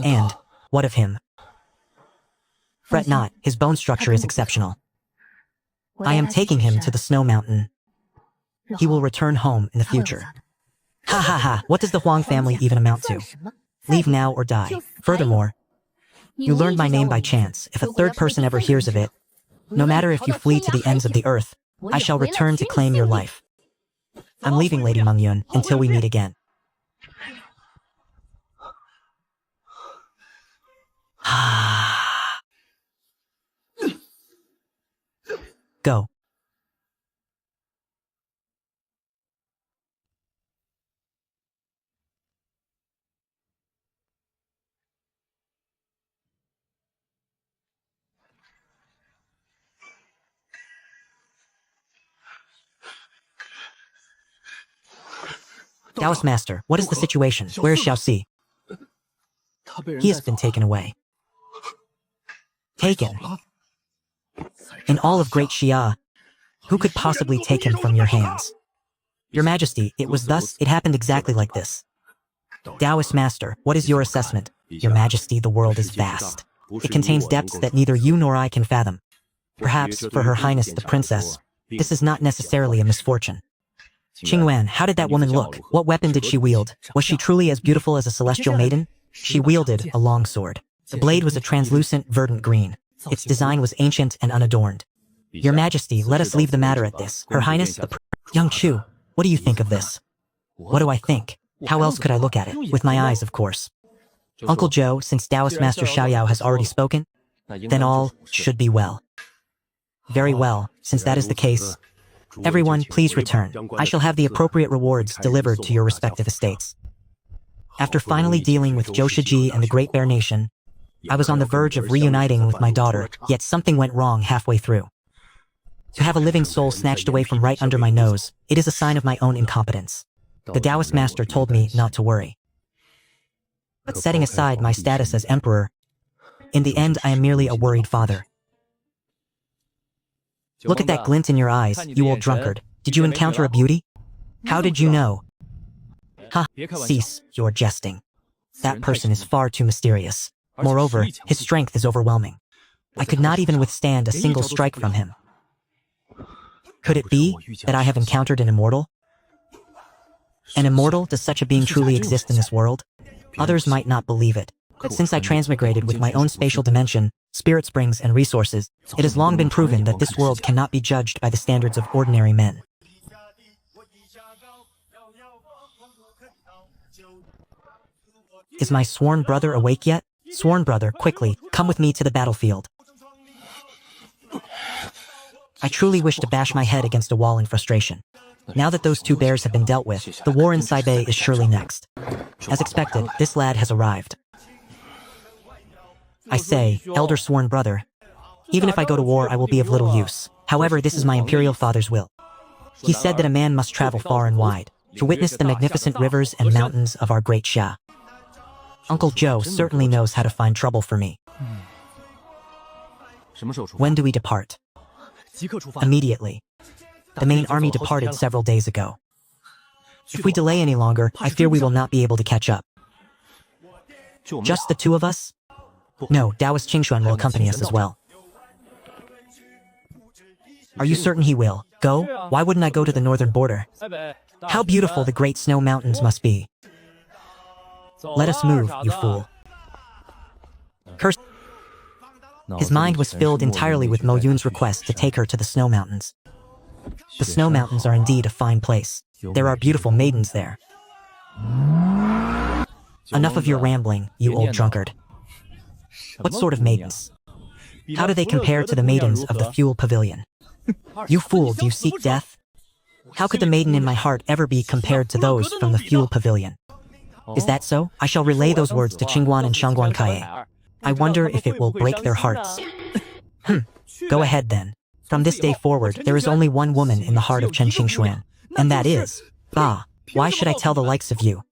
A: And what of him? Fret not, his bone structure is exceptional. I am taking him to the snow mountain. He will return home in the future. Ha ha ha, what does the Huang family even amount to? Leave now or die. Furthermore, you learned my name by chance. If a third person ever hears of it, no matter if you flee to the ends of the earth, I shall return to claim your life. I'm leaving, Lady Meng Yun, until we meet again. Go. Taoist Master, what is the situation? Where is Xiao Si? He has been taken away. Taken? In all of Great Xia, who could possibly take him from your hands? Your Majesty, it happened exactly like this. Taoist Master, what is your assessment? Your Majesty, the world is vast. It contains depths that neither you nor I can fathom. Perhaps, for Her Highness the Princess, this is not necessarily a misfortune. Qingwan, how did that woman look? What weapon did she wield? Was she truly as beautiful as a celestial maiden? She wielded a long sword. The blade was a translucent, verdant green. Its design was ancient and unadorned. Your Majesty, let us leave the matter at this. Her Highness, Young Chu, what do you think of this? What do I think? How else could I look at it? With my eyes, of course. Uncle Joe, since Taoist Master Xiaoyao has already spoken, then all should be well. Very well, since that is the case. Everyone, please return. I shall have the appropriate rewards delivered to your respective estates. After finally dealing with Zhou Shiji and the Great Bear Nation, I was on the verge of reuniting with my daughter, yet something went wrong halfway through. To have a living soul snatched away from right under my nose, it is a sign of my own incompetence. The Taoist master told me not to worry. But setting aside my status as emperor, in the end I am merely a worried father. Look at that glint in your eyes, you old drunkard. Did you encounter a beauty? How did you know? Ha, cease your jesting. That person is far too mysterious. Moreover, his strength is overwhelming. I could not even withstand a single strike from him. Could it be that I have encountered an immortal? An immortal? Does such a being truly exist in this world? Others might not believe it, but since I transmigrated with my own spatial dimension, spirit springs, and resources, it has long been proven that this world cannot be judged by the standards of ordinary men. Is my sworn brother awake yet? Sworn brother, quickly, come with me to the battlefield. I truly wish to bash my head against a wall in frustration. Now that those two bears have been dealt with, the war in Saibei is surely next. As expected, this lad has arrived. I say, elder sworn brother, even if I go to war I will be of little use. However, this is my imperial father's will. He said that a man must travel far and wide, to witness the magnificent rivers and mountains of our great Xia. Uncle Joe certainly knows how to find trouble for me. When do we depart? Immediately. The main army departed several days ago. If we delay any longer, I fear we will not be able to catch up. Just the two of us? No, Taoist Qingshuan will accompany us as well. Are you certain he will? Go? Why wouldn't I go to the northern border? How beautiful the great snow mountains must be. Let us move, you fool. Curse. His mind was filled entirely with Mo Yun's request to take her to the snow mountains. The snow mountains are indeed a fine place. There are beautiful maidens there. Enough of your rambling, you old drunkard. What sort of maidens? How do they compare to the maidens of the Fuel Pavilion? You fool, do you seek death? How could the maiden in my heart ever be compared to those from the Fuel Pavilion? Is that so? I shall relay those words to Qingguan and Shangguan Kaie. I wonder if it will break their hearts. Go ahead then. From this day forward, there is only one woman in the heart of Chen Qingshuan, and that is... Bah, why should I tell the likes of you?